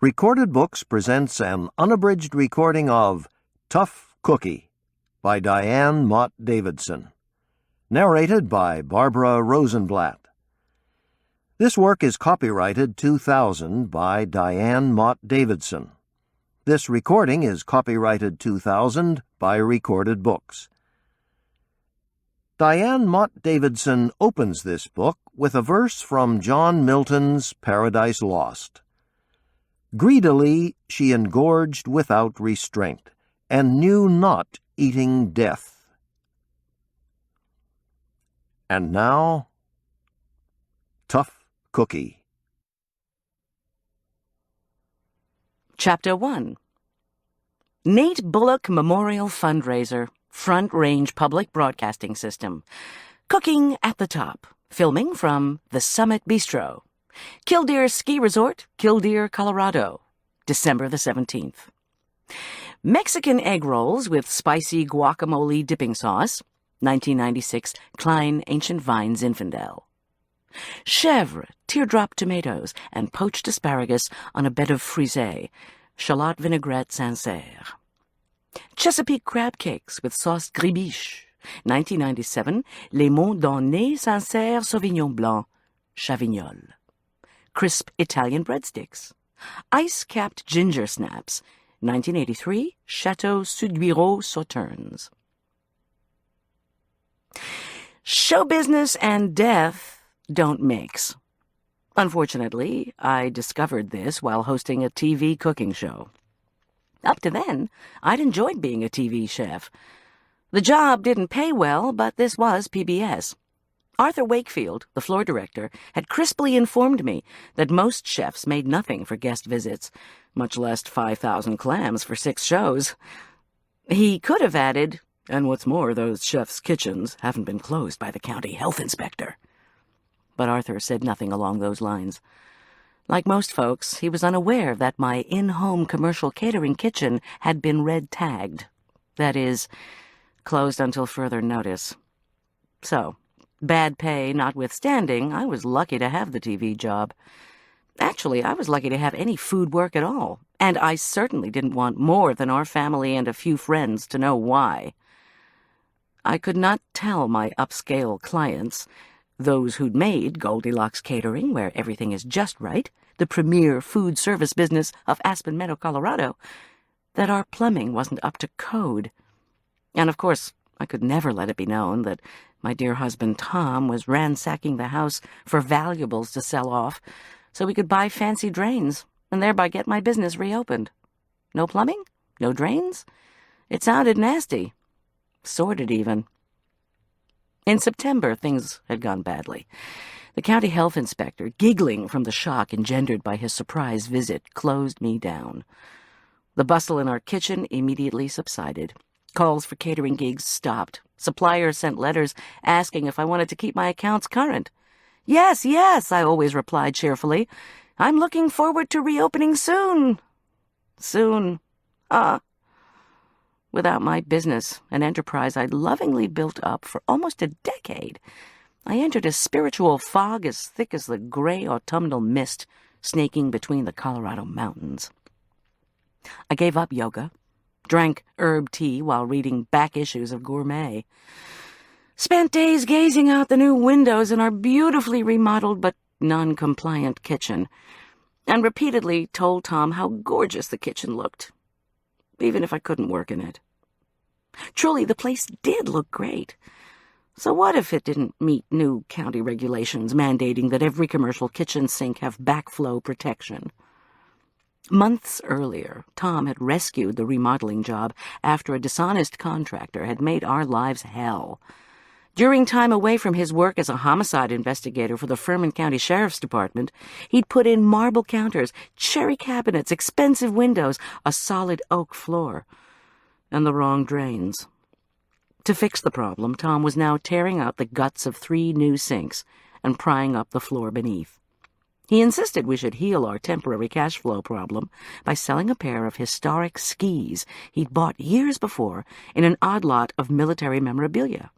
Recorded Books presents an unabridged recording of Tough Cookie by Diane Mott Davidson. Narrated by Barbara Rosenblatt. This work is copyrighted 2000 by Diane Mott Davidson. This recording is copyrighted 2000 by Recorded Books. Diane Mott Davidson opens this book with a verse from John Milton's Paradise Lost. Greedily she engorged without restraint, and knew not eating death. And now, Tough Cookie. Chapter 1. Nate Bullock Memorial Fundraiser, Front Range Public Broadcasting System. Cooking at the Top. Filming from the Summit Bistro. Killdeer Ski Resort, Killdeer, Colorado. December the 17th. Mexican egg rolls with spicy guacamole dipping sauce. 1996 Klein Ancient Vine Zinfandel. Chèvre, teardrop tomatoes, and poached asparagus on a bed of frisée. Shallot vinaigrette Sancerre. Chesapeake Crab Cakes with sauce gribiche. 1997 Les Monts d'Année Sancerre Sauvignon Blanc. Chavignol. Crisp Italian breadsticks. Ice-Capped Gingersnaps. 1983 Chateau Suduiro Sauternes. Show business and death don't mix. Unfortunately, I discovered this while hosting a TV cooking show. Up to then, I'd enjoyed being a TV chef. The job didn't pay well, but this was PBS. Arthur Wakefield, the floor director, had crisply informed me that most chefs made nothing for guest visits, much less 5,000 clams for 6 shows. He could have added, and what's more, those chefs' kitchens haven't been closed by the county health inspector. But Arthur said nothing along those lines. Like most folks, he was unaware that my in-home commercial catering kitchen had been red-tagged. That is, closed until further notice. So, bad pay notwithstanding, I was lucky to have the TV job. Actually, I was lucky to have any food work at all, and I certainly didn't want more than our family and a few friends to know why. I could not tell my upscale clients, those who'd made Goldilocks Catering, where everything is just right, the premier food service business of Aspen Meadow, Colorado, that our plumbing wasn't up to code. And of course, I could never let it be known that my dear husband Tom was ransacking the house for valuables to sell off so we could buy fancy drains and thereby get my business reopened. No plumbing? No drains? It sounded nasty. Sordid, even. In September, things had gone badly. The county health inspector, giggling from the shock engendered by his surprise visit, closed me down. The bustle in our kitchen immediately subsided. Calls for catering gigs stopped. Suppliers sent letters asking if I wanted to keep my accounts current. Yes, yes, I always replied cheerfully. I'm looking forward to reopening soon. Soon. Without my business, an enterprise I'd lovingly built up for almost a decade, I entered a spiritual fog as thick as the gray autumnal mist snaking between the Colorado mountains. I gave up yoga, drank herb tea while reading back issues of Gourmet, spent days gazing out the new windows in our beautifully remodeled but non-compliant kitchen, and repeatedly told Tom how gorgeous the kitchen looked, even if I couldn't work in it. Truly, the place did look great. So what if it didn't meet new county regulations mandating that every commercial kitchen sink have backflow protection? Months earlier, Tom had rescued the remodeling job after a dishonest contractor had made our lives hell. During time away from his work as a homicide investigator for the Furman County Sheriff's Department, he'd put in marble counters, cherry cabinets, expensive windows, a solid oak floor, and the wrong drains. To fix the problem, Tom was now tearing out the guts of 3 new sinks and prying up the floor beneath. He insisted we should heal our temporary cash flow problem by selling a pair of historic skis he'd bought years before in an odd lot of military memorabilia.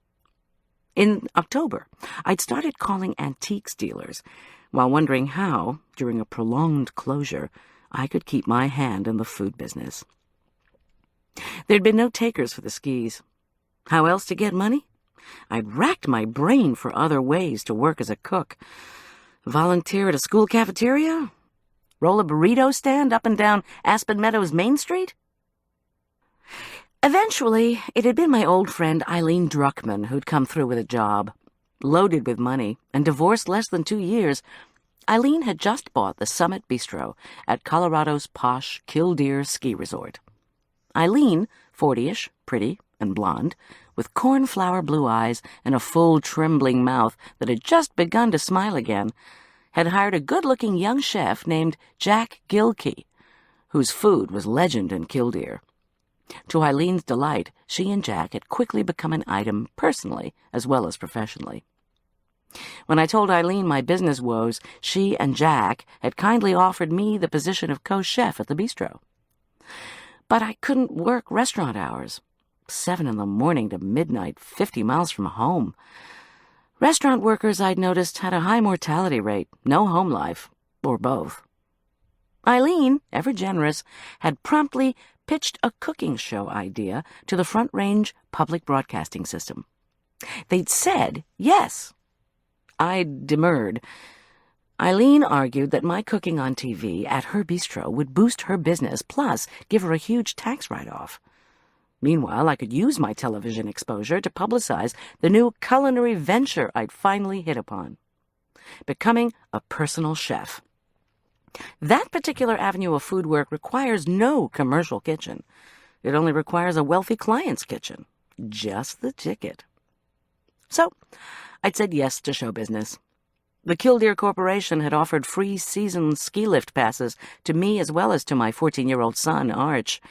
In October, I'd started calling antiques dealers, while wondering how, during a prolonged closure, I could keep my hand in the food business. There'd been no takers for the skis. How else to get money? I'd racked my brain for other ways to work as a cook. Volunteer at a school cafeteria? Roll a burrito stand up and down Aspen Meadows Main Street? Eventually, it had been my old friend Eileen Druckman who'd come through with a job. Loaded with money and divorced less than 2 years, Eileen had just bought the Summit Bistro at Colorado's posh Killdeer Ski Resort. Eileen, 40-ish, pretty and blonde, with cornflower blue eyes and a full, trembling mouth that had just begun to smile again, had hired a good-looking young chef named Jack Gilkey, whose food was legend in Killdeer. To Eileen's delight, she and Jack had quickly become an item personally as well as professionally. When I told Eileen my business woes, she and Jack had kindly offered me the position of co-chef at the bistro. But I couldn't work restaurant hours. 7 in the morning to midnight, 50 miles from home. Restaurant workers, I'd noticed, had a high mortality rate, no home life, or both. Eileen, ever generous, had promptly pitched a cooking show idea to the Front Range Public Broadcasting System. They'd said yes. I demurred. Eileen argued that my cooking on TV at her bistro would boost her business, plus give her a huge tax write-off. Meanwhile, I could use my television exposure to publicize the new culinary venture I'd finally hit upon: becoming a personal chef. That particular avenue of food work requires no commercial kitchen. It only requires a wealthy client's kitchen. Just the ticket. So, I'd said yes to show business. The Killdeer Corporation had offered free season ski lift passes to me as well as to my 14-year-old son, Arch.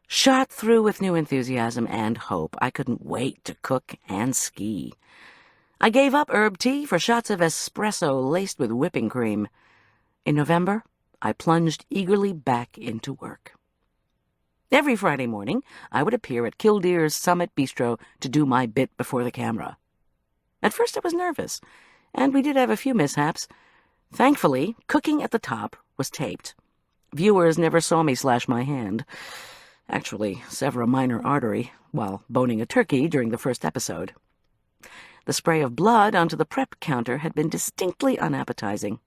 Shot through with new enthusiasm and hope, I couldn't wait to cook and ski. I gave up herb tea for shots of espresso laced with whipping cream. In November, I plunged eagerly back into work. Every Friday morning, I would appear at Killdeer's Summit Bistro to do my bit before the camera. At first I was nervous, and we did have a few mishaps. Thankfully, cooking at the top was taped. Viewers never saw me slash my hand. Actually, sever a minor artery while boning a turkey during the first episode. The spray of blood onto the prep counter had been distinctly unappetizing.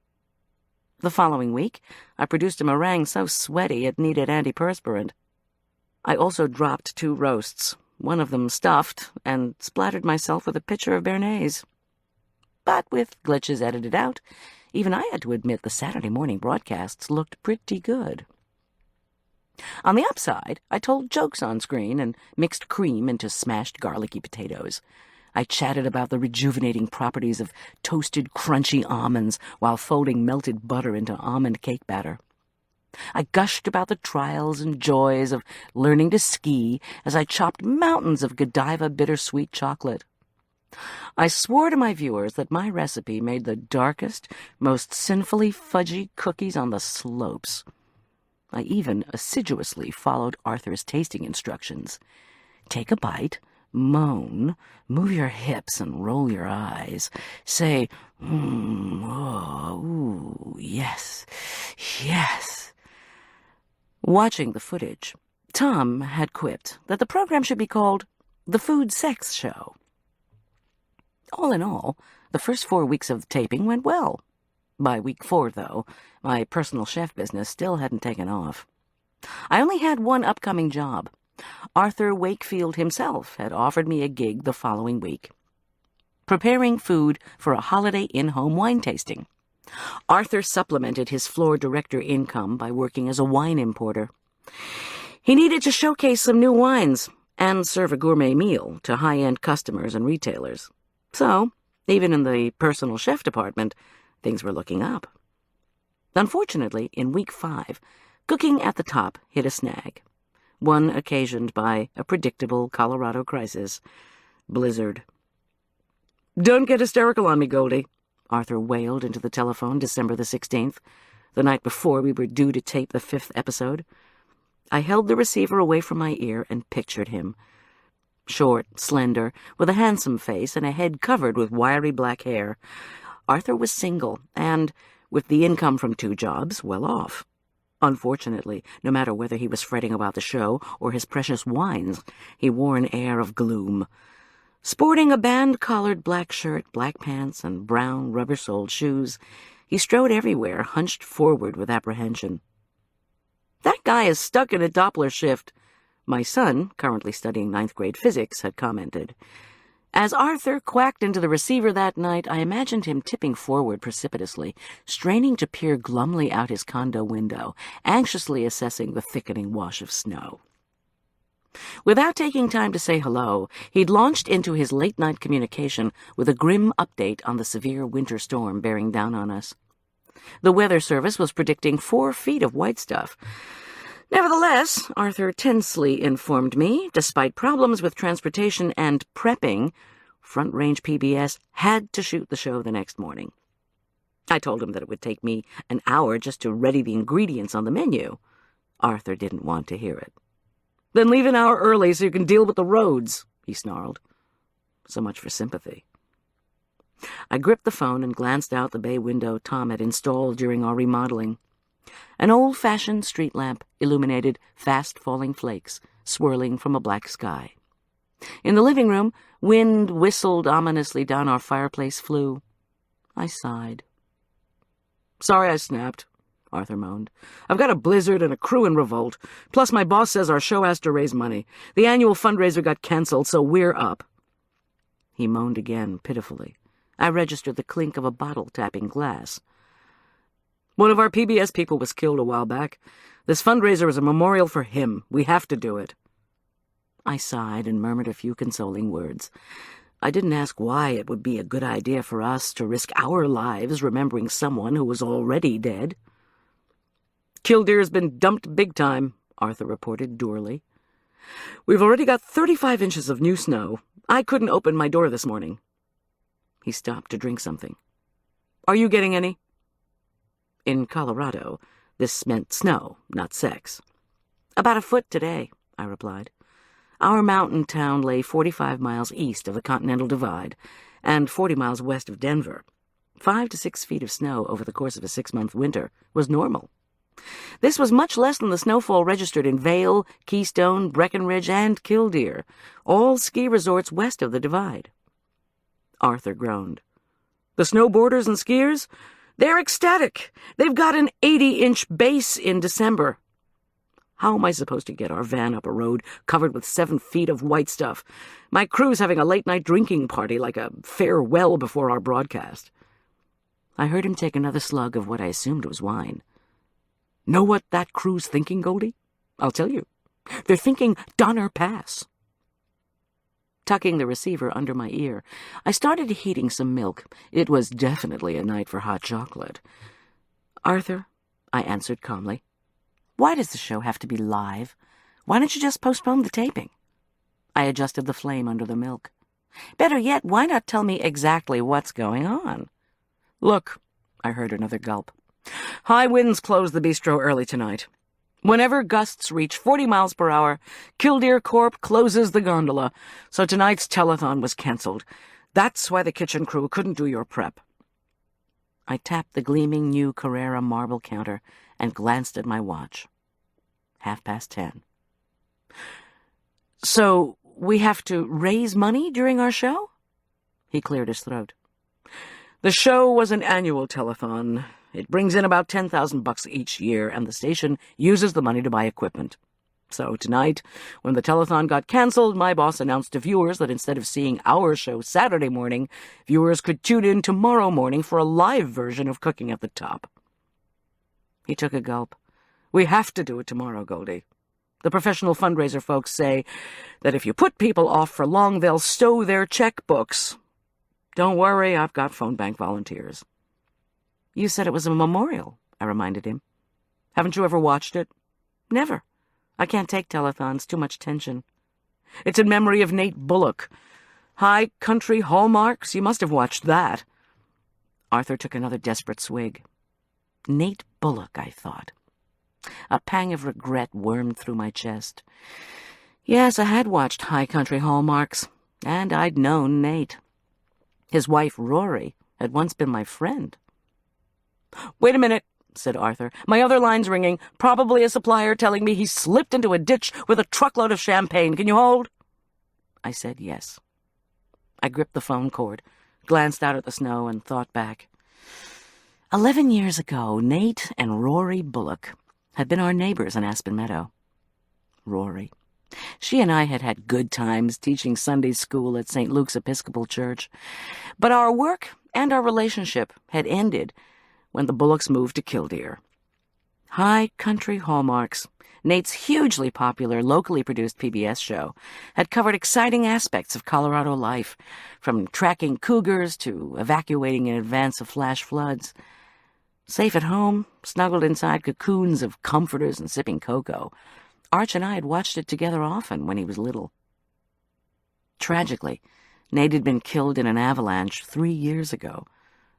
The following week, I produced a meringue so sweaty it needed antiperspirant. I also dropped 2 roasts, one of them stuffed, and splattered myself with a pitcher of Béarnaise. But with glitches edited out, even I had to admit the Saturday morning broadcasts looked pretty good. On the upside, I told jokes on screen and mixed cream into smashed garlicky potatoes. I chatted about the rejuvenating properties of toasted, crunchy almonds while folding melted butter into almond cake batter. I gushed about the trials and joys of learning to ski as I chopped mountains of Godiva bittersweet chocolate. I swore to my viewers that my recipe made the darkest, most sinfully fudgy cookies on the slopes. I even assiduously followed Arthur's tasting instructions. Take a bite, moan, move your hips and roll your eyes. Say, oh, ooh, yes, yes. Watching the footage, Tom had quipped that the program should be called The Food Sex Show. All in all, the first 4 weeks of taping went well. By week 4, though, my personal chef business still hadn't taken off. I only had one upcoming job. Arthur Wakefield himself had offered me a gig the following week, preparing food for a holiday in-home wine tasting. Arthur supplemented his floor director income by working as a wine importer. He needed to showcase some new wines and serve a gourmet meal to high-end customers and retailers. So, even in the personal chef department, things were looking up. Unfortunately, in week 5, cooking at the top hit a snag, one occasioned by a predictable Colorado crisis: blizzard. "Don't get hysterical on me, Goldy," Arthur wailed into the telephone December the 16th, the night before we were due to tape the 5th episode. I held the receiver away from my ear and pictured him. Short, slender, with a handsome face and a head covered with wiry black hair. Arthur was single and, with the income from 2 jobs, well off. Unfortunately, no matter whether he was fretting about the show or his precious wines, he wore an air of gloom. Sporting a band-collared black shirt, black pants, and brown rubber-soled shoes, he strode everywhere, hunched forward with apprehension. "That guy is stuck in a Doppler shift," my son, currently studying ninth-grade physics, had commented. As Arthur quacked into the receiver that night, I imagined him tipping forward precipitously, straining to peer glumly out his condo window, anxiously assessing the thickening wash of snow. Without taking time to say hello, he'd launched into his late-night communication with a grim update on the severe winter storm bearing down on us. The Weather Service was predicting 4 feet of white stuff. Nevertheless, Arthur tensely informed me, despite problems with transportation and prepping, Front Range PBS had to shoot the show the next morning. I told him that it would take me an hour just to ready the ingredients on the menu. Arthur didn't want to hear it. "Then leave an hour early so you can deal with the roads," he snarled. So much for sympathy. I gripped the phone and glanced out the bay window Tom had installed during our remodeling. An old-fashioned street lamp illuminated fast-falling flakes swirling from a black sky. In the living room, wind whistled ominously down our fireplace flue. I sighed. "Sorry I snapped," Arthur moaned. "I've got a blizzard and a crew in revolt. Plus my boss says our show has to raise money. The annual fundraiser got cancelled, so we're up." He moaned again, pitifully. I registered the clink of a bottle tapping glass. "One of our PBS people was killed a while back. This fundraiser is a memorial for him. We have to do it." I sighed and murmured a few consoling words. I didn't ask why it would be a good idea for us to risk our lives remembering someone who was already dead. "Killdeer's been dumped big time," Arthur reported dourly. "We've already got 35 inches of new snow. I couldn't open my door this morning." He stopped to drink something. "Are you getting any?" In Colorado, this meant snow, not sex. "About a foot today," I replied. Our mountain town lay 45 miles east of the Continental Divide and 40 miles west of Denver. 5 to 6 feet of snow over the course of a 6-month winter was normal. This was much less than the snowfall registered in Vail, Keystone, Breckenridge, and Killdeer, all ski resorts west of the Divide. Arthur groaned. "The snowboarders and skiers? They're ecstatic. They've got an 80-inch base in December." "How am I supposed to get our van up a road covered with 7 feet of white stuff? My crew's having a late-night drinking party like a farewell before our broadcast." I heard him take another slug of what I assumed was wine. "Know what that crew's thinking, Goldy? I'll tell you. They're thinking Donner Pass." Tucking the receiver under my ear, I started heating some milk. It was definitely a night for hot chocolate. "Arthur," I answered calmly, "why does the show have to be live? Why don't you just postpone the taping?" I adjusted the flame under the milk. "Better yet, why not tell me exactly what's going on?" "Look," I heard another gulp. "High winds close the bistro early tonight. Whenever gusts reach 40 miles per hour, Killdeer Corp closes the gondola, so tonight's telethon was cancelled. That's why the kitchen crew couldn't do your prep." I tapped the gleaming new Carrera marble counter and glanced at my watch. 10:30. "So we have to raise money during our show?" He cleared his throat. "The show was an annual telethon. It brings in about $10,000 each year, and the station uses the money to buy equipment. So tonight, when the telethon got canceled, my boss announced to viewers that instead of seeing our show Saturday morning, viewers could tune in tomorrow morning for a live version of Cooking at the Top." He took a gulp. "We have to do it tomorrow, Goldy. The professional fundraiser folks say that if you put people off for long, they'll stow their checkbooks. Don't worry, I've got phone bank volunteers." "You said it was a memorial," I reminded him. "Haven't you ever watched it?" "Never. I can't take telethons, too much tension." "It's in memory of Nate Bullock. High Country Hallmarks, you must have watched that." Arthur took another desperate swig. Nate Bullock, I thought. A pang of regret wormed through my chest. Yes, I had watched High Country Hallmarks, and I'd known Nate. His wife, Rory, had once been my friend. "Wait a minute," said Arthur. "My other line's ringing. Probably a supplier telling me he slipped into a ditch with a truckload of champagne. Can you hold?" I said yes. I gripped the phone cord, glanced out at the snow, and thought back. 11 years ago, Nate and Rory Bullock had been our neighbors in Aspen Meadow. Rory. She and I had had good times teaching Sunday school at St. Luke's Episcopal Church. But our work and our relationship had ended when the Bullocks moved to Killdeer. High country hallmarks, Nate's hugely popular, locally produced PBS show, had covered exciting aspects of Colorado life, from tracking cougars to evacuating in advance of flash floods. Safe at home, snuggled inside cocoons of comforters and sipping cocoa, Arch and I had watched it together often when he was little. Tragically, Nate had been killed in an avalanche 3 years ago,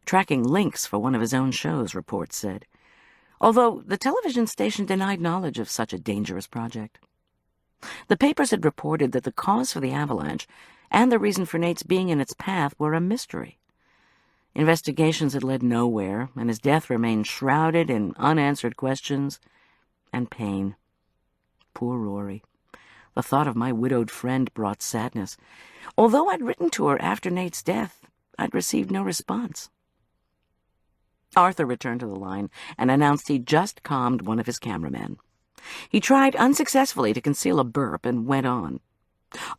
tracking lynx for one of his own shows, reports said, although the television station denied knowledge of such a dangerous project. The papers had reported that the cause for the avalanche and the reason for Nate's being in its path were a mystery. Investigations had led nowhere, and his death remained shrouded in unanswered questions and pain. Poor Rory. The thought of my widowed friend brought sadness. Although I'd written to her after Nate's death, I'd received no response. Arthur returned to the line and announced he'd just calmed one of his cameramen. He tried unsuccessfully to conceal a burp and went on.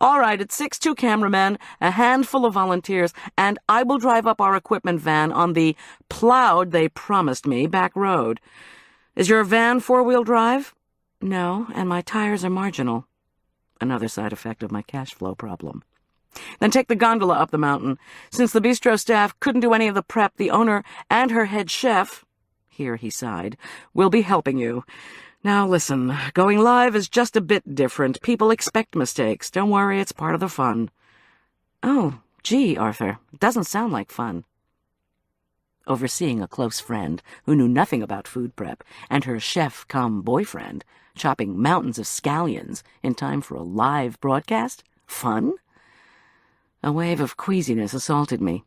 "All right, it's 6-2 cameramen, a handful of volunteers, and I will drive up our equipment van on the plowed, they promised me, back road. Is your van 4-wheel drive?" "No, and my tires are marginal." Another side effect of my cash flow problem. "Then take the gondola up the mountain. Since the bistro staff couldn't do any of the prep, the owner and her head chef," here he sighed, "will be helping you. Now listen, going live is just a bit different. People expect mistakes. Don't worry, it's part of the fun." "Oh, gee, Arthur, doesn't sound like fun." Overseeing a close friend who knew nothing about food prep and her chef-cum-boyfriend chopping mountains of scallions in time for a live broadcast? Fun? A wave of queasiness assaulted me.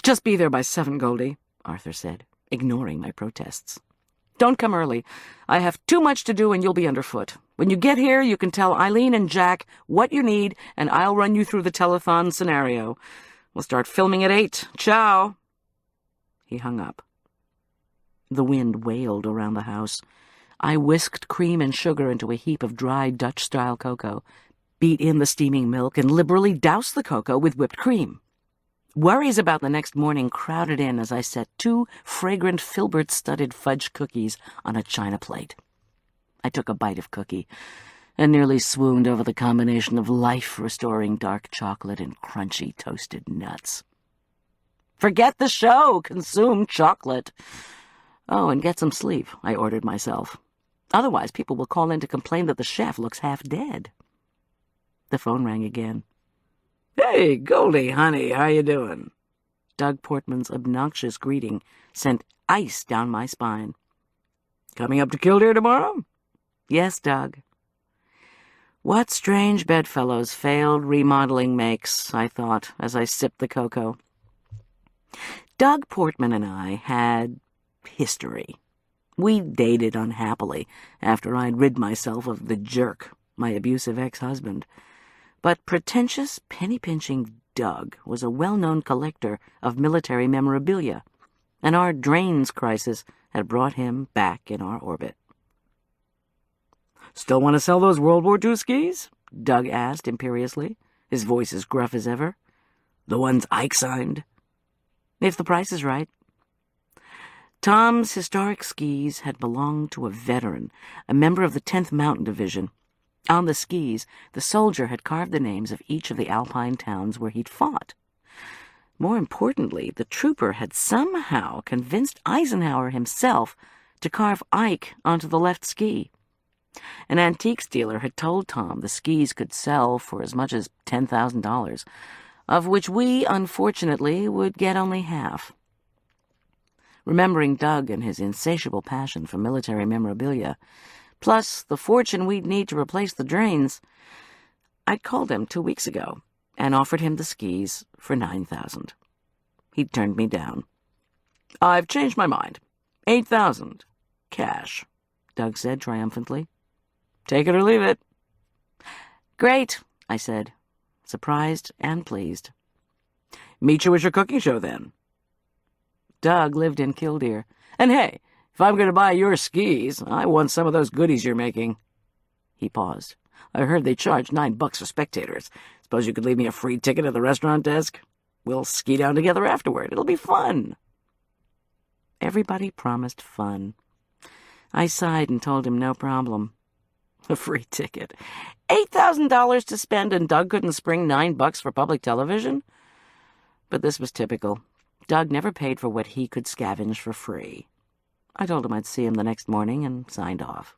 "Just be there by 7, Goldy," Arthur said, ignoring my protests. "Don't come early. I have too much to do and you'll be underfoot. When you get here, you can tell Eileen and Jack what you need, and I'll run you through the telethon scenario. We'll start filming at 8. Ciao." He hung up. The wind wailed around the house. I whisked cream and sugar into a heap of dry Dutch-style cocoa, beat in the steaming milk, and liberally doused the cocoa with whipped cream. Worries about the next morning crowded in as I set 2 fragrant filbert-studded fudge cookies on a china plate. I took a bite of cookie and nearly swooned over the combination of life-restoring dark chocolate and crunchy toasted nuts. Forget the show! Consume chocolate! "Oh, and get some sleep," I ordered myself. "Otherwise, people will call in to complain that the chef looks half dead." The phone rang again. "Hey, Goldy, honey, how you doing?" Doug Portman's obnoxious greeting sent ice down my spine. "Coming up to Killdeer tomorrow?" "Yes, Doug." What strange bedfellows failed remodeling makes, I thought, as I sipped the cocoa. Doug Portman and I had history. We dated unhappily after I'd rid myself of the jerk, my abusive ex-husband. But pretentious, penny-pinching Doug was a well-known collector of military memorabilia, and our drains crisis had brought him back in our orbit. "Still want to sell those World War II skis?" Doug asked imperiously, his voice as gruff as ever. "The ones Ike signed?" "If the price is right." Tom's historic skis had belonged to a veteran, a member of the 10th Mountain Division. On the skis, the soldier had carved the names of each of the Alpine towns where he'd fought. More importantly, the trooper had somehow convinced Eisenhower himself to carve Ike onto the left ski. An antiques dealer had told Tom the skis could sell for as much as $10,000, of which we, unfortunately, would get only half. Remembering Doug and his insatiable passion for military memorabilia, plus the fortune we'd need to replace the drains, I'd called him 2 weeks ago and offered him the skis for $9,000. He'd turned me down. "I've changed my mind. $8,000. Cash, Doug said triumphantly. Take it or leave it. Great, I said, surprised and pleased. Meet you at your cooking show, then. Doug lived in Killdeer. And hey, if I'm going to buy your skis, I want some of those goodies you're making. He paused. I heard they charge $9 for spectators. Suppose you could leave me a free ticket at the restaurant desk? We'll ski down together afterward. It'll be fun. Everybody promised fun. I sighed and told him no problem. A free ticket. $8,000 to spend, and Doug couldn't spring $9 for public television? But this was typical. Doug never paid for what he could scavenge for free. I told him I'd see him the next morning and signed off.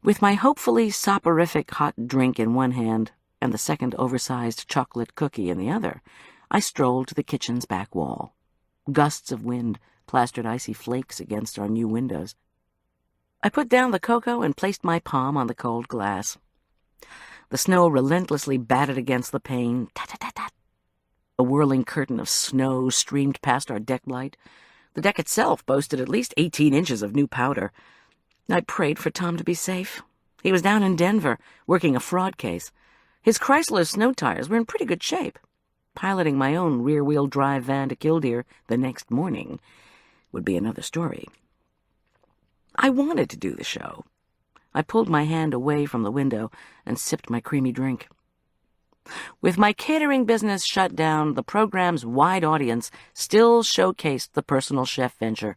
With my hopefully soporific hot drink in one hand and the second oversized chocolate cookie in the other, I strolled to the kitchen's back wall. Gusts of wind plastered icy flakes against our new windows. I put down the cocoa and placed my palm on the cold glass. The snow relentlessly batted against the pane. Tat-tat-tat-tat. A whirling curtain of snow streamed past our deck light. The deck itself boasted at least 18 inches of new powder. I prayed for Tom to be safe. He was down in Denver, working a fraud case. His Chrysler snow tires were in pretty good shape. Piloting my own rear-wheel drive van to Killdeer the next morning would be another story. I wanted to do the show. I pulled my hand away from the window and sipped my creamy drink. With my catering business shut down, the program's wide audience still showcased the personal chef venture,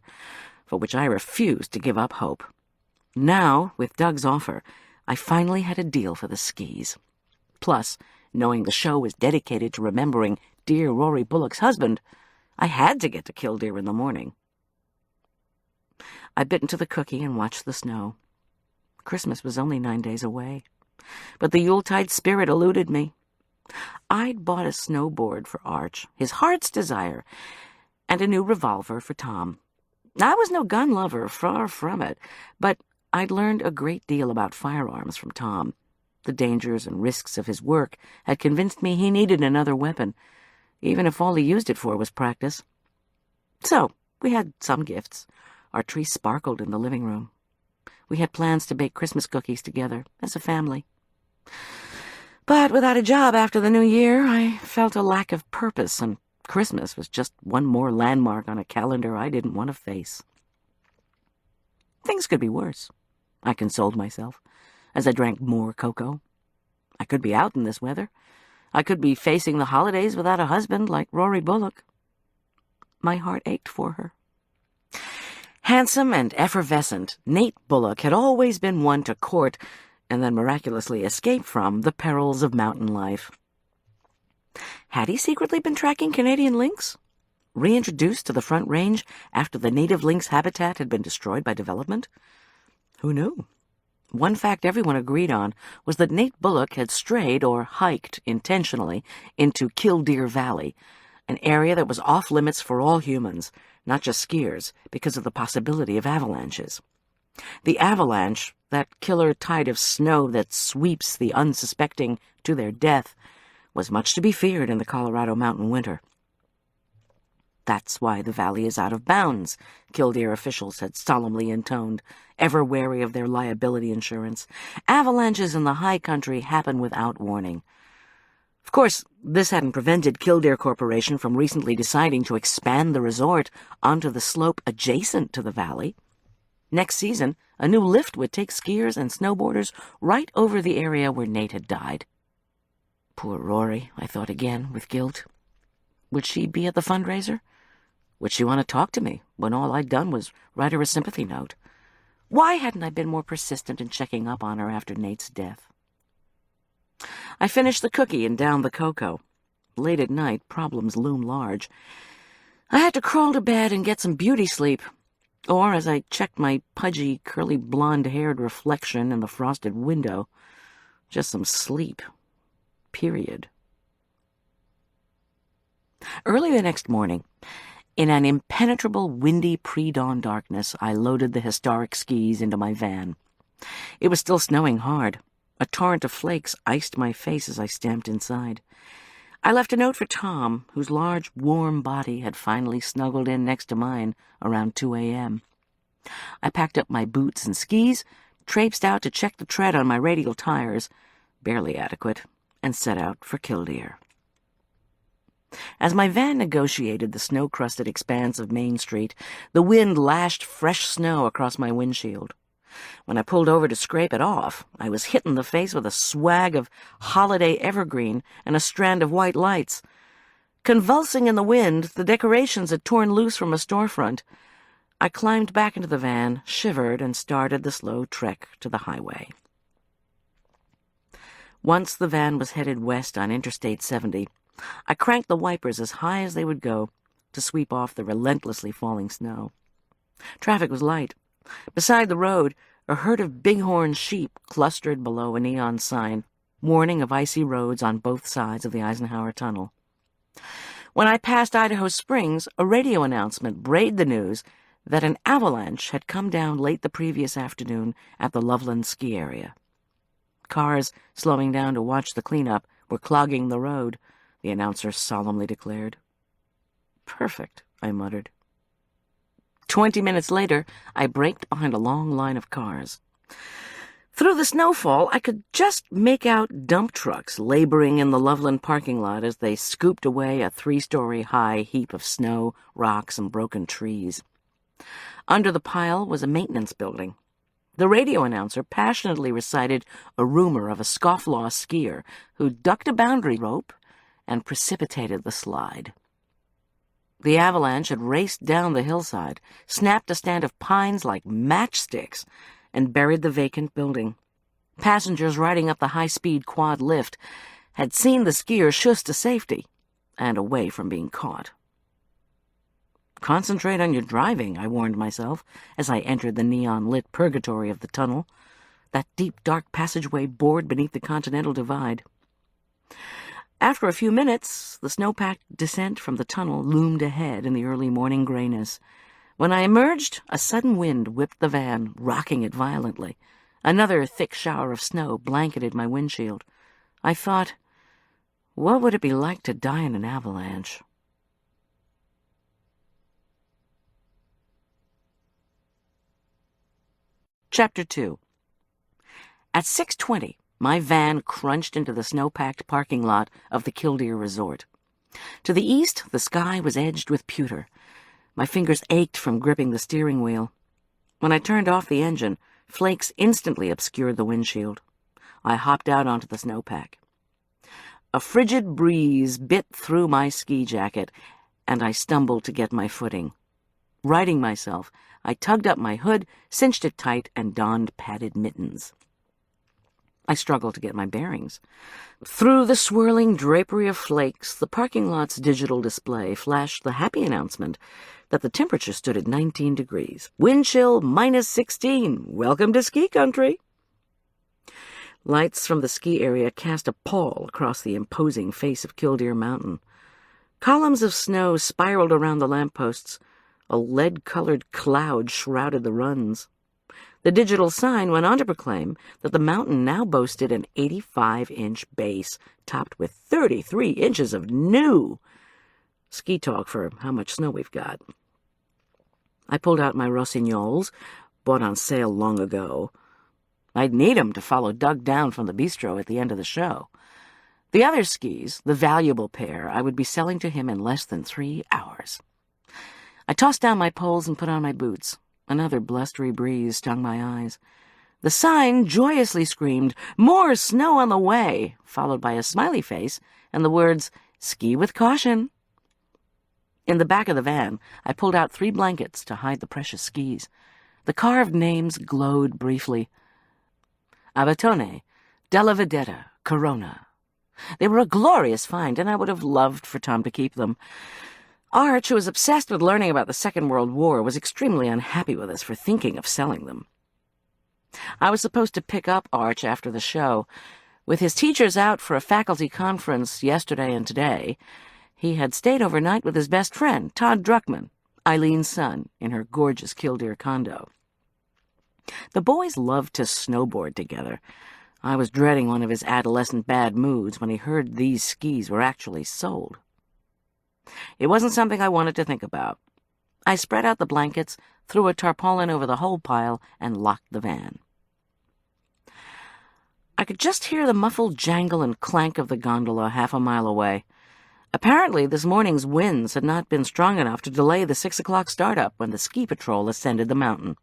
for which I refused to give up hope. Now, with Doug's offer, I finally had a deal for the skis. Plus, knowing the show was dedicated to remembering dear Rory Bullock's husband, I had to get to Killdeer in the morning. I bit into the cookie and watched the snow. Christmas was only 9 days away, but the Yuletide spirit eluded me. I'd bought a snowboard for Arch, his heart's desire, and a new revolver for Tom. I was no gun lover, far from it, but I'd learned a great deal about firearms from Tom. The dangers and risks of his work had convinced me he needed another weapon, even if all he used it for was practice. So, we had some gifts. Our tree sparkled in the living room. We had plans to bake Christmas cookies together, as a family. But without a job after the new year, I felt a lack of purpose, and Christmas was just one more landmark on a calendar I didn't want to face. Things could be worse, I consoled myself, as I drank more cocoa. I could be out in this weather. I could be facing the holidays without a husband like Rory Bullock. My heart ached for her. Handsome and effervescent, Nate Bullock had always been one to court and then miraculously escape from the perils of mountain life. Had he secretly been tracking Canadian lynx? Reintroduced to the Front Range after the native lynx habitat had been destroyed by development? Who knew? One fact everyone agreed on was that Nate Bullock had strayed or hiked intentionally into Killdeer Valley, an area that was off-limits for all humans, not just skiers, because of the possibility of avalanches. The avalanche, that killer tide of snow that sweeps the unsuspecting to their death, was much to be feared in the Colorado mountain winter. That's why the valley is out of bounds, Killdeer officials had solemnly intoned, ever wary of their liability insurance. Avalanches in the high country happen without warning. Of course, this hadn't prevented Killdeer Corporation from recently deciding to expand the resort onto the slope adjacent to the valley. Next season, a new lift would take skiers and snowboarders right over the area where Nate had died. Poor Rory, I thought again, with guilt. Would she be at the fundraiser? Would she want to talk to me when all I'd done was write her a sympathy note? Why hadn't I been more persistent in checking up on her after Nate's death? I finished the cookie and downed the cocoa. Late at night, problems loom large. I had to crawl to bed and get some beauty sleep, or, as I checked my pudgy, curly, blonde-haired reflection in the frosted window, just some sleep. Period. Early the next morning, in an impenetrable, windy pre-dawn darkness, I loaded the historic skis into my van. It was still snowing hard. A torrent of flakes iced my face as I stamped inside. I left a note for Tom, whose large, warm body had finally snuggled in next to mine around 2 a.m. I packed up my boots and skis, traipsed out to check the tread on my radial tires, barely adequate, and set out for Killdeer. As my van negotiated the snow-crusted expanse of Main Street, the wind lashed fresh snow across my windshield. When I pulled over to scrape it off, I was hit in the face with a swag of holiday evergreen and a strand of white lights. Convulsing in the wind, the decorations had torn loose from a storefront. I climbed back into the van, shivered, and started the slow trek to the highway. Once the van was headed west on Interstate 70, I cranked the wipers as high as they would go to sweep off the relentlessly falling snow. Traffic was light. Beside the road, a herd of bighorn sheep clustered below a neon sign, warning of icy roads on both sides of the Eisenhower Tunnel. When I passed Idaho Springs, a radio announcement brayed the news that an avalanche had come down late the previous afternoon at the Loveland ski area. Cars slowing down to watch the cleanup were clogging the road, the announcer solemnly declared. "Perfect," I muttered. 20 minutes later, I braked behind a long line of cars. Through the snowfall, I could just make out dump trucks laboring in the Loveland parking lot as they scooped away a 3-story high heap of snow, rocks, and broken trees. Under the pile was a maintenance building. The radio announcer passionately recited a rumor of a scofflaw skier who ducked a boundary rope and precipitated the slide. The avalanche had raced down the hillside, snapped a stand of pines like matchsticks, and buried the vacant building. Passengers riding up the high-speed quad lift had seen the skier shush to safety and away from being caught. "Concentrate on your driving," I warned myself as I entered the neon-lit purgatory of the tunnel, that deep, dark passageway bored beneath the Continental Divide. After a few minutes, the snow-packed descent from the tunnel loomed ahead in the early morning grayness. When I emerged, a sudden wind whipped the van, rocking it violently. Another thick shower of snow blanketed my windshield. I thought, what would it be like to die in an avalanche? Chapter 2. At 6:20, my van crunched into the snow-packed parking lot of the Killdeer Resort. To the east, the sky was edged with pewter. My fingers ached from gripping the steering wheel. When I turned off the engine, flakes instantly obscured the windshield. I hopped out onto the snowpack. A frigid breeze bit through my ski jacket, and I stumbled to get my footing. Righting myself, I tugged up my hood, cinched it tight, and donned padded mittens. I struggled to get my bearings. Through the swirling drapery of flakes, the parking lot's digital display flashed the happy announcement that the temperature stood at 19 degrees. Wind chill -16. Welcome to ski country. Lights from the ski area cast a pall across the imposing face of Killdeer Mountain. Columns of snow spiraled around the lampposts. A lead-colored cloud shrouded the runs. The digital sign went on to proclaim that the mountain now boasted an 85-inch base, topped with 33 inches of new. Ski talk for how much snow we've got. I pulled out my rossignols, bought on sale long ago. I'd need 'em to follow Doug down from the bistro at the end of the show. The other skis, the valuable pair, I would be selling to him in less than 3 hours. I tossed down my poles and put on my boots. Another blustery breeze stung my eyes. The sign joyously screamed, "More snow on the way," followed by a smiley face and the words, "Ski with caution." In the back of the van, I pulled out 3 blankets to hide the precious skis. The carved names glowed briefly. Abatone, Della Vedetta, Corona. They were a glorious find, and I would have loved for Tom to keep them. Arch, who was obsessed with learning about the Second World War, was extremely unhappy with us for thinking of selling them. I was supposed to pick up Arch after the show. With his teachers out for a faculty conference yesterday and today, he had stayed overnight with his best friend, Todd Druckman, Eileen's son, in her gorgeous Killdeer condo. The boys loved to snowboard together. I was dreading one of his adolescent bad moods when he heard these skis were actually sold. It wasn't something I wanted to think about. I spread out the blankets, threw a tarpaulin over the whole pile, and locked the van. I could just hear the muffled jangle and clank of the gondola half a mile away. Apparently, this morning's winds had not been strong enough to delay the 6 o'clock startup when the ski patrol ascended the mountain.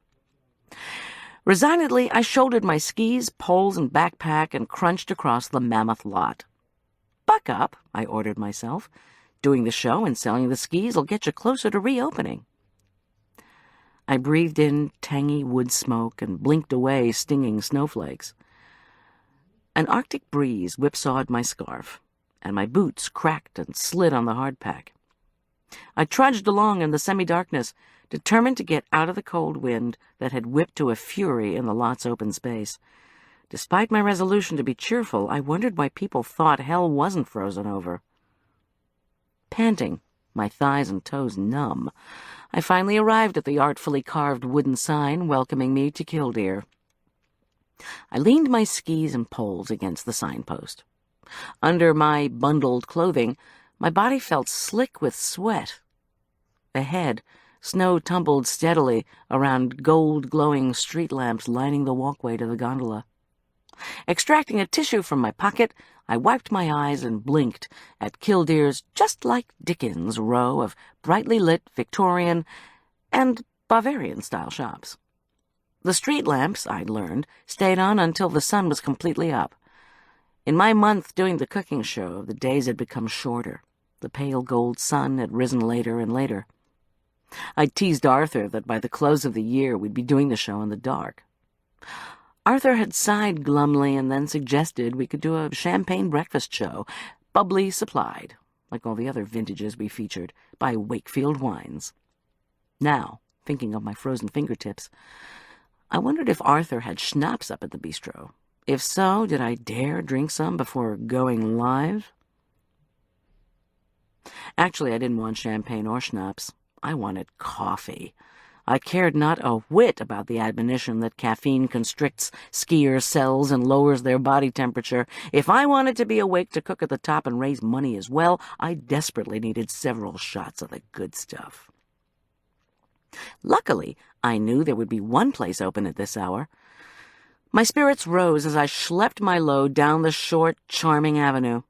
Resignedly, I shouldered my skis, poles, and backpack and crunched across the mammoth lot. "Buck up," I ordered myself. "Doing the show and selling the skis will get you closer to reopening." I breathed in tangy wood smoke and blinked away stinging snowflakes. An Arctic breeze whipsawed my scarf, and my boots cracked and slid on the hardpack. I trudged along in the semi-darkness, determined to get out of the cold wind that had whipped to a fury in the lot's open space. Despite my resolution to be cheerful, I wondered why people thought hell wasn't frozen over. Panting, my thighs and toes numb, I finally arrived at the artfully carved wooden sign welcoming me to Killdeer. I leaned my skis and poles against the signpost. Under my bundled clothing, my body felt slick with sweat. Ahead, snow tumbled steadily around gold-glowing street lamps lining the walkway to the gondola. Extracting a tissue from my pocket, I wiped my eyes and blinked at Killdeer's just-like-Dickens row of brightly lit Victorian and Bavarian-style shops. The street lamps, I'd learned, stayed on until the sun was completely up. In my month doing the cooking show, the days had become shorter. The pale gold sun had risen later and later. I teased Arthur that by the close of the year we'd be doing the show in the dark. Arthur had sighed glumly and then suggested we could do a champagne breakfast show, bubbly supplied, like all the other vintages we featured, by Wakefield Wines. Now, thinking of my frozen fingertips, I wondered if Arthur had schnapps up at the bistro. If so, did I dare drink some before going live? Actually, I didn't want champagne or schnapps. I wanted coffee. I cared not a whit about the admonition that caffeine constricts skiers' cells and lowers their body temperature. If I wanted to be awake to cook at the top and raise money as well, I desperately needed several shots of the good stuff. Luckily, I knew there would be one place open at this hour. My spirits rose as I schlepped my load down the short, charming avenue.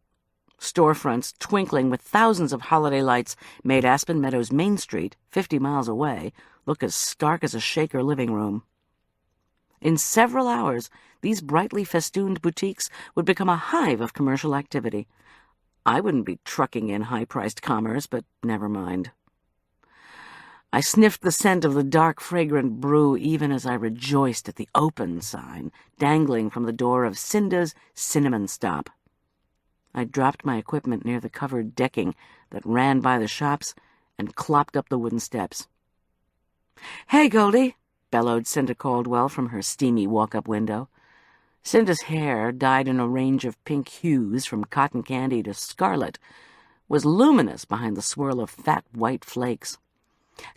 Storefronts twinkling with thousands of holiday lights made Aspen Meadows Main Street, 50 miles away, look as stark as a Shaker living room. In several hours, these brightly festooned boutiques would become a hive of commercial activity. I wouldn't be trucking in high-priced commerce, but never mind. I sniffed the scent of the dark, fragrant brew even as I rejoiced at the open sign dangling from the door of Cinda's Cinnamon Stop. I dropped my equipment near the covered decking that ran by the shops and clopped up the wooden steps. "Hey, Goldy," bellowed Cinda Caldwell from her steamy walk-up window. Cinda's hair, dyed in a range of pink hues from cotton candy to scarlet, was luminous behind the swirl of fat white flakes.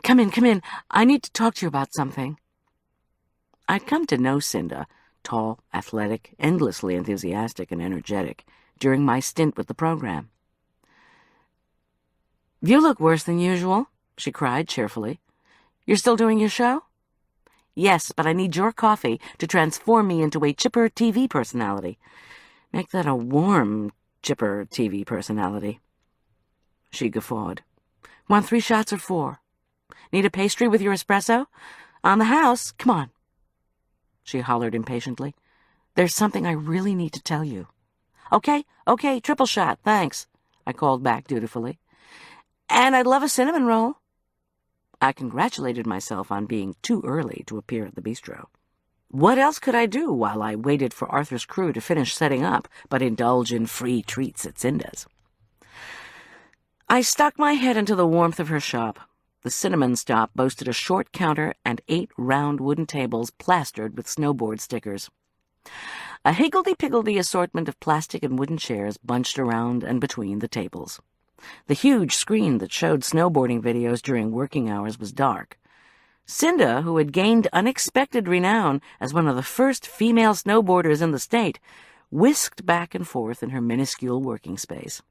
Come in. I need to talk to you about something." I'd come to know Cinda, tall, athletic, endlessly enthusiastic and energetic, during my stint with the program. "You look worse than usual," she cried cheerfully. "You're still doing your show?" "Yes, but I need your coffee to transform me into a chipper TV personality. Make that a warm, chipper TV personality." She guffawed. "Want 3 shots or 4? Need a pastry with your espresso? On the house, come on." She hollered impatiently. "There's something I really need to tell you." Okay, triple shot, thanks," I called back dutifully. "And I'd love a cinnamon roll." I congratulated myself on being too early to appear at the bistro. What else could I do while I waited for Arthur's crew to finish setting up but indulge in free treats at Cinda's? I stuck my head into the warmth of her shop. The Cinnamon Stop boasted a short counter and 8 round wooden tables plastered with snowboard stickers. A higgledy-piggledy assortment of plastic and wooden chairs bunched around and between the tables. The huge screen that showed snowboarding videos during working hours was dark. Cinda, who had gained unexpected renown as one of the first female snowboarders in the state, whisked back and forth in her minuscule working space.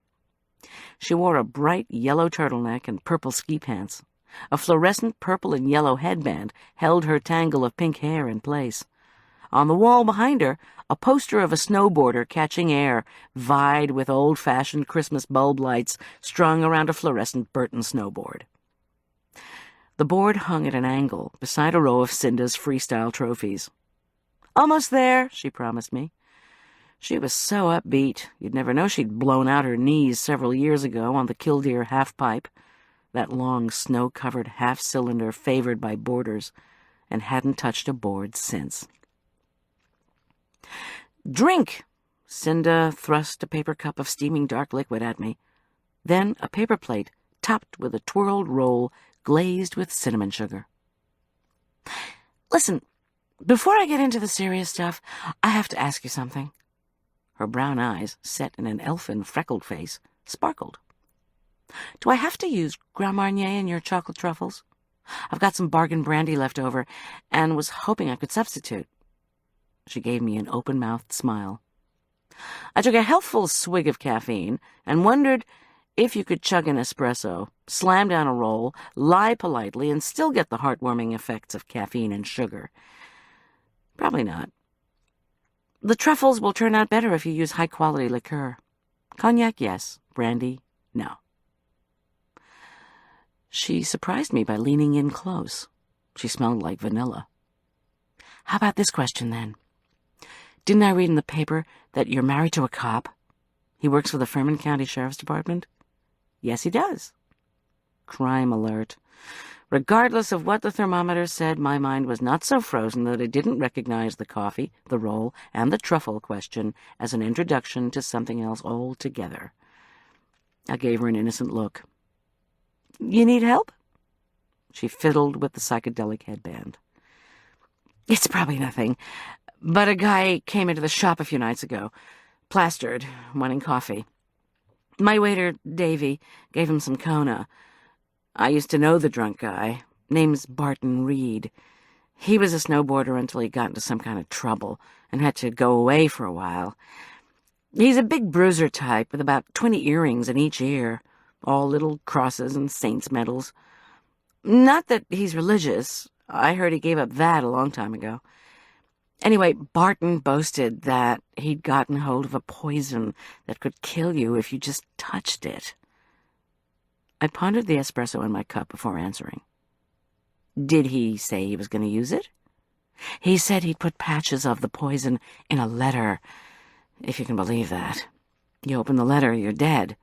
She wore a bright yellow turtleneck and purple ski pants. A fluorescent purple and yellow headband held her tangle of pink hair in place. On the wall behind her, a poster of a snowboarder catching air vied with old-fashioned Christmas bulb lights strung around a fluorescent Burton snowboard. The board hung at an angle beside a row of Cinda's freestyle trophies. "Almost there," she promised me. She was so upbeat, you'd never know she'd blown out her knees several years ago on the Killdeer half-pipe, that long snow-covered half-cylinder favored by boarders, and hadn't touched a board since. "Drink!" Cinda thrust a paper cup of steaming dark liquid at me. Then a paper plate topped with a twirled roll glazed with cinnamon sugar. "Listen, before I get into the serious stuff, I have to ask you something." Her brown eyes, set in an elfin, freckled face, sparkled. "Do I have to use Grand Marnier in your chocolate truffles? I've got some bargain brandy left over, and was hoping I could substitute." She gave me an open-mouthed smile. I took a healthful swig of caffeine and wondered if you could chug an espresso, slam down a roll, lie politely, and still get the heartwarming effects of caffeine and sugar. Probably not. "The truffles will turn out better if you use high-quality liqueur. Cognac, yes. Brandy, no." She surprised me by leaning in close. She smelled like vanilla. "How about this question, then? Didn't I read in the paper that you're married to a cop? He works for the Furman County Sheriff's Department?" "Yes, he does." Crime alert. Regardless of what the thermometer said, my mind was not so frozen that it didn't recognize the coffee, the roll, and the truffle question as an introduction to something else altogether. I gave her an innocent look. "You need help?" She fiddled with the psychedelic headband. "It's probably nothing, but a guy came into the shop a few nights ago, plastered, wanting coffee. My waiter, Davy, gave him some Kona. I used to know the drunk guy. Name's Barton Reed. He was a snowboarder until he got into some kind of trouble and had to go away for a while. He's a big bruiser type with about 20 earrings in each ear, all little crosses and saints' medals. Not that he's religious. I heard he gave up that a long time ago. Anyway, Barton boasted that he'd gotten hold of a poison that could kill you if you just touched it." I pondered the espresso in my cup before answering. "Did he say he was going to use it?" "He said he'd put patches of the poison in a letter, if you can believe that. You open the letter, you're dead."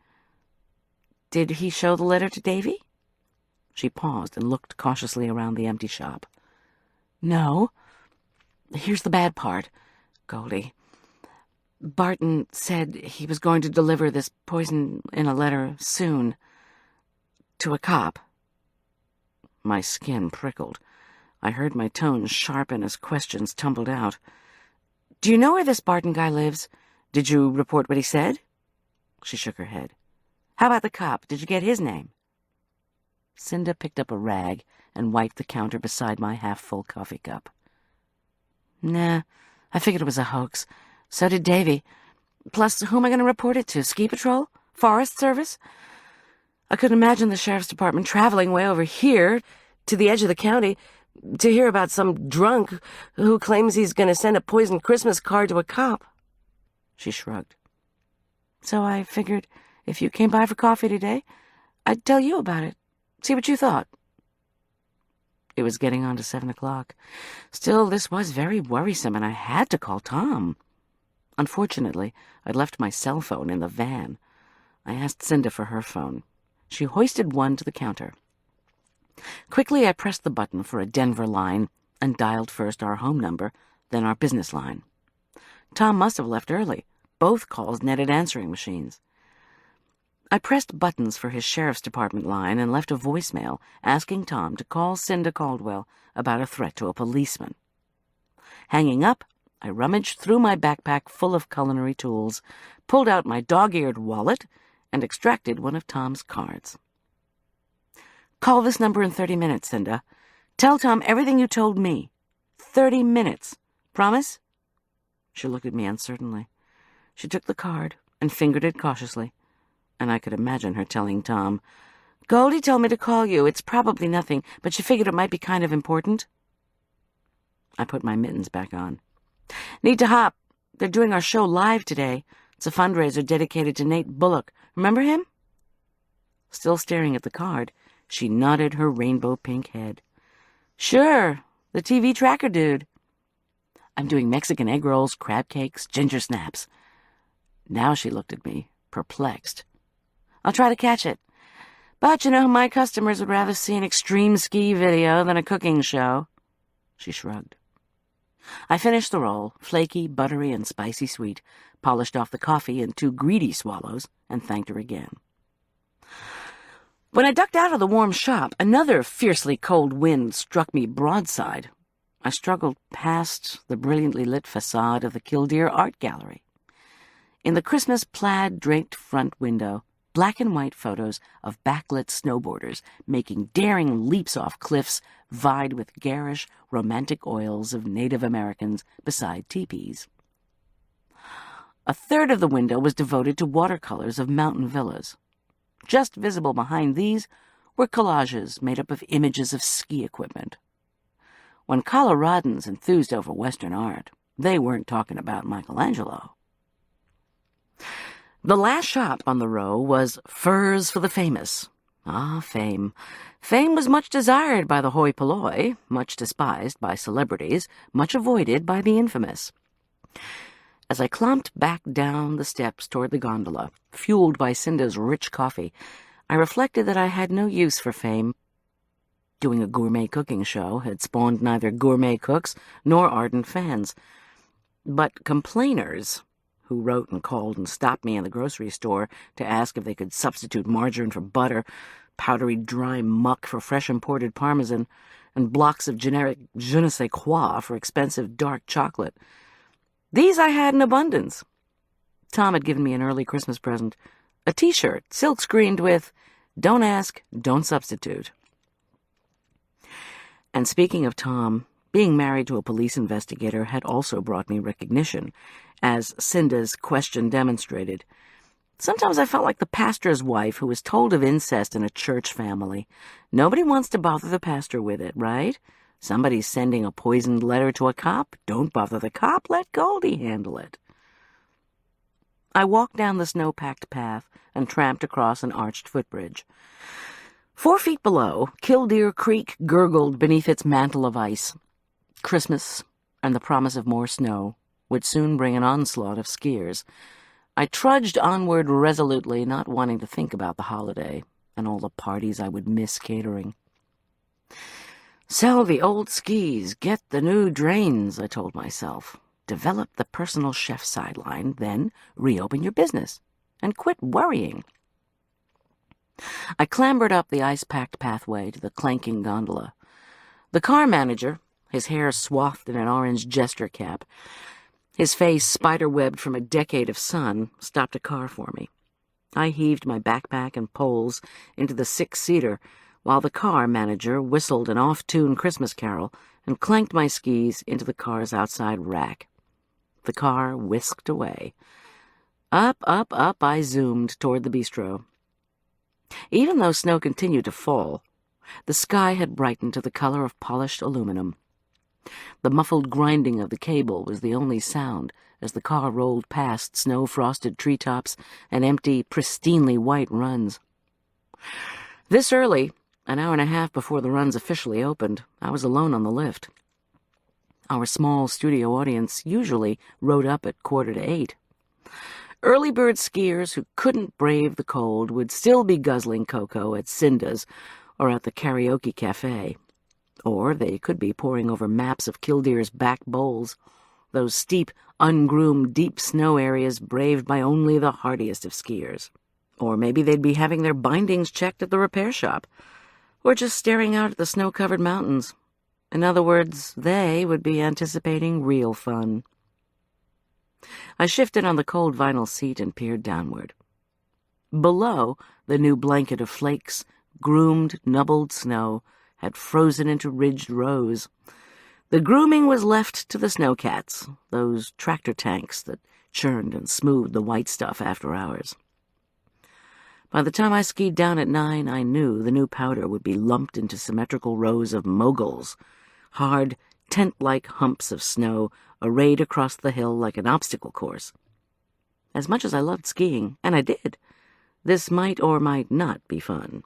"Did he show the letter to Davy?" She paused and looked cautiously around the empty shop. "No. Here's the bad part, Goldy. Barton said he was going to deliver this poison in a letter soon. To a cop." My skin prickled. I heard my tones sharpen as questions tumbled out. "Do you know where this Barton guy lives? Did you report what he said?" She shook her head. "How about the cop? Did you get his name?" Cinda picked up a rag and wiped the counter beside my half-full coffee cup. "Nah, I figured it was a hoax. So did Davy. Plus, who am I going to report it to? Ski Patrol? Forest Service? I couldn't imagine the Sheriff's Department traveling way over here to the edge of the county to hear about some drunk who claims he's going to send a poisoned Christmas card to a cop." She shrugged. "So I figured if you came by for coffee today, I'd tell you about it. See what you thought." It was getting on to 7 o'clock. Still, this was very worrisome, and I had to call Tom. Unfortunately, I'd left my cell phone in the van. I asked Cinda for her phone. She hoisted one to the counter. Quickly, I pressed the button for a Denver line and dialed first our home number, then our business line. Tom must have left early. Both calls netted answering machines. I pressed buttons for his Sheriff's Department line and left a voicemail asking Tom to call Cinda Caldwell about a threat to a policeman. Hanging up, I rummaged through my backpack full of culinary tools, pulled out my dog-eared wallet, and extracted one of Tom's cards. "Call this number in 30 minutes, Cinda. Tell Tom everything you told me. 30 minutes. Promise?" She looked at me uncertainly. She took the card and fingered it cautiously, and I could imagine her telling Tom, "Goldy told me to call you. It's probably nothing, but she figured it might be kind of important." I put my mittens back on. "Need to hop. They're doing our show live today. It's a fundraiser dedicated to Nate Bullock. Remember him?" Still staring at the card, she nodded her rainbow-pink head. "Sure, the TV tracker dude. I'm doing Mexican egg rolls, crab cakes, gingersnaps." Now she looked at me, perplexed. "I'll try to catch it. But you know, my customers would rather see an extreme ski video than a cooking show." She shrugged. I finished the roll, flaky, buttery, and spicy sweet, polished off the coffee in 2 greedy swallows, and thanked her again. When I ducked out of the warm shop, another fiercely cold wind struck me broadside. I struggled past the brilliantly lit facade of the Killdeer Art Gallery. In the Christmas plaid-draped front window, black and white photos of backlit snowboarders making daring leaps off cliffs vied with garish, romantic oils of Native Americans beside teepees. A third of the window was devoted to watercolors of mountain villas. Just visible behind these were collages made up of images of ski equipment. When Coloradans enthused over Western art, they weren't talking about Michelangelo. The last shop on the row was Furs for the Famous. Ah, fame. Fame was much desired by the hoi polloi, much despised by celebrities, much avoided by the infamous. As I clomped back down the steps toward the gondola, fueled by Cinda's rich coffee, I reflected that I had no use for fame. Doing a gourmet cooking show had spawned neither gourmet cooks nor ardent fans. But complainers who wrote and called and stopped me in the grocery store to ask if they could substitute margarine for butter, powdery dry muck for fresh imported Parmesan, and blocks of generic je ne sais quoi for expensive dark chocolate. These I had in abundance. Tom had given me an early Christmas present, a T-shirt silk-screened with, "Don't ask, don't substitute." And speaking of Tom, being married to a police investigator had also brought me recognition, as Cinda's question demonstrated. Sometimes I felt like the pastor's wife who was told of incest in a church family. Nobody wants to bother the pastor with it, right? Somebody's sending a poisoned letter to a cop. Don't bother the cop. Let Goldy handle it. I walked down the snow-packed path and tramped across an arched footbridge. 4 feet below, Killdeer Creek gurgled beneath its mantle of ice. Christmas and the promise of more snow would soon bring an onslaught of skiers. I trudged onward resolutely, not wanting to think about the holiday and all the parties I would miss catering. Sell the old skis, get the new drains, I told myself. Develop the personal chef sideline, then reopen your business, and quit worrying. I clambered up the ice-packed pathway to the clanking gondola. The car manager, his hair swathed in an orange jester cap, his face spider-webbed from a decade of sun, stopped a car for me. I heaved my backpack and poles into the 6-seater, while the car manager whistled an off-tune Christmas carol and clanked my skis into the car's outside rack. The car whisked away. Up, up, up I zoomed toward the bistro. Even though snow continued to fall, the sky had brightened to the color of polished aluminum. The muffled grinding of the cable was the only sound as the car rolled past snow-frosted treetops and empty, pristinely white runs. This early, an hour and a half before the runs officially opened, I was alone on the lift. Our small studio audience usually rode up at 7:45. Early bird skiers who couldn't brave the cold would still be guzzling cocoa at Cinda's or at the karaoke cafe. Or they could be poring over maps of Killdeer's back bowls, those steep, ungroomed, deep snow areas braved by only the hardiest of skiers. Or maybe they'd be having their bindings checked at the repair shop, or just staring out at the snow-covered mountains. In other words, they would be anticipating real fun. I shifted on the cold vinyl seat and peered downward. Below, the new blanket of flakes, groomed, nubbled snow had frozen into ridged rows. The grooming was left to the snowcats, those tractor tanks that churned and smoothed the white stuff after hours. By the time I skied down at 9, I knew the new powder would be lumped into symmetrical rows of moguls, hard, tent-like humps of snow arrayed across the hill like an obstacle course. As much as I loved skiing, and I did, this might or might not be fun.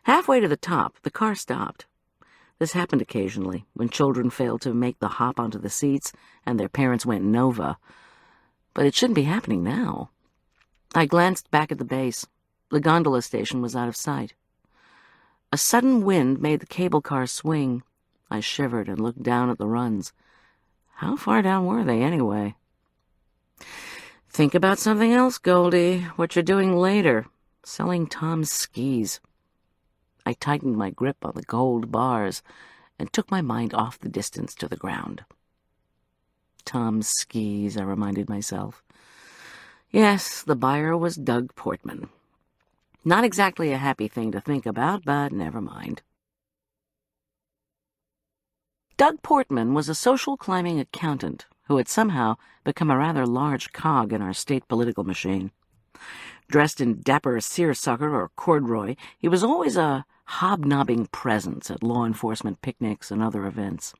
Halfway to the top, the car stopped. This happened occasionally, when children failed to make the hop onto the seats and their parents went Nova. But it shouldn't be happening now. I glanced back at the base. The gondola station was out of sight. A sudden wind made the cable car swing. I shivered and looked down at the runs. How far down were they, anyway? Think about something else, Goldie. What you're doing later. Selling Tom's skis. I tightened my grip on the gold bars and took my mind off the distance to the ground. Tom's skis, I reminded myself. Yes, the buyer was Doug Portman. Not exactly a happy thing to think about, but never mind. Doug Portman was a social climbing accountant who had somehow become a rather large cog in our state political machine. Dressed in dapper seersucker or corduroy, he was always a hobnobbing presence at law enforcement picnics and other events.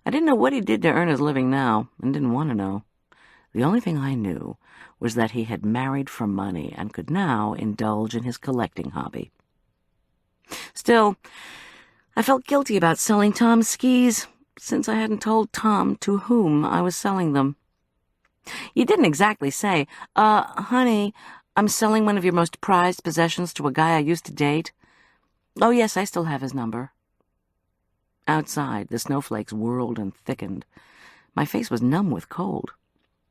I didn't know what he did to earn his living now, and didn't want to know. The only thing I knew was that he had married for money and could now indulge in his collecting hobby. Still, I felt guilty about selling Tom's skis, since I hadn't told Tom to whom I was selling them. You didn't exactly say, honey, I'm selling one of your most prized possessions to a guy I used to date. Oh, yes, I still have his number. Outside, the snowflakes whirled and thickened. My face was numb with cold.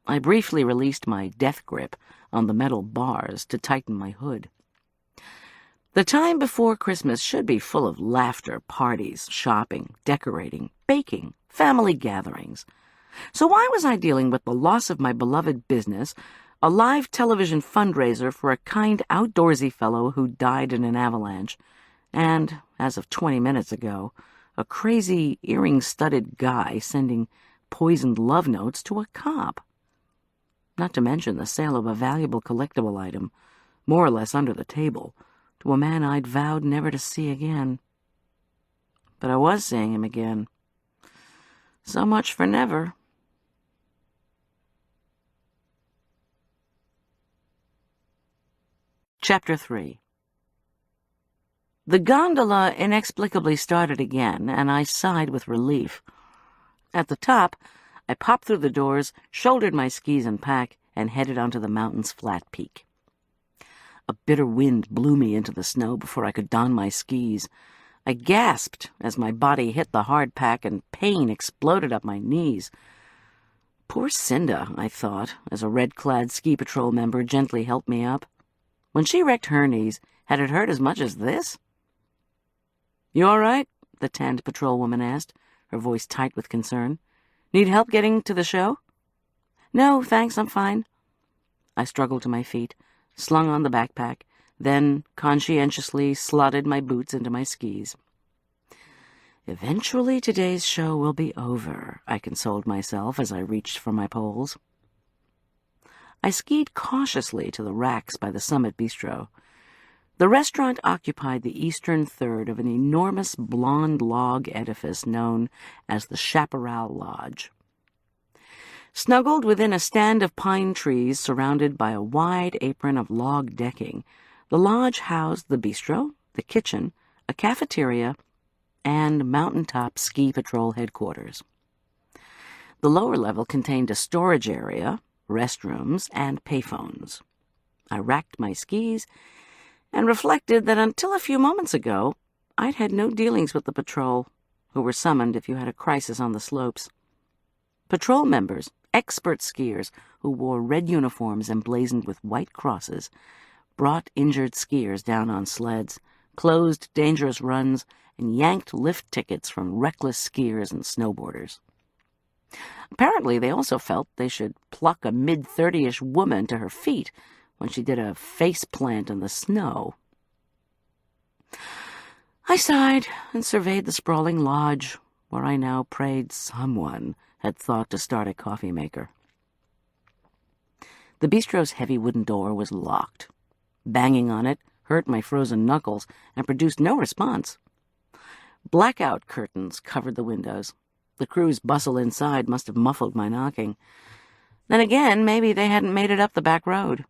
I briefly released my death grip on the metal bars to tighten my hood. The time before Christmas should be full of laughter, parties, shopping, decorating, baking, family gatherings. So why was I dealing with the loss of my beloved business, a live television fundraiser for a kind outdoorsy fellow who died in an avalanche, and, as of 20 minutes ago, a crazy, earring-studded guy sending poisoned love notes to a cop? Not to mention the sale of a valuable collectible item, more or less under the table, to a man I'd vowed never to see again. But I was seeing him again. So much for never. Chapter 3. The gondola inexplicably started again, and I sighed with relief. At the top, I popped through the doors, shouldered my skis and pack, and headed onto the mountain's flat peak. A bitter wind blew me into the snow before I could don my skis. I gasped as my body hit the hard pack and pain exploded up my knees. Poor Cinda, I thought, as a red-clad ski patrol member gently helped me up. When she wrecked her knees, had it hurt as much as this? "You all right?" the tanned patrolwoman asked, her voice tight with concern. "Need help getting to the show?" "No, thanks, I'm fine." I struggled to my feet, slung on the backpack, then conscientiously slotted my boots into my skis. Eventually today's show will be over, I consoled myself as I reached for my poles. I skied cautiously to the racks by the Summit Bistro. The restaurant occupied the eastern third of an enormous blonde log edifice known as the Chaparral Lodge. Snuggled within a stand of pine trees surrounded by a wide apron of log decking, the lodge housed the bistro, the kitchen, a cafeteria, and mountaintop ski patrol headquarters. The lower level contained a storage area, restrooms, and payphones. I racked my skis and reflected that until a few moments ago, I'd had no dealings with the patrol, who were summoned if you had a crisis on the slopes. Patrol members, expert skiers who wore red uniforms emblazoned with white crosses, brought injured skiers down on sleds, closed dangerous runs, and yanked lift tickets from reckless skiers and snowboarders. Apparently, they also felt they should pluck a mid-30-ish woman to her feet when she did a face plant in the snow. I sighed and surveyed the sprawling lodge, where I now prayed someone had thought to start a coffee maker. The bistro's heavy wooden door was locked. Banging on it hurt my frozen knuckles and produced no response. Blackout curtains covered the windows. The crew's bustle inside must have muffled my knocking. Then again, maybe they hadn't made it up the back road.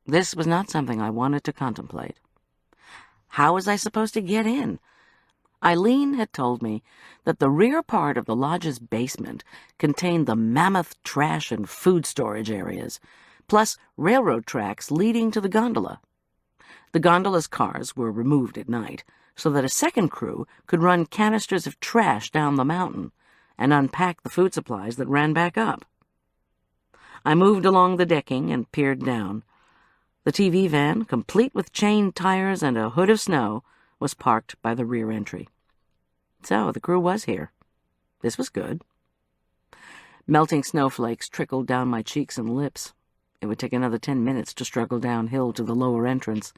This was not something I wanted to contemplate. How was I supposed to get in? Eileen had told me that the rear part of the lodge's basement contained the mammoth trash and food storage areas, plus railroad tracks leading to the gondola. The gondola's cars were removed at night, so that a second crew could run canisters of trash down the mountain and unpack the food supplies that ran back up. I moved along the decking and peered down. The TV van, complete with chain tires and a hood of snow, was parked by the rear entry. So the crew was here. This was good. Melting snowflakes trickled down my cheeks and lips. It would take another 10 minutes to struggle downhill to the lower entrance.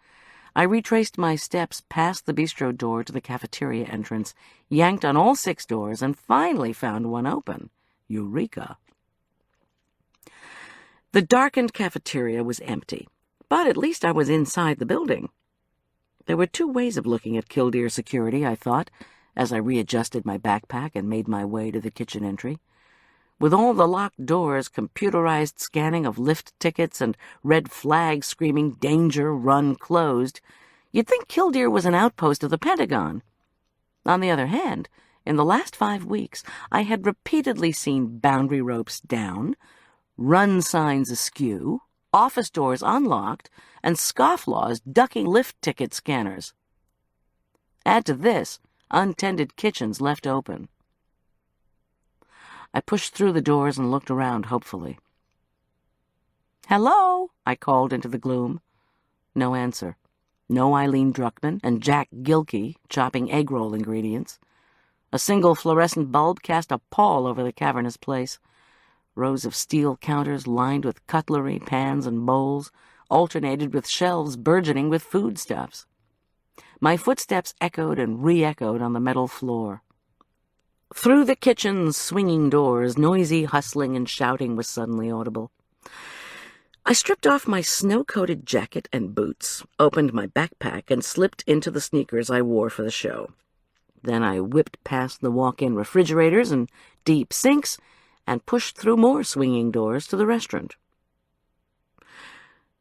I retraced my steps past the bistro door to the cafeteria entrance, yanked on all 6 doors, and finally found one open. Eureka! The darkened cafeteria was empty, but at least I was inside the building. There were 2 ways of looking at Killdeer security, I thought, as I readjusted my backpack and made my way to the kitchen entry. With all the locked doors, computerized scanning of lift tickets, and red flags screaming "Danger, run, closed," you'd think Killdeer was an outpost of the Pentagon. On the other hand, in the last 5 weeks, I had repeatedly seen boundary ropes down, run signs askew, office doors unlocked, and scofflaws ducking lift ticket scanners. Add to this, untended kitchens left open. I pushed through the doors and looked around hopefully. "Hello," I called into the gloom. No answer. No Eileen Druckmann and Jack Gilkey chopping egg roll ingredients. A single fluorescent bulb cast a pall over the cavernous place. Rows of steel counters lined with cutlery, pans, and bowls, alternated with shelves burgeoning with foodstuffs. My footsteps echoed and re-echoed on the metal floor. Through the kitchen's swinging doors, noisy hustling and shouting was suddenly audible. I stripped off my snow-coated jacket and boots, opened my backpack, and slipped into the sneakers I wore for the show. Then I whipped past the walk-in refrigerators and deep sinks and pushed through more swinging doors to the restaurant.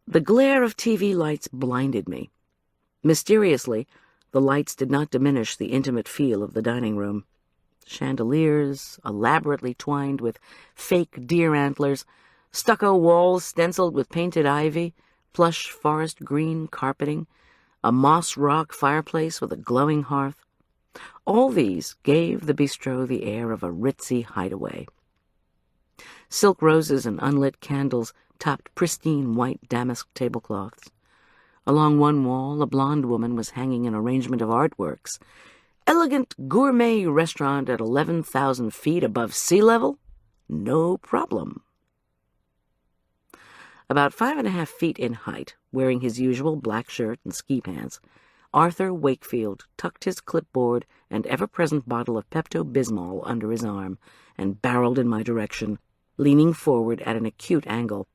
The glare of TV lights blinded me. Mysteriously, the lights did not diminish the intimate feel of the dining room. Chandeliers, elaborately twined with fake deer antlers, stucco walls stenciled with painted ivy, plush forest green carpeting, a moss rock fireplace with a glowing hearth. All these gave the bistro the air of a ritzy hideaway. Silk roses and unlit candles topped pristine white damask tablecloths. Along one wall, a blonde woman was hanging an arrangement of artworks. Elegant gourmet restaurant at 11,000 feet above sea level? No problem. About 5.5 feet in height, wearing his usual black shirt and ski pants, Arthur Wakefield tucked his clipboard and ever-present bottle of Pepto-Bismol under his arm and barreled in my direction, leaning forward at an acute angle.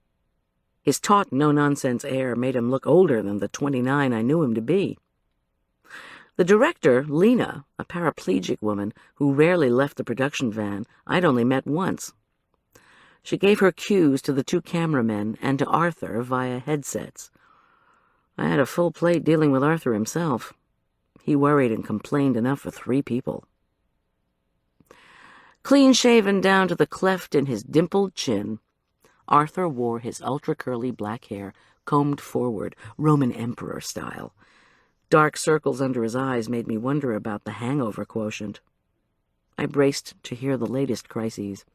His taut, no-nonsense air made him look older than the 29 I knew him to be. The director, Lena, a paraplegic woman who rarely left the production van, I'd only met once. She gave her cues to the 2 cameramen and to Arthur via headsets. I had a full plate dealing with Arthur himself. He worried and complained enough for 3 people. Clean-shaven down to the cleft in his dimpled chin, Arthur wore his ultra-curly black hair combed forward, Roman emperor style. Dark circles under his eyes made me wonder about the hangover quotient. I braced to hear the latest crises.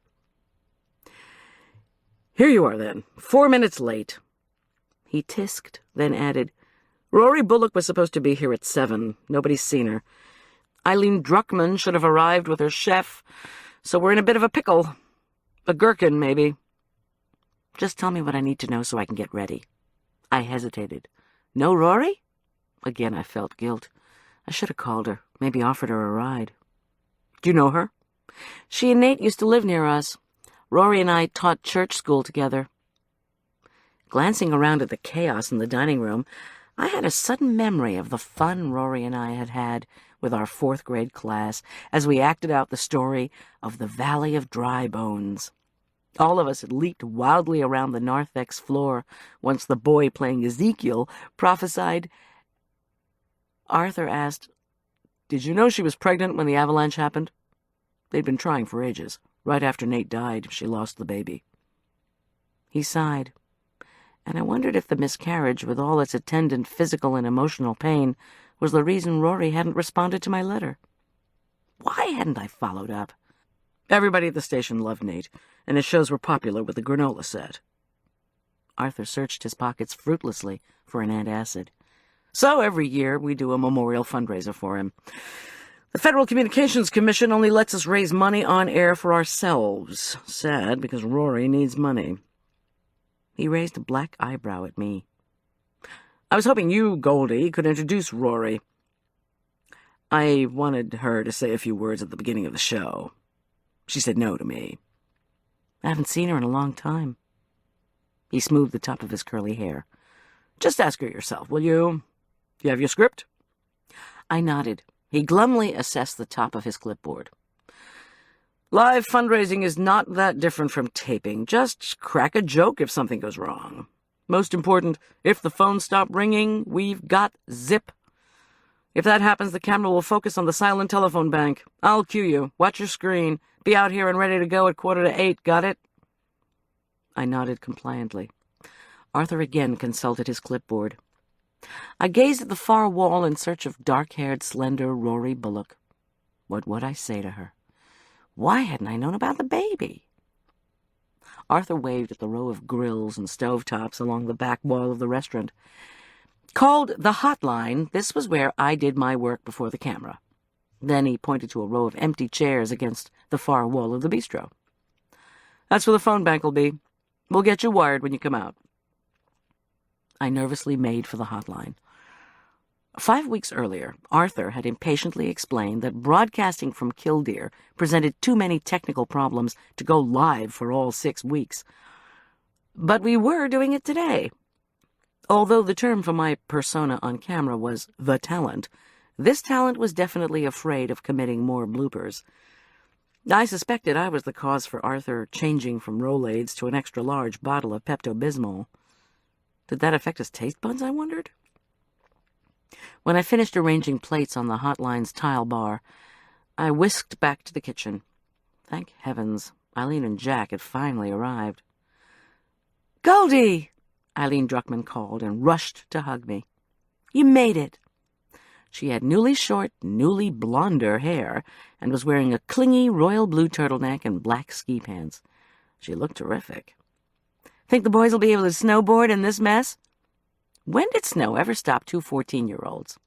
"Here you are, then. 4 minutes late." He tisked, then added, "Rory Bullock was supposed to be here at 7. Nobody's seen her. Eileen Druckmann should have arrived with her chef, so we're in a bit of a pickle. A gherkin, maybe." "Just tell me what I need to know so I can get ready." I hesitated. "No Rory?" Again I felt guilt. I should have called her, maybe offered her a ride. Do you know her? She and Nate used to live near us. Rory and I taught church school together. Glancing around at the chaos in the dining room, I had a sudden memory of the fun Rory and I had had with our fourth-grade class as we acted out the story of the Valley of Dry Bones. All of us had leaped wildly around the narthex floor once the boy playing Ezekiel prophesied. Arthur asked, "Did you know she was pregnant when the avalanche happened?" They'd been trying for ages. Right after Nate died, she lost the baby. He sighed, and I wondered if the miscarriage, with all its attendant physical and emotional pain, was the reason Rory hadn't responded to my letter. Why hadn't I followed up? Everybody at the station loved Nate, and his shows were popular with the granola set. Arthur searched his pockets fruitlessly for an antacid. So every year we do a memorial fundraiser for him. The Federal Communications Commission only lets us raise money on air for ourselves. Sad, because Rory needs money. He raised a black eyebrow at me. I was hoping you, Goldy, could introduce Rory. I wanted her to say a few words at the beginning of the show. She said no to me. I haven't seen her in a long time. He smoothed the top of his curly hair. Just ask her yourself, will you? Do you have your script? I nodded. He glumly assessed the top of his clipboard. Live fundraising is not that different from taping. Just crack a joke if something goes wrong. Most important, if the phone stopped ringing, we've got zip. If that happens, the camera will focus on the silent telephone bank. I'll cue you. Watch your screen. Be out here and ready to go at 7:45. Got it? I nodded compliantly. Arthur again consulted his clipboard. I gazed at the far wall in search of dark-haired, slender Rory Bullock. What would I say to her? Why hadn't I known about the baby? Arthur waved at the row of grills and stovetops along the back wall of the restaurant. Called the hotline, this was where I did my work before the camera. Then he pointed to a row of empty chairs against the far wall of the bistro. That's where the phone bank will be. We'll get you wired when you come out. I nervously made for the hotline. 5 weeks earlier, Arthur had impatiently explained that broadcasting from Killdeer presented too many technical problems to go live for all 6 weeks. But we were doing it today. Although the term for my persona on camera was the talent, this talent was definitely afraid of committing more bloopers. I suspected I was the cause for Arthur changing from Rolaids to an extra-large bottle of Pepto-Bismol. Did that affect his taste buds, I wondered? When I finished arranging plates on the hotline's tile bar, I whisked back to the kitchen. Thank heavens, Eileen and Jack had finally arrived. "Goldy!" Eileen Druckmann called and rushed to hug me. "You made it." She had newly short, newly blonder hair and was wearing a clingy royal blue turtleneck and black ski pants. She looked terrific. "Think the boys will be able to snowboard in this mess?" When did snow ever stop 2 14-year-olds?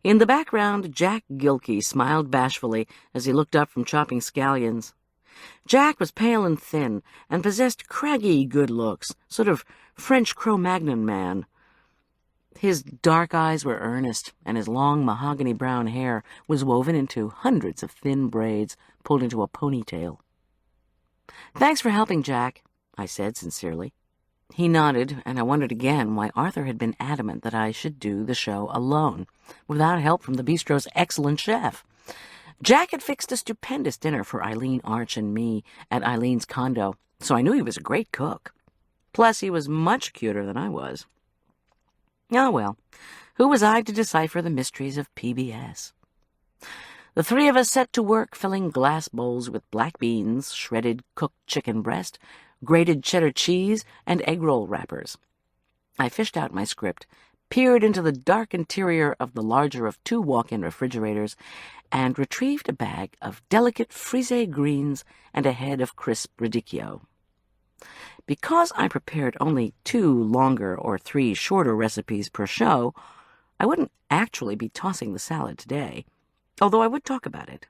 In the background, Jack Gilkey smiled bashfully as he looked up from chopping scallions. Jack was pale and thin and possessed craggy good looks, sort of French Cro-Magnon man. His dark eyes were earnest, and his long mahogany-brown hair was woven into hundreds of thin braids pulled into a ponytail. "Thanks for helping, Jack," I said sincerely. He nodded, and I wondered again why Arthur had been adamant that I should do the show alone, without help from the bistro's excellent chef. Jack had fixed a stupendous dinner for Eileen Arch and me at Eileen's condo, so I knew he was a great cook. Plus, he was much cuter than I was. Oh, well, who was I to decipher the mysteries of PBS? The three of us set to work filling glass bowls with black beans, shredded cooked chicken breast, grated cheddar cheese, and egg roll wrappers. I fished out my script, peered into the dark interior of the larger of 2 walk-in refrigerators, and retrieved a bag of delicate frisee greens and a head of crisp radicchio. Because I prepared only 2 longer or 3 shorter recipes per show, I wouldn't actually be tossing the salad today, although I would talk about it.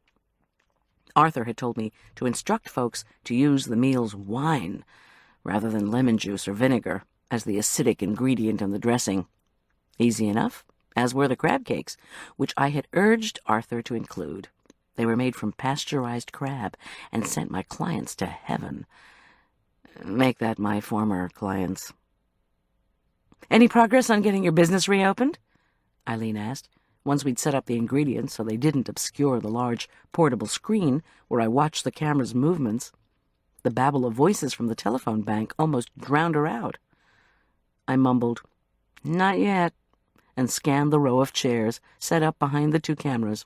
Arthur had told me to instruct folks to use the meal's wine rather than lemon juice or vinegar as the acidic ingredient in the dressing. Easy enough, as were the crab cakes, which I had urged Arthur to include. They were made from pasteurized crab and sent my clients to heaven. Make that my former clients. "Any progress on getting your business reopened?" Eileen asked, once we'd set up the ingredients so they didn't obscure the large portable screen where I watched the camera's movements. The babble of voices from the telephone bank almost drowned her out. I mumbled, "Not yet," and scanned the row of chairs set up behind the two cameras.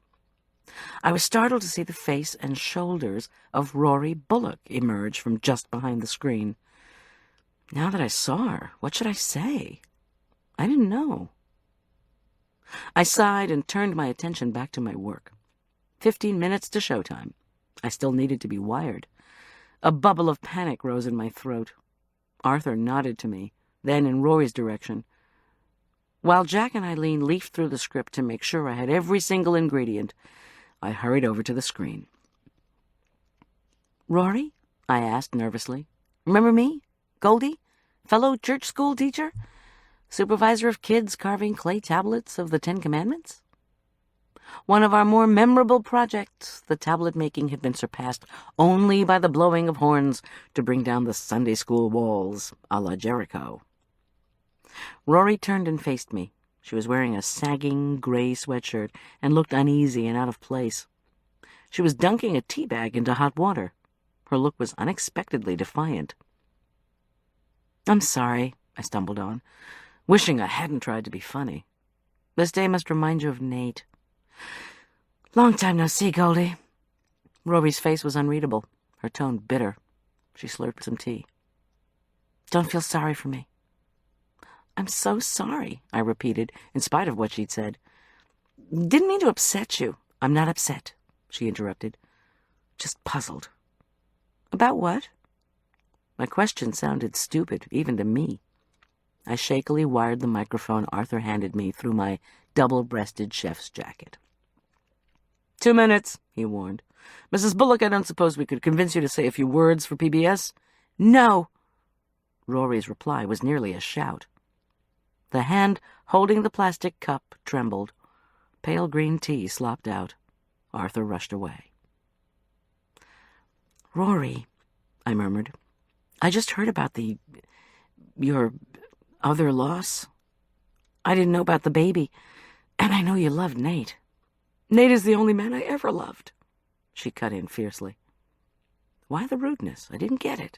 I was startled to see the face and shoulders of Rory Bullock emerge from just behind the screen. Now that I saw her, what should I say? I didn't know. I sighed and turned my attention back to my work. 15 minutes to showtime. I still needed to be wired. A bubble of panic rose in my throat. Arthur nodded to me, then in Rory's direction. While Jack and Eileen leafed through the script to make sure I had every single ingredient, I hurried over to the screen. "Rory?" I asked nervously. "Remember me? Goldy? Fellow church school teacher? Supervisor of kids carving clay tablets of the 10 Commandments?" One of our more memorable projects, the tablet making, had been surpassed only by the blowing of horns to bring down the Sunday school walls, a la Jericho. Rory turned and faced me. She was wearing a sagging gray sweatshirt and looked uneasy and out of place. She was dunking a tea bag into hot water. Her look was unexpectedly defiant. "I'm sorry," I stumbled on, wishing I hadn't tried to be funny. "This day must remind you of Nate." "Long time no see, Goldie." Rory's face was unreadable, her tone bitter. She slurped some tea. "Don't feel sorry for me." "I'm so sorry," I repeated, in spite of what she'd said. "Didn't mean to upset you." "I'm not upset," she interrupted. "Just puzzled." "About what?" My question sounded stupid, even to me. I shakily wired the microphone Arthur handed me through my double-breasted chef's jacket. 2 minutes, he warned. "Mrs. Bullock, I don't suppose we could convince you to say a few words for PBS?" "No!" Rory's reply was nearly a shout. The hand holding the plastic cup trembled. Pale green tea slopped out. Arthur rushed away. "Rory," I murmured, "I just heard about your other loss. I didn't know about the baby, and I know you loved Nate." "Nate is the only man I ever loved," she cut in fiercely. Why the rudeness? I didn't get it.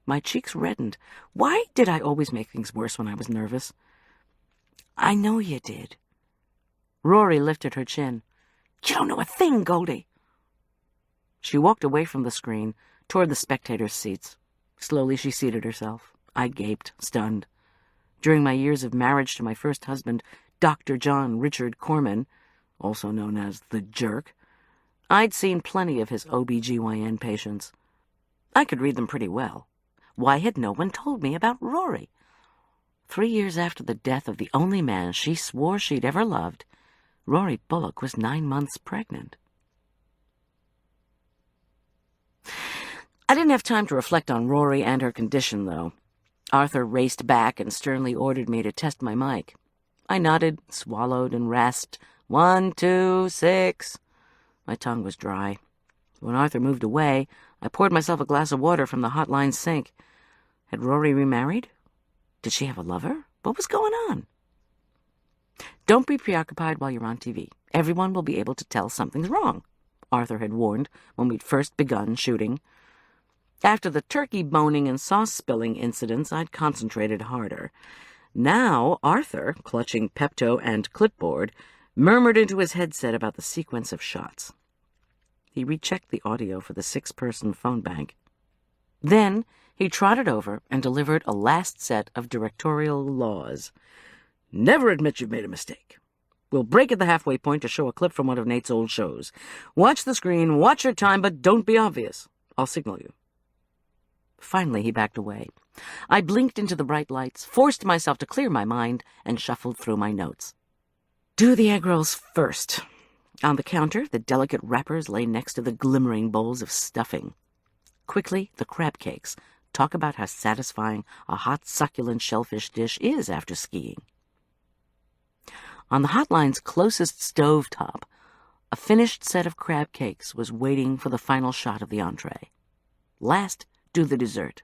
My cheeks reddened. Why did I always make things worse when I was nervous? "I know you did." Rory lifted her chin. "You don't know a thing, Goldie." She walked away from the screen, toward the spectators' seats. Slowly she seated herself. I gaped, stunned. During my years of marriage to my first husband, Dr. John Richard Corman, also known as the Jerk, I'd seen plenty of his OB-GYN patients. I could read them pretty well. Why had no one told me about Rory? 3 years after the death of the only man she swore she'd ever loved, Rory Bullock was 9 months pregnant. I didn't have time to reflect on Rory and her condition, though. Arthur raced back and sternly ordered me to test my mic. I nodded, swallowed, and rasped, 1, 2, 6. My tongue was dry. When Arthur moved away, I poured myself a glass of water from the hotline sink. Had Rory remarried? Did she have a lover? What was going on? "Don't be preoccupied while you're on TV. Everyone will be able to tell something's wrong," Arthur had warned when we'd first begun shooting. After the turkey boning and sauce spilling incidents, I'd concentrated harder. Now Arthur, clutching Pepto and clipboard, murmured into his headset about the sequence of shots. He rechecked the audio for the 6-person phone bank. Then he trotted over and delivered a last set of directorial laws. "Never admit you've made a mistake. We'll break at the halfway point to show a clip from one of Nate's old shows. Watch the screen, watch your time, but don't be obvious. I'll signal you." Finally, he backed away. I blinked into the bright lights, forced myself to clear my mind, and shuffled through my notes. Do the egg rolls first. On the counter, the delicate wrappers lay next to the glimmering bowls of stuffing. Quickly, the crab cakes. Talk about how satisfying a hot, succulent shellfish dish is after skiing. On the hotline's closest stovetop, a finished set of crab cakes was waiting for the final shot of the entree. Last, do the dessert.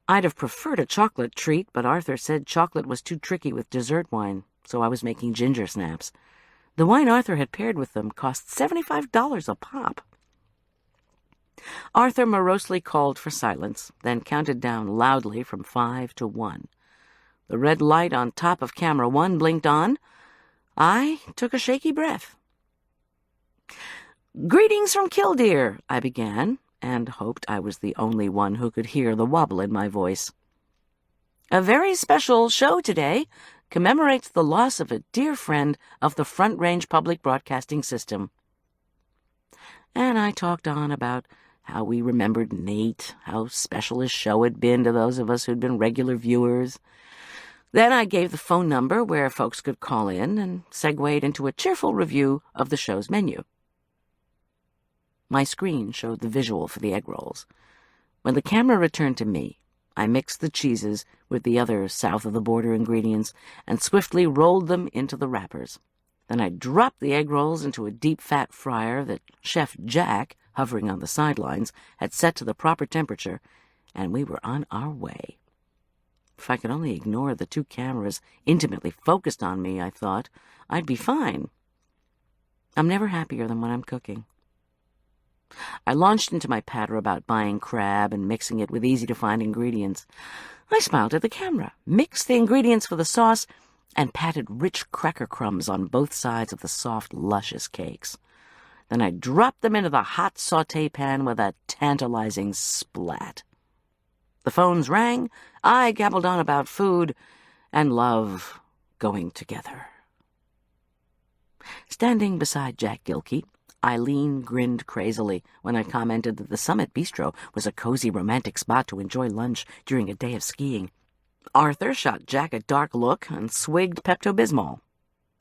I'd have preferred a chocolate treat, but Arthur said chocolate was too tricky with dessert wine, so I was making gingersnaps. The wine Arthur had paired with them cost $75 a pop. Arthur morosely called for silence, then counted down loudly from 5 to 1. The red light on top of camera 1 blinked on. I took a shaky breath. "Greetings from Killdeer," I began, and hoped I was the only one who could hear the wobble in my voice. "A very special show today commemorates the loss of a dear friend of the Front Range Public Broadcasting System." And I talked on about how we remembered Nate, how special his show had been to those of us who'd been regular viewers. Then I gave the phone number where folks could call in and segued into a cheerful review of the show's menu. My screen showed the visual for the egg rolls. When the camera returned to me, I mixed the cheeses with the other south-of-the-border ingredients and swiftly rolled them into the wrappers. Then I dropped the egg rolls into a deep-fat fryer that Chef Jack, hovering on the sidelines, had set to the proper temperature, and we were on our way. If I could only ignore the 2 cameras intimately focused on me, I thought, I'd be fine. I'm never happier than when I'm cooking. I launched into my patter about buying crab and mixing it with easy-to-find ingredients. I smiled at the camera, mixed the ingredients for the sauce, and patted rich cracker crumbs on both sides of the soft, luscious cakes. Then I dropped them into the hot sauté pan with a tantalizing splat. The phones rang, I gabbled on about food and love going together. Standing beside Jack Gilkey, Eileen grinned crazily when I commented that the Summit Bistro was a cozy romantic spot to enjoy lunch during a day of skiing. Arthur shot Jack a dark look and swigged Pepto-Bismol.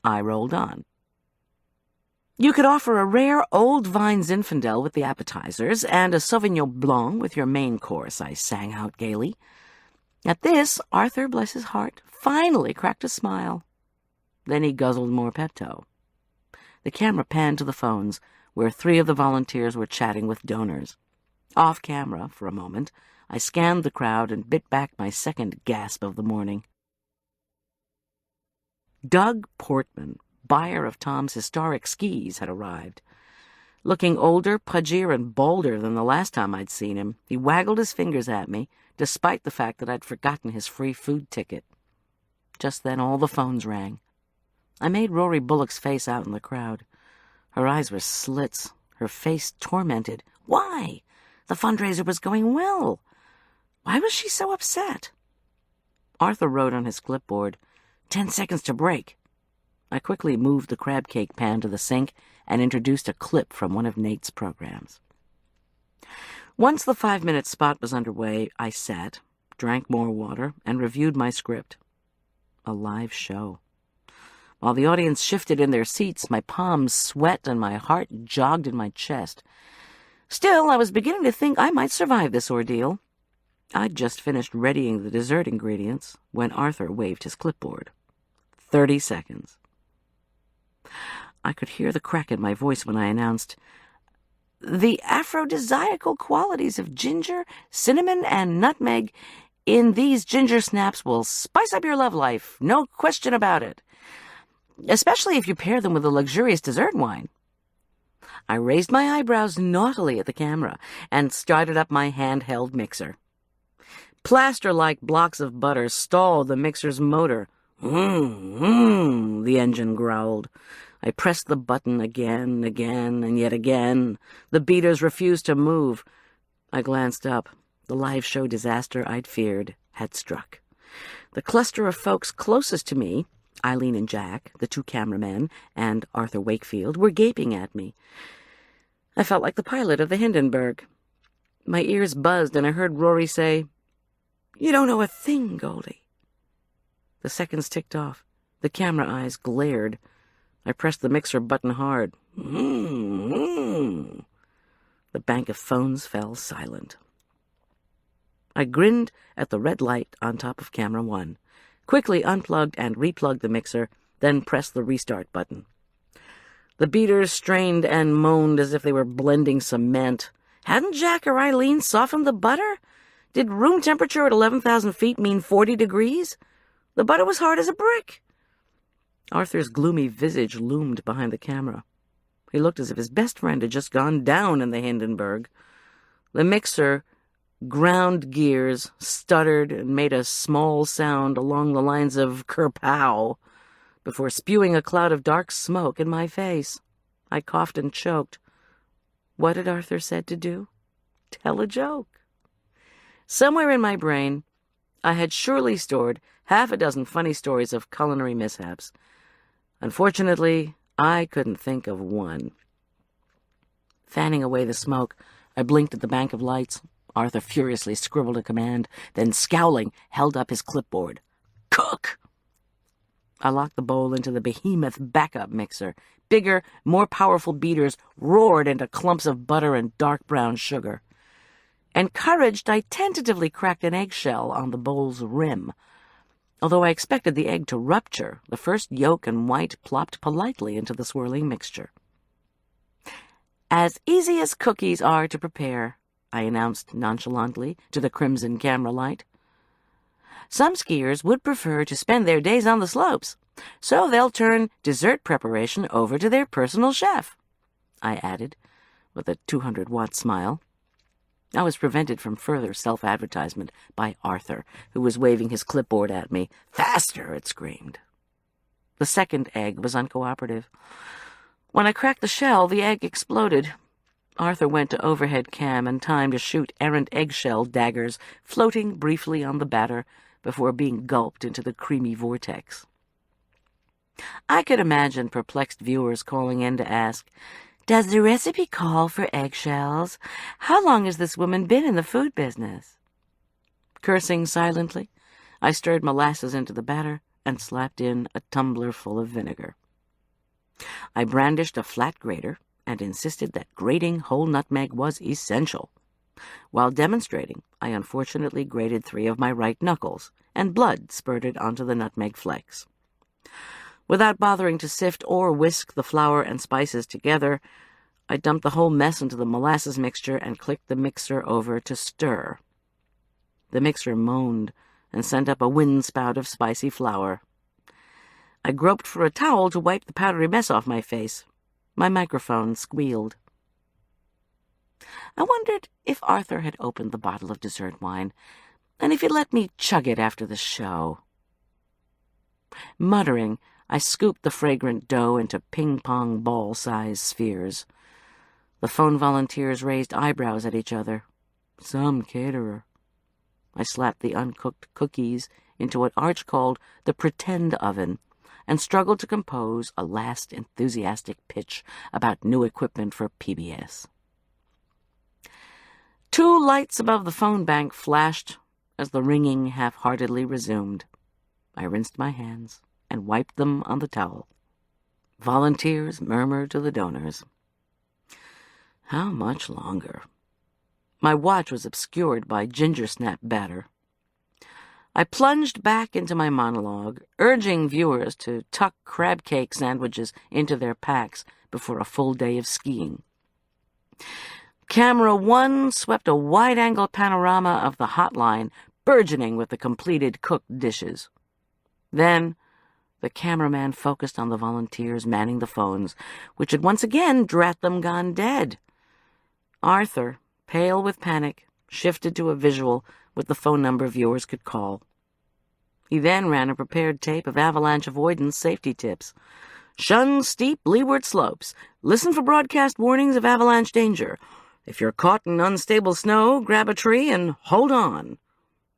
I rolled on. "You could offer a rare Old Vine Zinfandel with the appetizers and a Sauvignon Blanc with your main course," I sang out gaily. At this, Arthur, bless his heart, finally cracked a smile. Then he guzzled more Pepto. The camera panned to the phones, where 3 of the volunteers were chatting with donors. Off camera, for a moment, I scanned the crowd and bit back my second gasp of the morning. Doug Portman, buyer of Tom's historic skis, had arrived. Looking older, pudgier, and bolder than the last time I'd seen him, he waggled his fingers at me, despite the fact that I'd forgotten his free food ticket. Just then all the phones rang. I made Rory Bullock's face out in the crowd. Her eyes were slits, her face tormented. Why? The fundraiser was going well. Why was she so upset? Arthur wrote on his clipboard, 10 seconds to break. I quickly moved the crab cake pan to the sink and introduced a clip from one of Nate's programs. Once the 5-minute spot was underway, I sat, drank more water, and reviewed my script. A live show. While the audience shifted in their seats, my palms sweat and my heart jogged in my chest. Still, I was beginning to think I might survive this ordeal. I'd just finished readying the dessert ingredients when Arthur waved his clipboard. 30 seconds. I could hear the crack in my voice when I announced, "The aphrodisiacal qualities of ginger, cinnamon, and nutmeg in these ginger snaps will spice up your love life, no question about it. Especially if you pair them with a luxurious dessert wine." I raised my eyebrows naughtily at the camera and started up my handheld mixer. Plaster-like blocks of butter stalled the mixer's motor. The engine growled. I pressed the button again, and yet again. The beaters refused to move. I glanced up. The live show disaster I'd feared had struck. The cluster of folks closest to me, Eileen and Jack, the 2 cameramen, and Arthur Wakefield, were gaping at me. I felt like the pilot of the Hindenburg. My ears buzzed, and I heard Rory say, "You don't know a thing, Goldy." The seconds ticked off. The camera eyes glared. I pressed the mixer button hard. The bank of phones fell silent. I grinned at the red light on top of camera 1, quickly unplugged and replugged the mixer, then pressed the restart button. The beaters strained and moaned as if they were blending cement. Hadn't Jack or Eileen softened the butter? Did room temperature at 11,000 feet mean 40 degrees? The butter was hard as a brick. Arthur's gloomy visage loomed behind the camera. He looked as if his best friend had just gone down in the Hindenburg. The mixer ground gears, stuttered, and made a small sound along the lines of kerpow before spewing a cloud of dark smoke in my face. I coughed and choked. What had Arthur said to do? Tell a joke. Somewhere in my brain, I had surely stored half a dozen funny stories of culinary mishaps. Unfortunately, I couldn't think of one. Fanning away the smoke, I blinked at the bank of lights. Arthur furiously scribbled a command, then, scowling, held up his clipboard. Cook! I locked the bowl into the behemoth backup mixer. Bigger, more powerful beaters roared into clumps of butter and dark brown sugar. Encouraged, I tentatively cracked an eggshell on the bowl's rim. Although I expected the egg to rupture, the first yolk and white plopped politely into the swirling mixture. As easy as cookies are to prepare, I announced nonchalantly to the crimson camera light. Some skiers would prefer to spend their days on the slopes, so they'll turn dessert preparation over to their personal chef, I added, with a 200-watt smile. I was prevented from further self-advertisement by Arthur, who was waving his clipboard at me. Faster, it screamed. The second egg was uncooperative. When I cracked the shell, the egg exploded. Arthur went to overhead cam and timed to shoot errant eggshell daggers floating briefly on the batter before being gulped into the creamy vortex. I could imagine perplexed viewers calling in to ask, "Does the recipe call for eggshells? How long has this woman been in the food business?" Cursing silently, I stirred molasses into the batter and slapped in a tumbler full of vinegar. I brandished a flat grater and insisted that grating whole nutmeg was essential. While demonstrating, I unfortunately grated 3 of my right knuckles, and blood spurted onto the nutmeg flakes. Without bothering to sift or whisk the flour and spices together, I dumped the whole mess into the molasses mixture and clicked the mixer over to stir. The mixer moaned and sent up a windspout of spicy flour. I groped for a towel to wipe the powdery mess off my face. My microphone squealed. I wondered if Arthur had opened the bottle of dessert wine, and if he'd let me chug it after the show. Muttering, I scooped the fragrant dough into ping-pong ball-sized spheres. The phone volunteers raised eyebrows at each other. Some caterer. I slapped the uncooked cookies into what Arch called the pretend oven, and struggled to compose a last enthusiastic pitch about new equipment for PBS. 2 lights above the phone bank flashed as the ringing half-heartedly resumed. I rinsed my hands and wiped them on the towel. Volunteers murmured to the donors. How much longer? My watch was obscured by gingersnap batter. I plunged back into my monologue, urging viewers to tuck crab cake sandwiches into their packs before a full day of skiing. Camera 1 swept a wide-angle panorama of the hotline, burgeoning with the completed cooked dishes. Then, the cameraman focused on the volunteers manning the phones, which had once again, drat them, gone dead. Arthur, pale with panic, shifted to a visual with the phone number viewers could call. He then ran a prepared tape of avalanche avoidance safety tips. Shun steep leeward slopes. Listen for broadcast warnings of avalanche danger. If you're caught in unstable snow, grab a tree and hold on.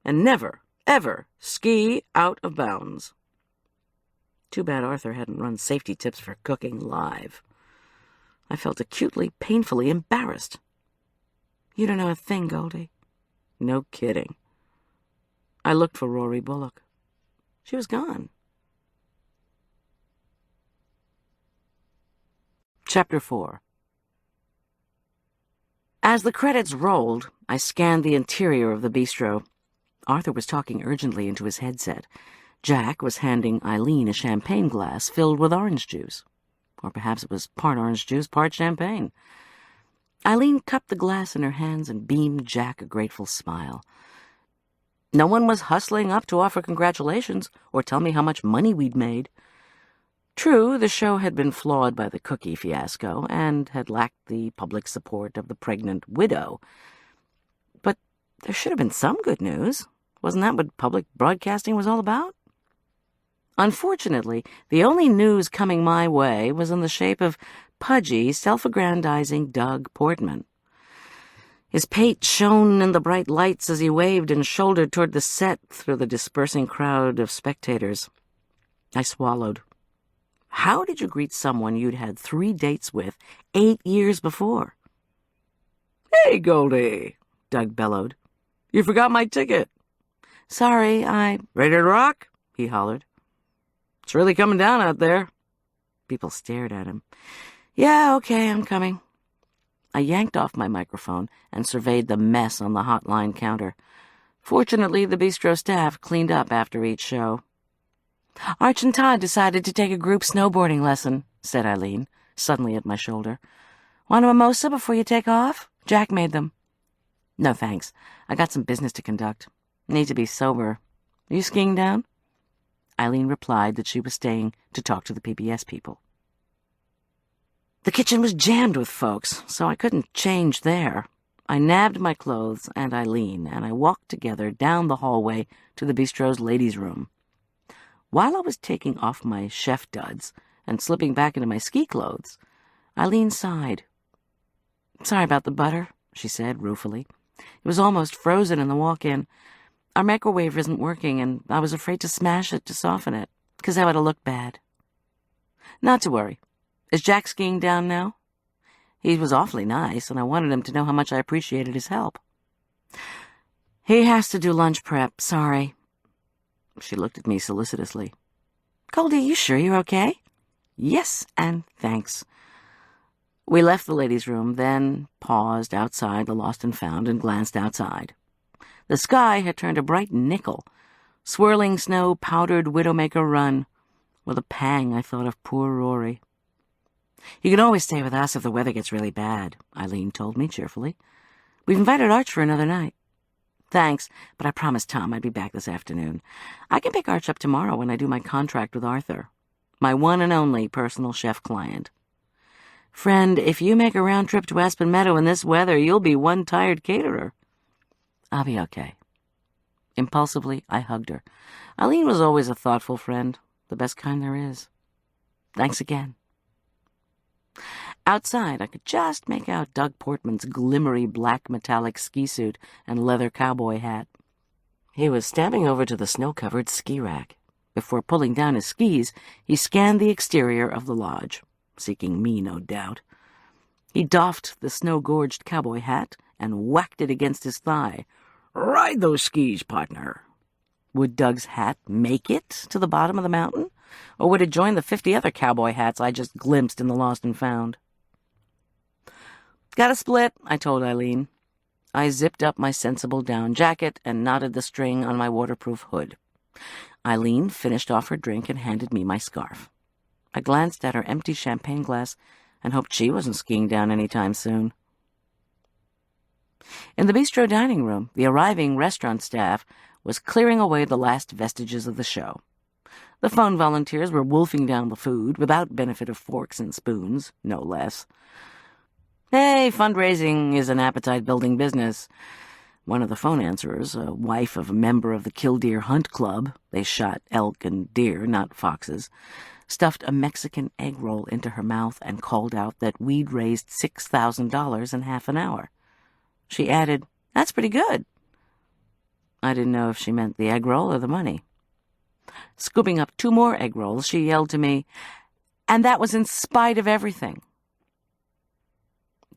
And never, ever ski out of bounds. Too bad Arthur hadn't run safety tips for cooking live. I felt acutely, painfully embarrassed. You don't know a thing, Goldy. No kidding. I looked for Rory Bullock. She was gone. Chapter 4. As the credits rolled, I scanned the interior of the bistro. Arthur was talking urgently into his headset. Jack was handing Eileen a champagne glass filled with orange juice. Or perhaps it was part orange juice, part champagne. Eileen cupped the glass in her hands and beamed Jack a grateful smile. No one was hustling up to offer congratulations or tell me how much money we'd made. True, the show had been flawed by the cookie fiasco and had lacked the public support of the pregnant widow. But there should have been some good news. Wasn't that what public broadcasting was all about? Unfortunately, the only news coming my way was in the shape of pudgy, self-aggrandizing Doug Portman. His pate shone in the bright lights as he waved and shouldered toward the set through the dispersing crowd of spectators. I swallowed. How did you greet someone you'd had 3 dates with 8 years before? "Hey, Goldy," Doug bellowed. "You forgot my ticket." "Sorry, Ready to rock?" he hollered. "It's really coming down out there." People stared at him. "Yeah, okay, I'm coming." I yanked off my microphone and surveyed the mess on the hotline counter. Fortunately, the bistro staff cleaned up after each show. "Arch and Todd decided to take a group snowboarding lesson," said Eileen, suddenly at my shoulder. "Want a mimosa before you take off? Jack made them." "No, thanks. I got some business to conduct. Need to be sober. Are you skiing down?" Eileen replied that she was staying to talk to the PBS people. The kitchen was jammed with folks, so I couldn't change there. I nabbed my clothes and Eileen, and I walked together down the hallway to the bistro's ladies' room. While I was taking off my chef duds and slipping back into my ski clothes, Eileen sighed. "Sorry about the butter," she said ruefully. "It was almost frozen in the walk-in. Our microwave isn't working, and I was afraid to smash it to soften it, because that would have looked bad." "Not to worry. Is Jack skiing down now?" He was awfully nice, and I wanted him to know how much I appreciated his help. "He has to do lunch prep, sorry." She looked at me solicitously. "Goldy, you sure you're okay?" "Yes, and thanks." We left the ladies' room, then paused outside the Lost and Found and glanced outside. The sky had turned a bright nickel. Swirling snow powdered Widowmaker Run. With a pang, I thought of poor Rory. "You can always stay with us if the weather gets really bad," Eileen told me cheerfully. "We've invited Arch for another night." "Thanks, but I promised Tom I'd be back this afternoon. I can pick Arch up tomorrow when I do my contract with Arthur, my one and only personal chef client. Friend, if you make a round trip to Aspen Meadow in this weather, you'll be one tired caterer." "I'll be okay." Impulsively, I hugged her. Eileen was always a thoughtful friend, the best kind there is. "Thanks again." Outside, I could just make out Doug Portman's glimmery black metallic ski suit and leather cowboy hat. He was stabbing over to the snow-covered ski rack. Before pulling down his skis, he scanned the exterior of the lodge, seeking me, no doubt. He doffed the snow-gorged cowboy hat and whacked it against his thigh. "Ride those skis, partner." Would Doug's hat make it to the bottom of the mountain? Or would it join the 50 other cowboy hats I just glimpsed in the Lost and Found? "Got a split," I told Eileen. I zipped up my sensible down jacket and knotted the string on my waterproof hood. Eileen finished off her drink and handed me my scarf. I glanced at her empty champagne glass and hoped she wasn't skiing down any time soon. In the bistro dining room, the arriving restaurant staff was clearing away the last vestiges of the show. The phone volunteers were wolfing down the food without benefit of forks and spoons, no less. "Hey, fundraising is an appetite-building business." One of the phone answerers, a wife of a member of the Killdeer Hunt Club, they shot elk and deer, not foxes, stuffed a Mexican egg roll into her mouth and called out that we'd raised $6,000 in half an hour. She added, "That's pretty good." I didn't know if she meant the egg roll or the money. Scooping up 2 more egg rolls, she yelled to me, "And that was in spite of everything."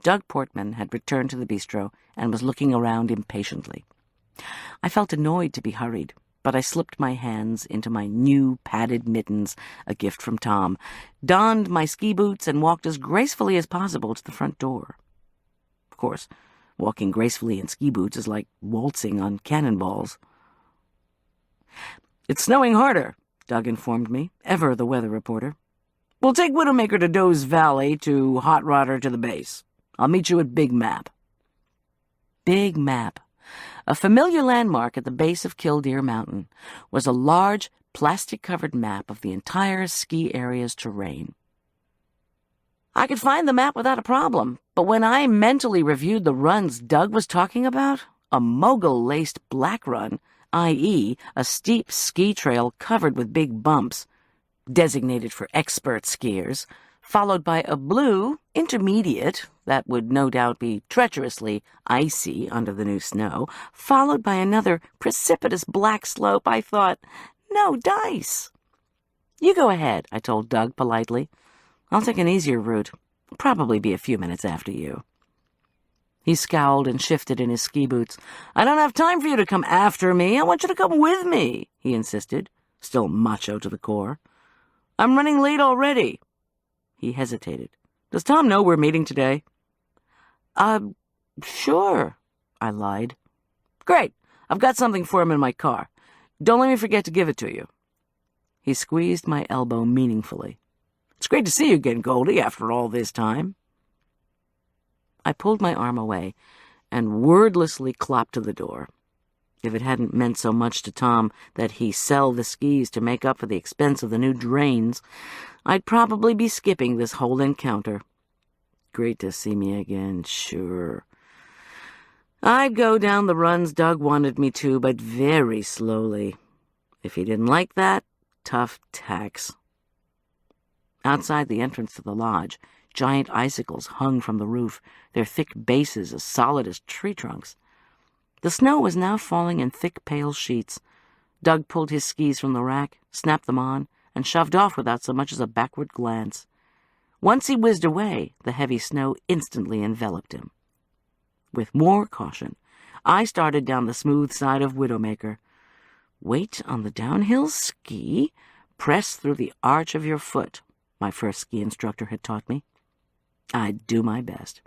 Doug Portman had returned to the bistro and was looking around impatiently. I felt annoyed to be hurried, but I slipped my hands into my new padded mittens, a gift from Tom, donned my ski boots, and walked as gracefully as possible to the front door. Of course, walking gracefully in ski boots is like waltzing on cannonballs. "It's snowing harder," Doug informed me, ever the weather reporter. "We'll take Widowmaker to Doe's Valley, to Hot Rodder to the base. I'll meet you at Big Map." Big Map, a familiar landmark at the base of Killdeer Mountain, was a large, plastic-covered map of the entire ski area's terrain. I could find the map without a problem, but when I mentally reviewed the runs Doug was talking about, a mogul-laced black run, i.e., a steep ski trail covered with big bumps, designated for expert skiers, followed by a blue, intermediate, that would no doubt be treacherously icy under the new snow, followed by another precipitous black slope, I thought, no dice. "You go ahead," I told Doug politely. "I'll take an easier route. Probably be a few minutes after you." He scowled and shifted in his ski boots. "I don't have time for you to come after me. I want you to come with me," he insisted, still macho to the core. "I'm running late already." He hesitated. "Does Tom know we're meeting today?" Sure," I lied. "Great. I've got something for him in my car. Don't let me forget to give it to you." He squeezed my elbow meaningfully. "It's great to see you again, Goldy, after all this time." I pulled my arm away and wordlessly clopped to the door. If it hadn't meant so much to Tom that he sell the skis to make up for the expense of the new drains, I'd probably be skipping this whole encounter. Great to see me again, sure. I'd go down the runs Doug wanted me to, but very slowly. If he didn't like that, tough tacks. Outside the entrance to the lodge, giant icicles hung from the roof, their thick bases as solid as tree trunks. The snow was now falling in thick, pale sheets. Doug pulled his skis from the rack, snapped them on, and shoved off without so much as a backward glance. Once he whizzed away, the heavy snow instantly enveloped him. With more caution, I started down the smooth side of Widowmaker. "Wait on the downhill ski, press through the arch of your foot," my first ski instructor had taught me. I'd do my best.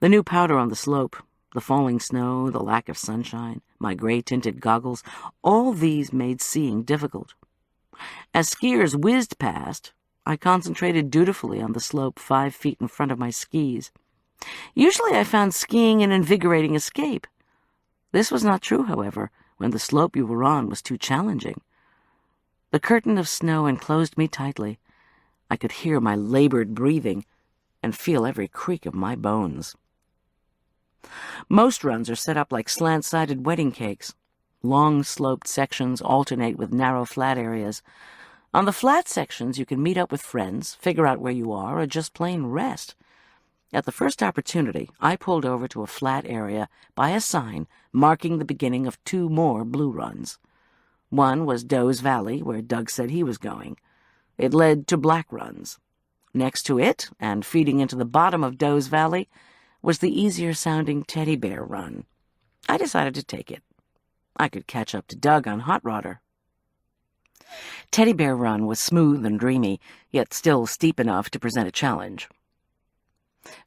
The new powder on the slope, the falling snow, the lack of sunshine, my gray-tinted goggles, all these made seeing difficult. As skiers whizzed past, I concentrated dutifully on the slope 5 feet in front of my skis. Usually I found skiing an invigorating escape. This was not true, however, when the slope you were on was too challenging. The curtain of snow enclosed me tightly. I could hear my labored breathing and feel every creak of my bones. Most runs are set up like slant-sided wedding cakes. Long sloped sections alternate with narrow flat areas. On the flat sections, you can meet up with friends, figure out where you are, or just plain rest. At the first opportunity, I pulled over to a flat area by a sign marking the beginning of 2 more blue runs. One was Doe's Valley, where Doug said he was going. It led to black runs. Next to it, and feeding into the bottom of Doe's Valley, was the easier-sounding Teddy Bear Run. I decided to take it. I could catch up to Doug on Hot Rodder. Teddy Bear Run was smooth and dreamy, yet still steep enough to present a challenge.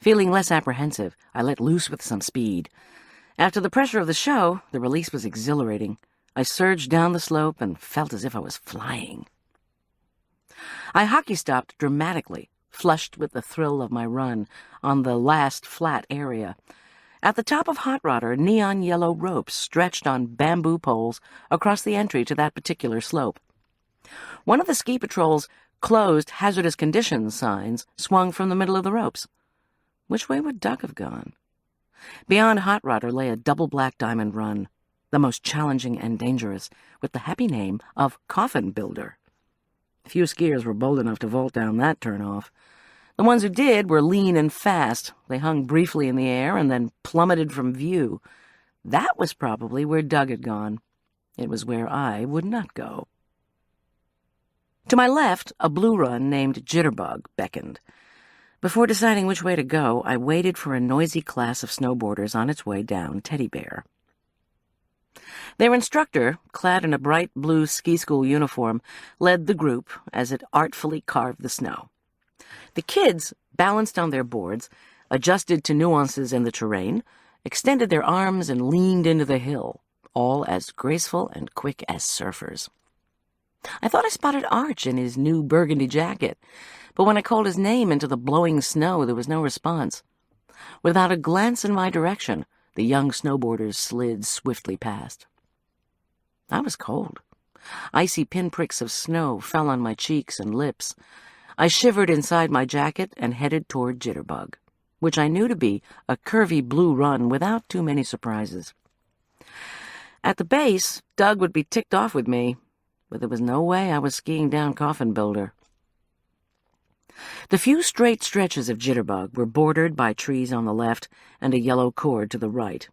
Feeling less apprehensive, I let loose with some speed. After the pressure of the show, the release was exhilarating. I surged down the slope and felt as if I was flying. I hockey-stopped dramatically, flushed with the thrill of my run, on the last flat area. At the top of Hot Rodder, neon yellow ropes stretched on bamboo poles across the entry to that particular slope. One of the ski patrol's closed hazardous conditions signs swung from the middle of the ropes. Which way would Doug have gone? Beyond Hot Rodder lay a double black diamond run, the most challenging and dangerous, with the happy name of Coffin Builder. Few skiers were bold enough to vault down that turnoff. The ones who did were lean and fast. They hung briefly in the air and then plummeted from view. That was probably where Doug had gone. It was where I would not go. To my left, a blue run named Jitterbug beckoned. Before deciding which way to go, I waited for a noisy class of snowboarders on its way down Teddy Bear. Their instructor, clad in a bright blue ski school uniform, led the group as it artfully carved the snow. The kids balanced on their boards, adjusted to nuances in the terrain, extended their arms and leaned into the hill, all as graceful and quick as surfers. I thought I spotted Arch in his new burgundy jacket, but when I called his name into the blowing snow, there was no response. Without a glance in my direction, the young snowboarders slid swiftly past. I was cold. Icy pinpricks of snow fell on my cheeks and lips. I shivered inside my jacket and headed toward Jitterbug, which I knew to be a curvy blue run without too many surprises. At the base, Doug would be ticked off with me, but there was no way I was skiing down Coffin Builder. The few straight stretches of Jitterbug were bordered by trees on the left and a yellow cord to the right.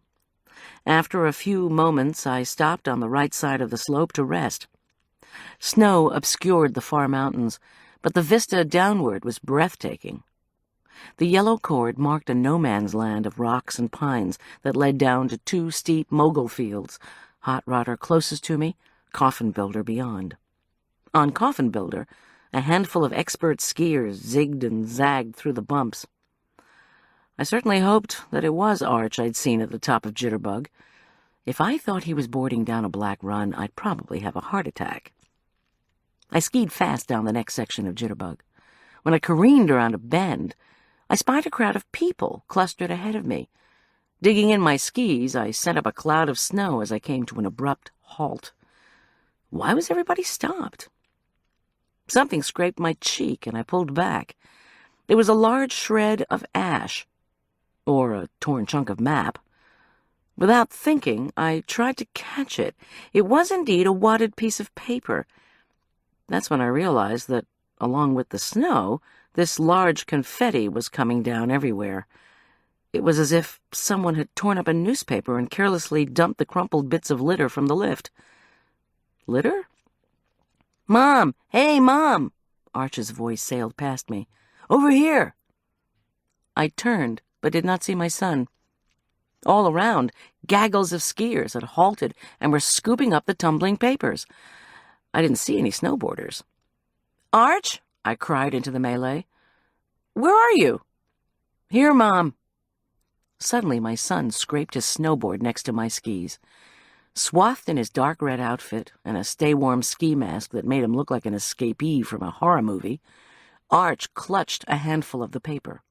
After a few moments, I stopped on the right side of the slope to rest. Snow obscured the far mountains, but the vista downward was breathtaking. The yellow cord marked a no-man's land of rocks and pines that led down to two steep mogul fields, Hot Rodder closest to me, Coffin Builder beyond. On Coffin Builder, a handful of expert skiers zigged and zagged through the bumps. I certainly hoped that it was Arch I'd seen at the top of Jitterbug. If I thought he was boarding down a black run, I'd probably have a heart attack. I skied fast down the next section of Jitterbug. When I careened around a bend, I spied a crowd of people clustered ahead of me. Digging in my skis, I sent up a cloud of snow as I came to an abrupt halt. Why was everybody stopped? Something scraped my cheek, and I pulled back. There was a large shred of ash, or a torn chunk of map. Without thinking, I tried to catch it. It was indeed a wadded piece of paper. That's when I realized that, along with the snow, this large confetti was coming down everywhere. It was as if someone had torn up a newspaper and carelessly dumped the crumpled bits of litter from the lift. Litter? "Mom! Hey, Mom!" Arch's voice sailed past me. "Over here!" I turned, but did not see my son. All around, gaggles of skiers had halted and were scooping up the tumbling papers. I didn't see any snowboarders. "Arch!" I cried into the melee. "Where are you?" "Here, Mom." Suddenly my son scraped his snowboard next to my skis. Swathed in his dark red outfit and a stay-warm ski mask that made him look like an escapee from a horror movie, Arch clutched a handful of the paper.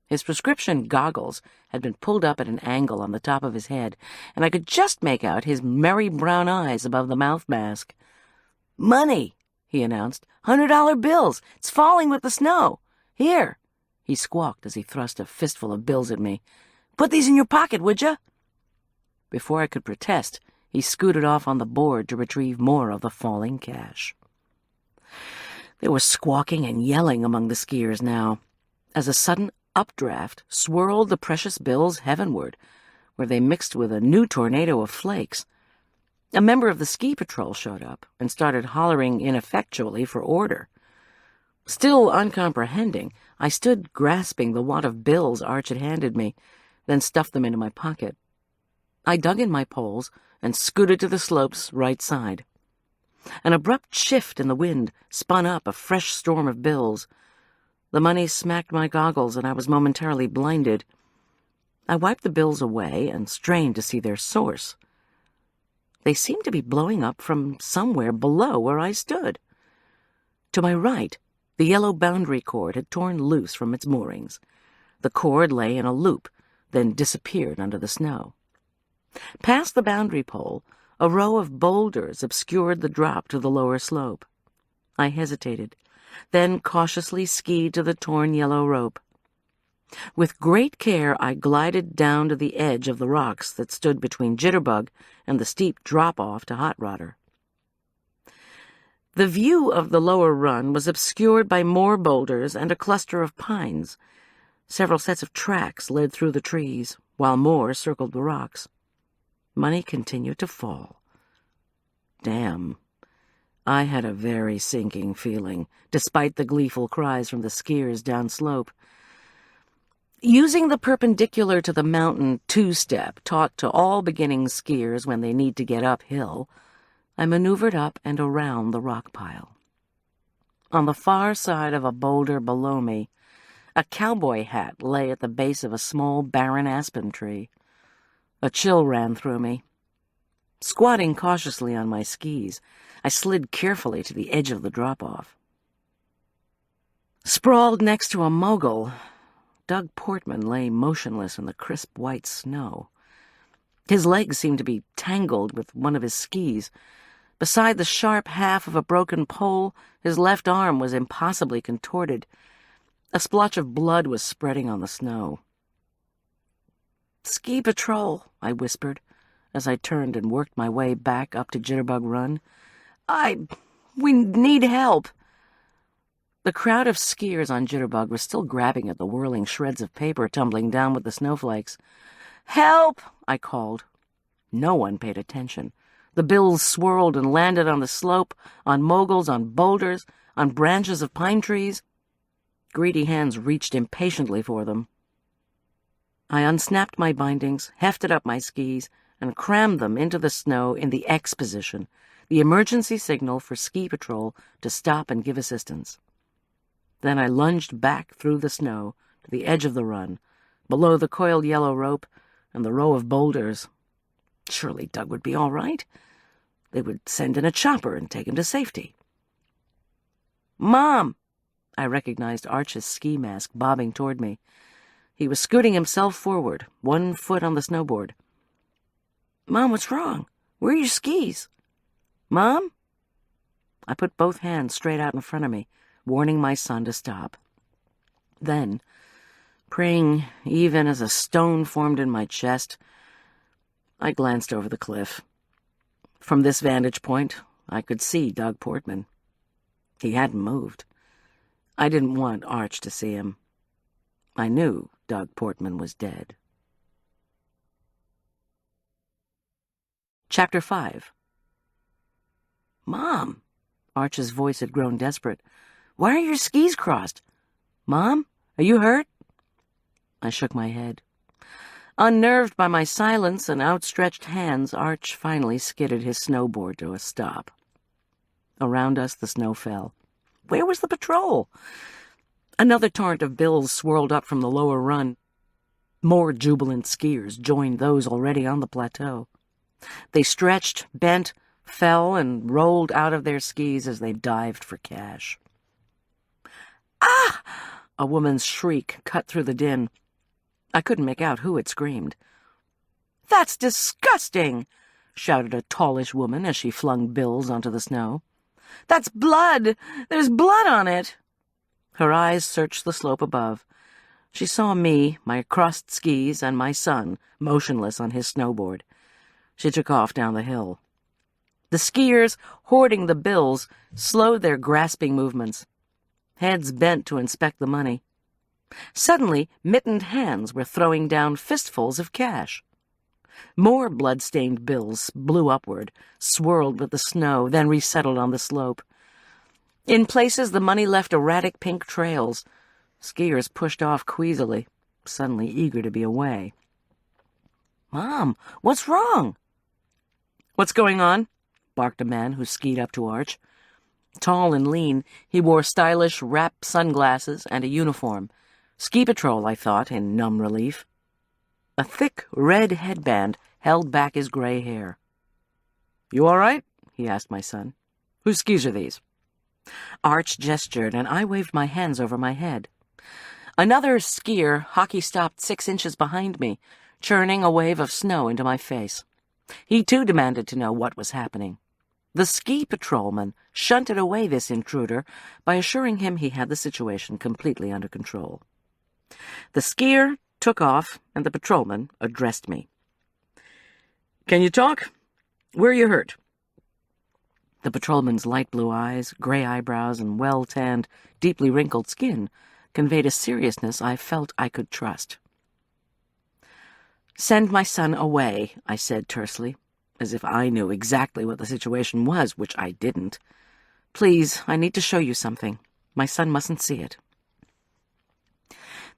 His prescription goggles had been pulled up at an angle on the top of his head, and I could just make out his merry brown eyes above the mouth mask. "Money," he announced. $100 bills. It's falling with the snow. Here," he squawked as he thrust a fistful of bills at me. "Put these in your pocket, would you?" Before I could protest, he scooted off on the board to retrieve more of the falling cash. There was squawking and yelling among the skiers now, as a sudden updraft swirled the precious bills heavenward, where they mixed with a new tornado of flakes. A member of the ski patrol showed up and started hollering ineffectually for order. Still uncomprehending, I stood grasping the wad of bills Arch had handed me, then stuffed them into my pocket. I dug in my poles and scooted to the slope's right side. An abrupt shift in the wind spun up a fresh storm of bills. The money smacked my goggles, and I was momentarily blinded. I wiped the bills away and strained to see their source. They seemed to be blowing up from somewhere below where I stood. To my right, the yellow boundary cord had torn loose from its moorings. The cord lay in a loop, then disappeared under the snow. Past the boundary pole, a row of boulders obscured the drop to the lower slope. I hesitated, then cautiously skied to the torn yellow rope. With great care, I glided down to the edge of the rocks that stood between Jitterbug and the steep drop-off to Hot Rodder. The view of the lower run was obscured by more boulders and a cluster of pines. Several sets of tracks led through the trees, while more circled the rocks. Money continued to fall. Damn. I had a very sinking feeling, despite the gleeful cries from the skiers downslope. Using the perpendicular to the mountain two-step taught to all beginning skiers when they need to get uphill, I maneuvered up and around the rock pile. On the far side of a boulder below me, a cowboy hat lay at the base of a small barren aspen tree. A chill ran through me. Squatting cautiously on my skis, I slid carefully to the edge of the drop-off. Sprawled next to a mogul, Doug Portman lay motionless in the crisp white snow. His legs seemed to be tangled with one of his skis. Beside the sharp half of a broken pole, his left arm was impossibly contorted. A splotch of blood was spreading on the snow. "Ski patrol," I whispered, as I turned and worked my way back up to Jitterbug Run. We need help." The crowd of skiers on Jitterbug was still grabbing at the whirling shreds of paper tumbling down with the snowflakes. "Help!" I called. No one paid attention. The bills swirled and landed on the slope, on moguls, on boulders, on branches of pine trees. Greedy hands reached impatiently for them. I unsnapped my bindings, hefted up my skis, and crammed them into the snow in the X position, the emergency signal for ski patrol to stop and give assistance. Then I lunged back through the snow to the edge of the run, below the coiled yellow rope and the row of boulders. Surely Doug would be all right. They would send in a chopper and take him to safety. "Mom!" I recognized Arch's ski mask bobbing toward me. He was scooting himself forward, one foot on the snowboard. "Mom, what's wrong? Where are your skis? Mom?" I put both hands straight out in front of me, warning my son to stop. Then, praying even as a stone formed in my chest, I glanced over the cliff. From this vantage point, I could see Doug Portman. He hadn't moved. I didn't want Arch to see him. I knew Doug Portman was dead. Chapter 5. "Mom!" Arch's voice had grown desperate. "Why are your skis crossed? Mom, are you hurt?" I shook my head. Unnerved by my silence and outstretched hands, Arch finally skidded his snowboard to a stop. Around us, the snow fell. Where was the patrol? Another torrent of bills swirled up from the lower run. More jubilant skiers joined those already on the plateau. They stretched, bent, fell, and rolled out of their skis as they dived for cash. "Ah!" A woman's shriek cut through the din. I couldn't make out who had screamed. "That's disgusting!" shouted a tallish woman as she flung bills onto the snow. "That's blood! There's blood on it!" Her eyes searched the slope above. She saw me, my crossed skis, and my son, motionless on his snowboard. She took off down the hill. The skiers, hoarding the bills, slowed their grasping movements. Heads bent to inspect the money. Suddenly, mittened hands were throwing down fistfuls of cash. More blood-stained bills blew upward, swirled with the snow, then resettled on the slope. In places, the money left erratic pink trails. Skiers pushed off queasily, suddenly eager to be away. "Mom, what's wrong?" "What's going on?" barked a man who skied up to Arch. Tall and lean, he wore stylish wrap sunglasses and a uniform. Ski patrol, I thought, in numb relief. A thick red headband held back his gray hair. "You all right?" he asked my son. "Whose skis are these?" Arch gestured, and I waved my hands over my head. Another skier hockey-stopped 6 inches behind me, churning a wave of snow into my face. He, too, demanded to know what was happening. The ski patrolman shunted away this intruder by assuring him he had the situation completely under control. The skier took off, and the patrolman addressed me. "Can you talk? Where are you hurt?" The patrolman's light blue eyes, gray eyebrows, and well-tanned, deeply wrinkled skin conveyed a seriousness I felt I could trust. "Send my son away," I said tersely, as if I knew exactly what the situation was, which I didn't. "Please, I need to show you something. My son mustn't see it."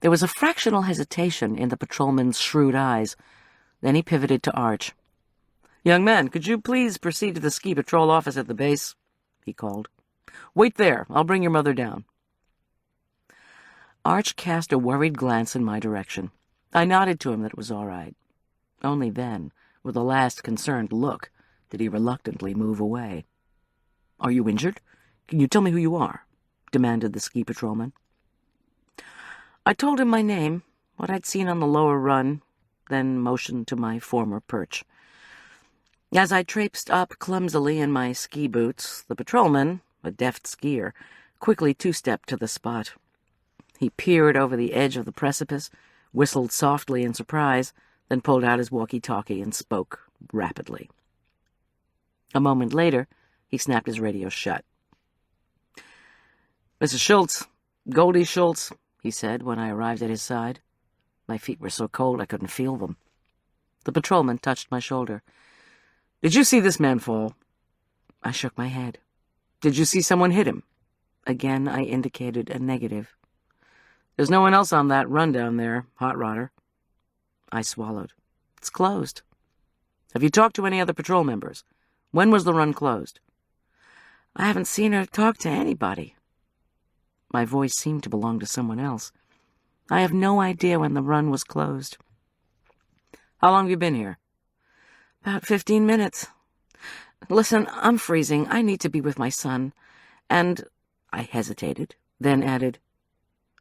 There was a fractional hesitation in the patrolman's shrewd eyes. Then he pivoted to Arch. "Young man, could you please proceed to the ski patrol office at the base?" he called. "Wait there. I'll bring your mother down." Arch cast a worried glance in my direction. I nodded to him that it was all right. Only then, with a last concerned look, did he reluctantly move away. "Are you injured? Can you tell me who you are?" demanded the ski patrolman. I told him my name, what I'd seen on the lower run, then motioned to my former perch. As I traipsed up clumsily in my ski boots, the patrolman, a deft skier, quickly two-stepped to the spot. He peered over the edge of the precipice, whistled softly in surprise, then pulled out his walkie-talkie and spoke rapidly. A moment later, he snapped his radio shut. "Mrs. Schulz, Goldy Schulz," he said when I arrived at his side. My feet were so cold I couldn't feel them. The patrolman touched my shoulder. "Did you see this man fall?" I shook my head. "Did you see someone hit him?" Again, I indicated a negative. "There's no one else on that run down there, hot rodder." I swallowed. "It's closed." "Have you talked to any other patrol members? When was the run closed?" "I haven't seen her talk to anybody." My voice seemed to belong to someone else. "I have no idea when the run was closed." "How long have you been here?" "About 15 minutes. Listen, I'm freezing. I need to be with my son. And—" I hesitated, then added,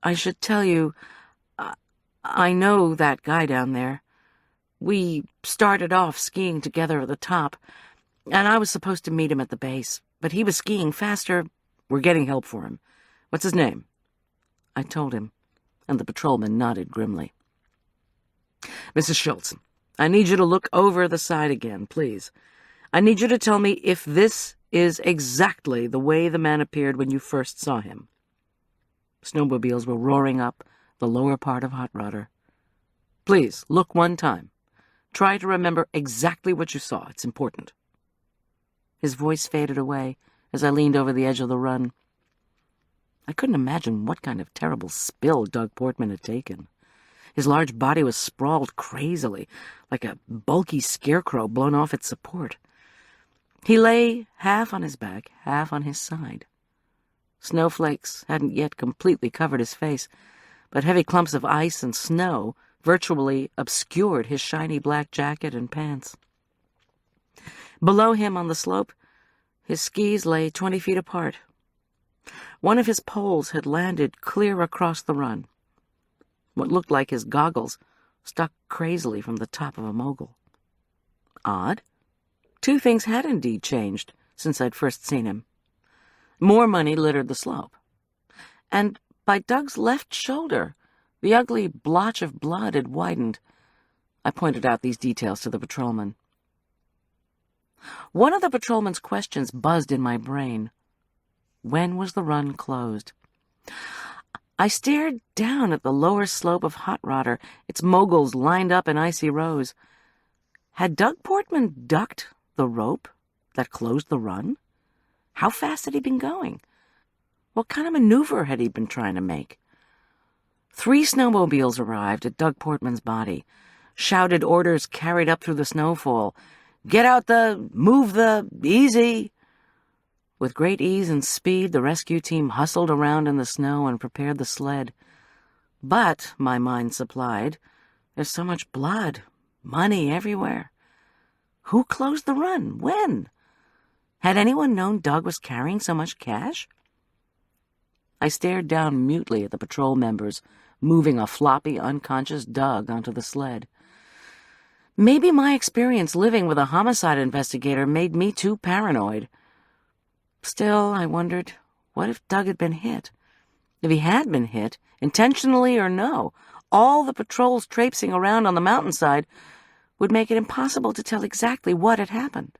"I should tell you, I know that guy down there. We started off skiing together at the top, and I was supposed to meet him at the base, but he was skiing faster. We're getting help for him. What's his name?" I told him, and the patrolman nodded grimly. "Mrs. Schulz, I need you to look over the side again, please. I need you to tell me if this is exactly the way the man appeared when you first saw him." Snowmobiles were roaring up the lower part of Hot Rodder. "Please, look one time. Try to remember exactly what you saw. It's important." His voice faded away as I leaned over the edge of the run. I couldn't imagine what kind of terrible spill Doug Portman had taken. His large body was sprawled crazily, like a bulky scarecrow blown off its support. He lay half on his back, half on his side. Snowflakes hadn't yet completely covered his face, but heavy clumps of ice and snow virtually obscured his shiny black jacket and pants. Below him on the slope, his skis lay 20 feet apart. One of his poles had landed clear across the run. What looked like his goggles stuck crazily from the top of a mogul. Odd. Two things had indeed changed since I'd first seen him. More money littered the slope. And by Doug's left shoulder, the ugly blotch of blood had widened. I pointed out these details to the patrolman. One of the patrolman's questions buzzed in my brain. When was the run closed? I stared down at the lower slope of Hot Rodder, its moguls lined up in icy rows. Had Doug Portman ducked the rope that closed the run? How fast had he been going? What kind of maneuver had he been trying to make? 3 snowmobiles arrived at Doug Portman's body. Shouted orders carried up through the snowfall. "Get out move the, easy." With great ease and speed, the rescue team hustled around in the snow and prepared the sled. But, my mind supplied, there's so much blood, money everywhere. Who closed the run? When? Had anyone known Doug was carrying so much cash? I stared down mutely at the patrol members, moving a floppy, unconscious Doug onto the sled. Maybe my experience living with a homicide investigator made me too paranoid. Still, I wondered, what if Doug had been hit? If he had been hit, intentionally or no, all the patrols traipsing around on the mountainside would make it impossible to tell exactly what had happened.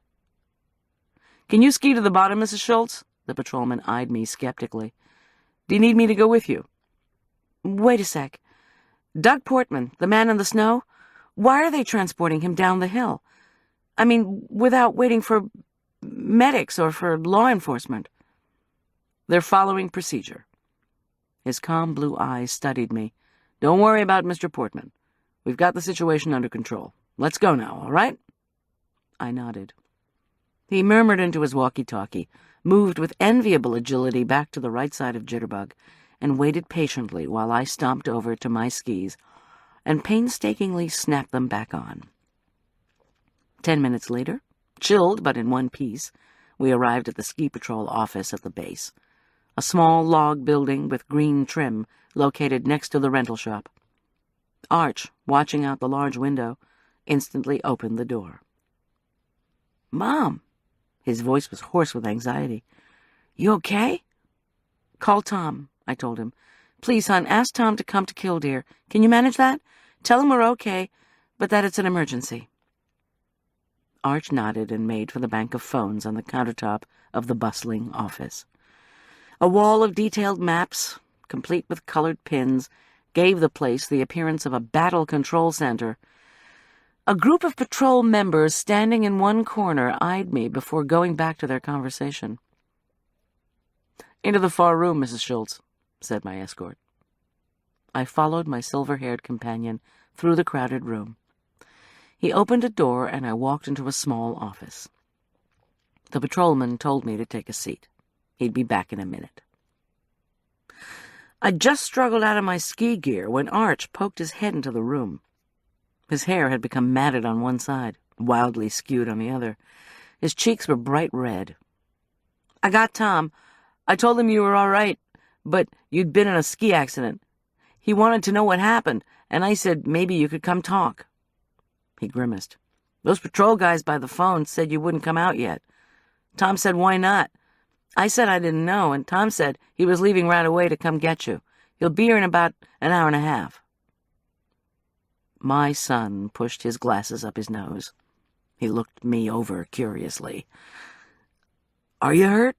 "Can you ski to the bottom, Mrs. Schulz?" The patrolman eyed me skeptically. "Do you need me to go with you?" "Wait a sec. Doug Portman, the man in the snow? Why are they transporting him down the hill? I mean, without waiting for medics or for law enforcement." "They're following procedure." His calm blue eyes studied me. "Don't worry about Mr. Portman. We've got the situation under control. Let's go now, all right?" I nodded. He murmured into his walkie-talkie, moved with enviable agility back to the right side of Jitterbug, and waited patiently while I stomped over to my skis and painstakingly snapped them back on. 10 minutes later, Chilled, but in one piece, we arrived at the ski patrol office at the base, a small log building with green trim located next to the rental shop. Arch, watching out the large window, instantly opened the door. "Mom!" His voice was hoarse with anxiety. "You okay?" "Call Tom," I told him. "Please, hon, ask Tom to come to Killdeer. Can you manage that? Tell him we're okay, but that it's an emergency." Arch nodded and made for the bank of phones on the countertop of the bustling office. A wall of detailed maps, complete with colored pins, gave the place the appearance of a battle control center. A group of patrol members standing in one corner eyed me before going back to their conversation. "Into the far room, Mrs. Schulz," said my escort. I followed my silver-haired companion through the crowded room. He opened a door and I walked into a small office. The patrolman told me to take a seat. He'd be back in a minute. I just struggled out of my ski gear when Arch poked his head into the room. His hair had become matted on one side, wildly skewed on the other. His cheeks were bright red. "I got Tom. I told him you were all right, but you'd been in a ski accident. He wanted to know what happened, and I said maybe you could come talk." He grimaced. "Those patrol guys by the phone said you wouldn't come out yet. Tom said, why not? I said I didn't know, and Tom said he was leaving right away to come get you. He'll be here in about an hour and a half." My son pushed his glasses up his nose. He looked me over curiously. "Are you hurt?"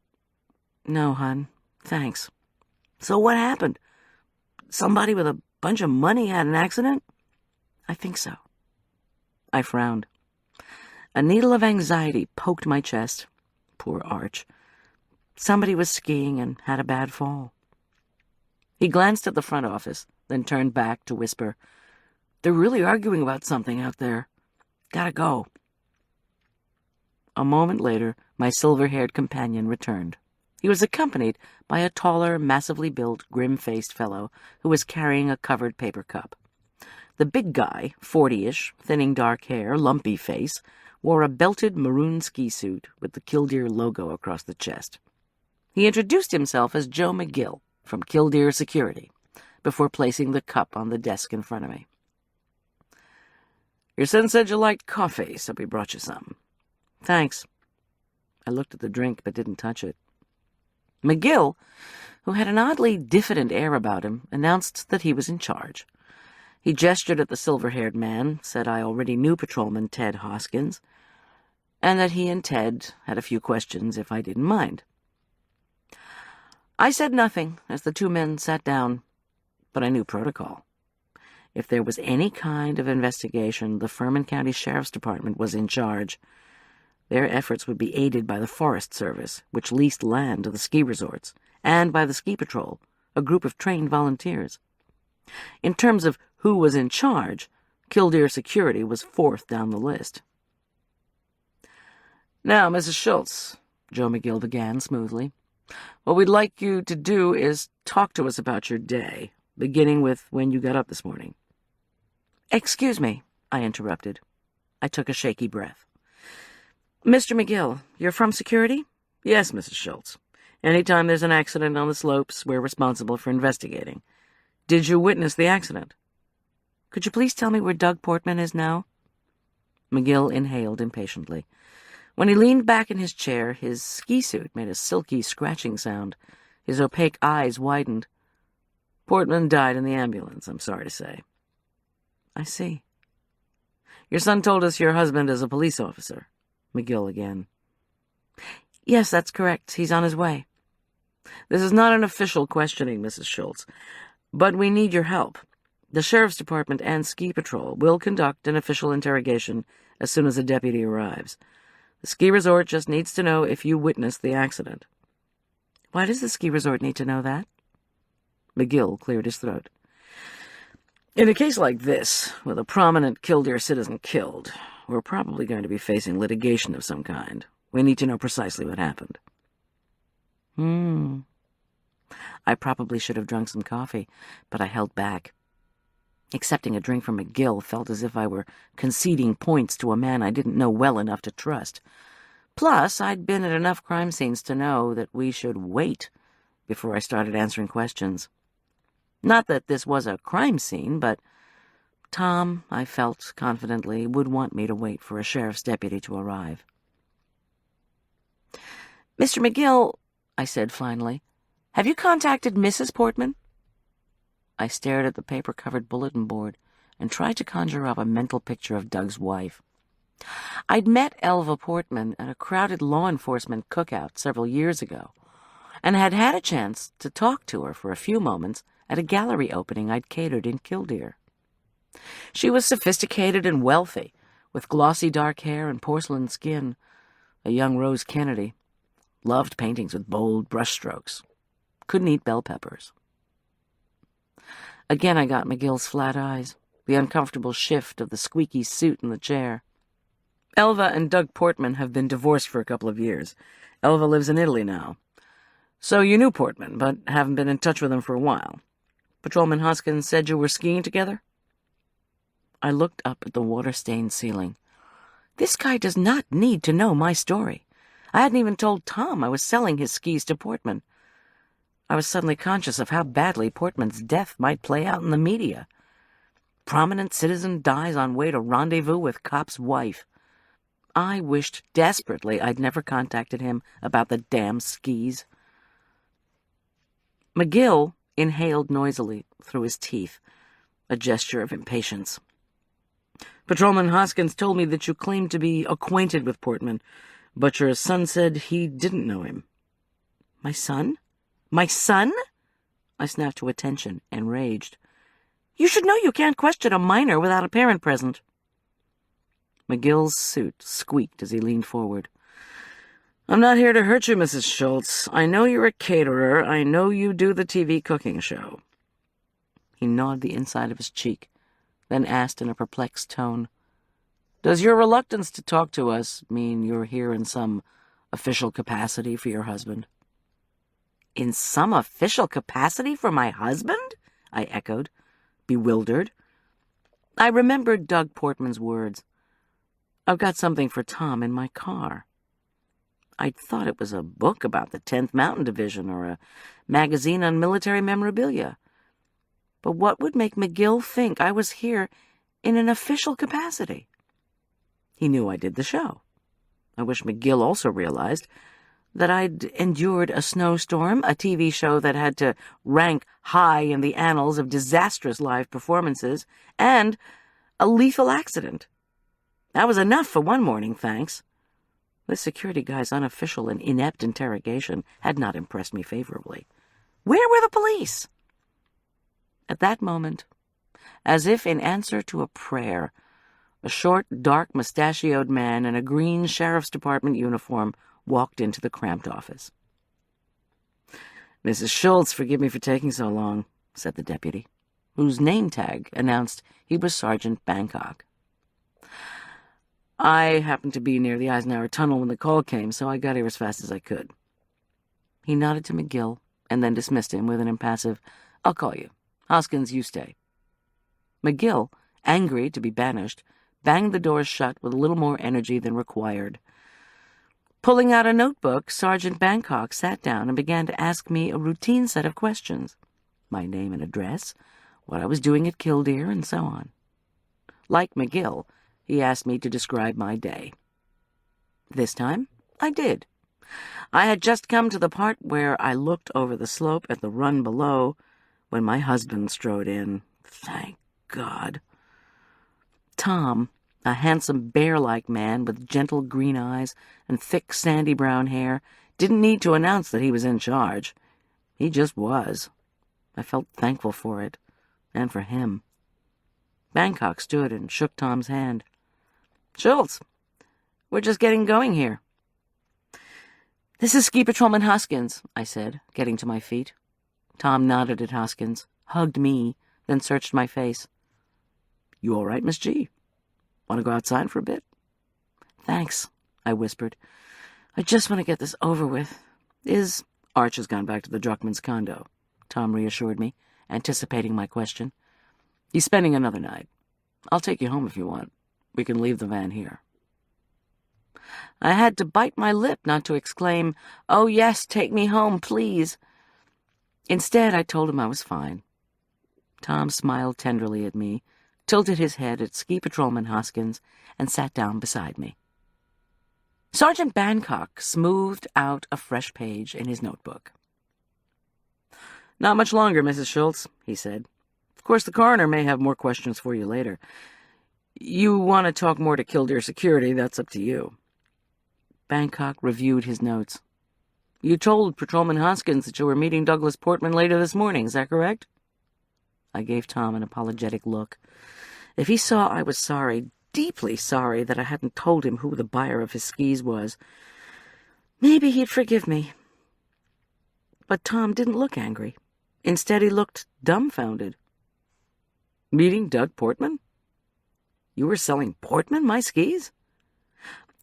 "No, hon. Thanks." "So what happened? Somebody with a bunch of money had an accident?" "I think so." I frowned. A needle of anxiety poked my chest. Poor Arch. Somebody was skiing and had a bad fall. He glanced at the front office, then turned back to whisper, "They're really arguing about something out there. Gotta go." A moment later, my silver-haired companion returned. He was accompanied by a taller, massively built, grim-faced fellow who was carrying a covered paper cup. The big guy, 40-ish, thinning dark hair, lumpy face, wore a belted maroon ski suit with the Killdeer logo across the chest. He introduced himself as Joe McGill from Killdeer Security before placing the cup on the desk in front of me. "Your son said you liked coffee, so we brought you some." "Thanks." I looked at the drink but didn't touch it. McGill, who had an oddly diffident air about him, announced that he was in charge. He gestured at the silver-haired man, said I already knew Patrolman Ted Hoskins, and that he and Ted had a few questions if I didn't mind. I said nothing as the two men sat down, but I knew protocol. If there was any kind of investigation, the Furman County Sheriff's Department was in charge. Their efforts would be aided by the Forest Service, which leased land to the ski resorts, and by the Ski Patrol, a group of trained volunteers. In terms of who was in charge, Killdeer Security was fourth down the list. "Now, Mrs. Schulz," Joe McGill began smoothly, "what we'd like you to do is talk to us about your day, beginning with when you got up this morning." "Excuse me," I interrupted. I took a shaky breath. "Mr. McGill, you're from security?" "Yes, Mrs. Schulz. Anytime there's an accident on the slopes, we're responsible for investigating. Did you witness the accident?" "Could you please tell me where Doug Portman is now?" McGill inhaled impatiently. When he leaned back in his chair, his ski suit made a silky scratching sound. His opaque eyes widened. "Portman died in the ambulance, I'm sorry to say." "I see." "Your son told us your husband is a police officer." McGill again. "Yes, that's correct. He's on his way." "This is not an official questioning, Mrs. Schulz, but we need your help. The Sheriff's Department and Ski Patrol will conduct an official interrogation as soon as a deputy arrives. The ski resort just needs to know if you witnessed the accident." "Why does the ski resort need to know that?" McGill cleared his throat. "In a case like this, with a prominent Killdeer citizen killed, we're probably going to be facing litigation of some kind. We need to know precisely what happened." I probably should have drunk some coffee, but I held back. Accepting a drink from McGill felt as if I were conceding points to a man I didn't know well enough to trust. Plus, I'd been at enough crime scenes to know that we should wait before I started answering questions. Not that this was a crime scene, but Tom, I felt confidently, would want me to wait for a sheriff's deputy to arrive. "Mr. McGill," I said finally, "have you contacted Mrs. Portman?" I stared at the paper-covered bulletin board and tried to conjure up a mental picture of Doug's wife. I'd met Elva Portman at a crowded law enforcement cookout several years ago, and had had a chance to talk to her for a few moments at a gallery opening I'd catered in Killdeer. She was sophisticated and wealthy, with glossy dark hair and porcelain skin, a young Rose Kennedy. Loved paintings with bold brushstrokes. Couldn't eat bell peppers. Again I got McGill's flat eyes, the uncomfortable shift of the squeaky suit in the chair. "Elva and Doug Portman have been divorced for a couple of years. Elva lives in Italy now. So you knew Portman, but haven't been in touch with him for a while. Patrolman Hoskins said you were skiing together?" I looked up at the water-stained ceiling. This guy does not need to know my story. I hadn't even told Tom I was selling his skis to Portman. I was suddenly conscious of how badly Portman's death might play out in the media. Prominent citizen dies on way to rendezvous with cop's wife. I wished desperately I'd never contacted him about the damn skis. McGill inhaled noisily through his teeth, a gesture of impatience. "Patrolman Hoskins told me that you claimed to be acquainted with Portman, but your son said he didn't know him." "My son? My son?" I snapped to attention, enraged. "You should know you can't question a minor without a parent present." McGill's suit squeaked as he leaned forward. "I'm not here to hurt you, Mrs. Schulz. I know you're a caterer. I know you do the TV cooking show." He gnawed the inside of his cheek, then asked in a perplexed tone, "Does your reluctance to talk to us mean you're here in some official capacity for your husband?" "In some official capacity for my husband?" I echoed, bewildered. I remembered Doug Portman's words. "I've got something for Tom in my car." I'd thought it was a book about the 10th Mountain Division or a magazine on military memorabilia. But what would make McGill think I was here in an official capacity? He knew I did the show. I wish McGill also realized that I'd endured a snowstorm, a TV show that had to rank high in the annals of disastrous live performances, and a lethal accident. That was enough for one morning, thanks. This security guy's unofficial and inept interrogation had not impressed me favorably. Where were the police? At that moment, as if in answer to a prayer, a short, dark, mustachioed man in a green sheriff's department uniform walked into the cramped office. "Mrs. Schulz, forgive me for taking so long," said the deputy, whose name tag announced he was Sergeant Bangkok. "I happened to be near the Eisenhower Tunnel when the call came, so I got here as fast as I could." He nodded to McGill and then dismissed him with an impassive, "I'll call you. Hoskins, you stay." McGill, angry to be banished, banged the doors shut with a little more energy than required. Pulling out a notebook, Sergeant Bangkok sat down and began to ask me a routine set of questions. My name and address, what I was doing at Killdeer, and so on. Like McGill, he asked me to describe my day. This time, I did. I had just come to the part where I looked over the slope at the run below when my husband strode in. Thank God. Tom, a handsome bear-like man with gentle green eyes and thick sandy brown hair, didn't need to announce that he was in charge. He just was. I felt thankful for it, and for him. Bangkok stood and shook Tom's hand. "Schulz, we're just getting going here." "This is Ski Patrolman Hoskins," I said, getting to my feet. Tom nodded at Hoskins, hugged me, then searched my face. "You all right, Miss G? Want to go outside for a bit?" "Thanks," I whispered. "I just want to get this over with. Arch has gone back to the Druckmann's condo," Tom reassured me, anticipating my question. "He's spending another night. I'll take you home if you want. We can leave the van here." I had to bite my lip not to exclaim, "Oh yes, take me home, please." Instead, I told him I was fine. Tom smiled tenderly at me, tilted his head at Ski Patrolman Hoskins, and sat down beside me. Sergeant Bancock smoothed out a fresh page in his notebook. "Not much longer, Mrs. Schulz," he said. "Of course, the coroner may have more questions for you later. You want to talk more to Killdeer Security, that's up to you." Bancock reviewed his notes. "You told Patrolman Hoskins that you were meeting Douglas Portman later this morning, is that correct?" I gave Tom an apologetic look. If he saw I was sorry, deeply sorry, that I hadn't told him who the buyer of his skis was, maybe he'd forgive me. But Tom didn't look angry. Instead, he looked dumbfounded. "Meeting Doug Portman? You were selling Portman my skis?"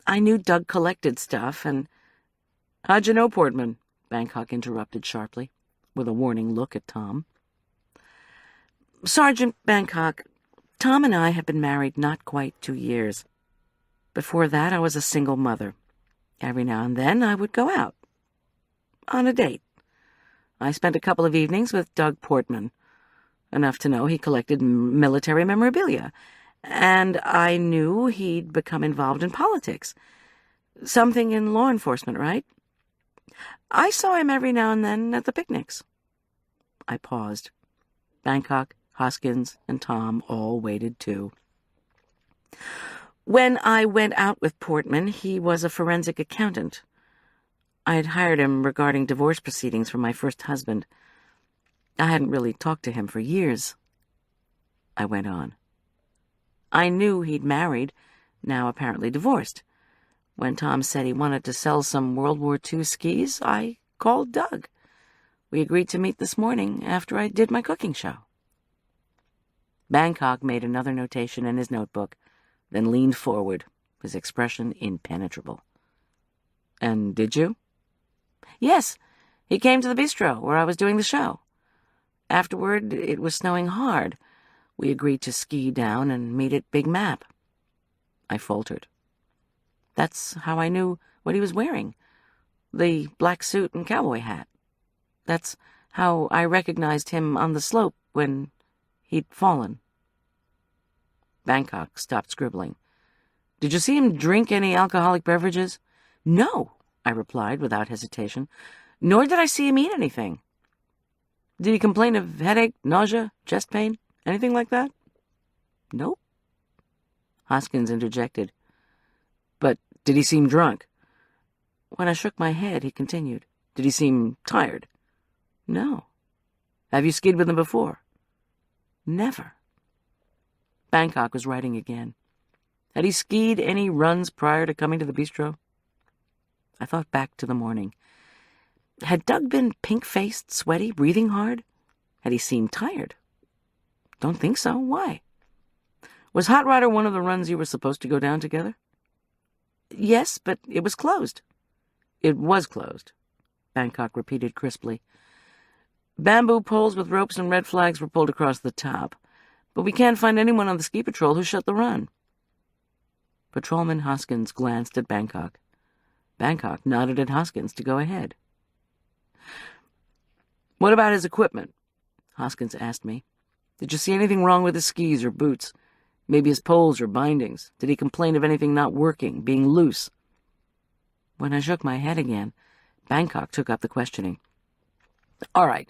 "I knew Doug collected stuff, and—" "How'd you know Portman?" Bancock interrupted sharply, with a warning look at Tom. "Sergeant Bancock, Tom and I have been married not quite 2 years. Before that, I was a single mother. Every now and then, I would go out. On a date. I spent a couple of evenings with Doug Portman, enough to know he collected military memorabilia, and I knew he'd become involved in politics. Something in law enforcement, right? I saw him every now and then at the picnics." I paused. Bancock, Hoskins, and Tom all waited too. "When I went out with Portman, he was a forensic accountant. I had hired him regarding divorce proceedings from my first husband. I hadn't really talked to him for years." I went on. "I knew he'd married, now apparently divorced. When Tom said he wanted to sell some World War II skis, I called Doug. We agreed to meet this morning after I did my cooking show." Bancock made another notation in his notebook, then leaned forward, his expression impenetrable. "And did you?" "Yes. He came to the bistro where I was doing the show. Afterward, it was snowing hard. We agreed to ski down and meet at Big Map." I faltered. "That's how I knew what he was wearing. The black suit and cowboy hat. That's how I recognized him on the slope when he'd fallen." Bancock stopped scribbling. "Did you see him drink any alcoholic beverages?" "No," I replied without hesitation. "Nor did I see him eat anything." "Did he complain of headache, nausea, chest pain, anything like that?" "Nope." Hoskins interjected. "But did he seem drunk?" When I shook my head, he continued. "Did he seem tired?" "No." "Have you skied with him before?" "Never." Bancock was writing again. Had he skied any runs prior to coming to the bistro? I thought back to the morning. Had Doug been pink-faced, sweaty, breathing hard? Had he seemed tired? Don't think so. Why? Was Hot Rodder one of the runs you were supposed to go down together? Yes, but it was closed. It was closed, Bancock repeated crisply. Bamboo poles with ropes and red flags were pulled across the top, but we can't find anyone on the ski patrol who shut the run. Patrolman Hoskins glanced at Bancock. Bancock nodded at Hoskins to go ahead. What about his equipment? Hoskins asked me. Did you see anything wrong with his skis or boots? Maybe his poles or bindings? Did he complain of anything not working, being loose? When I shook my head again, Bancock took up the questioning. All right.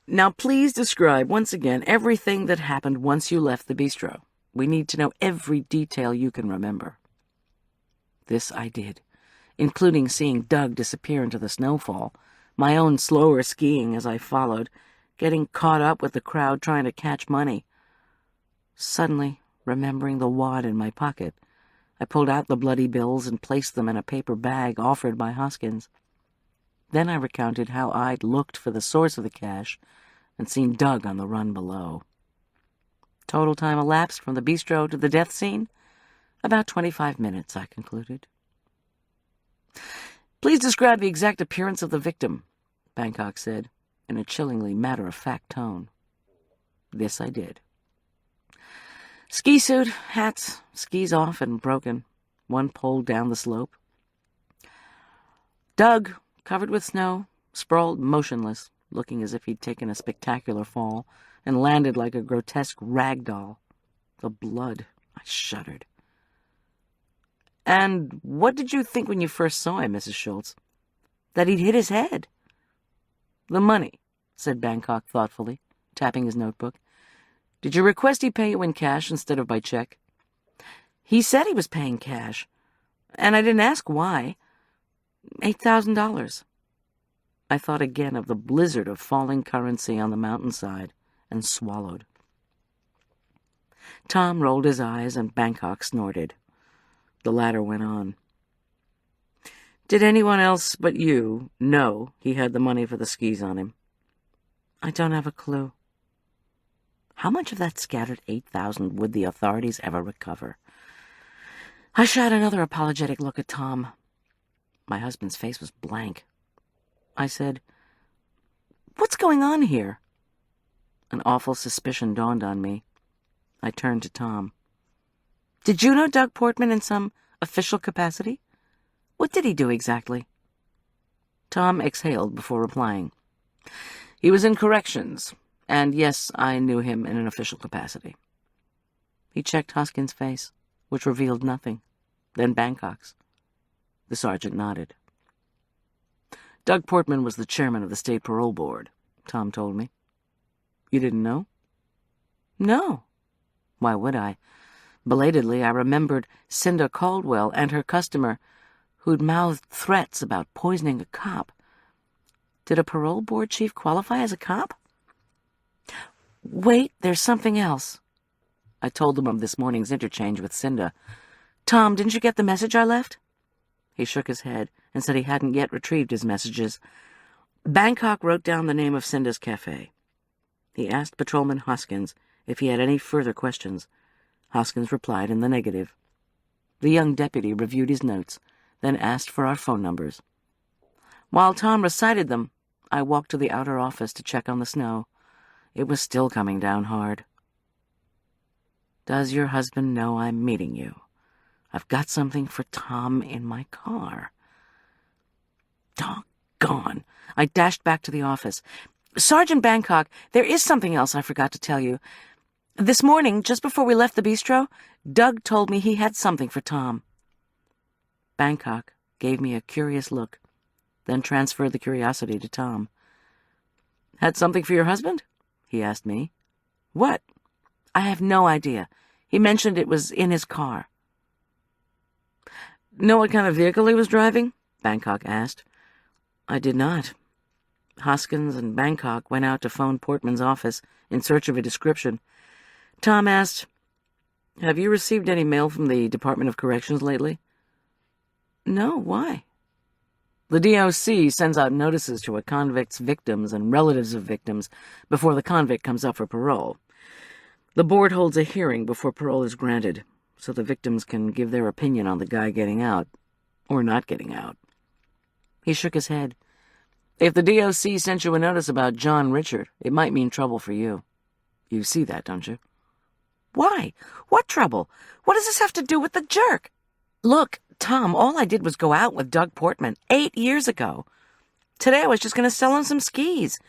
Now please describe once again everything that happened once you left the bistro. We need to know every detail you can remember. This I did, including seeing Doug disappear into the snowfall, my own slower skiing as I followed, getting caught up with the crowd trying to catch money. Suddenly, remembering the wad in my pocket, I pulled out the bloody bills and placed them in a paper bag offered by Hoskins. Then I recounted how I'd looked for the source of the cash and seen Doug on the run below. Total time elapsed from the bistro to the death scene? About 25 minutes, I concluded. Please describe the exact appearance of the victim, Bancock said, in a chillingly matter-of-fact tone. This I did. Ski suit, hats, skis off and broken. one pulled down the slope. Doug, covered with snow, sprawled motionless, looking as if he'd taken a spectacular fall and landed like a grotesque rag doll. The blood. I shuddered. "And what did you think when you first saw him, Mrs. Schulz?" "That he'd hit his head." "The money," said Bangkok thoughtfully, tapping his notebook. "Did you request he pay you in cash instead of by check?" "He said he was paying cash, and I didn't ask why. $8,000. I thought again of the blizzard of falling currency on the mountainside and swallowed. Tom rolled his eyes and Bangkok snorted. The latter went on. "Did anyone else but you know he had the money for the skis on him?" "I don't have a clue." How much of that scattered 8,000 would the authorities ever recover? I shot another apologetic look at Tom. My husband's face was blank. I said, "What's going on here?" An awful suspicion dawned on me. I turned to Tom. "Did you know Doug Portman in some official capacity? What did he do exactly?" Tom exhaled before replying. "He was in corrections, and yes, I knew him in an official capacity." He checked Hoskins' face, which revealed nothing, then Bangkok's. The sergeant nodded. "Doug Portman was the chairman of the State Parole Board," Tom told me. "You didn't know?" "No. Why would I? Belatedly, I remembered Cinda Caldwell and her customer who'd mouthed threats about poisoning a cop. Did a parole board chief qualify as a cop? "Wait, there's something else." I told them of this morning's interchange with Cinda. "Tom, didn't you get the message I left?" He shook his head and said he hadn't yet retrieved his messages. Bangkok wrote down the name of Cinda's cafe. He asked Patrolman Hoskins if he had any further questions. Hoskins replied in the negative. The young deputy reviewed his notes, then asked for our phone numbers. While Tom recited them, I walked to the outer office to check on the snow. It was still coming down hard. "Does your husband know I'm meeting you? I've got something for Tom in my car." Doggone! I dashed back to the office. "Sergeant Bangkok, there is something else I forgot to tell you. This morning, just before we left the bistro, Doug told me he had something for Tom." Bangkok gave me a curious look, then transferred the curiosity to Tom. "Had something for your husband?" he asked me. "What?" "I have no idea. He mentioned it was in his car." "Know what kind of vehicle he was driving?" Bangkok asked. I did not. Hoskins and Bangkok went out to phone Portman's office in search of a description. Tom asked, "Have you received any mail from the Department of Corrections lately?" "No, why?" "The DOC sends out notices to a convict's victims and relatives of victims before the convict comes up for parole. The board holds a hearing before parole is granted, so the victims can give their opinion on the guy getting out, or not getting out." He shook his head. "If the DOC sent you a notice about John Richard, it might mean trouble for you. You see that, don't you?" "Why? What trouble? What does this have to do with the jerk?" "Look, Tom, all I did was go out with Doug Portman 8 years ago. Today I was just going to sell him some skis.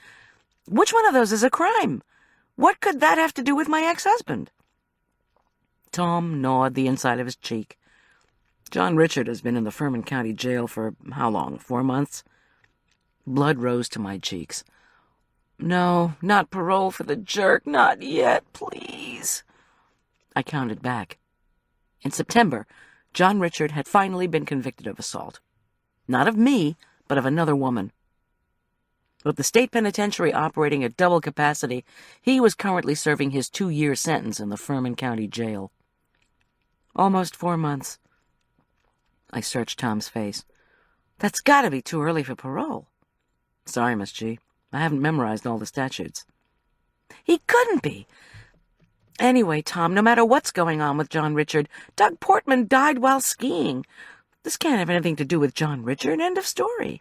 Which one of those is a crime? What could that have to do with my ex-husband?" Tom gnawed the inside of his cheek. "John Richard has been in the Furman County Jail for how long, 4 months? Blood rose to my cheeks. "No, not parole for the jerk, not yet, please." I counted back. In September, John Richard had finally been convicted of assault. Not of me, but of another woman. With the state penitentiary operating at double capacity, he was currently serving his 2-year sentence in the Furman County Jail. Almost 4 months. I searched Tom's face. "That's got to be too early for parole." "Sorry, Miss G. I haven't memorized all the statutes." "He couldn't be. Anyway, Tom, no matter what's going on with John Richard, Doug Portman died while skiing. This can't have anything to do with John Richard. End of story."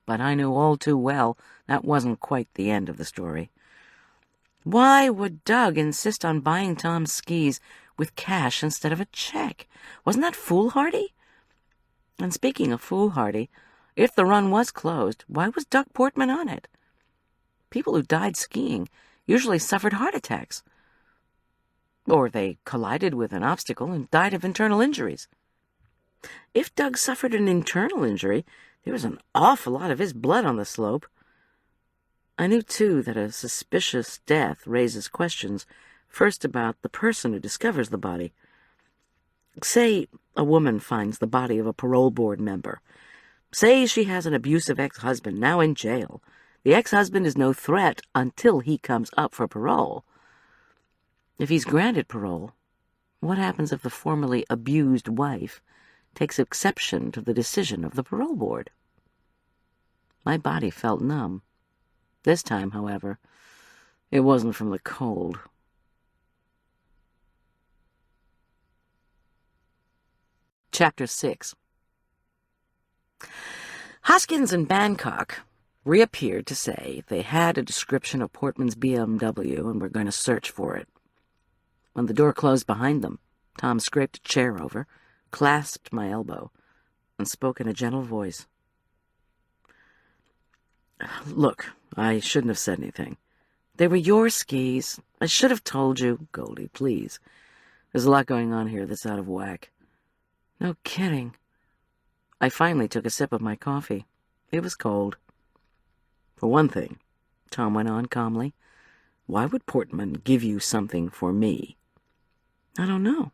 But I knew all too well that wasn't quite the end of the story. Why would Doug insist on buying Tom's skis with cash instead of a check. Wasn't that foolhardy? And speaking of foolhardy, if the run was closed, why was Doug Portman on it? People who died skiing usually suffered heart attacks. Or they collided with an obstacle and died of internal injuries. If Doug suffered an internal injury, there was an awful lot of his blood on the slope. I knew, too, that a suspicious death raises questions, first about the person who discovers the body. Say a woman finds the body of a parole board member. Say she has an abusive ex-husband now in jail. The ex-husband is no threat until he comes up for parole. If he's granted parole, what happens if the formerly abused wife takes exception to the decision of the parole board? My body felt numb. This time, however, it wasn't from the cold. Chapter 6. Hoskins and Bangkok reappeared to say they had a description of Portman's BMW and were going to search for it. When the door closed behind them, Tom scraped a chair over, clasped my elbow, and spoke in a gentle voice. "Look, I shouldn't have said anything. They were your skis. I should have told you. Goldy, please. There's a lot going on here that's out of whack." "No kidding." I finally took a sip of my coffee. It was cold. "For one thing," Tom went on calmly, "why would Portman give you something for me?" "I don't know.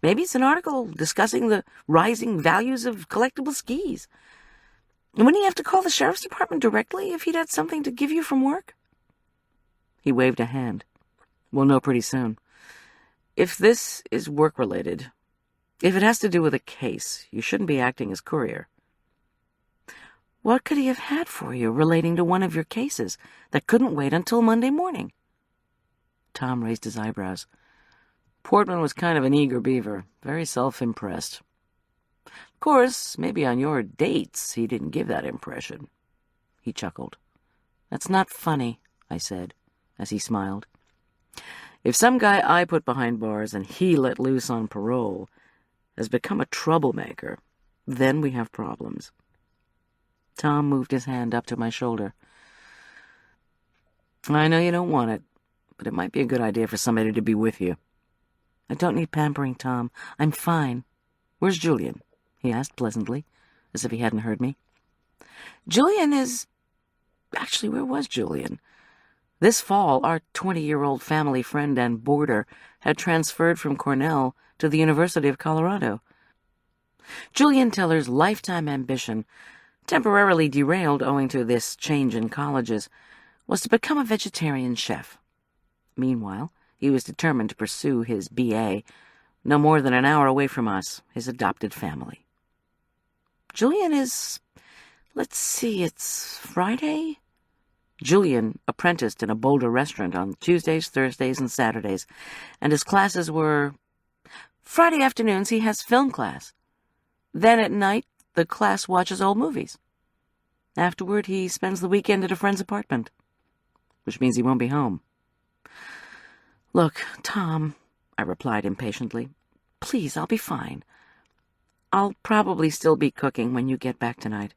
Maybe it's an article discussing the rising values of collectible skis. Wouldn't he have to call the sheriff's department directly if he'd had something to give you from work?" He waved a hand. "We'll know pretty soon. If this is work-related, if it has to do with a case, you shouldn't be acting as courier." "What could he have had for you relating to one of your cases that couldn't wait until Monday morning?" Tom raised his eyebrows. Portman was kind of an eager beaver, very self-impressed. "Of course, maybe on your dates he didn't give that impression." He chuckled. "That's not funny," I said, as he smiled. "If some guy I put behind bars and he let loose on parole has become a troublemaker, then we have problems." Tom moved his hand up to my shoulder. "I know you don't want it, but it might be a good idea for somebody to be with you." "I don't need pampering, Tom. I'm fine. Where's Julian?" he asked pleasantly, as if he hadn't heard me. "Julian is... Actually, where was Julian? This fall, our 20-year-old family friend and boarder had transferred from Cornell to the University of Colorado. Julian Teller's lifetime ambition, temporarily derailed owing to this change in colleges, was to become a vegetarian chef. Meanwhile, he was determined to pursue his B.A., no more than an hour away from us, his adopted family. Julian is... let's see, it's Friday? Julian apprenticed in a Boulder restaurant on Tuesdays, Thursdays, and Saturdays, and his classes were... Friday afternoons he has film class. Then at night, the class watches old movies. Afterward, he spends the weekend at a friend's apartment, which means he won't be home. "Look, Tom," I replied impatiently, "please, I'll be fine. I'll probably still be cooking when you get back tonight."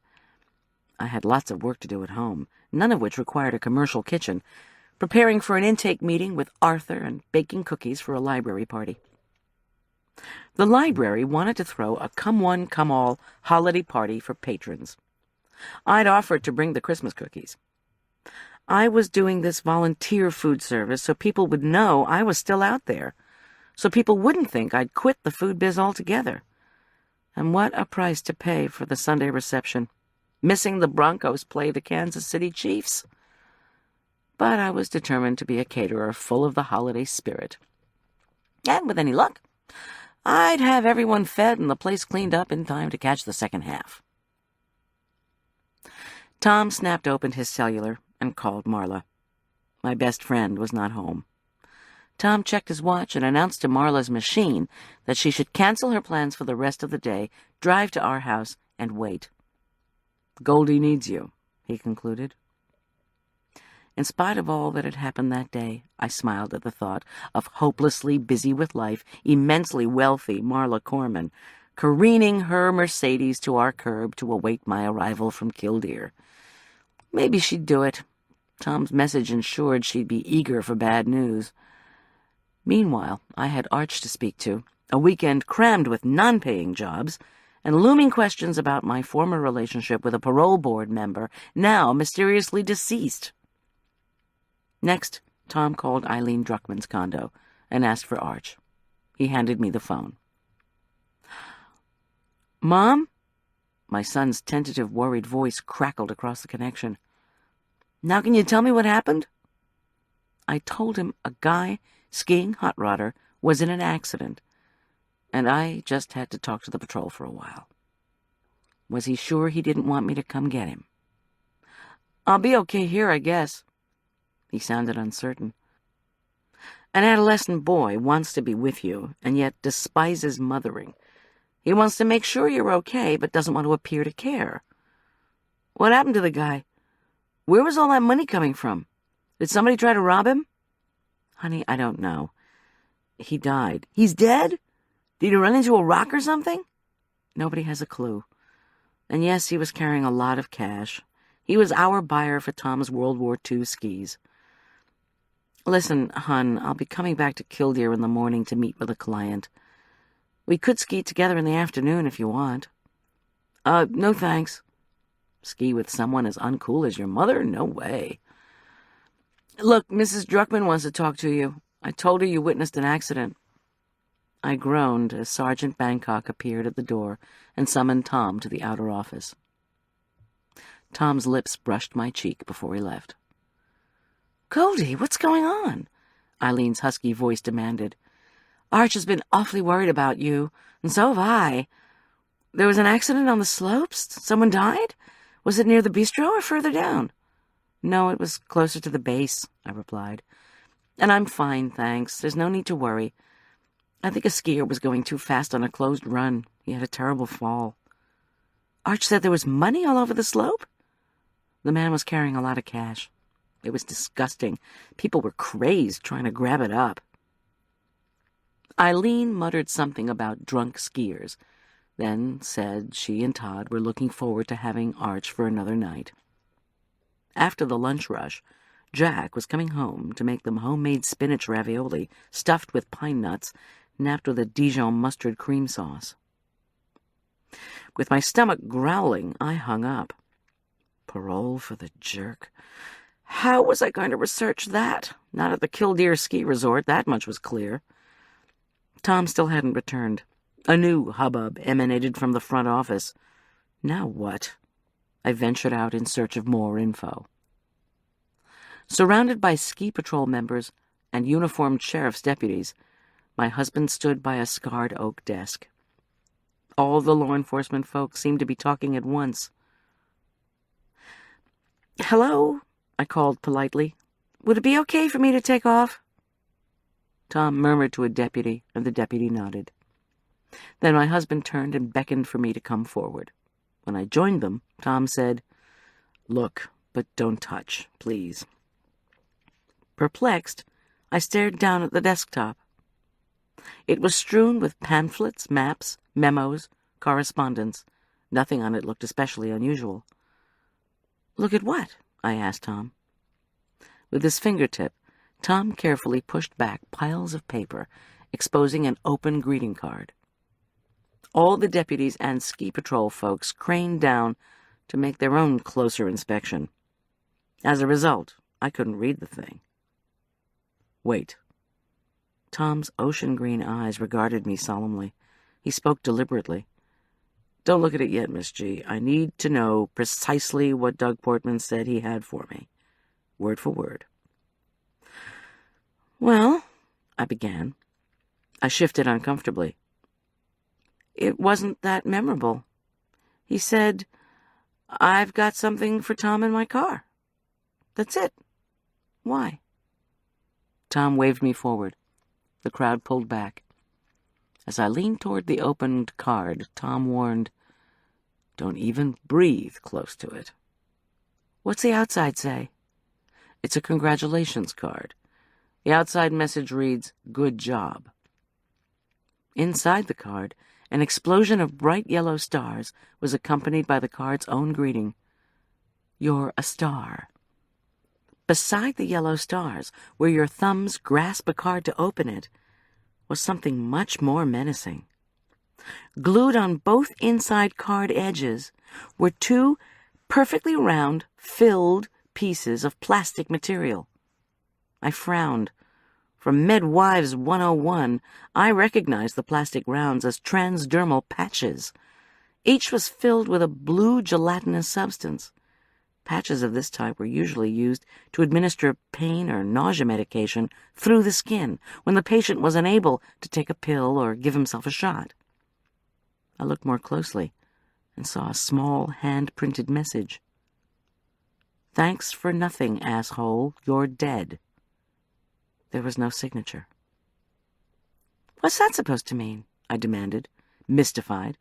I had lots of work to do at home, none of which required a commercial kitchen, preparing for an intake meeting with Arthur and baking cookies for a library party. The library wanted to throw a come-one, come-all holiday party for patrons. I'd offered to bring the Christmas cookies. I was doing this volunteer food service so people would know I was still out there, so people wouldn't think I'd quit the food biz altogether. And what a price to pay for the Sunday reception, missing the Broncos play the Kansas City Chiefs. But I was determined to be a caterer full of the holiday spirit. And with any luck, I'd have everyone fed and the place cleaned up in time to catch the second half. Tom snapped open his cellular and called Marla. My best friend was not home. Tom checked his watch and announced to Marla's machine that she should cancel her plans for the rest of the day, drive to our house, and wait. "Goldy needs you," he concluded. In spite of all that had happened that day, I smiled at the thought of hopelessly busy with life, immensely wealthy Marla Corman, careening her Mercedes to our curb to await my arrival from Killdeer. Maybe she'd do it. Tom's message ensured she'd be eager for bad news. Meanwhile, I had Arch to speak to, a weekend crammed with non-paying jobs, and looming questions about my former relationship with a parole board member, now mysteriously deceased. Next, Tom called Eileen Druckmann's condo and asked for Arch. He handed me the phone. "Mom?" My son's tentative, worried voice crackled across the connection. "Now can you tell me what happened?" I told him a guy skiing hot rodder was in an accident, and I just had to talk to the patrol for a while. Was he sure he didn't want me to come get him? "I'll be okay here, I guess." He sounded uncertain. "An adolescent boy wants to be with you, and yet despises mothering. He wants to make sure you're okay, but doesn't want to appear to care. What happened to the guy? Where was all that money coming from? Did somebody try to rob him?" "Honey, I don't know. He died." "He's dead? Did he run into a rock or something?" "Nobody has a clue. And yes, he was carrying a lot of cash. He was our buyer for Tom's World War II skis. Listen, hon, I'll be coming back to Killdeer in the morning to meet with a client. We could ski together in the afternoon if you want." No thanks." "Ski with someone as uncool as your mother? No way." "Look, Mrs. Druckmann wants to talk to you. I told her you witnessed an accident." I groaned as Sergeant Bangkok appeared at the door and summoned Tom to the outer office. Tom's lips brushed my cheek before he left. "Goldy, what's going on?" Eileen's husky voice demanded. "Arch has been awfully worried about you, and so have I. There was an accident on the slopes? Someone died? Was it near the bistro or further down?" "No, it was closer to the base," I replied. "And I'm fine, thanks. There's no need to worry. I think a skier was going too fast on a closed run. He had a terrible fall." "Arch said there was money all over the slope?" "The man was carrying a lot of cash. It was disgusting. People were crazed trying to grab it up." Eileen muttered something about drunk skiers, then said she and Todd were looking forward to having Arch for another night. After the lunch rush, Jack was coming home to make them homemade spinach ravioli stuffed with pine nuts, napped with a Dijon mustard cream sauce. With my stomach growling, I hung up. Parole for the jerk. How was I going to research that? Not at the Killdeer Ski Resort, that much was clear. Tom still hadn't returned. A new hubbub emanated from the front office. Now what? I ventured out in search of more info. Surrounded by ski patrol members and uniformed sheriff's deputies, my husband stood by a scarred oak desk. All the law enforcement folks seemed to be talking at once. "Hello?" I called politely. "Would it be okay for me to take off?" Tom murmured to a deputy, and the deputy nodded. Then my husband turned and beckoned for me to come forward. When I joined them, Tom said, "Look, but don't touch, please." Perplexed, I stared down at the desktop. It was strewn with pamphlets, maps, memos, correspondence. Nothing on it looked especially unusual. "Look at what?" I asked Tom. With his fingertip, Tom carefully pushed back piles of paper, exposing an open greeting card. All the deputies and ski patrol folks craned down to make their own closer inspection. As a result, I couldn't read the thing. "Wait." Tom's ocean green eyes regarded me solemnly. He spoke deliberately. "Don't look at it yet, Miss G. I need to know precisely what Doug Portman said he had for me. Word for word." "Well," I began. I shifted uncomfortably. "It wasn't that memorable. He said, 'I've got something for Tom in my car.' That's it. Why?" Tom waved me forward. The crowd pulled back. As I leaned toward the opened card, Tom warned, "Don't even breathe close to it." "What's the outside say?" It's a congratulations card. The outside message reads, "Good job." Inside the card, an explosion of bright yellow stars was accompanied by the card's own greeting, "You're a star." Beside the yellow stars, where your thumbs grasp a card to open it, was something much more menacing. Glued on both inside card edges were two perfectly round, filled pieces of plastic material. I frowned. From Midwives 101, I recognized the plastic rounds as transdermal patches. Each was filled with a blue gelatinous substance. Patches of this type were usually used to administer pain or nausea medication through the skin when the patient was unable to take a pill or give himself a shot. I looked more closely and saw a small hand-printed message. "Thanks for nothing, asshole. You're dead." There was no signature. "What's that supposed to mean?" I demanded, mystified.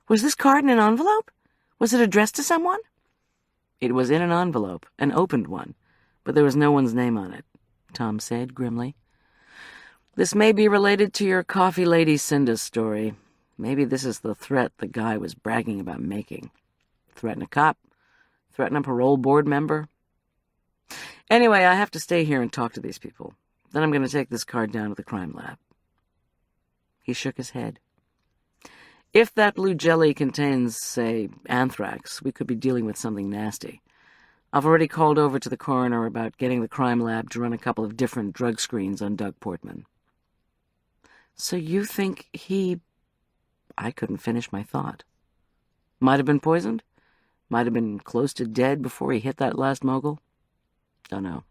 "Was this card in an envelope? Was it addressed to someone?" "It was in an envelope, an opened one, but there was no one's name on it," Tom said grimly. "This may be related to your coffee lady Cinda's story. Maybe this is the threat the guy was bragging about making. Threaten a cop? Threaten a parole board member? Anyway, I have to stay here and talk to these people. Then I'm going to take this card down to the crime lab." He shook his head. "If that blue jelly contains, say, anthrax, we could be dealing with something nasty. I've already called over to the coroner about getting the crime lab to run a couple of different drug screens on Doug Portman." "So you think he—" I couldn't finish my thought. "Might have been poisoned? Might have been close to dead before he hit that last mogul? Don't know."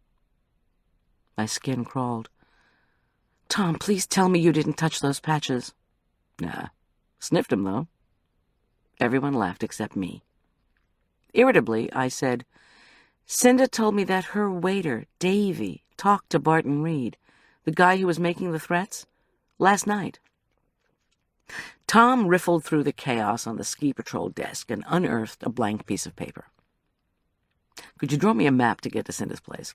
My skin crawled. "Tom, please tell me you didn't touch those patches." "Nah. Sniffed 'em, though." Everyone laughed except me. Irritably, I said, "Cinda told me that her waiter, Davy, talked to Barton Reed, the guy who was making the threats, last night." Tom riffled through the chaos on the ski patrol desk and unearthed a blank piece of paper. "Could you draw me a map to get to Cinda's place?"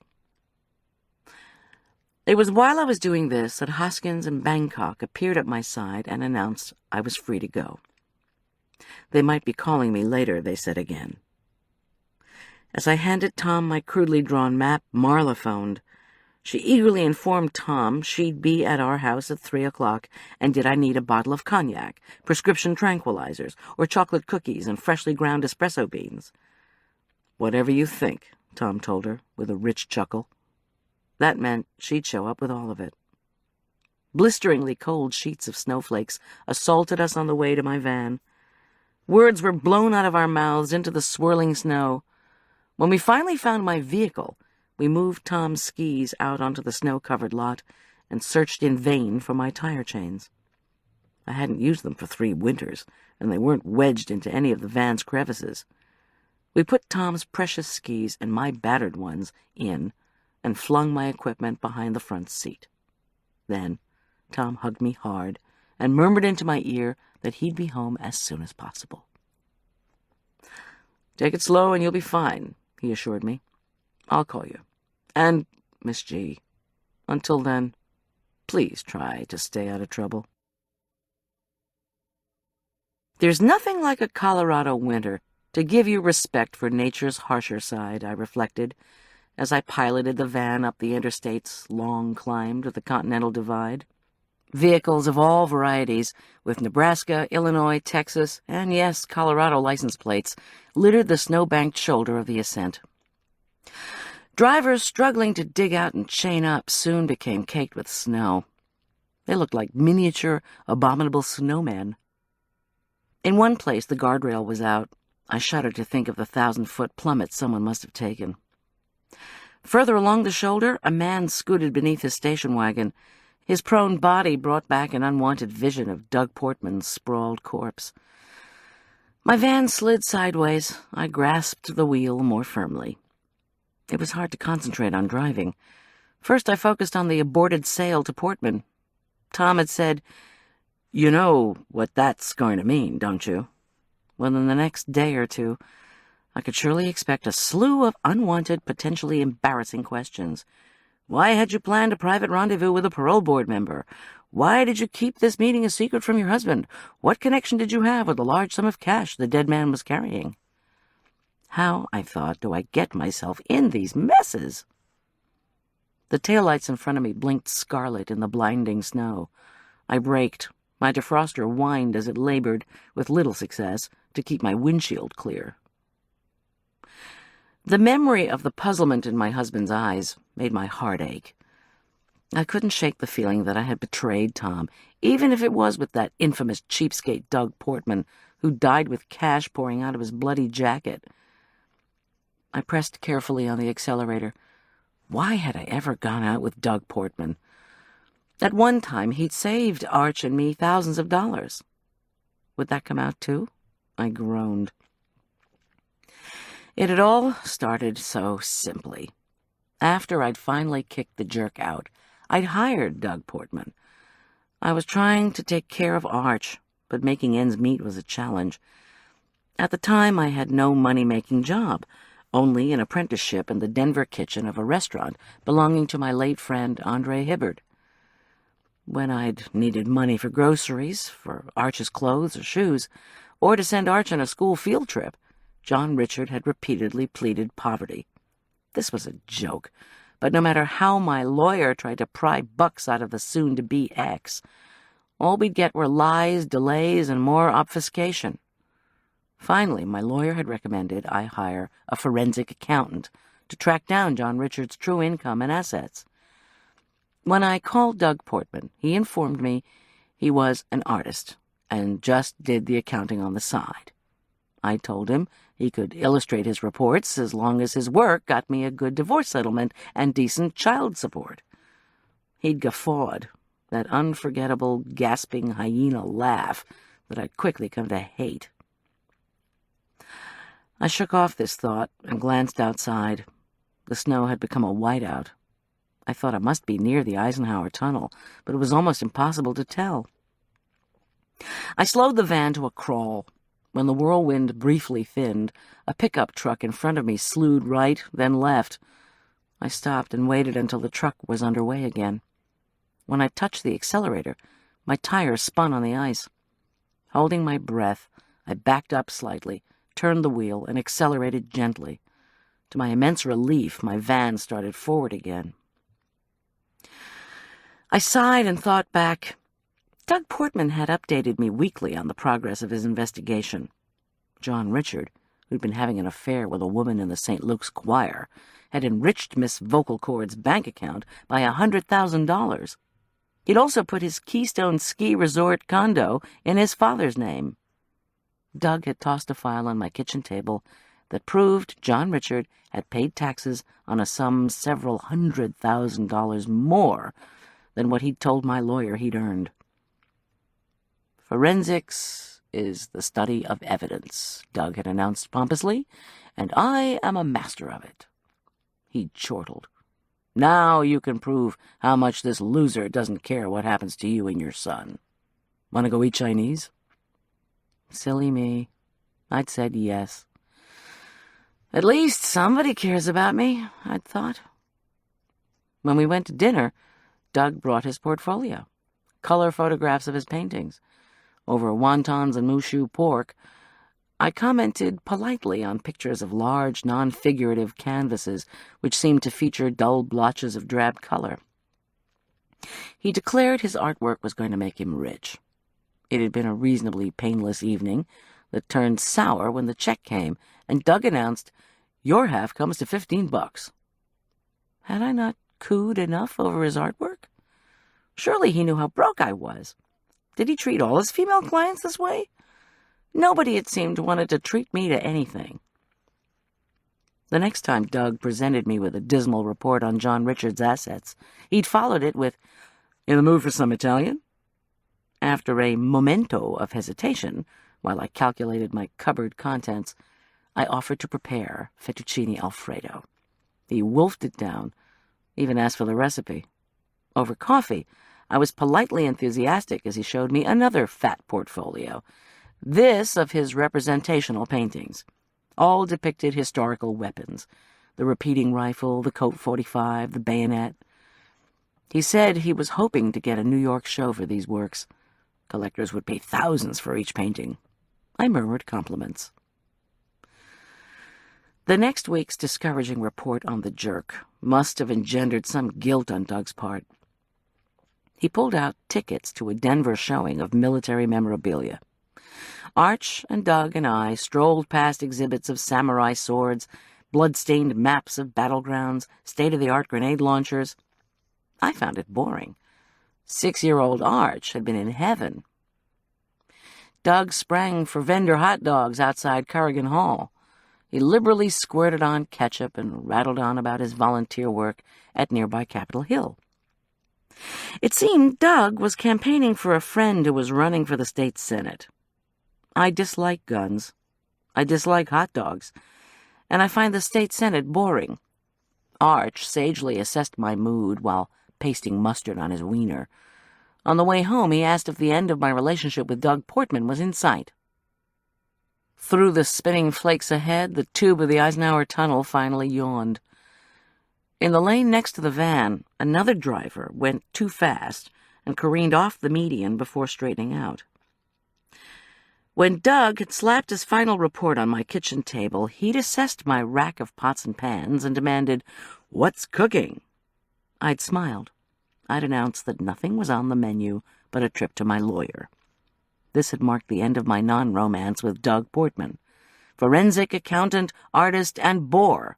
It was while I was doing this that Hoskins and Bangkok appeared at my side and announced I was free to go. They might be calling me later, they said again. As I handed Tom my crudely drawn map, Marla phoned. She eagerly informed Tom she'd be at our house at 3 o'clock, and did I need a bottle of cognac, prescription tranquilizers, or chocolate cookies and freshly ground espresso beans. "Whatever you think," Tom told her, with a rich chuckle. That meant she'd show up with all of it. Blisteringly cold sheets of snowflakes assaulted us on the way to my van. Words were blown out of our mouths into the swirling snow. When we finally found my vehicle, we moved Tom's skis out onto the snow-covered lot and searched in vain for my tire chains. I hadn't used them for 3 winters, and they weren't wedged into any of the van's crevices. We put Tom's precious skis and my battered ones in and flung my equipment behind the front seat. Then Tom hugged me hard and murmured into my ear that he'd be home as soon as possible. "Take it slow and you'll be fine," he assured me. "I'll call you. And, Miss G, until then, please try to stay out of trouble." There's nothing like a Colorado winter to give you respect for nature's harsher side, I reflected, as I piloted the van up the interstate's long climb to the Continental Divide. Vehicles of all varieties, with Nebraska, Illinois, Texas, and yes, Colorado license plates, littered the snow-banked shoulder of the ascent. Drivers struggling to dig out and chain up soon became caked with snow. They looked like miniature, abominable snowmen. In one place, the guardrail was out. I shuddered to think of the 1,000-foot plummet someone must have taken. Further along the shoulder, a man scooted beneath his station wagon. His prone body brought back an unwanted vision of Doug Portman's sprawled corpse. My van slid sideways. I grasped the wheel more firmly. It was hard to concentrate on driving. First, I focused on the aborted sail to Portman. Tom had said, "You know what that's going to mean, don't you?" Well, in the next day or two, I could surely expect a slew of unwanted, potentially embarrassing questions. Why had you planned a private rendezvous with a parole board member? Why did you keep this meeting a secret from your husband? What connection did you have with the large sum of cash the dead man was carrying? How, I thought, do I get myself in these messes? The taillights in front of me blinked scarlet in the blinding snow. I braked. My defroster whined as it labored, with little success, to keep my windshield clear. The memory of the puzzlement in my husband's eyes made my heart ache. I couldn't shake the feeling that I had betrayed Tom, even if it was with that infamous cheapskate Doug Portman, who died with cash pouring out of his bloody jacket. I pressed carefully on the accelerator. Why had I ever gone out with Doug Portman? At one time, he'd saved Arch and me thousands of dollars. Would that come out too? I groaned. It had all started so simply. After I'd finally kicked the jerk out, I'd hired Doug Portman. I was trying to take care of Arch, but making ends meet was a challenge. At the time, I had no money-making job, only an apprenticeship in the Denver kitchen of a restaurant belonging to my late friend Andre Hibbard. When I'd needed money for groceries, for Arch's clothes or shoes, or to send Arch on a school field trip, John Richard had repeatedly pleaded poverty. This was a joke, but no matter how my lawyer tried to pry bucks out of the soon-to-be ex, all we'd get were lies, delays, and more obfuscation. Finally, my lawyer had recommended I hire a forensic accountant to track down John Richard's true income and assets. When I called Doug Portman, he informed me he was an artist and just did the accounting on the side. I told him he could illustrate his reports as long as his work got me a good divorce settlement and decent child support. He'd guffawed, that unforgettable, gasping hyena laugh that I'd quickly come to hate. I shook off this thought and glanced outside. The snow had become a whiteout. I thought it must be near the Eisenhower Tunnel, but it was almost impossible to tell. I slowed the van to a crawl. When the whirlwind briefly thinned, a pickup truck in front of me slewed right, then left. I stopped and waited until the truck was underway again. When I touched the accelerator, my tires spun on the ice. Holding my breath, I backed up slightly, turned the wheel, and accelerated gently. To my immense relief, my van started forward again. I sighed and thought back. Doug Portman had updated me weekly on the progress of his investigation. John Richard, who'd been having an affair with a woman in the St. Luke's choir, had enriched Miss Vocal Cord's bank account by $100,000. He'd also put his Keystone Ski Resort condo in his father's name. Doug had tossed a file on my kitchen table that proved John Richard had paid taxes on a sum several $100,000 more than what he'd told my lawyer he'd earned. Forensics is the study of evidence, Doug had announced pompously, and I am a master of it. He'd chortled. Now you can prove how much this loser doesn't care what happens to you and your son. Want to go eat Chinese? Silly me. I'd said yes. At least somebody cares about me, I'd thought. When we went to dinner, Doug brought his portfolio, color photographs of his paintings. Over wontons and mushu pork, I commented politely on pictures of large, non-figurative canvases which seemed to feature dull blotches of drab color. He declared his artwork was going to make him rich. It had been a reasonably painless evening that turned sour when the check came, and Doug announced, "Your half comes to $15. Had I not cooed enough over his artwork? Surely he knew how broke I was. Did he treat all his female clients this way? Nobody, it seemed, wanted to treat me to anything. The next time Doug presented me with a dismal report on John Richard's assets, he'd followed it with, "In the mood for some Italian?" After a momento of hesitation, while I calculated my cupboard contents, I offered to prepare fettuccine Alfredo. He wolfed it down, even asked for the recipe. Over coffee, I was politely enthusiastic as he showed me another fat portfolio, this of his representational paintings. All depicted historical weapons: the repeating rifle, the Colt 45, the bayonet. He said he was hoping to get a New York show for these works. Collectors would pay thousands for each painting. I murmured compliments. The next week's discouraging report on the jerk must have engendered some guilt on Doug's part. He pulled out tickets to a Denver showing of military memorabilia. Arch and Doug and I strolled past exhibits of samurai swords, blood-stained maps of battlegrounds, state-of-the-art grenade launchers. I found it boring. 6-year-old Arch had been in heaven. Doug sprang for vendor hot dogs outside Corrigan Hall. He liberally squirted on ketchup and rattled on about his volunteer work at nearby Capitol Hill. It seemed Doug was campaigning for a friend who was running for the state Senate. I dislike guns. I dislike hot dogs. And I find the state Senate boring. Arch sagely assessed my mood while pasting mustard on his wiener. On the way home, he asked if the end of my relationship with Doug Portman was in sight. Through the spinning flakes ahead, the tube of the Eisenhower Tunnel finally yawned. In the lane next to the van, another driver went too fast and careened off the median before straightening out. When Doug had slapped his final report on my kitchen table, he'd assessed my rack of pots and pans and demanded, "What's cooking?" I'd smiled. I'd announced that nothing was on the menu but a trip to my lawyer. This had marked the end of my non-romance with Doug Portman, forensic accountant, artist, and bore.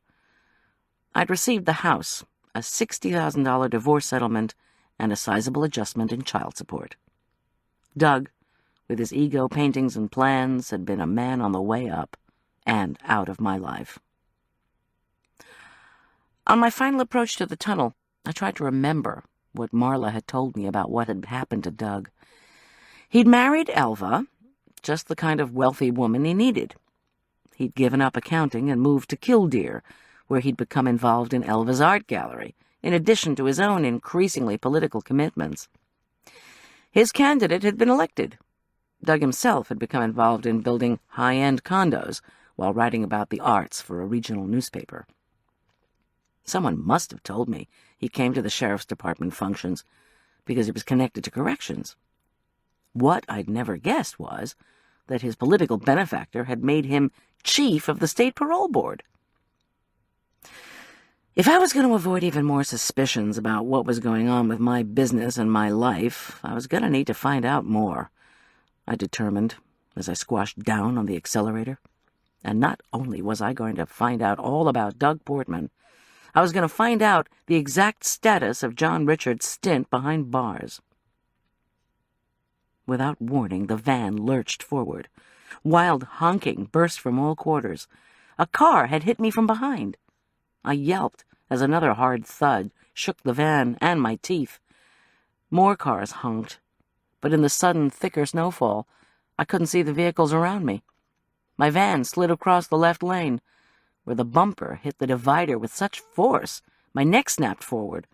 I'd received the house, a $60,000 divorce settlement, and a sizable adjustment in child support. Doug, with his ego paintings and plans, had been a man on the way up and out of my life. On my final approach to the tunnel, I tried to remember what Marla had told me about what had happened to Doug. He'd married Elva, just the kind of wealthy woman he needed. He'd given up accounting and moved to Killdeer, where he'd become involved in Elva's art gallery, in addition to his own increasingly political commitments. His candidate had been elected. Doug himself had become involved in building high-end condos while writing about the arts for a regional newspaper. Someone must have told me he came to the sheriff's department functions because he was connected to corrections. What I'd never guessed was that his political benefactor had made him chief of the state parole board. If I was going to avoid even more suspicions about what was going on with my business and my life, I was going to need to find out more, I determined as I squashed down on the accelerator. And not only was I going to find out all about Doug Portman, I was going to find out the exact status of John Richard's stint behind bars. Without warning, the van lurched forward. Wild honking burst from all quarters. A car had hit me from behind. I yelped as another hard thud shook the van and my teeth. More cars honked, but in the sudden, thicker snowfall, I couldn't see the vehicles around me. My van slid across the left lane, where the bumper hit the divider with such force my neck snapped forward.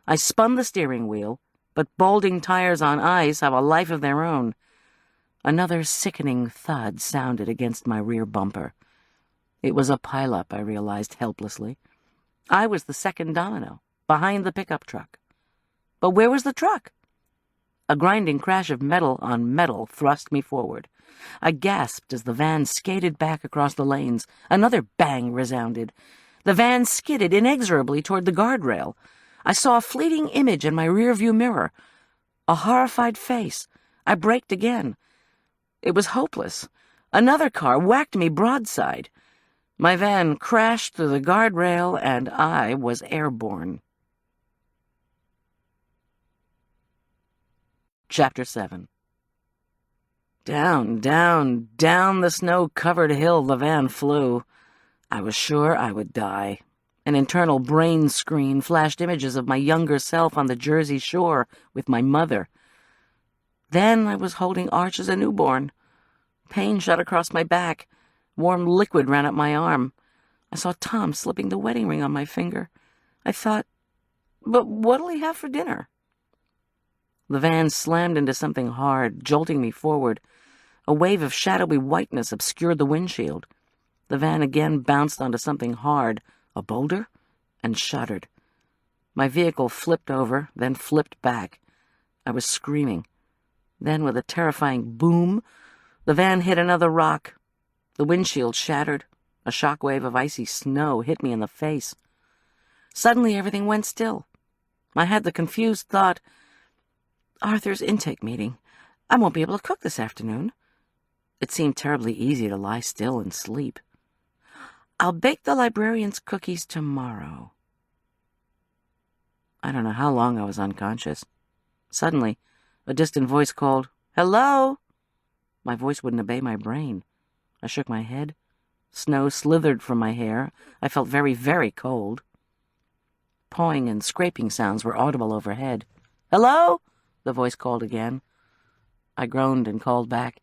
I spun the steering wheel, but balding tires on ice have a life of their own. Another sickening thud sounded against my rear bumper. It was a pileup, I realized helplessly. I was the second domino, behind the pickup truck. But where was the truck? A grinding crash of metal on metal thrust me forward. I gasped as the van skated back across the lanes. Another bang resounded. The van skidded inexorably toward the guardrail. I saw a fleeting image in my rearview mirror. A horrified face. I braked again. It was hopeless. Another car whacked me broadside. My van crashed through the guardrail, and I was airborne. Chapter 7. Down, down, down the snow-covered hill the van flew. I was sure I would die. An internal brain screen flashed images of my younger self on the Jersey shore with my mother. Then I was holding Arch as a newborn. Pain shot across my back. Warm liquid ran up my arm. I saw Tom slipping the wedding ring on my finger. I thought, but what'll he have for dinner? The van slammed into something hard, jolting me forward. A wave of shadowy whiteness obscured the windshield. The van again bounced onto something hard, a boulder, and shuddered. My vehicle flipped over, then flipped back. I was screaming. Then, with a terrifying boom, the van hit another rock. The windshield shattered. A shockwave of icy snow hit me in the face. Suddenly, everything went still. I had the confused thought, Arthur's intake meeting. I won't be able to cook this afternoon. It seemed terribly easy to lie still and sleep. I'll bake the librarian's cookies tomorrow. I don't know how long I was unconscious. Suddenly, a distant voice called, "Hello?" My voice wouldn't obey my brain. I shook my head. Snow slithered from my hair. I felt very, very cold. Pawing and scraping sounds were audible overhead. "Hello?" the voice called again. I groaned and called back,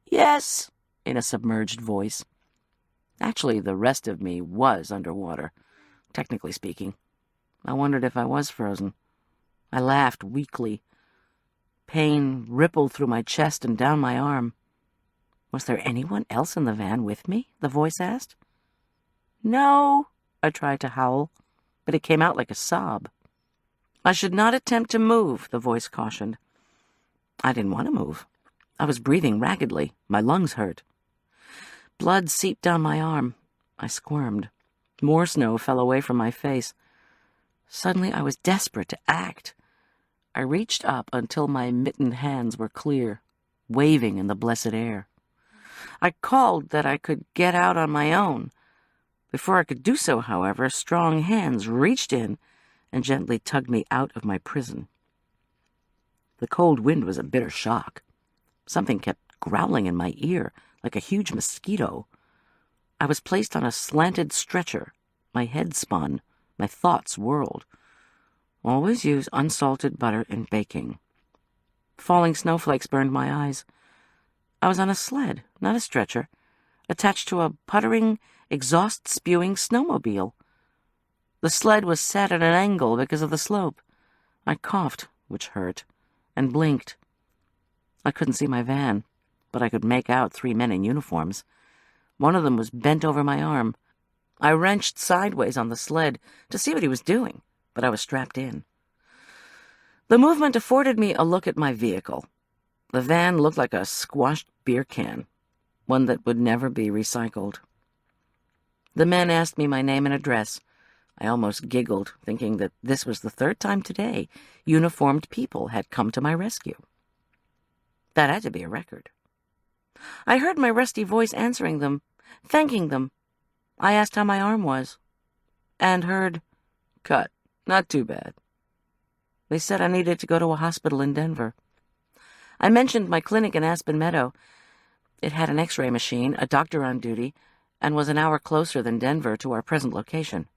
"Yes," in a submerged voice. Actually, the rest of me was underwater, technically speaking. I wondered if I was frozen. I laughed weakly. Pain rippled through my chest and down my arm. Was there anyone else in the van with me? The voice asked. "No," I tried to howl, but it came out like a sob. "I should not attempt to move," the voice cautioned. I didn't want to move. I was breathing raggedly. My lungs hurt. Blood seeped down my arm. I squirmed. More snow fell away from my face. Suddenly I was desperate to act. I reached up until my mittened hands were clear, waving in the blessed air. I called that I could get out on my own. Before I could do so, however, strong hands reached in and gently tugged me out of my prison. The cold wind was a bitter shock. Something kept growling in my ear, like a huge mosquito. I was placed on a slanted stretcher. My head spun. My thoughts whirled. Always use unsalted butter in baking. Falling snowflakes burned my eyes. I was on a sled, not a stretcher, attached to a puttering, exhaust-spewing snowmobile. The sled was set at an angle because of the slope. I coughed, which hurt, and blinked. I couldn't see my van, but I could make out 3 men in uniforms. One of them was bent over my arm. I wrenched sideways on the sled to see what he was doing, but I was strapped in. The movement afforded me a look at my vehicle. The van looked like a squashed beer can, one that would never be recycled. The men asked me my name and address. I almost giggled, thinking that this was the 3rd time today uniformed people had come to my rescue. That had to be a record. I heard my rusty voice answering them, thanking them. I asked how my arm was, and heard, "Cut, not too bad." They said I needed to go to a hospital in Denver. I mentioned my clinic in Aspen Meadow. It had an X-ray machine, a doctor on duty, and was an hour closer than Denver to our present location.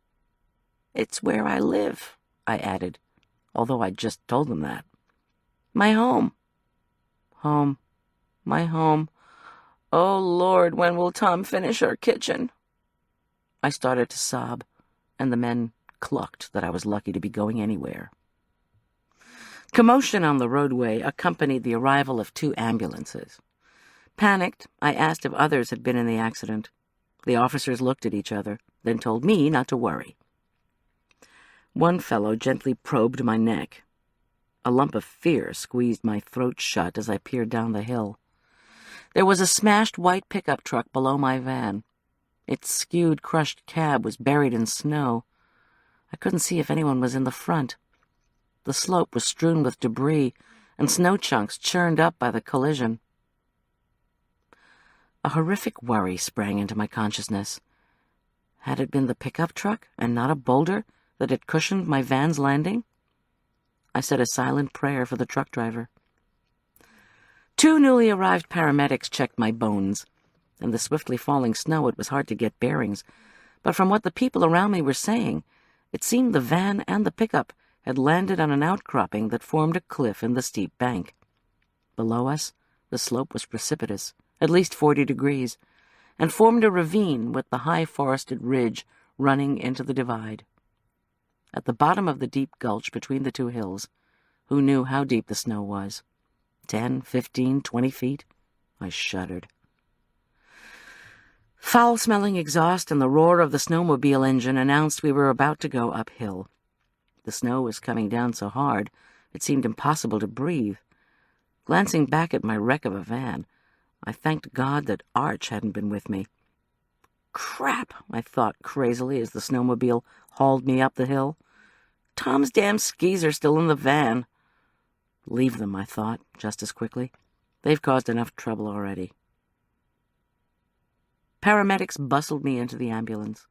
"It's where I live," I added, although I'd just told them that. "My home." Home. My home. Oh, Lord, when will Tom finish our kitchen? I started to sob, and the men clucked that I was lucky to be going anywhere. Commotion on the roadway accompanied the arrival of 2 ambulances. Panicked, I asked if others had been in the accident. The officers looked at each other, then told me not to worry. One fellow gently probed my neck. A lump of fear squeezed my throat shut as I peered down the hill. There was a smashed white pickup truck below my van. Its skewed, crushed cab was buried in snow. I couldn't see if anyone was in the front. The slope was strewn with debris, and snow chunks churned up by the collision. A horrific worry sprang into my consciousness. Had it been the pickup truck, and not a boulder, that had cushioned my van's landing? I said a silent prayer for the truck driver. 2 newly arrived paramedics checked my bones. In the swiftly falling snow, it was hard to get bearings, but from what the people around me were saying, it seemed the van and the pickup had landed on an outcropping that formed a cliff in the steep bank. Below us, the slope was precipitous, at least 40 degrees, and formed a ravine with the high forested ridge running into the divide. At the bottom of the deep gulch between the 2 hills, who knew how deep the snow was? 10, 15, 20 feet? I shuddered. Foul-smelling exhaust and the roar of the snowmobile engine announced we were about to go uphill. The snow was coming down so hard, it seemed impossible to breathe. Glancing back at my wreck of a van, I thanked God that Arch hadn't been with me. Crap, I thought crazily as the snowmobile hauled me up the hill. Tom's damn skis are still in the van. Leave them, I thought, just as quickly. They've caused enough trouble already. Paramedics bustled me into the ambulance.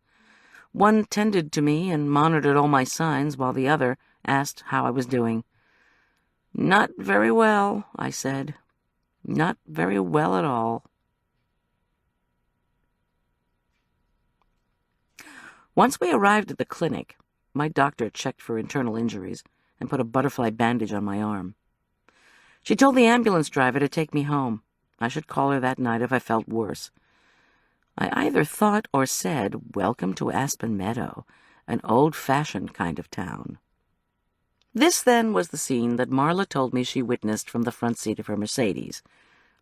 One tended to me and monitored all my signs, while the other asked how I was doing. "Not very well," I said. "Not very well at all." Once we arrived at the clinic, my doctor checked for internal injuries and put a butterfly bandage on my arm. She told the ambulance driver to take me home. I should call her that night if I felt worse. I either thought or said, "Welcome to Aspen Meadow, an old-fashioned kind of town." This, then, was the scene that Marla told me she witnessed from the front seat of her Mercedes,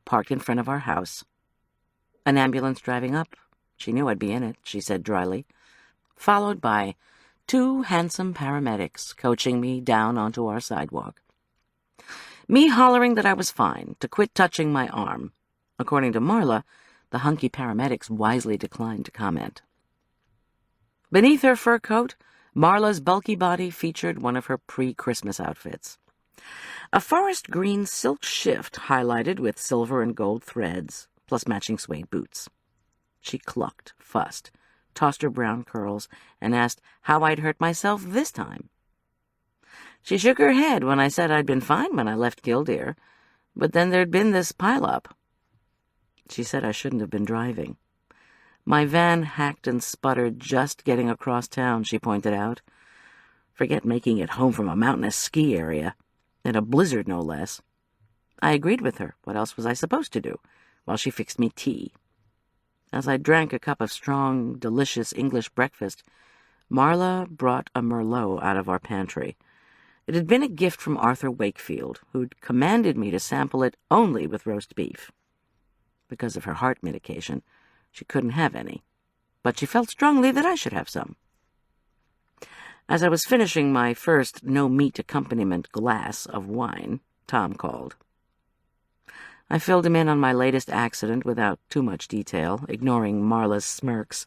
parked in front of our house. An ambulance driving up. She knew I'd be in it, she said dryly. Followed by 2 handsome paramedics coaching me down onto our sidewalk. Me hollering that I was fine, to quit touching my arm. According to Marla, the hunky paramedics wisely declined to comment. Beneath her fur coat, Marla's bulky body featured one of her pre-Christmas outfits. A forest green silk shift highlighted with silver and gold threads, plus matching suede boots. She clucked, fussed, tossed her brown curls, and asked how I'd hurt myself this time. She shook her head when I said I'd been fine when I left Killdeer, but then there'd been this pileup. She said I shouldn't have been driving. My van hacked and sputtered just getting across town, she pointed out. Forget making it home from a mountainous ski area. In a blizzard, no less. I agreed with her. What else was I supposed to do? While she fixed me tea. As I drank a cup of strong, delicious English breakfast, Marla brought a Merlot out of our pantry. It had been a gift from Arthur Wakefield, who'd commanded me to sample it only with roast beef. Because of her heart medication, she couldn't have any, but she felt strongly that I should have some. As I was finishing my first no-meat accompaniment glass of wine, Tom called. I filled him in on my latest accident without too much detail, ignoring Marla's smirks.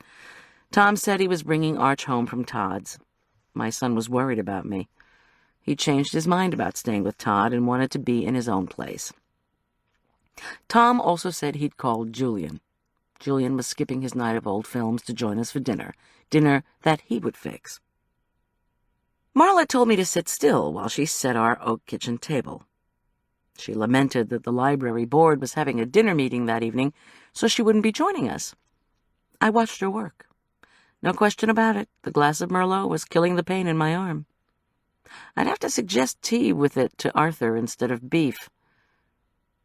Tom said he was bringing Arch home from Todd's. My son was worried about me. He changed his mind about staying with Todd and wanted to be in his own place. Tom also said he'd called Julian. Julian was skipping his night of old films to join us for dinner that he would fix. Marla told me to sit still while she set our oak kitchen table. She lamented that the library board was having a dinner meeting that evening, so she wouldn't be joining us. I watched her work. No question about it, the glass of Merlot was killing the pain in my arm. I'd have to suggest tea with it to Arthur instead of beef.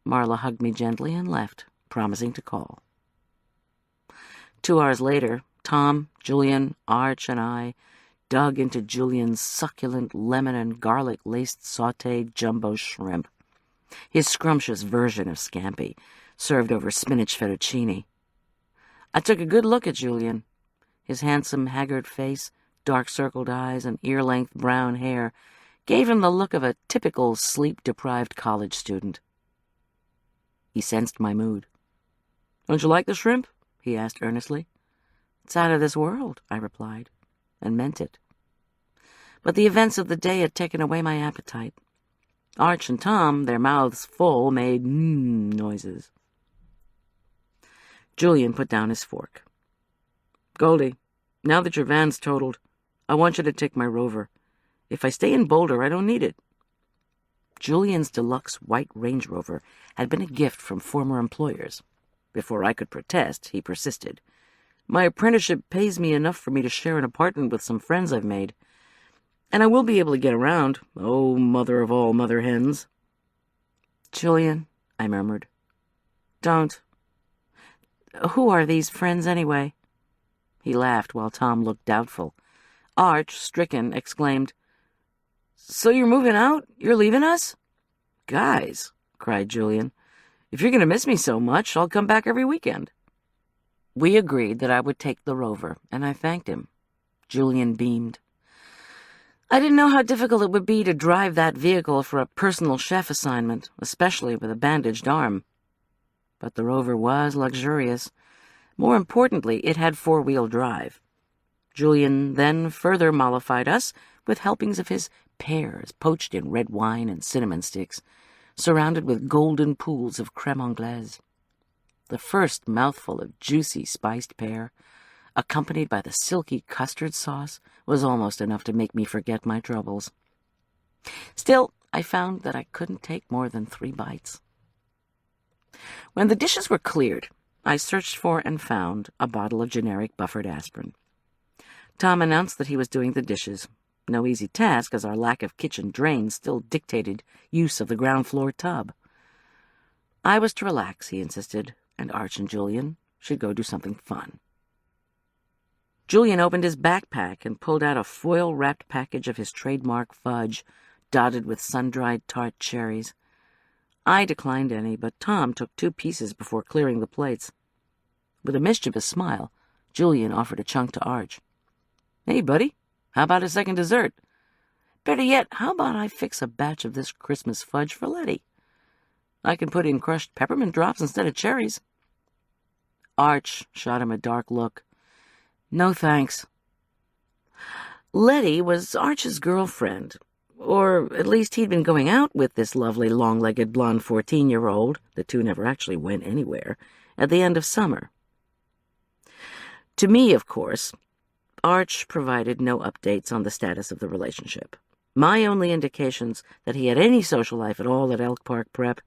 Marla hugged me gently and left, promising to call. 2 hours later, Tom, Julian, Arch, and I dug into Julian's succulent lemon and garlic-laced sautéed jumbo shrimp, his scrumptious version of scampi, served over spinach fettuccine. I took a good look at Julian. His handsome, haggard face, dark-circled eyes, and ear-length brown hair gave him the look of a typical sleep-deprived college student. He sensed my mood. "Don't you like the shrimp?" he asked earnestly. "It's out of this world," I replied, and meant it. But the events of the day had taken away my appetite. Arch and Tom, their mouths full, made noises. Julian put down his fork. "Goldy, now that your van's totaled, I want you to take my Rover. If I stay in Boulder, I don't need it." Julian's deluxe white Range Rover had been a gift from former employers. Before I could protest, he persisted. "My apprenticeship pays me enough for me to share an apartment with some friends I've made. And I will be able to get around, oh, mother of all mother hens." "Julian," I murmured. "Don't. Who are these friends, anyway?" He laughed while Tom looked doubtful. Arch, stricken, exclaimed, "So you're moving out? You're leaving us?" "Guys," cried Julian, "if you're going to miss me so much, I'll come back every weekend." We agreed that I would take the rover, and I thanked him. Julian beamed. I didn't know how difficult it would be to drive that vehicle for a personal chef assignment, especially with a bandaged arm. But the rover was luxurious. More importantly, it had four-wheel drive. Julian then further mollified us with helpings of his pears poached in red wine and cinnamon sticks, surrounded with golden pools of crème anglaise. The first mouthful of juicy spiced pear, accompanied by the silky custard sauce, was almost enough to make me forget my troubles. Still, I found that I couldn't take more than 3 bites. When the dishes were cleared, I searched for and found a bottle of generic buffered aspirin. Tom announced that he was doing the dishes. No easy task, as our lack of kitchen drains still dictated use of the ground floor tub. I was to relax, he insisted, and Arch and Julian should go do something fun. Julian opened his backpack and pulled out a foil-wrapped package of his trademark fudge, dotted with sun-dried tart cherries. I declined any, but Tom took 2 pieces before clearing the plates. With a mischievous smile, Julian offered a chunk to Arch. Hey, buddy, how about a second dessert? Better yet, how about I fix a batch of this Christmas fudge for Letty? I can put in crushed peppermint drops instead of cherries. Arch shot him a dark look. No thanks. Letty was Arch's girlfriend, or at least he'd been going out with this lovely long-legged blonde 14-year-old, the two never actually went anywhere, at the end of summer. To me, of course, Arch provided no updates on the status of the relationship. My only indications that he had any social life at all at Elk Park Prep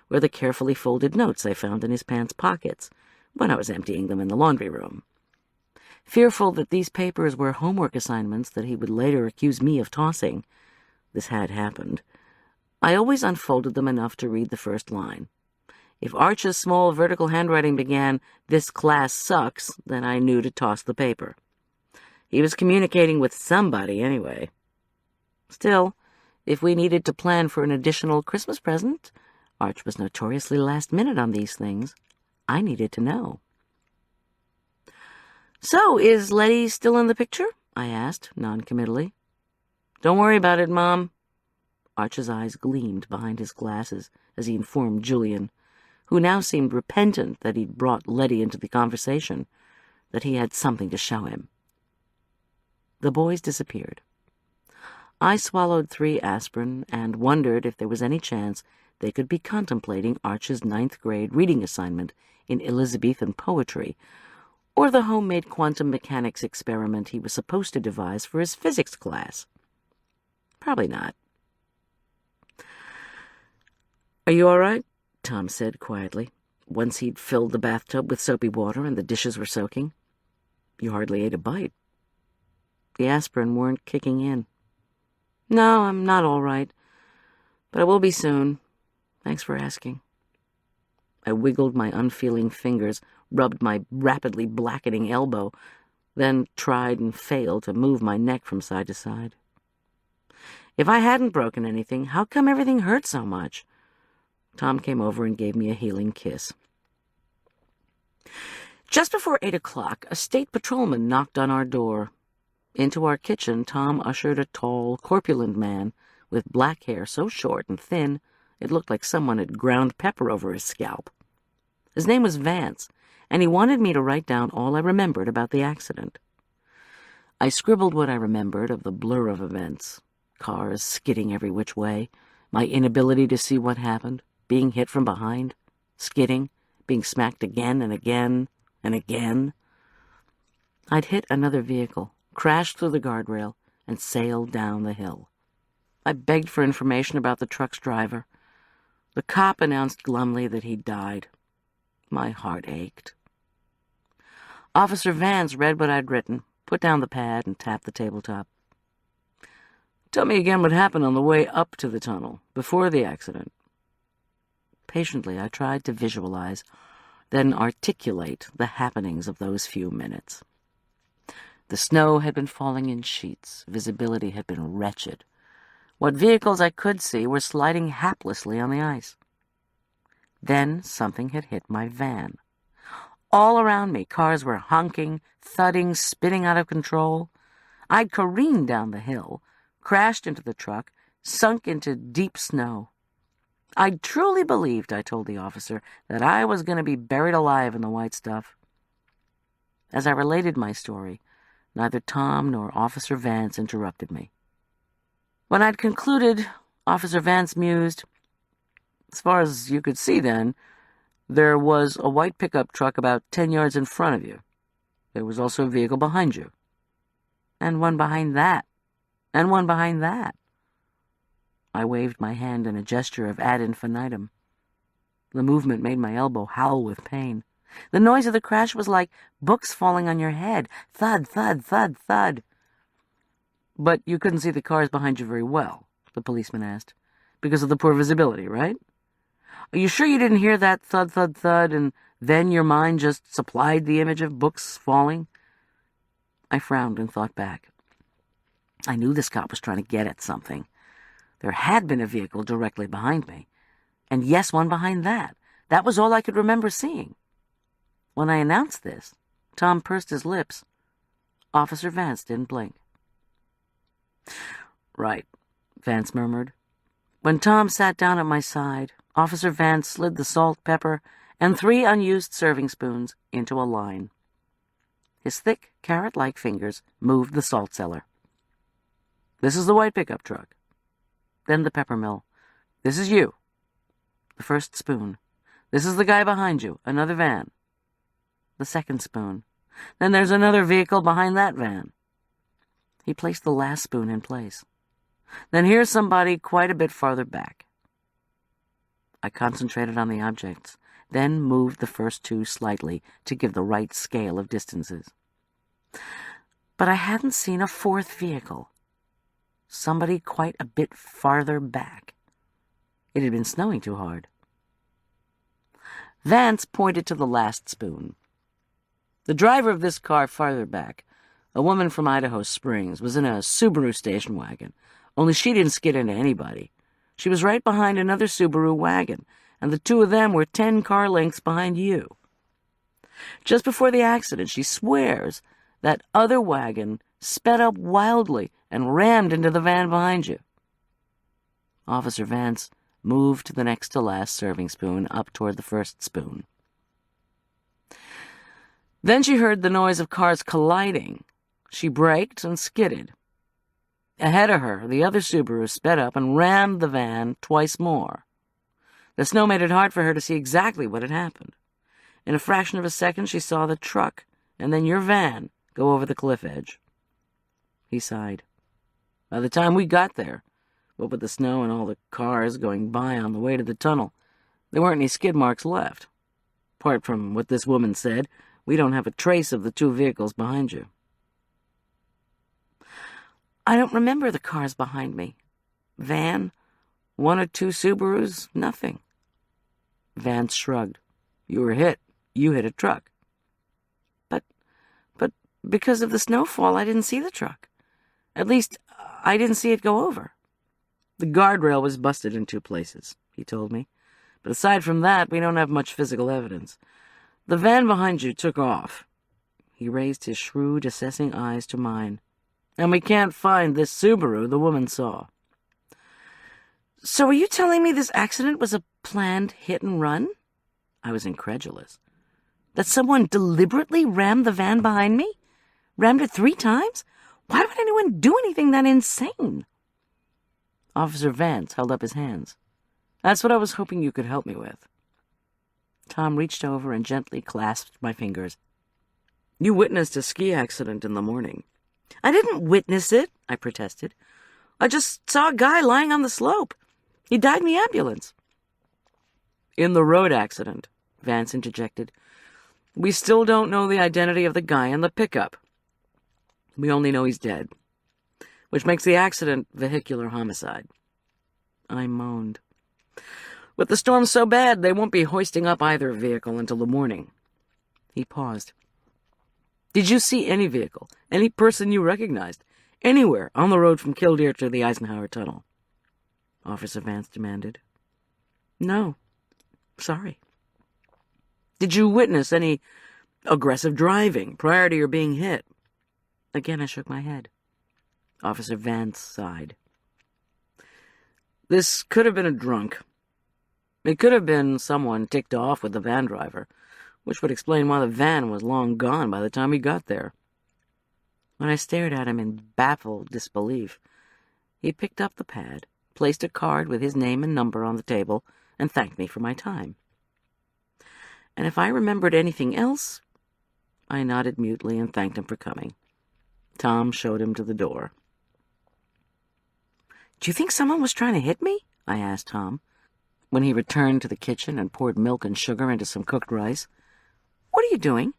were the carefully folded notes I found in his pants pockets when I was emptying them in the laundry room. Fearful that these papers were homework assignments that he would later accuse me of tossing, this had happened, I always unfolded them enough to read the first line. If Arch's small vertical handwriting began, "This class sucks," then I knew to toss the paper. He was communicating with somebody anyway. Still, if we needed to plan for an additional Christmas present, Arch was notoriously last minute on these things. I needed to know. So, is Letty still in the picture? I asked, noncommittally. Don't worry about it, Mom. Arch's eyes gleamed behind his glasses as he informed Julian, who now seemed repentant that he'd brought Letty into the conversation, that he had something to show him. The boys disappeared. I swallowed 3 aspirin and wondered if there was any chance they could be contemplating Arch's 9th grade reading assignment in Elizabethan poetry, or the homemade quantum mechanics experiment he was supposed to devise for his physics class. Probably not. Are you all right? Tom said quietly, once he'd filled the bathtub with soapy water and the dishes were soaking. You hardly ate a bite. The aspirin weren't kicking in. No, I'm not all right, but I will be soon. Thanks for asking. I wiggled my unfeeling fingers, rubbed my rapidly blackening elbow, then tried and failed to move my neck from side to side. If I hadn't broken anything, how come everything hurt so much? Tom came over and gave me a healing kiss. Just before 8 o'clock, a state patrolman knocked on our door. Into our kitchen, Tom ushered a tall, corpulent man with black hair so short and thin it looked like someone had ground pepper over his scalp. His name was Vance, and he wanted me to write down all I remembered about the accident. I scribbled what I remembered of the blur of events, cars skidding every which way, my inability to see what happened, being hit from behind, skidding, being smacked again and again and again. I'd hit another vehicle, crashed through the guardrail, and sailed down the hill. I begged for information about the truck's driver. The cop announced glumly that he'd died. My heart ached. Officer Vance read what I'd written, put down the pad, and tapped the tabletop. Tell me again what happened on the way up to the tunnel, before the accident. Patiently, I tried to visualize, then articulate the happenings of those few minutes. The snow had been falling in sheets. Visibility had been wretched. What vehicles I could see were sliding haplessly on the ice. Then something had hit my van. All around me, cars were honking, thudding, spinning out of control. I'd careened down the hill, crashed into the truck, sunk into deep snow. I truly believed, I told the officer, that I was going to be buried alive in the white stuff. As I related my story, neither Tom nor Officer Vance interrupted me. When I'd concluded, Officer Vance mused, "As far as you could see then, there was a white pickup truck about 10 yards in front of you. There was also a vehicle behind you. And one behind that. And one behind that." I waved my hand in a gesture of ad infinitum. The movement made my elbow howl with pain. The noise of the crash was like books falling on your head. Thud, thud, thud, thud. "But you couldn't see the cars behind you very well," the policeman asked, "because of the poor visibility, right? Are you sure you didn't hear that thud, thud, thud, and then your mind just supplied the image of books falling?" I frowned and thought back. I knew this cop was trying to get at something. There had been a vehicle directly behind me. And yes, one behind that. That was all I could remember seeing. When I announced this, Tom pursed his lips. Officer Vance didn't blink. "Right," Vance murmured. When Tom sat down at my side, Officer Vance slid the salt, pepper, and 3 unused serving spoons into a line. His thick, carrot-like fingers moved the salt cellar. "This is the white pickup truck." Then the pepper mill. "This is you." The first spoon. "This is the guy behind you, another van." The second spoon. "Then there's another vehicle behind that van." He placed the last spoon in place. "Then here's somebody quite a bit farther back." I concentrated on the objects, then moved the first 2 slightly to give the right scale of distances. But I hadn't seen a 4th vehicle. Somebody quite a bit farther back. It had been snowing too hard. Vance pointed to the last spoon. "The driver of this car farther back, a woman from Idaho Springs, was in a Subaru station wagon, only she didn't skid into anybody. She was right behind another Subaru wagon, and the 2 of them were 10 car lengths behind you. Just before the accident, she swears that other wagon sped up wildly and rammed into the van behind you." Officer Vance moved to the next to last serving spoon up toward the first spoon. Then she heard the noise of cars colliding. She braked and skidded. Ahead of her, the other Subaru sped up and rammed the van twice more. The snow made it hard for her to see exactly what had happened. In a fraction of a second, she saw the truck and then your van go over the cliff edge. He sighed. "By the time we got there, what with the snow and all the cars going by on the way to the tunnel, there weren't any skid marks left. Apart from what this woman said, we don't have a trace of the 2 vehicles behind you." "I don't remember the cars behind me. Van, 1 or 2 Subarus, nothing." Vance shrugged. "You were hit. You hit a truck." But because of the snowfall, I didn't see the truck. At least, I didn't see it go over." "The guardrail was busted in 2 places," he told me. "But aside from that, we don't have much physical evidence. The van behind you took off." He raised his shrewd, assessing eyes to mine. "And we can't find this Subaru the woman saw." "So are you telling me this accident was a planned hit and run?" I was incredulous. "That someone deliberately rammed the van behind me? Rammed it 3 times? Why would anyone do anything that insane?" Officer Vance held up his hands. "That's what I was hoping you could help me with." Tom reached over and gently clasped my fingers. "You witnessed a ski accident in the morning." "I didn't witness it," I protested. "I just saw a guy lying on the slope. He died in the ambulance." "In the road accident," Vance interjected, "we still don't know the identity of the guy in the pickup. We only know he's dead, which makes the accident vehicular homicide." I moaned. "With the storm so bad, they won't be hoisting up either vehicle until the morning." He paused. "Did you see any vehicle, any person you recognized, anywhere on the road from Killdeer to the Eisenhower Tunnel?" Officer Vance demanded. "No. Sorry." "Did you witness any aggressive driving prior to your being hit. Again, I shook my head. Officer Vance sighed. This could have been a drunk. It could have been someone ticked off with the van driver, which would explain why the van was long gone by the time we got there. When I stared at him in baffled disbelief, he picked up the pad, placed a card with his name and number on the table, and thanked me for my time. And if I remembered anything else, I nodded mutely and thanked him for coming. Tom showed him to the door. "Do you think someone was trying to hit me?" I asked Tom, when he returned to the kitchen and poured milk and sugar into some cooked rice. "What are you doing?"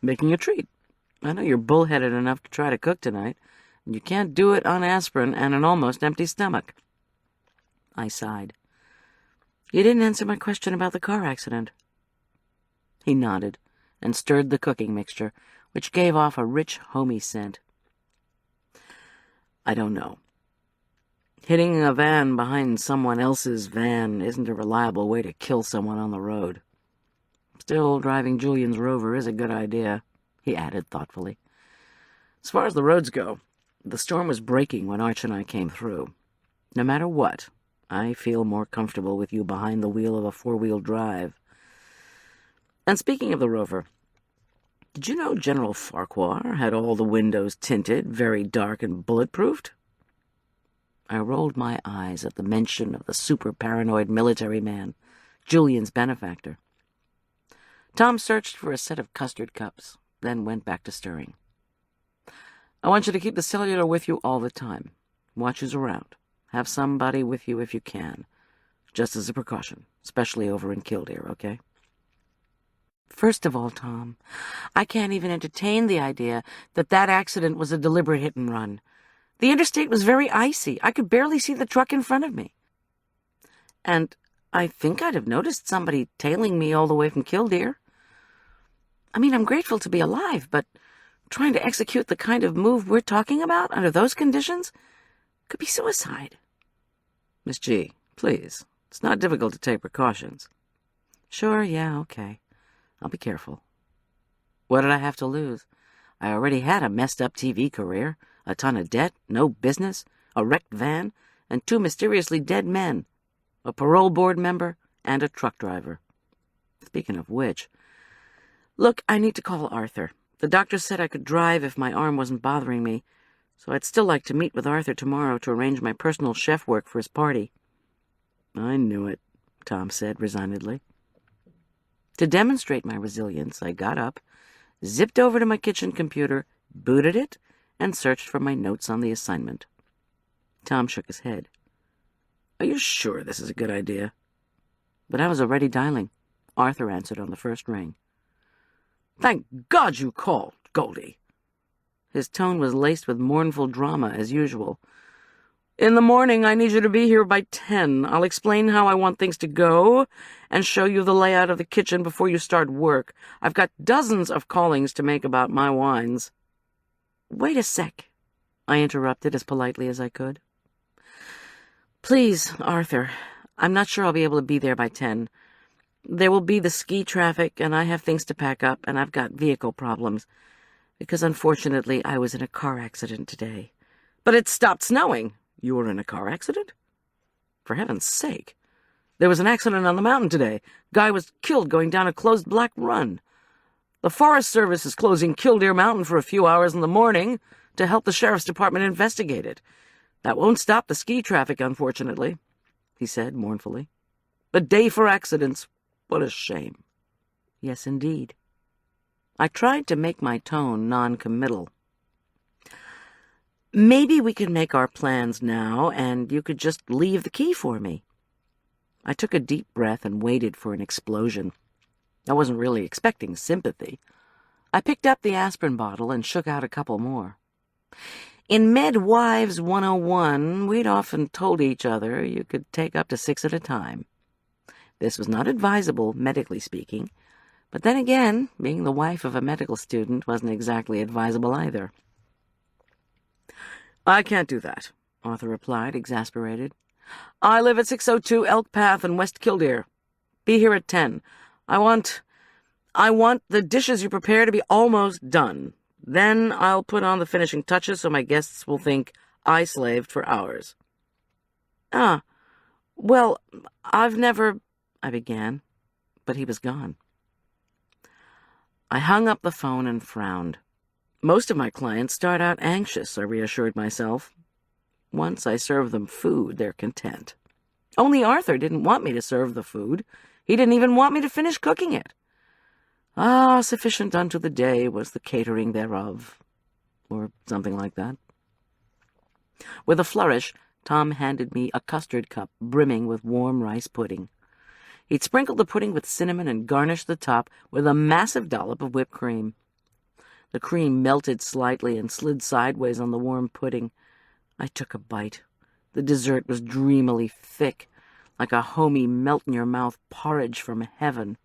"Making a treat. I know you're bullheaded enough to try to cook tonight, and you can't do it on aspirin and an almost empty stomach." I sighed. "You didn't answer my question about the car accident." He nodded and stirred the cooking mixture, which gave off a rich, homey scent. "I don't know. Hitting a van behind someone else's van isn't a reliable way to kill someone on the road. Still, driving Julian's Rover is a good idea," he added thoughtfully. "As far as the roads go, the storm was breaking when Arch and I came through. No matter what, I feel more comfortable with you behind the wheel of a four-wheel drive. And speaking of the Rover, did you know General Farquhar had all the windows tinted, very dark and bulletproofed?" I rolled my eyes at the mention of the super-paranoid military man, Julian's benefactor. Tom searched for a set of custard cups, then went back to stirring. "I want you to keep the cellular with you all the time. Watch who's around. Have somebody with you if you can, just as a precaution, especially over in Killdeer, okay?" "First of all, Tom, I can't even entertain the idea that accident was a deliberate hit-and-run. The interstate was very icy. I could barely see the truck in front of me. And I think I'd have noticed somebody tailing me all the way from Killdeer. I mean, I'm grateful to be alive, but trying to execute the kind of move we're talking about under those conditions could be suicide." "Miss G, please. It's not difficult to take precautions." "Sure, yeah, okay. I'll be careful. What did I have to lose? I already had a messed-up TV career, a ton of debt, no business, a wrecked van, and 2 mysteriously dead men, a parole board member, and a truck driver. Speaking of which, look, I need to call Arthur. The doctor said I could drive if my arm wasn't bothering me, so I'd still like to meet with Arthur tomorrow to arrange my personal chef work for his party." "I knew it," Tom said resignedly. To demonstrate my resilience, I got up, zipped over to my kitchen computer, booted it, and searched for my notes on the assignment. Tom shook his head. "Are you sure this is a good idea?" But I was already dialing. Arthur answered on the first ring. "Thank God you called, Goldy." His tone was laced with mournful drama, as usual. "In the morning, I need you to be here by 10. I'll explain how I want things to go and show you the layout of the kitchen before you start work. I've got dozens of callings to make about my wines." "Wait a sec," I interrupted as politely as I could. "Please, Arthur, I'm not sure I'll be able to be there by 10. There will be the ski traffic, and I have things to pack up, and I've got vehicle problems, because unfortunately I was in a car accident today." "But it stopped snowing." "You were in a car accident? For heaven's sake. There was an accident on the mountain today. Guy was killed going down a closed black run. The Forest Service is closing Killdeer Mountain for a few hours in the morning to help the Sheriff's Department investigate it. That won't stop the ski traffic, unfortunately," he said mournfully. "A day for accidents. What a shame." "Yes, indeed." I tried to make my tone non-committal. "Maybe we could make our plans now, and you could just leave the key for me." I took a deep breath and waited for an explosion. I wasn't really expecting sympathy. I picked up the aspirin bottle and shook out a couple more. In Midwives 101, we'd often told each other you could take up to 6 at a time. This was not advisable, medically speaking, but then again, being the wife of a medical student wasn't exactly advisable either. "I can't do that," Arthur replied, exasperated. "I live at 602 Elk Path in West Killdeer. Be here at 10. I want I want the dishes you prepare to be almost done. Then I'll put on the finishing touches so my guests will think I slaved for hours." "Ah, well, I've never—" I began, but he was gone. I hung up the phone and frowned. Most of my clients start out anxious, I reassured myself. Once I serve them food, they're content. Only Arthur didn't want me to serve the food. He didn't even want me to finish cooking it. "Ah, sufficient unto the day was the catering thereof," or something like that. With a flourish, Tom handed me a custard cup brimming with warm rice pudding. He'd sprinkled the pudding with cinnamon and garnished the top with a massive dollop of whipped cream. The cream melted slightly and slid sideways on the warm pudding. I took a bite. The dessert was dreamily thick, like a homey melt-in-your-mouth porridge from heaven.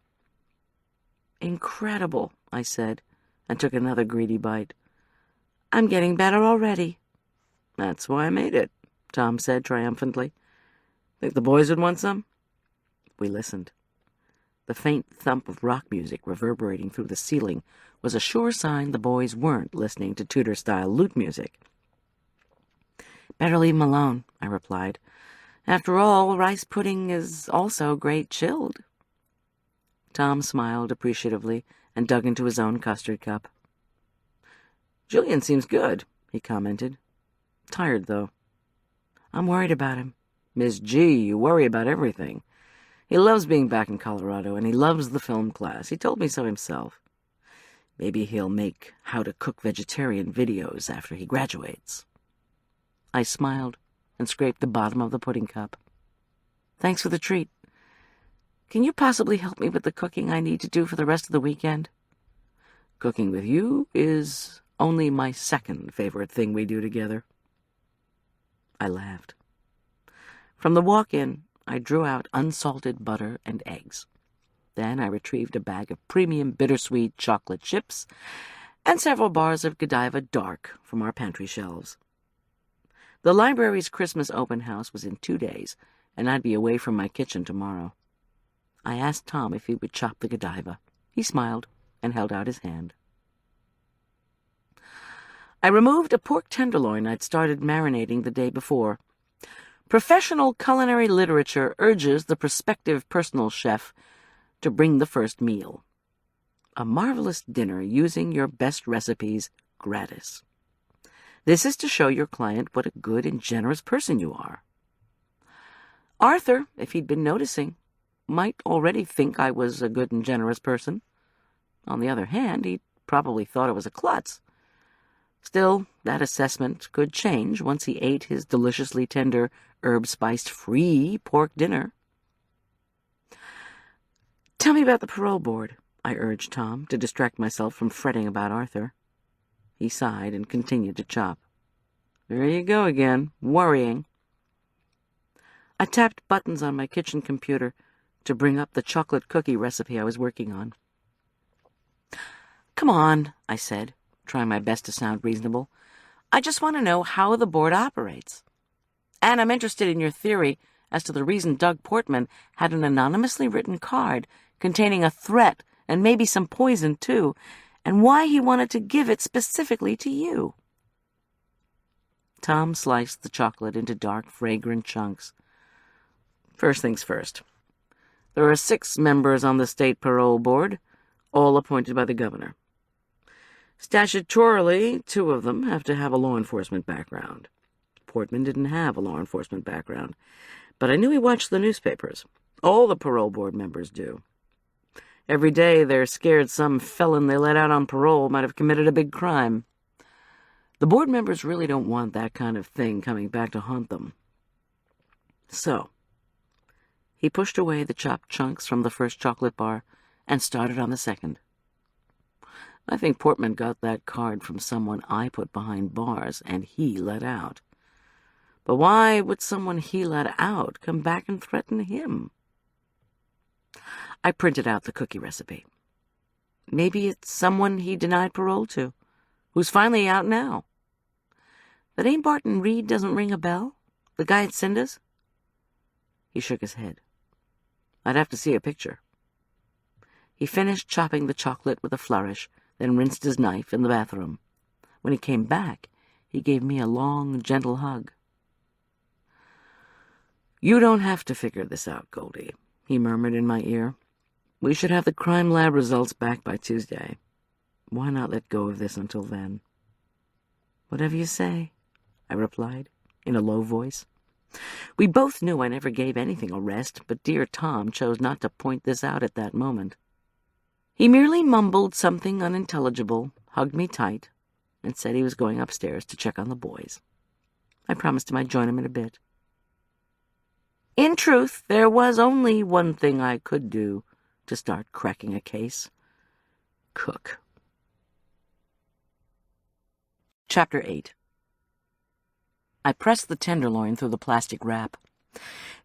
"Incredible," I said, and took another greedy bite. "I'm getting better already." "That's why I made it," Tom said triumphantly. "Think the boys would want some?" We listened. The faint thump of rock music reverberating through the ceiling was a sure sign the boys weren't listening to Tudor-style lute music. "Better leave 'em alone," I replied. "After all, rice pudding is also great chilled." Tom smiled appreciatively and dug into his own custard cup. "Julian seems good," he commented. "Tired, though." "I'm worried about him." "Miss G, you worry about everything. He loves being back in Colorado, and he loves the film class. He told me so himself. Maybe he'll make how-to-cook vegetarian videos after he graduates." I smiled and scraped the bottom of the pudding cup. "Thanks for the treat. Can you possibly help me with the cooking I need to do for the rest of the weekend?" "Cooking with you is only my second favorite thing we do together." I laughed. From the walk-in, I drew out unsalted butter and eggs. Then I retrieved a bag of premium bittersweet chocolate chips and several bars of Godiva Dark from our pantry shelves. The library's Christmas open house was in 2 days, and I'd be away from my kitchen tomorrow. I asked Tom if he would chop the Godiva. He smiled and held out his hand. I removed a pork tenderloin I'd started marinating the day before. Professional culinary literature urges the prospective personal chef to bring the first meal. A marvelous dinner using your best recipes gratis. This is to show your client what a good and generous person you are. Arthur, if he'd been noticing, might already think I was a good and generous person. On the other hand, he probably thought it was a klutz. Still, that assessment could change once he ate his deliciously tender, herb-spiced-free pork dinner. "Tell me about the parole board," I urged Tom, to distract myself from fretting about Arthur. He sighed and continued to chop. "There you go again, worrying." I tapped buttons on my kitchen computer to bring up the chocolate cookie recipe I was working on. "Come on," I said, trying my best to sound reasonable. "I just want to know how the board operates. And I'm interested in your theory as to the reason Doug Portman had an anonymously written card containing a threat and maybe some poison, too, and why he wanted to give it specifically to you." Tom sliced the chocolate into dark, fragrant chunks. "First things first. There are 6 members on the state parole board, all appointed by the governor. Statutorily, 2 of them have to have a law enforcement background. Portman didn't have a law enforcement background, but I knew he watched the newspapers. All the parole board members do. Every day they're scared some felon they let out on parole might have committed a big crime. The board members really don't want that kind of thing coming back to haunt them. So, he pushed away the chopped chunks from the first chocolate bar and started on the second. I think Portman got that card from someone I put behind bars and he let out. But why would someone he let out come back and threaten him? I printed out the cookie recipe. Maybe it's someone he denied parole to, who's finally out now. The name Barton Reed doesn't ring a bell? The guy at Cinda's? He shook his head. I'd have to see a picture. He finished chopping the chocolate with a flourish, then rinsed his knife in the bathroom. When he came back, he gave me a long, gentle hug. "You don't have to figure this out, Goldy," he murmured in my ear. "We should have the crime lab results back by Tuesday. Why not let go of this until then?" "Whatever you say," I replied, in a low voice. We both knew I never gave anything a rest, but dear Tom chose not to point this out at that moment. He merely mumbled something unintelligible, hugged me tight, and said he was going upstairs to check on the boys. I promised him I'd join him in a bit. In truth, there was only one thing I could do to start cracking a case: cook. Chapter 8. I pressed the tenderloin through the plastic wrap.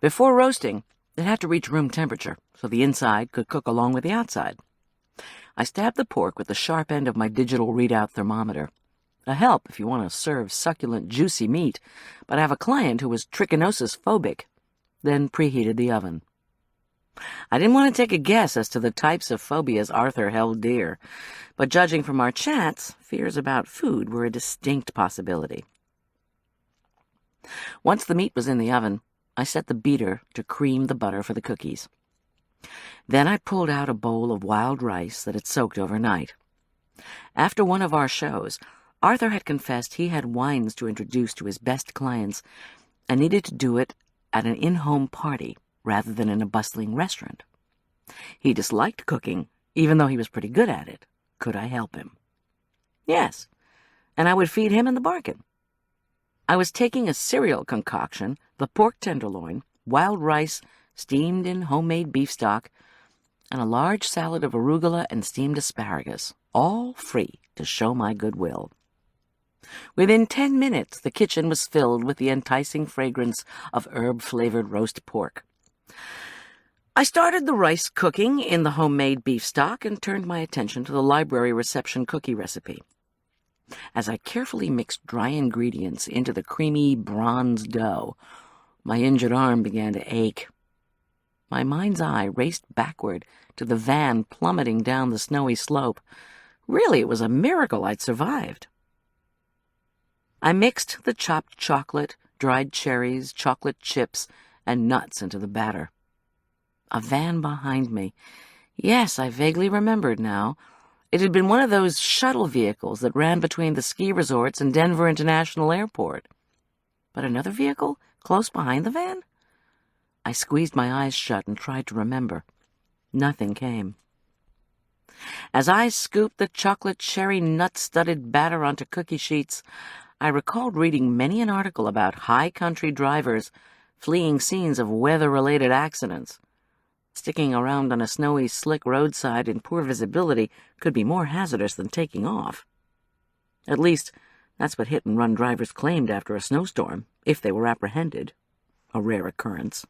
Before roasting, it had to reach room temperature, so the inside could cook along with the outside. I stabbed the pork with the sharp end of my digital readout thermometer. A help if you want to serve succulent, juicy meat, but I have a client who was trichinosis phobic. Then preheated the oven. I didn't want to take a guess as to the types of phobias Arthur held dear, but judging from our chats, fears about food were a distinct possibility. Once the meat was in the oven, I set the beater to cream the butter for the cookies. Then I pulled out a bowl of wild rice that had soaked overnight. After one of our shows, Arthur had confessed he had wines to introduce to his best clients and needed to do it at an in-home party rather than in a bustling restaurant. He disliked cooking, even though he was pretty good at it. Could I help him? Yes, and I would feed him in the bargain. I was taking a cereal concoction, the pork tenderloin, wild rice steamed in homemade beef stock, and a large salad of arugula and steamed asparagus, all free to show my goodwill. Within 10 minutes, the kitchen was filled with the enticing fragrance of herb-flavored roast pork. I started the rice cooking in the homemade beef stock and turned my attention to the library reception cookie recipe. As I carefully mixed dry ingredients into the creamy bronze dough, my injured arm began to ache. My mind's eye raced backward to the van plummeting down the snowy slope. Really, it was a miracle I'd survived. I mixed the chopped chocolate, dried cherries, chocolate chips, and nuts into the batter. A van behind me. Yes, I vaguely remembered now. It had been one of those shuttle vehicles that ran between the ski resorts and Denver International Airport. But another vehicle close behind the van? I squeezed my eyes shut and tried to remember. Nothing came. As I scooped the chocolate cherry nut-studded batter onto cookie sheets, I recalled reading many an article about high country drivers fleeing scenes of weather-related accidents. Sticking around on a snowy, slick roadside in poor visibility could be more hazardous than taking off. At least, that's what hit-and-run drivers claimed after a snowstorm, if they were apprehended. A rare occurrence.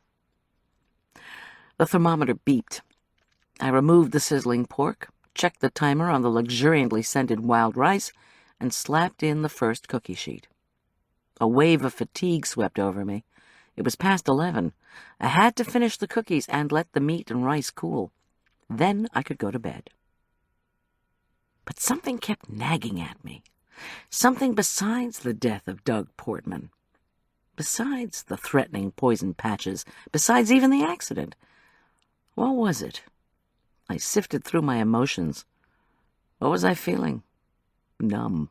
The thermometer beeped. I removed the sizzling pork, checked the timer on the luxuriantly scented wild rice, and slapped in the first cookie sheet. A wave of fatigue swept over me. It was past 11. I had to finish the cookies and let the meat and rice cool. Then I could go to bed. But something kept nagging at me. Something besides the death of Doug Portman. Besides the threatening poison patches. Besides even the accident. What was it? I sifted through my emotions. What was I feeling? Numb.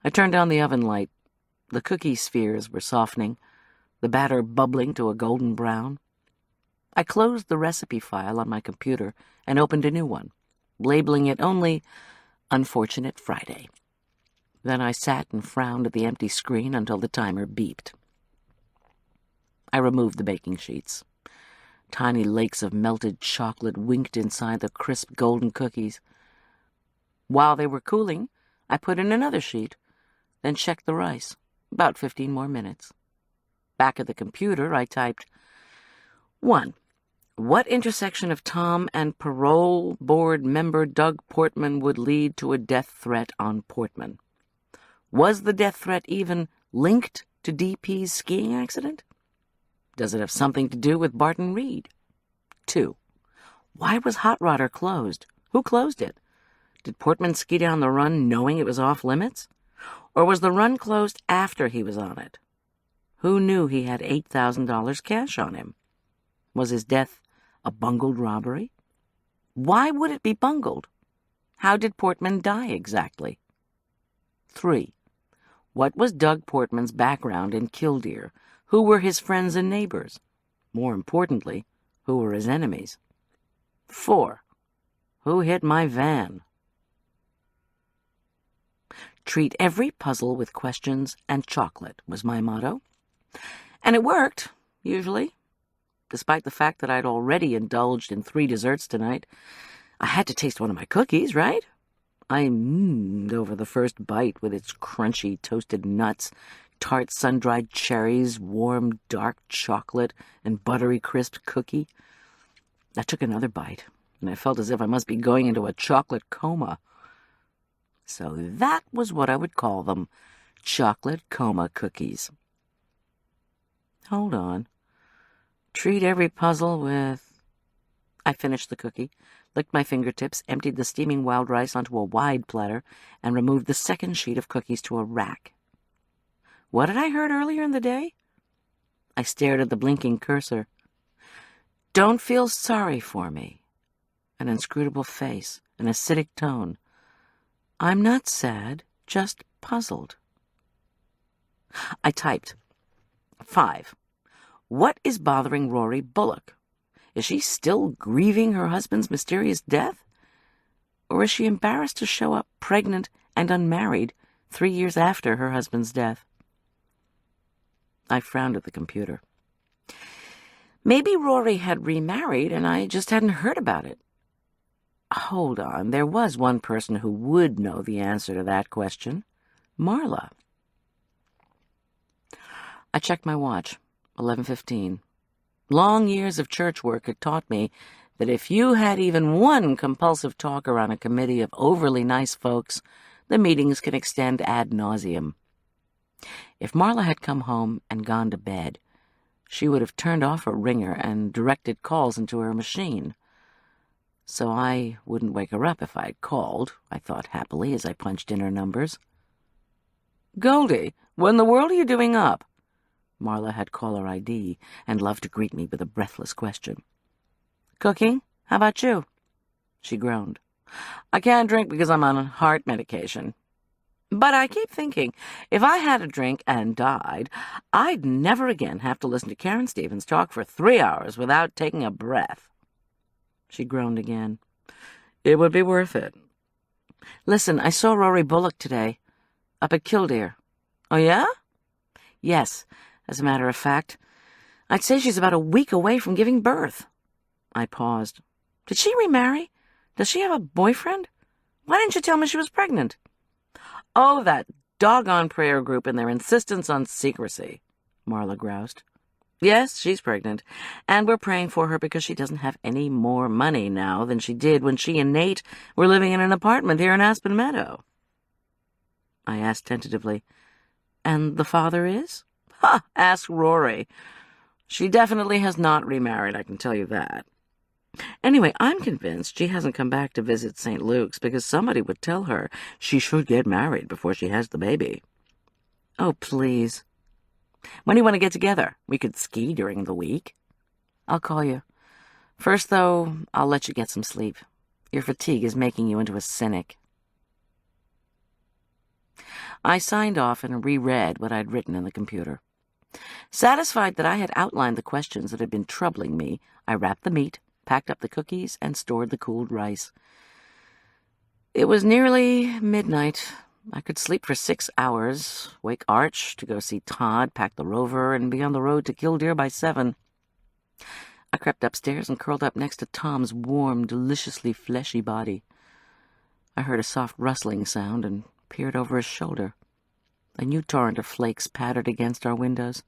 I turned down the oven light. The cookie spheres were softening, the batter bubbling to a golden brown. I closed the recipe file on my computer and opened a new one, labeling it only Unfortunate Friday. Then I sat and frowned at the empty screen until the timer beeped. I removed the baking sheets. Tiny lakes of melted chocolate winked inside the crisp golden cookies. While they were cooling, I put in another sheet, then checked the rice. About 15 more minutes. Back at the computer, I typed, 1. What intersection of Tom and parole board member Doug Portman would lead to a death threat on Portman? Was the death threat even linked to DP's skiing accident? Does it have something to do with Barton Reed? 2. Why was Hot Rodder closed? Who closed it? Did Portman ski down the run knowing it was off limits? Or was the run closed after he was on it? Who knew he had $8,000 cash on him? Was his death a bungled robbery? Why would it be bungled? How did Portman die exactly? 3. What was Doug Portman's background in Killdeer? Who were his friends and neighbors? More importantly, who were his enemies? 4. Who hit my van? Treat every puzzle with questions and chocolate was my motto. And it worked, usually. Despite the fact that I'd already indulged in 3 desserts tonight, I had to taste one of my cookies, right? I mmmmed over the first bite with its crunchy toasted nuts, tart sun-dried cherries, warm dark chocolate, and buttery crisp cookie. I took another bite, and I felt as if I must be going into a chocolate coma. So that was what I would call them, chocolate coma cookies. Hold on. Treat every puzzle with... I finished the cookie, licked my fingertips, emptied the steaming wild rice onto a wide platter, and removed the second sheet of cookies to a rack. What had I heard earlier in the day? I stared at the blinking cursor. Don't feel sorry for me. An inscrutable face, an acidic tone. I'm not sad, just puzzled. I typed. 5. What is bothering Rory Bullock? Is she still grieving her husband's mysterious death? Or is she embarrassed to show up pregnant and unmarried 3 years after her husband's death? I frowned at the computer. Maybe Rory had remarried and I just hadn't heard about it. Hold on, there was one person who would know the answer to that question. Marla. I checked my watch. 11:15. Long years of church work had taught me that if you had even one compulsive talker on a committee of overly nice folks, the meetings can extend ad nauseum. If Marla had come home and gone to bed, she would have turned off her ringer and directed calls into her machine. So I wouldn't wake her up if I had called, I thought happily as I punched in her numbers. Goldie, what in the world are you doing up? Marla had caller ID and loved to greet me with a breathless question. Cooking? How about you? She groaned. I can't drink because I'm on heart medication. But I keep thinking, if I had a drink and died, I'd never again have to listen to Karen Stevens talk for 3 hours without taking a breath. She groaned again. It would be worth it. Listen, I saw Rory Bullock today, up at Killdeer. Oh, yeah? Yes. As a matter of fact, I'd say she's about a week away from giving birth. I paused. Did she remarry? Does she have a boyfriend? Why didn't you tell me she was pregnant? Oh, that doggone prayer group and their insistence on secrecy, Marla groused. Yes, she's pregnant, and we're praying for her because she doesn't have any more money now than she did when she and Nate were living in an apartment here in Aspen Meadow. I asked tentatively, and the father is? Ha! Ask Rory. She definitely has not remarried, I can tell you that. Anyway, I'm convinced she hasn't come back to visit St. Luke's because somebody would tell her she should get married before she has the baby. Oh, please. When do you want to get together? We could ski during the week. I'll call you. First, though, I'll let you get some sleep. Your fatigue is making you into a cynic. I signed off and reread what I'd written in the computer. Satisfied that I had outlined the questions that had been troubling me, I wrapped the meat, packed up the cookies, and stored the cooled rice. It was nearly midnight. I could sleep for 6 hours, wake Arch to go see Todd, pack the rover, and be on the road to Killdeer by 7. I crept upstairs and curled up next to Tom's warm, deliciously fleshy body. I heard a soft rustling sound and peered over his shoulder. A new torrent of flakes pattered against our windows.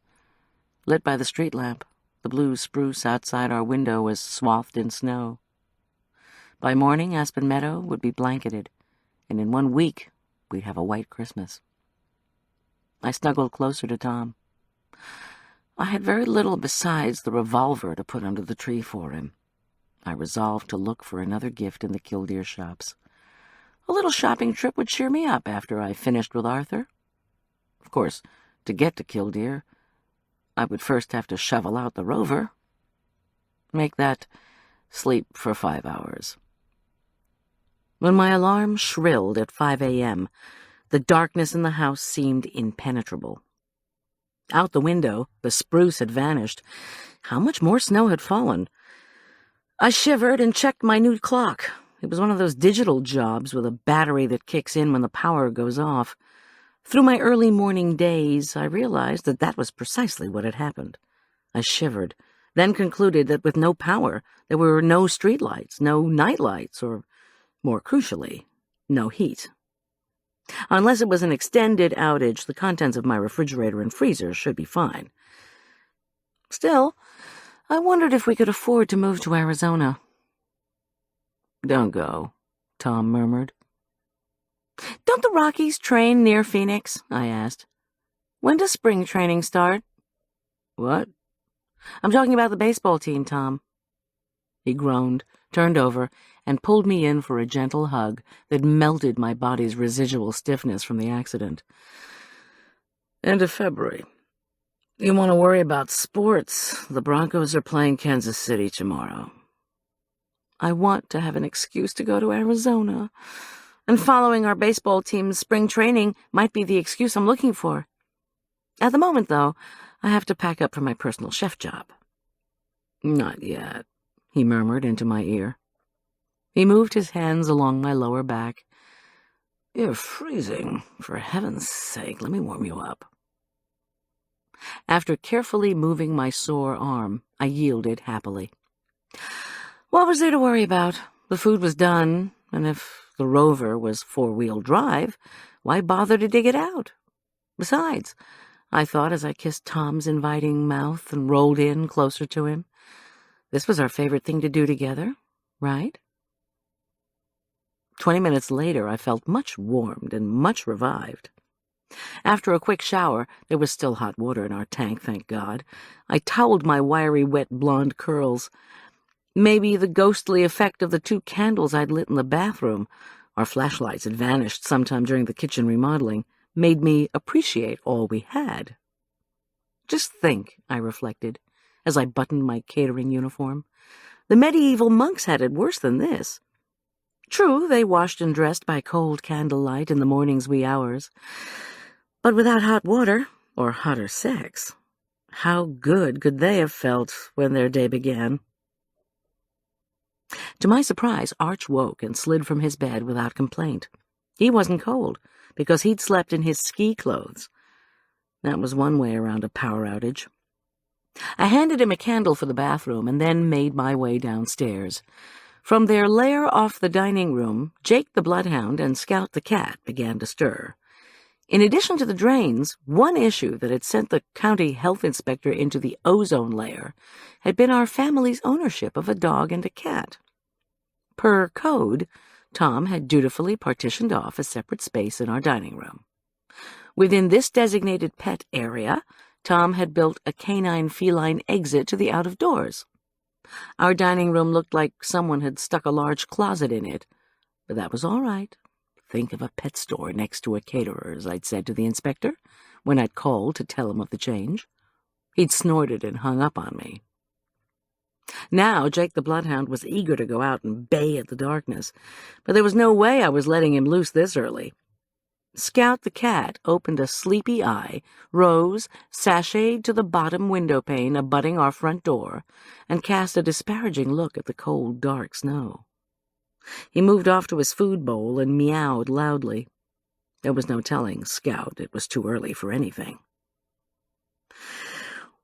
Lit by the street lamp, the blue spruce outside our window was swathed in snow. By morning, Aspen Meadow would be blanketed, and in 1 week, we'd have a white Christmas. I snuggled closer to Tom. I had very little besides the revolver to put under the tree for him. I resolved to look for another gift in the Killdeer shops. A little shopping trip would cheer me up after I finished with Arthur. Of course, to get to Killdeer, I would first have to shovel out the rover. Make that sleep for 5 hours. When my alarm shrilled at 5 a.m., the darkness in the house seemed impenetrable. Out the window, the spruce had vanished. How much more snow had fallen? I shivered and checked my new clock. It was one of those digital jobs with a battery that kicks in when the power goes off. Through my early morning daze, I realized that that was precisely what had happened. I shivered, then concluded that with no power, there were no streetlights, no nightlights, or, more crucially, no heat. Unless it was an extended outage, the contents of my refrigerator and freezer should be fine. Still, I wondered if we could afford to move to Arizona. "Don't go," Tom murmured. "Don't the Rockies train near Phoenix?" I asked. "When does spring training start?" "What?" "I'm talking about the baseball team, Tom." He groaned, turned over, and pulled me in for a gentle hug that melted my body's residual stiffness from the accident. "End of February. You want to worry about sports? The Broncos are playing Kansas City tomorrow." "I want to have an excuse to go to Arizona, and following our baseball team's spring training might be the excuse I'm looking for. At the moment, though, I have to pack up for my personal chef job." "Not yet," he murmured into my ear. He moved his hands along my lower back. "You're freezing. For heaven's sake, let me warm you up." After carefully moving my sore arm, I yielded happily. What was there to worry about? The food was done, and if the rover was four-wheel drive, why bother to dig it out? Besides, I thought as I kissed Tom's inviting mouth and rolled in closer to him, this was our favorite thing to do together, right? 20 minutes later, I felt much warmed and much revived. After a quick shower, there was still hot water in our tank, thank God. I toweled my wiry, wet blonde curls. Maybe the ghostly effect of the 2 candles I'd lit in the bathroom, our flashlights had vanished sometime during the kitchen remodeling, made me appreciate all we had. Just think, I reflected, as I buttoned my catering uniform. The medieval monks had it worse than this. True, they washed and dressed by cold candlelight in the morning's wee hours. But without hot water, or hotter sex, how good could they have felt when their day began? To my surprise, Arch woke and slid from his bed without complaint. He wasn't cold, because he'd slept in his ski clothes. That was one way around a power outage. I handed him a candle for the bathroom and then made my way downstairs. From their lair off the dining room, Jake the bloodhound and Scout the cat began to stir. In addition to the drains, one issue that had sent the county health inspector into the ozone layer had been our family's ownership of a dog and a cat. Per code, Tom had dutifully partitioned off a separate space in our dining room. Within this designated pet area, Tom had built a canine-feline exit to the out-of-doors. Our dining room looked like someone had stuck a large closet in it, but that was all right. Think of a pet store next to a caterer's, I'd said to the inspector, when I'd called to tell him of the change. He'd snorted and hung up on me. Now Jake the bloodhound was eager to go out and bay at the darkness, but there was no way I was letting him loose this early. Scout the cat opened a sleepy eye, rose, sashayed to the bottom window pane abutting our front door, and cast a disparaging look at the cold, dark snow. He moved off to his food bowl and meowed loudly. There was no telling Scout it was too early for anything.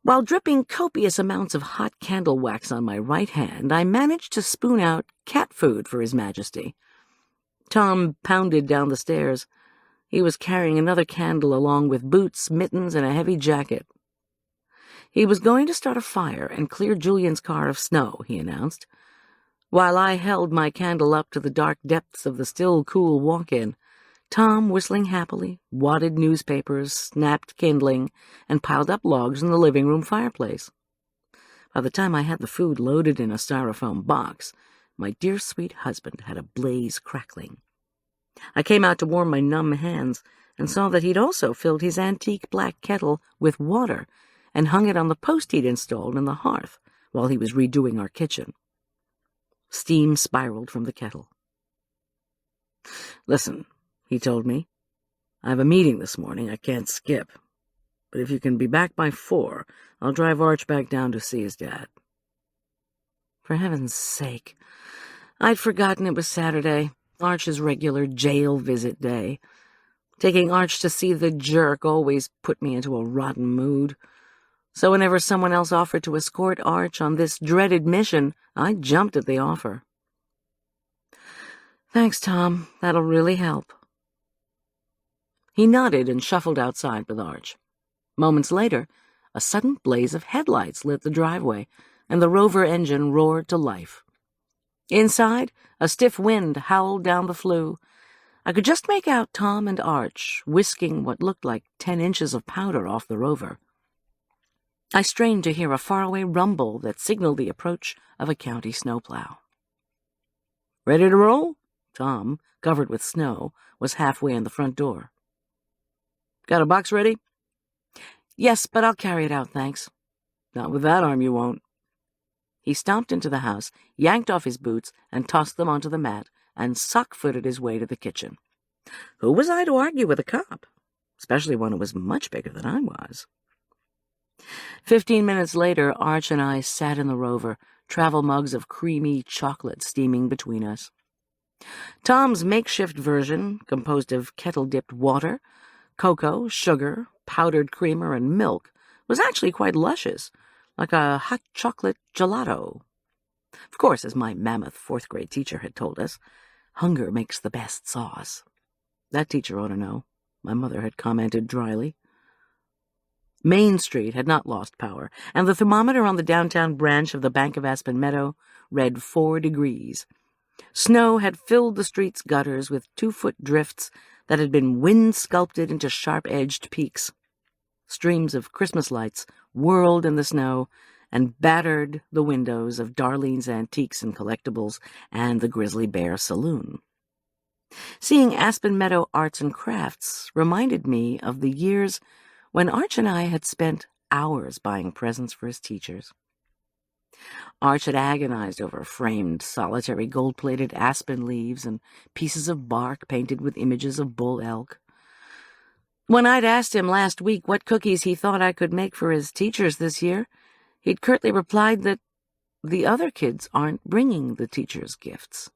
While dripping copious amounts of hot candle wax on my right hand, I managed to spoon out cat food for His Majesty. Tom pounded down the stairs. He was carrying another candle along with boots, mittens, and a heavy jacket. He was going to start a fire and clear Julian's car of snow, he announced. While I held my candle up to the dark depths of the still cool walk-in, Tom, whistling happily, wadded newspapers, snapped kindling, and piled up logs in the living room fireplace. By the time I had the food loaded in a styrofoam box, my dear sweet husband had a blaze crackling. I came out to warm my numb hands and saw that he'd also filled his antique black kettle with water and hung it on the post he'd installed in the hearth while he was redoing our kitchen. Steam spiraled from the kettle. "Listen," he told me, "I have a meeting this morning I can't skip. But if you can be back by 4, I'll drive Arch back down to see his dad." For heaven's sake, I'd forgotten it was Saturday, Arch's regular jail visit day. Taking Arch to see the jerk always put me into a rotten mood. So whenever someone else offered to escort Arch on this dreaded mission, I jumped at the offer. "Thanks, Tom. That'll really help." He nodded and shuffled outside with Arch. Moments later, a sudden blaze of headlights lit the driveway, and the Rover engine roared to life. Inside, a stiff wind howled down the flue. I could just make out Tom and Arch whisking what looked like 10 inches of powder off the Rover. I strained to hear a faraway rumble that signaled the approach of a county snowplow. "Ready to roll?" Tom, covered with snow, was halfway in the front door. "Got a box ready?" "Yes, but I'll carry it out, thanks." "Not with that arm, you won't." He stomped into the house, yanked off his boots, and tossed them onto the mat, and sock-footed his way to the kitchen. Who was I to argue with a cop, especially one who was much bigger than I was? 15 minutes later, Arch and I sat in the Rover, travel mugs of creamy chocolate steaming between us. Tom's makeshift version, composed of kettle-dipped water, cocoa, sugar, powdered creamer, and milk, was actually quite luscious, like a hot chocolate gelato. Of course, as my mammoth fourth-grade teacher had told us, hunger makes the best sauce. That teacher ought to know, my mother had commented dryly. Main Street had not lost power, and the thermometer on the downtown branch of the Bank of Aspen Meadow read 4 degrees. Snow had filled the street's gutters with 2-foot drifts that had been wind-sculpted into sharp-edged peaks. Streams of Christmas lights whirled in the snow and battered the windows of Darlene's Antiques and Collectibles and the Grizzly Bear Saloon. Seeing Aspen Meadow Arts and Crafts reminded me of the years when Arch and I had spent hours buying presents for his teachers. Arch had agonized over framed, solitary gold-plated aspen leaves and pieces of bark painted with images of bull elk. When I'd asked him last week what cookies he thought I could make for his teachers this year, he'd curtly replied that the other kids aren't bringing the teachers gifts.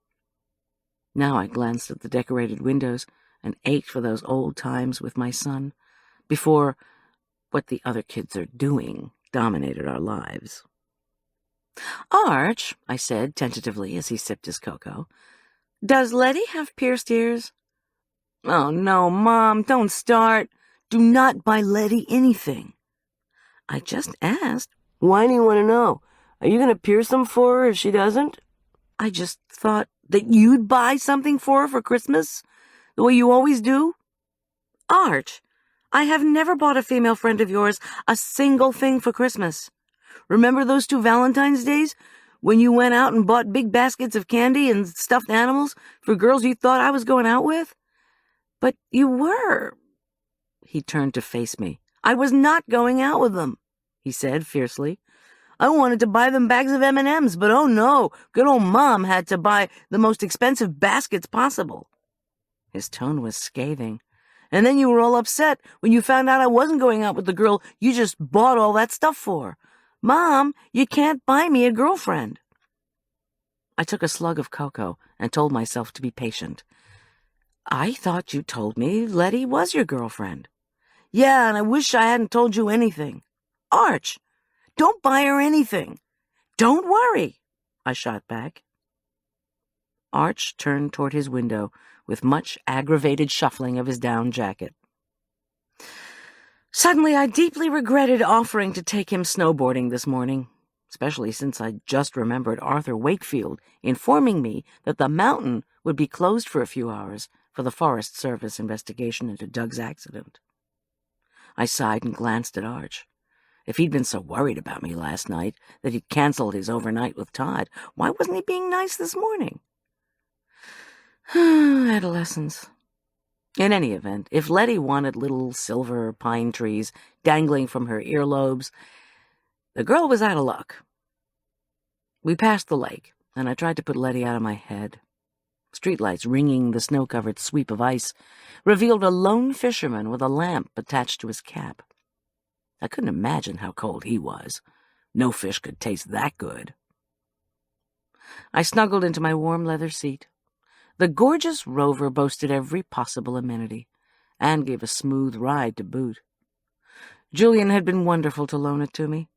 Now I glanced at the decorated windows and ached for those old times with my son, before what the other kids are doing dominated our lives. "Arch," I said tentatively as he sipped his cocoa, "does Letty have pierced ears?" "Oh, no, Mom, don't start. Do not buy Letty anything." "I just asked." "Why do you want to know? Are you going to pierce them for her if she doesn't?" "I just thought that you'd buy something for her for Christmas, the way you always do." "Arch, I have never bought a female friend of yours a single thing for Christmas. Remember those 2 Valentine's days when you went out and bought big baskets of candy and stuffed animals for girls you thought I was going out with? But you were." He turned to face me. "I was not going out with them," he said fiercely. "I wanted to buy them bags of M&Ms, but oh no, good old Mom had to buy the most expensive baskets possible." His tone was scathing. "And then you were all upset when you found out I wasn't going out with the girl you just bought all that stuff for. Mom, you can't buy me a girlfriend." I took a slug of cocoa and told myself to be patient. "I thought you told me Letty was your girlfriend." "Yeah, and I wish I hadn't told you anything." "Arch, don't buy her anything." "Don't worry," I shot back. Arch turned toward his window with much aggravated shuffling of his down jacket. Suddenly, I deeply regretted offering to take him snowboarding this morning, especially since I just remembered Arthur Wakefield informing me that the mountain would be closed for a few hours for the Forest Service investigation into Doug's accident. I sighed and glanced at Arch. If he'd been so worried about me last night that he'd canceled his overnight with Todd, why wasn't he being nice this morning? Adolescence. In any event, if Letty wanted little silver pine trees dangling from her earlobes, the girl was out of luck. We passed the lake, and I tried to put Letty out of my head. Streetlights ringing the snow-covered sweep of ice revealed a lone fisherman with a lamp attached to his cap. I couldn't imagine how cold he was. No fish could taste that good. I snuggled into my warm leather seat. The gorgeous Rover boasted every possible amenity, and gave a smooth ride to boot. Julian had been wonderful to loan it to me.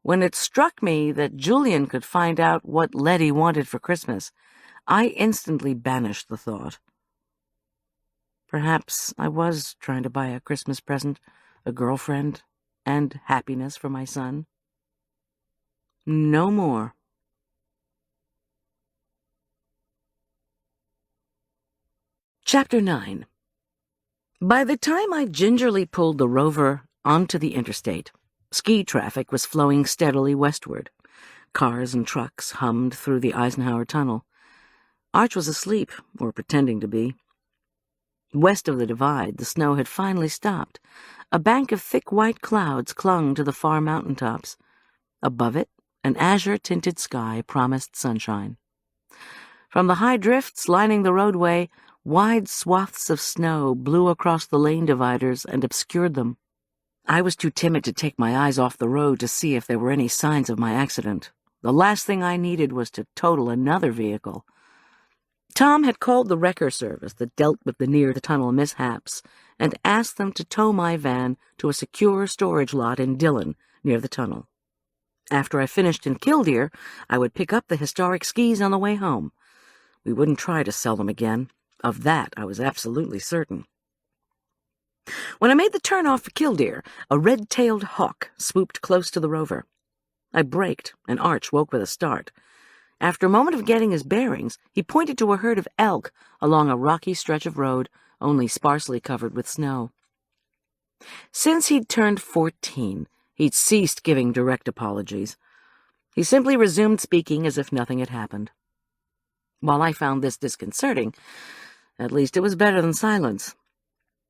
When it struck me that Julian could find out what Letty wanted for Christmas, I instantly banished the thought. Perhaps I was trying to buy a Christmas present, a girlfriend, and happiness for my son. No more. Chapter 9. By the time I gingerly pulled the Rover onto the interstate, ski traffic was flowing steadily westward. Cars and trucks hummed through the Eisenhower Tunnel. Arch was asleep, or pretending to be. West of the divide, the snow had finally stopped. A bank of thick white clouds clung to the far mountaintops. Above it, an azure-tinted sky promised sunshine. From the high drifts lining the roadway, wide swaths of snow blew across the lane dividers and obscured them. I was too timid to take my eyes off the road to see if there were any signs of my accident. The last thing I needed was to total another vehicle. Tom had called the wrecker service that dealt with the near-the-tunnel mishaps and asked them to tow my van to a secure storage lot in Dillon, near the tunnel. After I finished in Killdeer, I would pick up the historic skis on the way home. We wouldn't try to sell them again. Of that, I was absolutely certain. When I made the turn off for Killdeer, a red-tailed hawk swooped close to the Rover. I braked, and Arch woke with a start. After a moment of getting his bearings, he pointed to a herd of elk along a rocky stretch of road, only sparsely covered with snow. Since he'd turned 14, he'd ceased giving direct apologies. He simply resumed speaking as if nothing had happened. While I found this disconcerting, at least it was better than silence.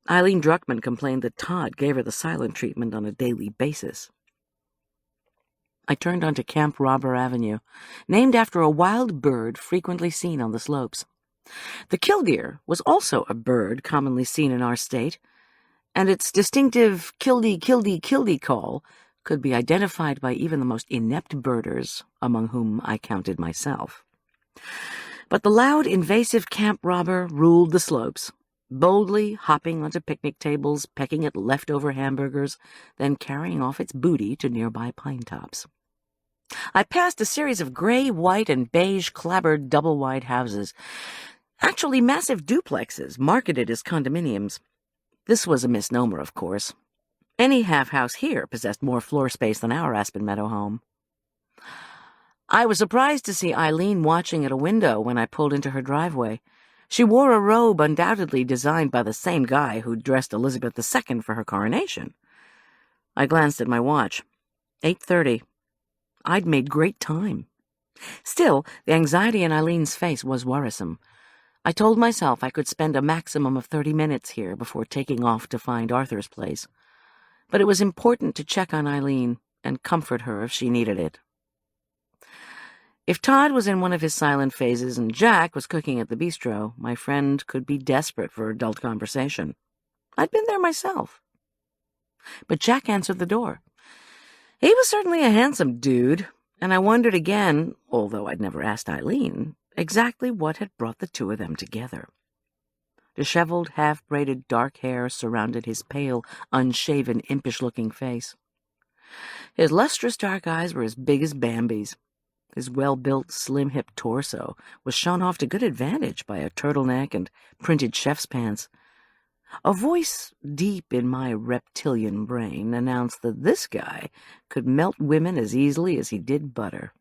Eileen Druckmann complained that Todd gave her the silent treatment on a daily basis. I turned onto Camp Robber Avenue, named after a wild bird frequently seen on the slopes. The killdeer was also a bird commonly seen in our state, and its distinctive kildy, kildy, kildy call could be identified by even the most inept birders, among whom I counted myself. But the loud, invasive camp robber ruled the slopes, boldly hopping onto picnic tables, pecking at leftover hamburgers, then carrying off its booty to nearby pine tops. I passed a series of gray, white, and beige clapboard double-wide houses, actually massive duplexes marketed as condominiums. This was a misnomer, of course. Any half-house here possessed more floor space than our Aspen Meadow home. I was surprised to see Eileen watching at a window when I pulled into her driveway. She wore a robe undoubtedly designed by the same guy who dressed Elizabeth II for her coronation. I glanced at my watch. 8:30. I'd made great time. Still, the anxiety in Eileen's face was worrisome. I told myself I could spend a maximum of 30 minutes here before taking off to find Arthur's place. But it was important to check on Eileen and comfort her if she needed it. If Todd was in one of his silent phases and Jack was cooking at the bistro, my friend could be desperate for adult conversation. I'd been there myself. But Jack answered the door. He was certainly a handsome dude, and I wondered again, although I'd never asked Eileen, exactly what had brought the two of them together. Disheveled, half-braided dark hair surrounded his pale, unshaven, impish-looking face. His lustrous dark eyes were as big as Bambi's. His well-built, slim-hipped torso was shown off to good advantage by a turtleneck and printed chef's pants. A voice deep in my reptilian brain announced that this guy could melt women as easily as he did butter.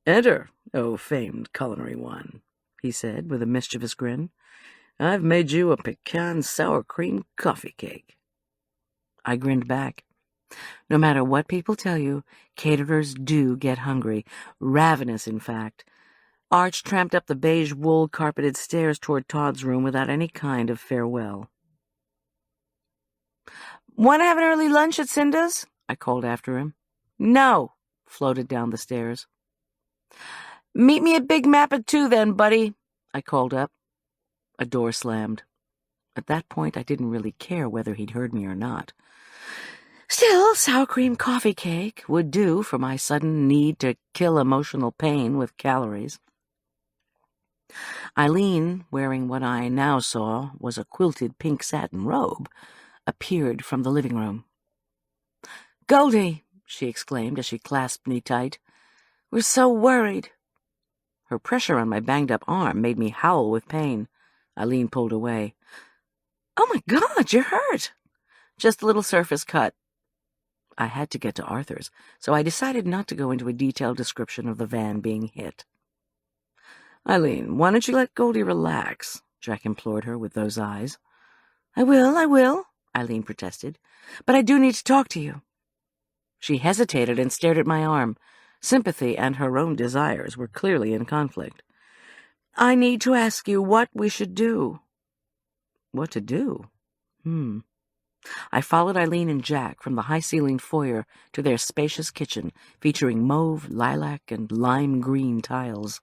"Enter, O famed culinary one," he said with a mischievous grin. "I've made you a pecan sour cream coffee cake." I grinned back. No matter what people tell you, caterers do get hungry, ravenous, in fact. Arch tramped up the beige wool-carpeted stairs toward Todd's room without any kind of farewell. "Want to have an early lunch at Cinda's?" I called after him. "No," floated down the stairs. "Meet me at Big Map at 2 then, buddy," I called up. A door slammed. At that point, I didn't really care whether he'd heard me or not. Still, sour cream coffee cake would do for my sudden need to kill emotional pain with calories. Eileen, wearing what I now saw was a quilted pink satin robe, appeared from the living room. "Goldy," she exclaimed as she clasped me tight. "We're so worried." Her pressure on my banged-up arm made me howl with pain. Eileen pulled away. "Oh, my God, you're hurt." "Just a little surface cut." I had to get to Arthur's, so I decided not to go into a detailed description of the van being hit. "Eileen, why don't you let Goldy relax?" Jack implored her with those eyes. I will," Eileen protested. "But I do need to talk to you." She hesitated and stared at my arm. Sympathy and her own desires were clearly in conflict. "I need to ask you what we should do." What to do? I followed Eileen and Jack from the high-ceilinged foyer to their spacious kitchen, featuring mauve, lilac, and lime green tiles.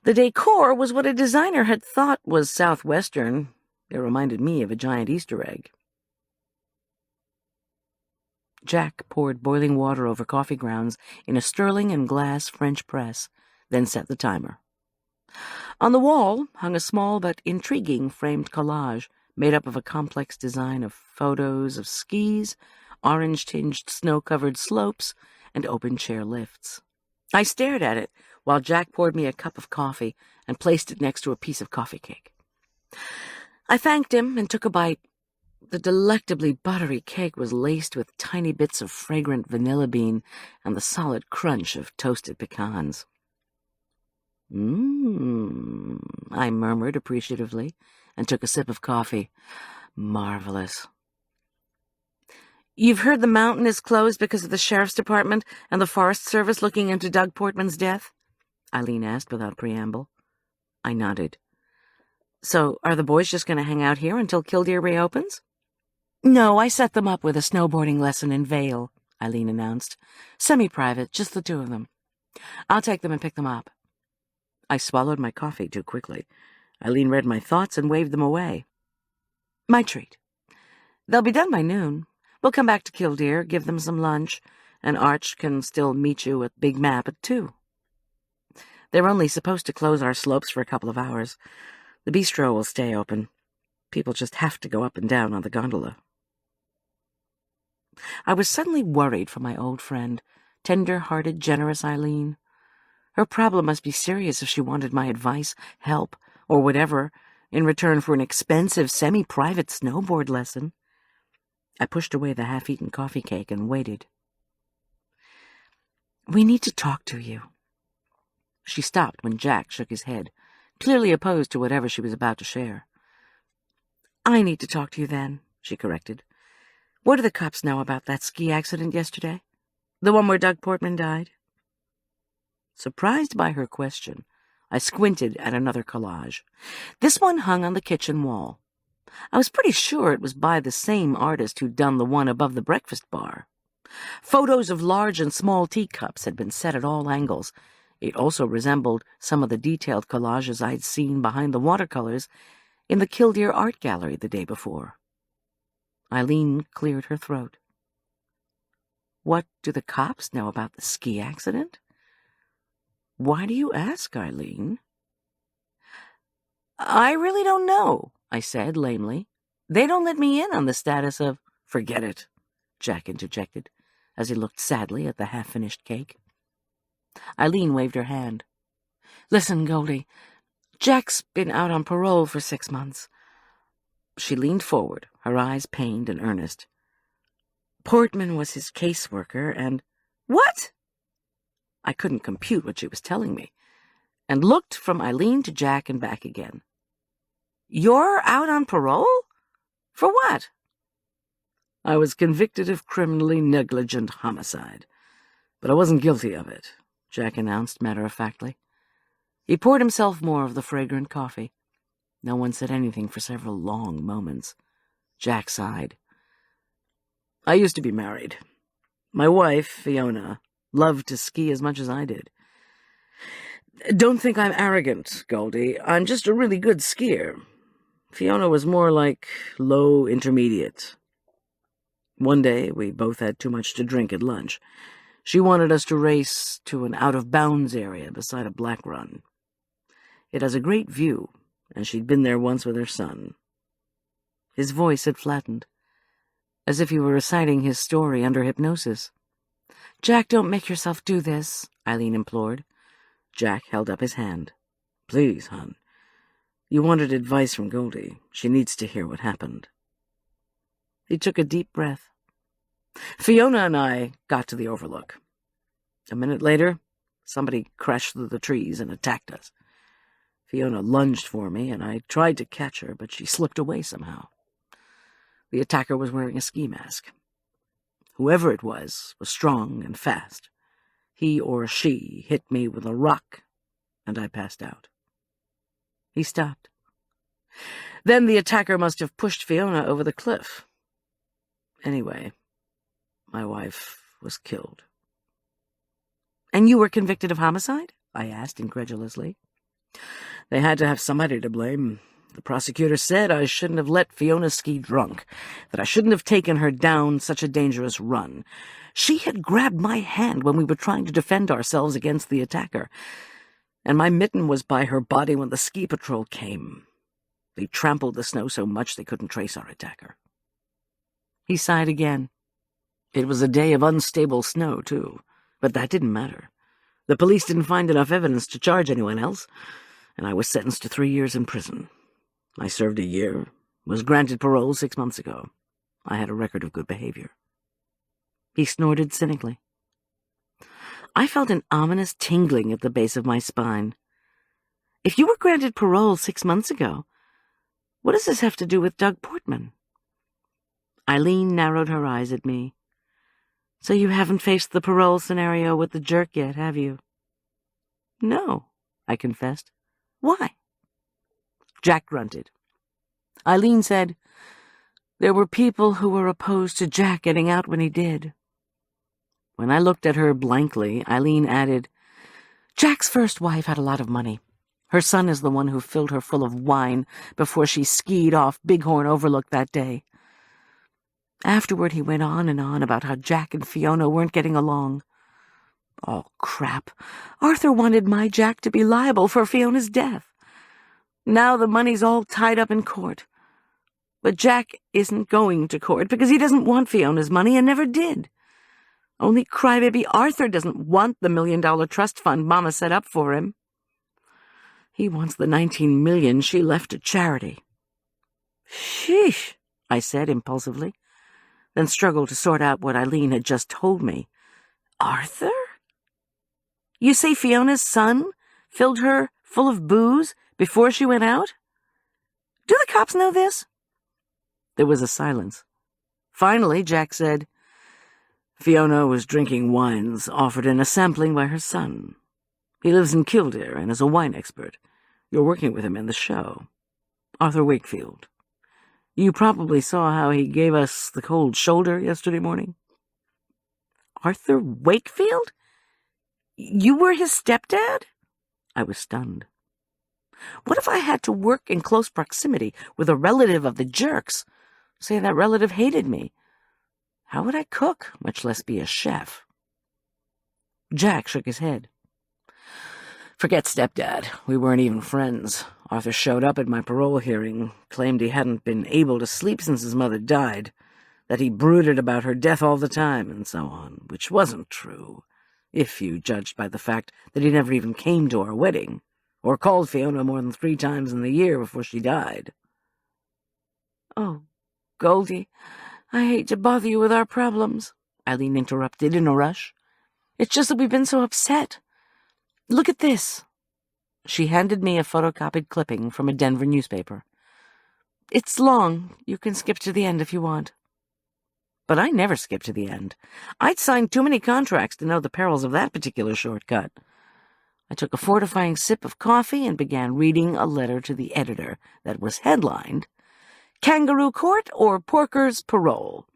The decor was what a designer had thought was Southwestern. It reminded me of a giant Easter egg. Jack poured boiling water over coffee grounds in a sterling and glass French press, then set the timer. On the wall hung a small but intriguing framed collage made up of a complex design of photos of skis, orange-tinged snow-covered slopes, and open-chair lifts. I stared at it while Jack poured me a cup of coffee and placed it next to a piece of coffee cake. I thanked him and took a bite. The delectably buttery cake was laced with tiny bits of fragrant vanilla bean and the solid crunch of toasted pecans. I murmured appreciatively and took a sip of coffee. Marvelous. "You've heard the mountain is closed because of the sheriff's department and the Forest Service looking into Doug Portman's death?" Eileen asked without preamble. I nodded. "So are the boys just going to hang out here until Killdeer reopens?" "No, I set them up with a snowboarding lesson in Vale," Eileen announced. "Semi-private, just the two of them. I'll take them and pick them up." I swallowed my coffee too quickly. Eileen read my thoughts and waved them away. "My treat. They'll be done by noon. We'll come back to Killdeer, give them some lunch, and Arch can still meet you at Big Map at 2. They're only supposed to close our slopes for a couple of hours. The bistro will stay open. People just have to go up and down on the gondola." I was suddenly worried for my old friend, tender-hearted, generous Eileen. Her problem must be serious if she wanted my advice, help, or whatever, in return for an expensive, semi-private snowboard lesson. I pushed away the half-eaten coffee cake and waited. "We need to talk to you." She stopped when Jack shook his head, clearly opposed to whatever she was about to share. "I need to talk to you then," she corrected. "What do the cops know about that ski accident yesterday? The one where Doug Portman died?" Surprised by her question, I squinted at another collage. This one hung on the kitchen wall. I was pretty sure it was by the same artist who'd done the one above the breakfast bar. Photos of large and small teacups had been set at all angles. It also resembled some of the detailed collages I'd seen behind the watercolors in the Killdeer Art Gallery the day before. Eileen cleared her throat. "What do the cops know about the ski accident?" "Why do you ask, Eileen?" "I really don't know," I said lamely. "They don't let me in on the status of—" "Forget it," Jack interjected, as he looked sadly at the half-finished cake. Eileen waved her hand. "Listen, Goldy, Jack's been out on parole for 6 months. She leaned forward, her eyes pained and earnest. "Portman was his caseworker, and—" "What?" I couldn't compute what she was telling me, and looked from Eileen to Jack and back again. "You're out on parole? For what?" I was convicted of criminally negligent homicide, but I wasn't guilty of it, Jack announced matter-of-factly. He poured himself more of the fragrant coffee. No one said anything for several long moments. Jack sighed. I used to be married. My wife, Fiona, loved to ski as much as I did. Don't think I'm arrogant, Goldy. I'm just a really good skier. Fiona was more like low intermediate. One day, we both had too much to drink at lunch. She wanted us to race to an out-of-bounds area beside a black run. It has a great view, and she'd been there once with her son. His voice had flattened, as if he were reciting his story under hypnosis. Jack, don't make yourself do this, Eileen implored. Jack held up his hand. Please, hon. You wanted advice from Goldy. She needs to hear what happened. He took a deep breath. Fiona and I got to the overlook. A minute later, somebody crashed through the trees and attacked us. Fiona lunged for me, and I tried to catch her, but she slipped away somehow. The attacker was wearing a ski mask. Whoever it was strong and fast. He or she hit me with a rock, and I passed out. He stopped. Then the attacker must have pushed Fiona over the cliff. Anyway, my wife was killed. And you were convicted of homicide? I asked incredulously. They had to have somebody to blame. The prosecutor said I shouldn't have let Fiona ski drunk, that I shouldn't have taken her down such a dangerous run. She had grabbed my hand when we were trying to defend ourselves against the attacker, and my mitten was by her body when the ski patrol came. They trampled the snow so much they couldn't trace our attacker. He sighed again. It was a day of unstable snow, too, but that didn't matter. The police didn't find enough evidence to charge anyone else, and I was sentenced to 3 years in prison. I served a year, was granted parole 6 months ago. I had a record of good behavior. He snorted cynically. I felt an ominous tingling at the base of my spine. If you were granted parole 6 months ago, what does this have to do with Doug Portman? Eileen narrowed her eyes at me. So you haven't faced the parole scenario with the jerk yet, have you? No, I confessed. Why? Jack grunted. Eileen said, there were people who were opposed to Jack getting out when he did. When I looked at her blankly, Eileen added, Jack's first wife had a lot of money. Her son is the one who filled her full of wine before she skied off Bighorn Overlook that day. Afterward, he went on and on about how Jack and Fiona weren't getting along. Oh, crap. Arthur wanted my Jack to be liable for Fiona's death. Now the money's all tied up in court. But Jack isn't going to court because he doesn't want Fiona's money and never did. Only crybaby Arthur doesn't want the $1 million trust fund Mama set up for him. He wants the $19 million she left to charity. Sheesh, I said impulsively, then struggled to sort out what Eileen had just told me. Arthur? You say Fiona's son filled her full of booze before she went out? Do the cops know this? There was a silence. Finally, Jack said, Fiona was drinking wines offered in a sampling by her son. He lives in Killdeer and is a wine expert. You're working with him in the show. Arthur Wakefield. You probably saw how he gave us the cold shoulder yesterday morning. Arthur Wakefield? You were his stepdad? I was stunned. What if I had to work in close proximity with a relative of the jerks? Say that relative hated me. How would I cook, much less be a chef? Jack shook his head. Forget stepdad. We weren't even friends. Arthur showed up at my parole hearing, claimed he hadn't been able to sleep since his mother died, that he brooded about her death all the time, and so on, which wasn't true, if you judged by the fact that he never even came to our wedding, or called Fiona more than 3 times in the year before she died. Oh, Goldy, I hate to bother you with our problems, Eileen interrupted in a rush. It's just that we've been so upset. Look at this. She handed me a photocopied clipping from a Denver newspaper. It's long. You can skip to the end if you want. But I never skipped to the end. I'd signed too many contracts to know the perils of that particular shortcut. I took a fortifying sip of coffee and began reading a letter to the editor that was headlined, Kangaroo Court or Porker's Parole.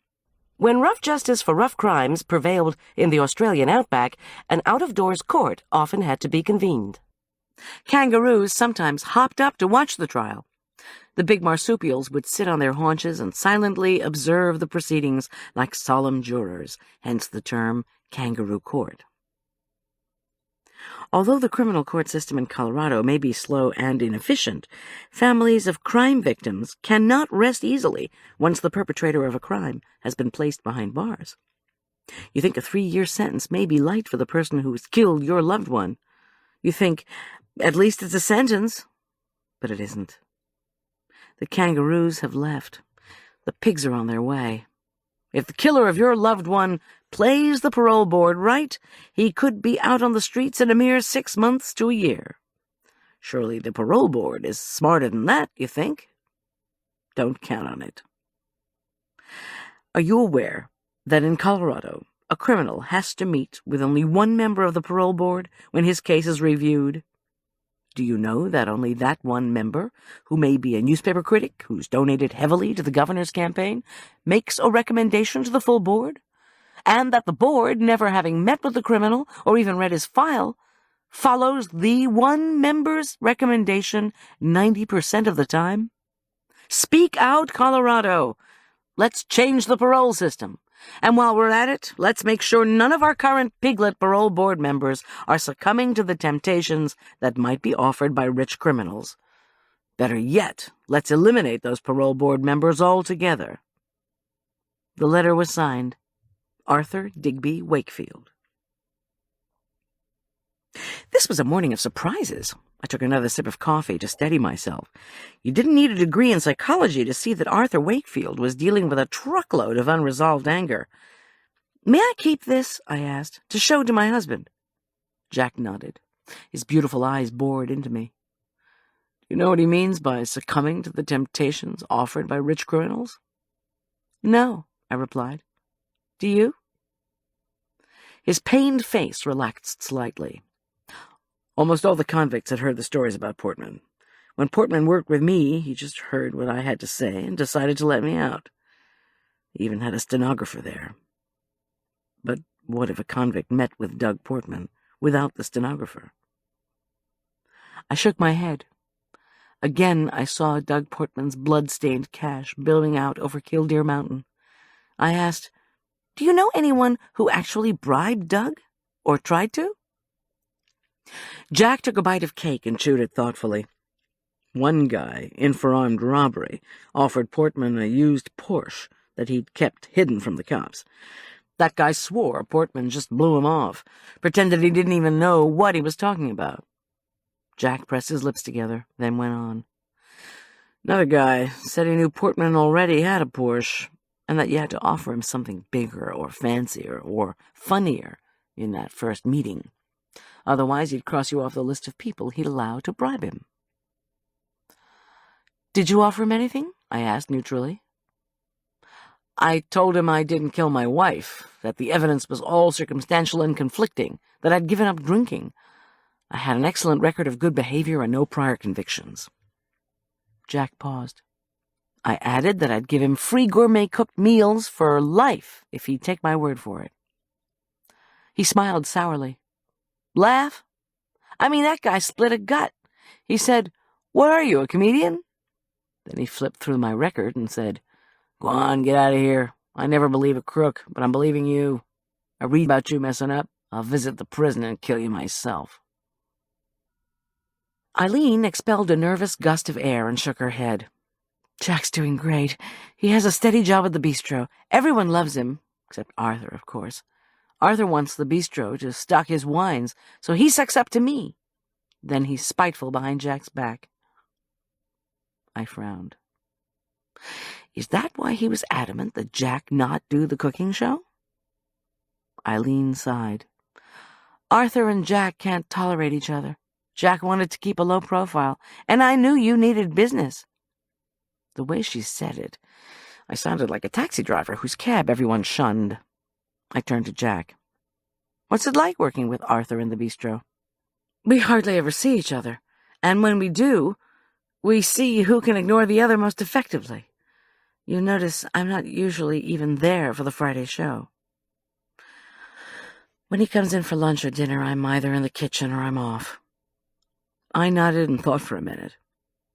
When rough justice for rough crimes prevailed in the Australian outback, an out-of-doors court often had to be convened. Kangaroos sometimes hopped up to watch the trial. The big marsupials would sit on their haunches and silently observe the proceedings like solemn jurors, hence the term kangaroo court. Although the criminal court system in Colorado may be slow and inefficient, families of crime victims cannot rest easily once the perpetrator of a crime has been placed behind bars. You think a 3-year sentence may be light for the person who's killed your loved one. You think, at least it's a sentence, but it isn't. The kangaroos have left. The pigs are on their way. If the killer of your loved one plays the parole board right, he could be out on the streets in a mere 6 months to a year. Surely the parole board is smarter than that, you think? Don't count on it. Are you aware that in Colorado, a criminal has to meet with only one member of the parole board when his case is reviewed? Do you know that only that one member, who may be a newspaper critic who's donated heavily to the governor's campaign, makes a recommendation to the full board? And that the board, never having met with the criminal or even read his file, follows the one member's recommendation 90% of the time? Speak out, Colorado! Let's change the parole system. And while we're at it, let's make sure none of our current piglet parole board members are succumbing to the temptations that might be offered by rich criminals. Better yet, let's eliminate those parole board members altogether. The letter was signed, Arthur Digby Wakefield. This was a morning of surprises. I took another sip of coffee to steady myself. You didn't need a degree in psychology to see that Arthur Wakefield was dealing with a truckload of unresolved anger. "May I keep this?" I asked, "to show to my husband?" Jack nodded. His beautiful eyes bored into me. "You know what he means by succumbing to the temptations offered by rich criminals?" "No," I replied. "Do you?" His pained face relaxed slightly. Almost all the convicts had heard the stories about Portman. When Portman worked with me, he just heard what I had to say and decided to let me out. He even had a stenographer there. But what if a convict met with Doug Portman without the stenographer? I shook my head. Again I saw Doug Portman's blood-stained cache building out over Killdeer Mountain. I asked, "Do you know anyone who actually bribed Doug? Or tried to?" Jack took a bite of cake and chewed it thoughtfully. One guy, in for armed robbery, offered Portman a used Porsche that he'd kept hidden from the cops. That guy swore Portman just blew him off, pretended he didn't even know what he was talking about. Jack pressed his lips together, then went on. Another guy said he knew Portman already had a Porsche, and that you had to offer him something bigger or fancier or funnier in that first meeting. Otherwise, he'd cross you off the list of people he'd allow to bribe him. "Did you offer him anything?" I asked neutrally. "I told him I didn't kill my wife, that the evidence was all circumstantial and conflicting, that I'd given up drinking. I had an excellent record of good behavior and no prior convictions." Jack paused. I added that I'd give him free gourmet-cooked meals for life if he'd take my word for it. He smiled sourly. "Laugh? I mean, that guy split a gut. He said, 'What are you, a comedian?' Then he flipped through my record and said, 'Go on, get out of here. I never believe a crook, but I'm believing you. I read about you messing up. I'll visit the prison and kill you myself.'" Eileen expelled a nervous gust of air and shook her head. "Jack's doing great. He has a steady job at the bistro. Everyone loves him, except Arthur, of course. Arthur wants the bistro to stock his wines, so he sucks up to me. Then he's spiteful behind Jack's back." I frowned. Is that why he was adamant that Jack not do the cooking show? Eileen sighed. "Arthur and Jack can't tolerate each other. Jack wanted to keep a low profile, and I knew you needed business." The way she said it, I sounded like a taxi driver whose cab everyone shunned. I turned to Jack. "What's it like working with Arthur in the bistro?" "We hardly ever see each other, and when we do, we see who can ignore the other most effectively. You notice I'm not usually even there for the Friday show. When he comes in for lunch or dinner, I'm either in the kitchen or I'm off." I nodded and thought for a minute.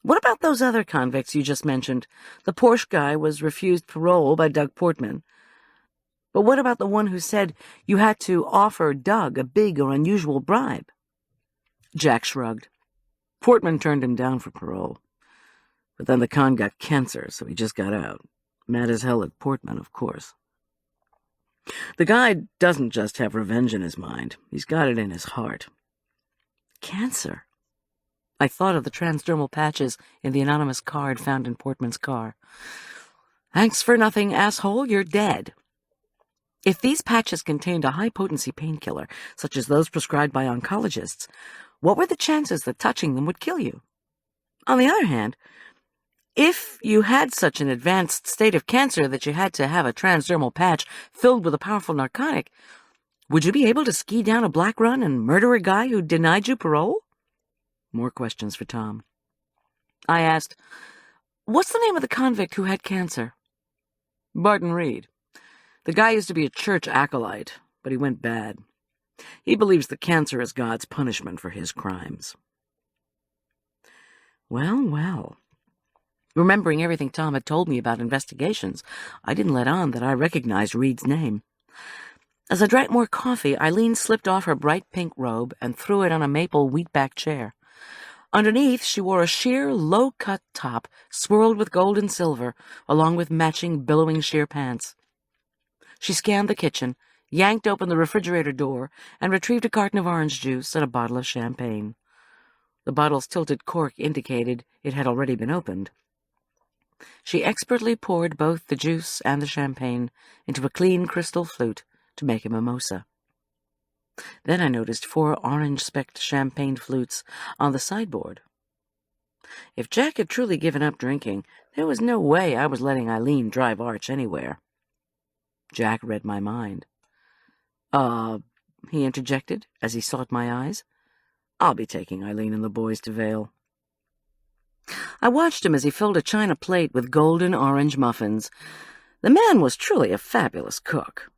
"What about those other convicts you just mentioned? The Porsche guy was refused parole by Doug Portman. But what about the one who said you had to offer Doug a big or unusual bribe?" Jack shrugged. "Portman turned him down for parole. But then the con got cancer, so he just got out. Mad as hell at Portman, of course. The guy doesn't just have revenge in his mind. He's got it in his heart." Cancer? I thought of the transdermal patches in the anonymous card found in Portman's car. "Thanks for nothing, asshole, you're dead." If these patches contained a high-potency painkiller, such as those prescribed by oncologists, what were the chances that touching them would kill you? On the other hand, if you had such an advanced state of cancer that you had to have a transdermal patch filled with a powerful narcotic, would you be able to ski down a black run and murder a guy who denied you parole? More questions for Tom. I asked, "What's the name of the convict who had cancer?" "Barton Reed. The guy used to be a church acolyte, but he went bad. He believes the cancer is God's punishment for his crimes." Well, well. Remembering everything Tom had told me about investigations, I didn't let on that I recognized Reed's name. As I drank more coffee, Eileen slipped off her bright pink robe and threw it on a maple wheatback chair. Underneath, she wore a sheer, low-cut top swirled with gold and silver, along with matching, billowing sheer pants. She scanned the kitchen, yanked open the refrigerator door, and retrieved a carton of orange juice and a bottle of champagne. The bottle's tilted cork indicated it had already been opened. She expertly poured both the juice and the champagne into a clean crystal flute to make a mimosa. Then I noticed 4 orange-specked champagne flutes on the sideboard. If Jack had truly given up drinking, there was no way I was letting Eileen drive Arch anywhere. Jack read my mind. He interjected as he sought my eyes. "I'll be taking Eileen and the boys to Vail." I watched him as he filled a china plate with golden orange muffins. The man was truly a fabulous cook.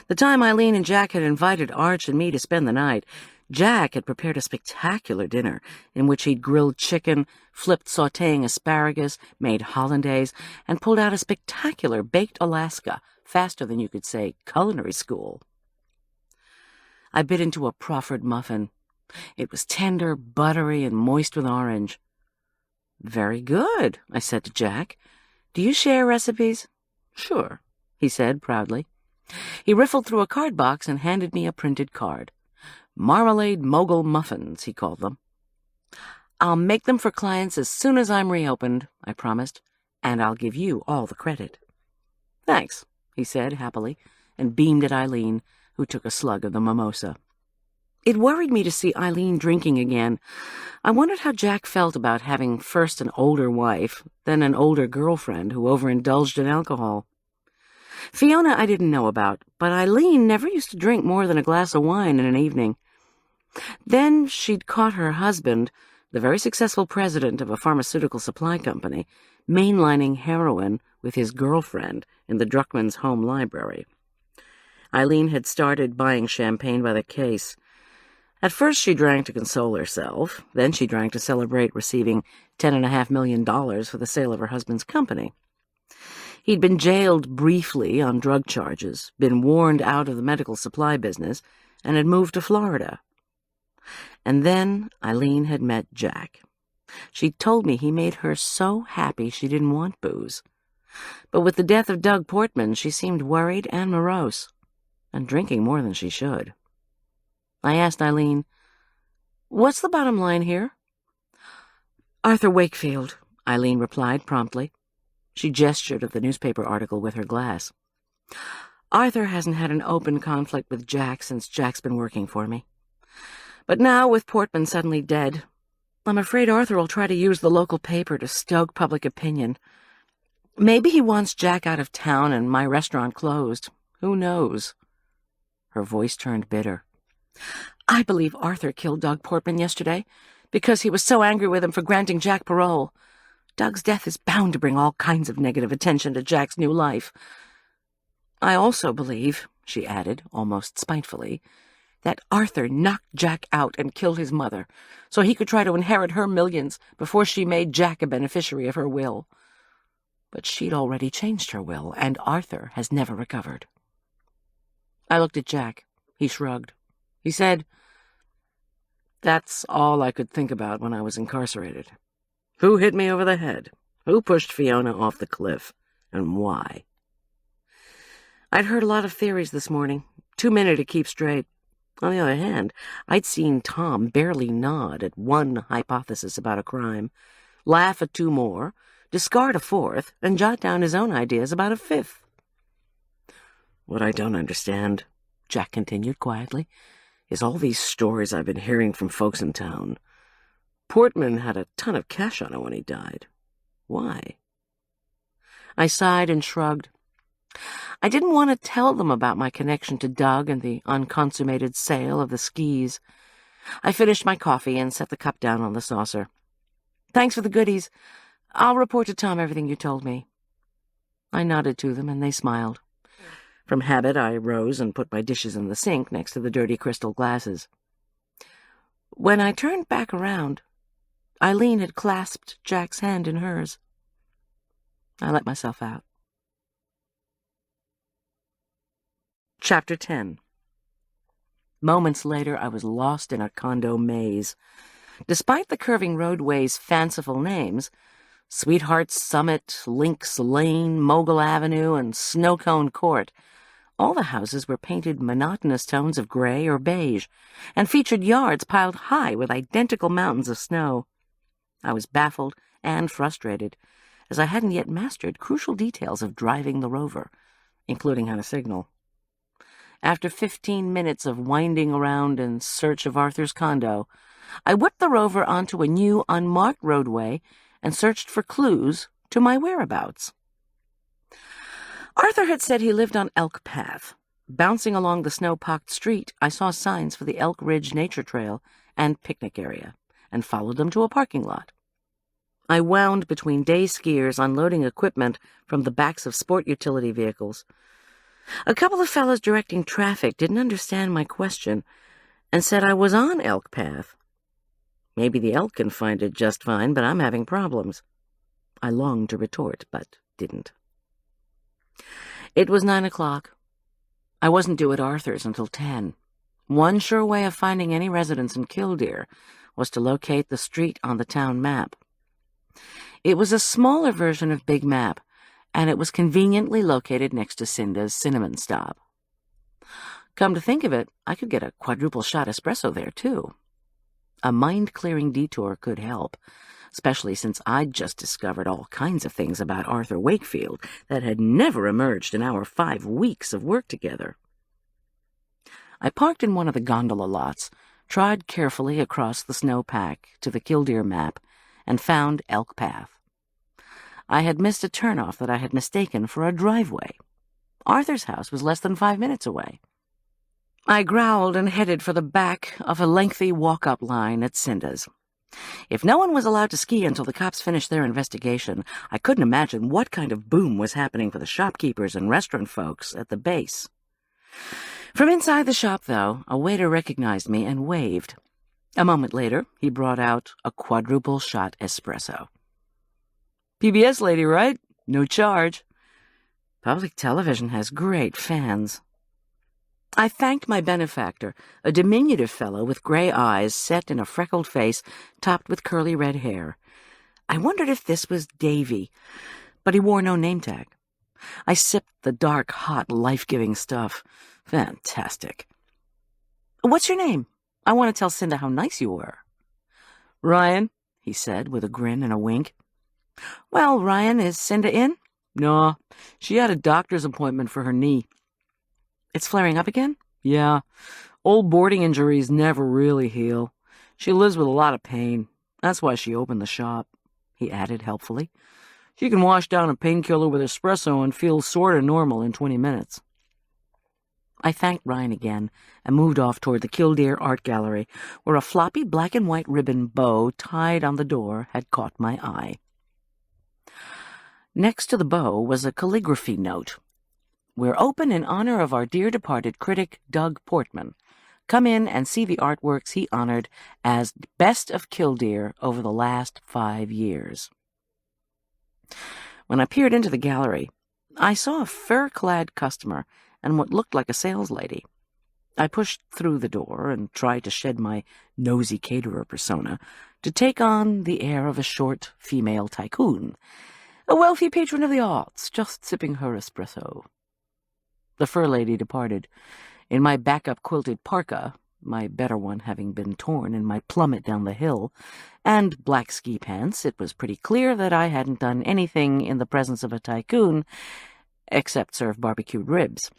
The time Eileen and Jack had invited Arch and me to spend the night, Jack had prepared a spectacular dinner in which he'd grilled chicken, flipped sautéing asparagus, made hollandaise, and pulled out a spectacular baked Alaska faster than you could say culinary school. I bit into a proffered muffin. It was tender, buttery, and moist with orange. "Very good," I said to Jack. "Do you share recipes?" "Sure," he said proudly. He riffled through a card box and handed me a printed card. Marmalade Mogul Muffins, he called them. "I'll make them for clients as soon as I'm reopened," I promised, "and I'll give you all the credit." "Thanks," he said happily, and beamed at Eileen, who took a slug of the mimosa. It worried me to see Eileen drinking again. I wondered how Jack felt about having first an older wife, then an older girlfriend who overindulged in alcohol. Fiona I didn't know about, but Eileen never used to drink more than a glass of wine in an evening. Then she'd caught her husband, the very successful president of a pharmaceutical supply company, mainlining heroin with his girlfriend in the Druckmann's home library. Eileen had started buying champagne by the case. At first she drank to console herself, then she drank to celebrate receiving $10.5 million for the sale of her husband's company. He'd been jailed briefly on drug charges, been warned out of the medical supply business, and had moved to Florida. And then Eileen had met Jack. She'd told me he made her so happy she didn't want booze. But with the death of Doug Portman, she seemed worried and morose, and drinking more than she should. I asked Eileen, "What's the bottom line here?" "Arthur Wakefield," Eileen replied promptly. She gestured at the newspaper article with her glass. "Arthur hasn't had an open conflict with Jack since Jack's been working for me. But now, with Portman suddenly dead, I'm afraid Arthur will try to use the local paper to stoke public opinion. Maybe he wants Jack out of town and my restaurant closed. Who knows? Her voice turned bitter. I believe Arthur killed Doug Portman yesterday because he was so angry with him for granting Jack parole. Doug's death is bound to bring all kinds of negative attention to Jack's new life. I also believe, she added, almost spitefully, that Arthur knocked Jack out and killed his mother so he could try to inherit her millions before she made Jack a beneficiary of her will. But she'd already changed her will, and Arthur has never recovered. I looked at Jack. He shrugged. He said, "That's all I could think about when I was incarcerated. Who hit me over the head? Who pushed Fiona off the cliff? And why?" I'd heard a lot of theories this morning, too many to keep straight. On the other hand, I'd seen Tom barely nod at one hypothesis about a crime, laugh at two more, discard a fourth, and jot down his own ideas about a fifth. "What I don't understand," Jack continued quietly, "is all these stories I've been hearing from folks in town. Portman had a ton of cash on him when he died. Why?" I sighed and shrugged. I didn't want to tell them about my connection to Doug and the unconsummated sale of the skis. I finished my coffee and set the cup down on the saucer. "Thanks for the goodies. I'll report to Tom everything you told me." I nodded to them, and they smiled. From habit, I rose and put my dishes in the sink next to the dirty crystal glasses. When I turned back around, Eileen had clasped Jack's hand in hers. I let myself out. Chapter 10. Moments later, I was lost in a condo maze. Despite the curving roadway's fanciful names, Sweetheart's Summit, Lynx Lane, Mogul Avenue, and Snowcone Court, all the houses were painted monotonous tones of gray or beige, and featured yards piled high with identical mountains of snow. I was baffled and frustrated, as I hadn't yet mastered crucial details of driving the Rover, including how to signal. After 15 minutes of winding around in search of Arthur's condo, I whipped the Rover onto a new, unmarked roadway and searched for clues to my whereabouts. Arthur had said he lived on Elk Path. Bouncing along the snow-pocked street, I saw signs for the Elk Ridge Nature Trail and picnic area, and followed them to a parking lot. I wound between day skiers unloading equipment from the backs of sport utility vehicles. A couple of fellows directing traffic didn't understand my question and said I was on Elk Path. Maybe the elk can find it just fine, but I'm having problems. I longed to retort, but didn't. It was 9 o'clock. I wasn't due at Arthur's until 10. One sure way of finding any residents in Killdeer was to locate the street on the town map. It was a smaller version of Big Map, and it was conveniently located next to Cinda's Cinnamon Stop. Come to think of it, I could get a quadruple shot espresso there, too. A mind-clearing detour could help, especially since I'd just discovered all kinds of things about Arthur Wakefield that had never emerged in our 5 weeks of work together. I parked in one of the gondola lots, trod carefully across the snowpack to the Killdeer map, and found Elk Path. I had missed a turnoff that I had mistaken for a driveway. Arthur's house was less than 5 minutes away. I growled and headed for the back of a lengthy walk-up line at Cinda's. If no one was allowed to ski until the cops finished their investigation, I couldn't imagine what kind of boom was happening for the shopkeepers and restaurant folks at the base. From inside the shop, though, a waiter recognized me and waved. A moment later, he brought out a quadruple shot espresso. "PBS lady, right? No charge." Public television has great fans. I thanked my benefactor, a diminutive fellow with gray eyes set in a freckled face topped with curly red hair. I wondered if this was Davy, but he wore no name tag. I sipped the dark, hot, life-giving stuff. Fantastic. "What's your name? I want to tell Cinda how nice you were." "Ryan," he said with a grin and a wink. "Well, Ryan, is Cinda in?" "No, she had a doctor's appointment for her knee." "It's flaring up again?" "Yeah. Old boarding injuries never really heal. She lives with a lot of pain. That's why she opened the shop," he added helpfully. She can wash down a painkiller with espresso and feel sort of normal in 20 minutes. I thanked Ryan again and moved off toward the Killdeer Art Gallery, where a floppy black and white ribbon bow tied on the door had caught my eye. Next to the bow was a calligraphy note. "We're open in honor of our dear departed critic, Doug Portman. Come in and see the artworks he honored as best of Killdeer over the last 5 years." When I peered into the gallery, I saw a fur-clad customer and what looked like a saleslady. I pushed through the door and tried to shed my nosy caterer persona to take on the air of a short female tycoon, a wealthy patron of the arts, just sipping her espresso. The fur lady departed. In my backup quilted parka, my better one having been torn in my plummet down the hill, and black ski pants, it was pretty clear that I hadn't done anything in the presence of a tycoon except serve barbecued ribs.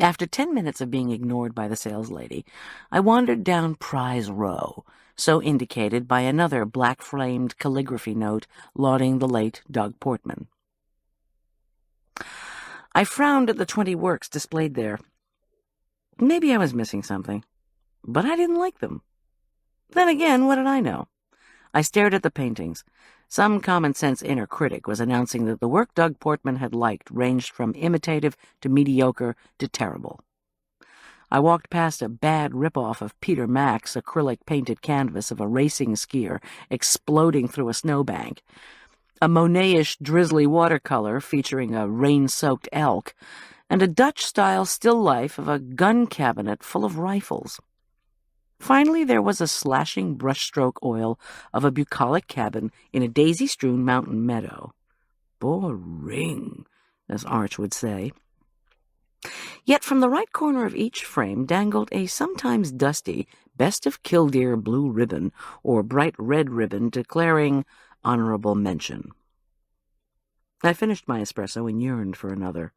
After 10 minutes of being ignored by the saleslady, I wandered down Prize Row, so indicated by another black-framed calligraphy note lauding the late Doug Portman. I frowned at the 20 works displayed there. Maybe I was missing something, but I didn't like them. Then again, what did I know? I stared at the paintings. Some common-sense inner critic was announcing that the work Doug Portman had liked ranged from imitative to mediocre to terrible. I walked past a bad rip-off of Peter Mack's acrylic-painted canvas of a racing skier exploding through a snowbank, a Monet-ish drizzly watercolor featuring a rain-soaked elk, and a Dutch-style still life of a gun cabinet full of rifles. Finally, there was a slashing brushstroke oil of a bucolic cabin in a daisy-strewn mountain meadow. Boring, as Arch would say. Yet from the right corner of each frame dangled a sometimes dusty Best of Killdeer blue ribbon or bright red ribbon declaring honorable mention. I finished my espresso and yearned for another.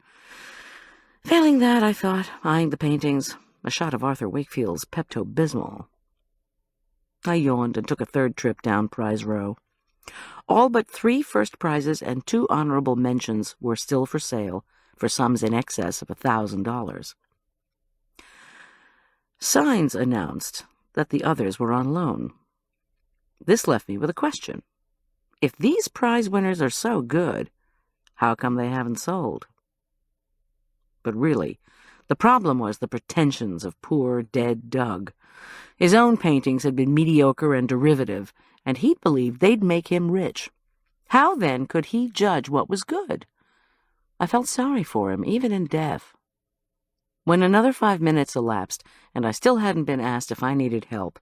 Failing that, I thought, eyeing the paintings, a shot of Arthur Wakefield's Pepto-Bismol. I yawned and took a third trip down Prize Row. All but 3 first prizes and 2 honorable mentions were still for sale, for sums in excess of $1,000. Signs announced that the others were on loan. This left me with a question. If these prize winners are so good, how come they haven't sold? But really, the problem was the pretensions of poor, dead Doug. His own paintings had been mediocre and derivative, and he believed they'd make him rich. How, then, could he judge what was good? I felt sorry for him, even in death. When another 5 minutes elapsed, and I still hadn't been asked if I needed help,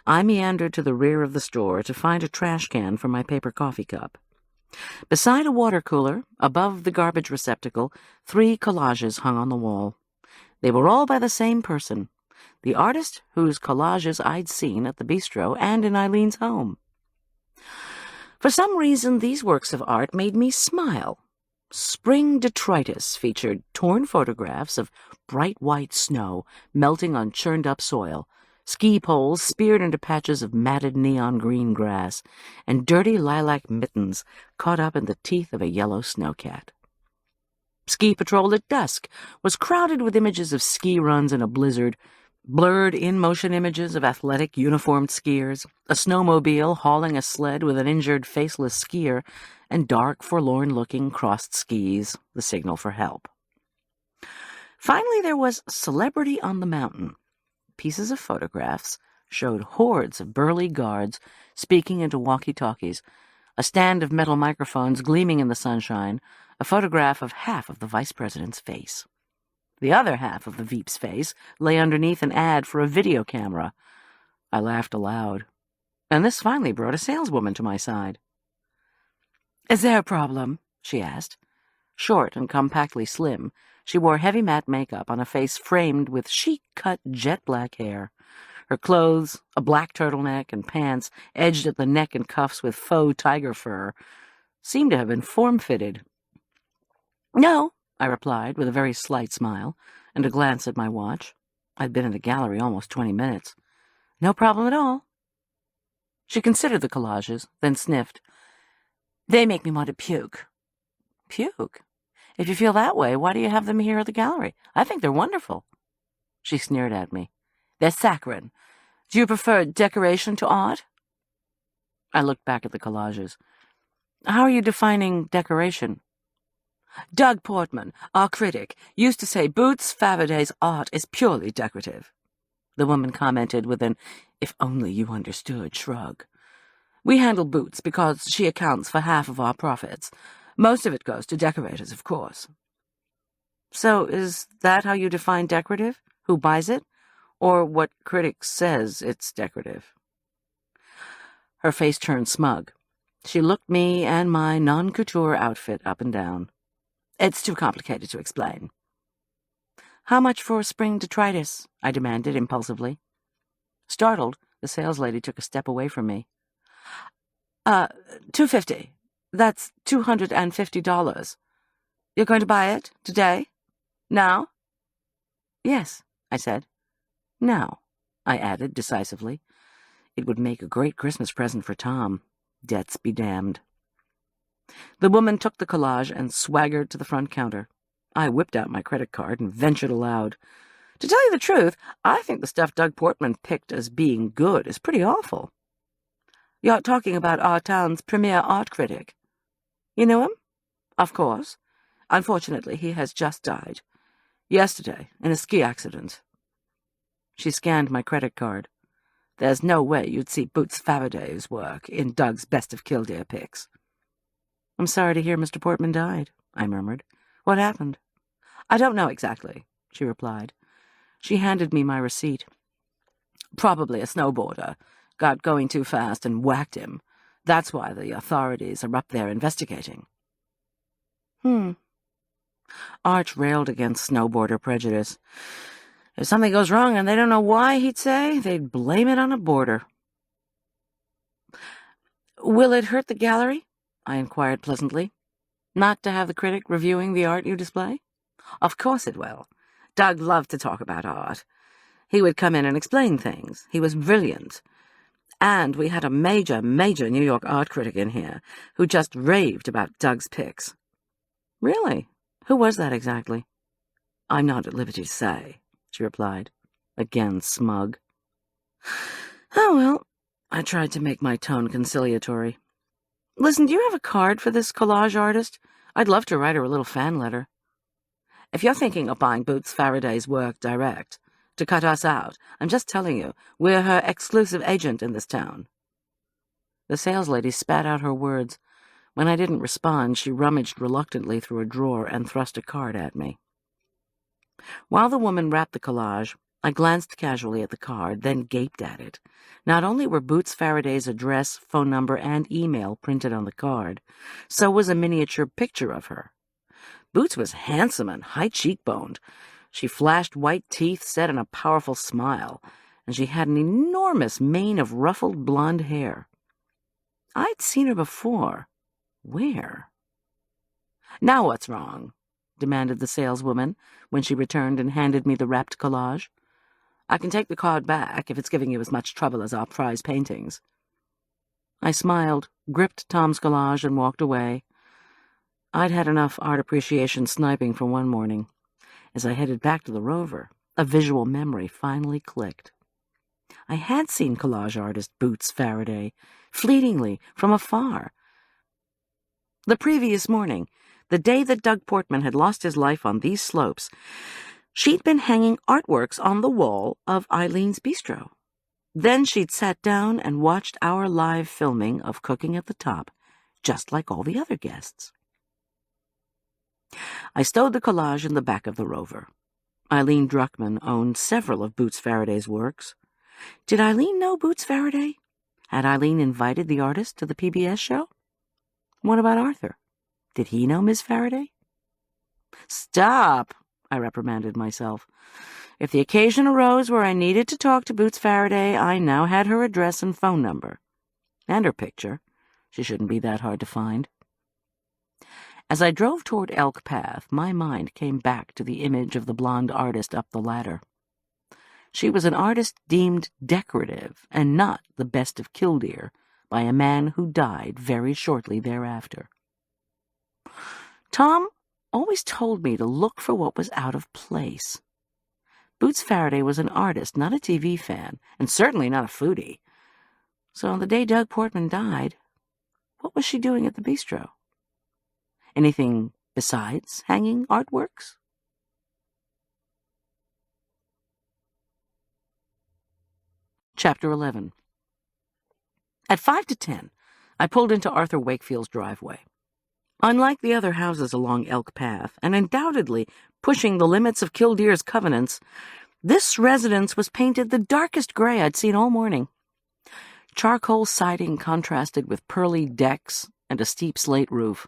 I meandered to the rear of the store to find a trash can for my paper coffee cup. Beside a water cooler, above the garbage receptacle, 3 collages hung on the wall. They were all by the same person, the artist whose collages I'd seen at the bistro and in Eileen's home. For some reason, these works of art made me smile. Spring Detritus featured torn photographs of bright white snow melting on churned-up soil, ski poles speared into patches of matted neon green grass, and dirty lilac mittens caught up in the teeth of a yellow snowcat. Ski Patrol at Dusk was crowded with images of ski runs in a blizzard, blurred in-motion images of athletic uniformed skiers, a snowmobile hauling a sled with an injured faceless skier, and dark, forlorn-looking crossed skis, the signal for help. Finally, there was Celebrity on the Mountain. Pieces of photographs showed hordes of burly guards speaking into walkie-talkies, a stand of metal microphones gleaming in the sunshine, a photograph of half of the vice president's face. The other half of the Veep's face lay underneath an ad for a video camera. I laughed aloud, and this finally brought a saleswoman to my side. "Is there a problem?" she asked. Short and compactly slim, she wore heavy matte makeup on a face framed with chic-cut jet-black hair. Her clothes, a black turtleneck and pants edged at the neck and cuffs with faux tiger fur, seemed to have been form-fitted. "No," I replied with a very slight smile and a glance at my watch. I'd been in the gallery almost 20 minutes. "No problem at all." She considered the collages, then sniffed. They make me want to puke. Puke? If you feel that way, why do you have them here at the gallery? I think they're wonderful. She sneered at me. They're saccharine. Do you prefer decoration to art? I looked back at the collages. How are you defining decoration? Doug Portman, our critic, used to say Boots Faraday's art is purely decorative. The woman commented with an if only you understood shrug. We handle Boots because she accounts for half of our profits. Most of it goes to decorators, of course. So is that how you define decorative? Who buys it? Or what critic says it's decorative? Her face turned smug. She looked me and my non-couture outfit up and down. It's too complicated to explain. How much for spring detritus? I demanded impulsively. Startled, the saleslady took a step away from me. $250. That's $250. You're going to buy it today? Now? Yes, I said. Now, I added decisively. It would make a great Christmas present for Tom. Debts be damned. The woman took the collage and swaggered to the front counter. I whipped out my credit card and ventured aloud. To tell you the truth, I think the stuff Doug Portman picked as being good is pretty awful. You're talking about our town's premier art critic. You know him? Of course. Unfortunately, he has just died. Yesterday, in a ski accident. She scanned my credit card. There's no way you'd see Boots Faraday's work in Doug's Best of Killdeer pics. I'm sorry to hear Mr. Portman died, I murmured. What happened? I don't know exactly, she replied. She handed me my receipt. Probably a snowboarder. Got going too fast and whacked him. That's why the authorities are up there investigating. Arch railed against snowboarder prejudice. If something goes wrong and they don't know why, he'd say, they'd blame it on a boarder. Will it hurt the gallery? I inquired pleasantly. Not to have the critic reviewing the art you display? Of course it will. Doug loved to talk about art. He would come in and explain things. He was brilliant. And we had a major New York art critic in here who just raved about Doug's pics. Really? Who was that exactly? I'm not at liberty to say, she replied, again smug. Oh, well, I tried to make my tone conciliatory. Listen, do you have a card for this collage artist? I'd love to write her a little fan letter. If you're thinking of buying Boots Faraday's work direct, to cut us out, I'm just telling you, we're her exclusive agent in this town. The saleslady spat out her words. When I didn't respond, she rummaged reluctantly through a drawer and thrust a card at me. While the woman wrapped the collage, I glanced casually at the card, then gaped at it. Not only were Boots Faraday's address, phone number, and email printed on the card, so was a miniature picture of her. Boots was handsome and high-cheekboned. She flashed white teeth set in a powerful smile, and she had an enormous mane of ruffled blonde hair. I'd seen her before. Where? Now what's wrong? Demanded the saleswoman when she returned and handed me the wrapped collage. I can take the card back if it's giving you as much trouble as our prize paintings. I smiled, gripped Tom's collage, and walked away. I'd had enough art appreciation sniping for one morning. As I headed back to the Rover, a visual memory finally clicked. I had seen collage artist Boots Faraday, fleetingly, from afar. The previous morning, the day that Doug Portman had lost his life on these slopes, she'd been hanging artworks on the wall of Eileen's Bistro. Then she'd sat down and watched our live filming of Cooking at the Top, just like all the other guests. I stowed the collage in the back of the Rover. Eileen Druckmann owned several of Boots Faraday's works. Did Eileen know Boots Faraday? Had Eileen invited the artist to the PBS show? What about Arthur? Did he know Miss Faraday? Stop, I reprimanded myself. If the occasion arose where I needed to talk to Boots Faraday, I now had her address and phone number. And her picture. She shouldn't be that hard to find. As I drove toward Elk Path, my mind came back to the image of the blonde artist up the ladder. She was an artist deemed decorative and not the best of Killdeer, by a man who died very shortly thereafter. Tom always told me to look for what was out of place. Boots Faraday was an artist, not a TV fan, and certainly not a foodie. So on the day Doug Portman died, what was she doing at the bistro? Anything besides hanging artworks? Chapter 11. At 5 to 10, I pulled into Arthur Wakefield's driveway. Unlike the other houses along Elk Path, and undoubtedly pushing the limits of Killdeer's covenants, this residence was painted the darkest gray I'd seen all morning. Charcoal siding contrasted with pearly decks and a steep slate roof.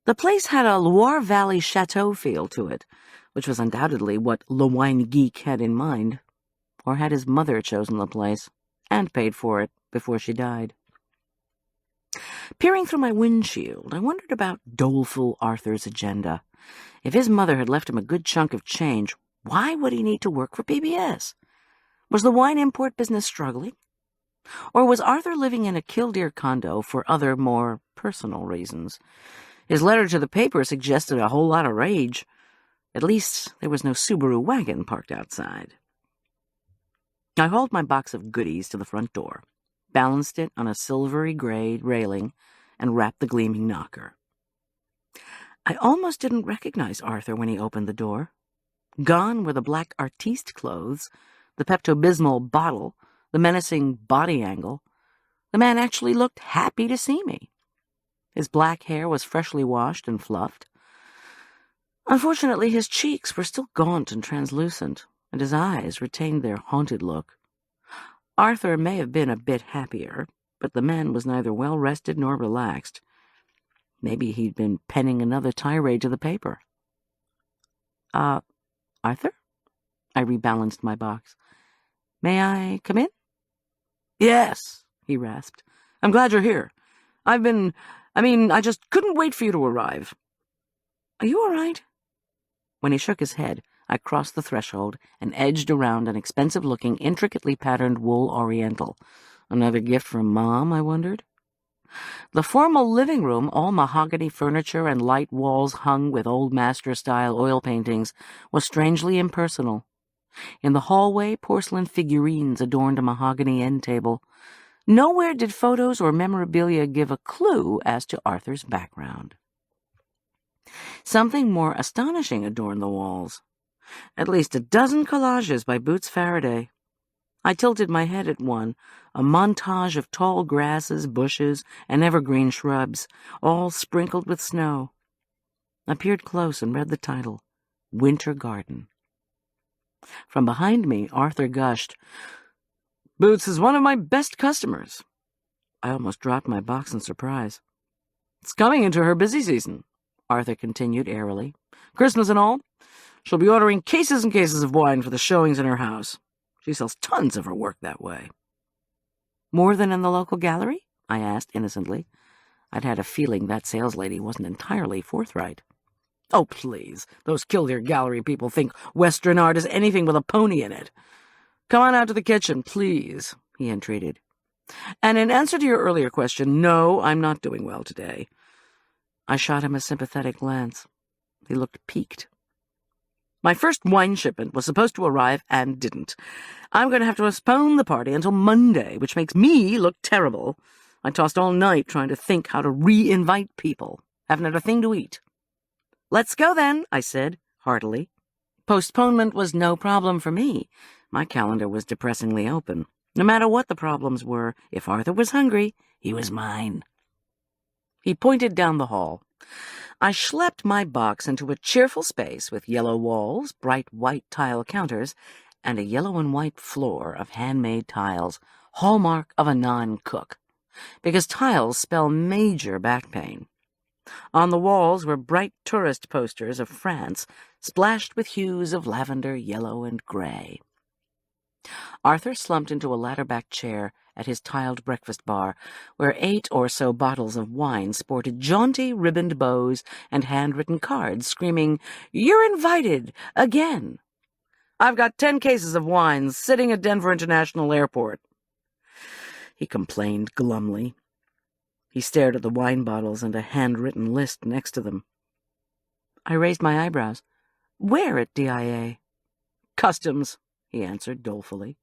The place had a Loire Valley chateau feel to it, which was undoubtedly what Le Wine Geek had in mind. Or had his mother chosen the place, and paid for it before she died. Peering through my windshield, I wondered about doleful Arthur's agenda. If his mother had left him a good chunk of change, why would he need to work for PBS? Was the wine import business struggling? Or was Arthur living in a Killdeer condo for other, more personal reasons? His letter to the paper suggested a whole lot of rage. At least there was no Subaru wagon parked outside. I hauled my box of goodies to the front door, balanced it on a silvery gray railing, and rapped the gleaming knocker. I almost didn't recognize Arthur when he opened the door. Gone were the black artiste clothes, the Pepto-Bismol bottle, the menacing body angle. The man actually looked happy to see me. His black hair was freshly washed and fluffed. Unfortunately, his cheeks were still gaunt and translucent, and his eyes retained their haunted look. Arthur may have been a bit happier, but the man was neither well-rested nor relaxed. Maybe he'd been penning another tirade to the paper. Arthur? I rebalanced my box. May I come in? Yes, he rasped. I'm glad you're here. I just couldn't wait for you to arrive. Are you all right? When he shook his head, I crossed the threshold and edged around an expensive-looking, intricately patterned wool oriental. Another gift from Mom, I wondered. The formal living room, all mahogany furniture and light walls hung with old master-style oil paintings, was strangely impersonal. In the hallway, porcelain figurines adorned a mahogany end table. Nowhere did photos or memorabilia give a clue as to Arthur's background. Something more astonishing adorned the walls. At least a dozen collages by Boots Faraday. I tilted my head at one, a montage of tall grasses, bushes, and evergreen shrubs, all sprinkled with snow. I peered close and read the title, Winter Garden. From behind me, Arthur gushed, Boots is one of my best customers. I almost dropped my box in surprise. It's coming into her busy season, Arthur continued airily. Christmas and all. She'll be ordering cases and cases of wine for the showings in her house. She sells tons of her work that way. More than in the local gallery? I asked innocently. I'd had a feeling that saleslady wasn't entirely forthright. Oh, please. Those Killdeer Gallery people think Western art is anything with a pony in it. Come on out to the kitchen, please, he entreated. And in answer to your earlier question, no, I'm not doing well today. I shot him a sympathetic glance. He looked piqued. My first wine shipment was supposed to arrive and didn't. I'm going to have to postpone the party until Monday, which makes me look terrible. I tossed all night trying to think how to re-invite people. Haven't had a thing to eat. Let's go then, I said, heartily. Postponement was no problem for me. My calendar was depressingly open. No matter what the problems were, if Arthur was hungry, he was mine. He pointed down the hall. I schlepped my box into a cheerful space with yellow walls, bright white tile counters, and a yellow and white floor of handmade tiles, hallmark of a non-cook, because tiles spell major back pain. On the walls were bright tourist posters of France, splashed with hues of lavender, yellow, and gray. Arthur slumped into a ladder-backed chair at his tiled breakfast bar, where 8 or so bottles of wine sported jaunty ribboned bows and handwritten cards screaming, "You're invited! Again!" I've got 10 cases of wines sitting at Denver International Airport. he complained glumly. He stared at the wine bottles and a handwritten list next to them. I raised my eyebrows. Where at DIA? Customs, he answered dolefully.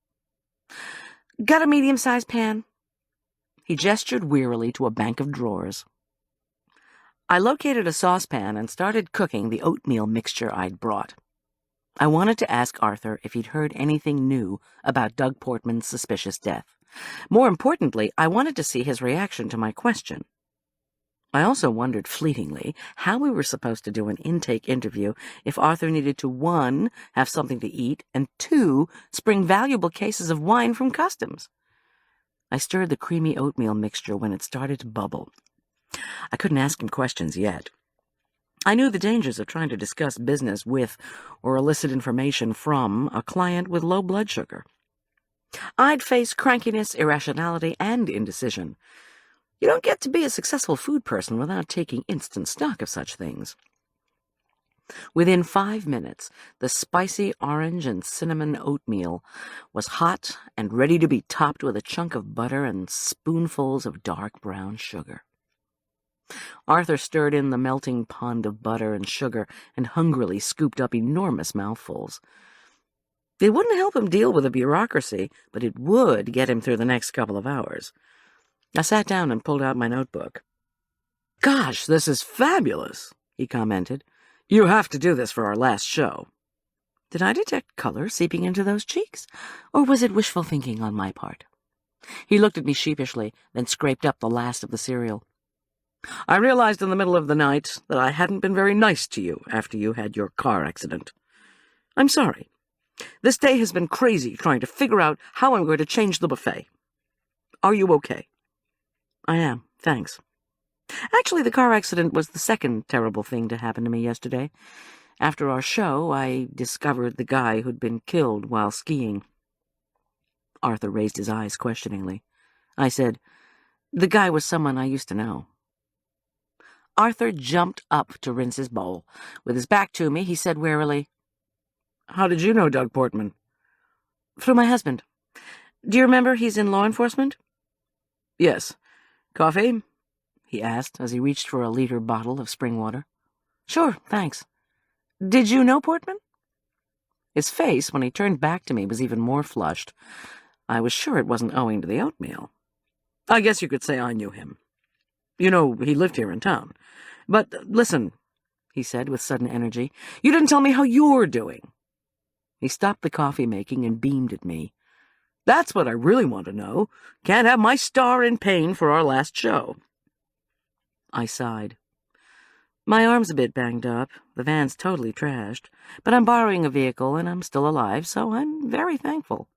Got a medium-sized pan? He gestured wearily to a bank of drawers. I located a saucepan and started cooking the oatmeal mixture I'd brought. I wanted to ask Arthur if he'd heard anything new about Doug Portman's suspicious death. More importantly, I wanted to see his reaction to my question. I also wondered fleetingly how we were supposed to do an intake interview if Arthur needed to, 1, have something to eat, and 2, spring valuable cases of wine from customs. I stirred the creamy oatmeal mixture when it started to bubble. I couldn't ask him questions yet. I knew the dangers of trying to discuss business with or elicit information from a client with low blood sugar. I'd face crankiness, irrationality, and indecision. You don't get to be a successful food person without taking instant stock of such things. Within 5 minutes, the spicy orange and cinnamon oatmeal was hot and ready to be topped with a chunk of butter and spoonfuls of dark brown sugar. Arthur stirred in the melting pond of butter and sugar and hungrily scooped up enormous mouthfuls. It wouldn't help him deal with the bureaucracy, but it would get him through the next couple of hours. I sat down and pulled out my notebook. "Gosh, this is fabulous," he commented. "You have to do this for our last show." Did I detect color seeping into those cheeks, or was it wishful thinking on my part? He looked at me sheepishly, then scraped up the last of the cereal. "I realized in the middle of the night that I hadn't been very nice to you after you had your car accident. I'm sorry. This day has been crazy trying to figure out how I'm going to change the buffet. Are you okay?" "I am, thanks. Actually, the car accident was the second terrible thing to happen to me yesterday. After our show, I discovered the guy who'd been killed while skiing." Arthur raised his eyes questioningly. I said, "The guy was someone I used to know." Arthur jumped up to rinse his bowl. With his back to me, he said warily, "How did you know Doug Portman?" "Through my husband. Do you remember he's in law enforcement?" "Yes. Coffee?" he asked as he reached for a liter bottle of spring water. "Sure, thanks. Did you know Portman?" His face, when he turned back to me, was even more flushed. I was sure it wasn't owing to the oatmeal. "I guess you could say I knew him. You know, he lived here in town. But listen," he said with sudden energy, "you didn't tell me how you're doing." He stopped the coffee making and beamed at me. "That's what I really want to know. Can't have my star in pain for our last show." I sighed. "My arm's a bit banged up. The van's totally trashed. But I'm borrowing a vehicle and I'm still alive, so I'm very thankful."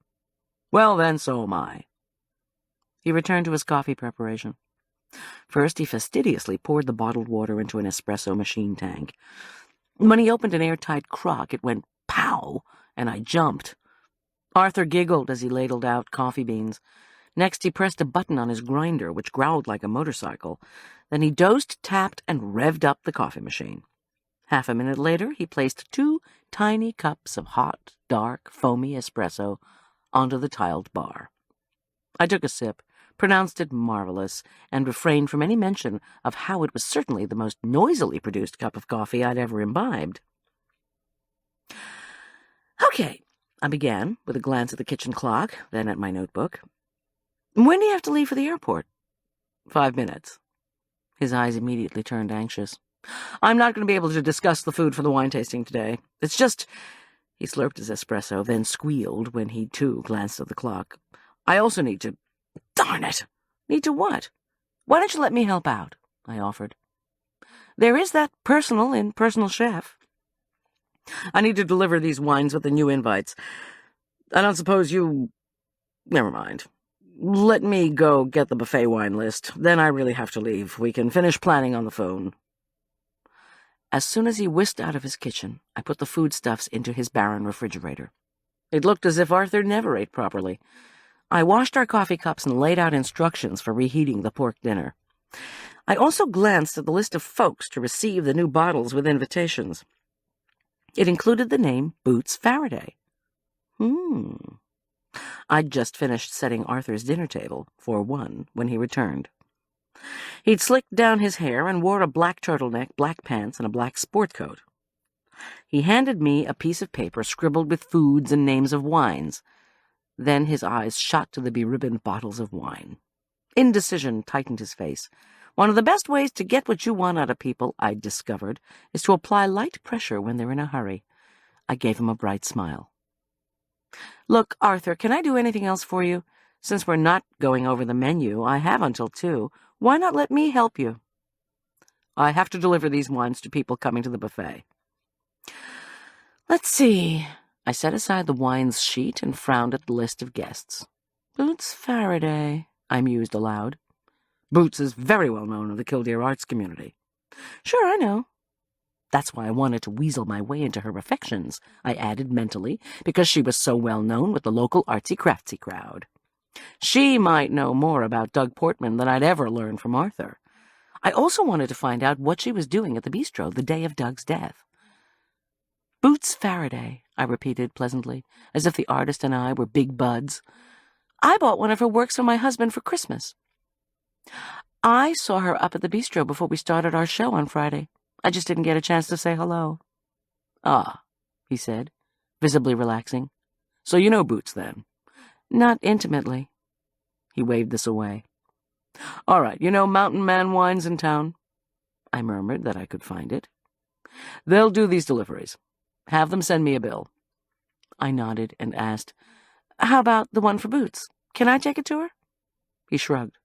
"Well, then, so am I." He returned to his coffee preparation. First, he fastidiously poured the bottled water into an espresso machine tank. When he opened an airtight crock, it went pow, and I jumped. Arthur giggled as he ladled out coffee beans. Next, he pressed a button on his grinder, which growled like a motorcycle. Then he dosed, tapped, and revved up the coffee machine. Half a minute later, he placed 2 tiny cups of hot, dark, foamy espresso onto the tiled bar. I took a sip, pronounced it marvelous, and refrained from any mention of how it was certainly the most noisily produced cup of coffee I'd ever imbibed. "Okay," I began, with a glance at the kitchen clock, then at my notebook. "When do you have to leave for the airport?" 5 minutes. His eyes immediately turned anxious. "I'm not going to be able to discuss the food for the wine tasting today. It's just—" He slurped his espresso, then squealed when he, too, glanced at the clock. "I also need to— Darn it! Need to what? Why don't you let me help out?" I offered. "There is that personal in personal chef. I need to deliver these wines with the new invites. I don't suppose you— Never mind. Let me go get the buffet wine list. Then I really have to leave. We can finish planning on the phone." As soon as he whisked out of his kitchen, I put the foodstuffs into his barren refrigerator. It looked as if Arthur never ate properly. I washed our coffee cups and laid out instructions for reheating the pork dinner. I also glanced at the list of folks to receive the new bottles with invitations. It included the name Boots Faraday. I'd just finished setting Arthur's dinner table, for one, when he returned. He'd slicked down his hair and wore a black turtleneck, black pants, and a black sport coat. He handed me a piece of paper scribbled with foods and names of wines. Then his eyes shot to the beribboned bottles of wine. Indecision tightened his face. One of the best ways to get what you want out of people, I'd discovered, is to apply light pressure when they're in a hurry. I gave him a bright smile. Look, Arthur, can I do anything else for you? Since we're not going over the menu, I have until 2. Why not let me help you? I have to deliver these wines to people coming to the buffet. Let's see. I set aside the wines sheet and frowned at the list of guests. Boots Faraday, I mused aloud. Boots is very well known in the Killdeer arts community. Sure, I know. That's why I wanted to weasel my way into her affections, I added mentally, because she was so well known with the local artsy-craftsy crowd. She might know more about Doug Portman than I'd ever learn from Arthur. I also wanted to find out what she was doing at the bistro the day of Doug's death. Boots Faraday, I repeated pleasantly, as if the artist and I were big buds. I bought one of her works for my husband for Christmas. I saw her up at the bistro before we started our show on Friday. I just didn't get a chance to say hello. Ah, he said, visibly relaxing. So you know Boots, then? Not intimately. He waved this away. All right, you know Mountain Man Wines in town? I murmured that I could find it. They'll do these deliveries. Have them send me a bill. I nodded and asked, How about the one for Boots? Can I take it to her? He shrugged.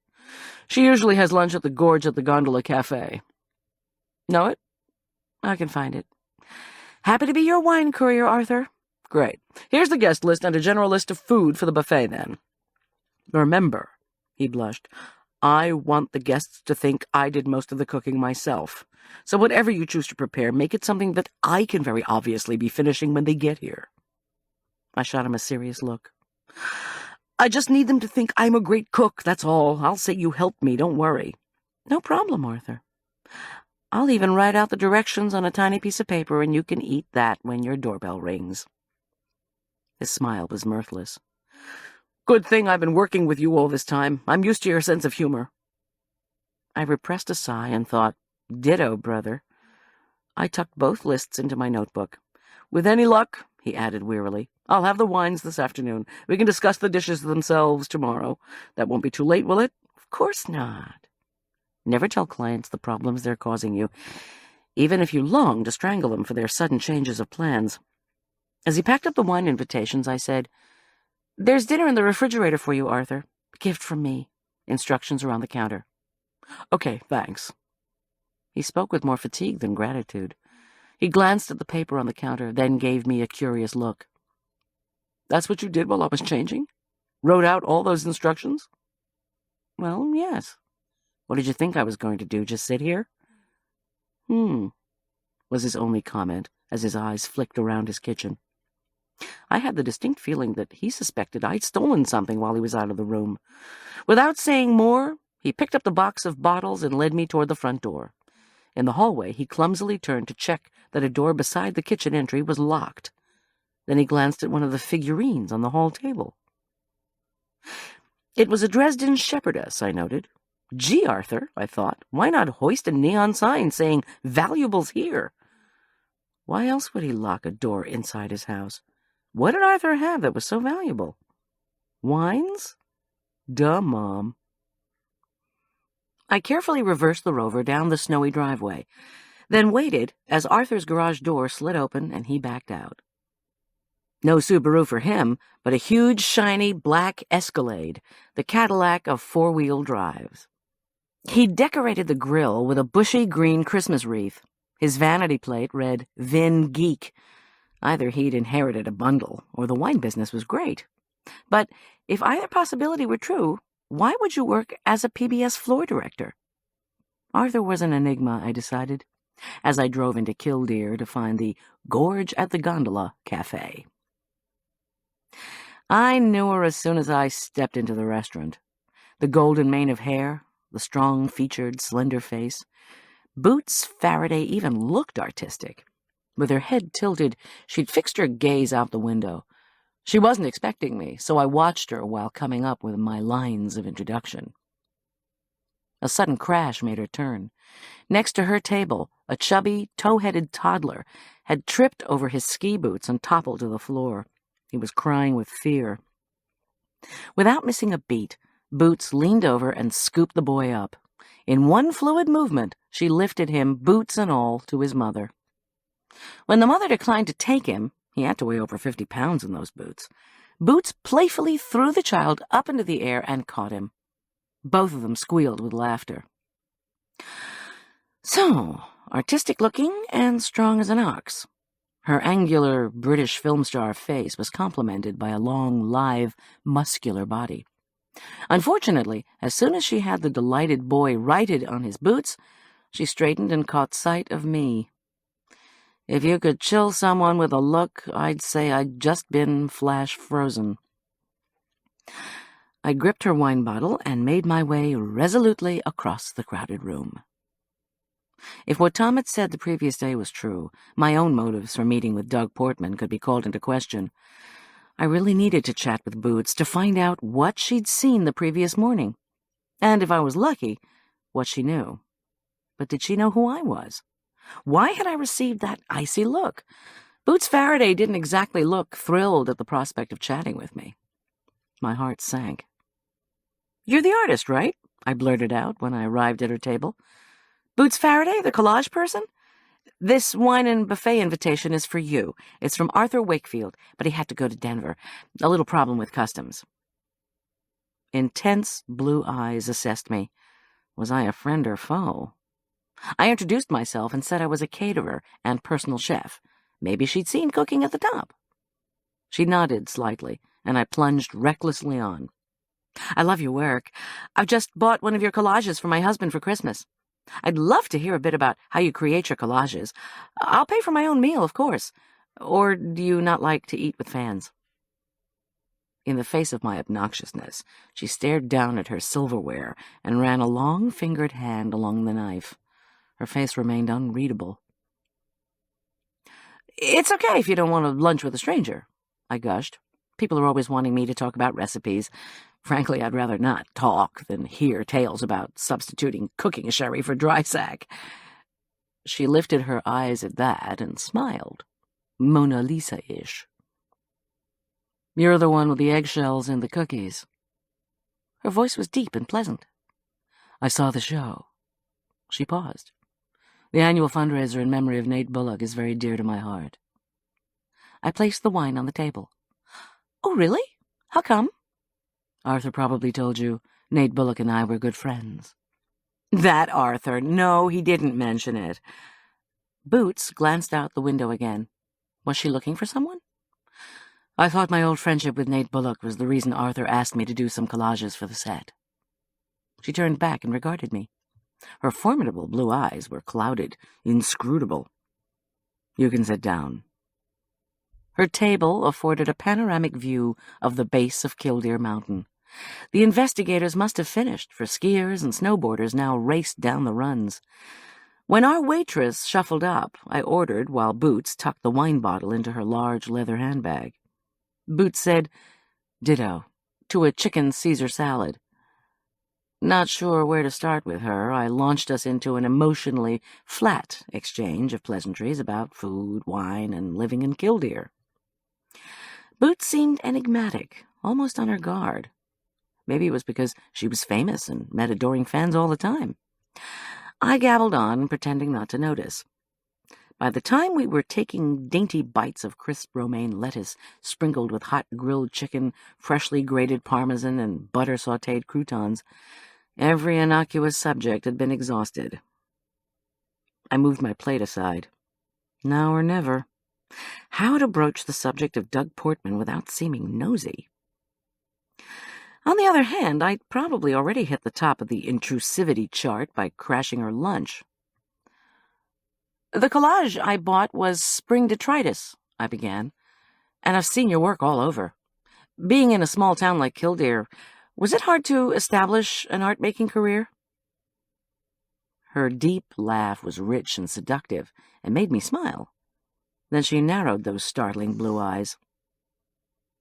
She usually has lunch at the Gorge at the Gondola Cafe. Know it? I can find it. Happy to be your wine courier, Arthur. Great. Here's the guest list and a general list of food for the buffet, then. Remember, he blushed, I want the guests to think I did most of the cooking myself. So whatever you choose to prepare, make it something that I can very obviously be finishing when they get here. I shot him a serious look. I just need them to think I'm a great cook, that's all. I'll say you helped me, don't worry. No problem, Arthur. I'll even write out the directions on a tiny piece of paper, and you can eat that when your doorbell rings. His smile was mirthless. Good thing I've been working with you all this time. I'm used to your sense of humor. I repressed a sigh and thought, Ditto, brother. I tucked both lists into my notebook. With any luck, he added wearily, I'll have the wines this afternoon. We can discuss the dishes themselves tomorrow. That won't be too late, will it? Of course not. Never tell clients the problems they're causing you, even if you long to strangle them for their sudden changes of plans. As he packed up the wine invitations, I said, There's dinner in the refrigerator for you, Arthur. Gift from me. Instructions are on the counter. Okay, thanks. He spoke with more fatigue than gratitude. He glanced at the paper on the counter, then gave me a curious look. That's what you did while I was changing? Wrote out all those instructions? Well, yes. What did you think I was going to do, just sit here? Was his only comment as his eyes flicked around his kitchen. I had the distinct feeling that he suspected I'd stolen something while he was out of the room. Without saying more, he picked up the box of bottles and led me toward the front door. In the hallway, he clumsily turned to check that a door beside the kitchen entry was locked. Then he glanced at one of the figurines on the hall table. It was a Dresden shepherdess, I noted. Gee, Arthur, I thought, why not hoist a neon sign saying, Valuables here? Why else would he lock a door inside his house? What did Arthur have that was so valuable? Wines? Duh, Mom. I carefully reversed the Rover down the snowy driveway, then waited as Arthur's garage door slid open and he backed out. No Subaru for him, but a huge, shiny, black Escalade, the Cadillac of four-wheel drives. He decorated the grille with a bushy green Christmas wreath. His vanity plate read, Vin Geek. Either he'd inherited a bundle, or the wine business was great. But if either possibility were true, why would you work as a PBS floor director? Arthur was an enigma, I decided, as I drove into Killdeer to find the Gorge at the Gondola Cafe. I knew her as soon as I stepped into the restaurant. The golden mane of hair, the strong-featured, slender face. Boots Faraday even looked artistic. With her head tilted, she'd fixed her gaze out the window. She wasn't expecting me, so I watched her while coming up with my lines of introduction. A sudden crash made her turn. Next to her table, a chubby, tow-headed toddler had tripped over his ski boots and toppled to the floor. He was crying with fear. Without missing a beat, Boots leaned over and scooped the boy up. In one fluid movement, she lifted him, boots and all, to his mother. When the mother declined to take him, he had to weigh over 50 pounds in those boots, Boots playfully threw the child up into the air and caught him. Both of them squealed with laughter. So, artistic-looking and strong as an ox. Her angular British film star face was complemented by a long, lithe, muscular body. Unfortunately, as soon as she had the delighted boy righted on his boots, she straightened and caught sight of me. If you could chill someone with a look, I'd say I'd just been flash frozen. I gripped her wine bottle and made my way resolutely across the crowded room. If what Tom had said the previous day was true, my own motives for meeting with Doug Portman could be called into question. I really needed to chat with Boots to find out what she'd seen the previous morning, and if I was lucky, what she knew. But did she know who I was? Why had I received that icy look? Boots Faraday didn't exactly look thrilled at the prospect of chatting with me. My heart sank. "You're the artist, right?" I blurted out when I arrived at her table. "Boots Faraday, the collage person? This wine and buffet invitation is for you. It's from Arthur Wakefield, but he had to go to Denver. A little problem with customs." Intense blue eyes assessed me. Was I a friend or foe? I introduced myself and said I was a caterer and personal chef. Maybe she'd seen cooking at the top. She nodded slightly, and I plunged recklessly on. "I love your work. I've just bought one of your collages for my husband for Christmas. I'd love to hear a bit about how you create your collages. I'll pay for my own meal, of course. Or do you not like to eat with fans?" In the face of my obnoxiousness, she stared down at her silverware and ran a long-fingered hand along the knife. Her face remained unreadable. "It's okay if you don't want to lunch with a stranger," I gushed. "People are always wanting me to talk about recipes. Frankly, I'd rather not talk than hear tales about substituting cooking sherry for dry sack." She lifted her eyes at that and smiled, Mona Lisa-ish. "You're the one with the eggshells and the cookies." Her voice was deep and pleasant. "I saw the show." She paused. "The annual fundraiser in memory of Nate Bullock is very dear to my heart." I placed the wine on the table. "Oh, really? How come?" "Arthur probably told you Nate Bullock and I were good friends." "That Arthur? No, he didn't mention it." Boots glanced out the window again. Was she looking for someone? "I thought my old friendship with Nate Bullock was the reason Arthur asked me to do some collages for the set." She turned back and regarded me. Her formidable blue eyes were clouded, inscrutable. "You can sit down." Her table afforded a panoramic view of the base of Killdeer Mountain. The investigators must have finished, for skiers and snowboarders now raced down the runs. When our waitress shuffled up, I ordered while Boots tucked the wine bottle into her large leather handbag. Boots said, "Ditto," to a chicken Caesar salad. Not sure where to start with her, I launched us into an emotionally flat exchange of pleasantries about food, wine, and living in Killdeer. Boots seemed enigmatic, almost on her guard. Maybe it was because she was famous and met adoring fans all the time. I gabbled on, pretending not to notice. By the time we were taking dainty bites of crisp romaine lettuce sprinkled with hot grilled chicken, freshly grated parmesan, and butter-sautéed croutons, every innocuous subject had been exhausted. I moved my plate aside. Now or never. How to broach the subject of Doug Portman without seeming nosy? On the other hand, I'd probably already hit the top of the intrusivity chart by crashing her lunch. "The collage I bought was spring detritus," I began, "and I've seen your work all over. Being in a small town like Killdeer, was it hard to establish an art-making career?" Her deep laugh was rich and seductive and made me smile. Then she narrowed those startling blue eyes.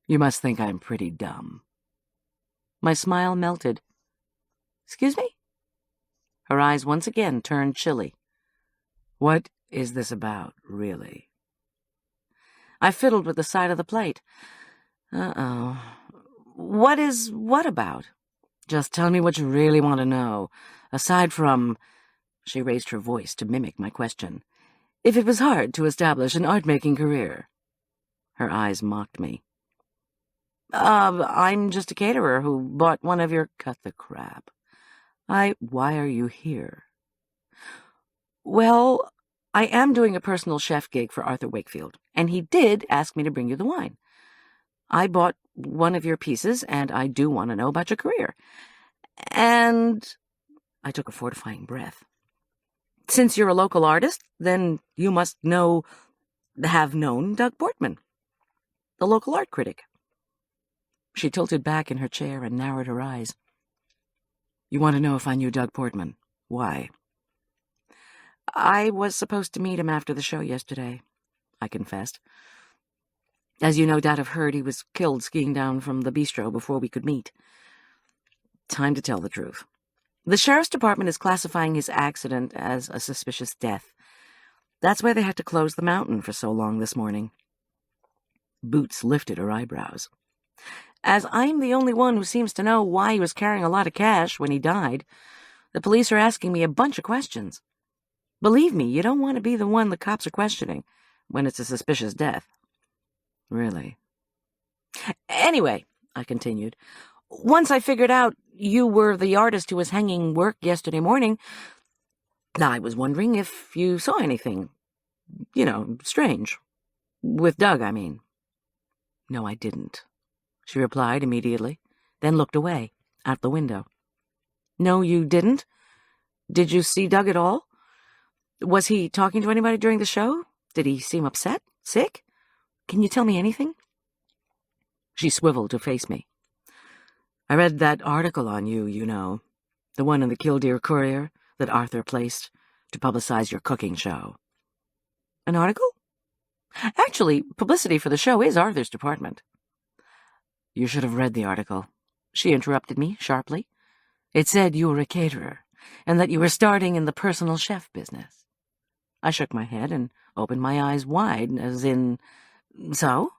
You must think I'm pretty dumb." My smile melted. "Excuse me?" Her eyes once again turned chilly. "What is this about, really?" I fiddled with the side of the plate. Uh-oh. What is what about? Just tell me what you really want to know. Aside from... She raised her voice to mimic my question. If it was hard to establish an art-making career. Her eyes mocked me. I'm just a caterer who bought one of your... Cut the crap. Why are you here? Well, I am doing a personal chef gig for Arthur Wakefield, and he did ask me to bring you the wine. I bought one of your pieces, and I do want to know about your career. And... I took a fortifying breath. Since you're a local artist, then you must have known Doug Portman, the local art critic. She tilted back in her chair and narrowed her eyes. You want to know if I knew Doug Portman? Why? I was supposed to meet him after the show yesterday, I confessed. As you no doubt have heard, he was killed skiing down from the bistro before we could meet. Time to tell the truth. The sheriff's department is classifying his accident as a suspicious death. That's why they had to close the mountain for so long this morning. Boots lifted her eyebrows. As I'm the only one who seems to know why he was carrying a lot of cash when he died, the police are asking me a bunch of questions. Believe me, you don't want to be the one the cops are questioning when it's a suspicious death. Really? Anyway, I continued, once I figured out you were the artist who was hanging work yesterday morning, I was wondering if you saw anything, strange. With Doug, I mean. No, I didn't, she replied immediately, then looked away, out the window. No, you didn't? Did you see Doug at all? Was he talking to anybody during the show? Did he seem upset? Sick? Can you tell me anything? She swiveled to face me. I read that article on you, the one in the Killdeer Courier that Arthur placed to publicize your cooking show. An article? Actually, publicity for the show is Arthur's department. You should have read the article, she interrupted me sharply. It said you were a caterer, and that you were starting in the personal chef business. I shook my head and opened my eyes wide, as in, so?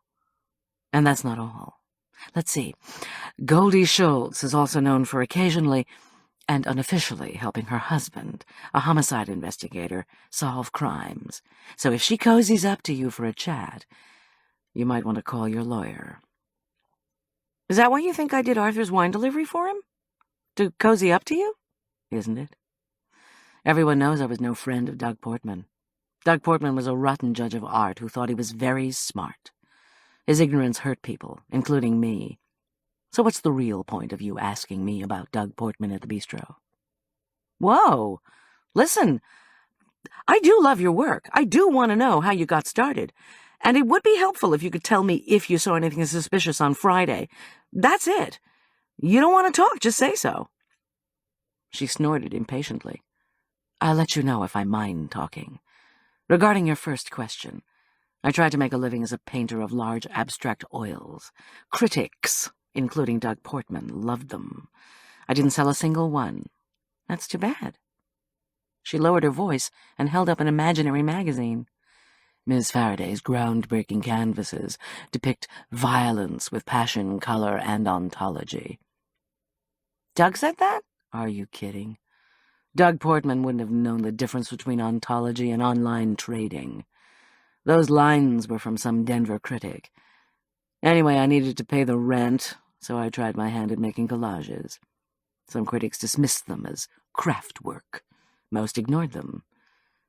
And that's not all. Let's see. Goldy Schulz is also known for occasionally and unofficially helping her husband, a homicide investigator, solve crimes. So if she cozies up to you for a chat, you might want to call your lawyer. Is that why you think I did Arthur's wine delivery for him? To cozy up to you? Isn't it? Everyone knows I was no friend of Doug Portman. Doug Portman was a rotten judge of art who thought he was very smart. His ignorance hurt people, including me. So what's the real point of you asking me about Doug Portman at the bistro? Whoa! Listen, I do love your work. I do want to know how you got started. And it would be helpful if you could tell me if you saw anything suspicious on Friday. That's it. You don't want to talk, just say so. She snorted impatiently. I'll let you know if I mind talking. Regarding your first question, I tried to make a living as a painter of large abstract oils. Critics, including Doug Portman, loved them. I didn't sell a single one. That's too bad. She lowered her voice and held up an imaginary magazine. Miss Faraday's groundbreaking canvases depict violence with passion, color, and ontology. Doug said that? Are you kidding? Doug Portman wouldn't have known the difference between ontology and online trading. Those lines were from some Denver critic. Anyway, I needed to pay the rent, so I tried my hand at making collages. Some critics dismissed them as craft work. Most ignored them.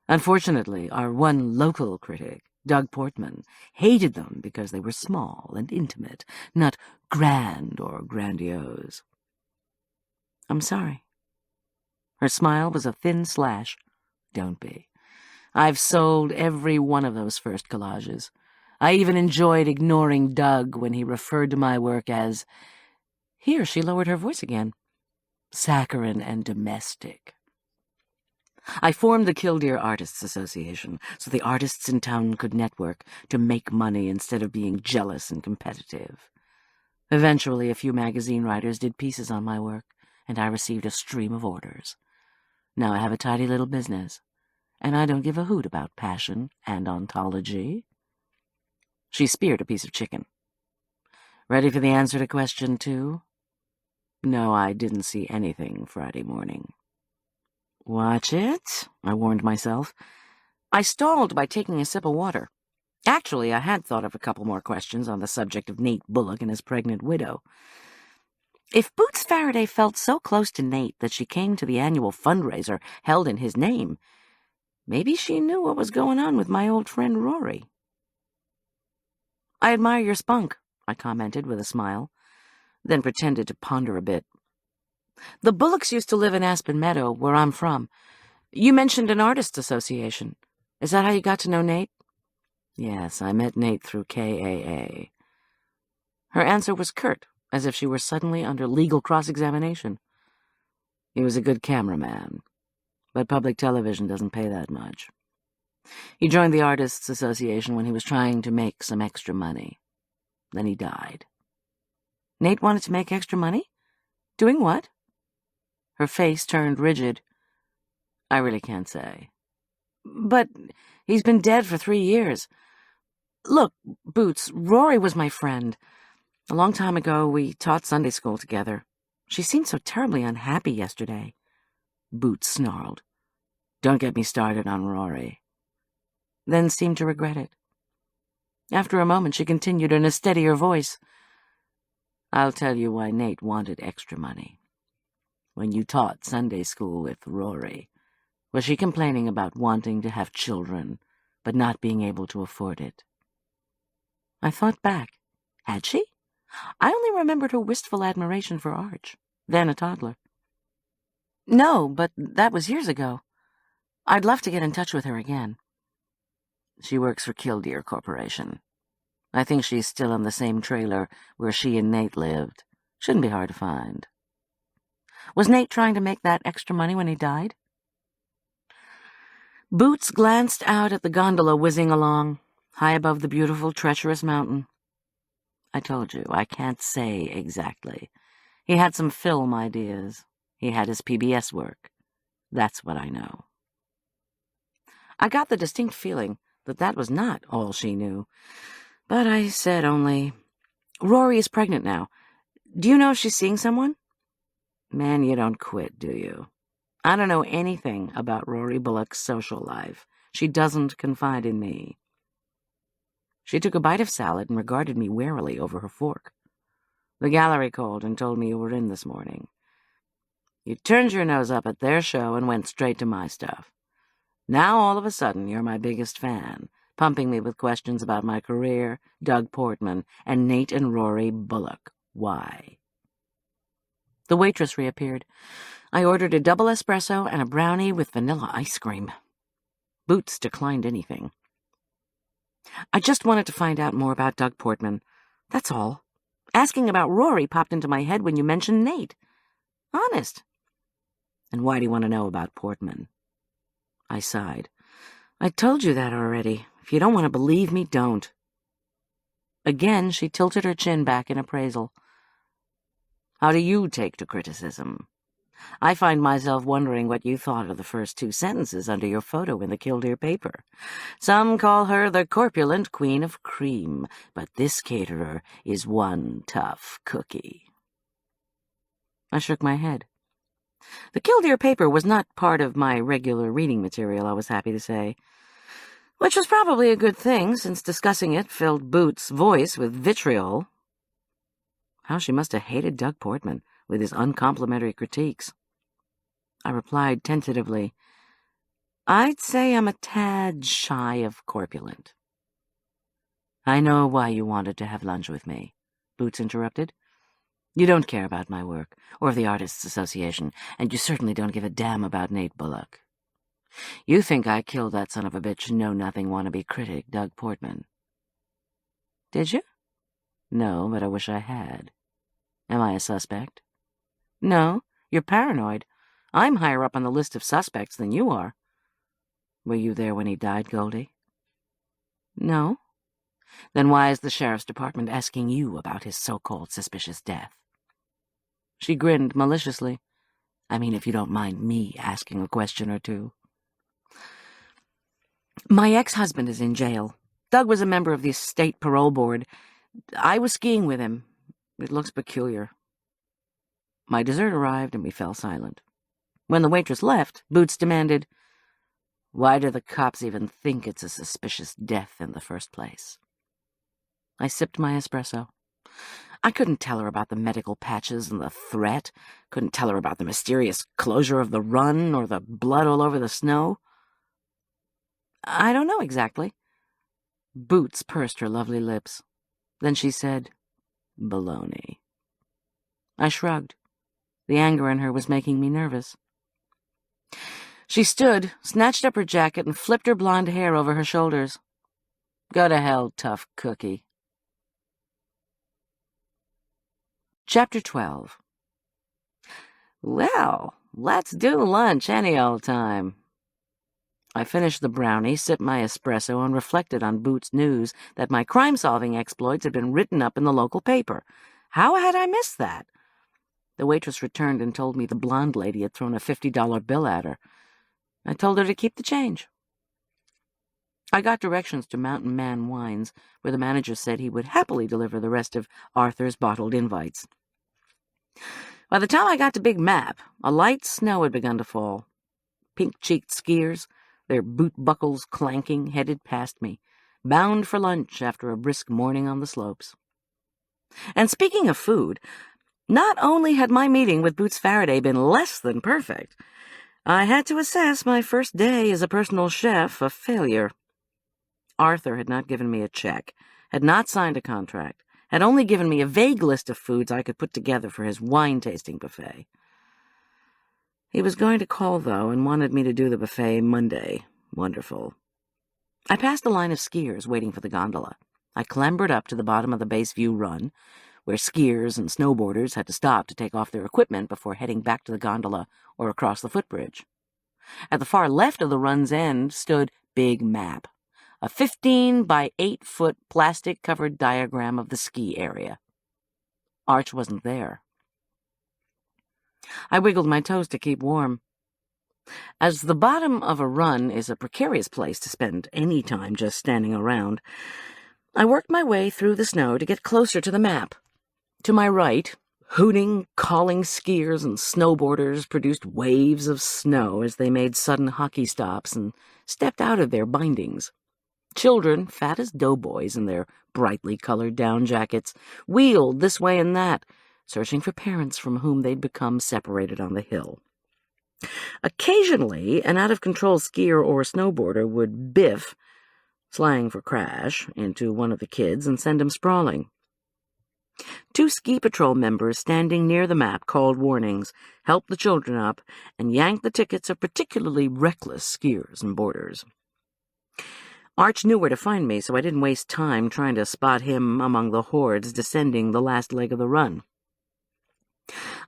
Unfortunately, our one local critic, Doug Portman, hated them because they were small and intimate, not grand or grandiose. I'm sorry. Her smile was a thin slash. Don't be. I've sold every one of those first collages. I even enjoyed ignoring Doug when he referred to my work as... Here she lowered her voice again. Saccharine and domestic. I formed the Killdeer Artists Association so the artists in town could network to make money instead of being jealous and competitive. Eventually, a few magazine writers did pieces on my work, and I received a stream of orders. Now I have a tidy little business, and I don't give a hoot about passion and ontology." She speared a piece of chicken. "Ready for the answer to question 2? No, I didn't see anything Friday morning." "Watch it," I warned myself. I stalled by taking a sip of water. Actually, I had thought of a couple more questions on the subject of Nate Bullock and his pregnant widow. If Boots Faraday felt so close to Nate that she came to the annual fundraiser held in his name, maybe she knew what was going on with my old friend Rory. "I admire your spunk," I commented with a smile, then pretended to ponder a bit. "The Bullocks used to live in Aspen Meadow, where I'm from. You mentioned an artists' association. Is that how you got to know Nate?" "Yes, I met Nate through KAA." Her answer was curt, as if she were suddenly under legal cross-examination. "He was a good cameraman, but public television doesn't pay that much. He joined the Artists' Association when he was trying to make some extra money. Then he died." "Nate wanted to make extra money? Doing what?" Her face turned rigid. "I really can't say." "But he's been dead for 3 years. Look, Boots, Rory was my friend. A long time ago, we taught Sunday school together. She seemed so terribly unhappy yesterday." Boots snarled. "Don't get me started on Rory." Then seemed to regret it. After a moment, she continued in a steadier voice. "I'll tell you why Nate wanted extra money. When you taught Sunday school with Rory, was she complaining about wanting to have children, but not being able to afford it?" I thought back. Had she? I only remembered her wistful admiration for Arch, then a toddler. "No, but that was years ago. I'd love to get in touch with her again." "She works for Killdeer Corporation. I think she's still in the same trailer where she and Nate lived. Shouldn't be hard to find." "Was Nate trying to make that extra money when he died?" Boots glanced out at the gondola whizzing along, high above the beautiful, treacherous mountain. "I told you, I can't say exactly. He had some film ideas. He had his PBS work. That's what I know." I got the distinct feeling that that was not all she knew, but I said only, "Rory is pregnant now. Do you know if she's seeing someone?" "Man, you don't quit, do you? I don't know anything about Rory Bullock's social life. She doesn't confide in me." She took a bite of salad and regarded me warily over her fork. "The gallery called and told me you were in this morning. You turned your nose up at their show and went straight to my stuff. Now all of a sudden you're my biggest fan, pumping me with questions about my career, Doug Portman, and Nate and Rory Bullock. Why?" The waitress reappeared. I ordered a double espresso and a brownie with vanilla ice cream. Boots declined anything. "I just wanted to find out more about Doug Portman. That's all. Asking about Rory popped into my head when you mentioned Nate. Honest." "And why do you want to know about Portman?" I sighed. "I told you that already. If you don't want to believe me, don't." Again, she tilted her chin back in appraisal. "How do you take to criticism? I find myself wondering what you thought of the first 2 sentences under your photo in the Killdeer paper. Some call her the corpulent queen of cream, but this caterer is one tough cookie." I shook my head. The Killdeer paper was not part of my regular reading material, I was happy to say, which was probably a good thing, since discussing it filled Boots' voice with vitriol. How she must have hated Doug Portman with his uncomplimentary critiques. I replied tentatively, "I'd say I'm a tad shy of corpulent." "I know why you wanted to have lunch with me," Boots interrupted. "You don't care about my work, or the Artists' Association, and you certainly don't give a damn about Nate Bullock. You think I killed that son of a bitch, know-nothing wannabe critic, Doug Portman." "Did you?" "No, but I wish I had. Am I a suspect?" "No, you're paranoid. I'm higher up on the list of suspects than you are." "Were you there when he died, Goldy?" "No." Then why is the sheriff's department asking you about his so-called suspicious death? She grinned maliciously. I mean, if you don't mind me asking a question or two. My ex-husband is in jail. Doug was a member of the state parole board. I was skiing with him. It looks peculiar. My dessert arrived and we fell silent. When the waitress left, Boots demanded, "Why do the cops even think it's a suspicious death in the first place?" I sipped my espresso. I couldn't tell her about the medical patches and the threat, couldn't tell her about the mysterious closure of the run or the blood all over the snow. I don't know exactly. Boots pursed her lovely lips. Then she said, "Baloney." I shrugged. The anger in her was making me nervous. She stood, snatched up her jacket, and flipped her blonde hair over her shoulders. Go to hell, tough cookie. Chapter 12. Well, let's do lunch any old time. I finished the brownie, sipped my espresso, and reflected on Boots' news that my crime-solving exploits had been written up in the local paper. How had I missed that? The waitress returned and told me the blonde lady had thrown a $50 bill at her. I told her to keep the change. I got directions to Mountain Man Wines, where the manager said he would happily deliver the rest of Arthur's bottled invites. By the time I got to Big Map, a light snow had begun to fall. Pink-cheeked skiers, their boot buckles clanking, headed past me, bound for lunch after a brisk morning on the slopes. And speaking of food, not only had my meeting with Boots Faraday been less than perfect, I had to assess my first day as a personal chef a failure. Arthur had not given me a check, had not signed a contract, had only given me a vague list of foods I could put together for his wine-tasting buffet. He was going to call, though, and wanted me to do the buffet Monday. Wonderful. I passed a line of skiers waiting for the gondola. I clambered up to the bottom of the Base View Run, where skiers and snowboarders had to stop to take off their equipment before heading back to the gondola or across the footbridge. At the far left of the run's end stood Big Map, a 15 by 8-foot plastic-covered diagram of the ski area. Arch wasn't there. I wiggled my toes to keep warm. As the bottom of a run is a precarious place to spend any time just standing around, I worked my way through the snow to get closer to the map. To my right, hooting, calling skiers and snowboarders produced waves of snow as they made sudden hockey stops and stepped out of their bindings. Children, fat as doughboys in their brightly colored down jackets, wheeled this way and that, searching for parents from whom they'd become separated on the hill. Occasionally, an out-of-control skier or snowboarder would biff, slang for crash, into one of the kids and send him sprawling. 2 ski patrol members standing near the map called warnings, helped the children up, and yanked the tickets of particularly reckless skiers and boarders. Arch knew where to find me, so I didn't waste time trying to spot him among the hordes descending the last leg of the run.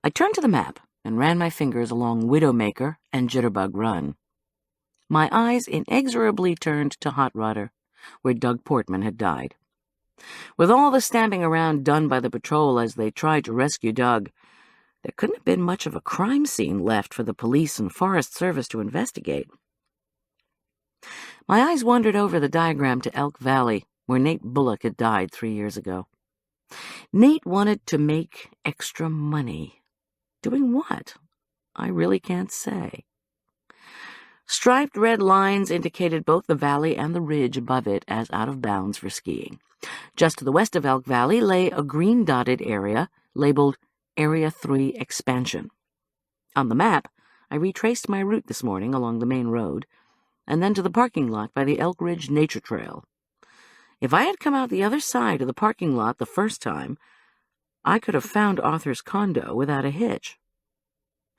I turned to the map and ran my fingers along Widowmaker and Jitterbug Run. My eyes inexorably turned to Hot Rodder, where Doug Portman had died. With all the stamping around done by the patrol as they tried to rescue Doug, there couldn't have been much of a crime scene left for the police and Forest Service to investigate. My eyes wandered over the diagram to Elk Valley, where Nate Bullock had died 3 years ago. Nate wanted to make extra money. Doing what? I really can't say. Striped red lines indicated both the valley and the ridge above it as out of bounds for skiing. Just to the west of Elk Valley lay a green-dotted area labeled Area 3 Expansion. On the map, I retraced my route this morning along the main road, and then to the parking lot by the Elk Ridge Nature Trail. If I had come out the other side of the parking lot the first time, I could have found Arthur's condo without a hitch.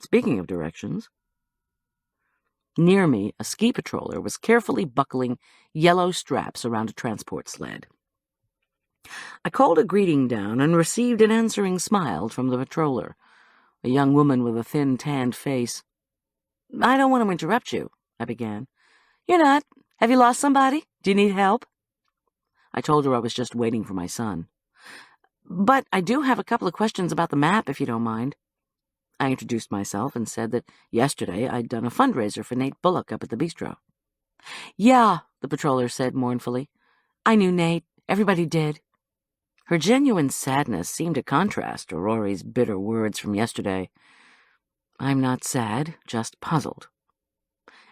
Speaking of directions, near me, a ski patroller was carefully buckling yellow straps around a transport sled. I called a greeting down and received an answering smile from the patroller, a young woman with a thin, tanned face. "I don't want to interrupt you," I began. "You're not. Have you lost somebody? Do you need help?" I told her I was just waiting for my son. But I do have a couple of questions about the map, if you don't mind. I introduced myself and said that yesterday I'd done a fundraiser for Nate Bullock up at the bistro. Yeah, the patroller said mournfully. I knew Nate. Everybody did. Her genuine sadness seemed to contrast to Rory's bitter words from yesterday. I'm not sad, just puzzled.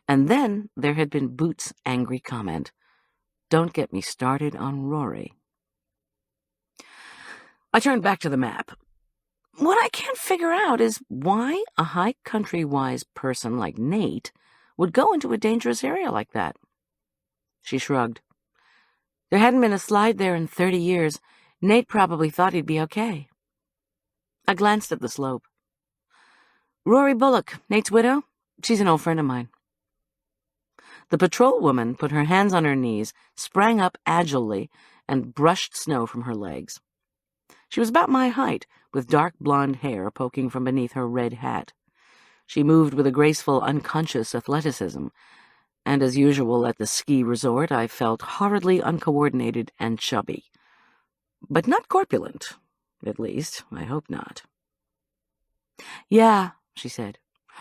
And then there had been Boots' angry comment. Don't get me started on Rory. I turned back to the map. What I can't figure out is why a high country-wise person like Nate would go into a dangerous area like that. She shrugged. There hadn't been a slide there in 30 years. Nate probably thought he'd be okay. I glanced at the slope. Rory Bullock, Nate's widow? She's an old friend of mine. The patrol woman put her hands on her knees, sprang up agilely, and brushed snow from her legs. She was about my height, with dark blonde hair poking from beneath her red hat. She moved with a graceful, unconscious athleticism, and as usual at the ski resort, I felt horridly uncoordinated and chubby. But not corpulent. At least, I hope not. Yeah, she said.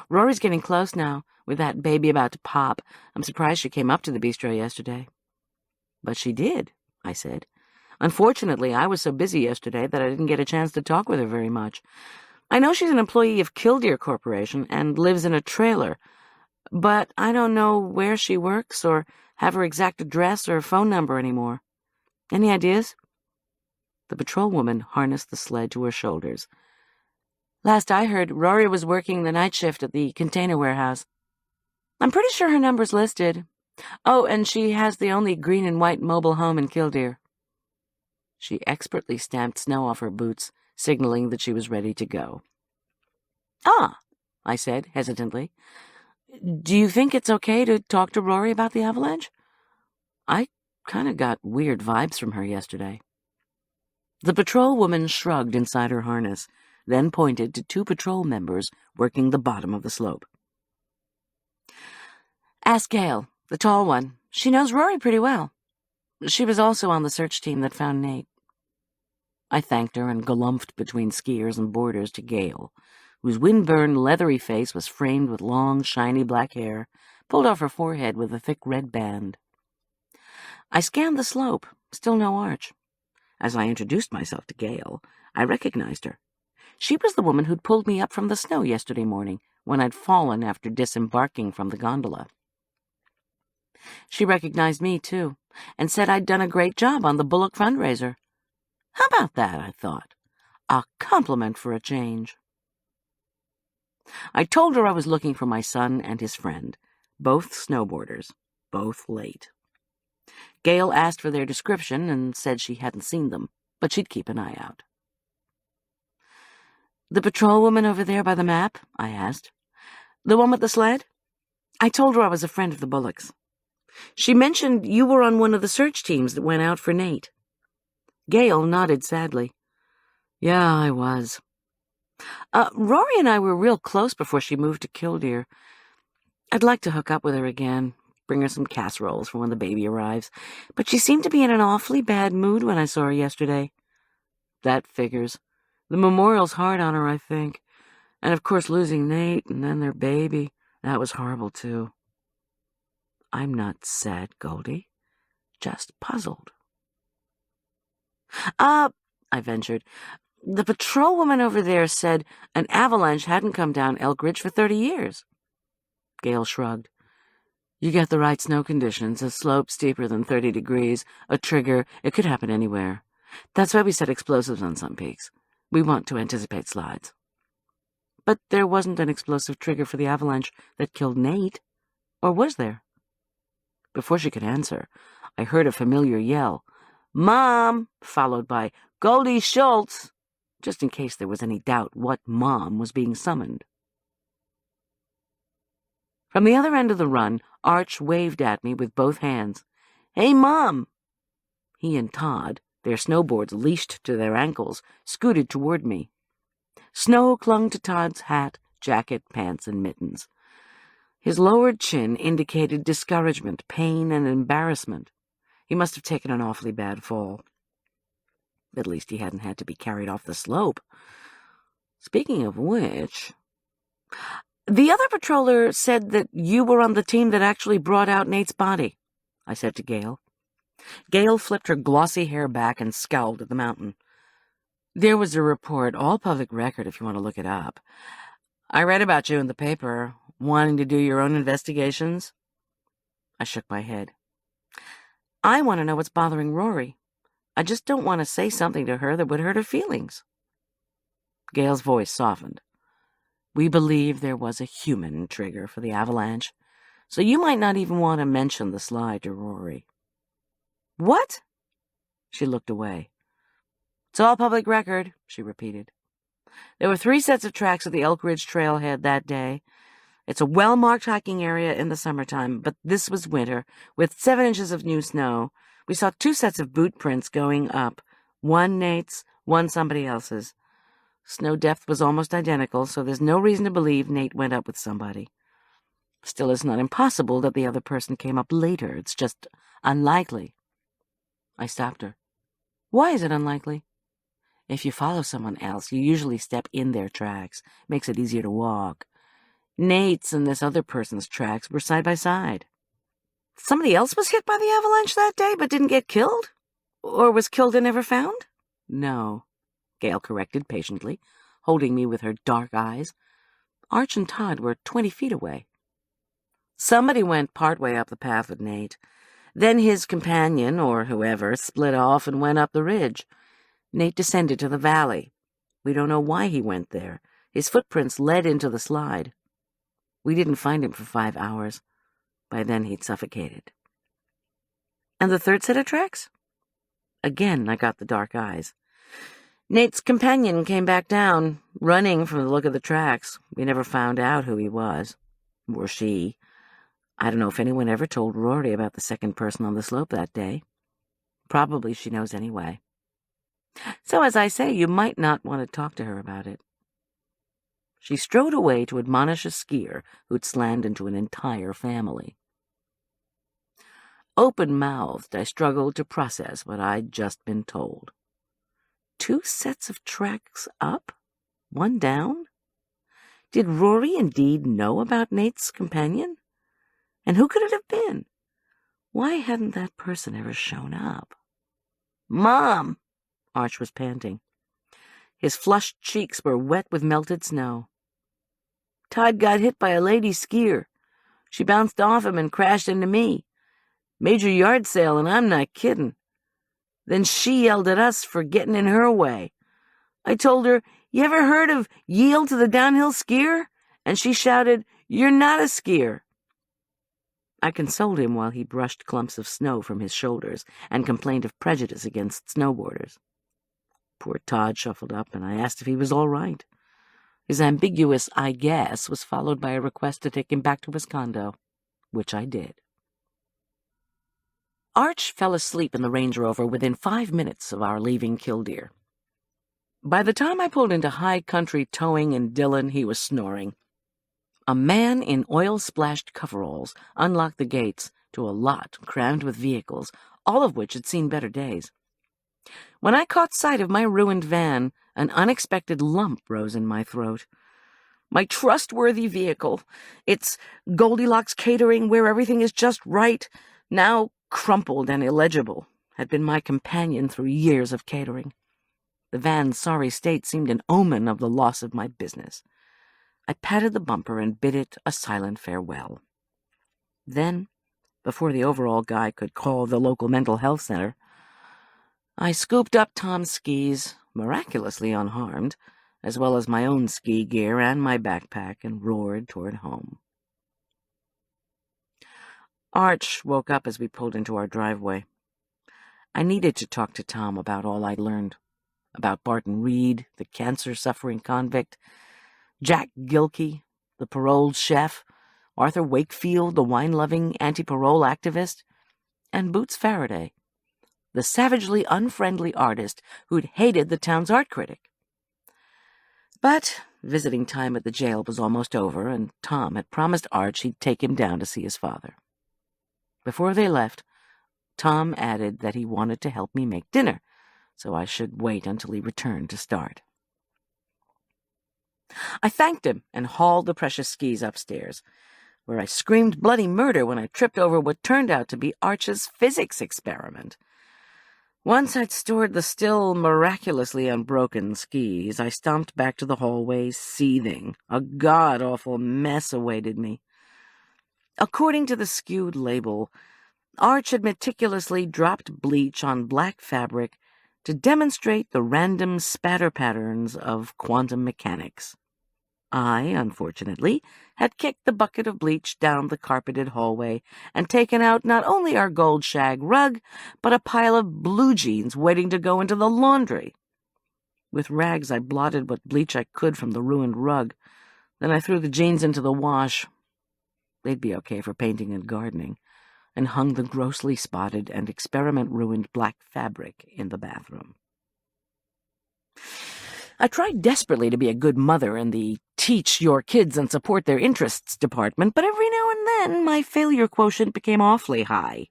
Rory's getting close now, with that baby about to pop. I'm surprised she came up to the bistro yesterday. But she did, I said. Unfortunately, I was so busy yesterday that I didn't get a chance to talk with her very much. I know she's an employee of Killdeer Corporation and lives in a trailer, but I don't know where she works or have her exact address or phone number anymore. Any ideas? The patrol woman harnessed the sled to her shoulders. Last I heard, Rory was working the night shift at the container warehouse. I'm pretty sure her number's listed. Oh, and she has the only green and white mobile home in Killdeer. She expertly stamped snow off her boots, signaling that she was ready to go. Ah, I said hesitantly. Do you think it's okay to talk to Rory about the avalanche? I kind of got weird vibes from her yesterday. The patrol woman shrugged inside her harness, then pointed to 2 patrol members working the bottom of the slope. Ask Gail, the tall one. She knows Rory pretty well. She was also on the search team that found Nate. I thanked her and galumphed between skiers and boarders to Gail, whose windburned, leathery face was framed with long, shiny black hair, pulled off her forehead with a thick red band. I scanned the slope, still no arch. As I introduced myself to Gail, I recognized her. She was the woman who'd pulled me up from the snow yesterday morning, when I'd fallen after disembarking from the gondola. She recognized me, too, and said I'd done a great job on the Bullock fundraiser. How about that, I thought. A compliment for a change. I told her I was looking for my son and his friend, both snowboarders, both late. Gail asked for their description and said she hadn't seen them, but she'd keep an eye out. The patrol woman over there by the map? I asked. The one with the sled? I told her I was a friend of the Bullocks. She mentioned you were on one of the search teams that went out for Nate. Gail nodded sadly. Yeah, I was. Rory and I were real close before she moved to Killdeer. I'd like to hook up with her again, bring her some casseroles for when the baby arrives, but she seemed to be in an awfully bad mood when I saw her yesterday. That figures. The memorial's hard on her, I think. And of course losing Nate and then their baby, that was horrible too. I'm not sad, Goldy. Just puzzled. I ventured. The patrol woman over there said an avalanche hadn't come down Elk Ridge for 30 years. Gail shrugged. You get the right snow conditions, a slope steeper than 30 degrees, a trigger, it could happen anywhere. That's why we set explosives on some peaks. We want to anticipate slides. But there wasn't an explosive trigger for the avalanche that killed Nate. Or was there? Before she could answer, I heard a familiar yell. Mom! Followed by Goldy Schulz, just in case there was any doubt what Mom was being summoned. From the other end of the run, Arch waved at me with both hands. Hey, Mom! He and Todd, their snowboards leashed to their ankles, scooted toward me. Snow clung to Todd's hat, jacket, pants, and mittens. His lowered chin indicated discouragement, pain, and embarrassment. He must have taken an awfully bad fall. At least he hadn't had to be carried off the slope. Speaking of which, the other patroller said that you were on the team that actually brought out Nate's body, I said to Gail. Gail flipped her glossy hair back and scowled at the mountain. There was a report, all public record if you want to look it up. I read about you in the paper, wanting to do your own investigations. I shook my head. I want to know what's bothering Rory. I just don't want to say something to her that would hurt her feelings. Gail's voice softened. We believe there was a human trigger for the avalanche, so you might not even want to mention the slide to Rory. What? She looked away. It's all public record, she repeated. There were 3 sets of tracks at the Elk Ridge trailhead that day. It's a well-marked hiking area in the summertime, but this was winter, with 7 inches of new snow. We saw 2 sets of boot prints going up, one Nate's, one somebody else's. Snow depth was almost identical, so there's no reason to believe Nate went up with somebody. Still, it's not impossible that the other person came up later. It's just unlikely. I stopped her. Why is it unlikely? If you follow someone else, you usually step in their tracks. Makes it easier to walk. Nate's and this other person's tracks were side by side. Somebody else was hit by the avalanche that day but didn't get killed? Or was killed and never found? No, Gail corrected patiently, holding me with her dark eyes. Arch and Todd were 20 feet away. Somebody went partway up the path with Nate. Then his companion, or whoever, split off and went up the ridge. Nate descended to the valley. We don't know why he went there. His footprints led into the slide. We didn't find him for 5 hours. By then he'd suffocated. And the third set of tracks? Again, I got the dark eyes. Nate's companion came back down, running from the look of the tracks. We never found out who he was. Or she. I don't know if anyone ever told Rory about the second person on the slope that day. Probably she knows anyway. So, as I say, you might not want to talk to her about it. She strode away to admonish a skier who'd slammed into an entire family. Open-mouthed, I struggled to process what I'd just been told. 2 sets of tracks up? 1 down? Did Rory indeed know about Nate's companion? And who could it have been? Why hadn't that person ever shown up? Mom! Arch was panting. His flushed cheeks were wet with melted snow. Todd got hit by a lady skier. She bounced off him and crashed into me. Major yard sale, and I'm not kidding. Then she yelled at us for getting in her way. I told her, "You ever heard of yield to the downhill skier?" And she shouted, "You're not a skier." I consoled him while he brushed clumps of snow from his shoulders and complained of prejudice against snowboarders. Poor Todd shuffled up, and I asked if he was all right. His ambiguous "I guess" was followed by a request to take him back to his condo, which I did. Arch fell asleep in the Range Rover within 5 minutes of our leaving Killdeer. By the time I pulled into high country towing in Dillon, he was snoring. A man in oil-splashed coveralls unlocked the gates to a lot crammed with vehicles, all of which had seen better days. When I caught sight of my ruined van, an unexpected lump rose in my throat. My trustworthy vehicle, its Goldilocks catering where everything is just right, now crumpled and illegible, had been my companion through years of catering. The van's sorry state seemed an omen of the loss of my business. I patted the bumper and bid it a silent farewell. Then, before the overall guy could call the local mental health center, I scooped up Tom's skis, miraculously unharmed, as well as my own ski gear and my backpack, and roared toward home. Arch woke up as we pulled into our driveway. I needed to talk to Tom about all I'd learned. About Barton Reed, the cancer-suffering convict, Jack Gilkey, the paroled chef, Arthur Wakefield, the wine-loving anti-parole activist, and Boots Faraday, the savagely unfriendly artist who'd hated the town's art critic. But visiting time at the jail was almost over, and Tom had promised Arch he'd take him down to see his father. Before they left, Tom added that he wanted to help me make dinner, so I should wait until he returned to start. I thanked him and hauled the precious skis upstairs, where I screamed bloody murder when I tripped over what turned out to be Arch's physics experiment. Once I'd stored the still miraculously unbroken skis, I stomped back to the hallway, seething. A god-awful mess awaited me. According to the skewed label, Arch had meticulously dropped bleach on black fabric to demonstrate the random spatter patterns of quantum mechanics. I, unfortunately, had kicked the bucket of bleach down the carpeted hallway and taken out not only our gold shag rug, but a pile of blue jeans waiting to go into the laundry. With rags, I blotted what bleach I could from the ruined rug. Then I threw the jeans into the wash. They'd be okay for painting and gardening, and hung the grossly spotted and experiment-ruined black fabric in the bathroom. I tried desperately to be a good mother in the teach your kids and support their interests department, but every now and then my failure quotient became awfully high.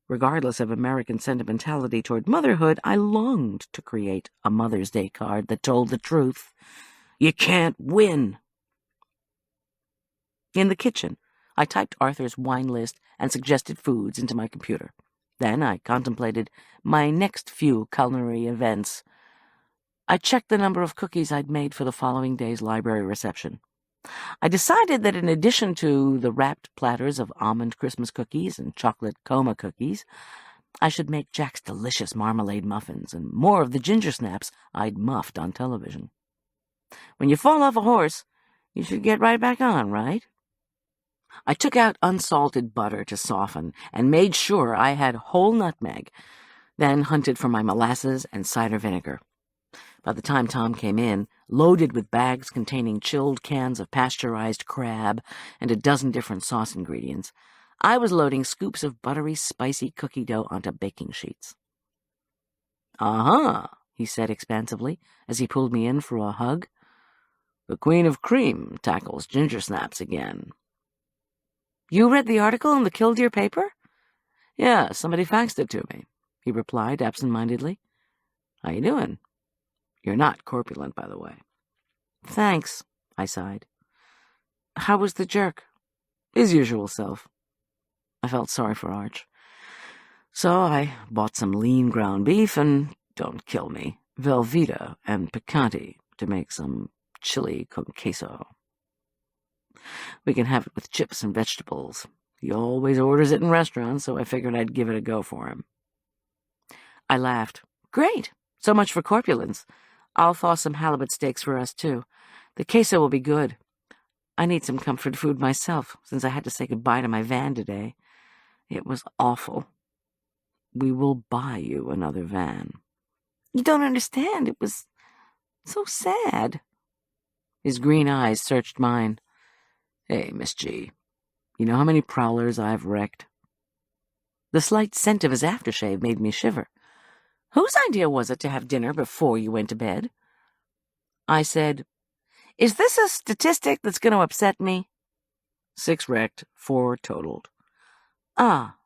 Regardless of American sentimentality toward motherhood, I longed to create a Mother's Day card that told the truth. You can't win. In the kitchen, I typed Arthur's wine list and suggested foods into my computer. Then I contemplated my next few culinary events. I checked the number of cookies I'd made for the following day's library reception. I decided that in addition to the wrapped platters of almond Christmas cookies and chocolate coma cookies, I should make Jack's delicious marmalade muffins and more of the gingersnaps I'd muffed on television. When you fall off a horse, you should get right back on, right? I took out unsalted butter to soften and made sure I had whole nutmeg, then hunted for my molasses and cider vinegar. By the time Tom came in, loaded with bags containing chilled cans of pasteurized crab and a dozen different sauce ingredients, I was loading scoops of buttery, spicy cookie dough onto baking sheets. "Uh-huh," he said expansively as he pulled me in for a hug. "The Queen of Cream tackles gingersnaps again." "You read the article in the Killdeer paper?" "Yeah, somebody faxed it to me," he replied absent-mindedly. "How you doing? You're not corpulent, by the way." "Thanks," I sighed. "How was the jerk?" "His usual self." I felt sorry for Arch. So I bought some lean ground beef and, don't kill me, Velveeta and picante to make some chili con queso. We can have it with chips and vegetables. He always orders it in restaurants, so I figured I'd give it a go for him. I laughed. "Great! So much for corpulence. I'll thaw some halibut steaks for us, too. The queso will be good. I need some comfort food myself, since I had to say goodbye to my van today. It was awful." "We will buy you another van." "You don't understand. It was so sad." His green eyes searched mine. "Hey, Miss G, you know how many prowlers I've wrecked?" The slight scent of his aftershave made me shiver. "Whose idea was it to have dinner before you went to bed?" I said, "Is this a statistic that's going to upset me?" 6 wrecked, 4 totaled. "Ah.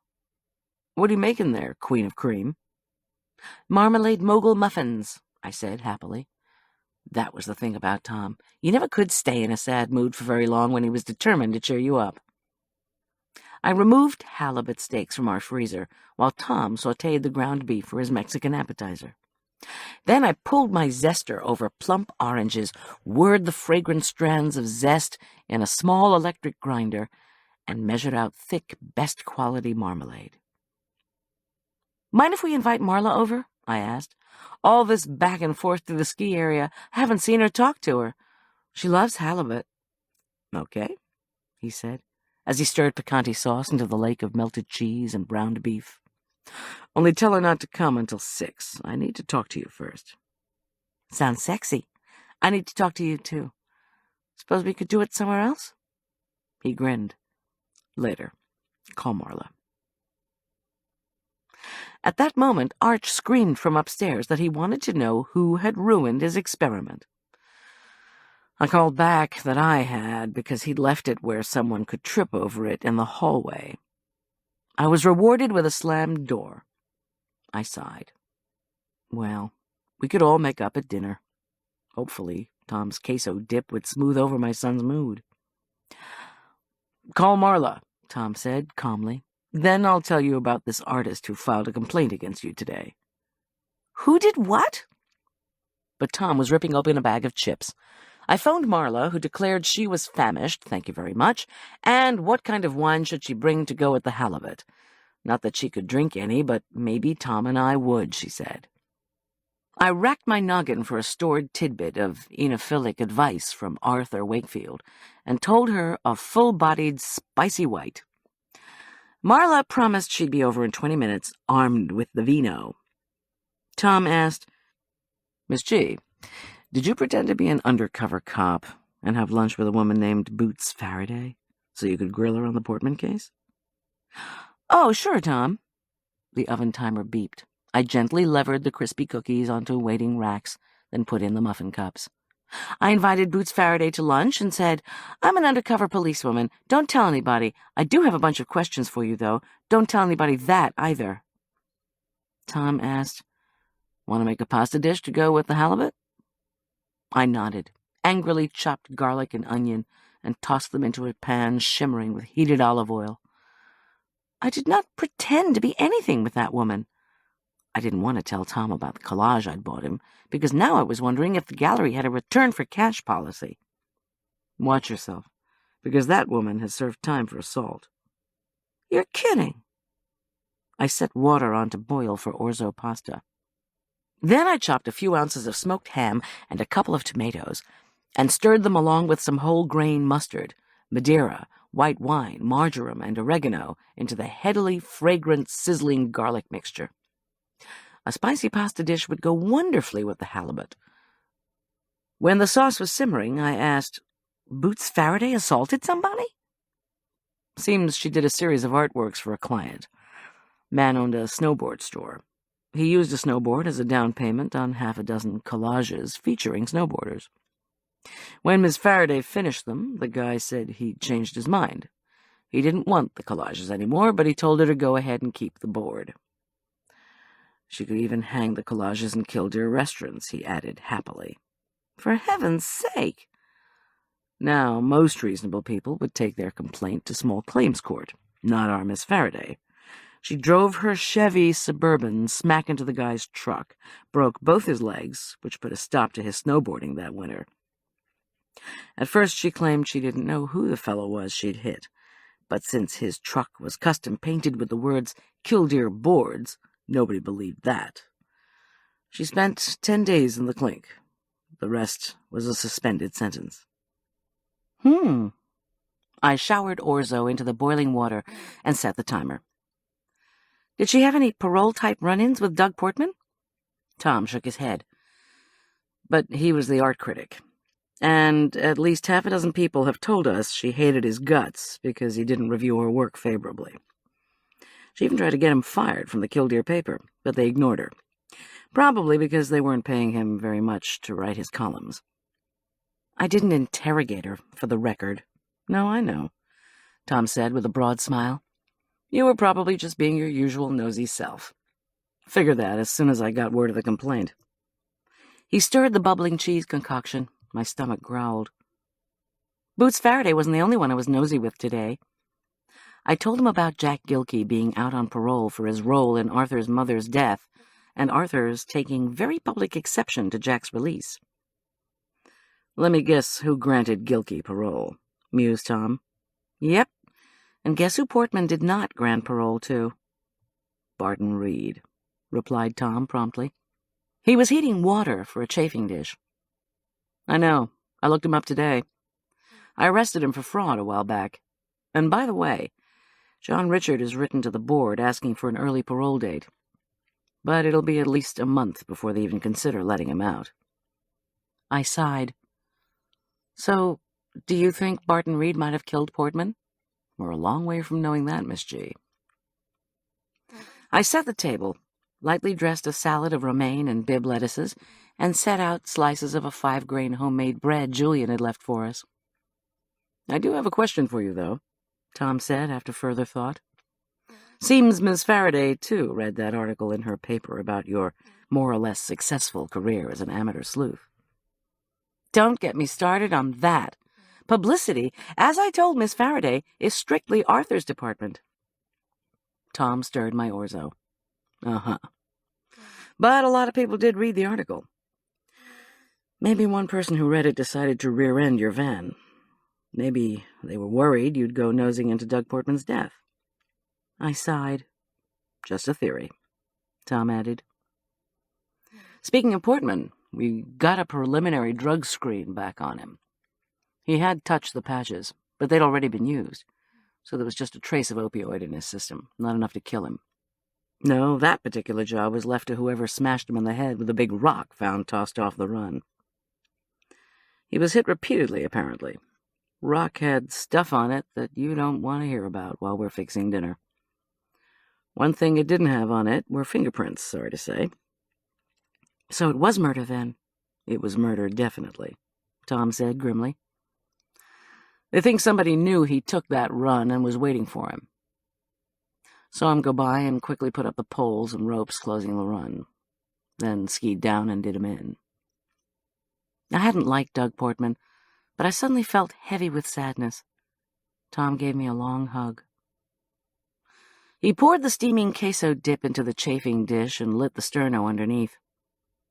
What are you making there, Queen of Cream?" "Marmalade mogul muffins," I said happily. That was the thing about Tom. You never could stay in a sad mood for very long when he was determined to cheer you up. I removed halibut steaks from our freezer, while Tom sautéed the ground beef for his Mexican appetizer. Then I pulled my zester over plump oranges, whirred the fragrant strands of zest in a small electric grinder, and measured out thick, best-quality marmalade. "Mind if we invite Marla over?" I asked. "All this back and forth through the ski area, I haven't seen her talk to her. She loves halibut." "Okay," he said, as he stirred picante sauce into the lake of melted cheese and browned beef. "Only tell her not to come until 6. I need to talk to you first." "Sounds sexy. I need to talk to you, too. Suppose we could do it somewhere else?" He grinned. "Later. Call Marla." At that moment, Arch screamed from upstairs that he wanted to know who had ruined his experiment. I called back that I had, because he'd left it where someone could trip over it in the hallway. I was rewarded with a slammed door. I sighed. Well, we could all make up at dinner. Hopefully, Tom's queso dip would smooth over my son's mood. "Call Marla," Tom said calmly. "Then I'll tell you about this artist who filed a complaint against you today." "Who did what?" But Tom was ripping open a bag of chips. I phoned Marla, who declared she was famished, thank you very much, and what kind of wine should she bring to go with the halibut? Not that she could drink any, but maybe Tom and I would, she said. I racked my noggin for a stored tidbit of enophilic advice from Arthur Wakefield, and told her a full-bodied spicy white. Marla promised she'd be over in 20 minutes, armed with the vino. Tom asked, "Miss G, did you pretend to be an undercover cop and have lunch with a woman named Boots Faraday so you could grill her on the Portman case?" "Oh, sure, Tom." The oven timer beeped. I gently levered the crispy cookies onto waiting racks, then put in the muffin cups. I invited Boots Faraday to lunch and said, "I'm an undercover policewoman. Don't tell anybody. I do have a bunch of questions for you, though. Don't tell anybody that, either." Tom asked, "Want to make a pasta dish to go with the halibut?" I nodded, angrily chopped garlic and onion, and tossed them into a pan shimmering with heated olive oil. I did not pretend to be anything with that woman. I didn't want to tell Tom about the collage I'd bought him, because now I was wondering if the gallery had a return-for-cash policy. Watch yourself, because that woman has served time for assault. You're kidding. I set water on to boil for orzo pasta. Then I chopped a few ounces of smoked ham and a couple of tomatoes, and stirred them along with some whole-grain mustard, Madeira, white wine, marjoram, and oregano into the headily fragrant, sizzling garlic mixture. A spicy pasta dish would go wonderfully with the halibut. When the sauce was simmering, I asked, "Boots Faraday assaulted somebody?" Seems she did a series of artworks for a client. Man owned a snowboard store. He used a snowboard as a down payment on half a dozen collages featuring snowboarders. When Miss Faraday finished them, the guy said he'd changed his mind. He didn't want the collages anymore, but he told her to go ahead and keep the board. She could even hang the collages in Killdeer restaurants, he added happily. For heaven's sake! Now, most reasonable people would take their complaint to small claims court, not our Miss Faraday. She drove her Chevy Suburban smack into the guy's truck, broke both his legs, which put a stop to his snowboarding that winter. At first she claimed she didn't know who the fellow was she'd hit, but since his truck was custom-painted with the words Killdeer Boards, nobody believed that. She spent 10 days in the clink. The rest was a suspended sentence. I showered orzo into the boiling water and set the timer. Did she have any parole-type run-ins with Doug Portman? Tom shook his head. But he was the art critic. And at least half a dozen people have told us she hated his guts because he didn't review her work favorably. She even tried to get him fired from the Killdeer paper, but they ignored her. Probably because they weren't paying him very much to write his columns. I didn't interrogate her, for the record. No, I know, Tom said with a broad smile. You were probably just being your usual nosy self. Figured that as soon as I got word of the complaint. He stirred the bubbling cheese concoction. My stomach growled. Boots Faraday wasn't the only one I was nosy with today. I told him about Jack Gilkey being out on parole for his role in Arthur's mother's death, and Arthur's taking very public exception to Jack's release. Let me guess who granted Gilkey parole, mused Tom. Yep, and guess who Portman did not grant parole to? Barton Reed, replied Tom promptly. He was heating water for a chafing dish. I know, I looked him up today. I arrested him for fraud a while back. And by the way, John Richard has written to the board asking for an early parole date. But it'll be at least a month before they even consider letting him out. I sighed. So, do you think Barton Reed might have killed Portman? We're a long way from knowing that, Miss G. I set the table, lightly dressed a salad of romaine and Bibb lettuces, and set out slices of a 5-grain homemade bread Julian had left for us. I do have a question for you, though, Tom said after further thought. Seems Miss Faraday, too, read that article in her paper about your more or less successful career as an amateur sleuth. Don't get me started on that. Publicity, as I told Miss Faraday, is strictly Arthur's department. Tom stirred my orzo. Uh-huh. But a lot of people did read the article. Maybe one person who read it decided to rear-end your van. Maybe they were worried you'd go nosing into Doug Portman's death. I sighed. Just a theory, Tom added. Speaking of Portman, we got a preliminary drug screen back on him. He had touched the patches, but they'd already been used, so there was just a trace of opioid in his system, not enough to kill him. No, that particular job was left to whoever smashed him in the head with a big rock found tossed off the run. He was hit repeatedly, apparently. Rock had stuff on it that you don't want to hear about while we're fixing dinner. One thing it didn't have on it were fingerprints, sorry to say. So it was murder, then? It was murder, definitely, Tom said grimly. They think somebody knew he took that run and was waiting for him. Saw him go by and quickly put up the poles and ropes closing the run. Then skied down and did him in. I hadn't liked Doug Portman, but I suddenly felt heavy with sadness. Tom gave me a long hug. He poured the steaming queso dip into the chafing dish and lit the sterno underneath.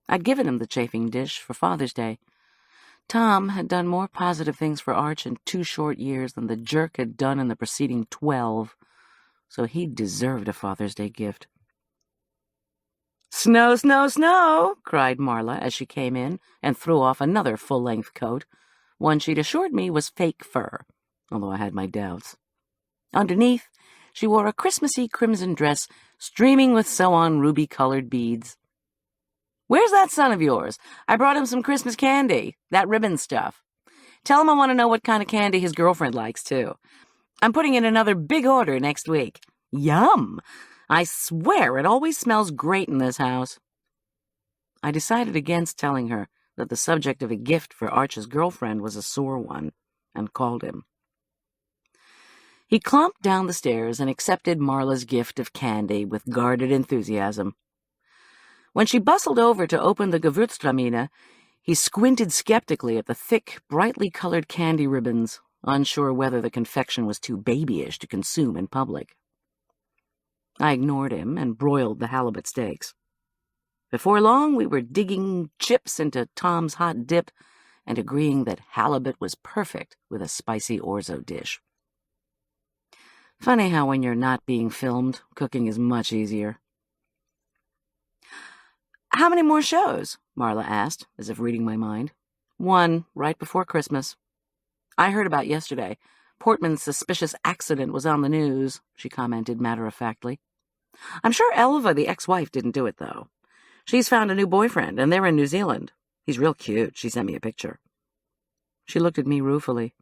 I'd given him the chafing dish for Father's Day. Tom had done more positive things for Arch in 2 short years than the jerk had done in the preceding 12, so he deserved a Father's Day gift. "Snow, snow, snow!" cried Marla as she came in and threw off another full-length coat, one she'd assured me was fake fur, although I had my doubts. Underneath, she wore a Christmassy crimson dress streaming with sew-on ruby-colored beads. "Where's that son of yours? I brought him some Christmas candy, that ribbon stuff. Tell him I want to know what kind of candy his girlfriend likes, too. I'm putting in another big order next week. Yum! I swear it always smells great in this house." I decided against telling her that the subject of a gift for Arch's girlfriend was a sore one, and called him. He clomped down the stairs and accepted Marla's gift of candy with guarded enthusiasm. When she bustled over to open the Gewürztraminer, he squinted skeptically at the thick, brightly colored candy ribbons, unsure whether the confection was too babyish to consume in public. I ignored him and broiled the halibut steaks. Before long, we were digging chips into Tom's hot dip and agreeing that halibut was perfect with a spicy orzo dish. Funny how when you're not being filmed, cooking is much easier. "How many more shows?" Marla asked, as if reading my mind. "One, right before Christmas. I heard about yesterday. Portman's suspicious accident was on the news," she commented matter-of-factly. "I'm sure Elva, the ex-wife, didn't do it, though. She's found a new boyfriend, and they're in New Zealand. He's real cute. She sent me a picture." She looked at me ruefully.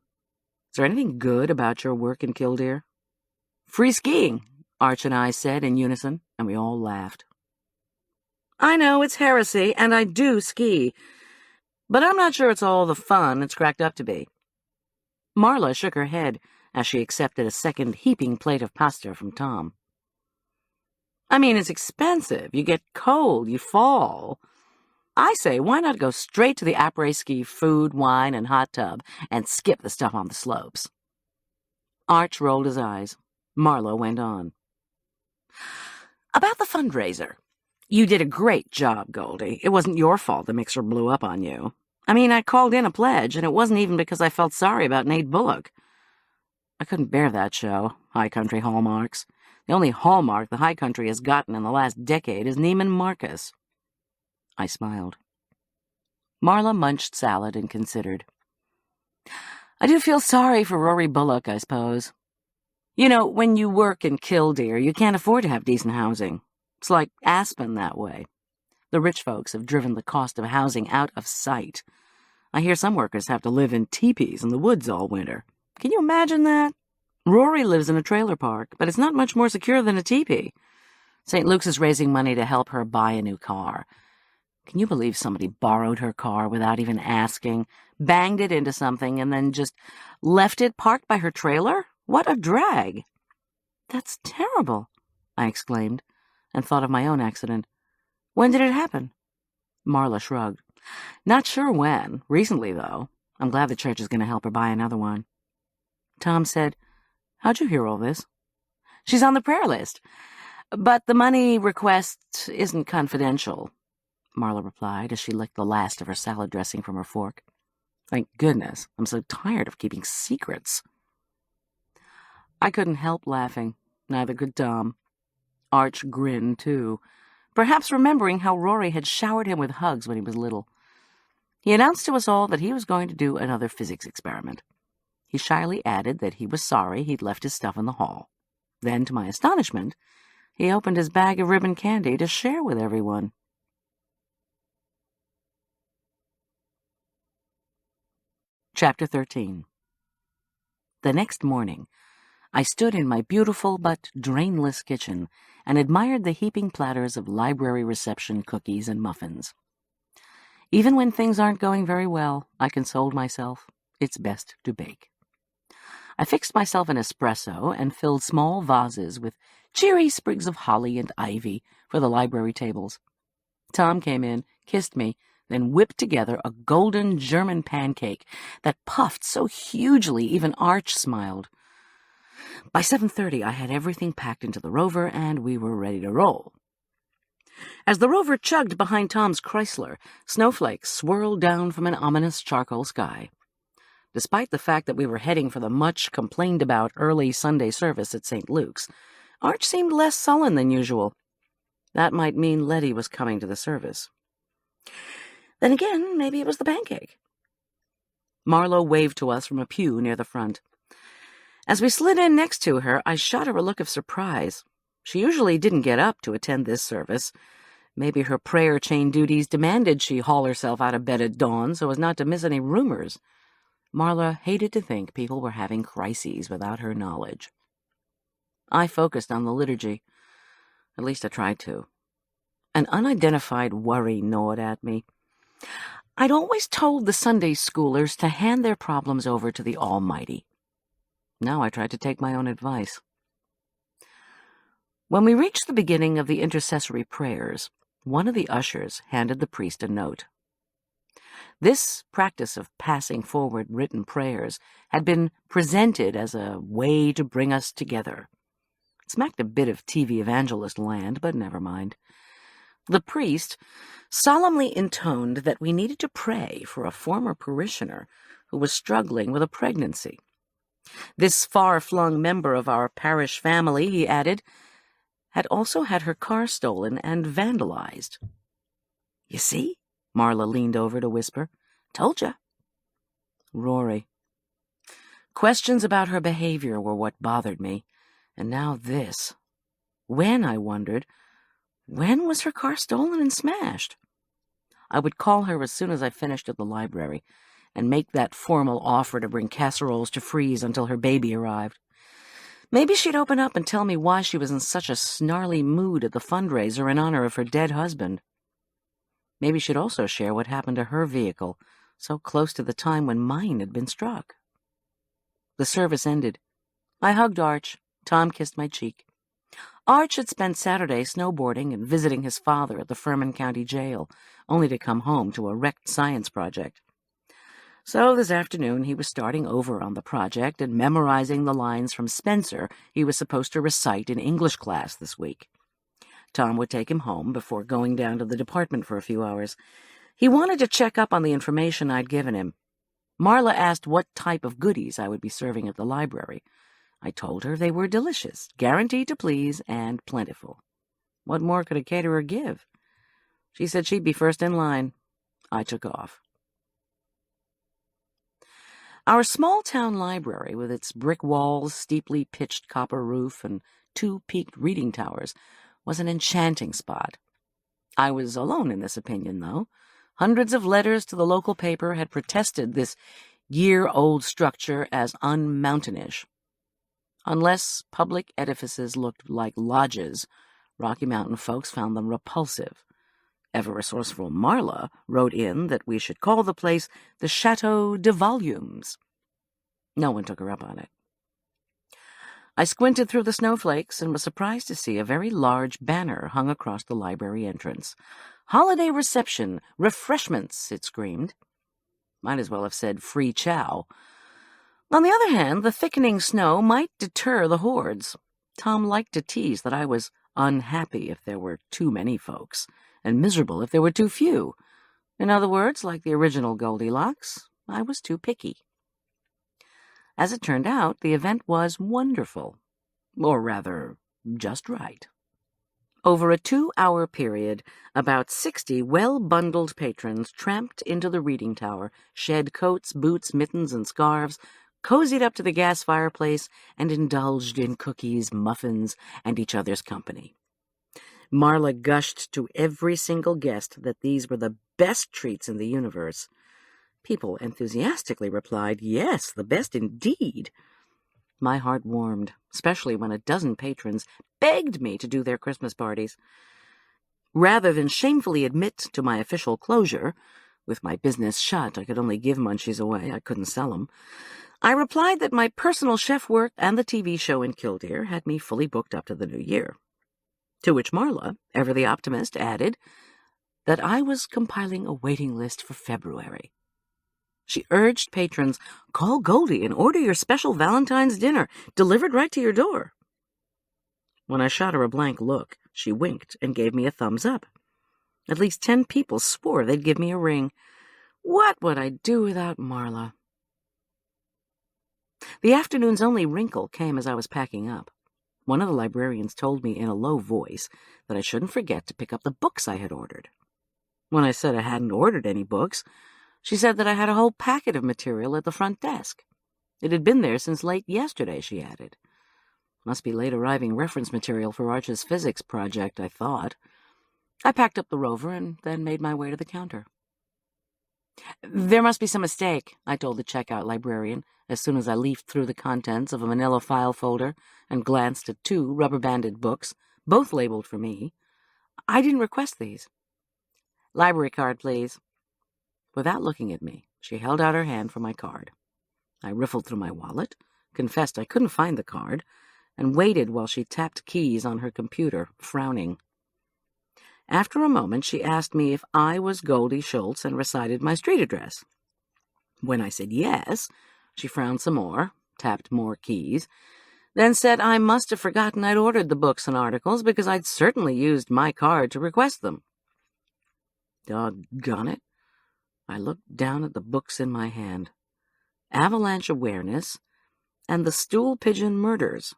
"Is there anything good about your work in Killdeer?" "Free skiing," Arch and I said in unison, and we all laughed. "I know it's heresy, and I do ski, but I'm not sure it's all the fun it's cracked up to be." Marla shook her head as she accepted a second heaping plate of pasta from Tom. "I mean, it's expensive. You get cold, you fall. I say, why not go straight to the après-ski food, wine, and hot tub and skip the stuff on the slopes?" Arch rolled his eyes. Marla went on. "About the fundraiser. You did a great job, Goldy. It wasn't your fault the mixer blew up on you. I mean, I called in a pledge, and it wasn't even because I felt sorry about Nate Bullock. I couldn't bear that show, High Country Hallmarks. The only hallmark the High Country has gotten in the last decade is Neiman Marcus." I smiled. Marla munched salad and considered. "I do feel sorry for Rory Bullock, I suppose. You know, when you work in Killdeer, you can't afford to have decent housing. It's like Aspen that way. The rich folks have driven the cost of housing out of sight. I hear some workers have to live in teepees in the woods all winter. Can you imagine that? Rory lives in a trailer park, but it's not much more secure than a teepee. St. Luke's is raising money to help her buy a new car. Can you believe somebody borrowed her car without even asking, banged it into something, and then just left it parked by her trailer? What a drag. That's terrible. I exclaimed, and thought of my own accident. When did it happen? Marla shrugged. Not sure when. Recently, though. I'm glad the church is going to help her buy another one. Tom said, How'd you hear all this? She's on the prayer list. But the money request isn't confidential, Marla replied as she licked the last of her salad dressing from her fork. Thank goodness. I'm so tired of keeping secrets. I couldn't help laughing. Neither could Tom. Arch grinned, too, perhaps remembering how Rory had showered him with hugs when he was little. He announced to us all that he was going to do another physics experiment. He shyly added that he was sorry he'd left his stuff in the hall. Then, to my astonishment, he opened his bag of ribbon candy to share with everyone. Chapter 13. The next morning, I stood in my beautiful but drainless kitchen and admired the heaping platters of library reception cookies and muffins. Even when things aren't going very well, I consoled myself, it's best to bake. I fixed myself an espresso and filled small vases with cheery sprigs of holly and ivy for the library tables. Tom came in, kissed me, then whipped together a golden German pancake that puffed so hugely even Arch smiled. By 7:30, I had everything packed into the Rover, and we were ready to roll. As the Rover chugged behind Tom's Chrysler, snowflakes swirled down from an ominous charcoal sky. Despite the fact that we were heading for the much-complained-about early Sunday service at St. Luke's, Arch seemed less sullen than usual. That might mean Letty was coming to the service. Then again, maybe it was the pancake. Marlo waved to us from a pew near the front. As we slid in next to her, I shot her a look of surprise. She usually didn't get up to attend this service. Maybe her prayer chain duties demanded she haul herself out of bed at dawn so as not to miss any rumors. Marla hated to think people were having crises without her knowledge. I focused on the liturgy. At least I tried to. An unidentified worry gnawed at me. I'd always told the Sunday schoolers to hand their problems over to the Almighty. Now I tried to take my own advice. When we reached the beginning of the intercessory prayers, one of the ushers handed the priest a note. This practice of passing forward written prayers had been presented as a way to bring us together. It smacked a bit of TV evangelist land, but never mind. The priest solemnly intoned that we needed to pray for a former parishioner who was struggling with a pregnancy. This far-flung member of our parish family, he added, had also had her car stolen and vandalized. You see? Marla leaned over to whisper. Told ya. Rory. Questions about her behavior were what bothered me, and now this. When, I wondered, when was her car stolen and smashed? I would call her as soon as I finished at the library and make that formal offer to bring casseroles to freeze until her baby arrived. Maybe she'd open up and tell me why she was in such a snarly mood at the fundraiser in honor of her dead husband. Maybe she'd also share what happened to her vehicle, so close to the time when mine had been struck. The service ended. I hugged Arch. Tom kissed my cheek. Arch had spent Saturday snowboarding and visiting his father at the Furman County Jail, only to come home to a wrecked science project. So this afternoon he was starting over on the project and memorizing the lines from Spencer he was supposed to recite in English class this week. Tom would take him home before going down to the department for a few hours. He wanted to check up on the information I'd given him. Marla asked what type of goodies I would be serving at the library. I told her they were delicious, guaranteed to please, and plentiful. What more could a caterer give? She said she'd be first in line. I took off. Our small-town library, with its brick walls, steeply pitched copper roof, and 2 peaked reading towers, was an enchanting spot. I was alone in this opinion, though. Hundreds of letters to the local paper had protested this year-old structure as unmountainish. Unless public edifices looked like lodges, Rocky Mountain folks found them repulsive. Ever-resourceful Marla wrote in that we should call the place the Chateau de Volumes. No one took her up on it. I squinted through the snowflakes and was surprised to see a very large banner hung across the library entrance. "Holiday reception, refreshments," it screamed. Might as well have said free chow. On the other hand, the thickening snow might deter the hordes. Tom liked to tease that I was unhappy if there were too many folks, and miserable if there were too few. In other words, like the original Goldilocks, I was too picky. As it turned out, the event was wonderful. Or rather, just right. Over a 2-hour period, about 60 well-bundled patrons tramped into the reading tower, shed coats, boots, mittens, and scarves, cozied up to the gas fireplace, and indulged in cookies, muffins, and each other's company. Marla gushed to every single guest that these were the best treats in the universe. People enthusiastically replied, "Yes, the best indeed." My heart warmed, especially when a dozen patrons begged me to do their Christmas parties. Rather than shamefully admit to my official closure, with my business shut, I could only give munchies away, I couldn't sell them, I replied that my personal chef work and the TV show in Killdeer had me fully booked up to the new year. To which Marla, ever the optimist, added that I was compiling a waiting list for February. She urged patrons, "Call Goldy and order your special Valentine's dinner, delivered right to your door." When I shot her a blank look, she winked and gave me a thumbs up. At least 10 people swore they'd give me a ring. What would I do without Marla? The afternoon's only wrinkle came as I was packing up. One of the librarians told me in a low voice that I shouldn't forget to pick up the books I had ordered. When I said I hadn't ordered any books, she said that I had a whole packet of material at the front desk. It had been there since late yesterday, she added. Must be late-arriving reference material for Arch's physics project, I thought. I packed up the rover and then made my way to the counter. "There must be some mistake," I told the checkout librarian as soon as I leafed through the contents of a manila file folder and glanced at 2 rubber-banded books, both labeled for me. "I didn't request these." "Library card, please." Without looking at me, she held out her hand for my card. I riffled through my wallet, confessed I couldn't find the card, and waited while she tapped keys on her computer, frowning. After a moment, she asked me if I was Goldy Schulz and recited my street address. When I said yes, she frowned some more, tapped more keys, then said I must have forgotten I'd ordered the books and articles because I'd certainly used my card to request them. Doggone it. I looked down at the books in my hand. Avalanche Awareness and The Stool Pigeon Murders.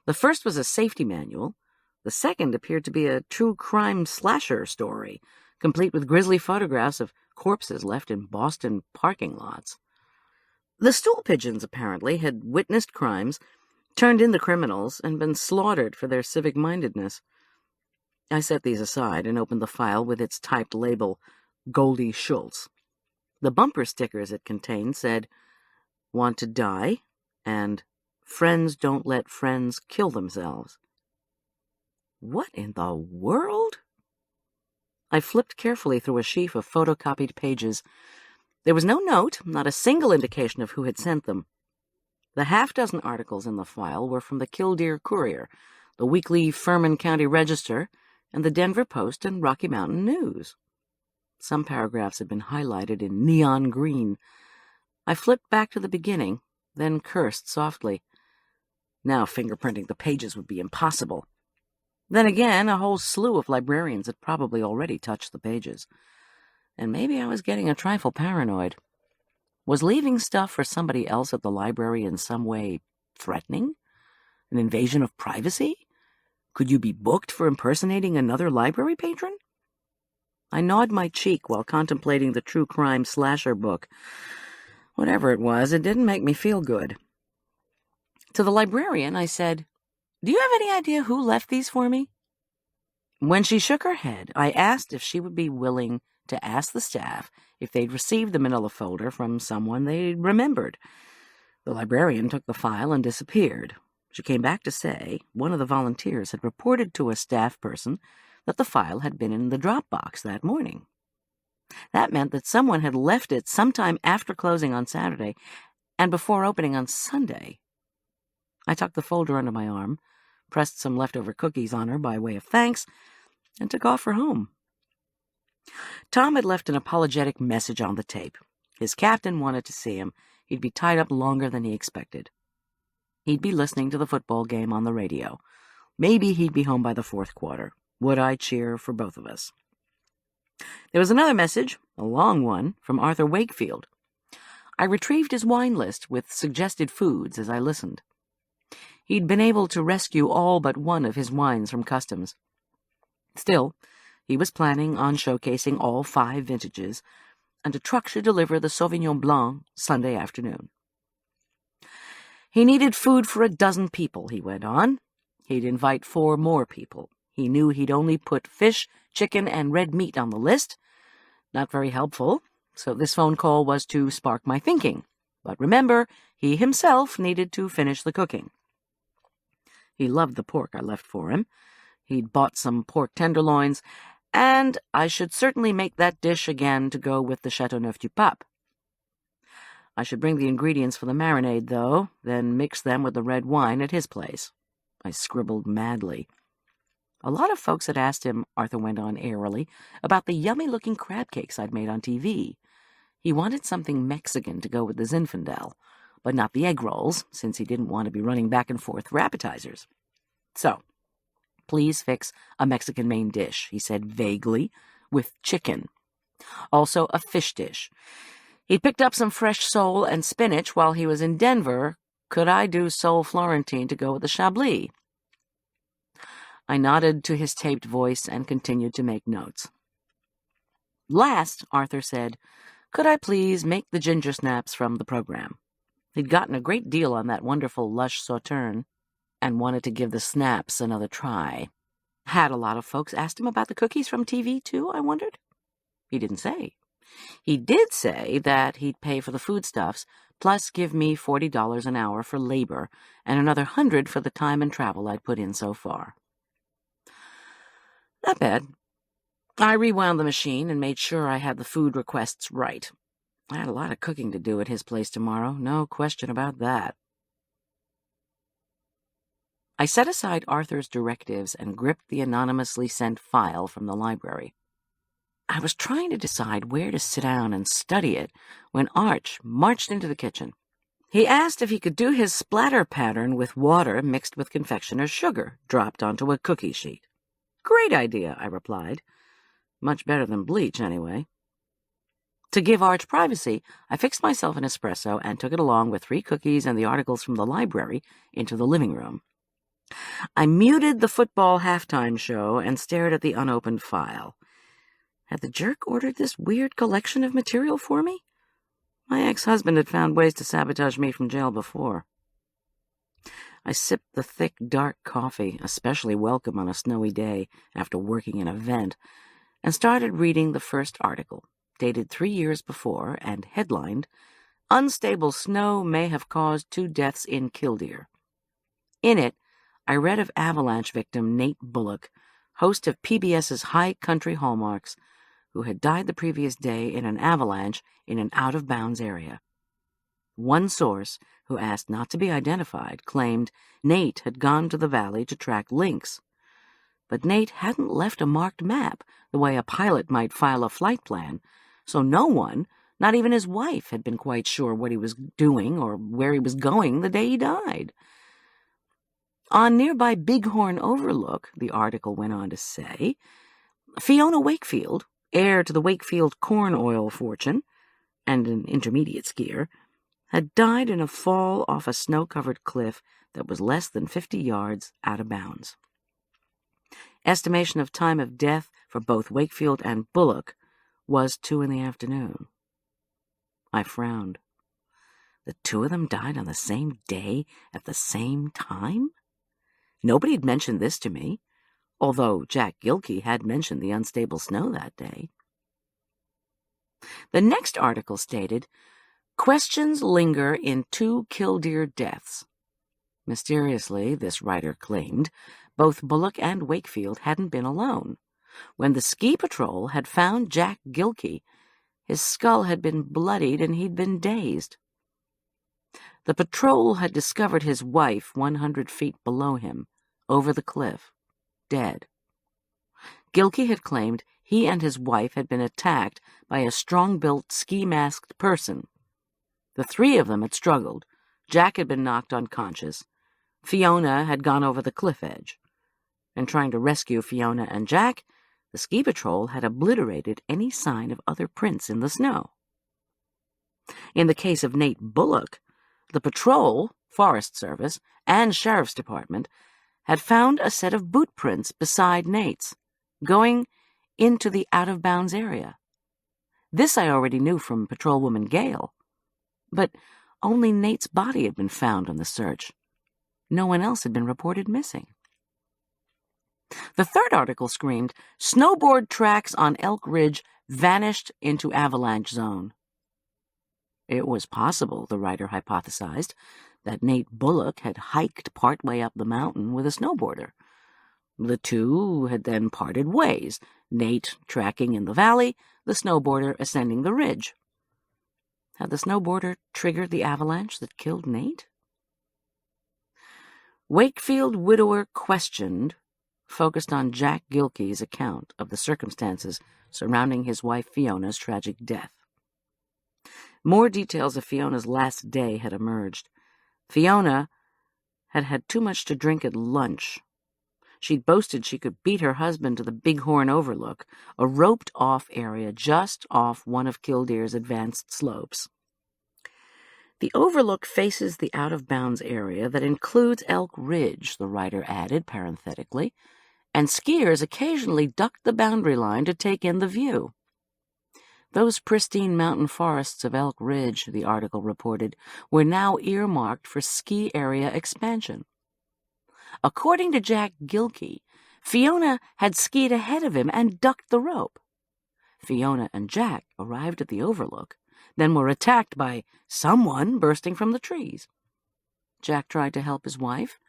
The first was a safety manual. The second appeared to be a true crime slasher story, complete with grisly photographs of corpses left in Boston parking lots. The stool pigeons, apparently, had witnessed crimes, turned in the criminals, and been slaughtered for their civic-mindedness. I set these aside and opened the file with its typed label, Goldy Schulz. The bumper stickers it contained said, "Want to die?" and "Friends don't let friends kill themselves." What in the world? I flipped carefully through a sheaf of photocopied pages. There was no note, not a single indication of who had sent them. The half-dozen articles in the file were from the Killdeer Courier, the weekly Furman County Register, and the Denver Post and Rocky Mountain News. Some paragraphs had been highlighted in neon green. I flipped back to the beginning, then cursed softly. Now fingerprinting the pages would be impossible. Then again, a whole slew of librarians had probably already touched the pages. And maybe I was getting a trifle paranoid. Was leaving stuff for somebody else at the library in some way threatening? An invasion of privacy? Could you be booked for impersonating another library patron? I gnawed my cheek while contemplating the true crime slasher book. Whatever it was, it didn't make me feel good. To the librarian, I said, "Do you have any idea who left these for me?" When she shook her head, I asked if she would be willing to ask the staff if they'd received the manila folder from someone they remembered. The librarian took the file and disappeared. She came back to say one of the volunteers had reported to a staff person that the file had been in the drop box that morning. That meant that someone had left it sometime after closing on Saturday and before opening on Sunday. I tucked the folder under my arm, pressed some leftover cookies on her by way of thanks, and took off for home. Tom had left an apologetic message on the tape. His captain wanted to see him. He'd be tied up longer than he expected. He'd be listening to the football game on the radio. Maybe he'd be home by the fourth quarter. Would I cheer for both of us? There was another message, a long one, from Arthur Wakefield. I retrieved his wine list with suggested foods as I listened. He'd been able to rescue all but one of his wines from customs. Still, he was planning on showcasing all 5 vintages, and a truck should deliver the Sauvignon Blanc Sunday afternoon. He needed food for 12 people, he went on. He'd invite 4 more people. He knew he'd only put fish, chicken, and red meat on the list. Not very helpful, so this phone call was to spark my thinking. But remember, he himself needed to finish the cooking. He loved the pork I left for him. He'd bought some pork tenderloins, and I should certainly make that dish again to go with the Châteauneuf-du-Pape. I should bring the ingredients for the marinade, though, then mix them with the red wine at his place. I scribbled madly. A lot of folks had asked him, Arthur went on airily, about the yummy-looking crab cakes I'd made on TV. He wanted something Mexican to go with the Zinfandel, but not the egg rolls, since he didn't want to be running back and forth for appetizers. So, please fix a Mexican main dish, he said vaguely, with chicken. Also a fish dish. He'd picked up some fresh sole and spinach while he was in Denver. Could I do sole Florentine to go with the Chablis? I nodded to his taped voice and continued to make notes. Last, Arthur said, could I please make the gingersnaps from the program? He'd gotten a great deal on that wonderful lush sauterne and wanted to give the snaps another try. Had a lot of folks asked him about the cookies from TV, too, I wondered? He didn't say. He did say that he'd pay for the foodstuffs, plus give me $40 an hour for labor and another $100 for the time and travel I'd put in so far. Not bad. I rewound the machine and made sure I had the food requests right. I had a lot of cooking to do at his place tomorrow, no question about that. I set aside Arthur's directives and gripped the anonymously sent file from the library. I was trying to decide where to sit down and study it when Arch marched into the kitchen. He asked if he could do his splatter pattern with water mixed with confectioner's sugar, dropped onto a cookie sheet. Great idea, I replied. Much better than bleach, anyway. To give Arch privacy, I fixed myself an espresso and took it along with 3 cookies and the articles from the library into the living room. I muted the football halftime show and stared at the unopened file. Had the jerk ordered this weird collection of material for me? My ex-husband had found ways to sabotage me from jail before. I sipped the thick, dark coffee, especially welcome on a snowy day after working an event, and started reading the first article, dated 3 years before and headlined, Unstable Snow May Have Caused 2 Deaths in Killdeer. In it, I read of avalanche victim Nate Bullock, host of PBS's High Country Hallmarks, who had died the previous day in an avalanche in an out-of-bounds area. One source, who asked not to be identified, claimed Nate had gone to the valley to track lynx. But Nate hadn't left a marked map, the way a pilot might file a flight plan, so no one, not even his wife, had been quite sure what he was doing or where he was going the day he died. On nearby Bighorn Overlook, the article went on to say, Fiona Wakefield, heir to the Wakefield corn oil fortune, and an intermediate skier, had died in a fall off a snow-covered cliff that was less than 50 yards out of bounds. Estimation of time of death for both Wakefield and Bullock was 2 p.m. I frowned. The 2 of them died on the same day at the same time? Nobody had mentioned this to me, although Jack Gilkey had mentioned the unstable snow that day. The next article stated, Questions linger in 2 Killdeer deaths. Mysteriously, this writer claimed, both Bullock and Wakefield hadn't been alone. When the ski patrol had found Jack Gilkey, his skull had been bloodied and he'd been dazed. The patrol had discovered his wife 100 feet below him, over the cliff, dead. Gilkey had claimed he and his wife had been attacked by a strong-built, ski-masked person. The three of them had struggled. Jack had been knocked unconscious. Fiona had gone over the cliff edge. In trying to rescue Fiona and Jack, the ski patrol had obliterated any sign of other prints in the snow. In the case of Nate Bullock, the patrol, Forest Service, and Sheriff's Department had found a set of boot prints beside Nate's, going into the out-of-bounds area. This I already knew from patrolwoman Gale, but only Nate's body had been found on the search. No one else had been reported missing. The third article screamed, "Snowboard tracks on Elk Ridge vanished into avalanche zone." It was possible, the writer hypothesized, that Nate Bullock had hiked partway up the mountain with a snowboarder. The two had then parted ways, Nate tracking in the valley, the snowboarder ascending the ridge. Had the snowboarder triggered the avalanche that killed Nate? Wakefield Widower Questioned focused on Jack Gilkey's account of the circumstances surrounding his wife Fiona's tragic death. More details of Fiona's last day had emerged. Fiona had had too much to drink at lunch. She'd boasted she could beat her husband to the Bighorn Overlook, a roped-off area just off one of Killdeer's advanced slopes. The overlook faces the out-of-bounds area that includes Elk Ridge, the writer added parenthetically, and skiers occasionally ducked the boundary line to take in the view. Those pristine mountain forests of Elk Ridge, the article reported, were now earmarked for ski area expansion. According to Jack Gilkey, Fiona had skied ahead of him and ducked the rope. Fiona and Jack arrived at the overlook, then were attacked by someone bursting from the trees. Jack tried to help his wife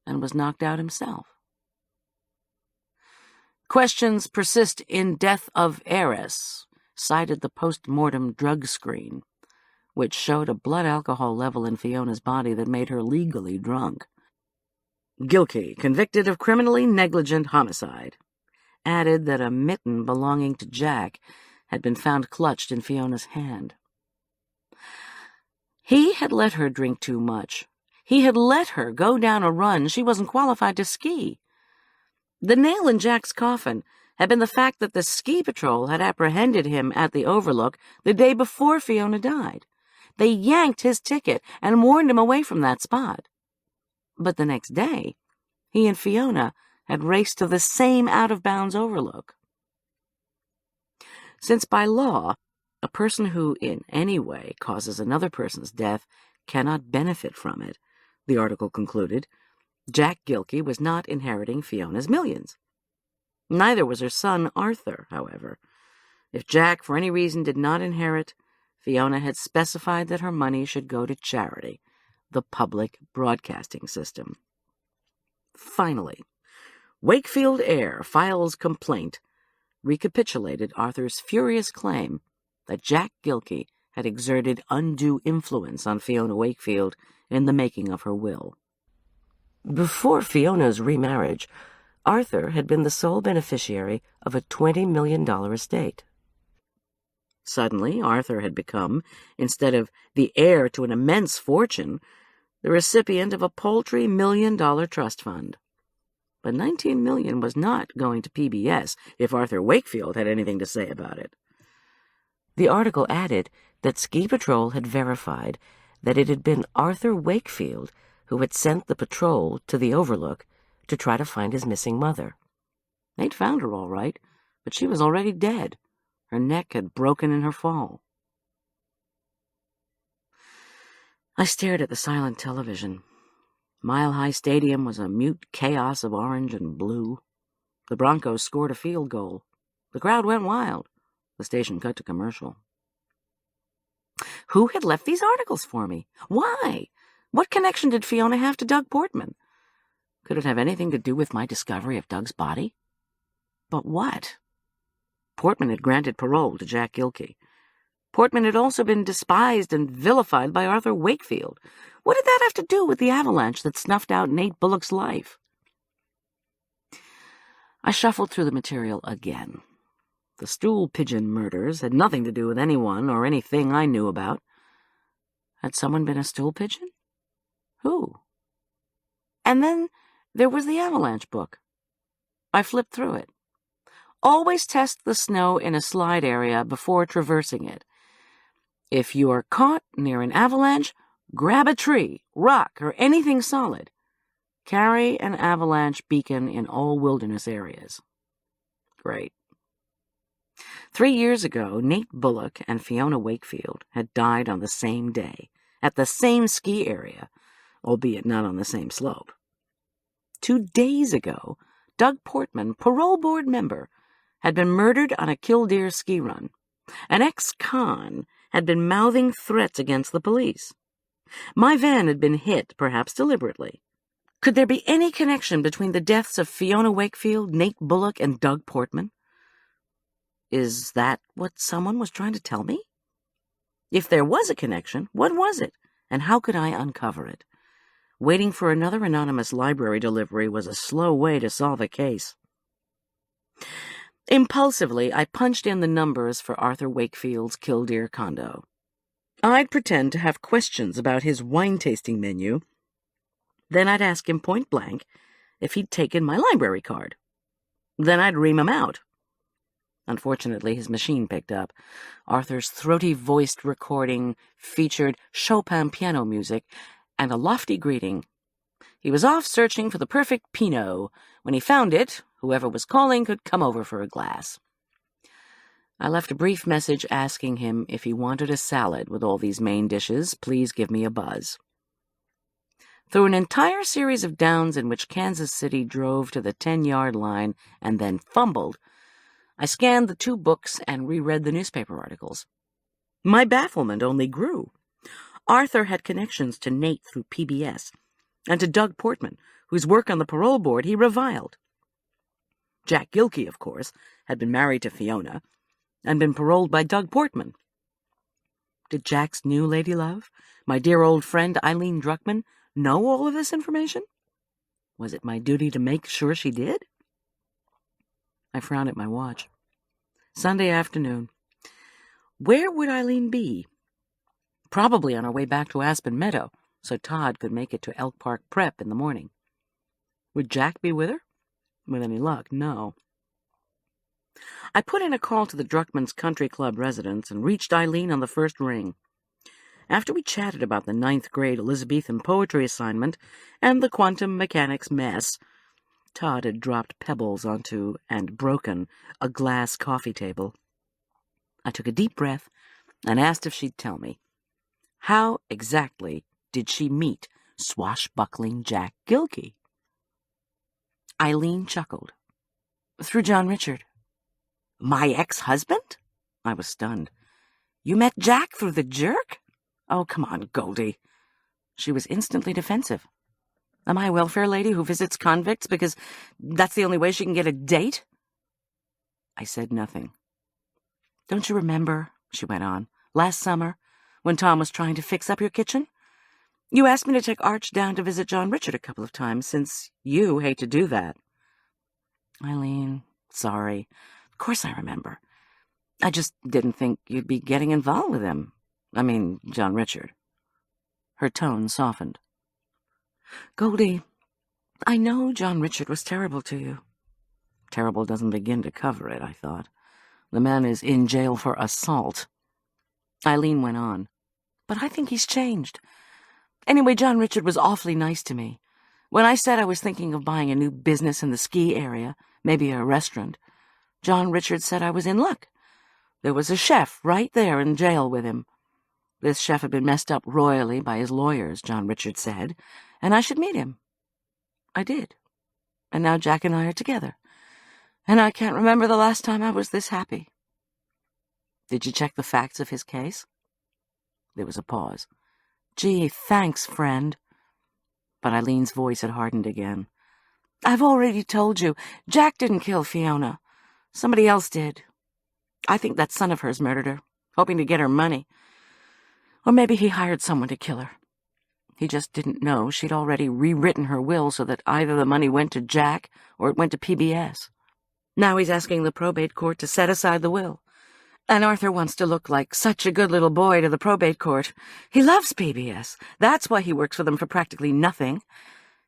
and was knocked out himself. Questions persist in death of heiress, cited the post-mortem drug screen, which showed a blood alcohol level in Fiona's body that made her legally drunk. Gilkey, convicted of criminally negligent homicide, added that a mitten belonging to Jack had been found clutched in Fiona's hand. He had let her drink too much. He had let her go down a run she wasn't qualified to ski. The nail in Jack's coffin had been the fact that the ski patrol had apprehended him at the overlook the day before Fiona died. They yanked his ticket and warned him away from that spot. But the next day, he and Fiona had raced to the same out-of-bounds overlook. Since by law, a person who in any way causes another person's death cannot benefit from it, the article concluded, Jack Gilkey was not inheriting Fiona's millions. Neither was her son Arthur, however. If Jack, for any reason, did not inherit, Fiona had specified that her money should go to charity, the public broadcasting system. Finally, Wakefield Air files complaint recapitulated Arthur's furious claim that Jack Gilkey had exerted undue influence on Fiona Wakefield in the making of her will. Before Fiona's remarriage, Arthur had been the sole beneficiary of a $20 million estate. Suddenly, Arthur had become, instead of the heir to an immense fortune, the recipient of a paltry $1 million trust fund. But $19 million was not going to PBS if Arthur Wakefield had anything to say about it. The article added that Ski Patrol had verified that it had been Arthur Wakefield who had sent the patrol to the overlook to try to find his missing mother. They'd found her all right, but she was already dead. Her neck had broken in her fall. I stared at the silent television. Mile High Stadium was a mute chaos of orange and blue. The Broncos scored a field goal. The crowd went wild. The station cut to commercial. Who had left these articles for me? Why? What connection did Fiona have to Doug Portman? Could it have anything to do with my discovery of Doug's body? But what? Portman had granted parole to Jack Gilkey. Portman had also been despised and vilified by Arthur Wakefield. What did that have to do with the avalanche that snuffed out Nate Bullock's life? I shuffled through the material again. The stool pigeon murders had nothing to do with anyone or anything I knew about. Had someone been a stool pigeon? Who? And then there was the avalanche book. I flipped through it. Always test the snow in a slide area before traversing it. If you are caught near an avalanche, grab a tree, rock, or anything solid. Carry an avalanche beacon in all wilderness areas. Great. 3 years ago, Nate Bullock and Fiona Wakefield had died on the same day, at the same ski area, albeit not on the same slope. 2 days ago, Doug Portman, parole board member, had been murdered on a Killdeer ski run. An ex-con had been mouthing threats against the police. My van had been hit, perhaps deliberately. Could there be any connection between the deaths of Fiona Wakefield, Nate Bullock, and Doug Portman? Is that what someone was trying to tell me? If there was a connection, what was it, and how could I uncover it? Waiting for another anonymous library delivery was a slow way to solve a case. Impulsively, I punched in the numbers for Arthur Wakefield's Killdeer condo. I'd pretend to have questions about his wine-tasting menu. Then I'd ask him point-blank if he'd taken my library card. Then I'd ream him out. Unfortunately, his machine picked up. Arthur's throaty-voiced recording featured Chopin piano music and a lofty greeting. He was off searching for the perfect Pinot. When he found it, whoever was calling could come over for a glass. I left a brief message asking him if he wanted a salad with all these main dishes. Please give me a buzz. Through an entire series of downs in which Kansas City drove to the 10-yard line and then fumbled, I scanned the 2 books and reread the newspaper articles. My bafflement only grew. Arthur had connections to Nate through PBS, and to Doug Portman, whose work on the parole board he reviled. Jack Gilkey, of course, had been married to Fiona, and been paroled by Doug Portman. Did Jack's new ladylove, my dear old friend Eileen Druckman, know all of this information? Was it my duty to make sure she did? I frowned at my watch. Sunday afternoon. Where would Eileen be? Probably on her way back to Aspen Meadow, so Todd could make it to Elk Park Prep in the morning. Would Jack be with her? With any luck, no. I put in a call to the Druckmans' country club residence and reached Eileen on the first ring. After we chatted about the 9th grade Elizabethan poetry assignment and the quantum mechanics mess, Todd had dropped pebbles onto and broken a glass coffee table. I took a deep breath and asked if she'd tell me. How exactly did she meet swashbuckling Jack Gilkey? Eileen chuckled. Through John Richard. My ex-husband? I was stunned. You met Jack through the jerk? Oh, come on, Goldy. She was instantly defensive. Am I a welfare lady who visits convicts because that's the only way she can get a date? I said nothing. Don't you remember, she went on, last summer, when Tom was trying to fix up your kitchen? You asked me to take Arch down to visit John Richard a couple of times, since you hate to do that. Eileen, sorry. Of course I remember. I just didn't think you'd be getting involved with him. I mean, John Richard. Her tone softened. Goldy, I know John Richard was terrible to you. Terrible doesn't begin to cover it, I thought. The man is in jail for assault. Eileen went on. But I think he's changed. Anyway, John Richard was awfully nice to me. When I said I was thinking of buying a new business in the ski area, maybe a restaurant, John Richard said I was in luck. There was a chef right there in jail with him. This chef had been messed up royally by his lawyers, John Richard said, and I should meet him. I did. And now Jack and I are together. And I can't remember the last time I was this happy. Did you check the facts of his case? There was a pause. Gee, thanks, friend. But Eileen's voice had hardened again. I've already told you, Jack didn't kill Fiona. Somebody else did. I think that son of hers murdered her. hoping to get her money. Or maybe he hired someone to kill her. He just didn't know she'd already rewritten her will so that either the money went to Jack or it went to PBS. Now he's asking the probate court to set aside the will. And Arthur wants to look like such a good little boy to the probate court. He loves PBS. That's why he works for them for practically nothing.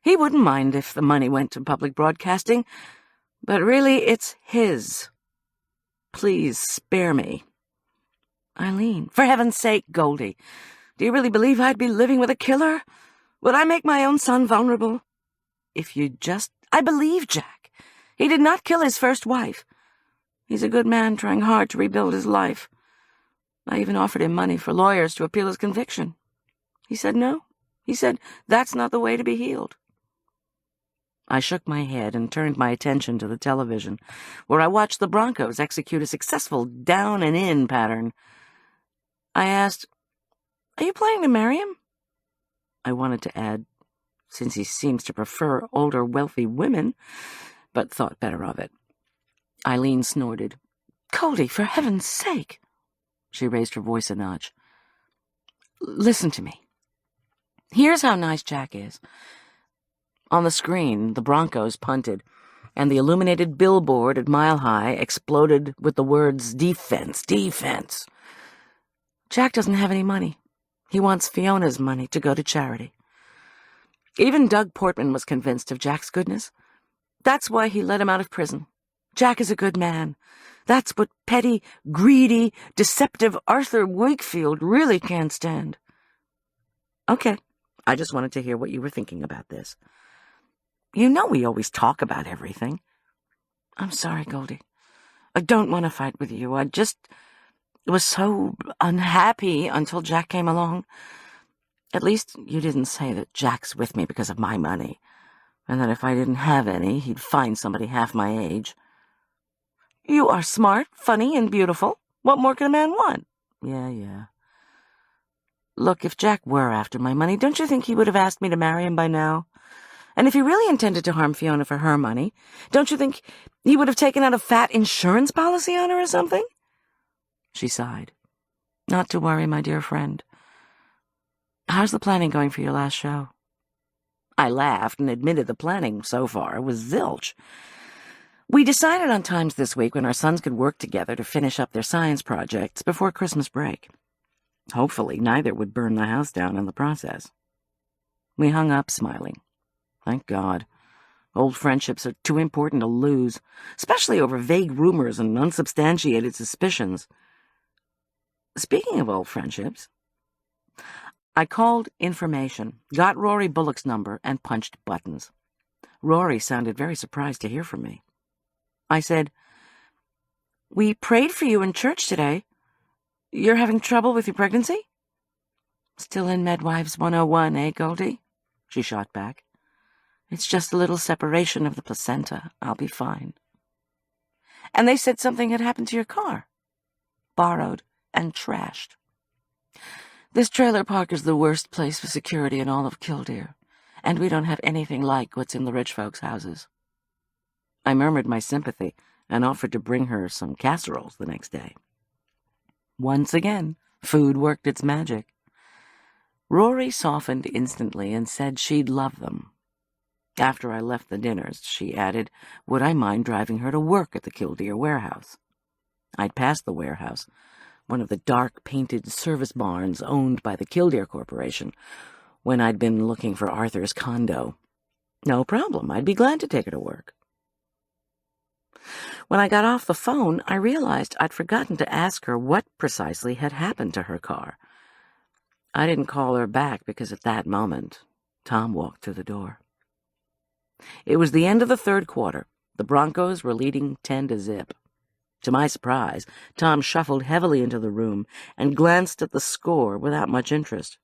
He wouldn't mind if the money went to public broadcasting, but really it's his. Please spare me. Eileen, for heaven's sake, Goldy, do you really believe I'd be living with a killer? Would I make my own son vulnerable? I believe Jack. He did not kill his first wife. He's a good man trying hard to rebuild his life. I even offered him money for lawyers to appeal his conviction. He said no. He said that's not the way to be healed. I shook my head and turned my attention to the television, where I watched the Broncos execute a successful down-and-in pattern. I asked, "Are you planning to marry him?" I wanted to add, since he seems to prefer older, wealthy women, but thought better of it. Eileen snorted. "Goldy, for heaven's sake!" She raised her voice a notch. "Listen to me. Here's how nice Jack is." On the screen, the Broncos punted, and the illuminated billboard at Mile High exploded with the words, "Defense, defense." Jack doesn't have any money. He wants Fiona's money to go to charity. Even Doug Portman was convinced of Jack's goodness. That's why he let him out of prison. Jack is a good man. That's what petty, greedy, deceptive Arthur Wakefield really can't stand. Okay, I just wanted to hear what you were thinking about this. You know we always talk about everything. I'm sorry, Goldy. I don't want to fight with you. I just was so unhappy until Jack came along. At least you didn't say that Jack's with me because of my money, and that if I didn't have any, he'd find somebody half my age. You are smart, funny, and beautiful. What more can a man want? Yeah. Look, if Jack were after my money, don't you think he would have asked me to marry him by now? And if he really intended to harm Fiona for her money, don't you think he would have taken out a fat insurance policy on her or something? She sighed. Not to worry, my dear friend. How's the planning going for your last show? I laughed and admitted the planning so far was zilch. We decided on times this week when our sons could work together to finish up their science projects before Christmas break. Hopefully, neither would burn the house down in the process. We hung up, smiling. Thank God. Old friendships are too important to lose, especially over vague rumors and unsubstantiated suspicions. Speaking of old friendships, I called information, got Rory Bullock's number, and punched buttons. Rory sounded very surprised to hear from me. I said, "We prayed for you in church today. You're having trouble with your pregnancy?" "Still in Medwives 101, eh, Goldy?" She shot back. "It's just a little separation of the placenta. I'll be fine." "And they said something had happened to your car." "Borrowed and trashed. This trailer park is the worst place for security in all of Killdeer, and we don't have anything like what's in the rich folks' houses." I murmured my sympathy and offered to bring her some casseroles the next day. Once again, food worked its magic. Rory softened instantly and said she'd love them. After I left the dinners, she added, would I mind driving her to work at the Killdeer warehouse? I'd passed the warehouse, one of the dark, painted service barns owned by the Killdeer Corporation, when I'd been looking for Arthur's condo. No problem, I'd be glad to take her to work. When I got off the phone, I realized I'd forgotten to ask her what precisely had happened to her car. I didn't call her back because at that moment, Tom walked through the door. It was the end of the third quarter. The Broncos were leading 10-0. To my surprise, Tom shuffled heavily into the room and glanced at the score without much interest.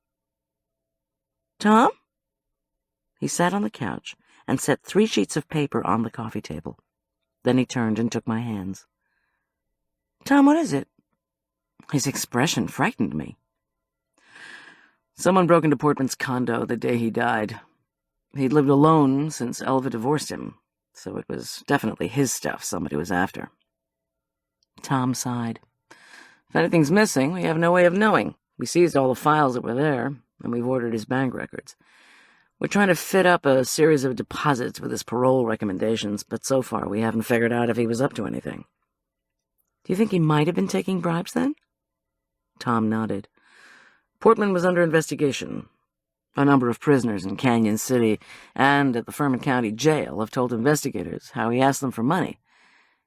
"Tom?" He sat on the couch and set 3 sheets of paper on the coffee table. Then he turned and took my hands. "Tom, what is it?" His expression frightened me. Someone broke into Portman's condo the day he died. He'd lived alone since Elva divorced him, so it was definitely his stuff somebody was after. Tom sighed. If anything's missing, we have no way of knowing. We seized all the files that were there, and we've ordered his bank records. We're trying to fit up a series of deposits with his parole recommendations, but so far we haven't figured out if he was up to anything. Do you think he might have been taking bribes, then? Tom nodded. Portman was under investigation. A number of prisoners in Canyon City and at the Furman County Jail have told investigators how he asked them for money.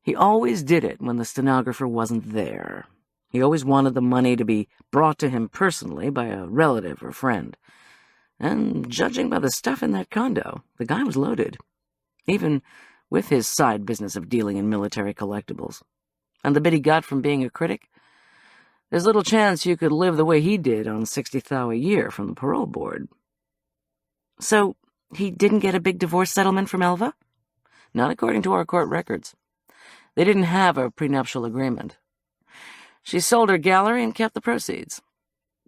He always did it when the stenographer wasn't there. He always wanted the money to be brought to him personally by a relative or friend. And judging by the stuff in that condo, the guy was loaded, even with his side business of dealing in military collectibles. And the bit he got from being a critic? There's little chance you could live the way he did on $60,000 a year from the parole board. So, he didn't get a big divorce settlement from Elva? Not according to our court records. They didn't have a prenuptial agreement. She sold her gallery and kept the proceeds.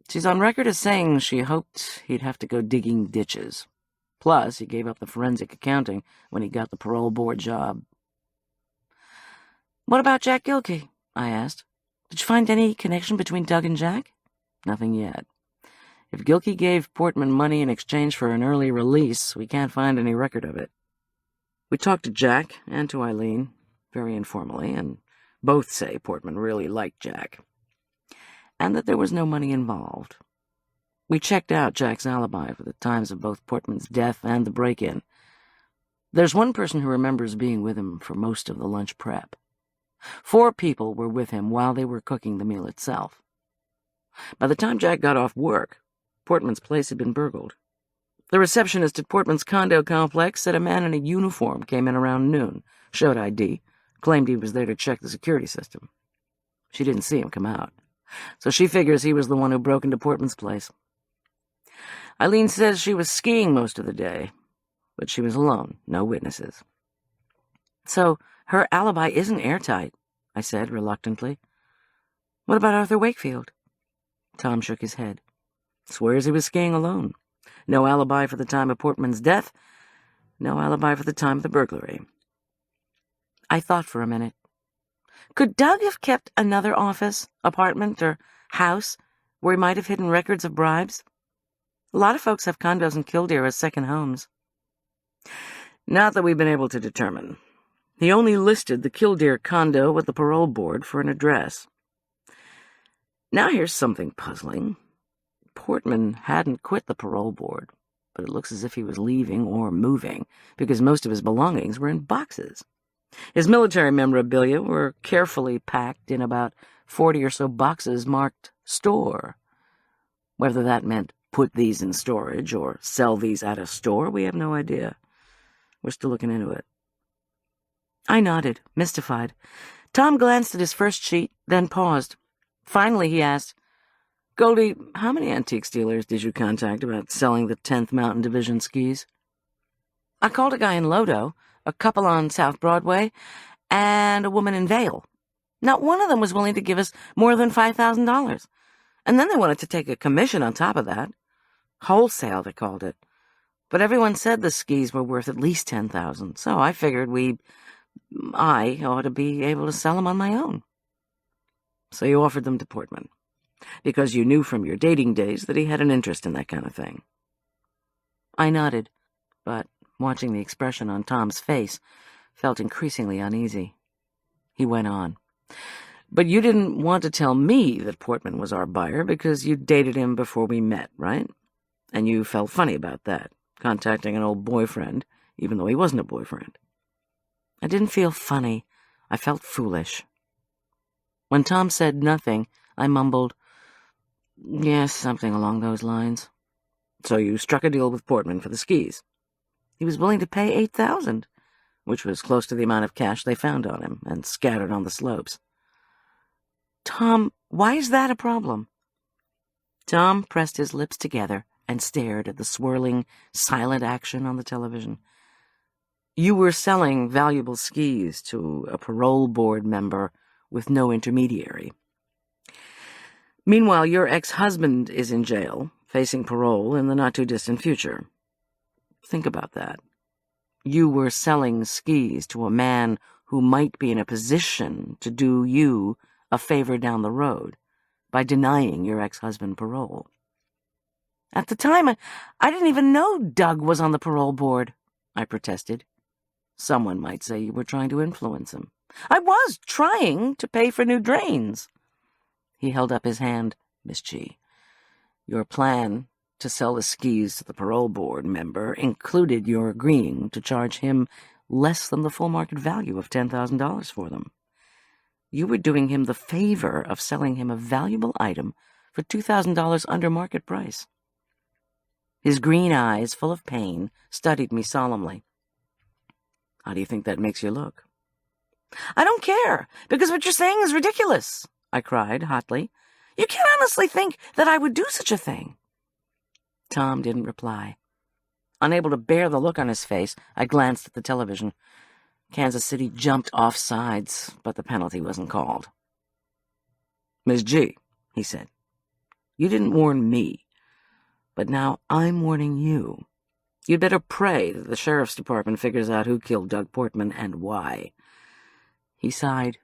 She's on record as saying she hoped he'd have to go digging ditches. Plus, he gave up the forensic accounting when he got the parole board job. What about Jack Gilkey? I asked. Did you find any connection between Doug and Jack? Nothing yet. If Gilkey gave Portman money in exchange for an early release, we can't find any record of it. We talked to Jack and to Eileen, very informally, and both say Portman really liked Jack, and that there was no money involved. We checked out Jack's alibi for the times of both Portman's death and the break-in. There's one person who remembers being with him for most of the lunch prep. 4 people were with him while they were cooking the meal itself. By the time Jack got off work, Portman's place had been burgled. The receptionist at Portman's condo complex said a man in a uniform came in around noon, showed ID, claimed he was there to check the security system. She didn't see him come out, so she figures he was the one who broke into Portman's place. Eileen says she was skiing most of the day, but she was alone, no witnesses. So her alibi isn't airtight, I said reluctantly. What about Arthur Wakefield? Tom shook his head. Swears he was skiing alone. No alibi for the time of Portman's death, no alibi for the time of the burglary. I thought for a minute. Could Doug have kept another office, apartment, or house where he might have hidden records of bribes? A lot of folks have condos in Killdeer as second homes. Not that we've been able to determine. He only listed the Killdeer condo with the parole board for an address. Now here's something puzzling. Portman hadn't quit the parole board, but it looks as if he was leaving or moving, because most of his belongings were in boxes. His military memorabilia were carefully packed in about 40 or so boxes marked store. Whether that meant put these in storage or sell these at a store, we have no idea. We're still looking into it. I nodded, mystified. Tom glanced at his first sheet, then paused. Finally, he asked, Goldy, how many antique dealers did you contact about selling the 10th Mountain Division skis? I called a guy in Lodo, a couple on South Broadway, and a woman in Vail. Not one of them was willing to give us more than $5,000. And then they wanted to take a commission on top of that. Wholesale, they called it. But everyone said the skis were worth at least $10,000, so I figured I ought to be able to sell them on my own. So you offered them to Portman, because you knew from your dating days that he had an interest in that kind of thing. I nodded, but watching the expression on Tom's face, felt increasingly uneasy. He went on. But you didn't want to tell me that Portman was our buyer because you dated him before we met, right? And you felt funny about that, contacting an old boyfriend, even though he wasn't a boyfriend. I didn't feel funny. I felt foolish. When Tom said nothing, I mumbled, yes, something along those lines. So you struck a deal with Portman for the skis. He was willing to pay $8,000, which was close to the amount of cash they found on him and scattered on the slopes. Tom, why is that a problem? Tom pressed his lips together and stared at the swirling, silent action on the television. You were selling valuable skis to a parole board member with no intermediary. Meanwhile, your ex-husband is in jail, facing parole in the not-too-distant future. Think about that. You were selling skis to a man who might be in a position to do you a favor down the road, by denying your ex-husband parole. At the time, I didn't even know Doug was on the parole board, I protested. Someone might say you were trying to influence him. I was trying to pay for new drains. He held up his hand. Miss G, your plan to sell the skis to the parole board member included your agreeing to charge him less than the full market value of $10,000 for them. You were doing him the favor of selling him a valuable item for $2,000 under market price. His green eyes, full of pain, studied me solemnly. How do you think that makes you look? I don't care, because what you're saying is ridiculous, I cried hotly. You can't honestly think that I would do such a thing. Tom didn't reply. Unable to bear the look on his face, I glanced at the television. Kansas City jumped off sides, but the penalty wasn't called. Miss G, he said, you didn't warn me, but now I'm warning you. You'd better pray that the sheriff's department figures out who killed Doug Portman and why. He sighed.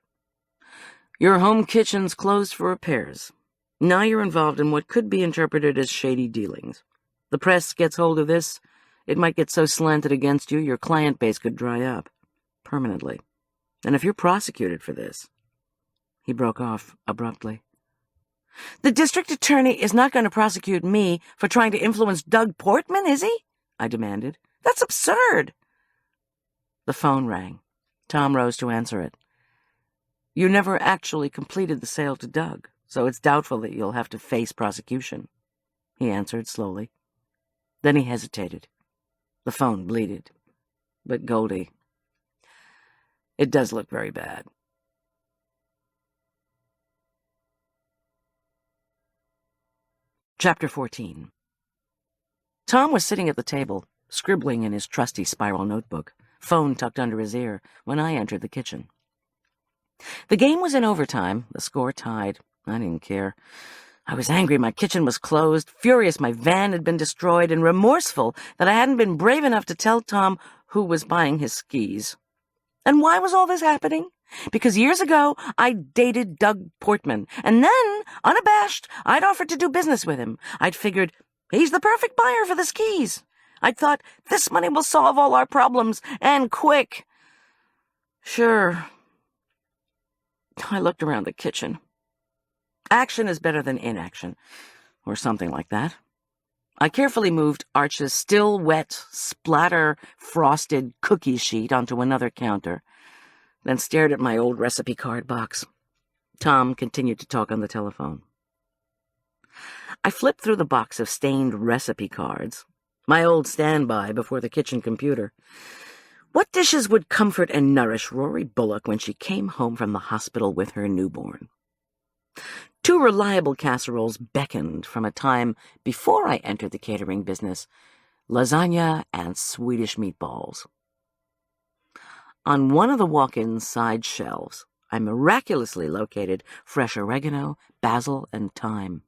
Your home kitchen's closed for repairs. Now you're involved in what could be interpreted as shady dealings. The press gets hold of this, it might get so slanted against you your client base could dry up. Permanently. And if you're prosecuted for this... He broke off abruptly. The district attorney is not going to prosecute me for trying to influence Doug Portman, is he? I demanded. That's absurd. The phone rang. Tom rose to answer it. You never actually completed the sale to Doug, so it's doubtful that you'll have to face prosecution, he answered slowly. Then he hesitated. The phone bleated. But Goldy... It does look very bad. Chapter 14. Tom was sitting at the table, scribbling in his trusty spiral notebook, phone tucked under his ear, when I entered the kitchen. The game was in overtime, the score tied. I didn't care. I was angry my kitchen was closed, furious my van had been destroyed, and remorseful that I hadn't been brave enough to tell Tom who was buying his skis. And why was all this happening? Because years ago, I dated Doug Portman, and then, unabashed, I'd offered to do business with him. I'd figured, he's the perfect buyer for the skis. I'd thought, this money will solve all our problems, and quick. Sure. I looked around the kitchen. Action is better than inaction, or something like that. I carefully moved Arch's still wet, splatter-frosted cookie sheet onto another counter, then stared at my old recipe card box. Tom continued to talk on the telephone. I flipped through the box of stained recipe cards, my old standby before the kitchen computer. What dishes would comfort and nourish Rory Bullock when she came home from the hospital with her newborn? 2 reliable casseroles beckoned from a time before I entered the catering business: lasagna and Swedish meatballs. On one of the walk-in side shelves, I miraculously located fresh oregano, basil, and thyme.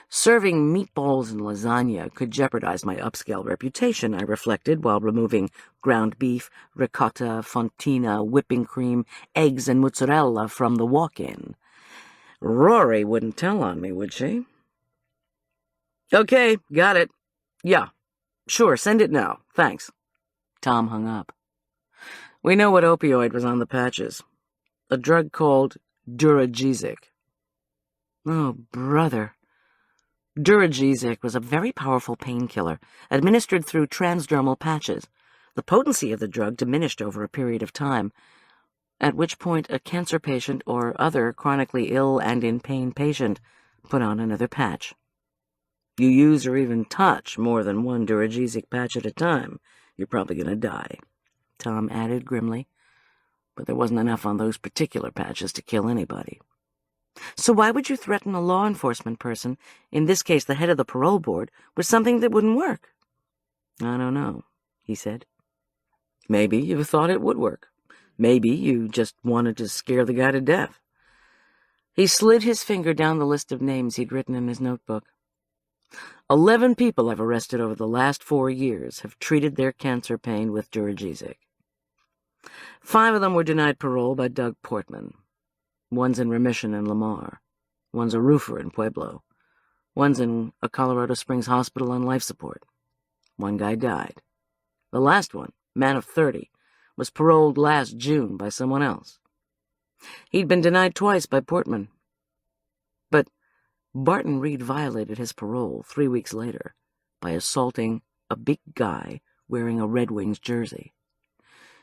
Serving meatballs and lasagna could jeopardize my upscale reputation, I reflected, while removing ground beef, ricotta, fontina, whipping cream, eggs, and mozzarella from the walk-in. Rory wouldn't tell on me, would she? Okay, got it. Yeah, sure, send it now. Thanks. Tom hung up. We know what opioid was on the patches. A drug called Duragesic. Oh, brother. Duragesic was a very powerful painkiller, administered through transdermal patches. The potency of the drug diminished over a period of time, at which point a cancer patient or other chronically ill and in pain patient put on another patch. You use or even touch more than one Duragesic patch at a time, you're probably going to die, Tom added grimly. But there wasn't enough on those particular patches to kill anybody. So why would you threaten a law enforcement person, in this case the head of the parole board, with something that wouldn't work? I don't know, he said. Maybe you thought it would work. Maybe you just wanted to scare the guy to death. He slid his finger down the list of names he'd written in his notebook. 11 people I've arrested over the last 4 years have treated their cancer pain with Duragesic. 5 of them were denied parole by Doug Portman. One's in remission in Lamar. One's a roofer in Pueblo. One's in a Colorado Springs hospital on life support. One guy died. The last one, man of 30, was paroled last June by someone else. He'd been denied twice by Portman. But Barton Reed violated his parole 3 weeks later by assaulting a big guy wearing a Red Wings jersey.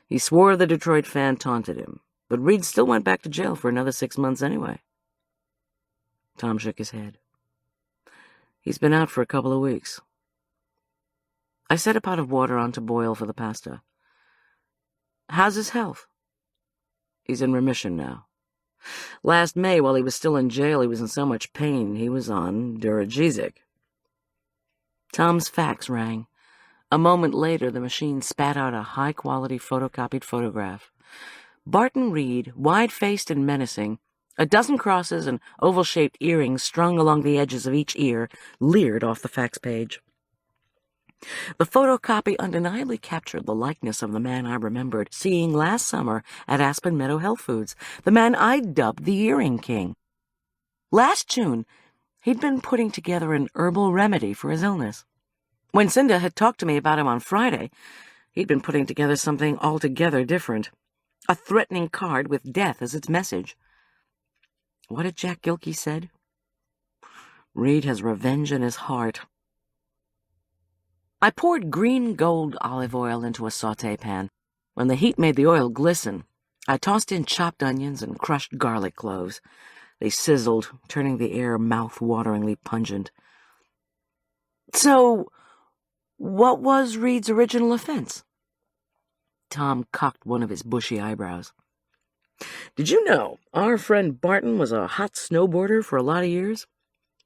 He swore the Detroit fan taunted him, but Reed still went back to jail for another 6 months anyway. Tom shook his head. He's been out for a couple of weeks. I set a pot of water on to boil for the pasta. How's his health? He's in remission now. Last May, while he was still in jail, he was in so much pain he was on Duragesic. Tom's fax rang. A moment later, the machine spat out a high-quality photocopied photograph. Barton Reed, wide-faced and menacing, a dozen crosses and oval-shaped earrings strung along the edges of each ear, leered off the fax page. The photocopy undeniably captured the likeness of the man I remembered seeing last summer at Aspen Meadow Health Foods, the man I'd dubbed the Earring King. Last June, he'd been putting together an herbal remedy for his illness. When Cinda had talked to me about him on Friday, he'd been putting together something altogether different, a threatening card with death as its message. What had Jack Gilkey said? Reed has revenge in his heart. I poured green gold olive oil into a sauté pan. When the heat made the oil glisten, I tossed in chopped onions and crushed garlic cloves. They sizzled, turning the air mouth-wateringly pungent. So, what was Reed's original offense? Tom cocked one of his bushy eyebrows. Did you know our friend Barton was a hot snowboarder for a lot of years?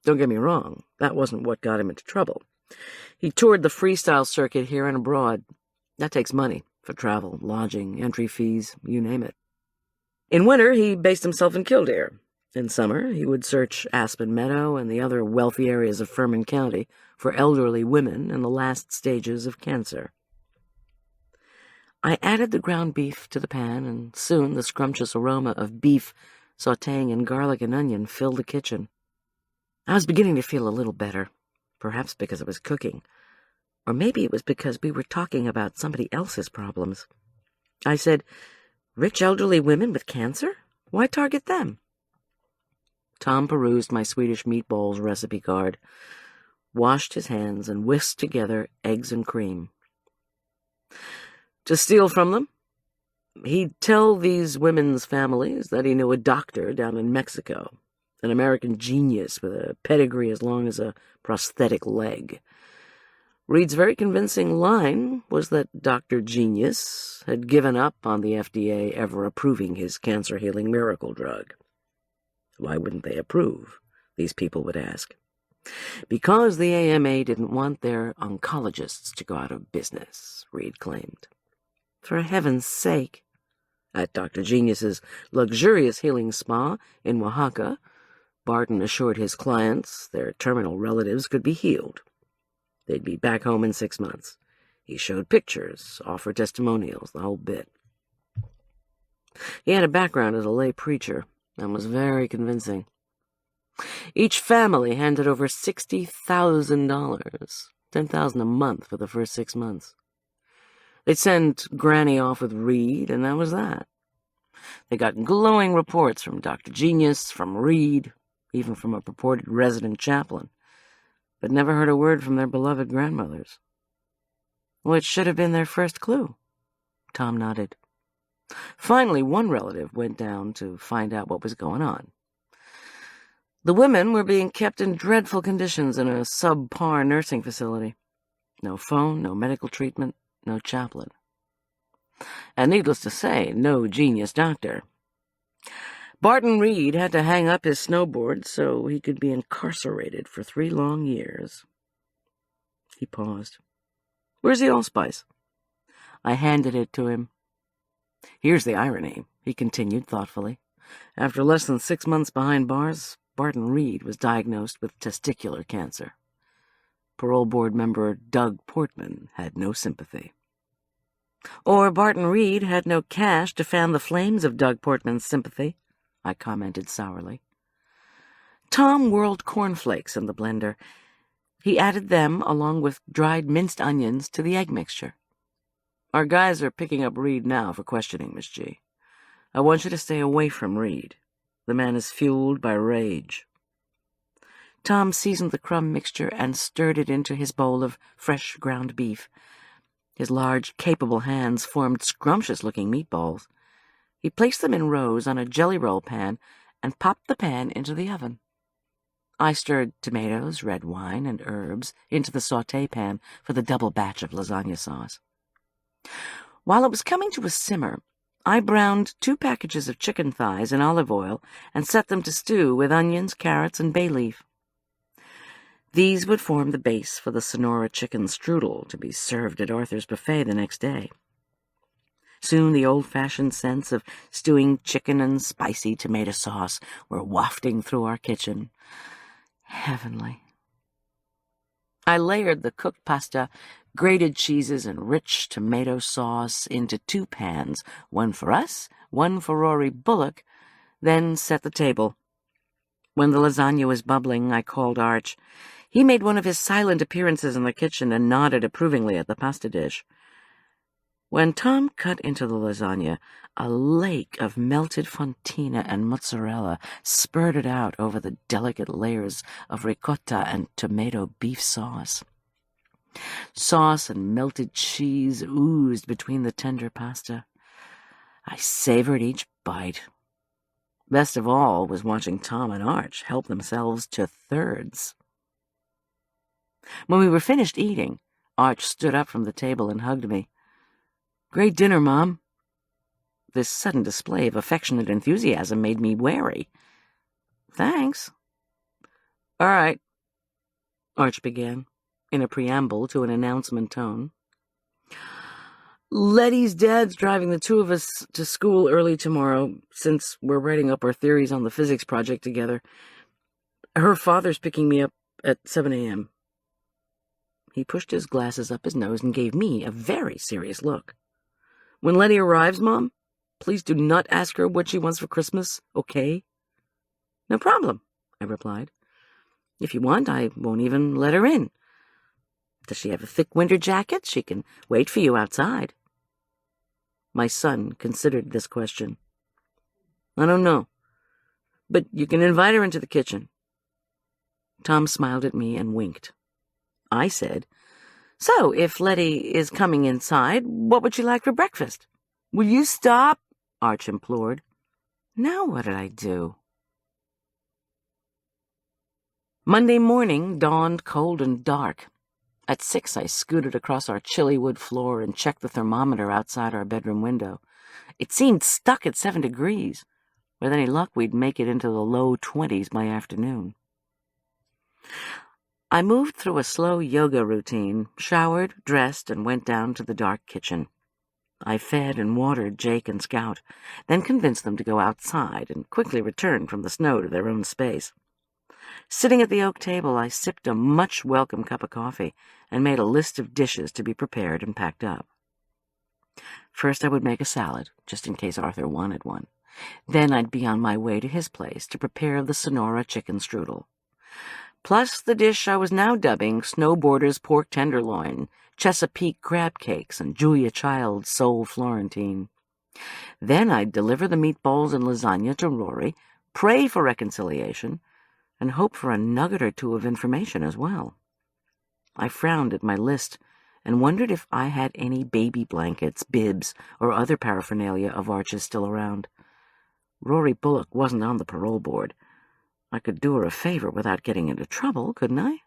Don't get me wrong, that wasn't what got him into trouble. He toured the freestyle circuit here and abroad. That takes money for travel, lodging, entry fees, you name it. In winter, he based himself in Killdeer. In summer, he would search Aspen Meadow and the other wealthy areas of Furman County for elderly women in the last stages of cancer. I added the ground beef to the pan, and soon the scrumptious aroma of beef sautéing in garlic and onion filled the kitchen. I was beginning to feel a little better. Perhaps because it was cooking, or maybe it was because we were talking about somebody else's problems. I said, "Rich elderly women with cancer? Why target them?" Tom perused my Swedish meatballs recipe card, washed his hands, and whisked together eggs and cream. To steal from them? He'd tell these women's families that he knew a doctor down in Mexico, an American genius with a pedigree as long as a prosthetic leg. Reed's very convincing line was that Dr. Genius had given up on the FDA ever approving his cancer-healing miracle drug. Why wouldn't they approve? These people would ask. Because the AMA didn't want their oncologists to go out of business, Reed claimed. For heaven's sake. At Dr. Genius's luxurious healing spa in Oaxaca, Barton assured his clients their terminal relatives could be healed. They'd be back home in 6 months. He showed pictures, offered testimonials, the whole bit. He had a background as a lay preacher and was very convincing. Each family handed over $60,000, $10,000 a month for the first 6 months. They'd send Granny off with Reed, and that was that. They got glowing reports from Dr. Genius, from Reed, even from a purported resident chaplain, but never heard a word from their beloved grandmothers. Which should have been their first clue. Tom nodded. Finally, one relative went down to find out what was going on. The women were being kept in dreadful conditions in a subpar nursing facility. No phone, no medical treatment, no chaplain. And needless to say, no genius doctor. Barton Reed had to hang up his snowboard so he could be incarcerated for 3 long years. He paused. "Where's the allspice?" I handed it to him. "Here's the irony," he continued thoughtfully. After less than 6 months behind bars, Barton Reed was diagnosed with testicular cancer. Parole board member Doug Portman had no sympathy. Or Barton Reed had no cash to fan the flames of Doug Portman's sympathy, I commented sourly. Tom whirled cornflakes in the blender. He added them, along with dried minced onions, to the egg mixture. Our guys are picking up Reed now for questioning, Miss G. I want you to stay away from Reed. The man is fueled by rage. Tom seasoned the crumb mixture and stirred it into his bowl of fresh ground beef. His large, capable hands formed scrumptious-looking meatballs. He placed them in rows on a jelly roll pan and popped the pan into the oven. I stirred tomatoes, red wine, and herbs into the sauté pan for the double batch of lasagna sauce. While it was coming to a simmer, I browned 2 packages of chicken thighs in olive oil and set them to stew with onions, carrots, and bay leaf. These would form the base for the Sonora chicken strudel to be served at Arthur's buffet the next day. Soon the old-fashioned scents of stewing chicken and spicy tomato sauce were wafting through our kitchen. Heavenly. I layered the cooked pasta, grated cheeses, and rich tomato sauce into 2 pans, one for us, one for Rory Bullock, then set the table. When the lasagna was bubbling, I called Arch. He made one of his silent appearances in the kitchen and nodded approvingly at the pasta dish. When Tom cut into the lasagna, a lake of melted fontina and mozzarella spurted out over the delicate layers of ricotta and tomato beef sauce. Sauce and melted cheese oozed between the tender pasta. I savored each bite. Best of all was watching Tom and Arch help themselves to thirds. When we were finished eating, Arch stood up from the table and hugged me. "Great dinner, Mom." This sudden display of affectionate enthusiasm made me wary. "Thanks." "All right," Arch began, in a preamble to an announcement tone. "Letty's dad's driving the 2 of us to school early tomorrow, since we're writing up our theories on the physics project together. Her father's picking me up at 7 a.m. He pushed his glasses up his nose and gave me a very serious look. "When Letty arrives, Mom, please do not ask her what she wants for Christmas, okay?" "No problem," I replied. "If you want, I won't even let her in. Does she have a thick winter jacket? She can wait for you outside." My son considered this question. "I don't know, but you can invite her into the kitchen." Tom smiled at me and winked. I said, "So, if Letty is coming inside, what would she like for breakfast?" "Will you stop?" Arch implored. Now what did I do? Monday morning dawned cold and dark. At 6, I scooted across our chilly wood floor and checked the thermometer outside our bedroom window. It seemed stuck at 7 degrees. With any luck, we'd make it into the low 20s by afternoon. I moved through a slow yoga routine, showered, dressed, and went down to the dark kitchen. I fed and watered Jake and Scout, then convinced them to go outside and quickly returned from the snow to their own space. Sitting at the oak table, I sipped a much-welcome cup of coffee and made a list of dishes to be prepared and packed up. First, I would make a salad, just in case Arthur wanted one. Then I'd be on my way to his place to prepare the Sonora chicken strudel. Plus the dish I was now dubbing Snowboarder's Pork Tenderloin, Chesapeake Crab Cakes, and Julia Child's Sole Florentine. Then I'd deliver the meatballs and lasagna to Rory, pray for reconciliation, and hope for a nugget or 2 of information as well. I frowned at my list and wondered if I had any baby blankets, bibs, or other paraphernalia of Arch's still around. Rory Bullock wasn't on the parole board. I could do her a favor without getting into trouble, couldn't I?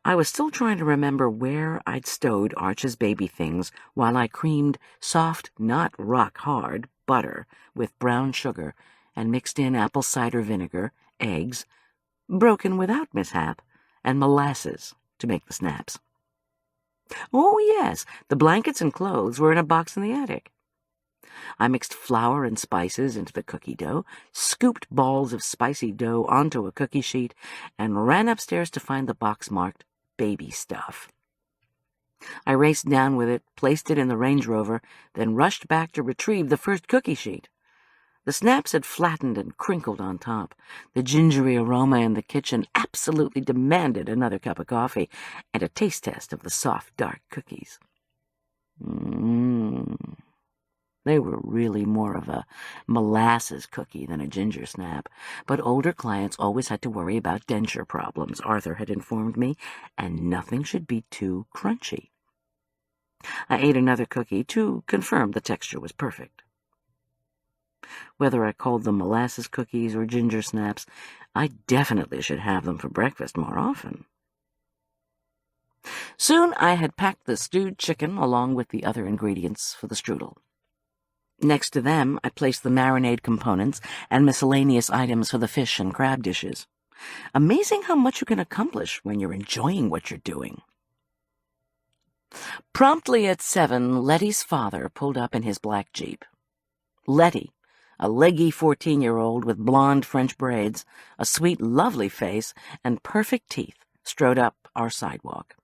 I was still trying to remember where I'd stowed Arch's baby things while I creamed soft, not rock-hard, butter with brown sugar and mixed in apple cider vinegar, eggs, broken without mishap, and molasses to make the snaps. Oh, yes, the blankets and clothes were in a box in the attic. I mixed flour and spices into the cookie dough, scooped balls of spicy dough onto a cookie sheet, and ran upstairs to find the box marked baby stuff. I raced down with it, placed it in the Range Rover, then rushed back to retrieve the first cookie sheet. The snaps had flattened and crinkled on top. The gingery aroma in the kitchen absolutely demanded another cup of coffee and a taste test of the soft, dark cookies. They were really more of a molasses cookie than a ginger snap, but older clients always had to worry about denture problems, Arthur had informed me, and nothing should be too crunchy. I ate another cookie to confirm the texture was perfect. Whether I called them molasses cookies or ginger snaps, I definitely should have them for breakfast more often. Soon I had packed the stewed chicken along with the other ingredients for the strudel. Next to them, I placed the marinade components and miscellaneous items for the fish and crab dishes. Amazing how much you can accomplish when you're enjoying what you're doing. Promptly at 7, Letty's father pulled up in his black Jeep. Letty, a leggy 14-year-old with blonde French braids, a sweet, lovely face, and perfect teeth, strode up our sidewalk.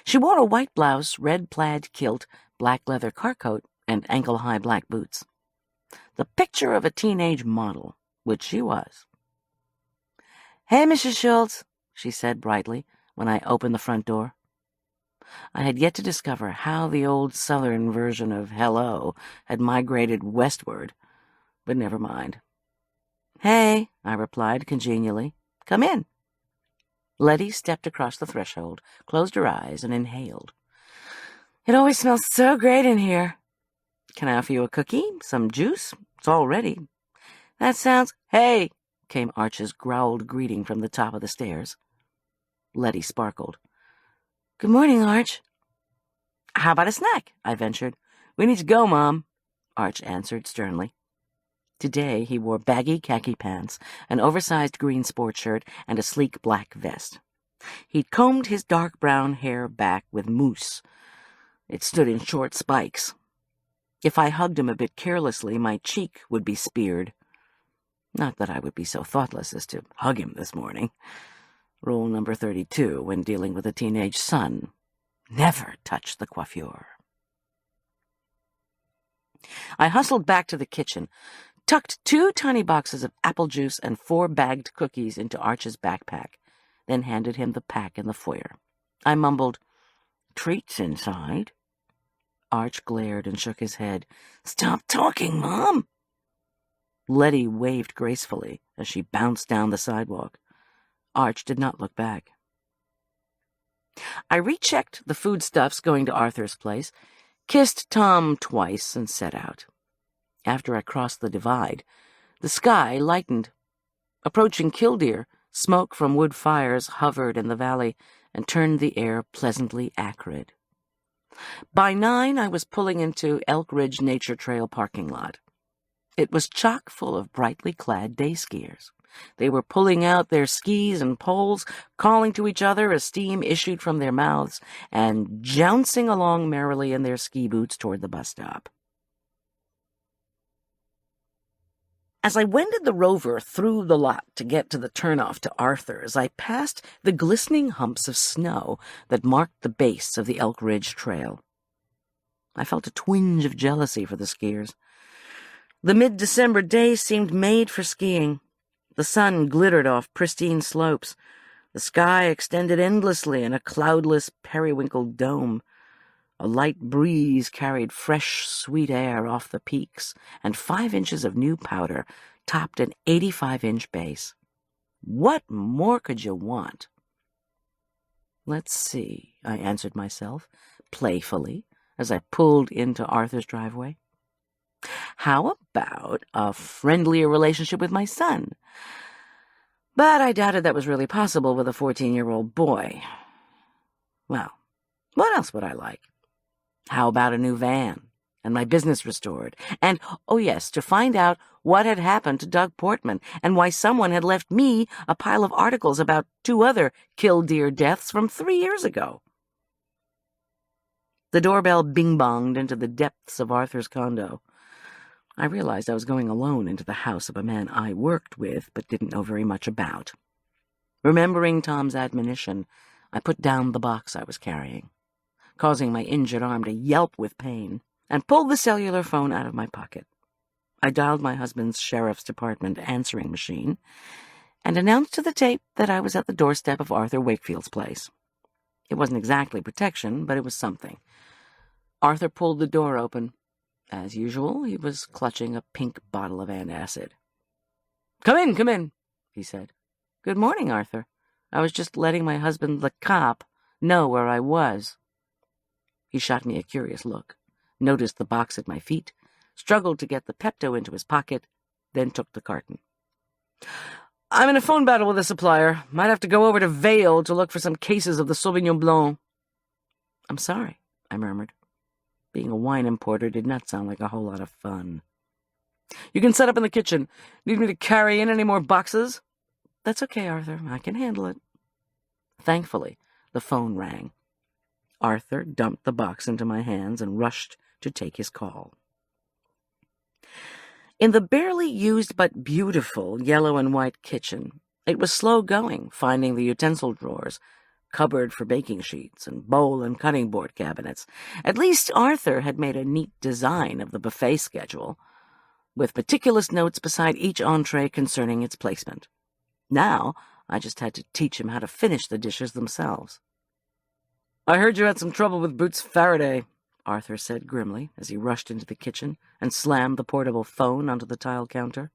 She wore a white blouse, red plaid kilt, black leather car coat, and ankle-high black boots. The picture of a teenage model, which she was. "Hey, Mrs. Schulz," she said brightly when I opened the front door. I had yet to discover how the old southern version of hello had migrated westward, but never mind. "Hey," I replied congenially. "Come in." Letty stepped across the threshold, closed her eyes, and inhaled. "It always smells so great in here. Can I offer you a cookie? Some juice? It's all ready." "That sounds—" "Hey!" came Arch's growled greeting from the top of the stairs. Letty sparkled. "Good morning, Arch." "How about a snack?" I ventured. "We need to go, Mom," Arch answered sternly. Today he wore baggy khaki pants, an oversized green sports shirt, and a sleek black vest. He'd combed his dark brown hair back with mousse. It stood in short spikes. If I hugged him a bit carelessly, my cheek would be speared. Not that I would be so thoughtless as to hug him this morning. Rule number 32 when dealing with a teenage son: never touch the coiffure. I hustled back to the kitchen, tucked 2 tiny boxes of apple juice and 4 bagged cookies into Arch's backpack, then handed him the pack in the foyer. I mumbled, "Treats inside." Arch glared and shook his head. "Stop talking, Mom!" Letty waved gracefully as she bounced down the sidewalk. Arch did not look back. I rechecked the foodstuffs going to Arthur's place, kissed Tom twice, and set out. After I crossed the divide, the sky lightened. Approaching Killdeer, smoke from wood fires hovered in the valley and turned the air pleasantly acrid. By 9, I was pulling into Elk Ridge Nature Trail parking lot. It was chock full of brightly clad day skiers. They were pulling out their skis and poles, calling to each other as steam issued from their mouths, and jouncing along merrily in their ski boots toward the bus stop. As I wended the rover through the lot to get to the turnoff to Arthur's, I passed the glistening humps of snow that marked the base of the Elk Ridge Trail. I felt a twinge of jealousy for the skiers. The mid-December day seemed made for skiing. The sun glittered off pristine slopes. The sky extended endlessly in a cloudless, periwinkle dome. A light breeze carried fresh, sweet air off the peaks, and 5 inches of new powder topped an 85-inch base. What more could you want? "Let's see," I answered myself, playfully, as I pulled into Arthur's driveway. "How about a friendlier relationship with my son?" But I doubted that was really possible with a 14-year-old boy. Well, what else would I like? How about a new van, and my business restored? And, oh yes, to find out what had happened to Doug Portman, and why someone had left me a pile of articles about 2 other killdeer deaths from 3 years ago. The doorbell bing-bonged into the depths of Arthur's condo. I realized I was going alone into the house of a man I worked with but didn't know very much about. Remembering Tom's admonition, I put down the box I was carrying, causing my injured arm to yelp with pain, and pulled the cellular phone out of my pocket. I dialed my husband's sheriff's department answering machine and announced to the tape that I was at the doorstep of Arthur Wakefield's place. It wasn't exactly protection, but it was something. Arthur pulled the door open. As usual, he was clutching a pink bottle of antacid. Come in, he said. Good morning, Arthur. I was just letting my husband, the cop, know where I was. He shot me a curious look, noticed the box at my feet, struggled to get the Pepto into his pocket, then took the carton. I'm in a phone battle with a supplier. Might have to go over to Vale to look for some cases of the Sauvignon Blanc. I'm sorry, I murmured. Being a wine importer did not sound like a whole lot of fun. You can set up in the kitchen. Need me to carry in any more boxes? That's okay, Arthur. I can handle it. Thankfully, the phone rang. Arthur dumped the box into my hands and rushed to take his call. In the barely used but beautiful yellow and white kitchen, it was slow going, finding the utensil drawers, cupboard for baking sheets, and bowl and cutting board cabinets. At least Arthur had made a neat design of the buffet schedule, with meticulous notes beside each entree concerning its placement. Now, I just had to teach him how to finish the dishes themselves. I heard you had some trouble with Boots Faraday, Arthur said grimly as he rushed into the kitchen and slammed the portable phone onto the tile counter.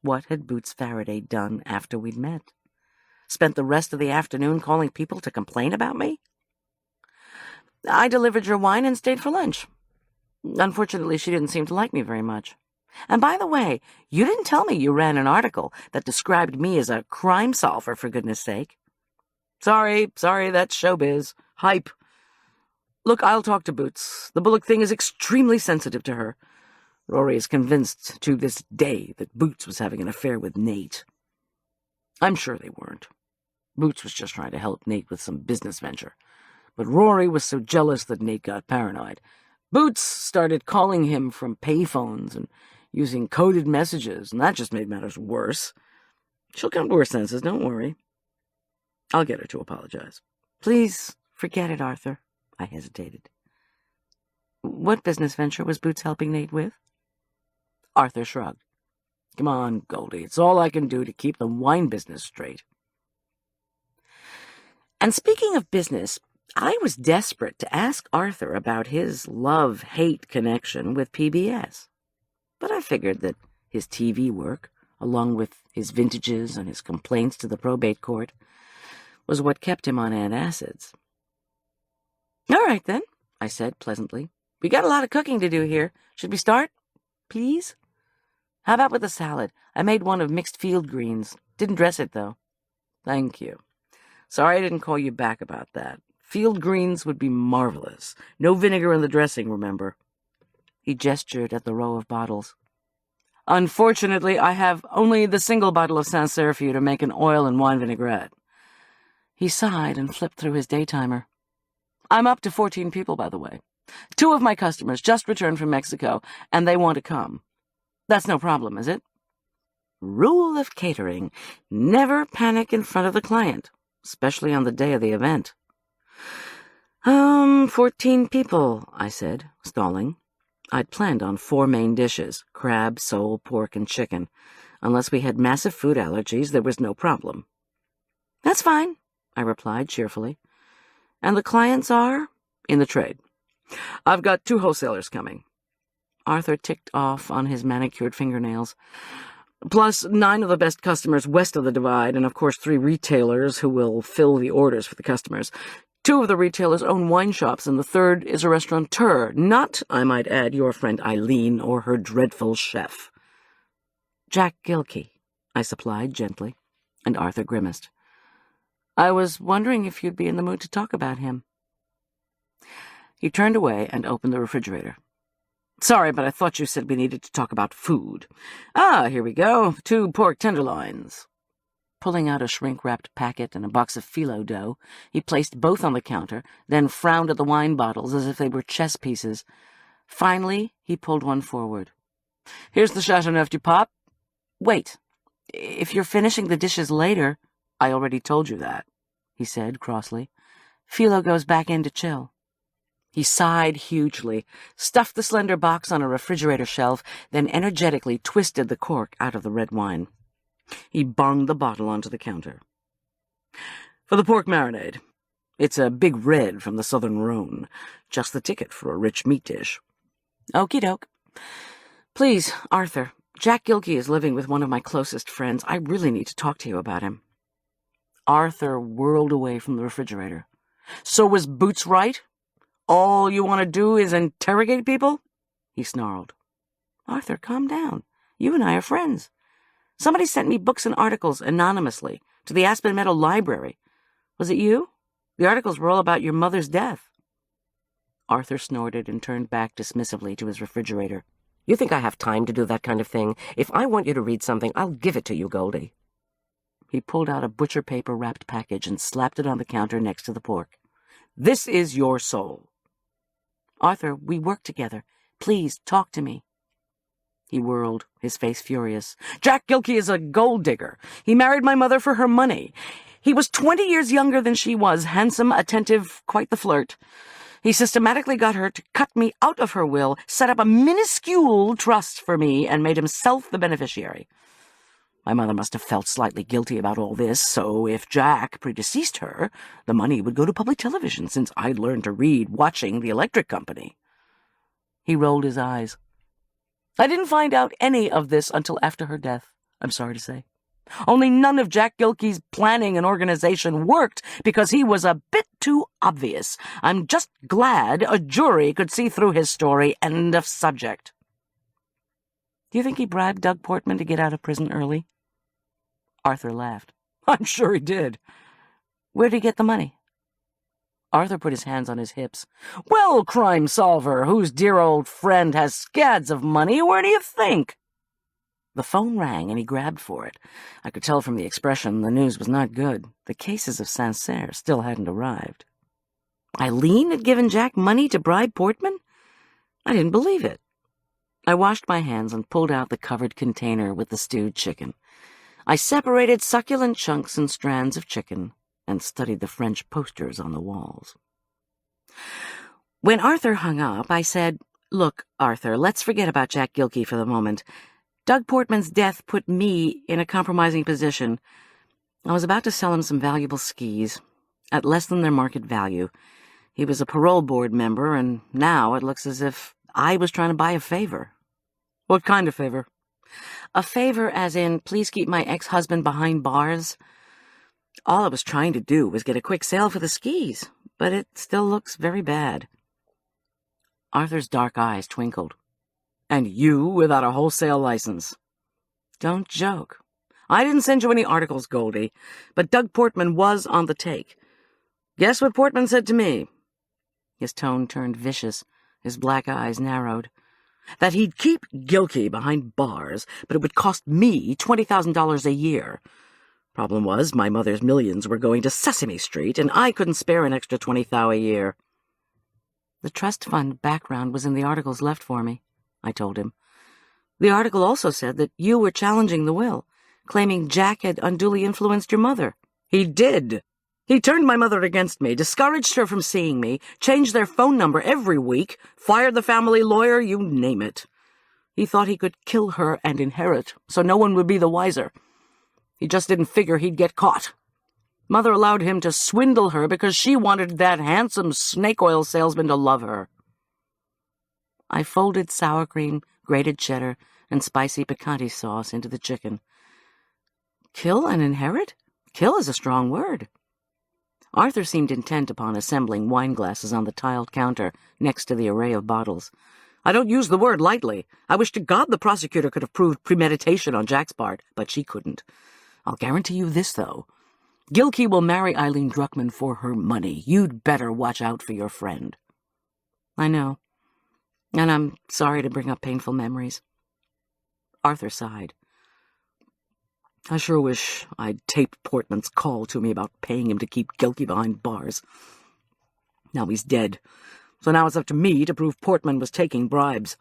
What had Boots Faraday done after we'd met? Spent the rest of the afternoon calling people to complain about me? I delivered your wine and stayed for lunch. Unfortunately, she didn't seem to like me very much. And by the way, you didn't tell me you ran an article that described me as a crime solver, for goodness sake. Sorry, that's showbiz. Hype. Look, I'll talk to Boots. The Bullock thing is extremely sensitive to her. Rory is convinced to this day that Boots was having an affair with Nate. I'm sure they weren't. Boots was just trying to help Nate with some business venture. But Rory was so jealous that Nate got paranoid. Boots started calling him from payphones and using coded messages, and that just made matters worse. She'll come to her senses, don't worry. I'll get her to apologize. Please forget it, Arthur. I hesitated. What business venture was Boots helping Nate with? Arthur shrugged. Come on, Goldy. It's all I can do to keep the wine business straight. And speaking of business, I was desperate to ask Arthur about his love-hate connection with PBS. But I figured that his TV work, along with his vintages and his complaints to the probate court, was what kept him on antacids. All right, then, I said pleasantly. We got a lot of cooking to do here. Should we start? Please? How about with the salad? I made one of mixed field greens. Didn't dress it, though. Thank you. Sorry I didn't call you back about that. Field greens would be marvelous. No vinegar in the dressing, remember. He gestured at the row of bottles. Unfortunately, I have only the single bottle of Sancerre for you to make an oil and wine vinaigrette. He sighed and flipped through his day-timer. I'm up to 14 people, by the way. 2 of my customers just returned from Mexico, and they want to come. That's no problem, is it? Rule of catering. Never panic in front of the client, especially on the day of the event. 14 people, I said, stalling. I'd planned on 4 main dishes, crab, sole, pork, and chicken. Unless we had massive food allergies, there was no problem. That's fine, I replied cheerfully. And the clients are in the trade. I've got 2 wholesalers coming. Arthur ticked off on his manicured fingernails. Plus 9 of the best customers west of the divide, and of course 3 retailers who will fill the orders for the customers. 2 of the retailers own wine shops, and the 3rd is a restaurateur, not, I might add, your friend Eileen or her dreadful chef. Jack Gilkey, I supplied gently, and Arthur grimaced. I was wondering if you'd be in the mood to talk about him. He turned away and opened the refrigerator. Sorry, but I thought you said we needed to talk about food. Here we go. 2 pork tenderloins. Pulling out a shrink-wrapped packet and a box of phyllo dough, he placed both on the counter, then frowned at the wine bottles as if they were chess pieces. Finally, he pulled one forward. Here's the Chateauneuf du Pape. Wait. If you're finishing the dishes later, I already told you that, he said crossly. Phyllo goes back in to chill. He sighed hugely, stuffed the slender box on a refrigerator shelf, then energetically twisted the cork out of the red wine. He bunged the bottle onto the counter. "For the pork marinade. It's a big red from the Southern Rhone. Just the ticket for a rich meat dish." "Okie doke. Please, Arthur, Jack Gilkey is living with one of my closest friends. I really need to talk to you about him." Arthur whirled away from the refrigerator. "So was Boots right? All you want to do is interrogate people?" he snarled. "Arthur, calm down. You and I are friends. Somebody sent me books and articles anonymously to the Aspen Meadow Library. Was it you? The articles were all about your mother's death." Arthur snorted and turned back dismissively to his refrigerator. You think I have time to do that kind of thing? If I want you to read something, I'll give it to you, Goldy. He pulled out a butcher paper-wrapped package and slapped it on the counter next to the pork. "This is your soul." "Arthur, we work together. Please, talk to me." He whirled, his face furious. "Jack Gilkey is a gold digger. He married my mother for her money. He was 20 years younger than she was, handsome, attentive, quite the flirt. He systematically got her to cut me out of her will, set up a minuscule trust for me, and made himself the beneficiary. My mother must have felt slightly guilty about all this, so if Jack predeceased her, the money would go to public television, since I'd learned to read watching the electric company." He rolled his eyes. "I didn't find out any of this until after her death, I'm sorry to say. Only none of Jack Gilkey's planning and organization worked because he was a bit too obvious. I'm just glad a jury could see through his story. End of subject." "Do you think he bribed Doug Portman to get out of prison early?" Arthur laughed. "I'm sure he did." "Where'd he get the money?" Arthur put his hands on his hips. "Well, crime solver, whose dear old friend has scads of money, where do you think?" The phone rang, and he grabbed for it. I could tell from the expression the news was not good. The cases of Sancerre still hadn't arrived. Eileen had given Jack money to bribe Portman? I didn't believe it. I washed my hands and pulled out the covered container with the stewed chicken. I separated succulent chunks and strands of chicken and studied the French posters on the walls. When Arthur hung up, I said, "Look, Arthur, let's forget about Jack Gilkey for the moment. Doug Portman's death put me in a compromising position. I was about to sell him some valuable skis, at less than their market value. He was a parole board member, and now it looks as if I was trying to buy a favor." "What kind of favor?" "A favor as in, please keep my ex-husband behind bars. All I was trying to do was get a quick sale for the skis, but it still looks very bad." Arthur's dark eyes twinkled. "And you without a wholesale license?" "Don't joke. I didn't send you any articles, Goldy, but Doug Portman was on the take. Guess what Portman said to me?" His tone turned vicious. His black eyes narrowed. "That he'd keep Gilkey behind bars, but it would cost me $20,000 a year. Problem was, my mother's millions were going to Sesame Street, and I couldn't spare an extra $20,000 a year." "The trust fund background was in the articles left for me," I told him. "The article also said that you were challenging the will, claiming Jack had unduly influenced your mother." "He did. He turned my mother against me, discouraged her from seeing me, changed their phone number every week, fired the family lawyer, you name it. He thought he could kill her and inherit, so no one would be the wiser. He just didn't figure he'd get caught. Mother allowed him to swindle her because she wanted that handsome snake oil salesman to love her." I folded sour cream, grated cheddar, and spicy picante sauce into the chicken. "Kill and inherit? Kill is a strong word." Arthur seemed intent upon assembling wine glasses on the tiled counter next to the array of bottles. "I don't use the word lightly. I wish to God the prosecutor could have proved premeditation on Jack's part, but she couldn't. I'll guarantee you this, though. Gilkey will marry Eileen Druckmann for her money. You'd better watch out for your friend." "I know. And I'm sorry to bring up painful memories." Arthur sighed. "I sure wish I'd taped Portman's call to me about paying him to keep Gilkey behind bars. Now he's dead, so now it's up to me to prove Portman was taking bribes.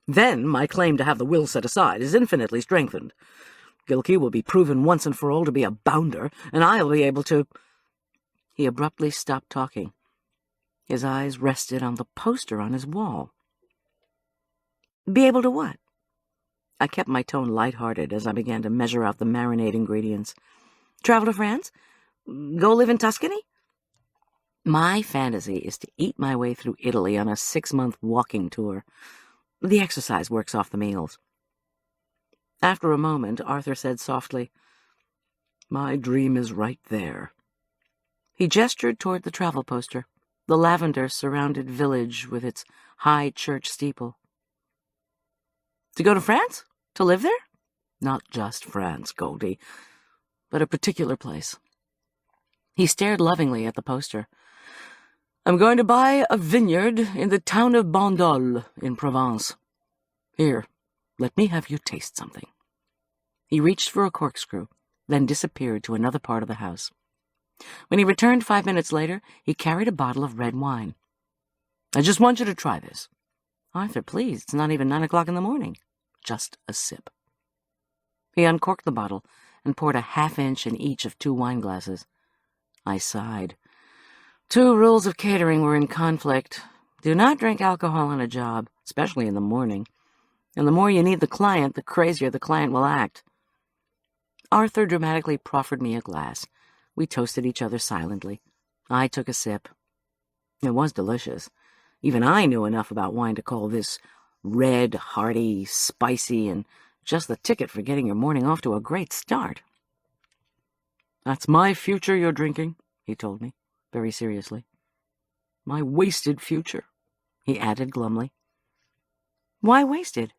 Then my claim to have the will set aside is infinitely strengthened. Gilkey will be proven once and for all to be a bounder, and I'll be able to—" He abruptly stopped talking. His eyes rested on the poster on his wall. Be able to what? I kept my tone light-hearted as I began to measure out the marinade ingredients. Travel to France? Go live in Tuscany? My fantasy is to eat my way through Italy on a 6-month walking tour. The exercise works off the meals. After a moment, Arthur said softly, "My dream is right there." He gestured toward the travel poster, the lavender-surrounded village with its high church steeple. To go to France? To live there? Not just France, Goldy, but a particular place. He stared lovingly at the poster. I'm going to buy a vineyard in the town of Bandol in Provence. Here, let me have you taste something. He reached for a corkscrew, then disappeared to another part of the house. When he returned 5 minutes later, he carried a bottle of red wine. I just want you to try this. Arthur, please, it's not even 9 o'clock in the morning. Just a sip. He uncorked the bottle and poured a half-inch in each of 2 wine glasses. I sighed. 2 rules of catering were in conflict. Do not drink alcohol on a job, especially in the morning. And the more you need the client, the crazier the client will act. Arthur dramatically proffered me a glass. We toasted each other silently. I took a sip. It was delicious. Even I knew enough about wine to call this red, hearty, spicy, and just the ticket for getting your morning off to a great start. That's my future you're drinking, he told me, very seriously. My wasted future, he added glumly. Why wasted?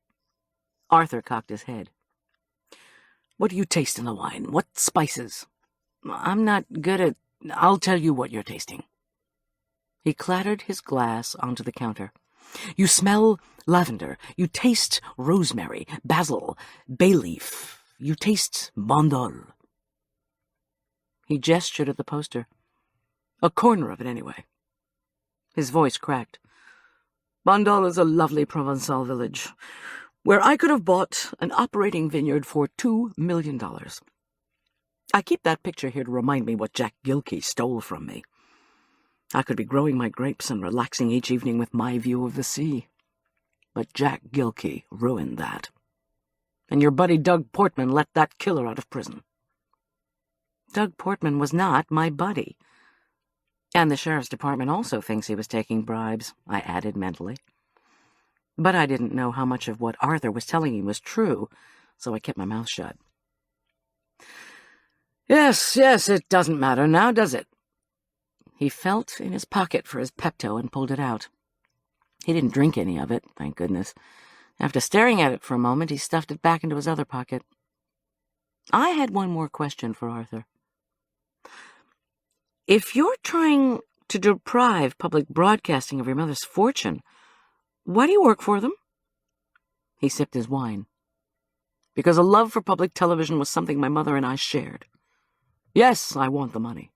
Arthur cocked his head. What do you taste in the wine? What spices? I'm not good at... I'll tell you what you're tasting. He clattered his glass onto the counter. You smell lavender. You taste rosemary, basil, bay leaf. You taste Bandol. He gestured at the poster. A corner of it, anyway. His voice cracked. Bandol is a lovely Provençal village, where I could have bought an operating vineyard for $2 million. I keep that picture here to remind me what Jack Gilkey stole from me. I could be growing my grapes and relaxing each evening with my view of the sea. But Jack Gilkey ruined that. And your buddy Doug Portman let that killer out of prison. Doug Portman was not my buddy. And the sheriff's department also thinks he was taking bribes, I added mentally. But I didn't know how much of what Arthur was telling me was true, so I kept my mouth shut. Yes, it doesn't matter now, does it? He felt in his pocket for his Pepto and pulled it out. He didn't drink any of it, thank goodness. After staring at it for a moment, he stuffed it back into his other pocket. I had one more question for Arthur. If you're trying to deprive public broadcasting of your mother's fortune, why do you work for them? He sipped his wine. Because a love for public television was something my mother and I shared. Yes, I want the money.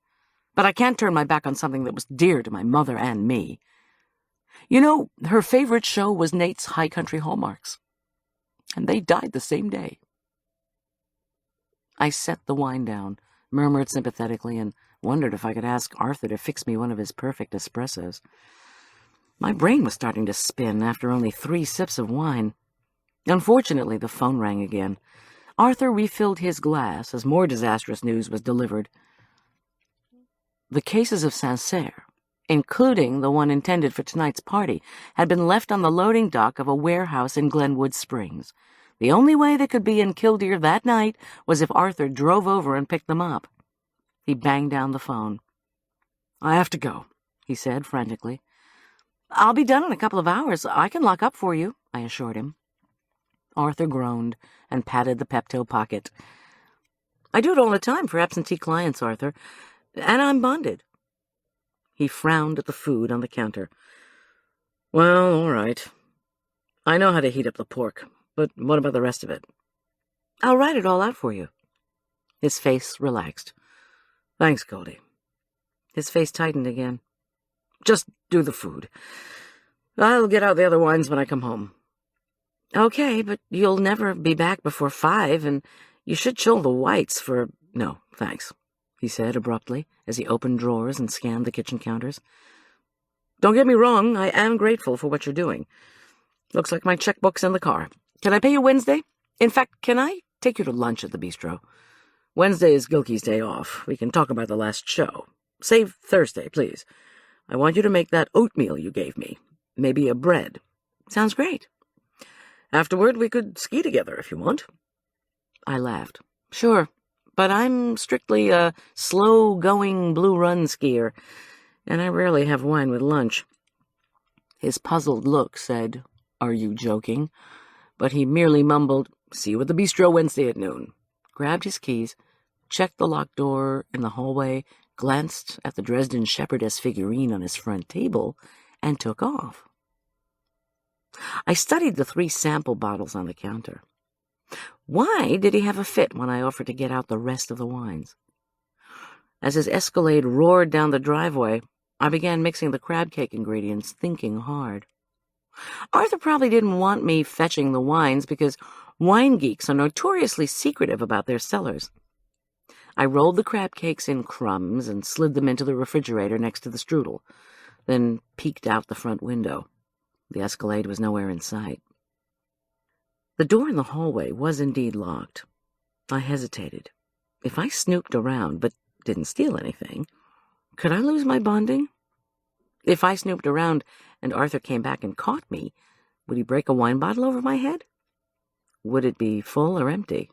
But I can't turn my back on something that was dear to my mother and me. You know, her favorite show was Nate's High Country Hallmarks. And they died the same day. I set the wine down, murmured sympathetically, and wondered if I could ask Arthur to fix me one of his perfect espressos. My brain was starting to spin after only 3 sips of wine. Unfortunately, the phone rang again. Arthur refilled his glass as more disastrous news was delivered. The cases of Sancerre, including the one intended for tonight's party, had been left on the loading dock of a warehouse in Glenwood Springs. The only way they could be in Killdeer that night was if Arthur drove over and picked them up. He banged down the phone. I have to go, he said frantically. I'll be done in a couple of hours. I can lock up for you, I assured him. Arthur groaned and patted the Pepto pocket. I do it all the time for absentee clients, Arthur, and I'm bonded. He frowned at the food on the counter. Well, all right. I know how to heat up the pork, but what about the rest of it? I'll write it all out for you. His face relaxed. Thanks, Goldy. His face tightened again. Just do the food. I'll get out the other wines when I come home. Okay, but you'll never be back before 5, and you should chill the whites for... No, thanks, he said abruptly as he opened drawers and scanned the kitchen counters. Don't get me wrong, I am grateful for what you're doing. Looks like my checkbook's in the car. Can I pay you Wednesday? In fact, can I take you to lunch at the bistro? Wednesday is Gilkey's day off. We can talk about the last show. Save Thursday, please. I want you to make that oatmeal you gave me. Maybe a bread. Sounds great. Afterward, we could ski together if you want. I laughed. Sure, but I'm strictly a slow-going blue run skier, and I rarely have wine with lunch. His puzzled look said, "Are you joking?" But he merely mumbled, "See you at the bistro Wednesday at noon," grabbed his keys, checked the locked door in the hallway, glanced at the Dresden shepherdess figurine on his front table, and took off. I studied the 3 sample bottles on the counter. Why did he have a fit when I offered to get out the rest of the wines? As his Escalade roared down the driveway, I began mixing the crab cake ingredients, thinking hard. Arthur probably didn't want me fetching the wines because wine geeks are notoriously secretive about their cellars. I rolled the crab cakes in crumbs and slid them into the refrigerator next to the strudel, then peeked out the front window. The Escalade was nowhere in sight. The door in the hallway was indeed locked. I hesitated. If I snooped around but didn't steal anything, could I lose my bonding? If I snooped around and Arthur came back and caught me, would he break a wine bottle over my head? Would it be full or empty?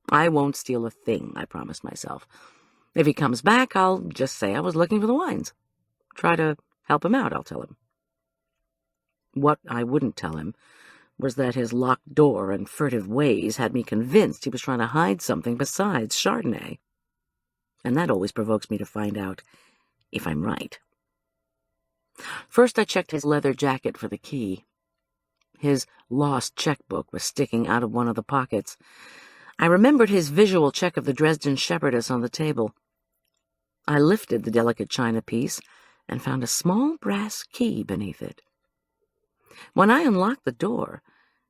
I won't steal a thing, I promised myself. If he comes back, I'll just say I was looking for the wines. Try to help him out, I'll tell him. What I wouldn't tell him was that his locked door and furtive ways had me convinced he was trying to hide something besides Chardonnay. And that always provokes me to find out if I'm right. First I checked his leather jacket for the key. His lost checkbook was sticking out of one of the pockets. I remembered his visual check of the Dresden shepherdess on the table. I lifted the delicate china piece and found a small brass key beneath it. When I unlocked the door,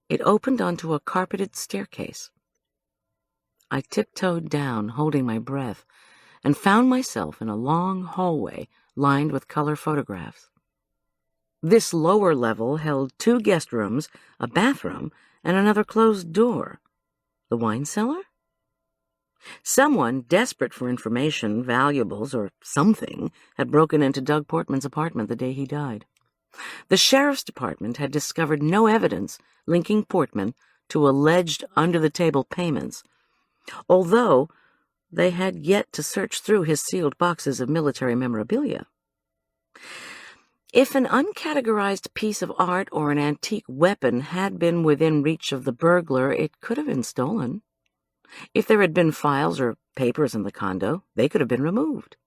it opened onto a carpeted staircase. I tiptoed down, holding my breath, and found myself in a long hallway lined with color photographs. This lower level held 2 guest rooms, a bathroom, and another closed door. The wine cellar? Someone, desperate for information, valuables, or something, had broken into Doug Portman's apartment the day he died. The sheriff's department had discovered no evidence linking Portman to alleged under-the-table payments, although they had yet to search through his sealed boxes of military memorabilia. If an uncategorized piece of art or an antique weapon had been within reach of the burglar, it could have been stolen. If there had been files or papers in the condo, they could have been removed.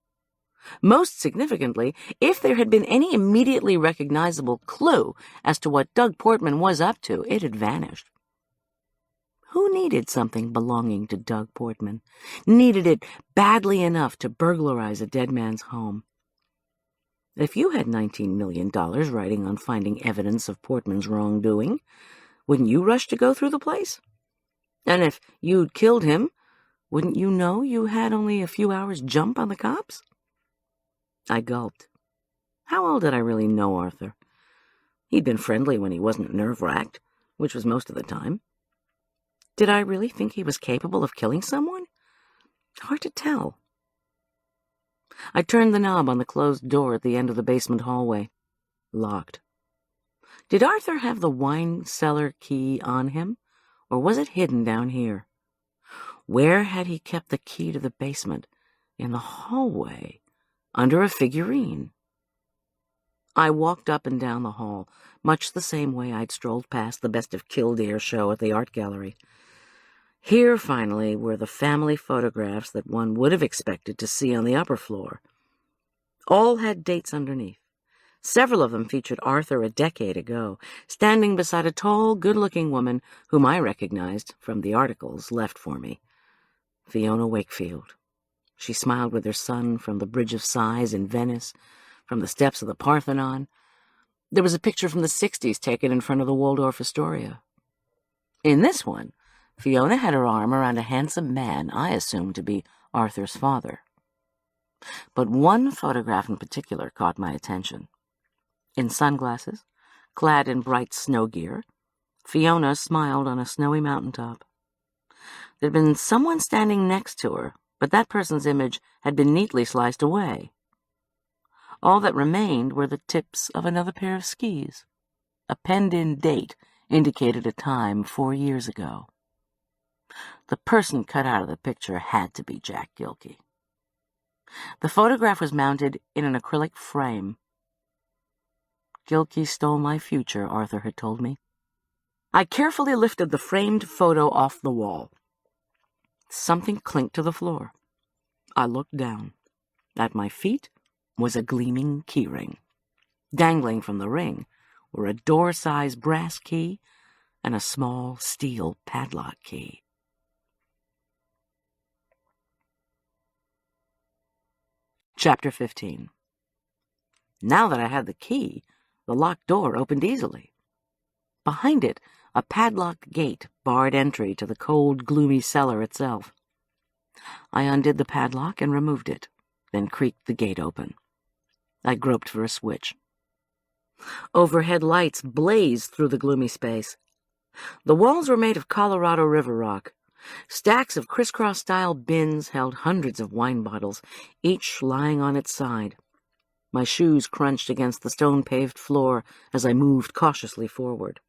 Most significantly, if there had been any immediately recognizable clue as to what Doug Portman was up to, it had vanished. Who needed something belonging to Doug Portman? Needed it badly enough to burglarize a dead man's home? If you had $19 million riding on finding evidence of Portman's wrongdoing, wouldn't you rush to go through the place? And if you'd killed him, wouldn't you know you had only a few hours' jump on the cops? I gulped. How old did I really know Arthur? He'd been friendly when he wasn't nerve-wracked, which was most of the time. Did I really think he was capable of killing someone? Hard to tell. I turned the knob on the closed door at the end of the basement hallway. Locked. Did Arthur have the wine cellar key on him, or was it hidden down here? Where had he kept the key to the basement? In the hallway, under a figurine. I walked up and down the hall, much the same way I'd strolled past the Best of Killdeer show at the art gallery. Here, finally, were the family photographs that one would have expected to see on the upper floor. All had dates underneath. Several of them featured Arthur a decade ago, standing beside a tall, good-looking woman whom I recognized from the articles left for me. Fiona Wakefield. She smiled with her son from the Bridge of Sighs in Venice, from the steps of the Parthenon. There was a picture from the 60s taken in front of the Waldorf Astoria. In this one, Fiona had her arm around a handsome man I assumed to be Arthur's father. but one photograph in particular caught my attention. In sunglasses, clad in bright snow gear, Fiona smiled on a snowy mountaintop. There'd been someone standing next to her, but that person's image had been neatly sliced away. All that remained were the tips of another pair of skis. A penned-in date indicated a time 4 years ago. The person cut out of the picture had to be Jack Gilkey. The photograph was mounted in an acrylic frame. Gilkey stole my future, Arthur had told me. I carefully lifted the framed photo off the wall. Something clinked to the floor. I looked down. At my feet was a gleaming keyring. Dangling from the ring were a door-size brass key and a small steel padlock key. Chapter 15. Now that I had the key, the locked door opened easily. Behind it, a padlocked gate barred entry to the cold, gloomy cellar itself. I undid the padlock and removed it, then creaked the gate open. I groped for a switch. Overhead lights blazed through the gloomy space. The walls were made of Colorado River rock. Stacks of crisscross-style bins held hundreds of wine bottles, each lying on its side. My shoes crunched against the stone-paved floor as I moved cautiously forward.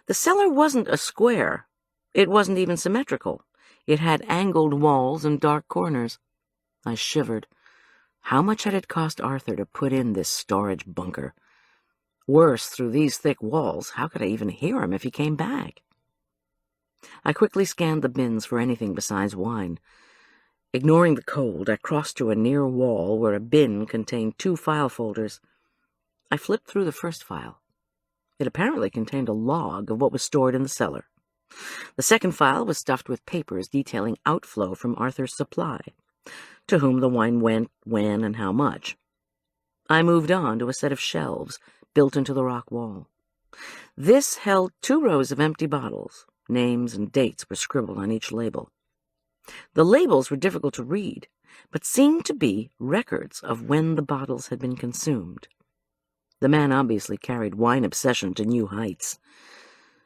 The cellar wasn't a square. It wasn't even symmetrical. It had angled walls and dark corners. I shivered. How much had it cost Arthur to put in this storage bunker? Worse, through these thick walls, how could I even hear him if he came back? I quickly scanned the bins for anything besides wine. Ignoring the cold, I crossed to a near wall where a bin contained 2 file folders. I flipped through the first file. It apparently contained a log of what was stored in the cellar. The second file was stuffed with papers detailing outflow from Arthur's supply, to whom the wine went, when, and how much. I moved on to a set of shelves built into the rock wall. This held 2 rows of empty bottles. Names and dates were scribbled on each label. The labels were difficult to read, but seemed to be records of when the bottles had been consumed. The man obviously carried wine obsession to new heights.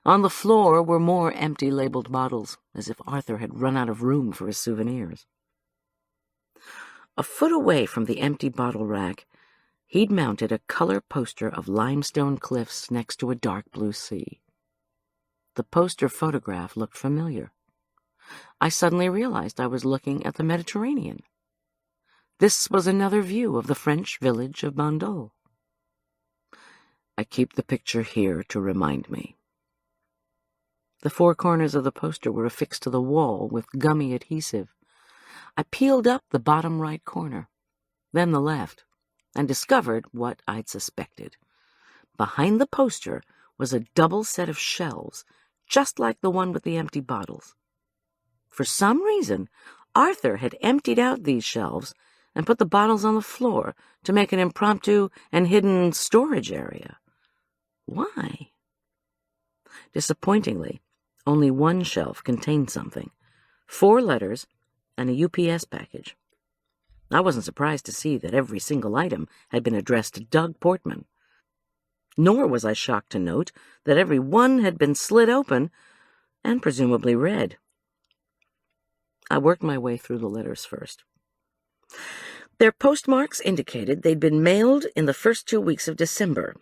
On the floor were more empty labeled bottles, as if Arthur had run out of room for his souvenirs. A foot away from the empty bottle rack, he'd mounted a color poster of limestone cliffs next to a dark blue sea. The poster photograph looked familiar. I suddenly realized I was looking at the Mediterranean. This was another view of the French village of Bandol. I keep the picture here to remind me. The 4 corners of the poster were affixed to the wall with gummy adhesive. I peeled up the bottom right corner, then the left, and discovered what I'd suspected. Behind the poster was a double set of shelves, just like the one with the empty bottles. For some reason, Arthur had emptied out these shelves and put the bottles on the floor to make an impromptu and hidden storage area. Why? Disappointingly, only one shelf contained something, 4 letters and a UPS package. I wasn't surprised to see that every single item had been addressed to Doug Portman. Nor was I shocked to note that every one had been slit open and presumably read. I worked my way through the letters first. Their postmarks indicated they'd been mailed in the first 2 weeks of December.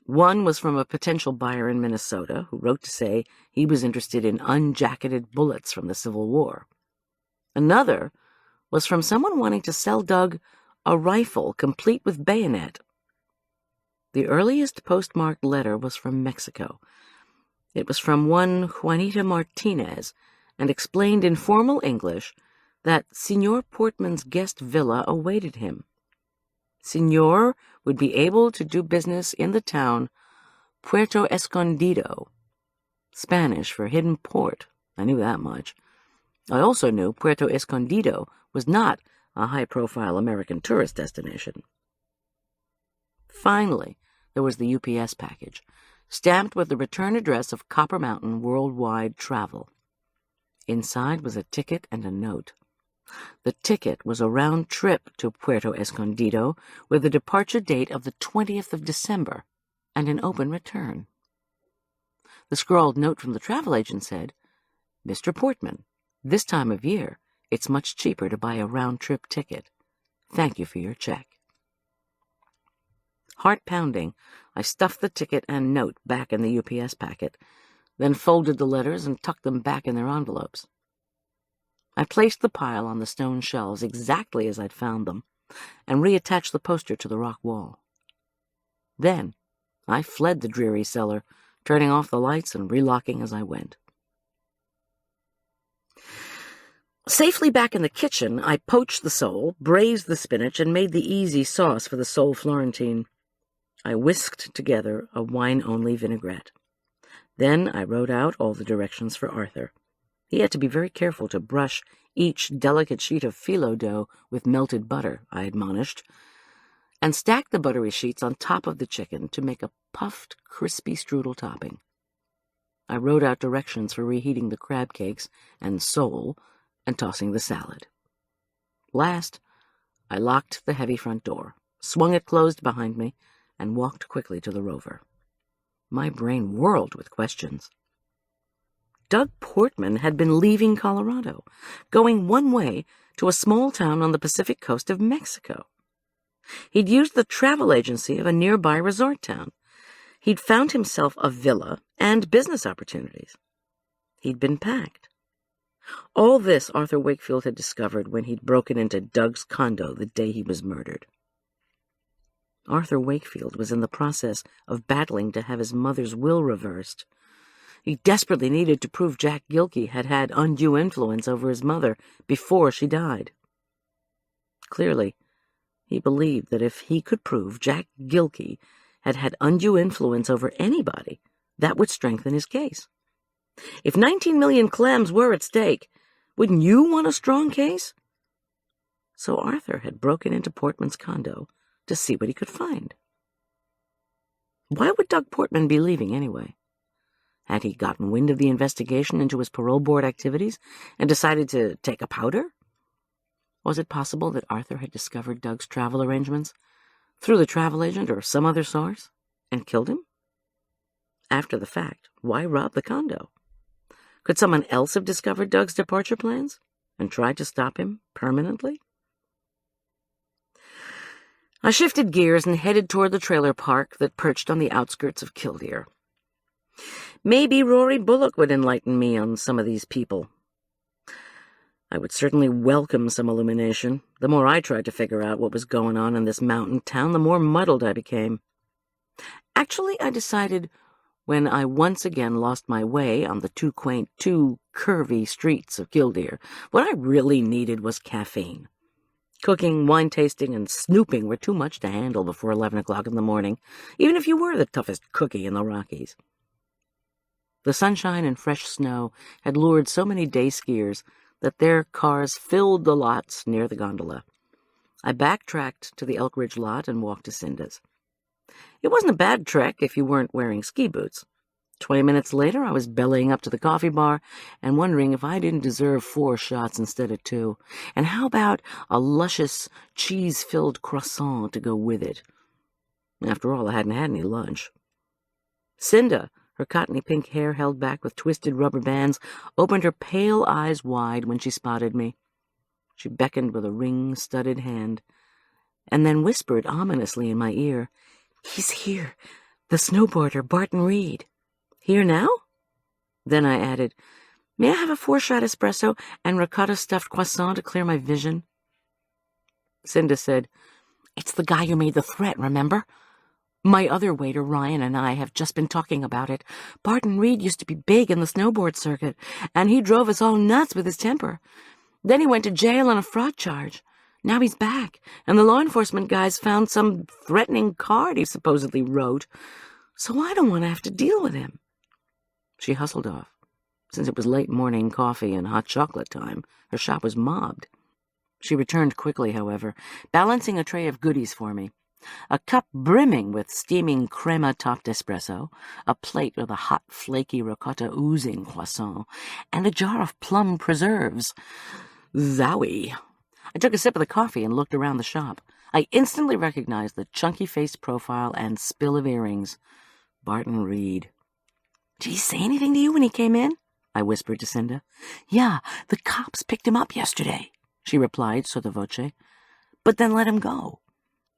One was from a potential buyer in Minnesota who wrote to say he was interested in unjacketed bullets from the Civil War. Another was from someone wanting to sell Doug a rifle complete with bayonet. The earliest postmarked letter was from Mexico. It was from one Juanita Martinez and explained in formal English that Senor Portman's guest villa awaited him. Senor would be able to do business in the town Puerto Escondido, Spanish for hidden port. I knew that much. I also knew Puerto Escondido was not a high-profile American tourist destination. Finally, there was the UPS package, stamped with the return address of Copper Mountain Worldwide Travel. Inside was a ticket and a note. The ticket was a round trip to Puerto Escondido with a departure date of the 20th of December and an open return. The scrawled note from the travel agent said, "Mr. Portman, this time of year, it's much cheaper to buy a round-trip ticket. Thank you for your check." Heart-pounding, I stuffed the ticket and note back in the UPS packet, then folded the letters and tucked them back in their envelopes. I placed the pile on the stone shelves exactly as I'd found them, and reattached the poster to the rock wall. Then I fled the dreary cellar, turning off the lights and relocking as I went. Safely back in the kitchen, I poached the sole, braised the spinach, and made the easy sauce for the sole Florentine. I whisked together a wine-only vinaigrette. Then I wrote out all the directions for Arthur. He had to be very careful to brush each delicate sheet of phyllo dough with melted butter, I admonished, and stacked the buttery sheets on top of the chicken to make a puffed, crispy strudel topping. I wrote out directions for reheating the crab cakes and sole and tossing the salad. Last, I locked the heavy front door, swung it closed behind me, and walked quickly to the Rover. My brain whirled with questions. Doug Portman had been leaving Colorado, going one way to a small town on the Pacific coast of Mexico. He'd used the travel agency of a nearby resort town. He'd found himself a villa and business opportunities. He'd been packed. All this Arthur Wakefield had discovered when he'd broken into Doug's condo the day he was murdered. Arthur Wakefield was in the process of battling to have his mother's will reversed. He desperately needed to prove Jack Gilkey had had undue influence over his mother before she died. Clearly, he believed that if he could prove Jack Gilkey had had undue influence over anybody, that would strengthen his case. If 19 million clams were at stake, wouldn't you want a strong case? So Arthur had broken into Portman's condo to see what he could find. Why would Doug Portman be leaving anyway? Had he gotten wind of the investigation into his parole board activities and decided to take a powder? Was it possible that Arthur had discovered Doug's travel arrangements through the travel agent or some other source and killed him? After the fact, why rob the condo? Could someone else have discovered Doug's departure plans and tried to stop him permanently? I shifted gears and headed toward the trailer park that perched on the outskirts of Killdeer. Maybe Rory Bullock would enlighten me on some of these people. I would certainly welcome some illumination. The more I tried to figure out what was going on in this mountain town, the more muddled I became. Actually, I decided, when I once again lost my way on the too quaint, too curvy streets of Killdeer, what I really needed was caffeine. Cooking, wine tasting, and snooping were too much to handle before 11 o'clock in the morning, even if you were the toughest cookie in the Rockies. The sunshine and fresh snow had lured so many day skiers that their cars filled the lots near the gondola. I backtracked to the Elk Ridge lot and walked to Cinda's. It wasn't a bad trek if you weren't wearing ski boots. 20 minutes later, I was bellying up to the coffee bar and wondering if I didn't deserve 4 shots instead of 2. And how about a luscious, cheese-filled croissant to go with it? After all, I hadn't had any lunch. Cinda, her cottony pink hair held back with twisted rubber bands, opened her pale eyes wide when she spotted me. She beckoned with a ring-studded hand, and then whispered ominously in my ear, "He's here, the snowboarder, Barton Reed." "Here now?" Then I added, "May I have a 4-shot espresso and ricotta-stuffed croissant to clear my vision?" Cinda said, "It's the guy who made the threat, remember? My other waiter, Ryan, and I have just been talking about it. Barton Reed used to be big in the snowboard circuit, and he drove us all nuts with his temper. Then he went to jail on a fraud charge. Now he's back, and the law enforcement guys found some threatening card he supposedly wrote, so I don't want to have to deal with him." She hustled off. Since it was late morning coffee and hot chocolate time, her shop was mobbed. She returned quickly, however, balancing a tray of goodies for me. A cup brimming with steaming crema-topped espresso, a plate with a hot, flaky ricotta oozing croissant, and a jar of plum preserves. Zowie. I took a sip of the coffee and looked around the shop. I instantly recognized the chunky-faced profile and spill of earrings. Barton Reed. Did he say anything to you when he came in? I whispered to Cinda. Yeah, the cops picked him up yesterday, she replied sotto voce, but then let him go.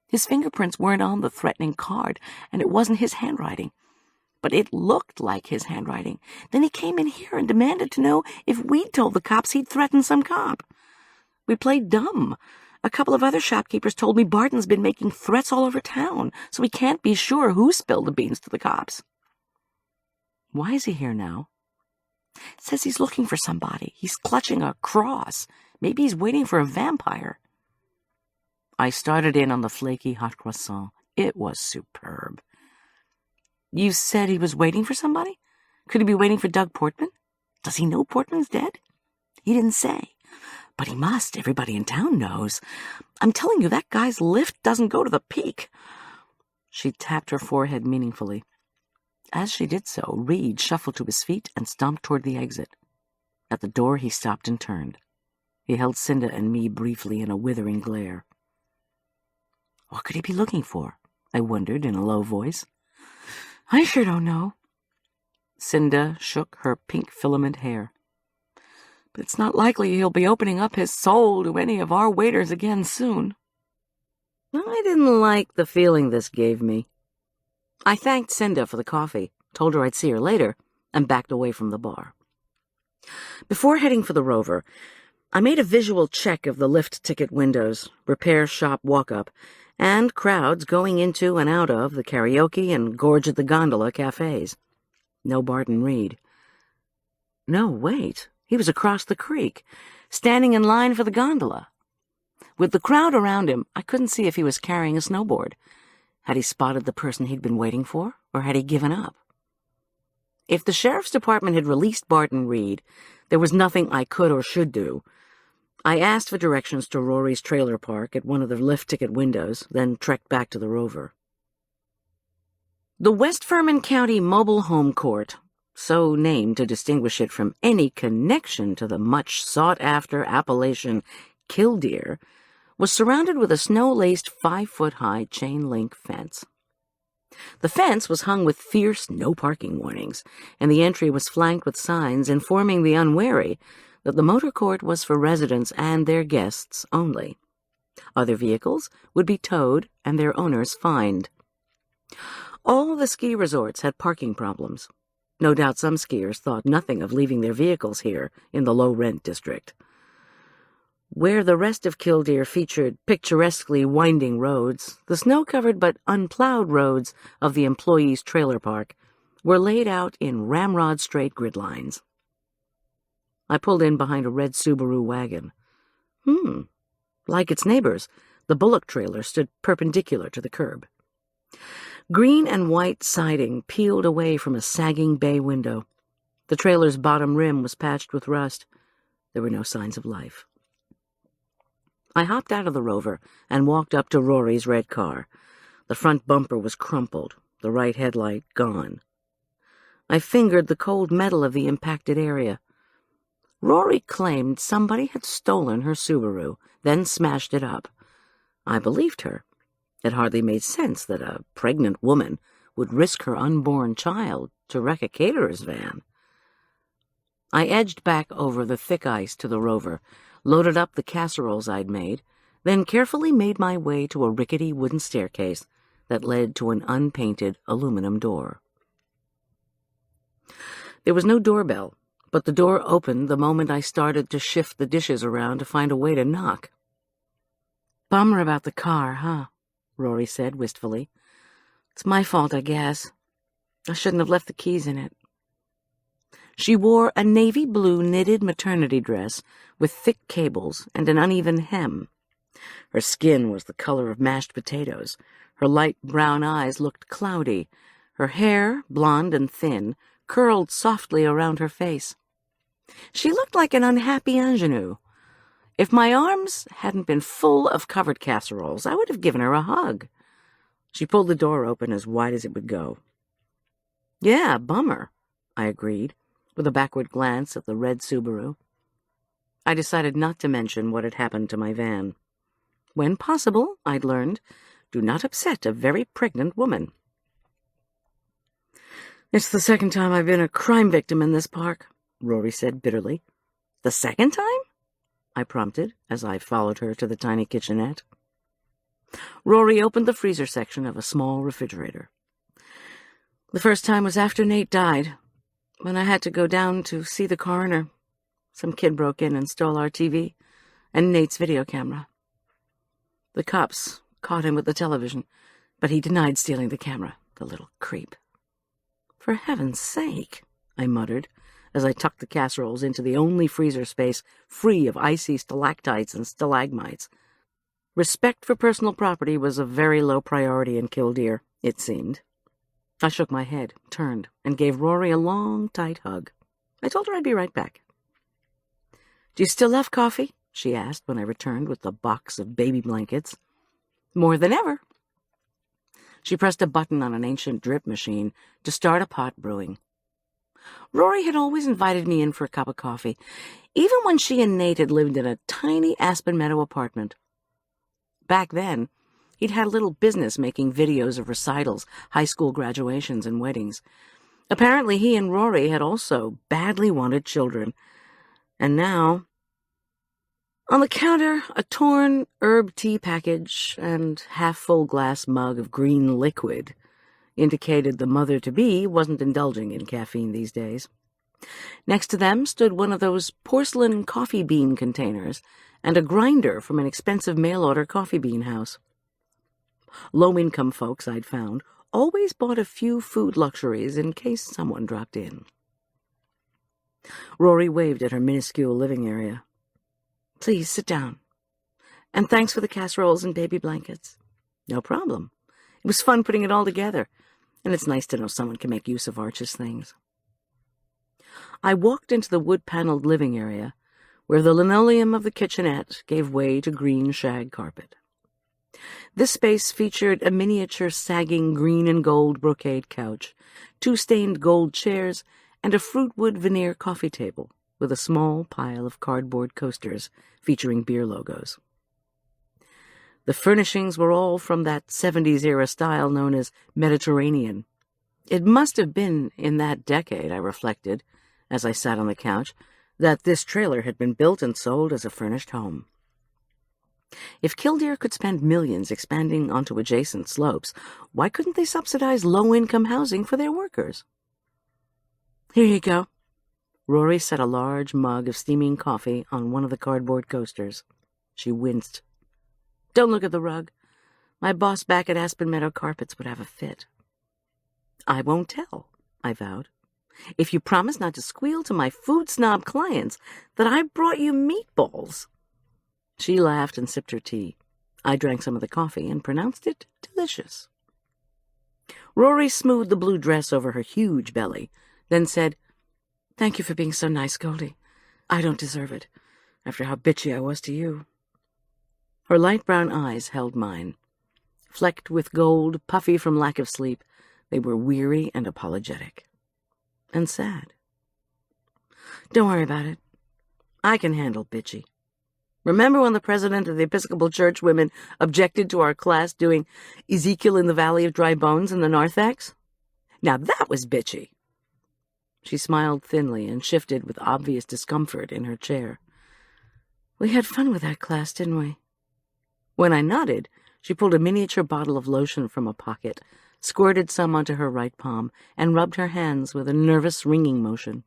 His fingerprints weren't on the threatening card, and it wasn't his handwriting. But it looked like his handwriting. Then he came in here and demanded to know if we'd told the cops he'd threatened some cop. We played dumb. A couple of other shopkeepers told me Barton's been making threats all over town, so we can't be sure who spilled the beans to the cops. Why is he here now? Says he's looking for somebody. He's clutching a cross. Maybe he's waiting for a vampire. I started in on the flaky hot croissant. It was superb. You said he was waiting for somebody? Could he be waiting for Doug Portman? Does he know Portman's dead? He didn't say. But he must. Everybody in town knows. I'm telling you, that guy's lift doesn't go to the peak. She tapped her forehead meaningfully. As she did so, Reed shuffled to his feet and stomped toward the exit. At the door, he stopped and turned. He held Cinda and me briefly in a withering glare. What could he be looking for? I wondered in a low voice. I sure don't know. Cinda shook her pink filament hair. But it's not likely he'll be opening up his soul to any of our waiters again soon. I didn't like the feeling this gave me. I thanked Cinda for the coffee, told her I'd see her later, and backed away from the bar. Before heading for the Rover, I made a visual check of the lift ticket windows, repair shop walk-up, and crowds going into and out of the karaoke and Gorge at the Gondola cafes. No Barton Reed. No, wait. He was across the creek, standing in line for the gondola. With the crowd around him, I couldn't see if he was carrying a snowboard. Had he spotted the person he'd been waiting for, or had he given up? If the sheriff's department had released Barton Reed, there was nothing I could or should do. I asked for directions to Rory's trailer park at one of the lift ticket windows, then trekked back to the Rover. The West Ferman County Mobile Home Court, so named to distinguish it from any connection to the much sought-after appellation Killdeer, was surrounded with a snow-laced 5-foot-high chain-link fence. The fence was hung with fierce no-parking warnings, and the entry was flanked with signs informing the unwary that the motor court was for residents and their guests only. Other vehicles would be towed and their owners fined. All the ski resorts had parking problems. No doubt some skiers thought nothing of leaving their vehicles here in the low-rent district. Where the rest of Killdeer featured picturesquely winding roads, the snow-covered but unplowed roads of the employees' trailer park were laid out in ramrod-straight grid lines. I pulled in behind a red Subaru wagon. Like its neighbors, the bullock trailer stood perpendicular to the curb. Green and white siding peeled away from a sagging bay window. The trailer's bottom rim was patched with rust. There were no signs of life. I hopped out of the Rover and walked up to Rory's red car. The front bumper was crumpled, the right headlight gone. I fingered the cold metal of the impacted area. Rory claimed somebody had stolen her Subaru, then smashed it up. I believed her. It hardly made sense that a pregnant woman would risk her unborn child to wreck a caterer's van. I edged back over the thick ice to the Rover, loaded up the casseroles I'd made, then carefully made my way to a rickety wooden staircase that led to an unpainted aluminum door. There was no doorbell, but the door opened the moment I started to shift the dishes around to find a way to knock. Bummer about the car, huh? Rory said wistfully. It's my fault, I guess. I shouldn't have left the keys in it. She wore a navy blue knitted maternity dress with thick cables and an uneven hem. Her skin was the color of mashed potatoes. Her light brown eyes looked cloudy. Her hair, blonde and thin, curled softly around her face. She looked like an unhappy ingenue. If my arms hadn't been full of covered casseroles, I would have given her a hug. She pulled the door open as wide as it would go. Yeah, bummer, I agreed, with a backward glance at the red Subaru. I decided not to mention what had happened to my van. When possible, I'd learned, do not upset a very pregnant woman. "It's the second time I've been a crime victim in this park," Rory said bitterly. "The second time?" I prompted as I followed her to the tiny kitchenette. Rory opened the freezer section of a small refrigerator. "The first time was after Nate died, when I had to go down to see the coroner. Some kid broke in and stole our TV and Nate's video camera. The cops caught him with the television, but he denied stealing the camera, the little creep." "For heaven's sake," I muttered, as I tucked the casseroles into the only freezer space free of icy stalactites and stalagmites. Respect for personal property was a very low priority in Killdeer, it seemed. I shook my head, turned, and gave Rory a long, tight hug. I told her I'd be right back. "Do you still love coffee?" she asked when I returned with a box of baby blankets. "More than ever." She pressed a button on an ancient drip machine to start a pot brewing. Rory had always invited me in for a cup of coffee, even when she and Nate had lived in a tiny Aspen Meadow apartment. Back then, he'd had a little business making videos of recitals, high school graduations, and weddings. Apparently he and Rory had also badly wanted children. And now, on the counter, a torn herb tea package and half-full glass mug of green liquid indicated the mother-to-be wasn't indulging in caffeine these days. Next to them stood one of those porcelain coffee bean containers and a grinder from an expensive mail-order coffee bean house. Low-income folks, I'd found, always bought a few food luxuries in case someone dropped in. Rory waved at her minuscule living area. "Please, sit down. And thanks for the casseroles and baby blankets." "No problem. It was fun putting it all together, and it's nice to know someone can make use of Arch's things." I walked into the wood-paneled living area, where the linoleum of the kitchenette gave way to green shag carpet. This space featured a miniature sagging green and gold brocade couch, 2 stained gold chairs, and a fruitwood veneer coffee table with a small pile of cardboard coasters featuring beer logos. The furnishings were all from that 70s-era style known as Mediterranean. It must have been in that decade, I reflected, as I sat on the couch, that this trailer had been built and sold as a furnished home. If Killdeer could spend millions expanding onto adjacent slopes, why couldn't they subsidize low-income housing for their workers? "Here you go." Rory set a large mug of steaming coffee on one of the cardboard coasters. She winced. "Don't look at the rug. My boss back at Aspen Meadow Carpets would have a fit." "I won't tell," I vowed, "if you promise not to squeal to my food snob clients that I brought you meatballs." She laughed and sipped her tea. I drank some of the coffee and pronounced it delicious. Rory smoothed the blue dress over her huge belly, then said, "Thank you for being so nice, Goldy. I don't deserve it, after how bitchy I was to you." Her light brown eyes held mine. Flecked with gold, puffy from lack of sleep, they were weary and apologetic. And sad. "Don't worry about it. I can handle bitchy. Remember when the president of the Episcopal Church women objected to our class doing Ezekiel in the Valley of Dry Bones in the Narthex? Now that was bitchy." She smiled thinly and shifted with obvious discomfort in her chair. "We had fun with that class, didn't we?" When I nodded, she pulled a miniature bottle of lotion from a pocket, squirted some onto her right palm, and rubbed her hands with a nervous wringing motion.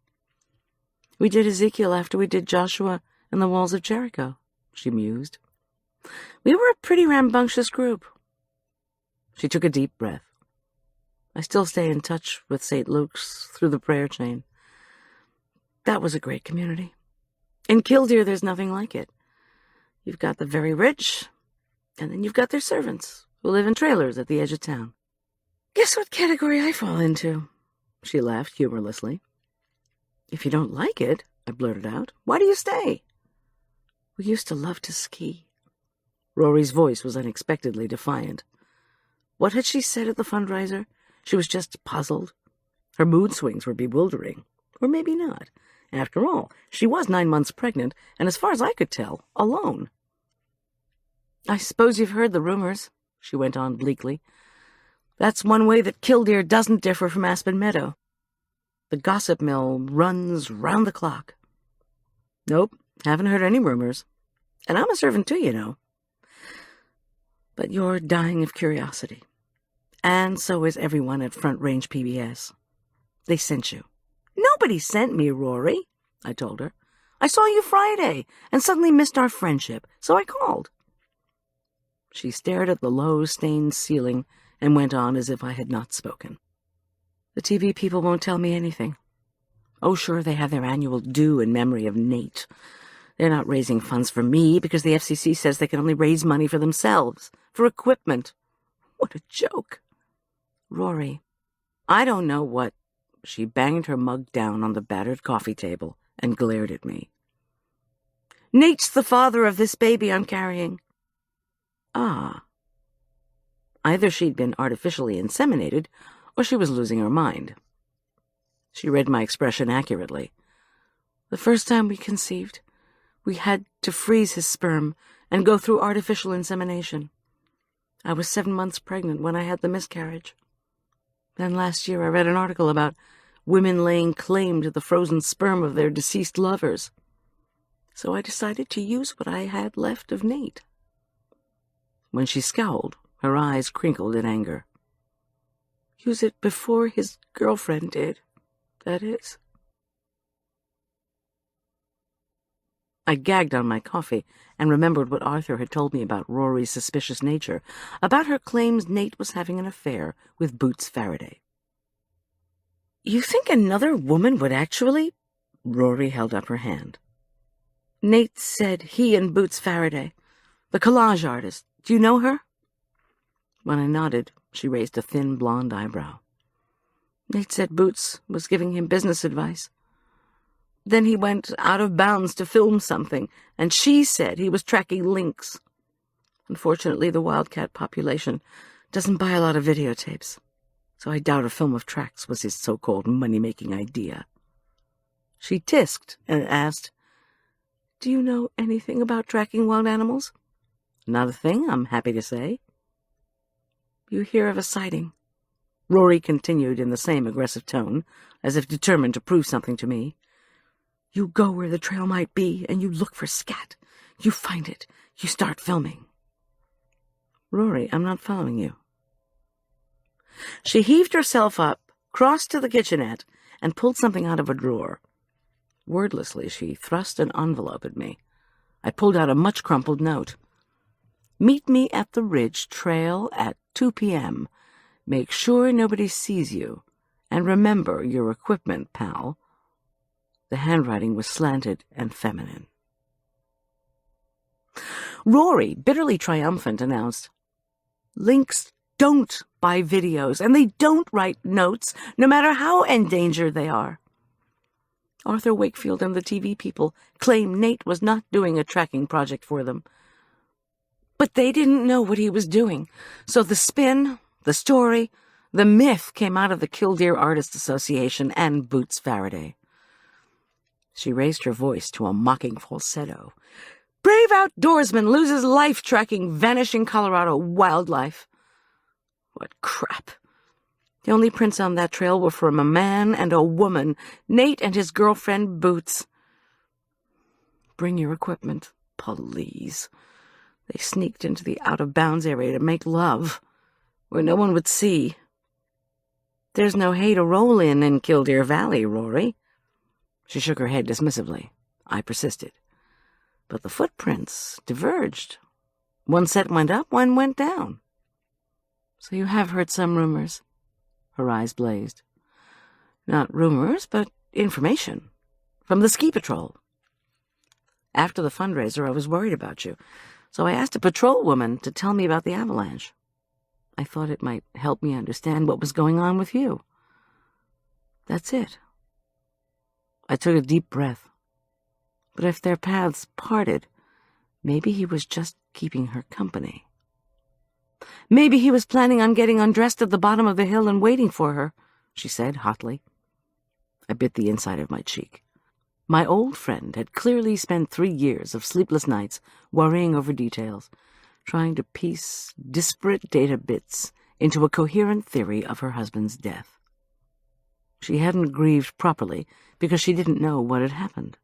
"We did Ezekiel after we did Joshua and the walls of Jericho," she mused. "We were a pretty rambunctious group." She took a deep breath. "I still stay in touch with St. Luke's through the prayer chain. That was a great community. In Killdeer, there's nothing like it. You've got the very rich, and then you've got their servants, who live in trailers at the edge of town. Guess what category I fall into?" She laughed humorlessly. "If you don't like it," I blurted out, "why do you stay?" "We used to love to ski." Rory's voice was unexpectedly defiant. What had she said at the fundraiser? She was just puzzled. Her mood swings were bewildering. Or maybe not. After all, she was 9 months pregnant, and as far as I could tell, alone. "I suppose you've heard the rumors," she went on bleakly. "That's one way that Killdeer doesn't differ from Aspen Meadow. The gossip mill runs round the clock." "Nope, haven't heard any rumors. And I'm a servant too, you know." "But you're dying of curiosity. And so is everyone at Front Range PBS. They sent you." "Nobody sent me, Rory," I told her. "I saw you Friday and suddenly missed our friendship, so I called." She stared at the low, stained ceiling and went on as if I had not spoken. "The TV people won't tell me anything. Oh, sure, they have their annual due in memory of Nate. They're not raising funds for me because the FCC says they can only raise money for themselves, for equipment. What a joke. Rory, I don't know what—" She banged her mug down on the battered coffee table and glared at me. "Nate's the father of this baby I'm carrying." Ah. Either she'd been artificially inseminated, or she was losing her mind. She read my expression accurately. "The first time we conceived, we had to freeze his sperm and go through artificial insemination. I was 7 months pregnant when I had the miscarriage. Then last year I read an article about women laying claim to the frozen sperm of their deceased lovers. So I decided to use what I had left of Nate." When she scowled, her eyes crinkled in anger. "Use it before his girlfriend did, that is." I gagged on my coffee and remembered what Arthur had told me about Rory's suspicious nature, about her claims Nate was having an affair with Boots Faraday. "You think another woman would actually—" Rory held up her hand. "Nate said he and Boots Faraday, the collage artist. Do you know her?" When I nodded, she raised a thin blonde eyebrow. "Nate said Boots was giving him business advice. Then he went out of bounds to film something, and she said he was tracking lynx. Unfortunately, the wildcat population doesn't buy a lot of videotapes, so I doubt a film of tracks was his so-called money-making idea." She tisked and asked, "Do you know anything about tracking wild animals?" "Not a thing, I'm happy to say." "You hear of a sighting?" Rory continued in the same aggressive tone, as if determined to prove something to me. "You go where the trail might be, and you look for scat. You find it. You start filming." "Rory, I'm not following you." She heaved herself up, crossed to the kitchenette, and pulled something out of a drawer. Wordlessly, she thrust an envelope at me. I pulled out a much-crumpled note. "Meet me at the Ridge Trail at 2 p.m. Make sure nobody sees you. And remember your equipment, pal." The handwriting was slanted and feminine. Rory, bitterly triumphant, announced, "Lynx don't buy videos, and they don't write notes, no matter how endangered they are. Arthur Wakefield and the TV people claim Nate was not doing a tracking project for them. But they didn't know what he was doing, so the spin, the story, the myth came out of the Killdeer Artists Association and Boots Faraday." She raised her voice to a mocking falsetto. "Brave outdoorsman loses life tracking vanishing Colorado wildlife. What crap. The only prints on that trail were from a man and a woman, Nate and his girlfriend Boots. Bring your equipment, please." They sneaked into the out-of-bounds area to make love, where no one would see. "There's no hay to roll in Killdeer Valley, Rory." She shook her head dismissively. I persisted. But the footprints diverged. One set went up, one went down. "So you have heard some rumors?" Her eyes blazed. "Not rumors, but information. From the ski patrol. After the fundraiser, I was worried about you, so I asked a patrol woman to tell me about the avalanche. I thought it might help me understand what was going on with you. That's it." I took a deep breath. But if their paths parted, maybe he was just keeping her company. "Maybe he was planning on getting undressed at the bottom of the hill and waiting for her," she said hotly. I bit the inside of my cheek. My old friend had clearly spent 3 years of sleepless nights worrying over details, trying to piece disparate data bits into a coherent theory of her husband's death. She hadn't grieved properly because she didn't know what had happened.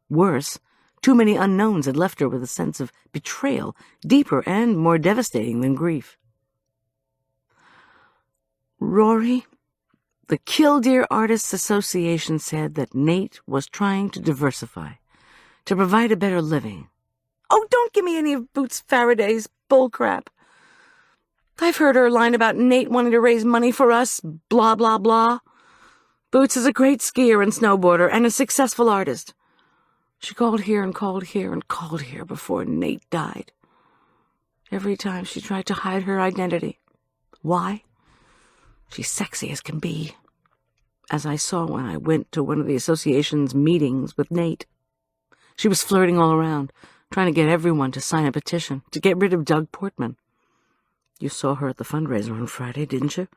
Worse, too many unknowns had left her with a sense of betrayal, deeper and more devastating than grief. Rory, the Killdeer Artists Association said that Nate was trying to diversify, to provide a better living. Oh, don't give me any of Boots Faraday's bullcrap. I've heard her line about Nate wanting to raise money for us, blah, blah, blah. Boots is a great skier and snowboarder and a successful artist. She called here and called here and called here before Nate died. Every time she tried to hide her identity. Why? She's sexy as can be, as I saw when I went to one of the association's meetings with Nate. She was flirting all around, trying to get everyone to sign a petition to get rid of Doug Portman. You saw her at the fundraiser on Friday, didn't you?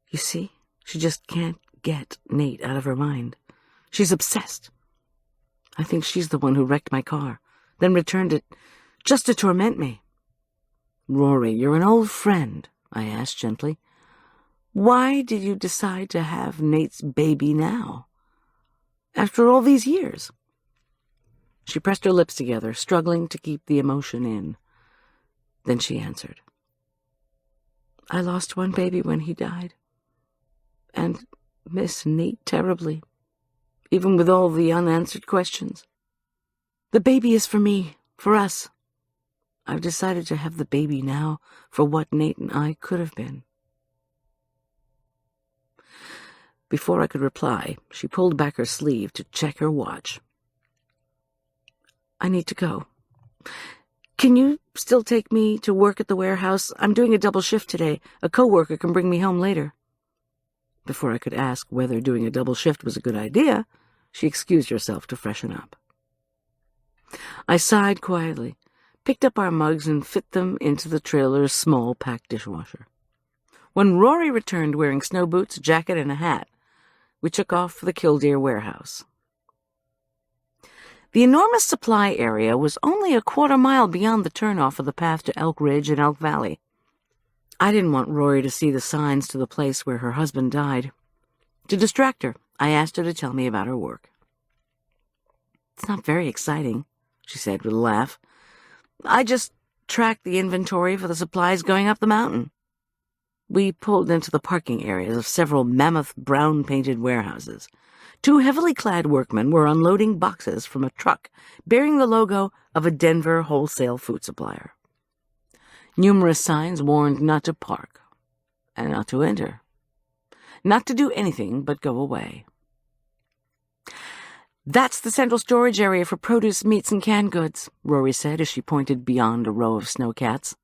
You see, she just can't get Nate out of her mind. She's obsessed. I think she's the one who wrecked my car, then returned it just to torment me. Rory, you're an old friend, I asked gently. Why did you decide to have Nate's baby now? After all these years? She pressed her lips together, struggling to keep the emotion in. Then she answered. I lost one baby when he died, and miss Nate terribly, even with all the unanswered questions. The baby is for me, for us. I've decided to have the baby now for what Nate and I could have been. Before I could reply, she pulled back her sleeve to check her watch. I need to go. Can you still take me to work at the warehouse? I'm doing a double shift today. A coworker can bring me home later. Before I could ask whether doing a double shift was a good idea, she excused herself to freshen up. I sighed quietly, picked up our mugs and fit them into the trailer's small packed dishwasher. When Rory returned wearing snow boots, a jacket, and a hat, we took off for the Killdeer warehouse. The enormous supply area was only a quarter-mile beyond the turnoff of the path to Elk Ridge and Elk Valley. I didn't want Rory to see the signs to the place where her husband died. To distract her, I asked her to tell me about her work. It's not very exciting, she said with a laugh. I just tracked the inventory for the supplies going up the mountain. We pulled into the parking areas of several mammoth brown-painted warehouses. 2 heavily clad workmen were unloading boxes from a truck bearing the logo of a Denver wholesale food supplier. Numerous signs warned not to park and not to enter, not to do anything but go away. That's the central storage area for produce, meats, and canned goods, Rory said as she pointed beyond a row of snowcats.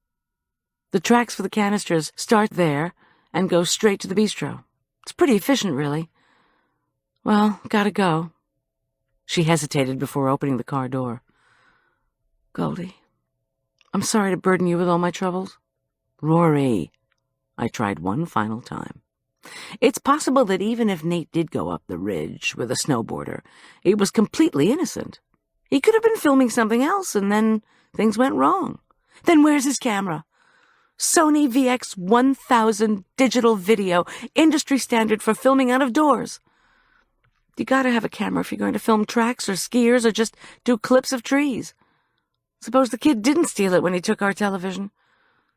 The tracks for the canisters start there and go straight to the bistro. It's pretty efficient, really. Well, gotta go. She hesitated before opening the car door. Goldy, I'm sorry to burden you with all my troubles. Rory, I tried one final time. It's possible that even if Nate did go up the ridge with a snowboarder, it was completely innocent. He could have been filming something else, and then things went wrong. Then where's his camera? Sony VX1000 digital video, industry standard for filming out of doors. You gotta have a camera if you're going to film tracks or skiers or just do clips of trees. Suppose the kid didn't steal it when he took our television.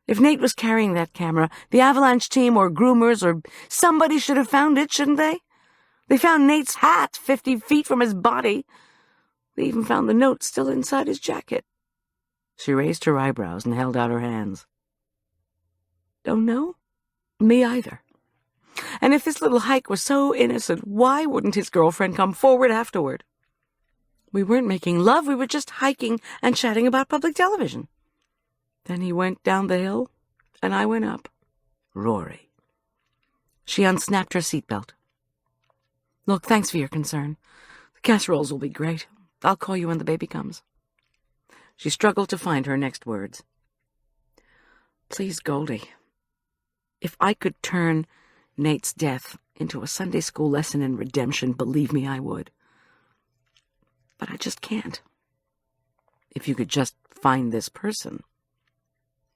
If Nate was carrying that camera, the Avalanche team or groomers or somebody should have found it, shouldn't they? They found Nate's hat 50 feet from his body. They even found the note still inside his jacket. She raised her eyebrows and held out her hands. Don't know? Me either. And if this little hike was so innocent, why wouldn't his girlfriend come forward afterward? We weren't making love, we were just hiking and chatting about public television. Then he went down the hill, and I went up. Rory. She unsnapped her seatbelt. Look, thanks for your concern. The casseroles will be great. I'll call you when the baby comes. She struggled to find her next words. Please, Goldy. If I could turn Nate's death into a Sunday school lesson in redemption, believe me, I would. But I just can't. If you could just find this person.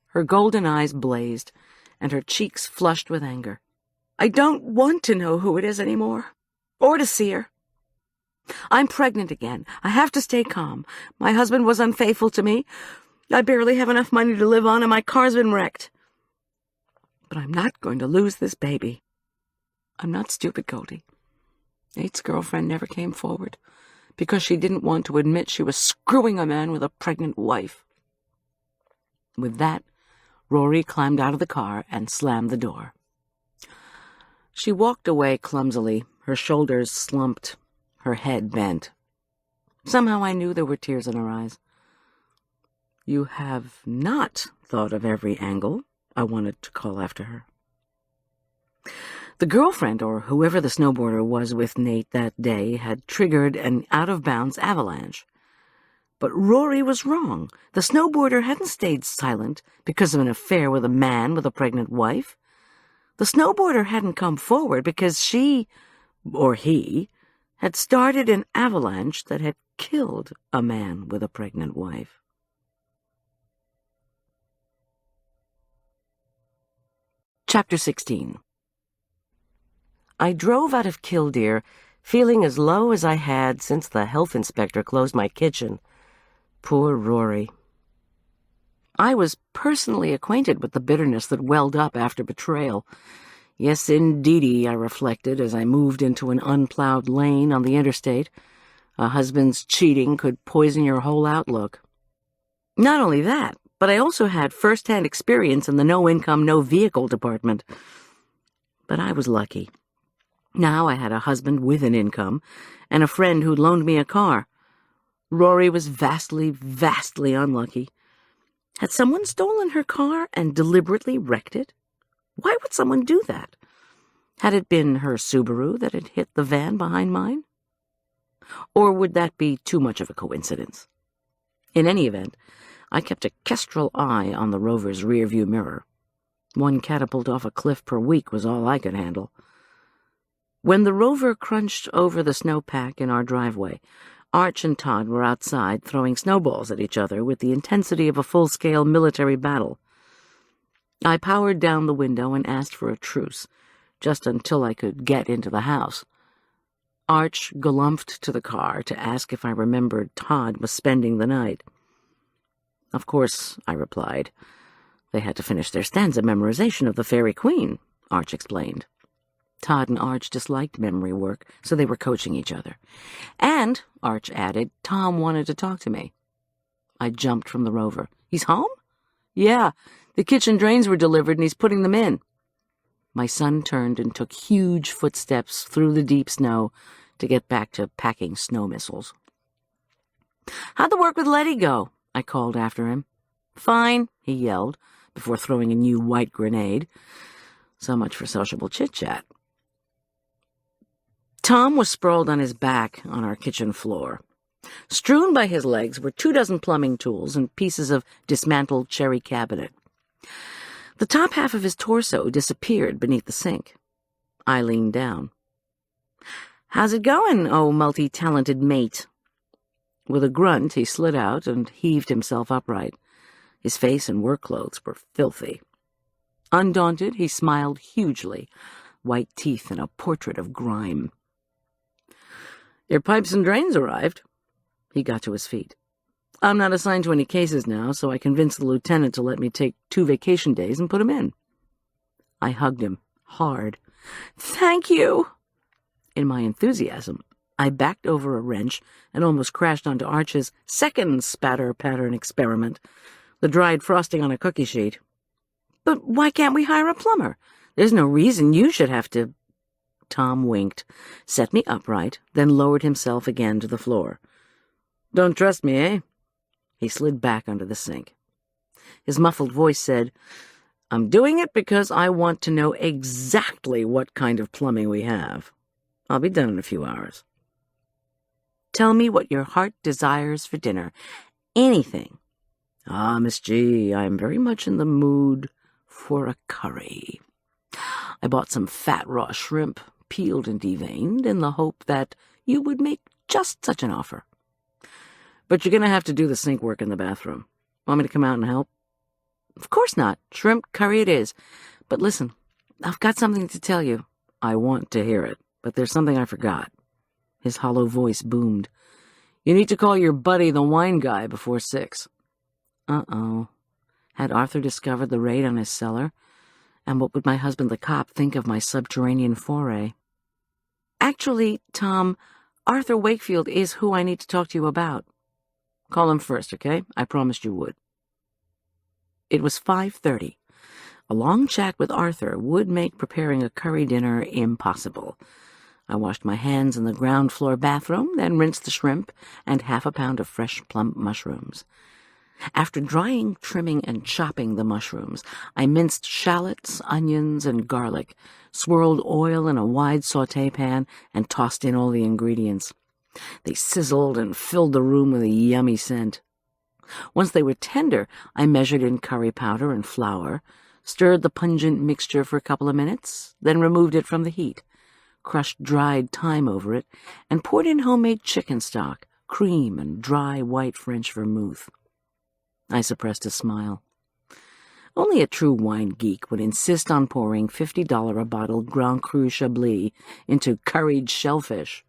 Her golden eyes blazed, and her cheeks flushed with anger. I don't want to know who it is anymore, or to see her. I'm pregnant again. I have to stay calm. My husband was unfaithful to me. I barely have enough money to live on, and my car's been wrecked. But I'm not going to lose this baby. I'm not stupid, Goldy. Nate's girlfriend never came forward because she didn't want to admit she was screwing a man with a pregnant wife. With that, Rory climbed out of the car and slammed the door. She walked away clumsily, her shoulders slumped, her head bent. Somehow I knew there were tears in her eyes. You have not thought of every angle, I wanted to call after her. The girlfriend, or whoever the snowboarder was with Nate that day, had triggered an out-of-bounds avalanche. But Rory was wrong. The snowboarder hadn't stayed silent because of an affair with a man with a pregnant wife. The snowboarder hadn't come forward because she, or he, had started an avalanche that had killed a man with a pregnant wife. Chapter 16. I drove out of Killdeer, feeling as low as I had since the health inspector closed my kitchen. Poor Rory. I was personally acquainted with the bitterness that welled up after betrayal. Yes, indeedy, I reflected as I moved into an unplowed lane on the interstate. A husband's cheating could poison your whole outlook. Not only that, but I also had first-hand experience in the no-income, no-vehicle department. But I was lucky. Now I had a husband with an income and a friend who'd loaned me a car. Rory was vastly, vastly unlucky. Had someone stolen her car and deliberately wrecked it? Why would someone do that? Had it been her Subaru that had hit the van behind mine? Or would that be too much of a coincidence? In any event, I kept a kestrel eye on the Rover's rearview mirror. One catapult off a cliff per week was all I could handle. When the Rover crunched over the snowpack in our driveway, Arch and Todd were outside throwing snowballs at each other with the intensity of a full-scale military battle. I powered down the window and asked for a truce, just until I could get into the house. Arch galumphed to the car to ask if I remembered Todd was spending the night. Of course, I replied. They had to finish their stanza memorization of the Fairy Queen, Arch explained. Todd and Arch disliked memory work, so they were coaching each other. And, Arch added, Tom wanted to talk to me. I jumped from the Rover. He's home? Yeah, the kitchen drains were delivered and he's putting them in. My son turned and took huge footsteps through the deep snow to get back to packing snow missiles. How'd the work with Letty go? I called after him. Fine, he yelled, before throwing a new white grenade. So much for sociable chitchat. Tom was sprawled on his back on our kitchen floor. Strewn by his legs were 24 plumbing tools and pieces of dismantled cherry cabinet. The top half of his torso disappeared beneath the sink. I leaned down. How's it going, oh multi-talented mate? With a grunt, he slid out and heaved himself upright. His face and work clothes were filthy. Undaunted, he smiled hugely, white teeth and a portrait of grime. Your pipes and drains arrived. He got to his feet. I'm not assigned to any cases now, so I convinced the lieutenant to let me take 2 vacation days and put him in. I hugged him, hard. Thank you! In my enthusiasm, I backed over a wrench and almost crashed onto Arch's second spatter pattern experiment, the dried frosting on a cookie sheet. But why can't we hire a plumber? There's no reason you should have to... Tom winked, set me upright, then lowered himself again to the floor. Don't trust me, eh? He slid back under the sink. His muffled voice said, I'm doing it because I want to know exactly what kind of plumbing we have. I'll be done in a few hours. Tell me what your heart desires for dinner. Anything. Ah, Miss G, I am very much in the mood for a curry. I bought some fat raw shrimp, peeled and deveined, in the hope that you would make just such an offer. But you're going to have to do the sink work in the bathroom. Want me to come out and help? Of course not. Shrimp curry it is. But listen, I've got something to tell you. I want to hear it, but there's something I forgot. His hollow voice boomed. You need to call your buddy, the wine guy, before 6. Uh-oh. Had Arthur discovered the raid on his cellar? And what would my husband, the cop, think of my subterranean foray? Actually, Tom, Arthur Wakefield is who I need to talk to you about. Call him first, okay? I promised you would. It was 5:30. A long chat with Arthur would make preparing a curry dinner impossible. I washed my hands in the ground floor bathroom, then rinsed the shrimp and half a pound of fresh plump mushrooms. After drying, trimming, and chopping the mushrooms, I minced shallots, onions, and garlic, swirled oil in a wide sauté pan, and tossed in all the ingredients. They sizzled and filled the room with a yummy scent. Once they were tender, I measured in curry powder and flour, stirred the pungent mixture for a couple of minutes, then removed it from the heat, crushed dried thyme over it, and poured in homemade chicken stock, cream, and dry white French vermouth. I suppressed a smile. Only a true wine geek would insist on pouring $50 a bottle Grand Cru Chablis into curried shellfish.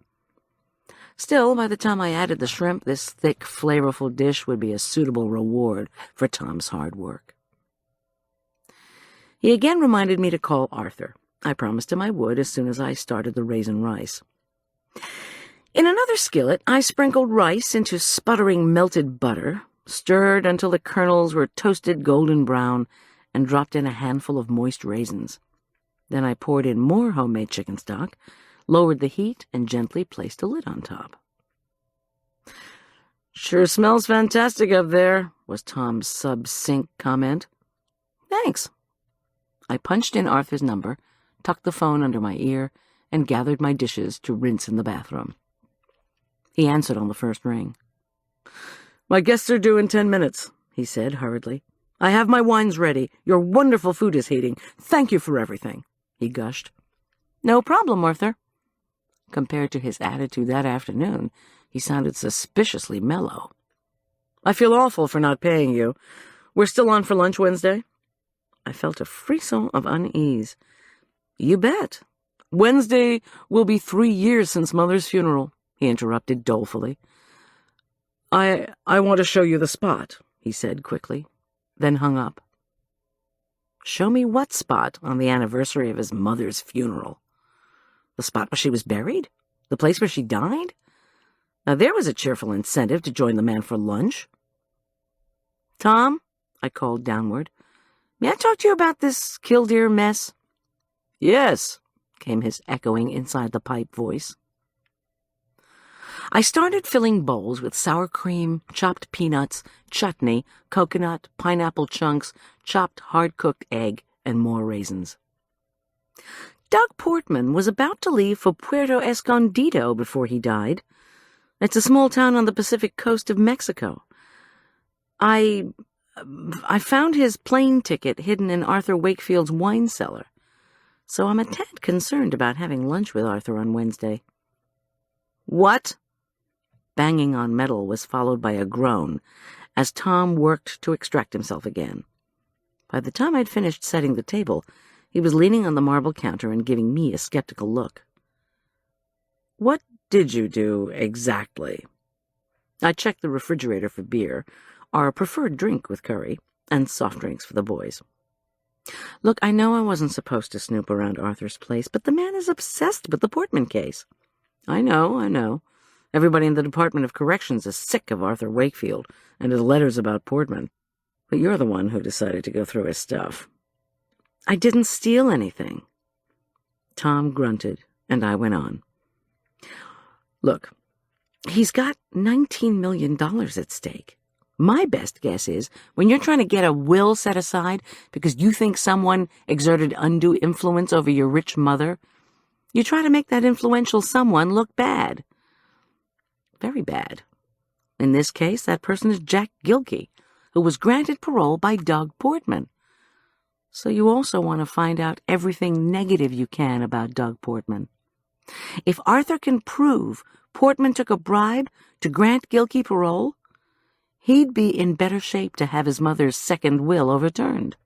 Still, by the time I added the shrimp, this thick, flavorful dish would be a suitable reward for Tom's hard work. He again reminded me to call Arthur. I promised him I would as soon as I started the raisin rice. In another skillet, I sprinkled rice into sputtering melted butter, stirred until the kernels were toasted golden brown, and dropped in a handful of moist raisins. Then I poured in more homemade chicken stock, lowered the heat, and gently placed a lid on top. Sure smells fantastic up there, was Tom's sub-sink comment. Thanks. I punched in Arthur's number, tucked the phone under my ear, and gathered my dishes to rinse in the bathroom. He answered on the first ring. My guests are due in 10 minutes, he said hurriedly. I have my wines ready. Your wonderful food is heating. Thank you for everything, he gushed. No problem, Arthur. Compared to his attitude that afternoon, he sounded suspiciously mellow. I feel awful for not paying you. We're still on for lunch Wednesday? I felt a frisson of unease. You bet. Wednesday will be 3 years since Mother's funeral, he interrupted dolefully. I want to show you the spot, he said quickly, then hung up. Show me what spot on the anniversary of his mother's funeral? The spot where she was buried? The place where she died? Now there was a cheerful incentive to join the man for lunch. Tom, I called downward, may I talk to you about this Killdeer mess? Yes, came his echoing inside the pipe voice. I started filling bowls with sour cream, chopped peanuts, chutney, coconut, pineapple chunks, chopped hard-cooked egg, and more raisins. Doug Portman was about to leave for Puerto Escondido before he died. It's a small town on the Pacific coast of Mexico. I found his plane ticket hidden in Arthur Wakefield's wine cellar, so I'm a tad concerned about having lunch with Arthur on Wednesday. What? Banging on metal was followed by a groan as Tom worked to extract himself again. By the time I'd finished setting the table, he was leaning on the marble counter and giving me a skeptical look. What did you do exactly? I checked the refrigerator for beer, our preferred drink with curry, and soft drinks for the boys. Look, I know I wasn't supposed to snoop around Arthur's place, but the man is obsessed with the Portman case. I know. Everybody in the Department of Corrections is sick of Arthur Wakefield and his letters about Portman. But you're the one who decided to go through his stuff. I didn't steal anything. Tom grunted, and I went on. Look, he's got $19 million at stake. My best guess is, when you're trying to get a will set aside because you think someone exerted undue influence over your rich mother, you try to make that influential someone look bad. Very bad. In this case, that person is Jack Gilkey, who was granted parole by Doug Portman. So you also want to find out everything negative you can about Doug Portman. If Arthur can prove Portman took a bribe to grant Gilkey parole, he'd be in better shape to have his mother's second will overturned.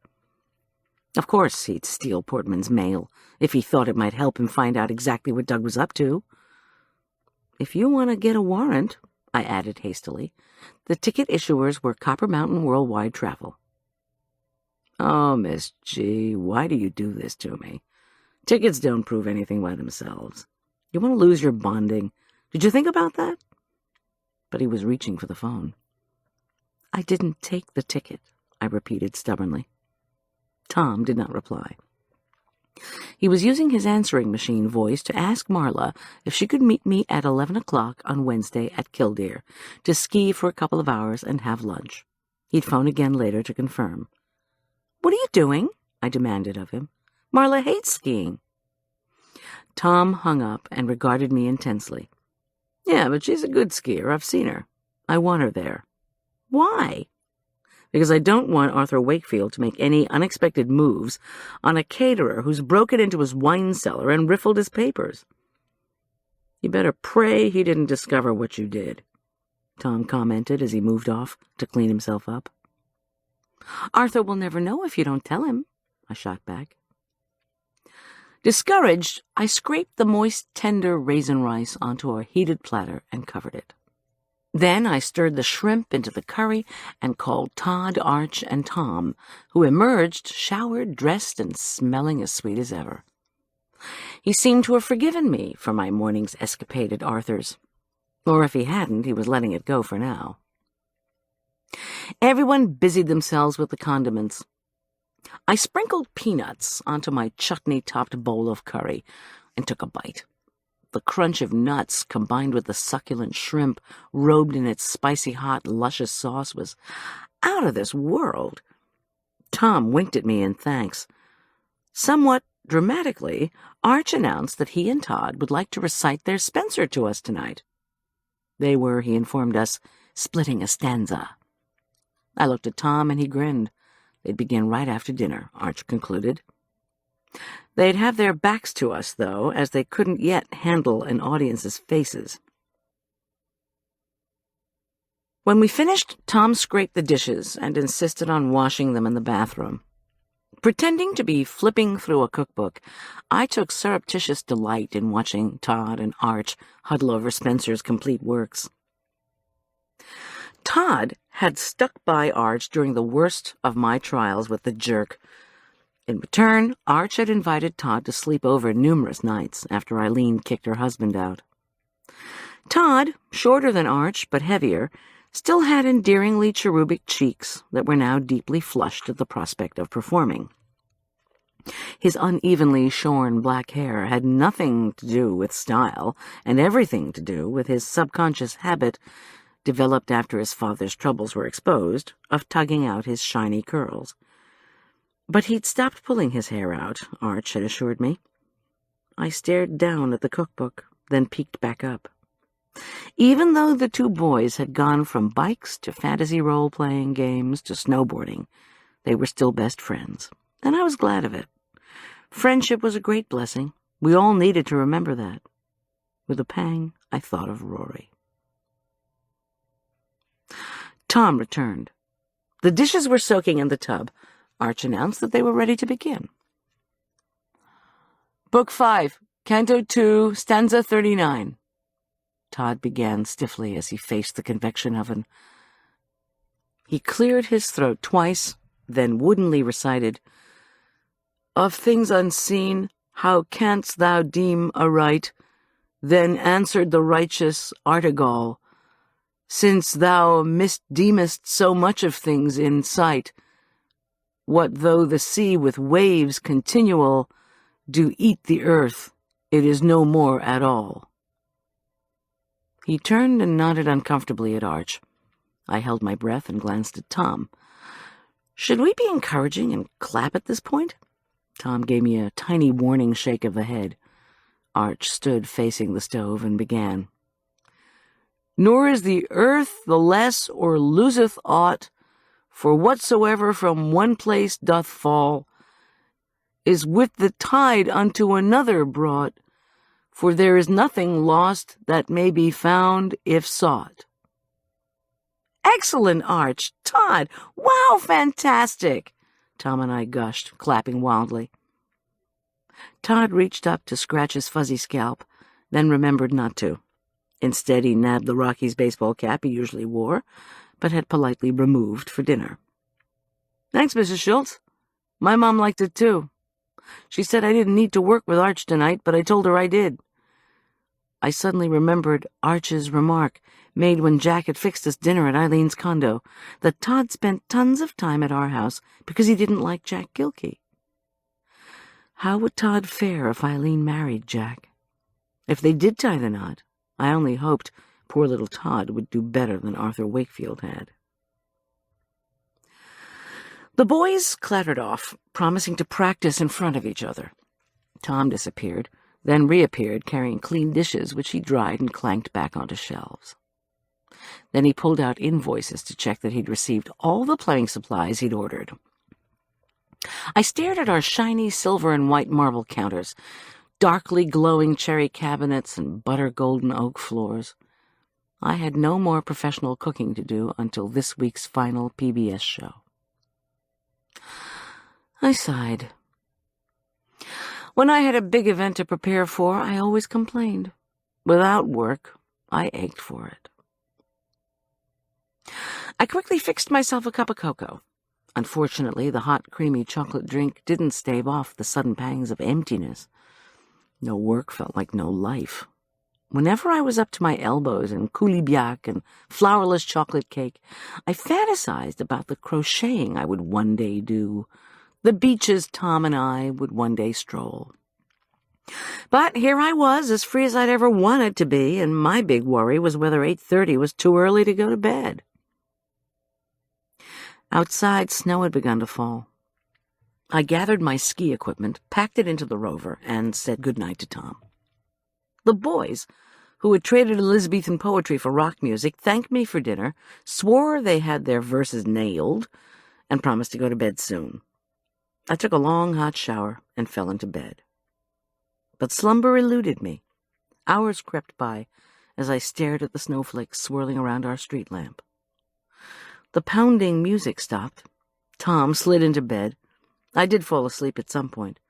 Of course, he'd steal Portman's mail if he thought it might help him find out exactly what Doug was up to. If you want to get a warrant, I added hastily, the ticket issuers were Copper Mountain Worldwide Travel. Oh, Miss G, why do you do this to me? Tickets don't prove anything by themselves. You want to lose your bonding. Did you think about that? But he was reaching for the phone. I didn't take the ticket, I repeated stubbornly. Tom did not reply. He was using his answering machine voice to ask Marla if she could meet me at 11 o'clock on Wednesday at Killdeer to ski for a couple of hours and have lunch. He'd phone again later to confirm. What are you doing? I demanded of him. Marla hates skiing. Tom hung up and regarded me intensely. Yeah, but she's a good skier. I've seen her. I want her there. Why? Because I don't want Arthur Wakefield to make any unexpected moves on a caterer who's broken into his wine cellar and riffled his papers. You better pray he didn't discover what you did, Tom commented as he moved off to clean himself up. Arthur will never know if you don't tell him, I shot back. Discouraged, I scraped the moist, tender raisin rice onto a heated platter and covered it. Then I stirred the shrimp into the curry and called Todd, Arch, and Tom, who emerged, showered, dressed, and smelling as sweet as ever. He seemed to have forgiven me for my morning's escapade at Arthur's. Or if he hadn't, he was letting it go for now. Everyone busied themselves with the condiments. I sprinkled peanuts onto my chutney-topped bowl of curry and took a bite. The crunch of nuts, combined with the succulent shrimp robed in its spicy hot, luscious sauce, was out of this world. Tom winked at me in thanks. Somewhat dramatically, Arch announced that he and Todd would like to recite their Spencer to us tonight. They were, he informed us, splitting a stanza. I looked at Tom and he grinned. They'd begin right after dinner, Arch concluded. They'd have their backs to us, though, as they couldn't yet handle an audience's faces. When we finished, Tom scraped the dishes and insisted on washing them in the bathroom. Pretending to be flipping through a cookbook, I took surreptitious delight in watching Todd and Arch huddle over Spencer's complete works. Todd had stuck by Arch during the worst of my trials with the jerk. In return, Arch had invited Todd to sleep over numerous nights after Eileen kicked her husband out. Todd, shorter than Arch but heavier, still had endearingly cherubic cheeks that were now deeply flushed at the prospect of performing. His unevenly shorn black hair had nothing to do with style and everything to do with his subconscious habit, developed after his father's troubles were exposed, of tugging out his shiny curls. But he'd stopped pulling his hair out, Arch had assured me. I stared down at the cookbook, then peeked back up. Even though the two boys had gone from bikes to fantasy role-playing games to snowboarding, they were still best friends, and I was glad of it. Friendship was a great blessing. We all needed to remember that. With a pang, I thought of Rory. Tom returned. The dishes were soaking in the tub. Arch announced that they were ready to begin. Book 5, Canto 2, Stanza 39. Todd began stiffly as he faced the convection oven. He cleared his throat twice, then woodenly recited, Of things unseen, how canst thou deem aright? Then answered the righteous Artegall, Since thou misdeemest so much of things in sight, what though the sea with waves continual do eat the earth, it is no more at all. He turned and nodded uncomfortably at Arch. I held my breath and glanced at Tom. Should we be encouraging and clap at this point? Tom gave me a tiny warning shake of the head. Arch stood facing the stove and began. Nor is the earth the less or loseth aught, for whatsoever from one place doth fall, is with the tide unto another brought, for there is nothing lost that may be found if sought. Excellent, Arch. Todd, wow, fantastic. Tom and I gushed, clapping wildly. Todd reached up to scratch his fuzzy scalp, then remembered not to. Instead, he nabbed the Rockies baseball cap he usually wore, but had politely removed for dinner. Thanks, Mrs. Schulz. My mom liked it, too. She said I didn't need to work with Arch tonight, but I told her I did. I suddenly remembered Arch's remark, made when Jack had fixed us dinner at Eileen's condo, that Todd spent tons of time at our house because he didn't like Jack Gilkey. How would Todd fare if Eileen married Jack? If they did tie the knot, I only hoped poor little Todd would do better than Arthur Wakefield had. The boys clattered off, promising to practice in front of each other. Tom disappeared, then reappeared carrying clean dishes, which he dried and clanked back onto shelves. Then he pulled out invoices to check that he'd received all the plumbing supplies he'd ordered. I stared at our shiny silver and white marble counters, darkly glowing cherry cabinets and butter-golden oak floors. I had no more professional cooking to do until this week's final PBS show. I sighed. When I had a big event to prepare for, I always complained. Without work, I ached for it. I quickly fixed myself a cup of cocoa. Unfortunately, the hot, creamy chocolate drink didn't stave off the sudden pangs of emptiness. No work felt like no life. Whenever I was up to my elbows in coulibiac and flourless chocolate cake, I fantasized about the crocheting I would one day do, the beaches Tom and I would one day stroll. But here I was, as free as I'd ever wanted to be, and my big worry was whether 8:30 was too early to go to bed. Outside, snow had begun to fall. I gathered my ski equipment, packed it into the Rover, and said goodnight to Tom. The boys, who had traded Elizabethan poetry for rock music, thanked me for dinner, swore they had their verses nailed, and promised to go to bed soon. I took a long, hot shower and fell into bed. But slumber eluded me. Hours crept by as I stared at the snowflakes swirling around our street lamp. The pounding music stopped. Tom slid into bed. I did fall asleep at some point,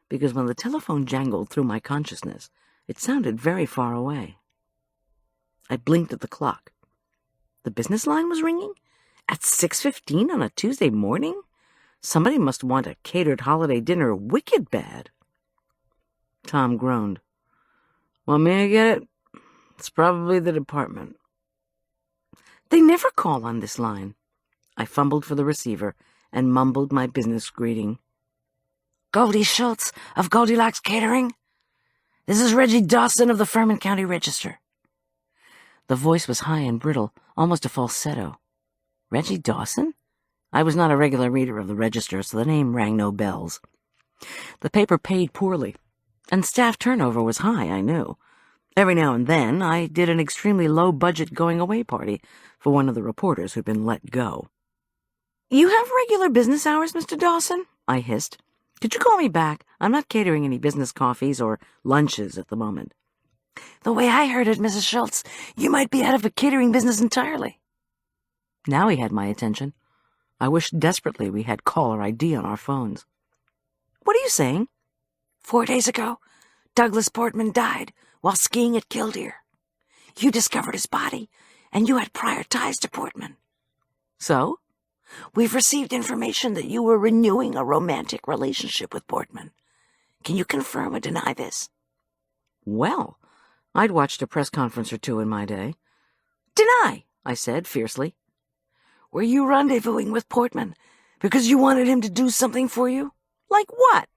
because when the telephone jangled through my consciousness, it sounded very far away. I blinked at the clock. The business line was ringing? At 6:15 on a Tuesday morning? Somebody must want a catered holiday dinner wicked bad. Tom groaned. Want me to get it? It's probably the department. They never call on this line. I fumbled for the receiver and mumbled my business greeting. Goldy Schulz of Goldilocks Catering. This is Reggie Dawson of the Furman County Register. The voice was high and brittle, almost a falsetto. Reggie Dawson? I was not a regular reader of the Register, so the name rang no bells. The paper paid poorly, and staff turnover was high, I knew. Every now and then, I did an extremely low-budget going-away party for one of the reporters who'd been let go. You have regular business hours, Mr. Dawson? I hissed. Could you call me back? I'm not catering any business coffees or lunches at the moment. The way I heard it, Mrs. Schulz, you might be out of the catering business entirely. Now he had my attention. I wished desperately we had caller ID on our phones. What are you saying? 4 days ago, Douglas Portman died while skiing at Killdeer. You discovered his body, and you had prior ties to Portman. So? We've received information that you were renewing a romantic relationship with Portman. Can you confirm or deny this? Well, I'd watched a press conference or two in my day. Deny, I said fiercely. Were you rendezvousing with Portman because you wanted him to do something for you? Like what?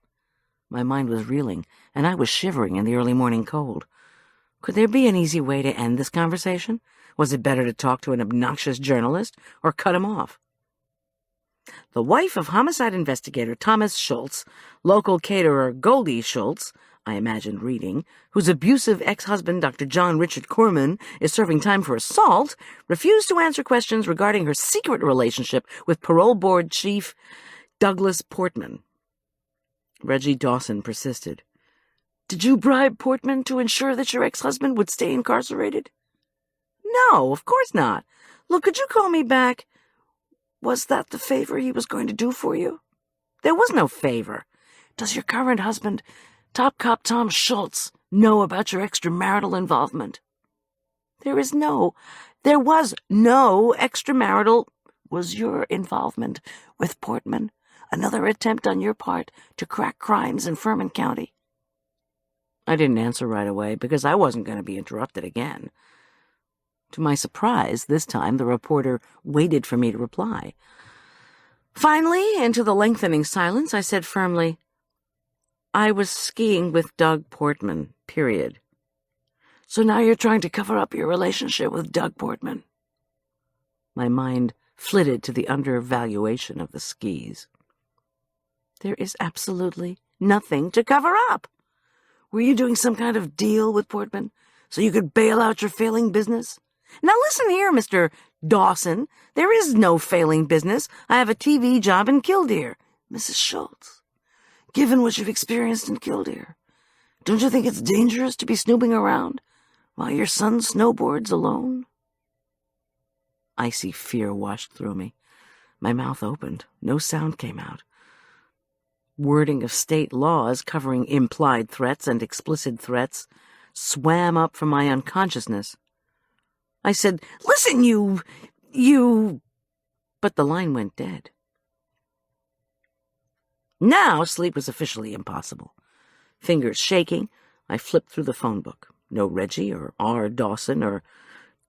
My mind was reeling, and I was shivering in the early morning cold. Could there be an easy way to end this conversation? Was it better to talk to an obnoxious journalist or cut him off? The wife of homicide investigator Thomas Schultz, local caterer Goldy Schulz, I imagined reading, whose abusive ex-husband Dr. John Richard Corman is serving time for assault, refused to answer questions regarding her secret relationship with parole board chief Douglas Portman. Reggie Dawson persisted. Did you bribe Portman to ensure that your ex-husband would stay incarcerated? No, of course not. Look, could you call me back? Was that the favor he was going to do for you? There was no favor. Does your current husband, Top Cop Tom Schultz, know about your extramarital involvement? There was no extramarital. Was your involvement with Portman another attempt on your part to crack crimes in Furman County? I didn't answer right away because I wasn't going to be interrupted again. To my surprise, this time the reporter waited for me to reply. Finally, into the lengthening silence, I said firmly, I was skiing with Doug Portman, period. So now you're trying to cover up your relationship with Doug Portman? My mind flitted to the undervaluation of the skis. There is absolutely nothing to cover up. Were you doing some kind of deal with Portman so you could bail out your failing business? Now listen here, Mr. Dawson. There is no failing business. I have a TV job in Killdeer. Mrs. Schultz, given what you've experienced in Killdeer, don't you think it's dangerous to be snooping around while your son snowboards alone? Icy fear washed through me. My mouth opened. No sound came out. Wording of state laws covering implied threats and explicit threats swam up from my unconsciousness. I said, Listen, you... But the line went dead. Now sleep was officially impossible. Fingers shaking, I flipped through the phone book. No Reggie or R. Dawson or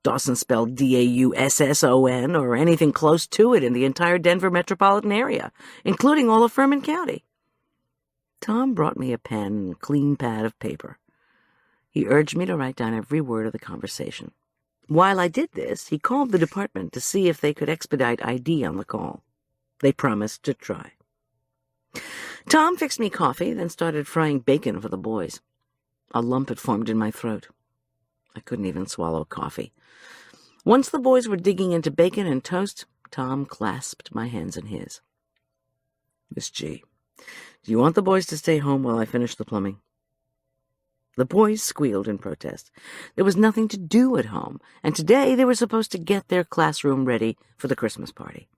Dawson spelled D-A-U-S-S-O-N or anything close to it in the entire Denver metropolitan area, including all of Furman County. Tom brought me a pen and a clean pad of paper. He urged me to write down every word of the conversation. While I did this, he called the department to see if they could expedite ID on the call. They promised to try. Tom fixed me coffee, then started frying bacon for the boys. A lump had formed in my throat. I couldn't even swallow coffee. Once the boys were digging into bacon and toast, Tom clasped my hands in his. Miss G, do you want the boys to stay home while I finish the plumbing? The boys squealed in protest. There was nothing to do at home, and today they were supposed to get their classroom ready for the Christmas party.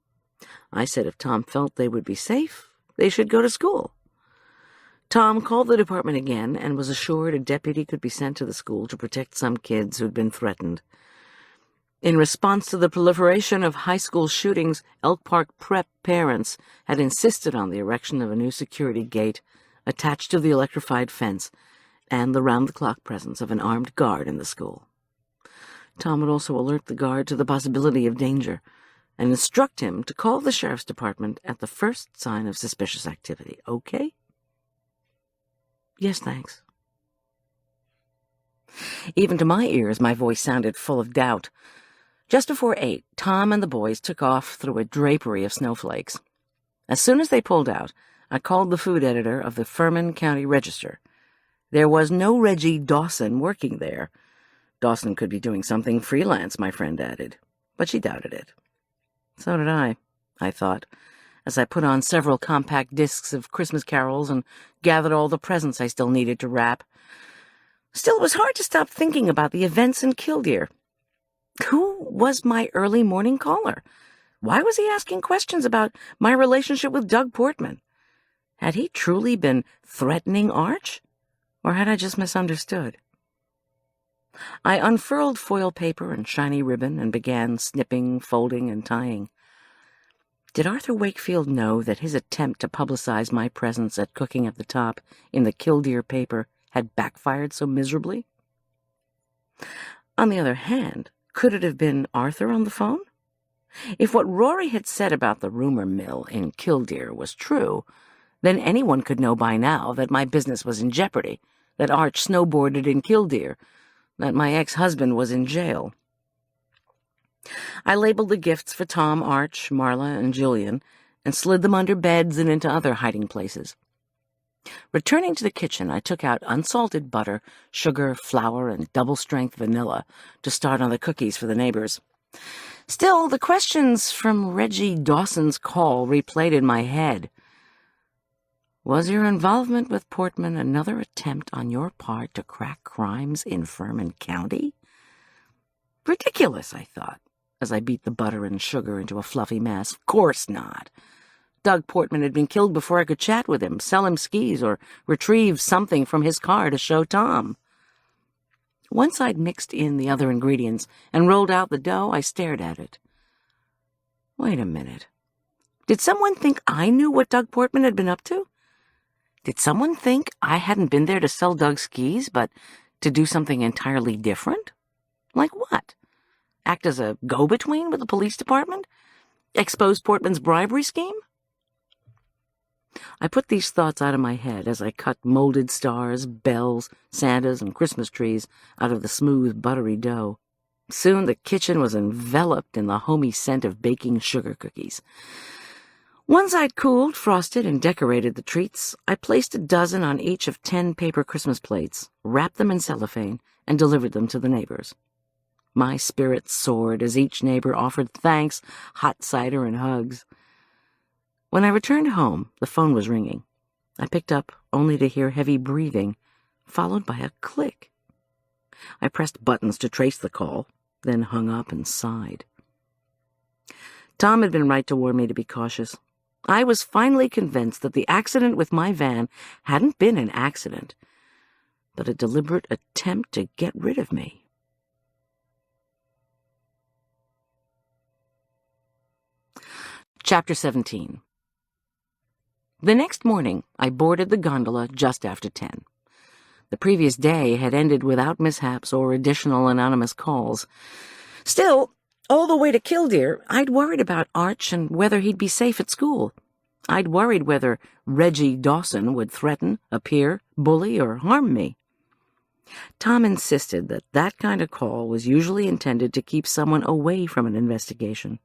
I said if Tom felt they would be safe, they should go to school. Tom called the department again and was assured a deputy could be sent to the school to protect some kids who'd been threatened. In response to the proliferation of high school shootings, Elk Park Prep parents had insisted on the erection of a new security gate attached to the electrified fence and the round-the-clock presence of an armed guard in the school. Tom would also alert the guard to the possibility of danger and instruct him to call the sheriff's department at the first sign of suspicious activity. Okay? Yes, thanks. Even to my ears, my voice sounded full of doubt. Just before 8, Tom and the boys took off through a drapery of snowflakes. As soon as they pulled out, I called the food editor of the Furman County Register. There was no Reggie Dawson working there. Dawson could be doing something freelance, my friend added, but she doubted it. So did I thought, as I put on several compact discs of Christmas carols and gathered all the presents I still needed to wrap. Still, it was hard to stop thinking about the events in Killdeer. Who was my early morning caller? Why was he asking questions about my relationship with Doug Portman? Had he truly been threatening Arch? Or had I just misunderstood? I unfurled foil paper and shiny ribbon and began snipping, folding, and tying. Did Arthur Wakefield know that his attempt to publicize my presence at Cooking at the Top in the Killdeer paper had backfired so miserably? On the other hand, could it have been Arthur on the phone? If what Rory had said about the rumor mill in Killdeer was true, then anyone could know by now that my business was in jeopardy, that Arch snowboarded in Killdeer, that my ex-husband was in jail. I labeled the gifts for Tom, Arch, Marla, and Julian, and slid them under beds and into other hiding places. Returning to the kitchen, I took out unsalted butter, sugar, flour, and double-strength vanilla to start on the cookies for the neighbors. Still, the questions from Reggie Dawson's call replayed in my head. Was your involvement with Portman another attempt on your part to crack crimes in Furman County? Ridiculous, I thought. as I beat the butter and sugar into a fluffy mess. Of course not. Doug Portman had been killed before I could chat with him, sell him skis, or retrieve something from his car to show Tom. Once I'd mixed in the other ingredients and rolled out the dough, I stared at it. Wait a minute. Did someone think I knew what Doug Portman had been up to? Did someone think I hadn't been there to sell Doug skis, but to do something entirely different? Like what? Act as a go-between with the police department? Expose Portman's bribery scheme? I put these thoughts out of my head as I cut molded stars, bells, Santas, and Christmas trees out of the smooth, buttery dough. Soon the kitchen was enveloped in the homey scent of baking sugar cookies. Once I'd cooled, frosted, and decorated the treats, I placed a dozen on each of 10 paper Christmas plates, wrapped them in cellophane, and delivered them to the neighbors. My spirits soared as each neighbor offered thanks, hot cider, and hugs. When I returned home, the phone was ringing. I picked up only to hear heavy breathing, followed by a click. I pressed buttons to trace the call, then hung up and sighed. Tom had been right to warn me to be cautious. I was finally convinced that the accident with my van hadn't been an accident, but a deliberate attempt to get rid of me. Chapter 17. The next morning, I boarded the gondola just after 10. The previous day had ended without mishaps or additional anonymous calls. Still, all the way to Killdeer, I'd worried about Arch and whether he'd be safe at school. I'd worried whether Reggie Dawson would threaten, appear, bully, or harm me. Tom insisted that that kind of call was usually intended to keep someone away from an investigation.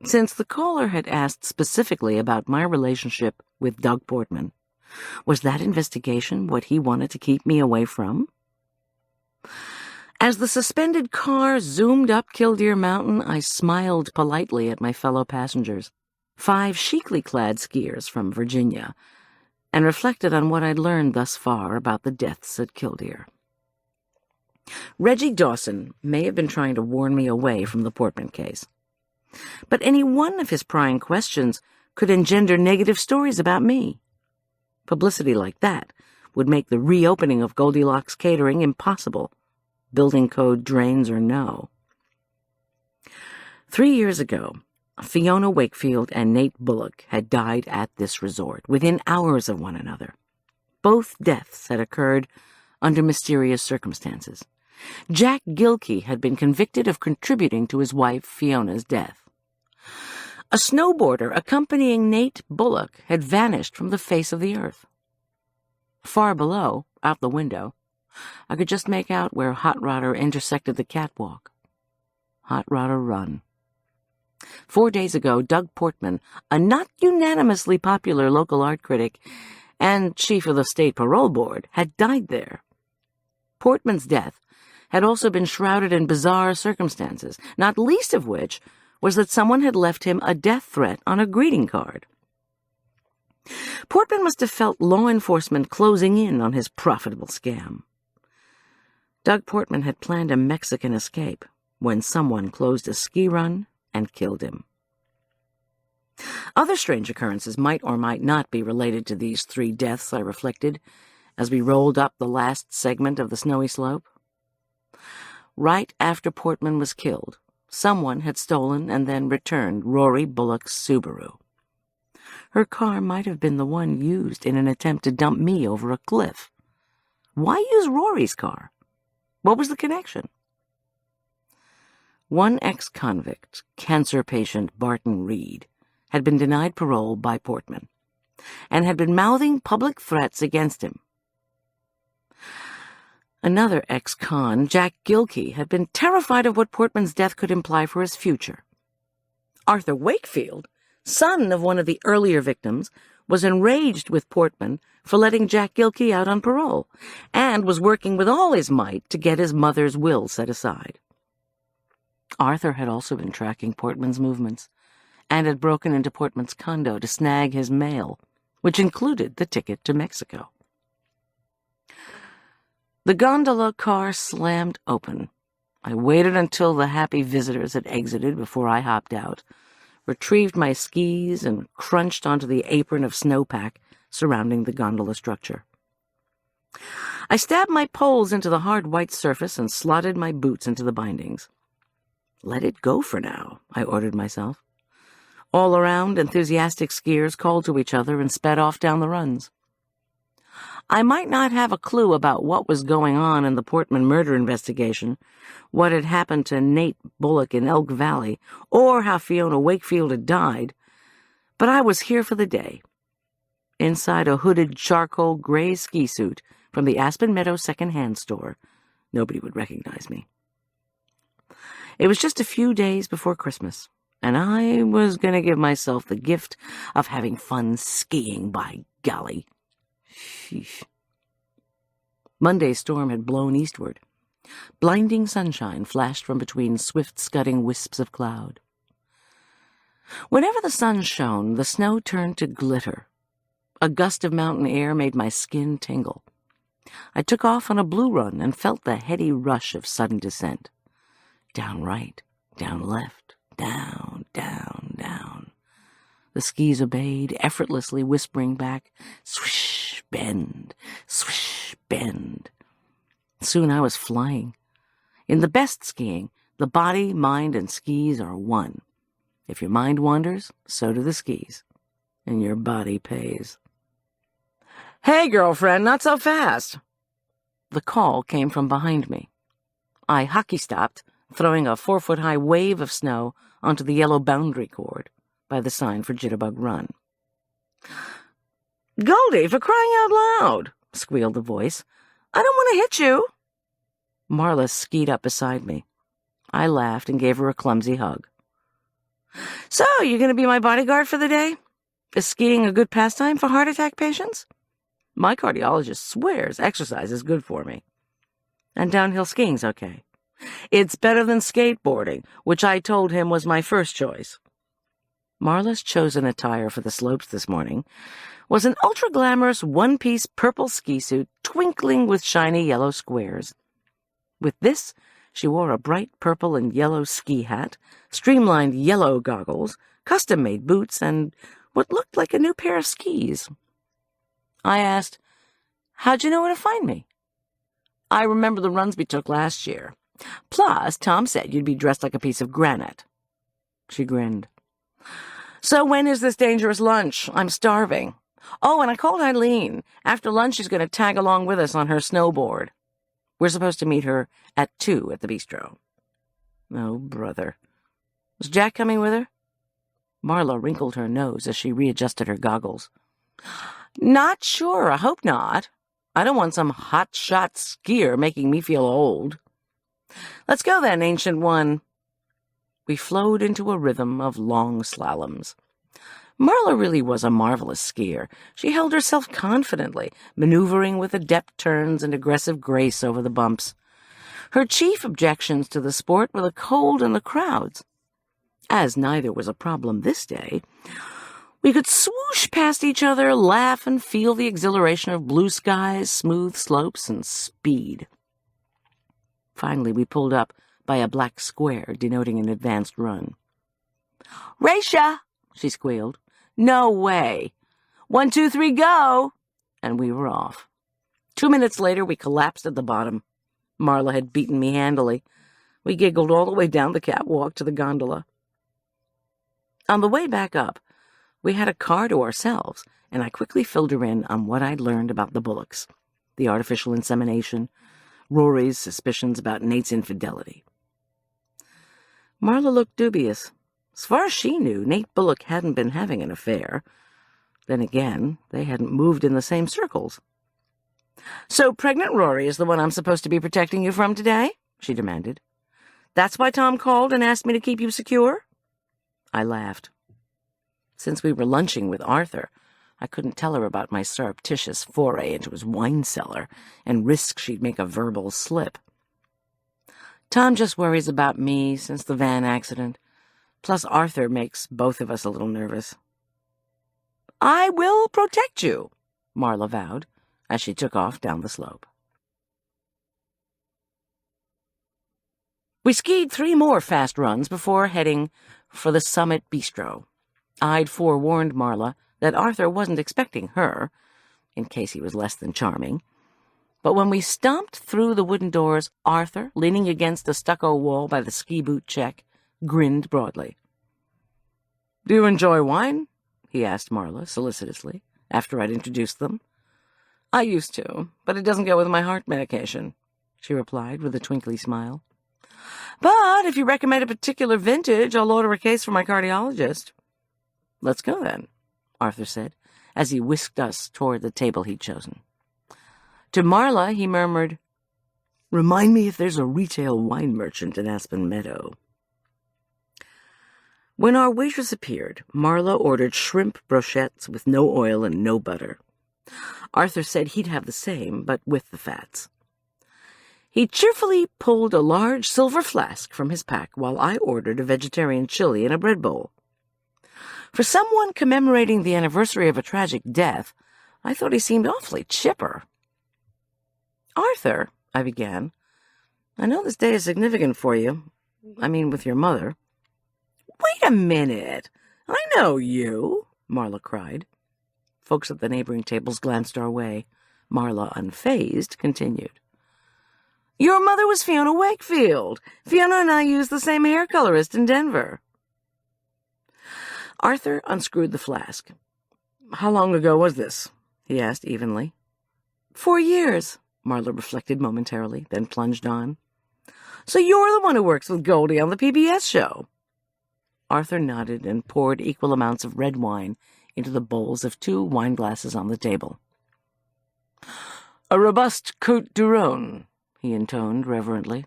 Since the caller had asked specifically about my relationship with Doug Portman, was that investigation what he wanted to keep me away from? As the suspended car zoomed up Killdeer Mountain, I smiled politely at my fellow passengers, 5 chicly clad skiers from Virginia, and reflected on what I'd learned thus far about the deaths at Killdeer. Reggie Dawson may have been trying to warn me away from the Portman case, but any one of his prying questions could engender negative stories about me. Publicity like that would make the reopening of Goldilocks Catering impossible, building code drains or no. 3 years ago, Fiona Wakefield and Nate Bullock had died at this resort, within hours of one another. Both deaths had occurred under mysterious circumstances. Jack Gilkey had been convicted of contributing to his wife Fiona's death. A snowboarder accompanying Nate Bullock had vanished from the face of the earth. Far below, out the window, I could just make out where Hot Rodder intersected the catwalk. Hot Rodder Run. 4 days ago, Doug Portman, a not unanimously popular local art critic and chief of the state parole board, had died there. Portman's death had also been shrouded in bizarre circumstances, not least of which was that someone had left him a death threat on a greeting card. Portman must have felt law enforcement closing in on his profitable scam. Doug Portman had planned a Mexican escape when someone closed a ski run and killed him. Other strange occurrences might or might not be related to these 3 deaths, I reflected, as we rolled up the last segment of the snowy slope. Right after Portman was killed, someone had stolen and then returned Rory Bullock's Subaru. Her car might have been the one used in an attempt to dump me over a cliff. Why use Rory's car? What was the connection? One ex-convict, cancer patient Barton Reed, had been denied parole by Portman and had been mouthing public threats against him. Another ex-con, Jack Gilkey, had been terrified of what Portman's death could imply for his future. Arthur Wakefield, son of one of the earlier victims, was enraged with Portman for letting Jack Gilkey out on parole and was working with all his might to get his mother's will set aside. Arthur had also been tracking Portman's movements and had broken into Portman's condo to snag his mail, which included the ticket to Mexico. The gondola car slammed open, I waited until the happy visitors had exited before I hopped out, retrieved my skis, and crunched onto the apron of snowpack surrounding the gondola structure. I stabbed my poles into the hard white surface and slotted my boots into the bindings. Let it go for now, I ordered myself. All around, enthusiastic skiers called to each other and sped off down the runs. I might not have a clue about what was going on in the Portman murder investigation, what had happened to Nate Bullock in Elk Valley, or how Fiona Wakefield had died, but I was here for the day. Inside a hooded charcoal gray ski suit from the Aspen Meadow second-hand store, nobody would recognize me. It was just a few days before Christmas, and I was going to give myself the gift of having fun skiing, by golly. Sheesh. Monday's storm had blown eastward. Blinding sunshine flashed from between swift scudding wisps of cloud. Whenever the sun shone, the snow turned to glitter. A gust of mountain air made my skin tingle. I took off on a blue run and felt the heady rush of sudden descent. Down right, down left, down, down, down. The skis obeyed, effortlessly whispering back, swish, bend, swish, bend. Soon I was flying. In the best skiing, the body, mind, and skis are one. If your mind wanders, so do the skis, and your body pays. "Hey, girlfriend, not so fast!" The call came from behind me. I hockey-stopped, throwing a 4-foot-high wave of snow onto the yellow boundary cord by the sign for Jitterbug Run. "Goldy, for crying out loud!" squealed the voice. "I don't want to hit you." Marla skied up beside me. I laughed and gave her a clumsy hug. "So, you going to be my bodyguard for the day? Is skiing a good pastime for heart attack patients? My cardiologist swears exercise is good for me. And downhill skiing's okay. It's better than skateboarding, which I told him was my first choice." Marla's chosen attire for the slopes this morning was an ultra-glamorous one-piece purple ski suit twinkling with shiny yellow squares. With this, she wore a bright purple and yellow ski hat, streamlined yellow goggles, custom-made boots, and what looked like a new pair of skis. I asked, "How'd you know where to find me?" "I remember the runs we took last year. Plus, Tom said you'd be dressed like a piece of granite." She grinned. "So when is this dangerous lunch? I'm starving. Oh, and I called Eileen. After lunch, she's going to tag along with us on her snowboard. We're supposed to meet her at 2 at the bistro." Oh, brother. Was Jack coming with her? Marla wrinkled her nose as she readjusted her goggles. "Not sure. I hope not. I don't want some hot-shot skier making me feel old. Let's go then, Ancient One." We flowed into a rhythm of long slaloms. Marla really was a marvelous skier. She held herself confidently, maneuvering with adept turns and aggressive grace over the bumps. Her chief objections to the sport were the cold and the crowds. As neither was a problem this day, we could swoosh past each other, laugh, and feel the exhilaration of blue skies, smooth slopes, and speed. Finally, we pulled up by a black square denoting an advanced run. "Raisha!" she squealed. "No way! 1, 2, 3, go!" And we were off. 2 minutes later, we collapsed at the bottom. Marla had beaten me handily. We giggled all the way down the catwalk to the gondola. On the way back up, we had a car to ourselves, and I quickly filled her in on what I'd learned about the Bullocks, the artificial insemination, Rory's suspicions about Nate's infidelity. Marla looked dubious. As far as she knew, Nate Bullock hadn't been having an affair. Then again, they hadn't moved in the same circles. "So pregnant Rory is the one I'm supposed to be protecting you from today?" she demanded. "That's why Tom called and asked me to keep you secure?" I laughed. Since we were lunching with Arthur, I couldn't tell her about my surreptitious foray into his wine cellar and risk she'd make a verbal slip. "Tom just worries about me since the van accident. Plus Arthur makes both of us a little nervous." "I will protect you," Marla vowed, as she took off down the slope. We skied 3 more fast runs before heading for the Summit Bistro. I'd forewarned Marla that Arthur wasn't expecting her, in case he was less than charming. But when we stomped through the wooden doors, Arthur, leaning against a stucco wall by the ski boot check, grinned broadly. "Do you enjoy wine?" he asked Marla solicitously, after I'd introduced them. "I used to, but it doesn't go with my heart medication," she replied with a twinkly smile. "But if you recommend a particular vintage, I'll order a case for my cardiologist." "Let's go, then," Arthur said, as he whisked us toward the table he'd chosen. To Marla, he murmured, "Remind me if there's a retail wine merchant in Aspen Meadow." When our waitress appeared, Marla ordered shrimp brochettes with no oil and no butter. Arthur said he'd have the same, but with the fats. He cheerfully pulled a large silver flask from his pack while I ordered a vegetarian chili in a bread bowl. For someone commemorating the anniversary of a tragic death, I thought he seemed awfully chipper. "Arthur," I began, "I know this day is significant for you. I mean, with your mother." "Wait a minute! I know you!" Marla cried. Folks at the neighboring tables glanced our way. Marla, unfazed, continued. "Your mother was Fiona Wakefield. Fiona and I used the same hair colorist in Denver." Arthur unscrewed the flask. "How long ago was this?" he asked evenly. 4 years, Marla reflected momentarily, then plunged on. "So you're the one who works with Goldy on the PBS show?" Arthur nodded and poured equal amounts of red wine into the bowls of 2 wine glasses on the table. "A robust Côte du Rhône," he intoned reverently,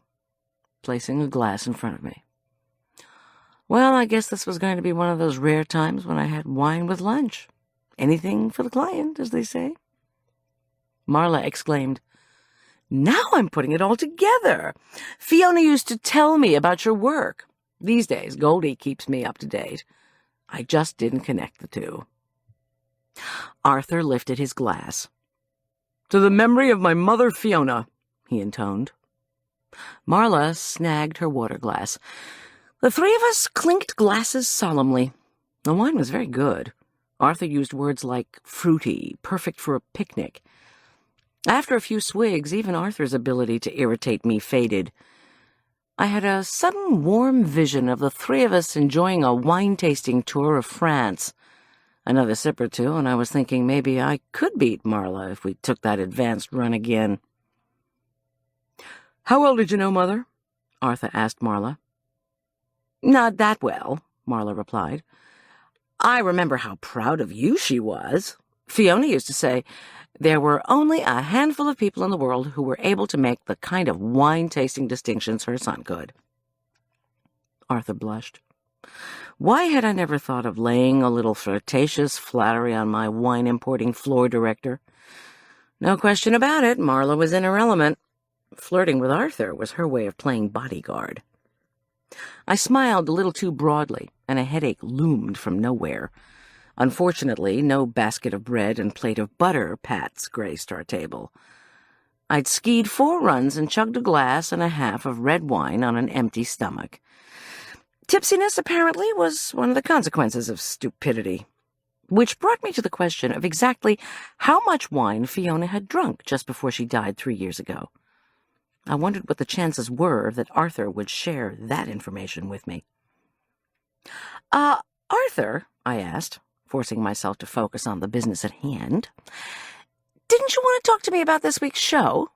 placing a glass in front of me. Well, I guess this was going to be one of those rare times when I had wine with lunch. Anything for the client, as they say. Marla exclaimed, "Now I'm putting it all together. Fiona used to tell me about your work. These days, Goldy keeps me up to date. I just didn't connect the two." Arthur lifted his glass. "To the memory of my mother, Fiona," he intoned. Marla snagged her water glass. The 3 of us clinked glasses solemnly. The wine was very good. Arthur used words like fruity, perfect for a picnic. After a few swigs, even Arthur's ability to irritate me faded. I had a sudden warm vision of the 3 of us enjoying a wine-tasting tour of France. Another sip or two, and I was thinking maybe I could beat Marla if we took that advanced run again. "How well did you know Mother?" Arthur asked Marla. "Not that well," Marla replied. "I remember how proud of you she was. Fiona used to say there were only a handful of people in the world who were able to make the kind of wine-tasting distinctions her son could." Arthur blushed. Why had I never thought of laying a little flirtatious flattery on my wine-importing floor director? No question about it, Marla was in her element. Flirting with Arthur was her way of playing bodyguard. I smiled a little too broadly, and a headache loomed from nowhere. Unfortunately, no basket of bread and plate of butter pats graced our table. I'd skied 4 runs and chugged a glass and a half of red wine on an empty stomach. Tipsiness, apparently, was one of the consequences of stupidity. Which brought me to the question of exactly how much wine Fiona had drunk just before she died 3 years ago. I wondered what the chances were that Arthur would share that information with me. Arthur," I asked, forcing myself to focus on the business at hand, "didn't you want to talk to me about this week's show?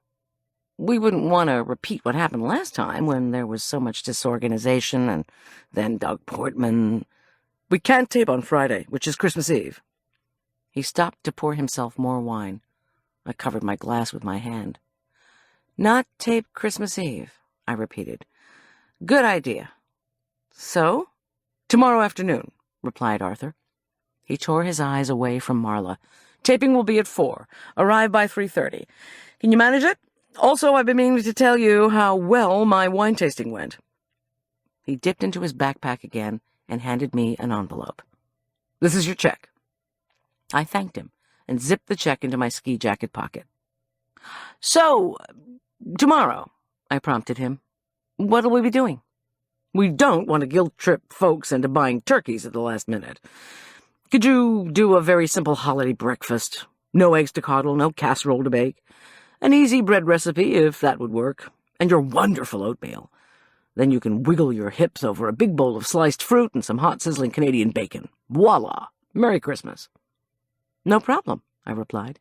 We wouldn't want to repeat what happened last time when there was so much disorganization and then Doug Portman. We can't tape on Friday, which is Christmas Eve." He stopped to pour himself more wine. I covered my glass with my hand. "Not tape Christmas Eve," I repeated. "Good idea." "So?" "Tomorrow afternoon," replied Arthur. He tore his eyes away from Marla. "Taping will be at 4. Arrive by 3:30. Can you manage it? Also, I've been meaning to tell you how well my wine tasting went." He dipped into his backpack again and handed me an envelope. "This is your check." I thanked him and zipped the check into my ski jacket pocket. "So, tomorrow," I prompted him. What'll we be doing? We don't want to guilt-trip folks into buying turkeys at the last minute. Could you do a very simple holiday breakfast? No eggs to coddle, no casserole to bake. An easy bread recipe, if that would work. And your wonderful oatmeal. Then you can wiggle your hips over a big bowl of sliced fruit and some hot sizzling Canadian bacon. Voila! Merry Christmas. No problem, I replied,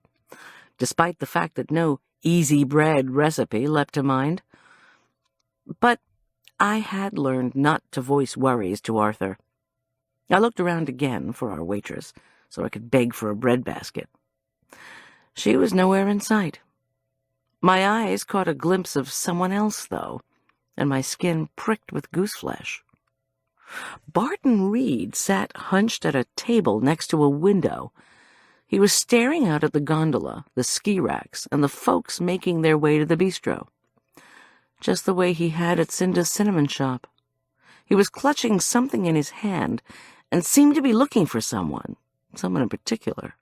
despite the fact that no easy bread recipe leapt to mind. But I had learned not to voice worries to Arthur. I looked around again for our waitress, so I could beg for a bread basket. She was nowhere in sight. My eyes caught a glimpse of someone else, though, and my skin pricked with gooseflesh. Barton Reed sat hunched at a table next to a window. He was staring out at the gondola, the ski racks, and the folks making their way to the bistro. Just the way he had at Cinda's cinnamon shop. He was clutching something in his hand and seemed to be looking for someone in particular.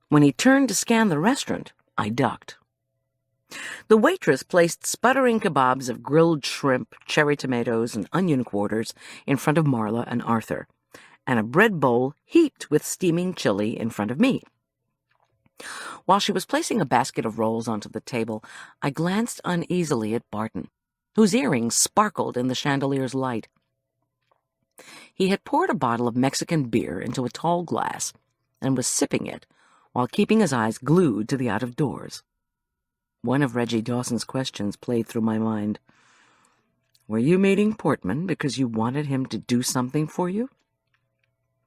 When he turned to scan the restaurant, I ducked. The waitress placed sputtering kebabs of grilled shrimp, cherry tomatoes, and onion quarters in front of Marla and Arthur, and a bread bowl heaped with steaming chili in front of me. While she was placing a basket of rolls onto the table, I glanced uneasily at Barton, whose earrings sparkled in the chandelier's light. He had poured a bottle of Mexican beer into a tall glass and was sipping it while keeping his eyes glued to the out-of-doors. One of Reggie Dawson's questions played through my mind. Were you meeting Portman because you wanted him to do something for you?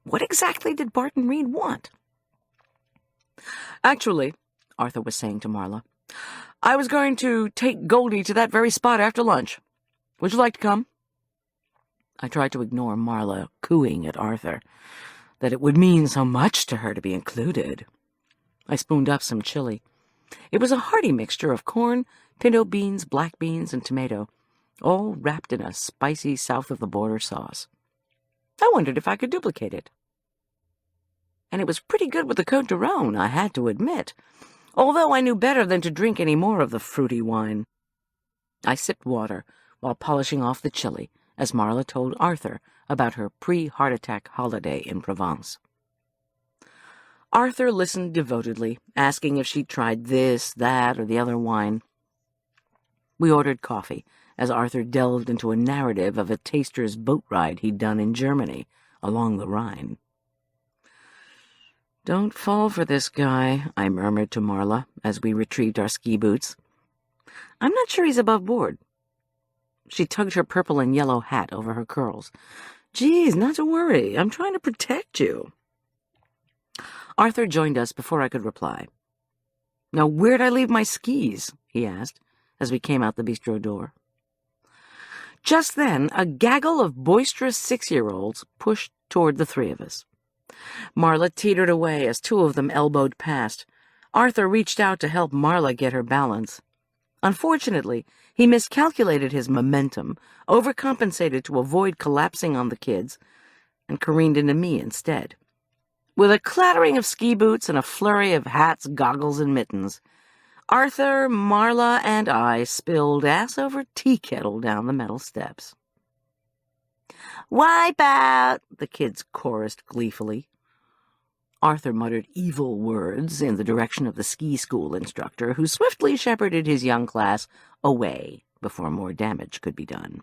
What exactly did Barton Reed want? Actually, Arthur was saying to Marla, I was going to take Goldy to that very spot after lunch. Would you like to come? I tried to ignore Marla cooing at Arthur, that it would mean so much to her to be included. I spooned up some chili. It was a hearty mixture of corn, pinto beans, black beans, and tomato, all wrapped in a spicy south-of-the-border sauce. I wondered if I could duplicate it. And it was pretty good with the Côte d'Aron, I had to admit, although I knew better than to drink any more of the fruity wine. I sipped water while polishing off the chili, as Marla told Arthur about her pre-heart attack holiday in Provence. Arthur listened devotedly, asking if she'd tried this, that, or the other wine. We ordered coffee, as Arthur delved into a narrative of a taster's boat ride he'd done in Germany, along the Rhine. Don't fall for this guy, I murmured to Marla, as we retrieved our ski boots. I'm not sure he's above board. She tugged her purple and yellow hat over her curls. Geez, not to worry. I'm trying to protect you. Arthur joined us before I could reply. Now, where'd I leave my skis? He asked, as we came out the bistro door. Just then, a gaggle of boisterous 6-year-olds pushed toward the three of us. Marla teetered away as 2 of them elbowed past. Arthur reached out to help Marla get her balance. Unfortunately, he miscalculated his momentum, overcompensated to avoid collapsing on the kids, and careened into me instead. With a clattering of ski boots and a flurry of hats, goggles, and mittens, Arthur, Marla, and I spilled ass over tea kettle down the metal steps. "Wipe out!" the kids chorused gleefully. Arthur muttered evil words in the direction of the ski school instructor, who swiftly shepherded his young class away before more damage could be done.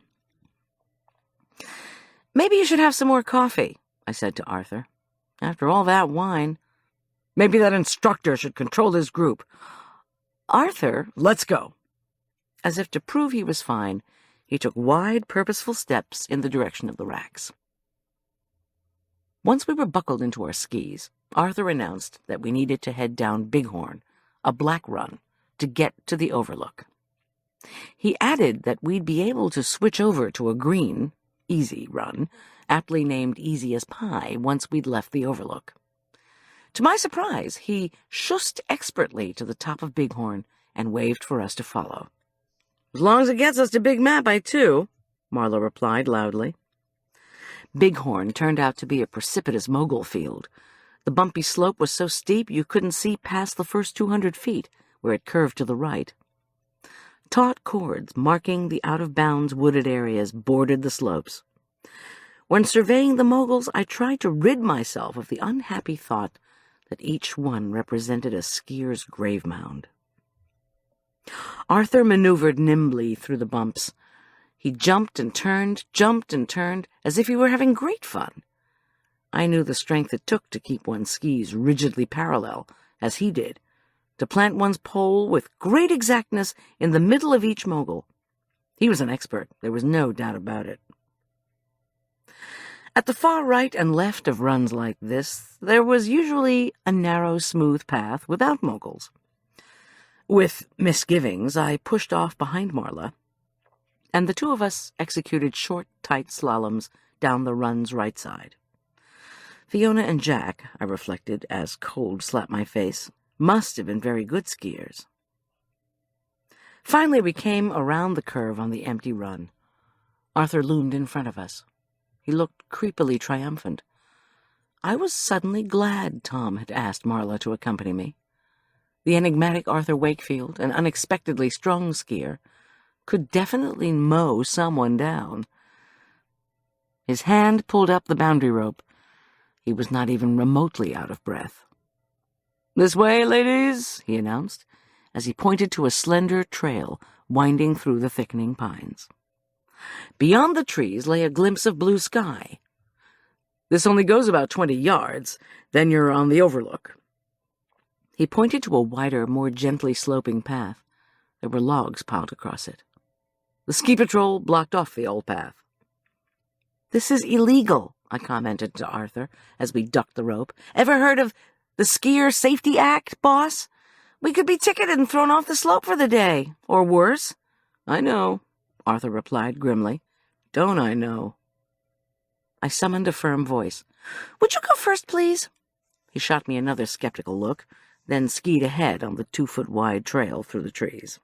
"Maybe you should have some more coffee," I said to Arthur. "After all that wine, maybe that instructor should control his group." "Arthur, let's go." As if to prove he was fine, he took wide, purposeful steps in the direction of the racks. Once we were buckled into our skis, Arthur announced that we needed to head down Bighorn, a black run, to get to the overlook. He added that we'd be able to switch over to a green, easy run, aptly named Easy as Pie, once we'd left the overlook. To my surprise, he shussed expertly to the top of Bighorn and waved for us to follow. "As long as it gets us to Big Map by 2, Marla replied loudly. Bighorn turned out to be a precipitous mogul field. The bumpy slope was so steep you couldn't see past the first 200 feet, where it curved to the right. Taut cords marking the out-of-bounds wooded areas bordered the slopes. When surveying the moguls, I tried to rid myself of the unhappy thought that each one represented a skier's grave mound. Arthur maneuvered nimbly through the bumps. He jumped and turned, as if he were having great fun. I knew the strength it took to keep one's skis rigidly parallel, as he did, to plant one's pole with great exactness in the middle of each mogul. He was an expert, there was no doubt about it. At the far right and left of runs like this, there was usually a narrow, smooth path without moguls. With misgivings, I pushed off behind Marla, and the two of us executed short, tight slaloms down the run's right side. Fiona and Jack, I reflected as cold slapped my face, must have been very good skiers. Finally, we came around the curve on the empty run. Arthur loomed in front of us. He looked creepily triumphant. I was suddenly glad Tom had asked Marla to accompany me. The enigmatic Arthur Wakefield, an unexpectedly strong skier, could definitely mow someone down. His hand pulled up the boundary rope. He was not even remotely out of breath. "This way, ladies," he announced, as he pointed to a slender trail winding through the thickening pines. Beyond the trees lay a glimpse of blue sky. "This only goes about 20 yards, then you're on the overlook." He pointed to a wider, more gently sloping path. There were logs piled across it. The ski patrol blocked off the old path. "This is illegal," I commented to Arthur as we ducked the rope. "Ever heard of the Skier Safety Act, boss? We could be ticketed and thrown off the slope for the day, or worse." "I know," Arthur replied grimly. "Don't I know?" I summoned a firm voice. "Would you go first, please?" He shot me another skeptical look, then skied ahead on the 2-foot-wide trail through the trees.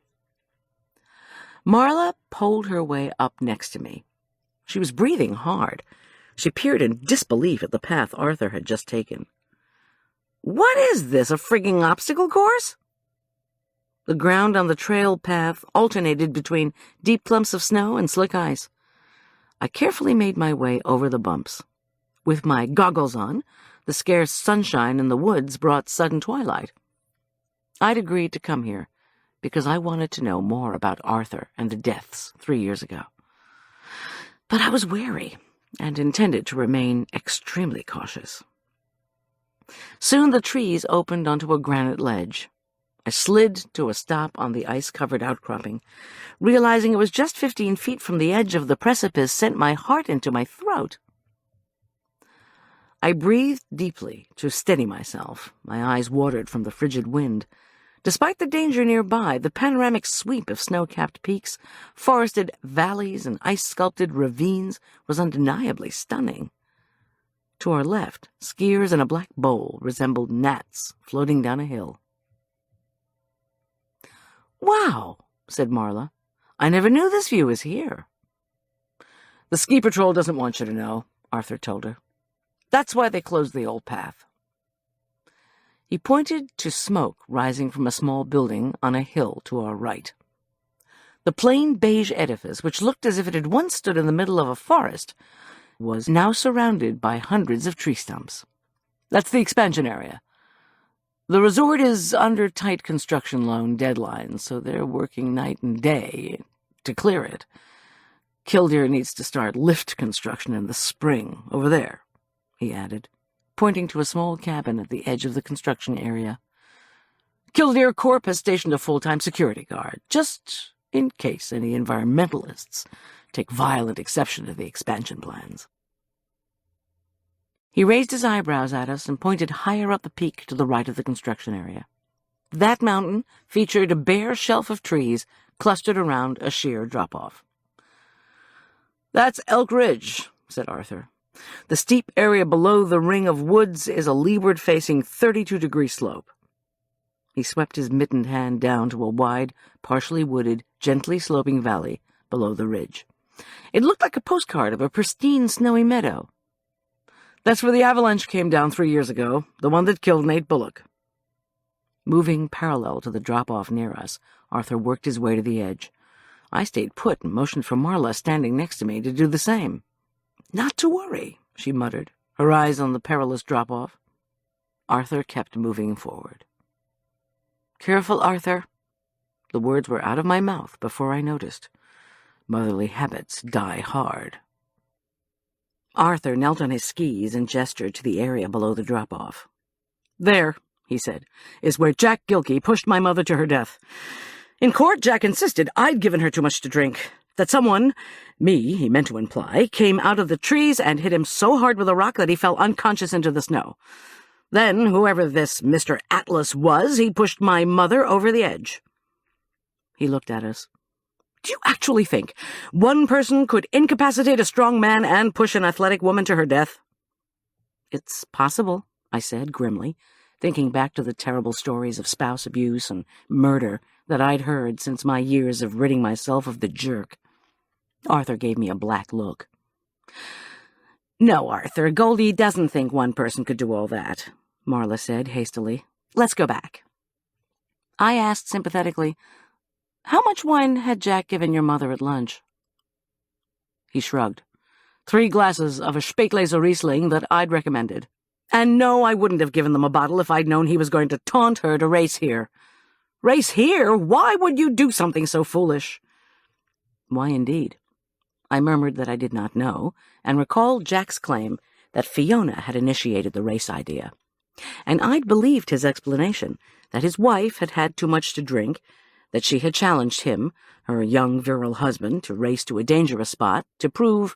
Marla poled her way up next to me. She was breathing hard. She peered in disbelief at the path Arthur had just taken. "What is this, a frigging obstacle course?" The ground on the trail path alternated between deep clumps of snow and slick ice. I carefully made my way over the bumps. With my goggles on, the scarce sunshine in the woods brought sudden twilight. I'd agreed to come here because I wanted to know more about Arthur and the deaths 3 years ago. But I was wary and intended to remain extremely cautious. Soon the trees opened onto a granite ledge. I slid to a stop on the ice-covered outcropping. Realizing it was just 15 feet from the edge of the precipice sent my heart into my throat. I breathed deeply to steady myself. My eyes watered from the frigid wind. Despite the danger nearby, the panoramic sweep of snow-capped peaks, forested valleys, and ice-sculpted ravines was undeniably stunning. To our left, skiers in a black bowl resembled gnats floating down a hill. "Wow," said Marla. "I never knew this view was here." "The ski patrol doesn't want you to know," Arthur told her. "That's why they closed the old path." He pointed to smoke rising from a small building on a hill to our right. The plain beige edifice, which looked as if it had once stood in the middle of a forest, was now surrounded by hundreds of tree stumps. "That's the expansion area. The resort is under tight construction loan deadlines, so they're working night and day to clear it. Killdeer needs to start lift construction in the spring, over there," he added, pointing to a small cabin at the edge of the construction area. "Killdeer Corp has stationed a full-time security guard, just in case any environmentalists take violent exception to the expansion plans." He raised his eyebrows at us and pointed higher up the peak to the right of the construction area. That mountain featured a bare shelf of trees clustered around a sheer drop-off. "That's Elk Ridge," said Arthur. "The steep area below the ring of woods is a leeward-facing 32-degree slope." He swept his mittened hand down to a wide, partially wooded, gently sloping valley below the ridge. It looked like a postcard of a pristine snowy meadow. "That's where the avalanche came down 3 years ago, the one that killed Nate Bullock." Moving parallel to the drop-off near us, Arthur worked his way to the edge. I stayed put and motioned for Marla, standing next to me, to do the same. "Not to worry," she muttered, her eyes on the perilous drop-off. Arthur kept moving forward. "Careful, Arthur." The words were out of my mouth before I noticed. Motherly habits die hard. Arthur knelt on his skis and gestured to the area below the drop-off. "There," he said, "is where Jack Gilkey pushed my mother to her death. In court, Jack insisted I'd given her too much to drink, that someone, me, he meant to imply, came out of the trees and hit him so hard with a rock that he fell unconscious into the snow. Then, whoever this Mr. Atlas was, he pushed my mother over the edge." He looked at us. "Do you actually think one person could incapacitate a strong man and push an athletic woman to her death?" "It's possible," I said grimly, thinking back to the terrible stories of spouse abuse and murder that I'd heard since my years of ridding myself of the jerk. Arthur gave me a black look. "No, Arthur, Goldy doesn't think one person could do all that," Marla said hastily. "Let's go back." I asked sympathetically, "How much wine had Jack given your mother at lunch?" He shrugged. 3 glasses of a Spätlese Riesling that I'd recommended. And no, I wouldn't have given them a bottle if I'd known he was going to taunt her to race here. "Race here? Why would you do something so foolish?" Why, indeed? I murmured that I did not know, and recalled Jack's claim that Fiona had initiated the race idea. And I'd believed his explanation, that his wife had had too much to drink, that she had challenged him, her young, virile husband, to race to a dangerous spot, to prove,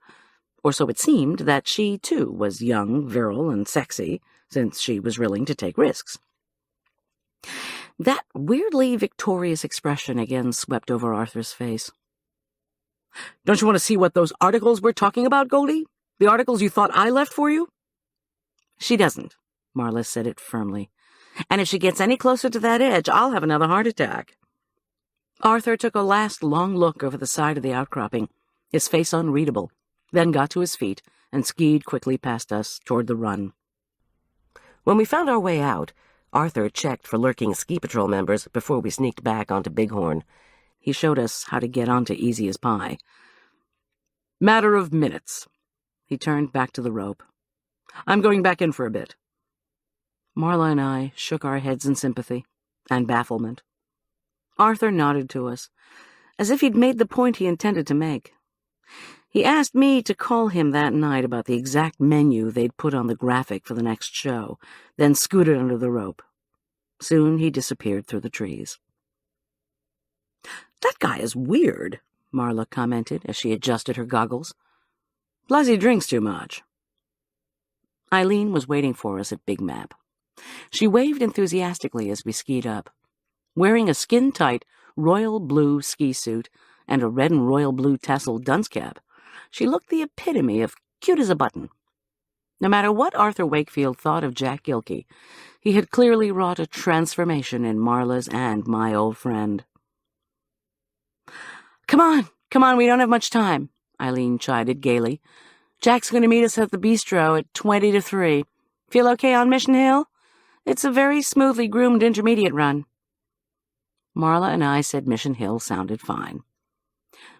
or so it seemed, that she, too, was young, virile, and sexy, since she was willing to take risks. That weirdly victorious expression again swept over Arthur's face. "Don't you want to see what those articles we're talking about, Goldy? The articles you thought I left for you?" "She doesn't," Marla said it firmly. "And if she gets any closer to that edge, I'll have another heart attack." Arthur took a last long look over the side of the outcropping, his face unreadable, then got to his feet and skied quickly past us toward the run. When we found our way out, Arthur checked for lurking ski patrol members before we sneaked back onto Bighorn. He showed us how to get onto Easy as Pie. "Matter of minutes." He turned back to the rope. "I'm going back in for a bit." Marla and I shook our heads in sympathy and bafflement. Arthur nodded to us, as if he'd made the point he intended to make. He asked me to call him that night about the exact menu they'd put on the graphic for the next show, then scooted under the rope. Soon he disappeared through the trees. "That guy is weird," Marla commented as she adjusted her goggles. "Plus he drinks too much." Eileen was waiting for us at Big Map. She waved enthusiastically as we skied up. Wearing a skin-tight royal blue ski suit and a red and royal blue tasseled dunce cap, she looked the epitome of cute as a button. No matter what Arthur Wakefield thought of Jack Gilkey, he had clearly wrought a transformation in Marla's and my old friend. Come on, we don't have much time," Eileen chided gaily. "Jack's going to meet us at the bistro at 20 to 3. Feel okay on Mission Hill? It's a very smoothly groomed intermediate run." Marla and I said Mission Hill sounded fine.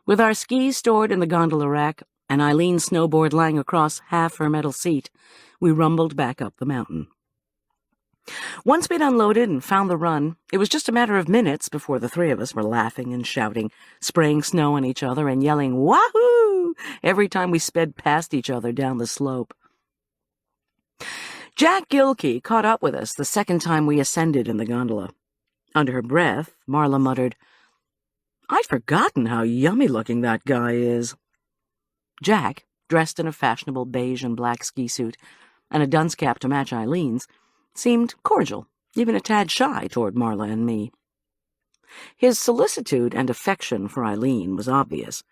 With our skis stored in the gondola rack and Eileen's snowboard lying across half her metal seat, we rumbled back up the mountain. Once we'd unloaded and found the run, it was just a matter of minutes before the 3 of us were laughing and shouting, spraying snow on each other and yelling "Wahoo!" every time we sped past each other down the slope. Jack Gilkey caught up with us the second time we ascended in the gondola. Under her breath, Marla muttered, "I'd forgotten how yummy-looking that guy is." Jack, dressed in a fashionable beige and black ski suit and a dunce cap to match Eileen's, seemed cordial, even a tad shy toward Marla and me. His solicitude and affection for Eileen was obvious.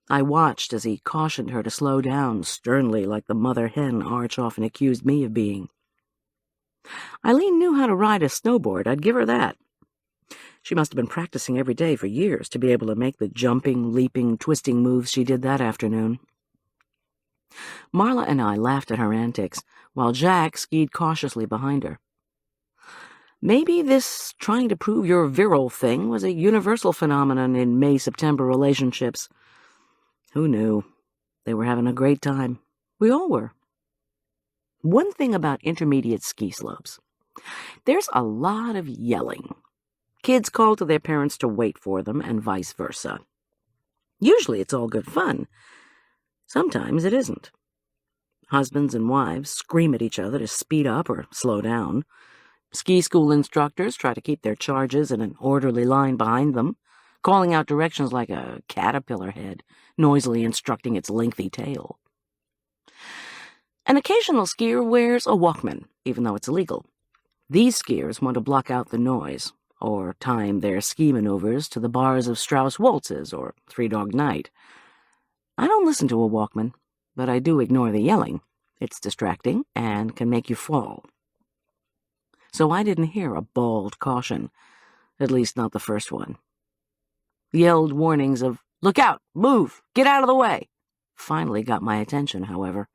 I watched as he cautioned her to slow down sternly like the mother hen Arch often accused me of being. Eileen knew how to ride a snowboard, I'd give her that. She must have been practicing every day for years to be able to make the jumping, leaping, twisting moves she did that afternoon. Marla and I laughed at her antics, while Jack skied cautiously behind her. Maybe this trying to prove you're virile thing was a universal phenomenon in May-September relationships. Who knew? They were having a great time. We all were. One thing about intermediate ski slopes. There's a lot of yelling. Kids call to their parents to wait for them, and vice versa. Usually it's all good fun. Sometimes it isn't. Husbands and wives scream at each other to speed up or slow down. Ski school instructors try to keep their charges in an orderly line behind them, calling out directions like a caterpillar head, noisily instructing its lengthy tail. An occasional skier wears a Walkman, even though it's illegal. These skiers want to block out the noise, or time their ski maneuvers to the bars of Strauss waltzes or Three Dog Night. I don't listen to a Walkman, but I do ignore the yelling. It's distracting and can make you fall. So I didn't hear a bawled caution, at least not the first one. Yelled warnings of, "Look out! Move! Get out of the way!" finally got my attention, however.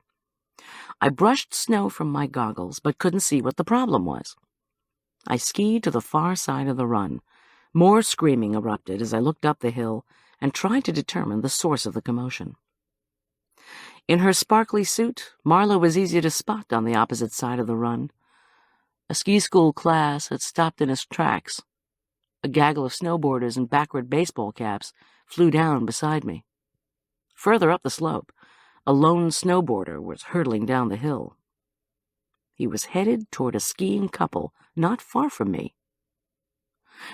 I brushed snow from my goggles, but couldn't see what the problem was. I skied to the far side of the run. More screaming erupted as I looked up the hill and tried to determine the source of the commotion. In her sparkly suit, Marla was easy to spot on the opposite side of the run. A ski school class had stopped in its tracks. A gaggle of snowboarders in backward baseball caps flew down beside me. Further up the slope, a lone snowboarder was hurtling down the hill. He was headed toward a skiing couple not far from me.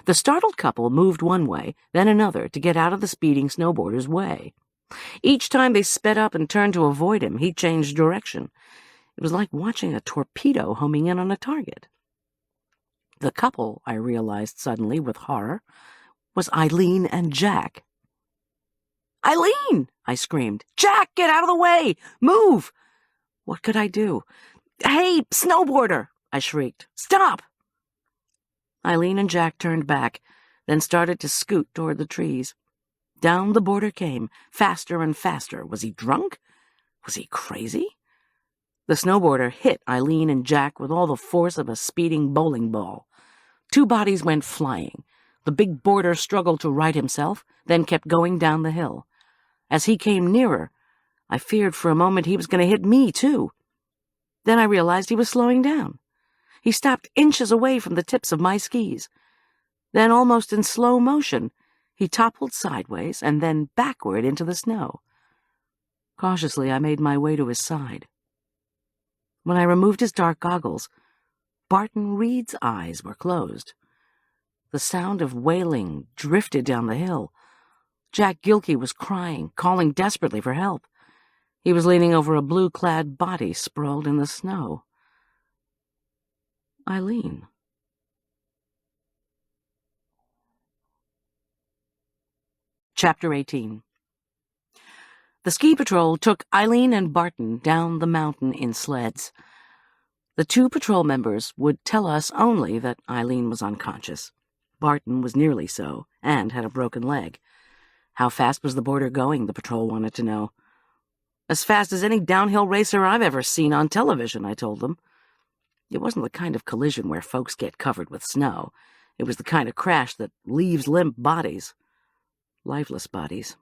The startled couple moved one way, then another, to get out of the speeding snowboarder's way. Each time they sped up and turned to avoid him, he changed direction. It was like watching a torpedo homing in on a target. The couple, I realized suddenly with horror, was Eileen and Jack. "Eileen!" I screamed. "Jack, get out of the way! Move!" What could I do? "Hey, snowboarder!" I shrieked. "Stop!" Eileen and Jack turned back, then started to scoot toward the trees. Down the border came, faster and faster. Was he drunk? Was he crazy? The snowboarder hit Eileen and Jack with all the force of a speeding bowling ball. Two bodies went flying. The big boarder struggled to right himself, then kept going down the hill. As he came nearer, I feared for a moment he was going to hit me, too. Then I realized he was slowing down. He stopped inches away from the tips of my skis. Then, almost in slow motion, he toppled sideways and then backward into the snow. Cautiously, I made my way to his side. When I removed his dark goggles, Barton Reed's eyes were closed. The sound of wailing drifted down the hill. Jack Gilkey was crying, calling desperately for help. He was leaning over a blue-clad body sprawled in the snow. Eileen. Chapter 18. The ski patrol took Eileen and Barton down the mountain in sleds. The two patrol members would tell us only that Eileen was unconscious. Barton was nearly so, and had a broken leg. How fast was the boarder going, the patrol wanted to know. "As fast as any downhill racer I've ever seen on television," I told them. It wasn't the kind of collision where folks get covered with snow. It was the kind of crash that leaves limp bodies. Lifeless bodies.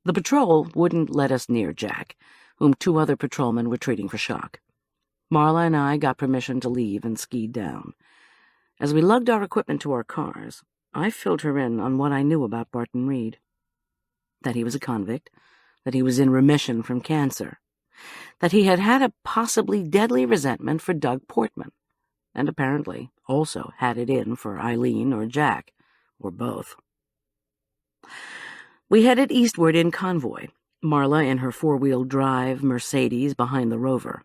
The patrol wouldn't let us near Jack, whom two other patrolmen were treating for shock. Marla and I got permission to leave and skied down. As we lugged our equipment to our cars, I filled her in on what I knew about Barton Reed. That he was a convict, that he was in remission from cancer, that he had had a possibly deadly resentment for Doug Portman, and apparently also had it in for Eileen or Jack, or both. We headed eastward in convoy, Marla in her four-wheel drive Mercedes behind the Rover.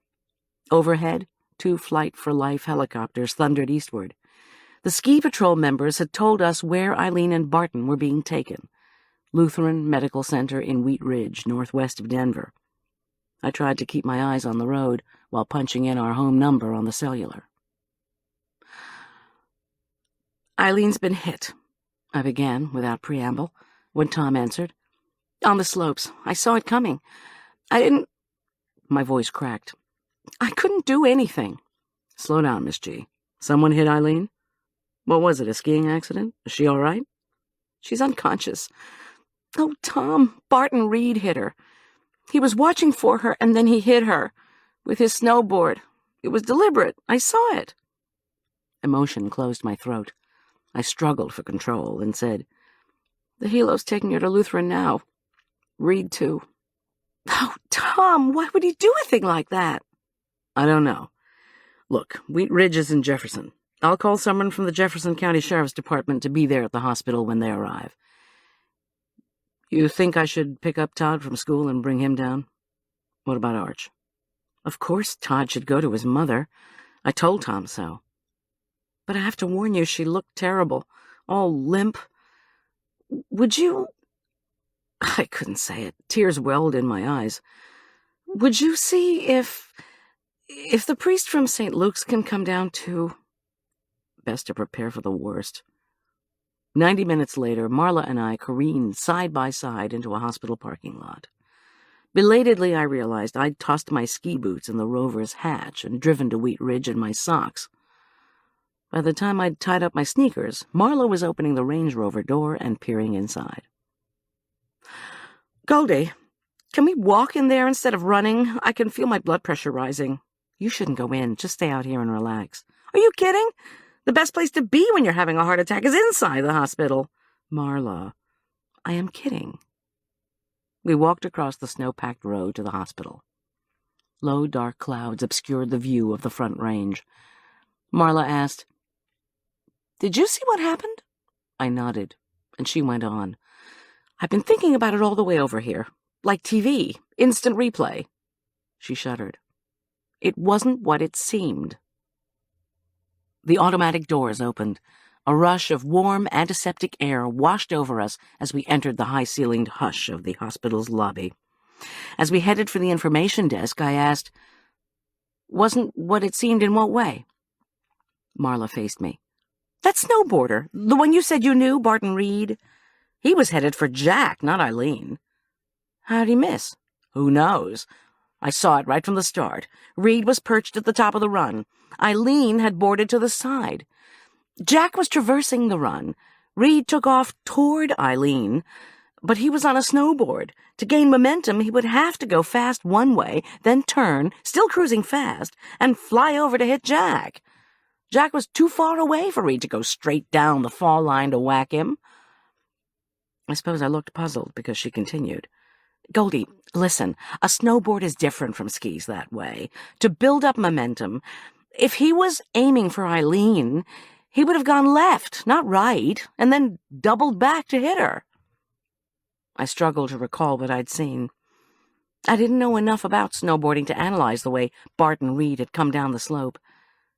Overhead, two Flight for Life helicopters thundered eastward. The ski patrol members had told us where Eileen and Barton were being taken. Lutheran Medical Center in Wheat Ridge, northwest of Denver. I tried to keep my eyes on the road while punching in our home number on the cellular. "Eileen's been hit," I began without preamble, when Tom answered. "On the slopes. I saw it coming. I didn't—" My voice cracked. "I couldn't do anything." "Slow down, Miss G. Someone hit Eileen? What was it, a skiing accident? Is she all right? She's unconscious. Oh, Tom, Barton Reed hit her. He was watching for her, and then he hit her with his snowboard. It was deliberate. I saw it. Emotion closed my throat. I struggled for control and said, The helo's taking her to Lutheran now. Reed, too. Oh, Tom, why would he do a thing like that? I don't know. Look, Wheat Ridge is in Jefferson. I'll call someone from the Jefferson County Sheriff's Department to be there at the hospital when they arrive. You think I should pick up Todd from school and bring him down? What about Arch? Of course Todd should go to his mother. I told Tom so. But I have to warn you, she looked terrible, all limp. Would you... I couldn't say it. Tears welled in my eyes. Would you see if the priest from St. Luke's can come down too? Best to prepare for the worst. 90 minutes later, Marla and I careened side by side into a hospital parking lot. Belatedly, I realized I'd tossed my ski boots in the Rover's hatch and driven to Wheat Ridge in my socks. By the time I'd tied up my sneakers, Marla was opening the Range Rover door and peering inside. Goldy, can we walk in there instead of running? I can feel my blood pressure rising. You shouldn't go in. Just stay out here and relax. Are you kidding? The best place to be when you're having a heart attack is inside the hospital. Marla, I am kidding. We walked across the snow-packed road to the hospital. Low, dark clouds obscured the view of the Front Range. Marla asked, Did you see what happened? I nodded, and she went on. I've been thinking about it all the way over here. Like TV, instant replay. She shuddered. It wasn't what it seemed. The automatic doors opened. A rush of warm, antiseptic air washed over us as we entered the high-ceilinged hush of the hospital's lobby. As we headed for the information desk, I asked, Wasn't what it seemed in what way? Marla faced me. That snowboarder, the one you said you knew, Barton Reed, he was headed for Jack, not Eileen. How'd he miss? Who knows? I saw it right from the start. Reed was perched at the top of the run. Eileen had boarded to the side. Jack was traversing the run. Reed took off toward Eileen, but he was on a snowboard. To gain momentum, he would have to go fast one way, then turn, still cruising fast, and fly over to hit Jack. Jack was too far away for Reed to go straight down the fall line to whack him. I suppose I looked puzzled because she continued. Goldy, listen, a snowboard is different from skis that way. To build up momentum, if he was aiming for Eileen, he would have gone left, not right, and then doubled back to hit her. I struggled to recall what I'd seen. I didn't know enough about snowboarding to analyze the way Barton Reed had come down the slope.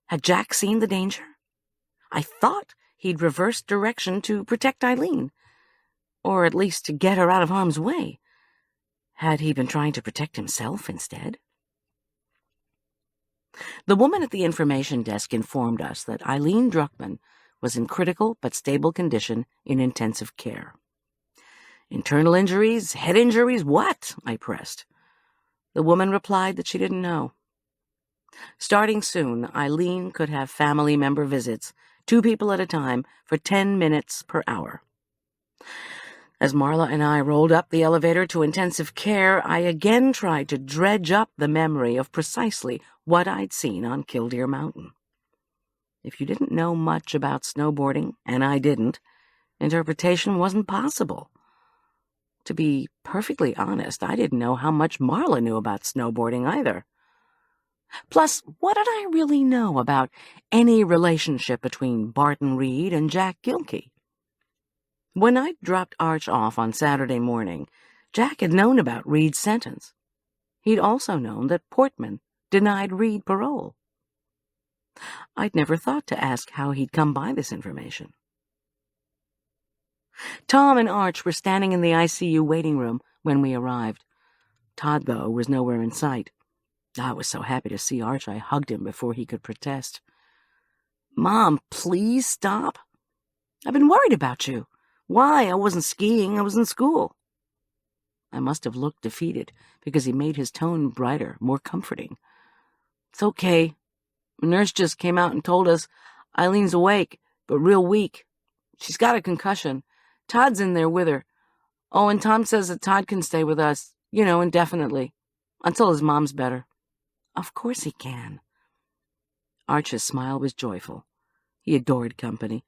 Had Jack seen the danger? I thought he'd reversed direction to protect Eileen, or at least to get her out of harm's way. Had he been trying to protect himself instead? The woman at the information desk informed us that Eileen Druckmann was in critical but stable condition in intensive care. Internal injuries, head injuries, what? I pressed. The woman replied that she didn't know. Starting soon, Eileen could have family member visits, 2 people at a time, for 10 minutes per hour. As Marla and I rolled up the elevator to intensive care, I again tried to dredge up the memory of precisely what I'd seen on Killdeer Mountain. If you didn't know much about snowboarding, and I didn't, interpretation wasn't possible. To be perfectly honest, I didn't know how much Marla knew about snowboarding either. Plus, what did I really know about any relationship between Barton Reed and Jack Gilkey? When I dropped Arch off on Saturday morning, Jack had known about Reed's sentence. He'd also known that Portman denied Reed parole. I'd never thought to ask how he'd come by this information. Tom and Arch were standing in the ICU waiting room when we arrived. Todd, though, was nowhere in sight. I was so happy to see Arch, I hugged him before he could protest. Mom, please stop. I've been worried about you. Why? I wasn't skiing. I was in school. I must have looked defeated because he made his tone brighter, more comforting. It's okay. The nurse just came out and told us Eileen's awake, but real weak. She's got a concussion. Todd's in there with her. Oh, and Tom says that Todd can stay with us, indefinitely, until his mom's better." "Of course he can." Arch's smile was joyful. He adored company.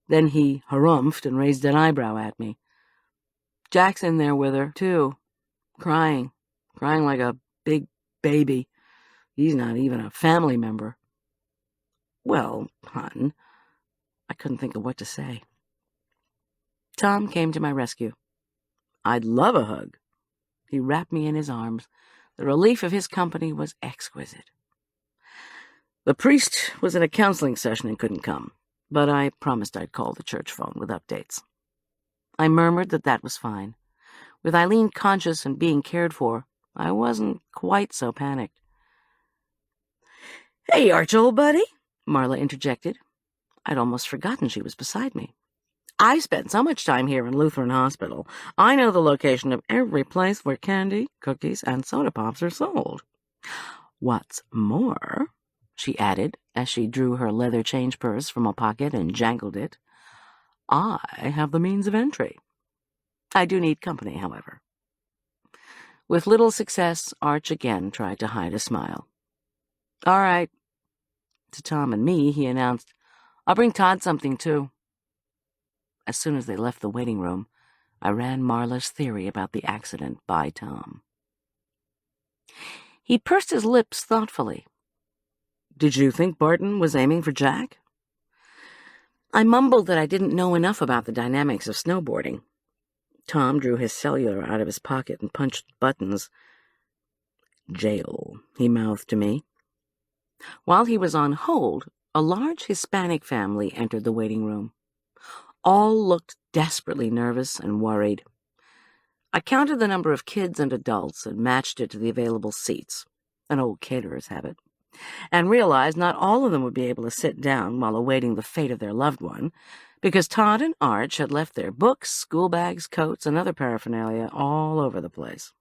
Then he harumphed and raised an eyebrow at me. "Jack's in there with her, too, crying like a big baby. He's not even a family member." "Well, hon," I couldn't think of what to say. Tom came to my rescue. "I'd love a hug." He wrapped me in his arms. The relief of his company was exquisite. The priest was in a counseling session and couldn't come, but I promised I'd call the church phone with updates. I murmured that was fine. With Eileen conscious and being cared for, I wasn't quite so panicked. "Hey, Arch, old buddy," Marla interjected. I'd almost forgotten she was beside me. "I spent so much time here in Lutheran Hospital. I know the location of every place where candy, cookies, and soda pops are sold. What's more," she added as she drew her leather change purse from a pocket and jangled it, "I have the means of entry. I do need company, however." With little success, Arch again tried to hide a smile. "All right." To Tom and me, he announced, "I'll bring Todd something, too." As soon as they left the waiting room, I ran Marla's theory about the accident by Tom. He pursed his lips thoughtfully. "Did you think Barton was aiming for Jack?" I mumbled that I didn't know enough about the dynamics of snowboarding. Tom drew his cellular out of his pocket and punched buttons. "Jail," he mouthed to me. While he was on hold, a large Hispanic family entered the waiting room. All looked desperately nervous and worried. I counted the number of kids and adults and matched it to the available seats, an old caterer's habit, and realized not all of them would be able to sit down while awaiting the fate of their loved one, because Todd and Arch had left their books, school bags, coats, and other paraphernalia all over the place.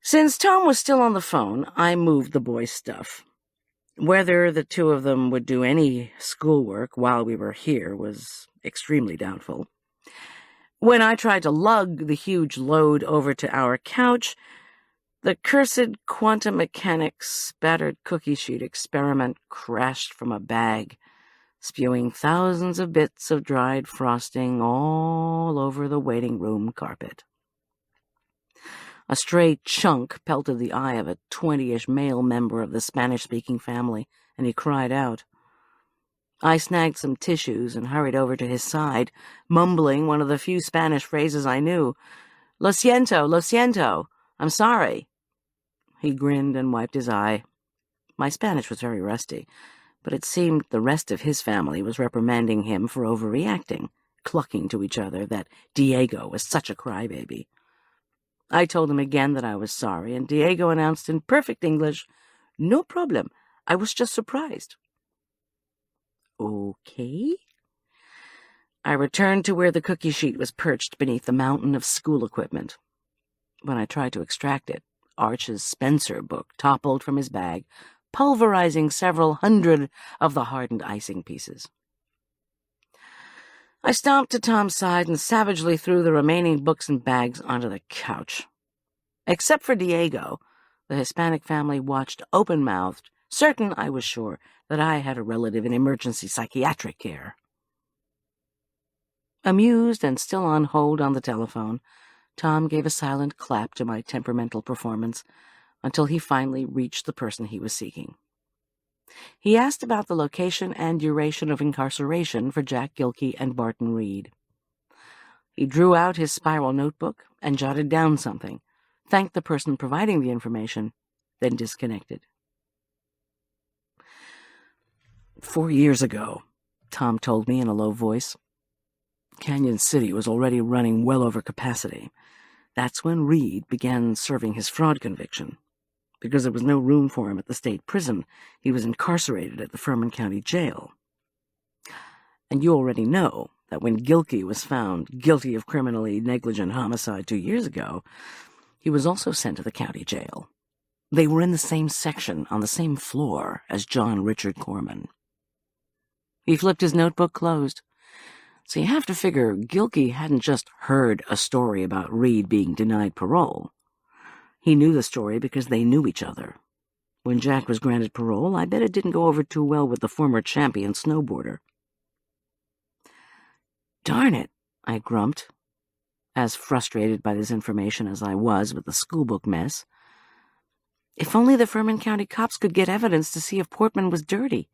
Since Tom was still on the phone, I moved the boys' stuff. Whether the two of them would do any schoolwork while we were here was extremely doubtful. When I tried to lug the huge load over to our couch, the cursed quantum mechanics spattered cookie sheet experiment crashed from a bag, spewing thousands of bits of dried frosting all over the waiting room carpet. A stray chunk pelted the eye of a 20-ish male member of the Spanish-speaking family, and he cried out. I snagged some tissues and hurried over to his side, mumbling one of the few Spanish phrases I knew. Lo siento, I'm sorry. He grinned and wiped his eye. My Spanish was very rusty, but it seemed the rest of his family was reprimanding him for overreacting, clucking to each other that Diego was such a crybaby. I told him again that I was sorry, and Diego announced in perfect English, "No problem, I was just surprised." Okay. I returned to where the cookie sheet was perched beneath the mountain of school equipment. When I tried to extract it, Arch's Spencer book toppled from his bag, pulverizing several hundred of the hardened icing pieces. I stomped to Tom's side and savagely threw the remaining books and bags onto the couch. Except for Diego, the Hispanic family watched open-mouthed, certain, I was sure, that I had a relative in emergency psychiatric care. Amused and still on hold on the telephone, Tom gave a silent clap to my temperamental performance until he finally reached the person he was seeking. He asked about the location and duration of incarceration for Jack Gilkey and Barton Reed. He drew out his spiral notebook and jotted down something, thanked the person providing the information, then disconnected. 4 years ago, Tom told me in a low voice, Canyon City was already running well over capacity. That's when Reed began serving his fraud conviction. Because there was no room for him at the state prison, he was incarcerated at the Furman County Jail. And you already know that when Gilkey was found guilty of criminally negligent homicide 2 years ago, he was also sent to the county jail. They were in the same section, on the same floor, as John Richard Corman. He flipped his notebook closed. So you have to figure Gilkey hadn't just heard a story about Reed being denied parole. He knew the story because they knew each other. When Jack was granted parole, I bet it didn't go over too well with the former champion snowboarder. "Darn it," I grumped, as frustrated by this information as I was with the schoolbook mess. If only the Furman County cops could get evidence to see if Portman was dirty.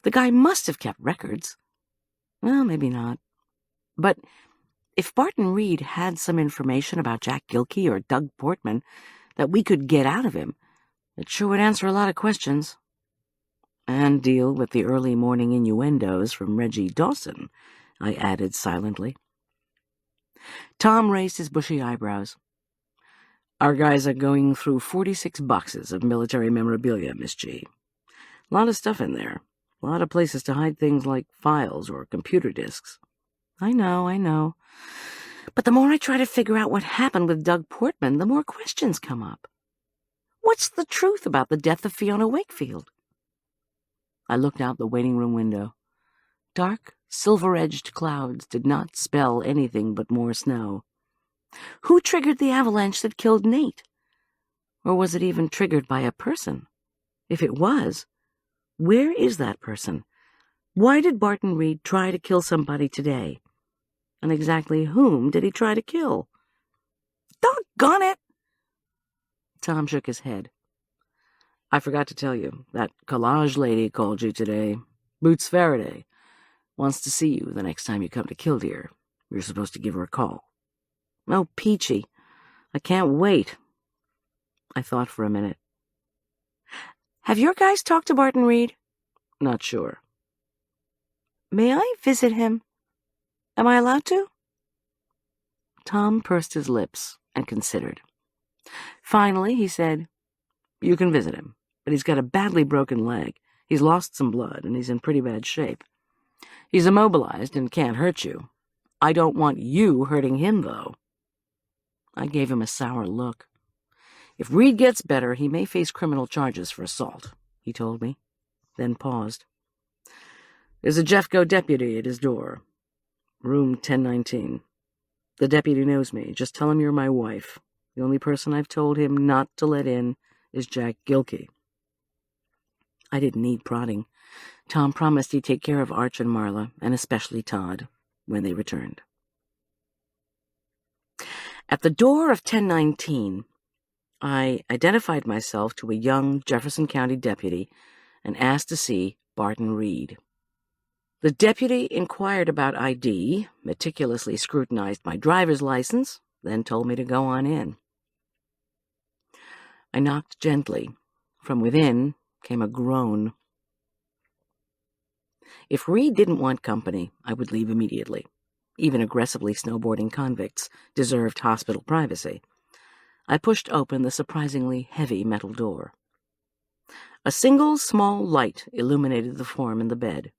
The guy must have kept records. Well, maybe not. But if Barton Reed had some information about Jack Gilkey or Doug Portman that we could get out of him, it sure would answer a lot of questions. And deal with the early morning innuendos from Reggie Dawson, I added silently. Tom raised his bushy eyebrows. "Our guys are going through 46 boxes of military memorabilia, Miss G. A lot of stuff in there. A lot of places to hide things like files or computer disks." I know. But the more I try to figure out what happened with Doug Portman, the more questions come up. What's the truth about the death of Fiona Wakefield? I looked out the waiting room window. Dark, silver-edged clouds did not spell anything but more snow. Who triggered the avalanche that killed Nate? Or was it even triggered by a person? If it was, where is that person? Why did Barton Reed try to kill somebody today? And exactly whom did he try to kill? Doggone it! Tom shook his head. "I forgot to tell you, that collage lady called you today. Boots Faraday. Wants to see you the next time you come to Killdeer. You're supposed to give her a call." "Oh, peachy. I can't wait." I thought for a minute. "Have your guys talked to Barton Reed?" "Not sure." "May I visit him? Am I allowed to?" Tom pursed his lips and considered. Finally, he said, "You can visit him, but he's got a badly broken leg. He's lost some blood, and he's in pretty bad shape. He's immobilized and can't hurt you. I don't want you hurting him, though." I gave him a sour look. "If Reed gets better, he may face criminal charges for assault," he told me, then paused. "There's a Jeffco deputy at his door. Room 1019. The deputy knows me. Just tell him you're my wife. The only person I've told him not to let in is Jack Gilkey." I didn't need prodding. Tom promised he'd take care of Arch and Marla, and especially Todd, when they returned. At the door of 1019, I identified myself to a young Jefferson County deputy and asked to see Barton Reed. The deputy inquired about ID, meticulously scrutinized my driver's license, then told me to go on in. I knocked gently. From within came a groan. If Reed didn't want company, I would leave immediately. Even aggressively snowboarding convicts deserved hospital privacy. I pushed open the surprisingly heavy metal door. A single small light illuminated the form in the bed.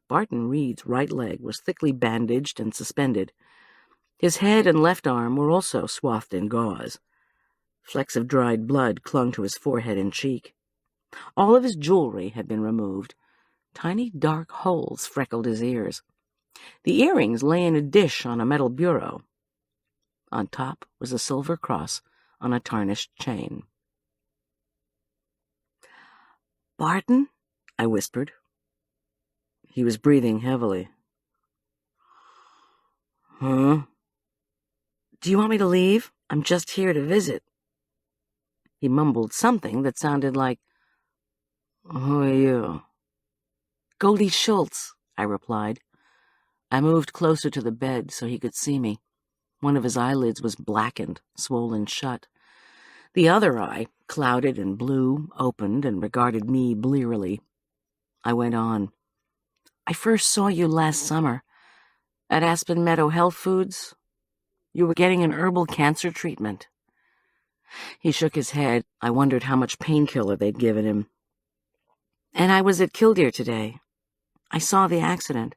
Barton Reed's right leg was thickly bandaged and suspended. His head and left arm were also swathed in gauze. Flecks of dried blood clung to his forehead and cheek. All of his jewelry had been removed. Tiny dark holes freckled his ears. The earrings lay in a dish on a metal bureau. On top was a silver cross on a tarnished chain. "Barton?" I whispered. He was breathing heavily. "Huh? Do you want me to leave? I'm just here to visit." He mumbled something that sounded like, "Who are you?" "Goldy Schulz," I replied. I moved closer to the bed so he could see me. One of his eyelids was blackened, swollen shut. The other eye, clouded and blue, opened and regarded me blearily. I went on. "I first saw you last summer. At Aspen Meadow Health Foods. You were getting an herbal cancer treatment." He shook his head. I wondered how much painkiller they'd given him. "And I was at Killdeer today. I saw the accident."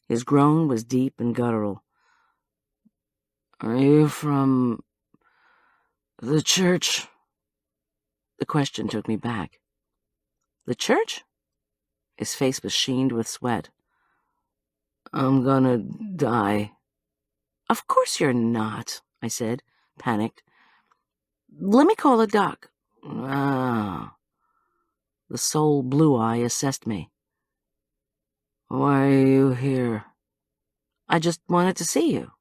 His groan was deep and guttural. "Are you from the church?" The question took me back. The church? His face was sheened with sweat. I'm gonna die. Of course you're not, I said, panicked. Let me call a doc. Ah. The sole blue eye assessed me. Why are you here? I just wanted to see you.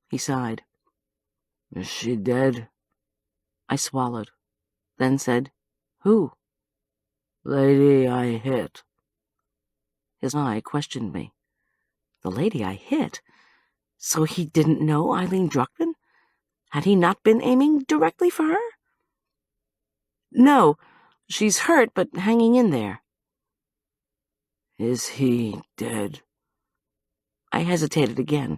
He sighed. Is she dead? I swallowed, then said, Who? Lady I hit. His eye questioned me. The lady I hit? So he didn't know Eileen Druckman? Had he not been aiming directly for her? No, she's hurt, but hanging in there. Is he dead? I hesitated again,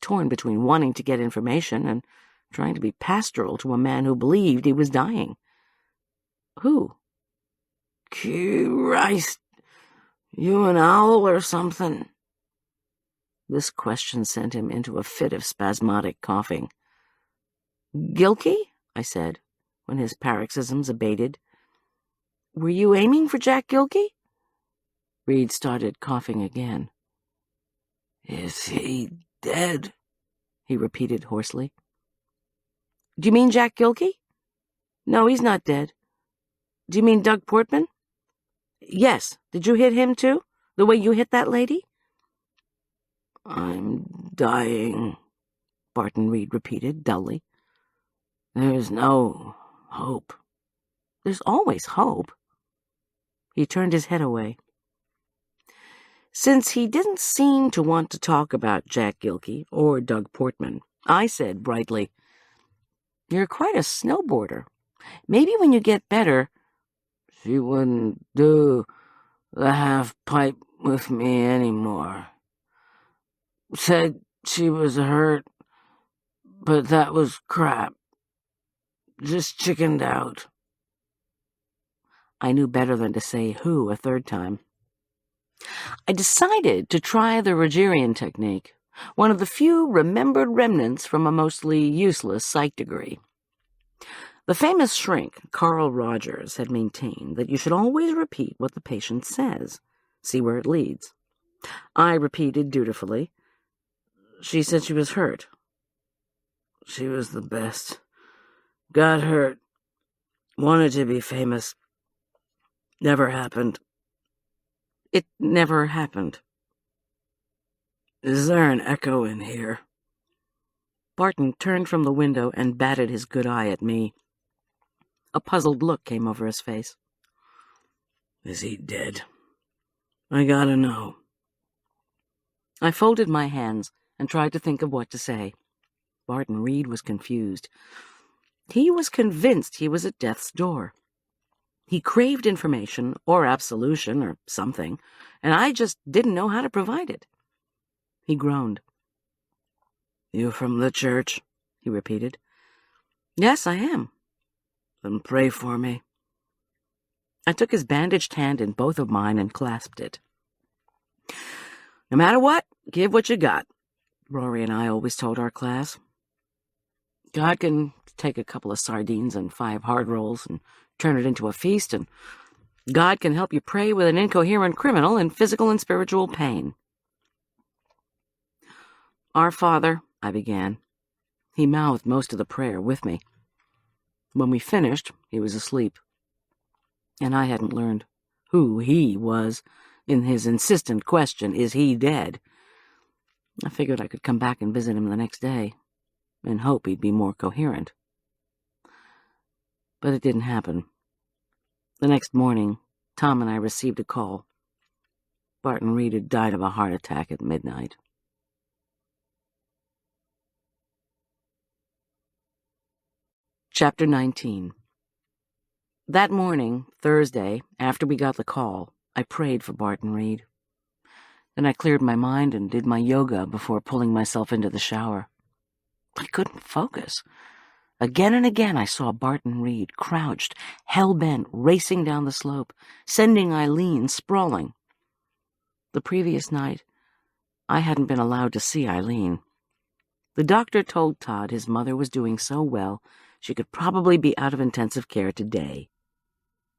torn between wanting to get information and trying to be pastoral to a man who believed he was dying. Who? Christ, you an owl or something? This question sent him into a fit of spasmodic coughing. Gilkey? I said, when his paroxysms abated. Were you aiming for Jack Gilkey? Reed started coughing again. Is he dead? He repeated hoarsely. Do you mean Jack Gilkey? No, he's not dead. Do you mean Doug Portman? Yes. Did you hit him too? The way you hit that lady? I'm dying, Barton Reed repeated dully. There's no hope. There's always hope. He turned his head away. Since he didn't seem to want to talk about Jack Gilkey or Doug Portman, I said brightly, You're quite a snowboarder. Maybe when you get better... She wouldn't do the half-pipe with me anymore. Said she was hurt, but that was crap. Just chickened out. I knew better than to say who a third time. I decided to try the Rogerian technique, one of the few remembered remnants from a mostly useless psych degree. The famous shrink, Carl Rogers, had maintained that you should always repeat what the patient says, see where it leads. I repeated dutifully. She said she was hurt. She was the best. Got hurt. Wanted to be famous. Never happened. It never happened. Is there an echo in here? Barton turned from the window and batted his good eye at me. A puzzled look came over his face. Is he dead? I gotta know. I folded my hands and tried to think of what to say. Barton Reed was confused. He was convinced he was at death's door. He craved information or absolution or something, and I just didn't know how to provide it. He groaned. You from the church? He repeated. Yes, I am. Then pray for me. I took his bandaged hand in both of mine and clasped it. No matter what, give what you got, Rory and I always told our class. God can take a couple of sardines and 5 hard rolls and turn it into a feast, and God can help you pray with an incoherent criminal in physical and spiritual pain. Our Father, I began. He mouthed most of the prayer with me. When we finished, he was asleep, and I hadn't learned who he was in his insistent question, is he dead? I figured I could come back and visit him the next day, in hope he'd be more coherent. But it didn't happen. The next morning, Tom and I received a call. Barton Reed had died of a heart attack at midnight. Chapter 19. That morning, Thursday, after we got the call, I prayed for Barton Reed. Then I cleared my mind and did my yoga before pulling myself into the shower. I couldn't focus. Again and again I saw Barton Reed, crouched, hell-bent, racing down the slope, sending Eileen sprawling. The previous night, I hadn't been allowed to see Eileen. The doctor told Todd his mother was doing so well she could probably be out of intensive care today.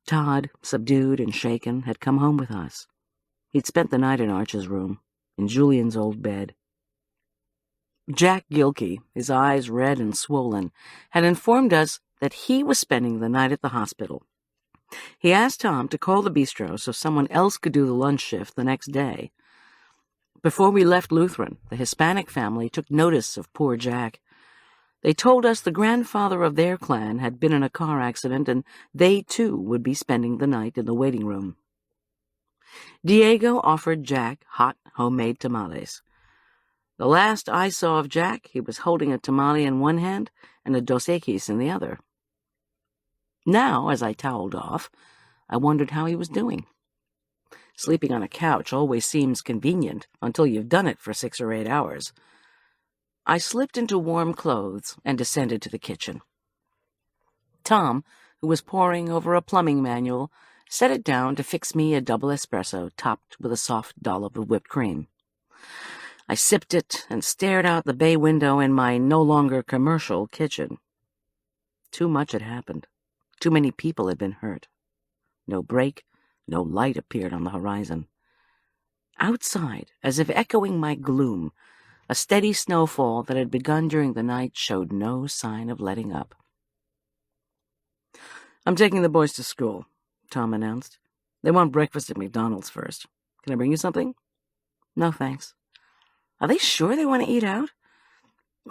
Todd, subdued and shaken, had come home with us. He'd spent the night in Arch's room, in Julian's old bed. Jack Gilkey, his eyes red and swollen, had informed us that he was spending the night at the hospital. He asked Tom to call the bistro so someone else could do the lunch shift the next day. Before we left Lutheran, the Hispanic family took notice of poor Jack. They told us the grandfather of their clan had been in a car accident, and they, too, would be spending the night in the waiting room. Diego offered Jack hot, homemade tamales. The last I saw of Jack, he was holding a tamale in one hand and a Dos Equis in the other. Now, as I toweled off, I wondered how he was doing. Sleeping on a couch always seems convenient until you've done it for 6 or 8 hours. I slipped into warm clothes and descended to the kitchen. Tom, who was poring over a plumbing manual, set it down to fix me a double espresso topped with a soft dollop of whipped cream. I sipped it and stared out the bay window in my no-longer commercial kitchen. Too much had happened. Too many people had been hurt. No break, no light appeared on the horizon. Outside, as if echoing my gloom, a steady snowfall that had begun during the night showed no sign of letting up. "I'm taking the boys to school," Tom announced. "They want breakfast at McDonald's first. Can I bring you something?" "No, thanks." "Are they sure they want to eat out?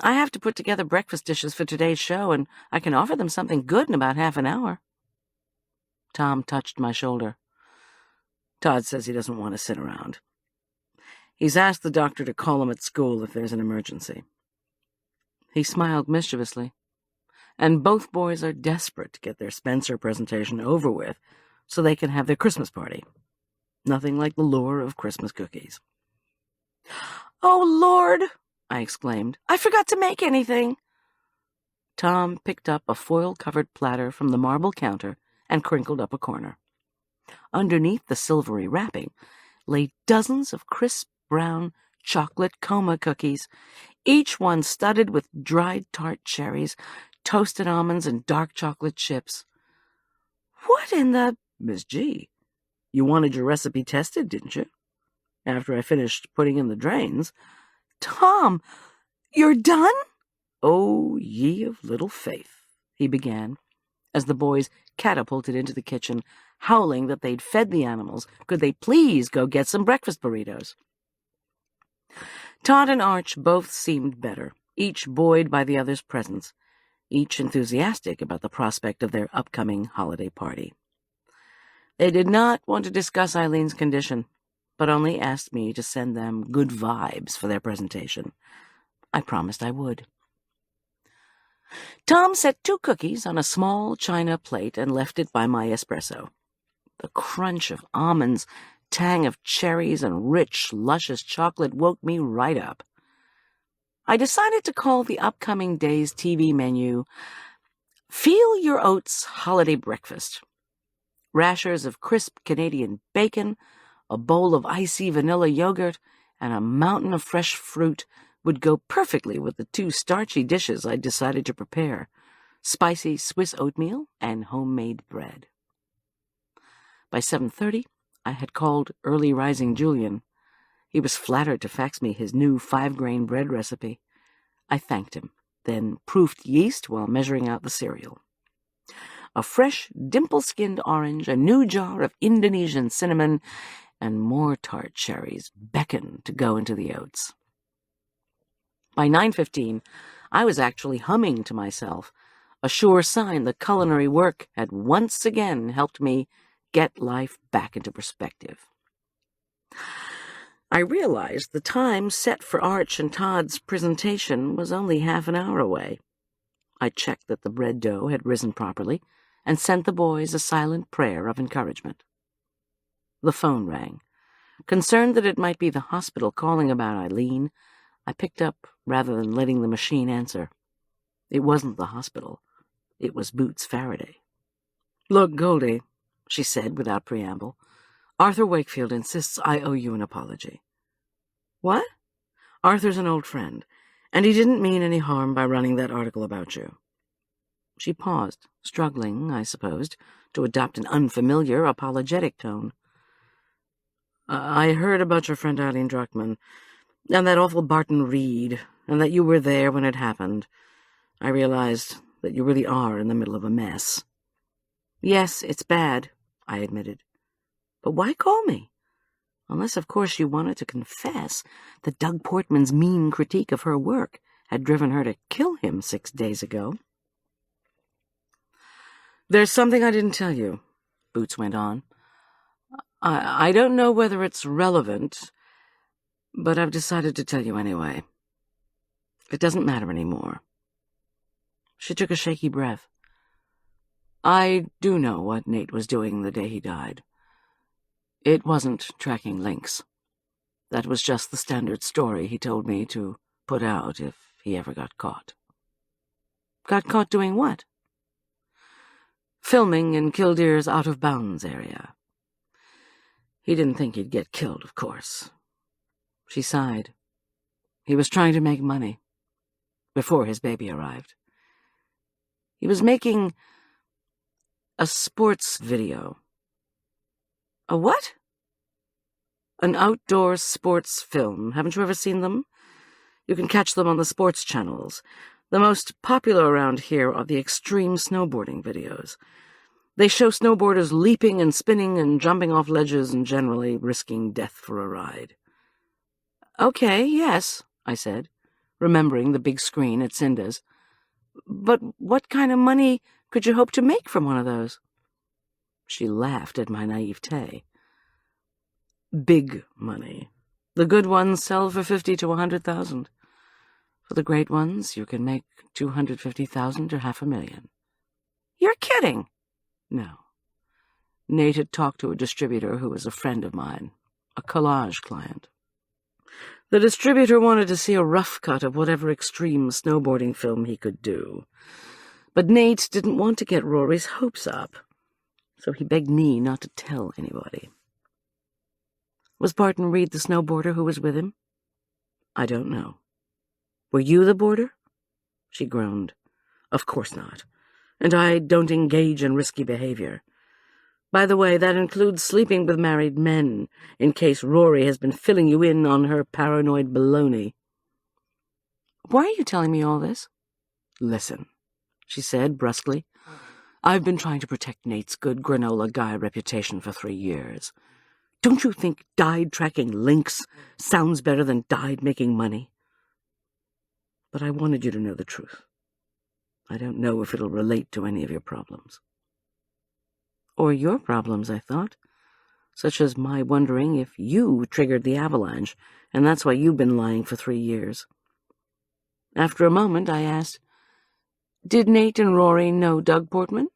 I have to put together breakfast dishes for today's show, and I can offer them something good in about half an hour." Tom touched my shoulder. "Todd says he doesn't want to sit around. He's asked the doctor to call him at school if there's an emergency." He smiled mischievously. "And both boys are desperate to get their Spencer presentation over with so they can have their Christmas party. Nothing like the lure of Christmas cookies." "Oh, Lord!" I exclaimed. "I forgot to make anything." Tom picked up a foil-covered platter from the marble counter and crinkled up a corner. Underneath the silvery wrapping lay dozens of crisp brown chocolate coma cookies, each one studded with dried tart cherries, toasted almonds, and dark chocolate chips. "What in the—" "Miss G, you wanted your recipe tested, didn't you? After I finished putting in the drains." "Tom, you're done?" "Oh, ye of little faith," he began, as the boys catapulted into the kitchen, howling that they'd fed the animals. Could they please go get some breakfast burritos? Todd and Arch both seemed better, each buoyed by the other's presence, each enthusiastic about the prospect of their upcoming holiday party. They did not want to discuss Eileen's condition, but only asked me to send them good vibes for their presentation. I promised I would. Tom set 2 cookies on a small china plate and left it by my espresso. The crunch of almonds, tang of cherries, and rich, luscious chocolate woke me right up. I decided to call the upcoming day's TV menu Feel Your Oats Holiday Breakfast. Rashers of crisp Canadian bacon, a bowl of icy vanilla yogurt, and a mountain of fresh fruit would go perfectly with the 2 starchy dishes I'd decided to prepare, spicy Swiss oatmeal and homemade bread. By 7:30, I had called early-rising Julian. He was flattered to fax me his new 5-grain bread recipe. I thanked him, then proofed yeast while measuring out the cereal. A fresh, dimple-skinned orange, a new jar of Indonesian cinnamon, and more tart cherries beckoned to go into the oats. By 9:15, I was actually humming to myself, a sure sign the culinary work had once again helped me get life back into perspective. I realized the time set for Arch and Todd's presentation was only half an hour away. I checked that the bread dough had risen properly and sent the boys a silent prayer of encouragement. The phone rang. Concerned that it might be the hospital calling about Eileen, I picked up rather than letting the machine answer. It wasn't the hospital. It was Boots Faraday. "Look, Goldy," she said without preamble, "Arthur Wakefield insists I owe you an apology." "What?" "Arthur's an old friend, and he didn't mean any harm by running that article about you." She paused, struggling, I supposed, to adopt an unfamiliar, apologetic tone. I heard about your friend Eileen Druckmann, and that awful Barton Reed, and that you were there when it happened. I realized that you really are in the middle of a mess. Yes, it's bad, I admitted. But why call me? Unless, of course, you wanted to confess that Doug Portman's mean critique of her work had driven her to kill him 6 days ago. There's something I didn't tell you, Boots went on. I don't know whether it's relevant, but I've decided to tell you anyway. It doesn't matter anymore. She took a shaky breath. I do know what Nate was doing the day he died. It wasn't tracking links. That was just the standard story he told me to put out if he ever got caught. Got caught doing what? Filming in Killdeer's out-of-bounds area. He didn't think he'd get killed, of course. She sighed. He was trying to make money. Before his baby arrived. He was making a sports video. A what? An outdoor sports film. Haven't you ever seen them? You can catch them on the sports channels. The most popular around here are the extreme snowboarding videos. They show snowboarders leaping and spinning and jumping off ledges and generally risking death for a ride. Okay, yes, I said, remembering the big screen at Cinda's. But what kind of money could you hope to make from one of those? She laughed at my naivete. Big money. The good ones sell for 50 to 100,000. For the great ones, you can make 250,000 to $500,000. You're kidding! No. Nate had talked to a distributor who was a friend of mine, a collage client. The distributor wanted to see a rough cut of whatever extreme snowboarding film he could do. But Nate didn't want to get Rory's hopes up, so he begged me not to tell anybody. Was Barton Reed the snowboarder who was with him? I don't know. Were you the boarder? She groaned. Of course not. And I don't engage in risky behavior. By the way, that includes sleeping with married men, in case Rory has been filling you in on her paranoid baloney. Why are you telling me all this? Listen, she said brusquely. I've been trying to protect Nate's good granola guy reputation for 3 years. Don't you think died tracking links sounds better than died making money? But I wanted you to know the truth. I don't know if it'll relate to any of your problems. Or your problems, I thought, such as my wondering if you triggered the avalanche, and that's why you've been lying for 3 years. After a moment, I asked, did Nate and Rory know Doug Portman?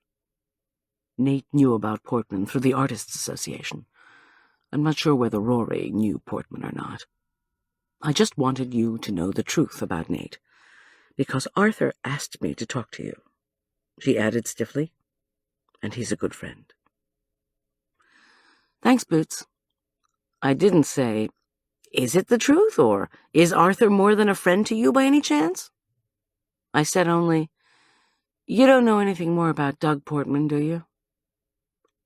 Nate knew about Portman through the Artists' Association. I'm not sure whether Rory knew Portman or not. I just wanted you to know the truth about Nate, because Arthur asked me to talk to you, she added stiffly, and he's a good friend. Thanks, Boots. I didn't say, is it the truth, or is Arthur more than a friend to you by any chance? I said only, you don't know anything more about Doug Portman, do you?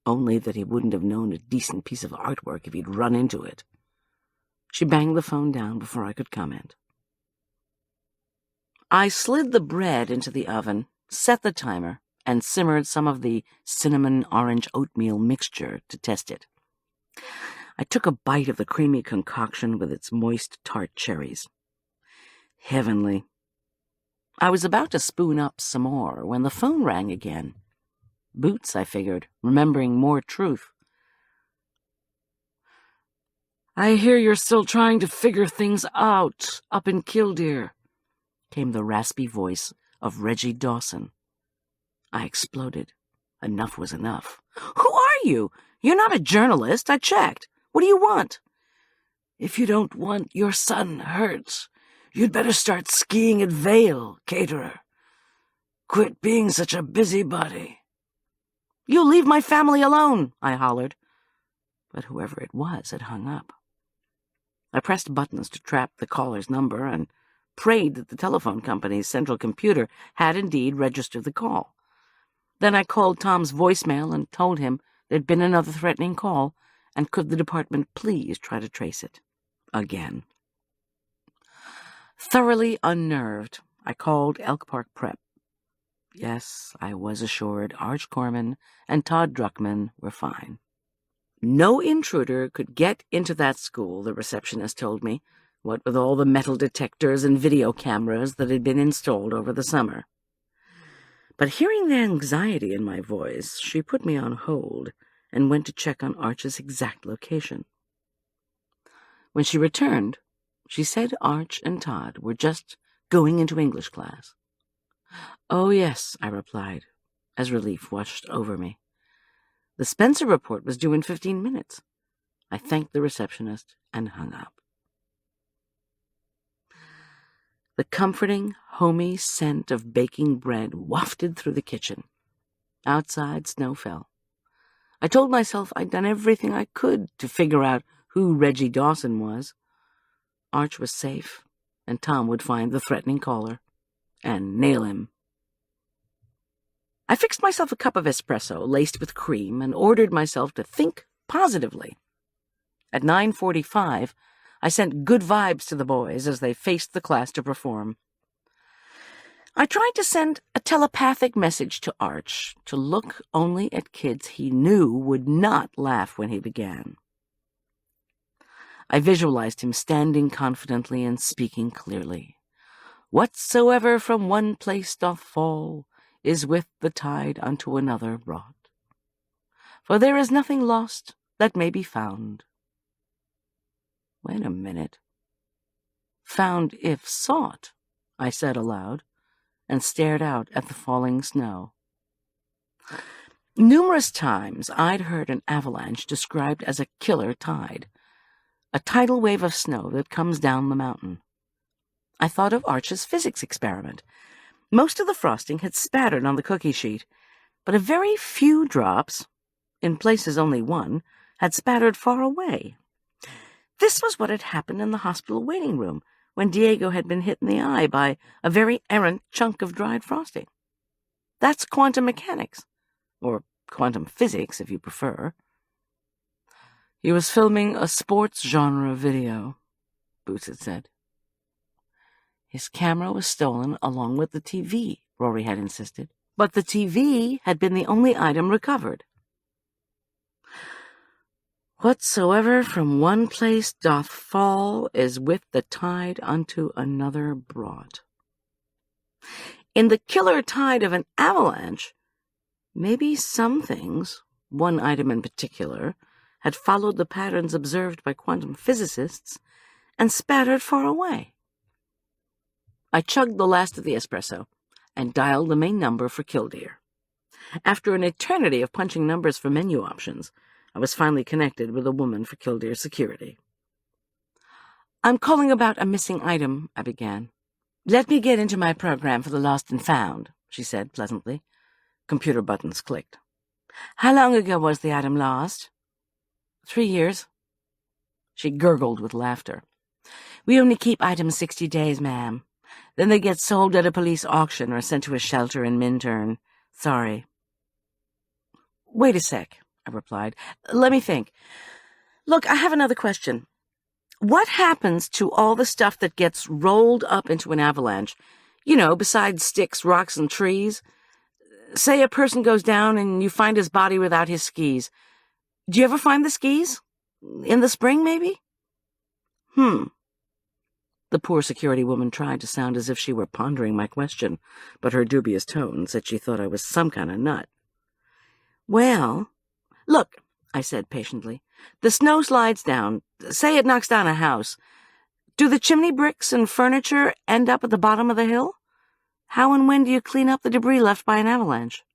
Only that he wouldn't have known a decent piece of artwork if he'd run into it. She banged the phone down before I could comment. I slid the bread into the oven, set the timer, and simmered some of the cinnamon-orange oatmeal mixture to test it. I took a bite of the creamy concoction with its moist, tart cherries. Heavenly. I was about to spoon up some more when the phone rang again. Boots, I figured, remembering more truth. I hear you're still trying to figure things out up in Killdeer, came the raspy voice of Reggie Dawson. I exploded. Enough was enough. Who are you? You're not a journalist. I checked. What do you want? If you don't want your son hurt, you'd better start skiing at Vale, caterer. Quit being such a busybody. You leave my family alone, I hollered. But whoever it was had hung up. I pressed buttons to trap the caller's number and prayed that the telephone company's central computer had indeed registered the call. Then I called Tom's voicemail and told him there'd been another threatening call, and could the department please try to trace it. Again. Thoroughly unnerved, I called Elk Park Prep. Yes, I was assured Arch Corman and Todd Druckman were fine. No intruder could get into that school, the receptionist told me, what with all the metal detectors and video cameras that had been installed over the summer. But hearing the anxiety in my voice, she put me on hold and went to check on Arch's exact location. When she returned, she said Arch and Todd were just going into English class. "Oh, yes," I replied, as relief washed over me. The Spencer report was due in 15 minutes. I thanked the receptionist and hung up. The comforting, homey scent of baking bread wafted through the kitchen. Outside, snow fell. I told myself I'd done everything I could to figure out who Reggie Dawson was. Arch was safe, and Tom would find the threatening caller and nail him. I fixed myself a cup of espresso laced with cream and ordered myself to think positively. At 9:45, I sent good vibes to the boys as they faced the class to perform. I tried to send a telepathic message to Arch to look only at kids he knew would not laugh when he began. I visualized him standing confidently and speaking clearly. "Whatsoever from one place doth fall is with the tide unto another brought. For there is nothing lost that may be found." Wait a minute. "Found if sought," I said aloud, and stared out at the falling snow. Numerous times I'd heard an avalanche described as a killer tide, a tidal wave of snow that comes down the mountain. I thought of Arch's physics experiment. Most of the frosting had spattered on the cookie sheet, but a very few drops, in places only one, had spattered far away. This was what had happened in the hospital waiting room when Diego had been hit in the eye by a very errant chunk of dried frosting. That's quantum mechanics, or quantum physics if you prefer. He was filming a sports genre video, Boots had said. His camera was stolen along with the TV, Rory had insisted, but the TV had been the only item recovered. "Whatsoever from one place doth fall is with the tide unto another brought." In the killer tide of an avalanche, maybe some things, one item in particular, had followed the patterns observed by quantum physicists and spattered far away. I chugged the last of the espresso and dialed the main number for Killdeer. After an eternity of punching numbers for menu options, I was finally connected with a woman for Killdeer security. "I'm calling about a missing item," I began. "Let me get into my program for the lost and found," she said pleasantly. Computer buttons clicked. "How long ago was the item lost?" 3 years. She gurgled with laughter. "We only keep items 60 days, ma'am. Then they get sold at a police auction or sent to a shelter in Minturn. Sorry." "Wait a sec," I replied. "Let me think. Look, I have another question. What happens to all the stuff that gets rolled up into an avalanche? You know, besides sticks, rocks, and trees. Say a person goes down and you find his body without his skis. Do you ever find the skis? In the spring, maybe?" The poor security woman tried to sound as if she were pondering my question, but her dubious tone said she thought I was some kind of nut. "Well, look," I said patiently, "the snow slides down. Say it knocks down a house. Do the chimney bricks and furniture end up at the bottom of the hill? How and when do you clean up the debris left by an avalanche?"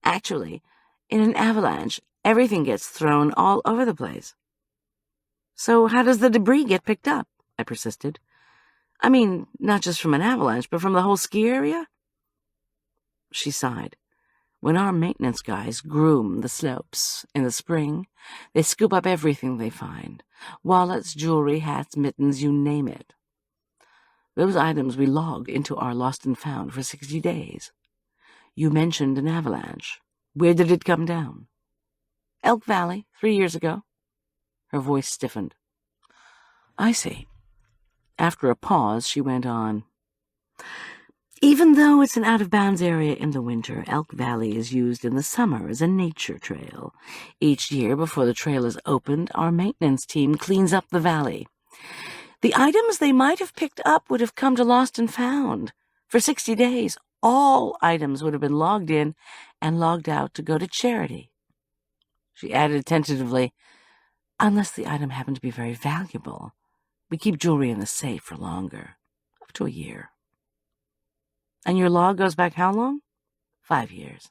"Actually, in an avalanche, everything gets thrown all over the place." "So how does the debris get picked up?" I persisted. "I mean, not just from an avalanche, but from the whole ski area?" She sighed. "When our maintenance guys groom the slopes in the spring, they scoop up everything they find. Wallets, jewelry, hats, mittens, you name it. Those items we log into our lost and found for 60 days. You mentioned an avalanche. Where did it come down? Elk Valley, 3 years ago. Her voice stiffened. I see. After a pause, she went on. Even though it's an out-of-bounds area in the winter, Elk Valley is used in the summer as a nature trail. Each year, before the trail is opened, our maintenance team cleans up the valley. The items they might have picked up would have come to Lost and Found. For 60 days, all items would have been logged in and logged out to go to charity. She added tentatively, unless the item happened to be very valuable. We keep jewelry in the safe for longer, up to a year. And your log goes back how long? 5 years.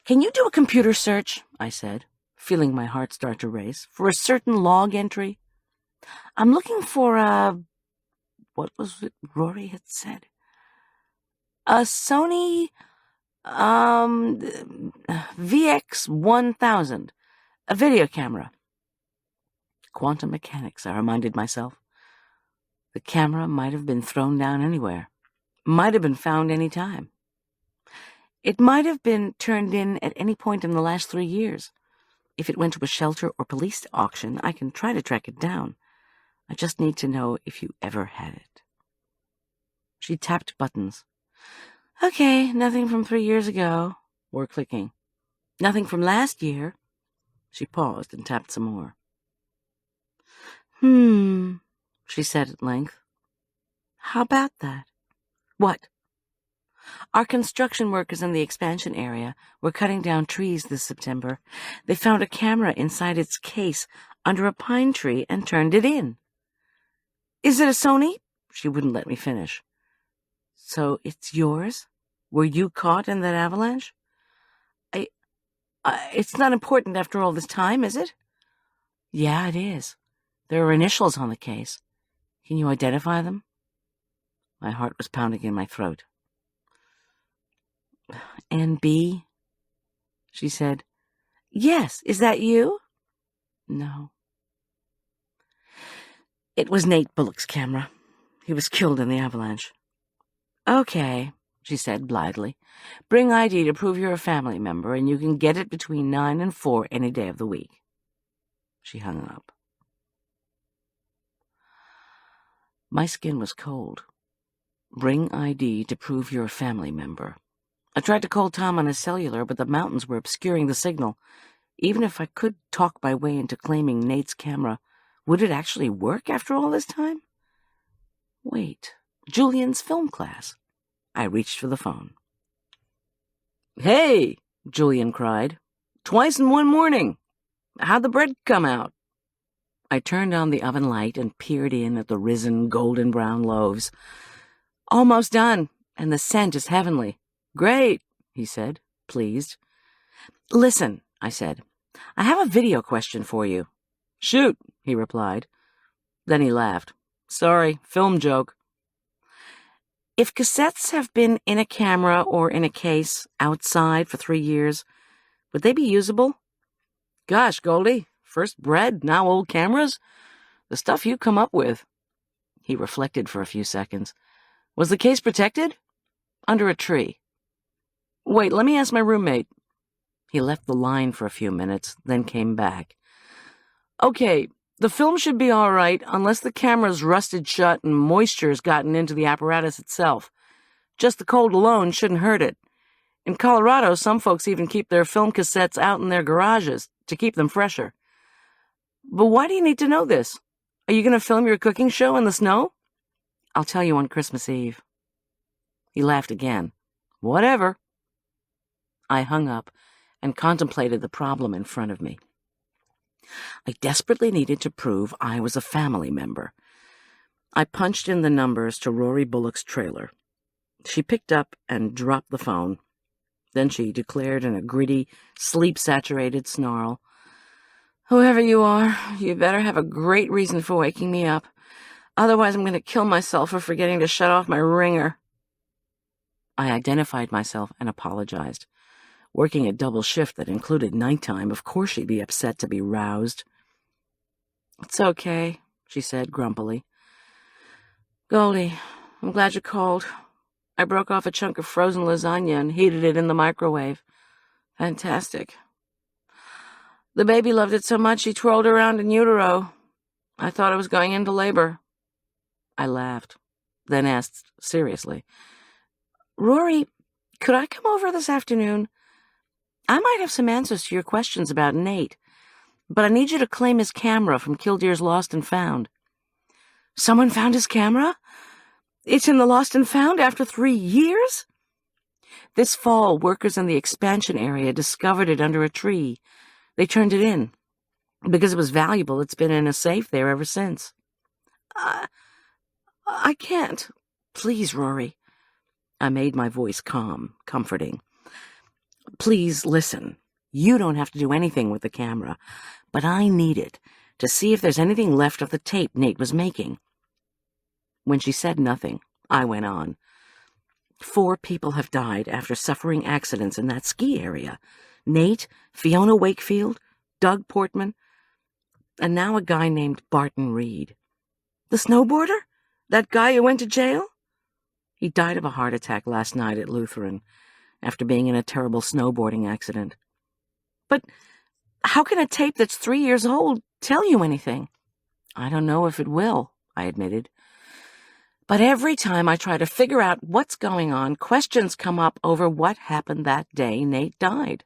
Can you do a computer search? I said, feeling my heart start to race, for a certain log entry. I'm looking for what was it Rory had said? A Sony, VX1000, a video camera. Quantum mechanics, I reminded myself. The camera might have been thrown down anywhere. Might have been found any time. It might have been turned in at any point in the last 3 years. If it went to a shelter or police auction, I can try to track it down. I just need to know if you ever had it. She tapped buttons. Okay, nothing from 3 years ago. More clicking. Nothing from last year. She paused and tapped some more. She said at length. How about that? What? Our construction workers in the expansion area were cutting down trees this September. They found a camera inside its case under a pine tree and turned it in. Is it a Sony? She wouldn't let me finish. So it's yours? Were you caught in that avalanche? It's not important after all this time, is it? Yeah, it is. There are initials on the case. Can you identify them? My heart was pounding in my throat. NB? She said. Yes, is that you? No. It was Nate Bullock's camera. He was killed in the avalanche. Okay, she said blithely. Bring ID to prove you're a family member, and you can get it between 9 and 4 any day of the week. She hung up. My skin was cold. Bring ID to prove you're a family member. I tried to call Tom on his cellular, but the mountains were obscuring the signal. Even if I could talk my way into claiming Nate's camera, would it actually work after all this time? Wait, Julian's film class. I reached for the phone. Hey, Julian cried. Twice in one morning. How'd the bread come out? I turned on the oven light and peered in at the risen golden brown loaves. Almost done, and the scent is heavenly. Great, he said, pleased. Listen, I said, I have a video question for you. Shoot, he replied. Then he laughed. Sorry, film joke. If cassettes have been in a camera or in a case outside for 3 years, would they be usable? Gosh, Goldy, first bread, now old cameras? The stuff you come up with. He reflected for a few seconds. Was the case protected? Under a tree. Wait, let me ask my roommate. He left the line for a few minutes, then came back. Okay, the film should be all right unless the camera's rusted shut and moisture's gotten into the apparatus itself. Just the cold alone shouldn't hurt it. In Colorado, some folks even keep their film cassettes out in their garages to keep them fresher. But why do you need to know this? Are you going to film your cooking show in the snow? I'll tell you on Christmas Eve. He laughed again. Whatever. I hung up and contemplated the problem in front of me. I desperately needed to prove I was a family member. I punched in the numbers to Rory Bullock's trailer. She picked up and dropped the phone. Then she declared in a gritty, sleep-saturated snarl, Whoever you are, you better have a great reason for waking me up. Otherwise I'm going to kill myself for forgetting to shut off my ringer. I identified myself and apologized. Working a double shift that included nighttime, of course she'd be upset to be roused. It's okay, she said grumpily. Goldy, I'm glad you called. I broke off a chunk of frozen lasagna and heated it in the microwave. Fantastic. The baby loved it so much he twirled around in utero. I thought I was going into labor. I laughed, then asked seriously, Rory, could I come over this afternoon? I might have some answers to your questions about Nate, but I need you to claim his camera from Killdeer's Lost and Found. Someone found his camera? It's in the Lost and Found after 3 years? This fall, workers in the expansion area discovered it under a tree. They turned it in. Because it was valuable, it's been in a safe there ever since. I can't. Please, Rory. I made my voice calm, comforting. Please listen. You don't have to do anything with the camera, but I need it to see if there's anything left of the tape Nate was making. When she said nothing, I went on. 4 people have died after suffering accidents in that ski area. Nate, Fiona Wakefield, Doug Portman, and now a guy named Barton Reed. The snowboarder? That guy who went to jail? He died of a heart attack last night at Lutheran, after being in a terrible snowboarding accident. But how can a tape that's 3 years old tell you anything? I don't know if it will, I admitted. But every time I try to figure out what's going on, questions come up over what happened that day Nate died.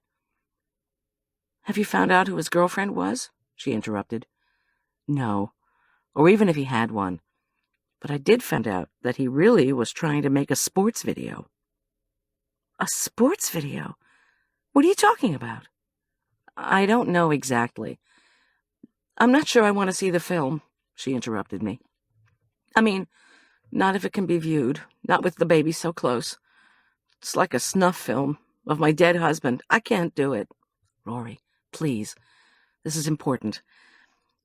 Have you found out who his girlfriend was? She interrupted. No, or even if he had one. But I did find out that he really was trying to make a sports video. A sports video? What are you talking about? I don't know exactly. I'm not sure I want to see the film, she interrupted me. I mean, not if it can be viewed, not with the baby so close. It's like a snuff film of my dead husband. I can't do it. Rory, please, this is important.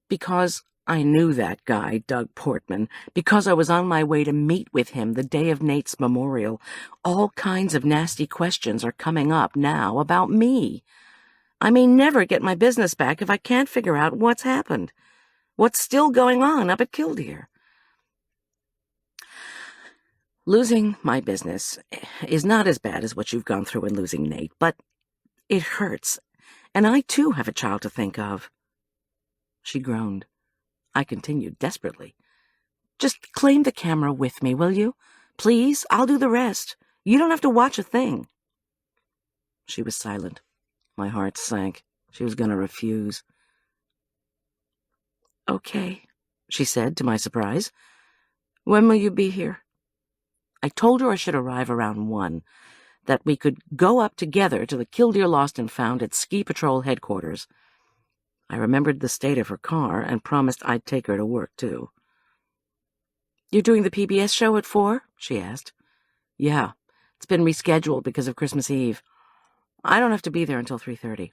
Because I knew that guy, Doug Portman, because I was on my way to meet with him the day of Nate's memorial, all kinds of nasty questions are coming up now about me. I may never get my business back if I can't figure out what's happened, what's still going on up at Killdeer. Losing my business is not as bad as what you've gone through in losing Nate, but it hurts, and I too have a child to think of. She groaned. I continued desperately. Just claim the camera with me, will you? Please, I'll do the rest. You don't have to watch a thing. She was silent. My heart sank. She was going to refuse. Okay, she said, to my surprise. When will you be here? I told her I should arrive around 1, that we could go up together to the Killdeer Lost and Found at Ski Patrol headquarters. I remembered the state of her car and promised I'd take her to work, too. You're doing the PBS show at 4? She asked. Yeah, it's been rescheduled because of Christmas Eve. I don't have to be there until 3:30.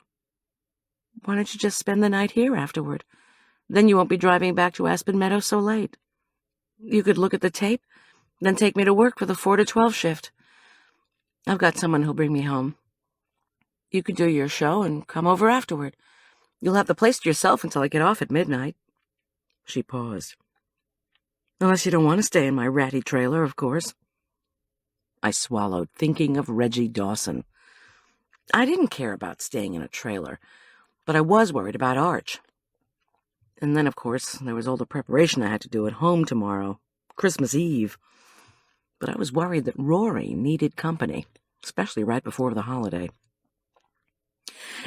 Why don't you just spend the night here afterward? Then you won't be driving back to Aspen Meadows so late. You could look at the tape, then take me to work for the 4 to 12 shift. I've got someone who'll bring me home. You could do your show and come over afterward. You'll have the place to yourself until I get off at midnight. She paused. Unless you don't want to stay in my ratty trailer, of course. I swallowed, thinking of Reggie Dawson. I didn't care about staying in a trailer, but I was worried about Arch. And then, of course, there was all the preparation I had to do at home tomorrow, Christmas Eve. But I was worried that Rory needed company, especially right before the holiday.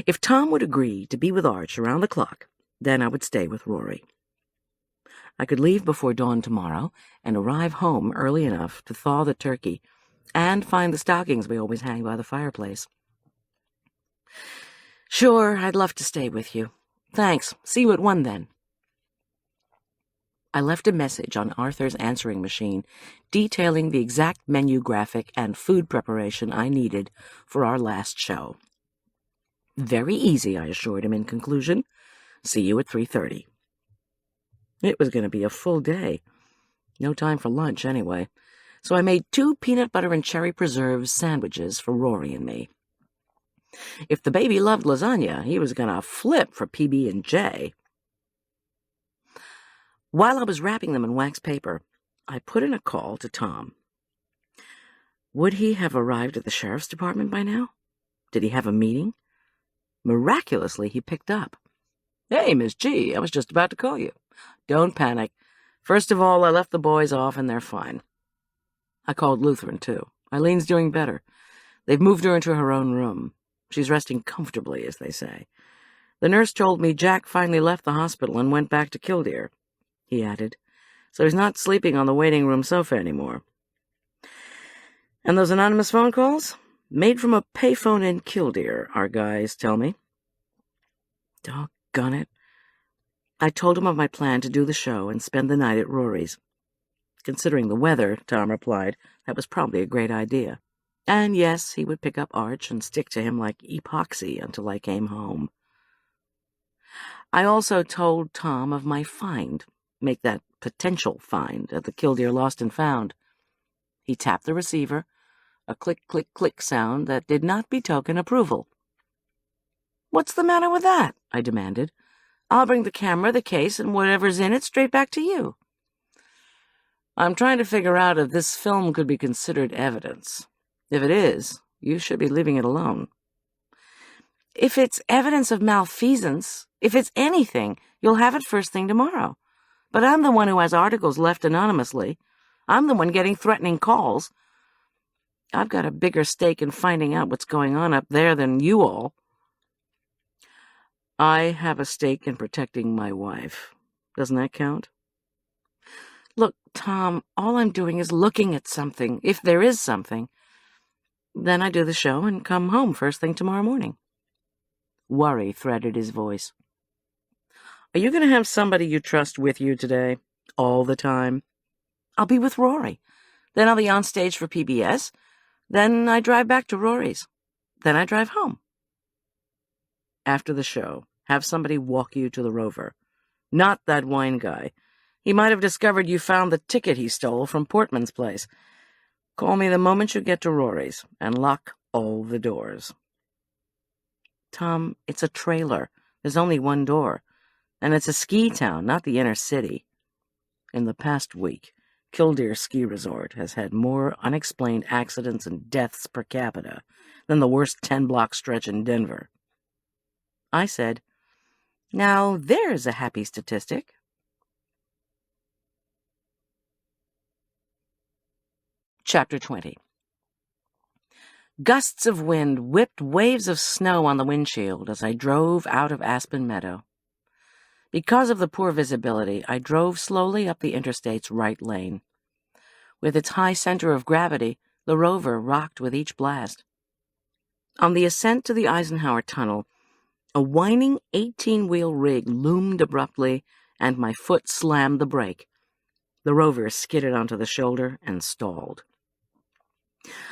If Tom would agree to be with Arch around the clock, then I would stay with Rory. I could leave before dawn tomorrow and arrive home early enough to thaw the turkey and find the stockings we always hang by the fireplace. Sure, I'd love to stay with you. Thanks. See you at 1 then. I left a message on Arthur's answering machine detailing the exact menu graphic and food preparation I needed for our last show. Very easy, I assured him in conclusion. See you at 3:30. It was going to be a full day. No time for lunch, anyway. So I made 2 peanut butter and cherry preserves sandwiches for Rory and me. If the baby loved lasagna, he was going to flip for PB&J. While I was wrapping them in wax paper, I put in a call to Tom. Would he have arrived at the sheriff's department by now? Did he have a meeting? Miraculously, he picked up. "Hey, Miss G, I was just about to call you. Don't panic. First of all, I left the boys off and they're fine. I called Lutheran, too. Eileen's doing better. They've moved her into her own room. She's resting comfortably, as they say. The nurse told me Jack finally left the hospital and went back to Killdeer," he added, "so he's not sleeping on the waiting room sofa anymore. And those anonymous phone calls? Made from a payphone in Killdeer, our guys tell me. Doggone it. I told him of my plan to do the show and spend the night at Rory's. Considering the weather, Tom replied, that was probably a great idea. And yes, he would pick up Arch and stick to him like epoxy until I came home. I also told Tom of my find, make that potential find, at the Killdeer Lost and Found. He tapped the receiver, a click-click-click sound that did not betoken approval. "What's the matter with that?" I demanded. "I'll bring the camera, the case, and whatever's in it straight back to you." "I'm trying to figure out if this film could be considered evidence. If it is, you should be leaving it alone." "If it's evidence of malfeasance, if it's anything, you'll have it first thing tomorrow. But I'm the one who has articles left anonymously. I'm the one getting threatening calls. I've got a bigger stake in finding out what's going on up there than you all." "I have a stake in protecting my wife. Doesn't that count?" "Look, Tom, all I'm doing is looking at something, if there is something. Then I do the show and come home first thing tomorrow morning." Worry threaded his voice. "Are you going to have somebody you trust with you today? All the time?" "I'll be with Rory. Then I'll be on stage for PBS. Then I drive back to Rory's. Then I drive home." "After the show, have somebody walk you to the Rover. Not that wine guy. He might have discovered you found the ticket he stole from Portman's place. Call me the moment you get to Rory's, and lock all the doors." "Tom, it's a trailer. There's only one door. And it's a ski town, not the inner city. In the past week, Killdeer Ski Resort has had more unexplained accidents and deaths per capita than the worst 10-block stretch in Denver." I said, "Now there's a happy statistic." Chapter 20. Gusts of wind whipped waves of snow on the windshield as I drove out of Aspen Meadow. Because of the poor visibility, I drove slowly up the interstate's right lane. With its high center of gravity, the Rover rocked with each blast. On the ascent to the Eisenhower Tunnel, a whining 18-wheel rig loomed abruptly, and my foot slammed the brake. The Rover skidded onto the shoulder and stalled.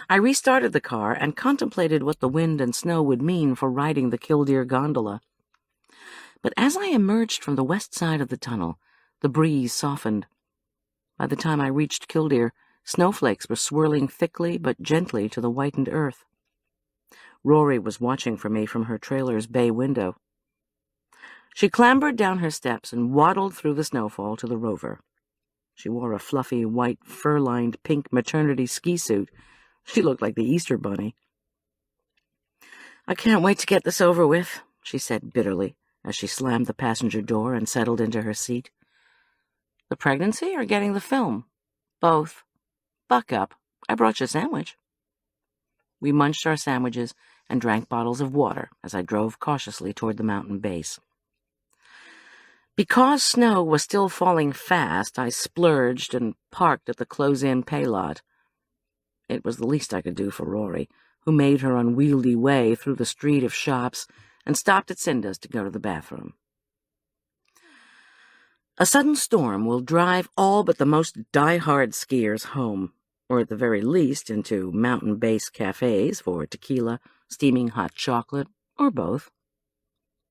I restarted the car and contemplated what the wind and snow would mean for riding the Killdeer gondola. But as I emerged from the west side of the tunnel, the breeze softened. By the time I reached Killdeer, snowflakes were swirling thickly but gently to the whitened earth. Rory was watching for me from her trailer's bay window. She clambered down her steps and waddled through the snowfall to the Rover. She wore a fluffy, white, fur-lined pink maternity ski suit. She looked like the Easter Bunny. "I can't wait to get this over with," she said bitterly, as she slammed the passenger door and settled into her seat. "The pregnancy or getting the film?" "Both. Buck up. I brought you a sandwich." We munched our sandwiches and drank bottles of water as I drove cautiously toward the mountain base. Because snow was still falling fast, I splurged and parked at the close-in pay lot. It was the least I could do for Rory, who made her unwieldy way through the street of shops and stopped at Cinda's to go to the bathroom. A sudden storm will drive all but the most die-hard skiers home, or at the very least into mountain-based cafes for tequila, steaming hot chocolate, or both.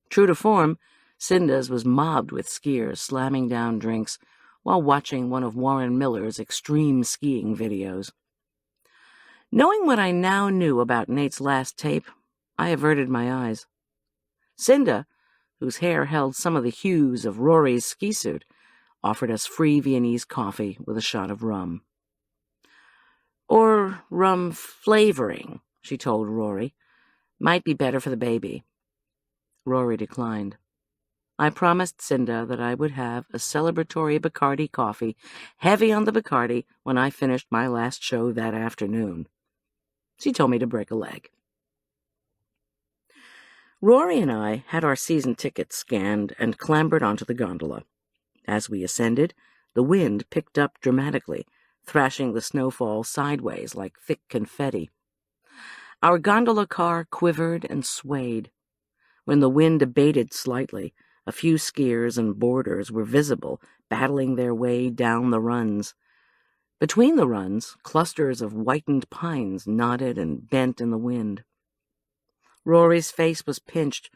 True to form, Cinda's was mobbed with skiers slamming down drinks while watching one of Warren Miller's extreme skiing videos. Knowing what I now knew about Nate's last tape, I averted my eyes. Cinda, whose hair held some of the hues of Rory's ski suit, offered us free Viennese coffee with a shot of rum. Or rum flavoring, she told Rory. Might be better for the baby. Rory declined. I promised Cinda that I would have a celebratory Bacardi coffee, heavy on the Bacardi, when I finished my last show that afternoon. She told me to break a leg. Rory and I had our season tickets scanned and clambered onto the gondola. As we ascended, the wind picked up dramatically, thrashing the snowfall sideways like thick confetti. Our gondola car quivered and swayed. When the wind abated slightly, a few skiers and boarders were visible, battling their way down the runs. Between the runs, clusters of whitened pines nodded and bent in the wind. Rory's face was pinched,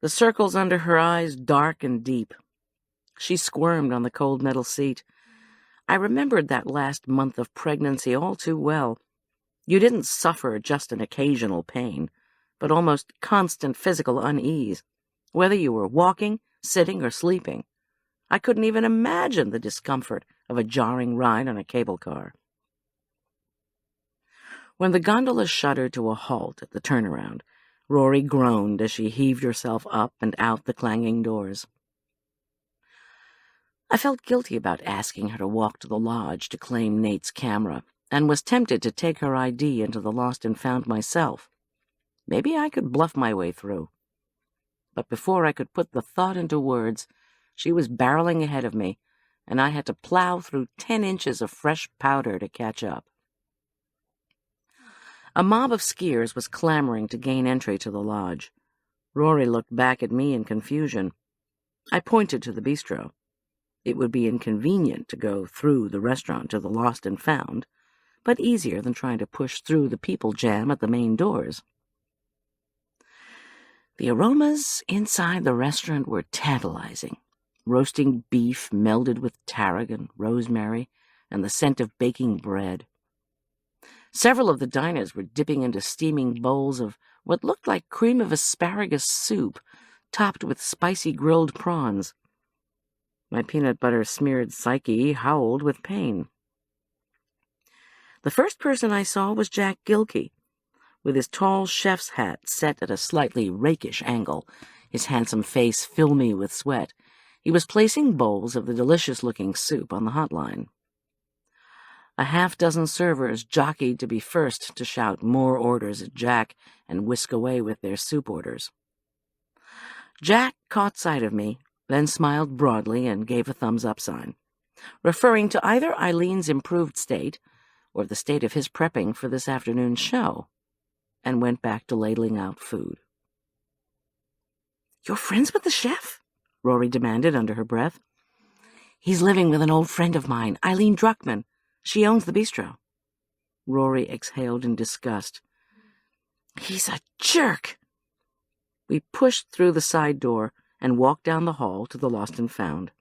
the circles under her eyes dark and deep. She squirmed on the cold metal seat. I remembered that last month of pregnancy all too well. You didn't suffer just an occasional pain, but almost constant physical unease, whether you were walking, sitting, or sleeping. I couldn't even imagine the discomfort of a jarring ride on a cable car. When the gondola shuddered to a halt at the turnaround, Rory groaned as she heaved herself up and out the clanging doors. I felt guilty about asking her to walk to the lodge to claim Nate's camera, and was tempted to take her ID into the Lost and Found myself. Maybe I could bluff my way through. But before I could put the thought into words, she was barreling ahead of me, and I had to plow through 10 inches of fresh powder to catch up. A mob of skiers was clamoring to gain entry to the lodge. Rory looked back at me in confusion. I pointed to the bistro. It would be inconvenient to go through the restaurant to the Lost and Found, but easier than trying to push through the people jam at the main doors. The aromas inside the restaurant were tantalizing. Roasting beef melded with tarragon, rosemary, and the scent of baking bread. Several of the diners were dipping into steaming bowls of what looked like cream of asparagus soup, topped with spicy grilled prawns. My peanut butter-smeared psyche howled with pain. The first person I saw was Jack Gilkey, with his tall chef's hat set at a slightly rakish angle, his handsome face filmy with sweat. He was placing bowls of the delicious-looking soup on the hotline. A half-dozen servers jockeyed to be first to shout more orders at Jack and whisk away with their soup orders. Jack caught sight of me, then smiled broadly and gave a thumbs-up sign, referring to either Eileen's improved state or the state of his prepping for this afternoon's show, and went back to ladling out food. "You're friends with the chef?" Rory demanded under her breath. "He's living with an old friend of mine, Eileen Druckmann. She owns the bistro." Rory exhaled in disgust. "He's a jerk." We pushed through the side door and walked down the hall to the Lost and Found.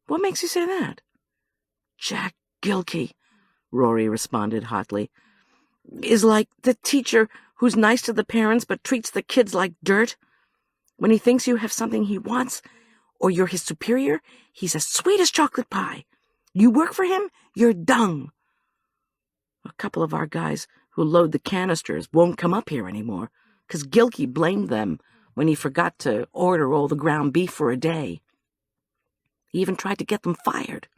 "What makes you say that?" "Jack Gilkey," Rory responded hotly, "is like the teacher who's nice to the parents but treats the kids like dirt. When he thinks you have something he wants, or you're his superior, he's as sweet as chocolate pie. You work for him, you're dung. A couple of our guys who load the canisters won't come up here anymore, 'cause Gilkey blamed them when he forgot to order all the ground beef for a day. He even tried to get them fired.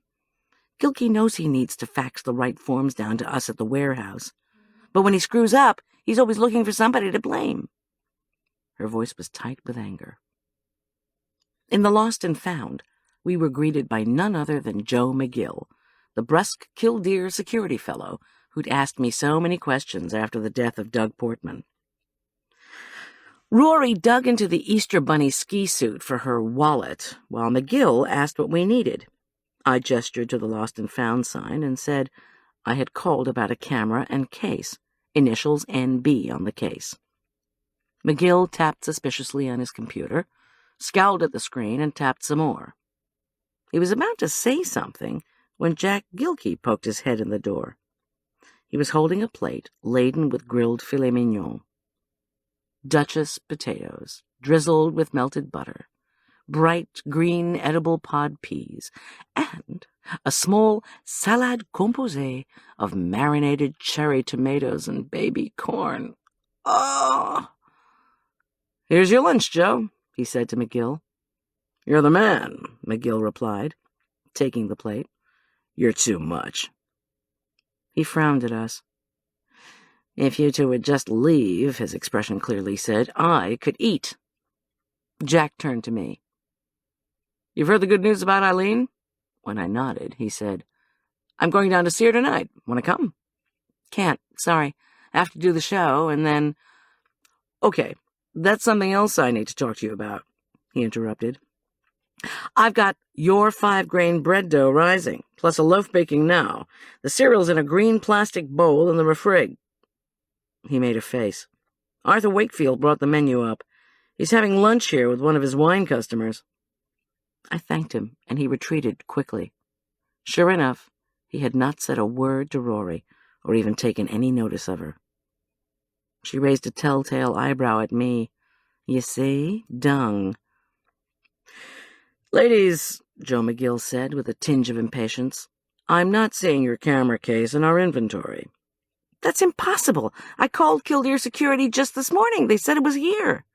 Gilkey knows he needs to fax the right forms down to us at the warehouse, but when he screws up, he's always looking for somebody to blame." Her voice was tight with anger. In the Lost and Found, we were greeted by none other than Joe McGill, the brusque Killdeer security fellow who'd asked me so many questions after the death of Doug Portman. Rory dug into the Easter Bunny ski suit for her wallet, while McGill asked what we needed. I gestured to the Lost and Found sign and said I had called about a camera and case, initials NB on the case. McGill tapped suspiciously on his computer, scowled at the screen, and tapped some more. He was about to say something when Jack Gilkey poked his head in the door. He was holding a plate laden with grilled filet mignon, Duchess potatoes, drizzled with melted butter, bright green edible pod peas, and a small salad composé of marinated cherry tomatoes and baby corn. Oh! "Here's your lunch, Joe," he said to McGill. "You're the man," McGill replied, taking the plate. "You're too much." He frowned at us. "If you two would just leave," his expression clearly said, "I could eat." Jack turned to me. "You've heard the good news about Eileen?" When I nodded, he said, "I'm going down to see her tonight. Want to come?" "Can't, sorry. I have to do the show, and then—" "Okay, that's something else I need to talk to you about," he interrupted. "I've got your 5-grain bread dough rising, plus a loaf baking now. The cereal's in a green plastic bowl in the refrig." He made a face. "Arthur Wakefield brought the menu up. He's having lunch here with one of his wine customers." I thanked him, and he retreated quickly. Sure enough, he had not said a word to Rory, or even taken any notice of her. She raised a telltale eyebrow at me. "You see? Dung." "Ladies," Joe McGill said with a tinge of impatience, "I'm not seeing your camera case in our inventory." "That's impossible. I called Killdeer Security just this morning. They said it was here."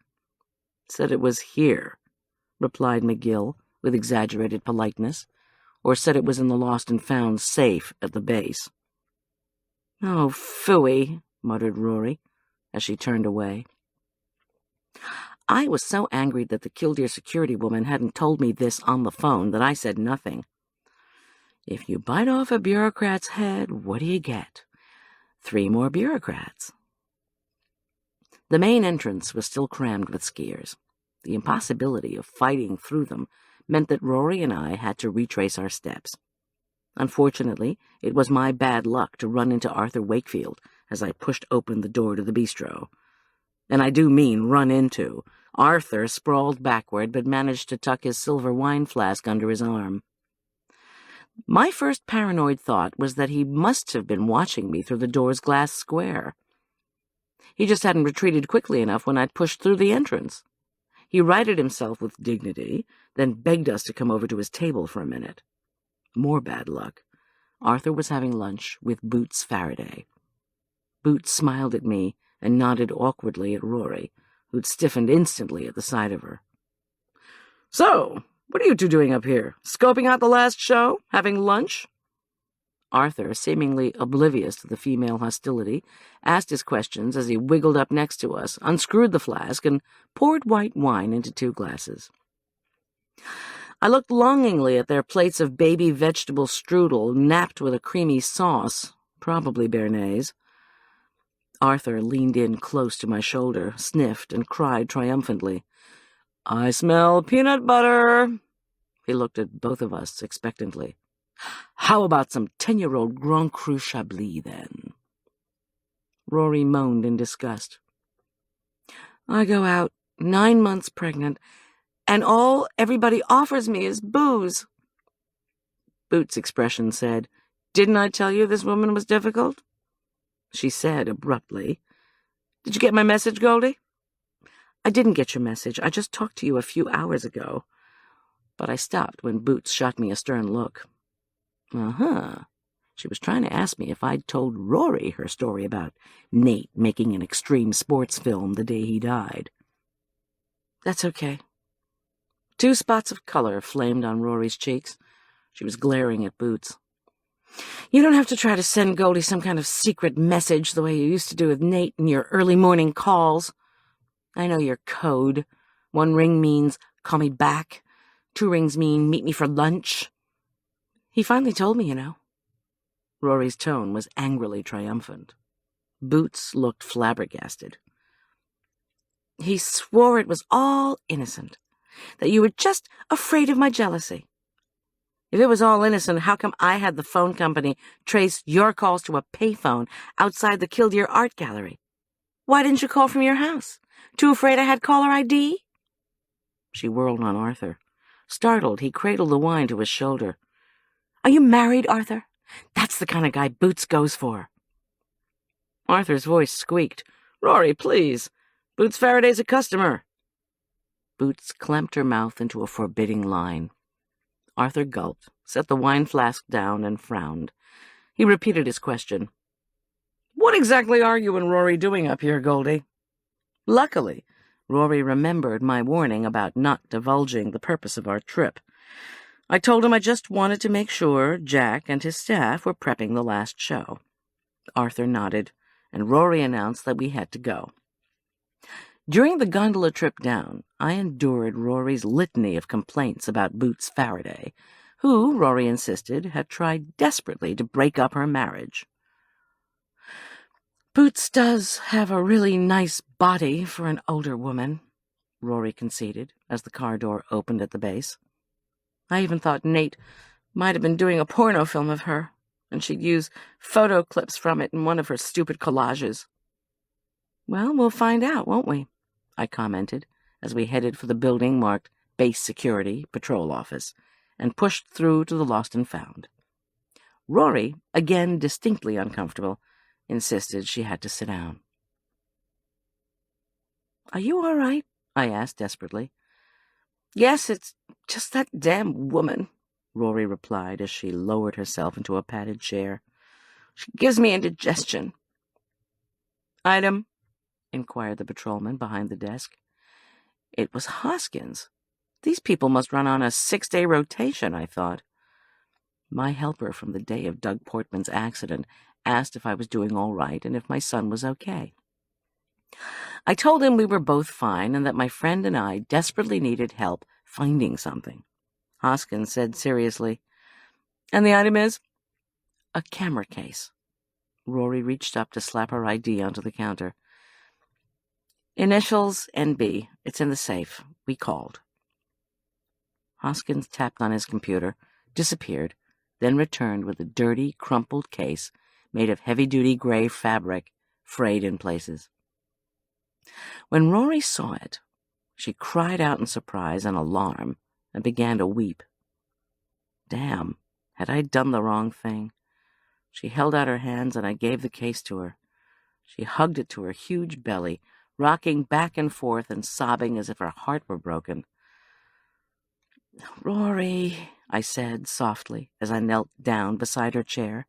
"Said it was here," replied McGill with exaggerated politeness, or said it was in the lost and found safe at the base. "Oh, phooey," muttered Rory, as she turned away. I was so angry that the Killdeer security woman hadn't told me this on the phone that I said nothing. If you bite off a bureaucrat's head, what do you get? 3 more bureaucrats. The main entrance was still crammed with skiers. The impossibility of fighting through them meant that Rory and I had to retrace our steps. Unfortunately, it was my bad luck to run into Arthur Wakefield as I pushed open the door to the bistro. And I do mean run into. Arthur sprawled backward but managed to tuck his silver wine flask under his arm. My first paranoid thought was that he must have been watching me through the door's glass square. He just hadn't retreated quickly enough when I'd pushed through the entrance. He righted himself with dignity, then begged us to come over to his table for a minute. More bad luck. Arthur was having lunch with Boots Faraday. Boots smiled at me and nodded awkwardly at Rory, who'd stiffened instantly at the sight of her. "So, what are you two doing up here? Scoping out the last show? Having lunch?" Arthur, seemingly oblivious to the female hostility, asked his questions as he wiggled up next to us, unscrewed the flask, and poured white wine into 2 glasses. I looked longingly at their plates of baby vegetable strudel napped with a creamy sauce, probably béarnaise. Arthur leaned in close to my shoulder, sniffed, and cried triumphantly, "I smell peanut butter!" He looked at both of us expectantly. "How about some 10-year-old Grand Cru Chablis, then?" Rory moaned in disgust. "I go out 9 months pregnant, and all everybody offers me is booze." Boots' expression said, "Didn't I tell you this woman was difficult?" She said abruptly, "Did you get my message, Goldy?" "I didn't get your message. I just talked to you a few hours ago." But I stopped when Boots shot me a stern look. She was trying to ask me if I'd told Rory her story about Nate making an extreme sports film the day he died. "That's okay." 2 spots of color flamed on Rory's cheeks. She was glaring at Boots. "You don't have to try to send Goldy some kind of secret message the way you used to do with Nate in your early morning calls. I know your code. 1 ring means, call me back. 2 rings mean, meet me for lunch. He finally told me, you know." Rory's tone was angrily triumphant. Boots looked flabbergasted. "He swore it was all innocent, that you were just afraid of my jealousy. If it was all innocent, how come I had the phone company trace your calls to a payphone outside the Killdeer Art Gallery? Why didn't you call from your house? Too afraid I had caller ID?" She whirled on Arthur. Startled, he cradled the wine to his shoulder. "Are you married, Arthur? That's the kind of guy Boots goes for." Arthur's voice squeaked. "Rory, please. Boots Faraday's a customer." Boots clamped her mouth into a forbidding line. Arthur gulped set the wine flask down, and frowned. He repeated his question. "What exactly are you and Rory doing up here, Goldy?" Luckily, Rory remembered my warning about not divulging the purpose of our trip. I told him I just wanted to make sure Jack and his staff were prepping the last show. Arthur nodded, and Rory announced that we had to go. During the gondola trip down, I endured Rory's litany of complaints about Boots Faraday, who, Rory insisted, had tried desperately to break up her marriage. "Boots does have a really nice body for an older woman," Rory conceded as the car door opened at the base. "I even thought Nate might have been doing a porno film of her, and she'd use photo clips from it in one of her stupid collages." "Well, we'll find out, won't we?" I commented as we headed for the building marked Base Security Patrol Office and pushed through to the Lost and Found. Rory, again distinctly uncomfortable, insisted she had to sit down. "Are you all right?" I asked desperately. "Yes, it's just that damn woman," Rory replied as she lowered herself into a padded chair. "She gives me indigestion." "Item?" inquired the patrolman behind the desk. It was Hoskins. These people must run on a 6-day rotation, I thought. My helper from the day of Doug Portman's accident asked if I was doing all right and if my son was okay. I told him we were both fine and that my friend and I desperately needed help finding something. Hoskins said seriously, "And the item is?" "A camera case." Rory reached up to slap her ID onto the counter. "Initials NB. It's in the safe. We called." Hoskins tapped on his computer, disappeared, then returned with a dirty, crumpled case made of heavy-duty gray fabric, frayed in places. When Rory saw it, she cried out in surprise and alarm and began to weep. Damn, had I done the wrong thing? She held out her hands and I gave the case to her. She hugged it to her huge belly, rocking back and forth and sobbing as if her heart were broken. "Rory," I said softly as I knelt down beside her chair.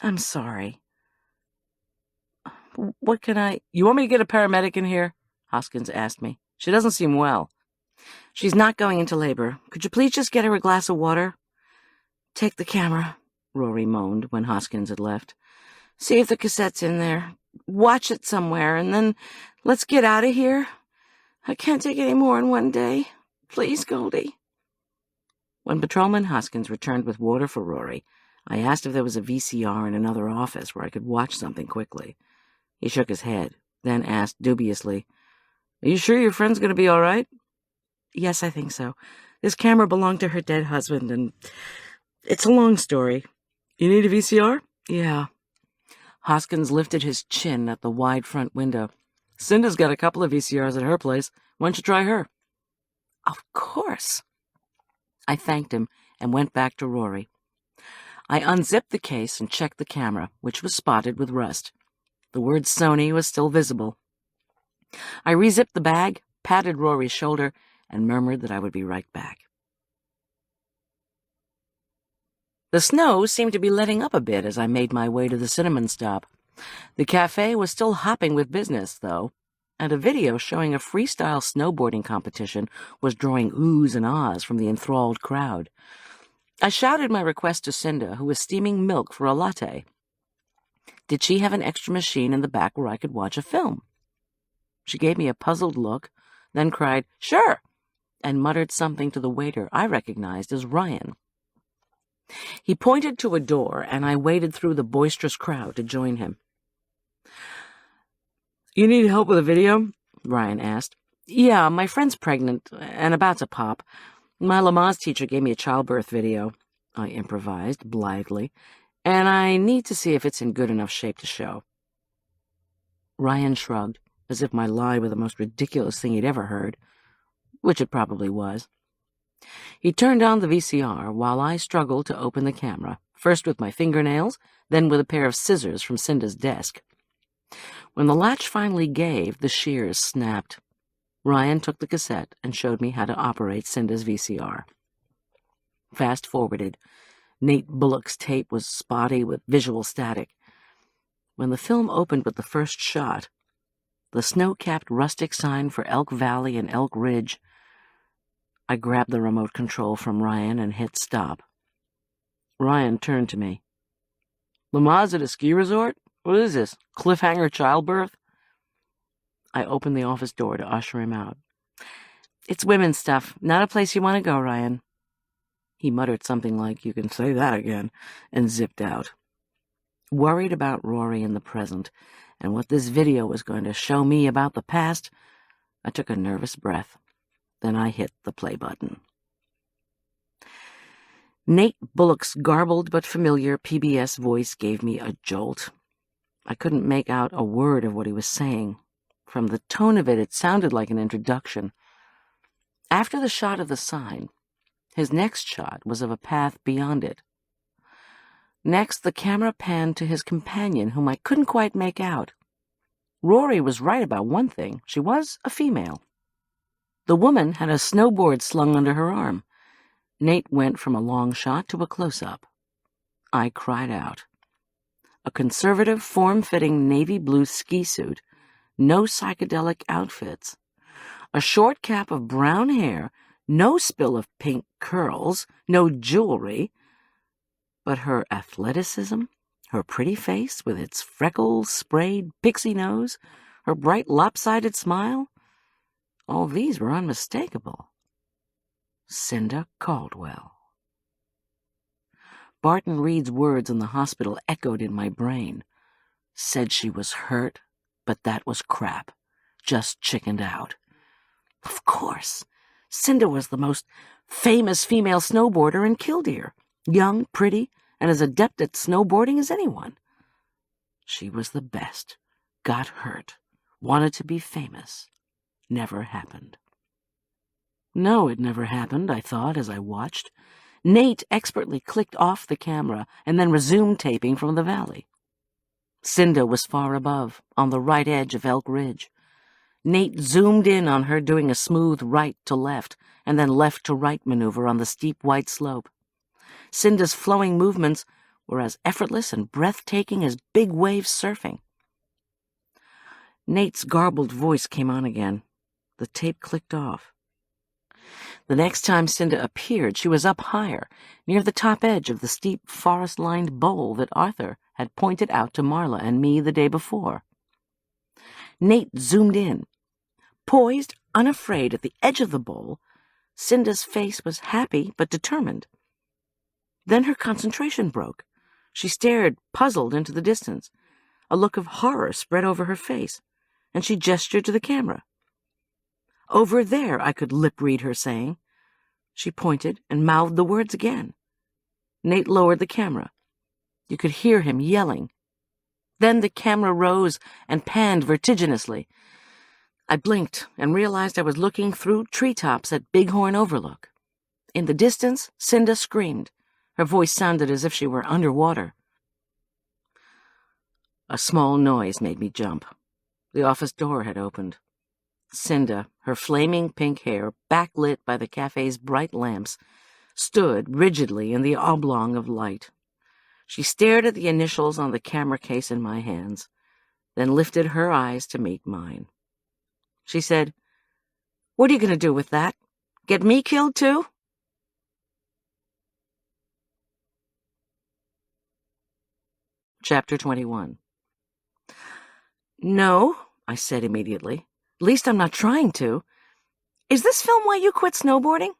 "I'm sorry. What can I—" "You want me to get a paramedic in here?" Hoskins asked me. "She doesn't seem well." "She's not going into labor. Could you please just get her a glass of water?" "Take the camera," Rory moaned when Hoskins had left. "See if the cassette's in there. Watch it somewhere, and then let's get out of here. I can't take any more in one day. Please, Goldy." When Patrolman Hoskins returned with water for Rory, I asked if there was a VCR in another office where I could watch something quickly. He shook his head, then asked dubiously, "Are you sure your friend's going to be all right?" "Yes, I think so. This camera belonged to her dead husband, and it's a long story." "You need a VCR?" "Yeah." Hoskins lifted his chin at the wide front window. "Cinda's got a couple of VCRs at her place. Why don't you try her?" "Of course." I thanked him and went back to Rory. I unzipped the case and checked the camera, which was spotted with rust. The word Sony was still visible. I rezipped the bag, patted Rory's shoulder, and murmured that I would be right back. The snow seemed to be letting up a bit as I made my way to the cinnamon stop. The cafe was still hopping with business, though, and a video showing a freestyle snowboarding competition was drawing oohs and ahs from the enthralled crowd. I shouted my request to Cinda, who was steaming milk for a latte. Did she have an extra machine in the back where I could watch a film? She gave me a puzzled look, then cried, "Sure," and muttered something to the waiter I recognized as Ryan. He pointed to a door, and I waded through the boisterous crowd to join him. "You need help with a video?" Ryan asked. "Yeah, my friend's pregnant and about to pop. My Lamaze teacher gave me a childbirth video," I improvised blithely, "and I need to see if it's in good enough shape to show." Ryan shrugged, as if my lie were the most ridiculous thing he'd ever heard, which it probably was. He turned on the VCR while I struggled to open the camera, first with my fingernails, then with a pair of scissors from Cinda's desk. When the latch finally gave, the shears snapped. Ryan took the cassette and showed me how to operate Cinda's VCR. Fast-forwarded. Nate Bullock's tape was spotty with visual static. When the film opened with the first shot, the snow-capped rustic sign for Elk Valley and Elk Ridge, I grabbed the remote control from Ryan and hit stop. Ryan turned to me. Lamaze at a ski resort? What is this, cliffhanger childbirth? I opened the office door to usher him out. It's women's stuff, not a place you want to go, Ryan. He muttered something like, "You can say that again," and zipped out. Worried about Rory in the present and what this video was going to show me about the past, I took a nervous breath. Then I hit the play button. Nate Bullock's garbled but familiar PBS voice gave me a jolt. I couldn't make out a word of what he was saying. From the tone of it, it sounded like an introduction. After the shot of the sign, his next shot was of a path beyond it. Next, the camera panned to his companion, whom I couldn't quite make out. Rory was right about one thing. She was a female. The woman had a snowboard slung under her arm. Nate went from a long shot to a close-up. I cried out. A conservative, form-fitting navy blue ski suit, no psychedelic outfits, a short cap of brown hair, no spill of pink curls, no jewelry, but her athleticism, her pretty face with its freckles, sprayed pixie nose, her bright lopsided smile, all these were unmistakable. Cinda Caldwell. Barton Reed's words in the hospital echoed in my brain. Said she was hurt, but that was crap. Just chickened out. Of course. Cinda was the most famous female snowboarder in Killdeer. Young, pretty, and as adept at snowboarding as anyone. She was the best. Got hurt. Wanted to be famous. Never happened. No, it never happened, I thought as I watched. Nate expertly clicked off the camera and then resumed taping from the valley. Cinda was far above, on the right edge of Elk Ridge. Nate zoomed in on her doing a smooth right to left and then left to right maneuver on the steep white slope. Cinda's flowing movements were as effortless and breathtaking as big wave surfing. Nate's garbled voice came on again. The tape clicked off. The next time Cinda appeared, she was up higher, near the top edge of the steep forest-lined bowl that Arthur had pointed out to Marla and me the day before. Nate zoomed in. Poised, unafraid, at the edge of the bowl, Cinda's face was happy but determined. Then her concentration broke. She stared, puzzled, into the distance. A look of horror spread over her face, and she gestured to the camera. Over there, I could lip-read her saying. She pointed and mouthed the words again. Nate lowered the camera. You could hear him yelling. Then the camera rose and panned vertiginously. I blinked and realized I was looking through treetops at Bighorn Overlook. In the distance, Cinda screamed. Her voice sounded as if she were underwater. A small noise made me jump. The office door had opened. Cinda, her flaming pink hair backlit by the cafe's bright lamps, stood rigidly in the oblong of light. She stared at the initials on the camera case in my hands, then lifted her eyes to meet mine. She said, "What are you going to do with that? Get me killed too?" Chapter 21. No, I said immediately. At least I'm not trying to. Is this film why you quit snowboarding?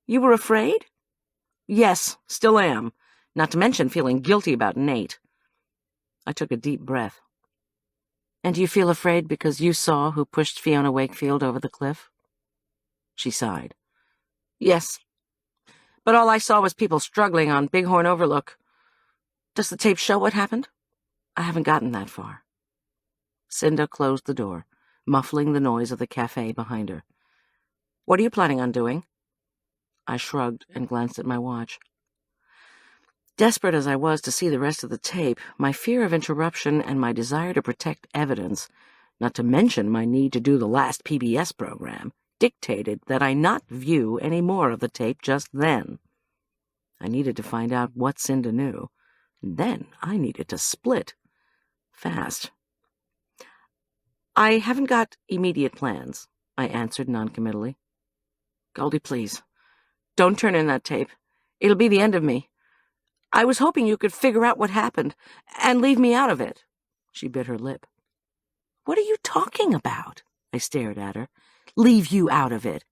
You were afraid? Yes, still am. Not to mention feeling guilty about Nate. I took a deep breath. And do you feel afraid because you saw who pushed Fiona Wakefield over the cliff? She sighed. Yes. But all I saw was people struggling on Bighorn Overlook. Does the tape show what happened? I haven't gotten that far. Cinda closed the door, muffling the noise of the cafe behind her. What are you planning on doing? I shrugged and glanced at my watch. Desperate as I was to see the rest of the tape, my fear of interruption and my desire to protect evidence, not to mention my need to do the last PBS program, dictated that I not view any more of the tape just then. I needed to find out what Cinda knew. And then I needed to split. Fast. I haven't got immediate plans, I answered noncommittally. Goldy, please, don't turn in that tape. It'll be the end of me. I was hoping you could figure out what happened and leave me out of it. She bit her lip. What are you talking about? I stared at her. Leave you out of it.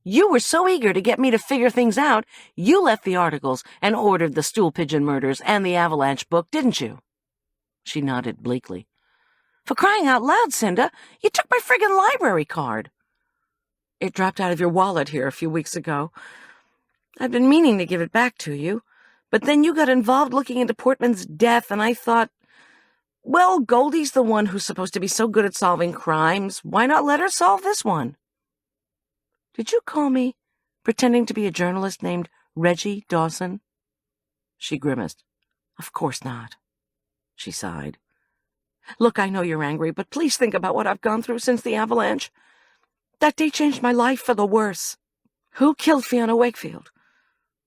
You were so eager to get me to figure things out, you left the articles and ordered the stool pigeon murders and the avalanche book, didn't you? She nodded bleakly. For crying out loud, Cinda, you took my friggin' library card. It dropped out of your wallet here a few weeks ago. I've been meaning to give it back to you, but then you got involved looking into Portman's death, and I thought, well, Goldie's the one who's supposed to be so good at solving crimes. Why not let her solve this one? Did you call me pretending to be a journalist named Reggie Dawson? She grimaced. Of course not. She sighed. Look, I know you're angry, but please think about what I've gone through since the avalanche. That day changed my life for the worse. Who killed Fiona Wakefield?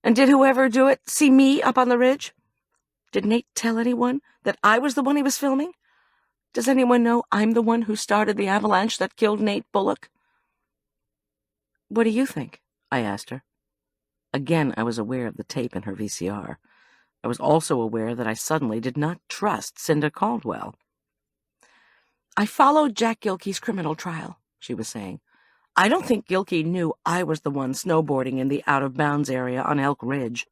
And did whoever do it see me up on the ridge? Did Nate tell anyone that I was the one he was filming? Does anyone know I'm the one who started the avalanche that killed Nate Bullock? What do you think? I asked her. Again, I was aware of the tape in her VCR. I was also aware that I suddenly did not trust Cinda Caldwell. I followed Jack Gilkey's criminal trial, she was saying. I don't think Gilkey knew I was the one snowboarding in the out-of-bounds area on Elk Ridge.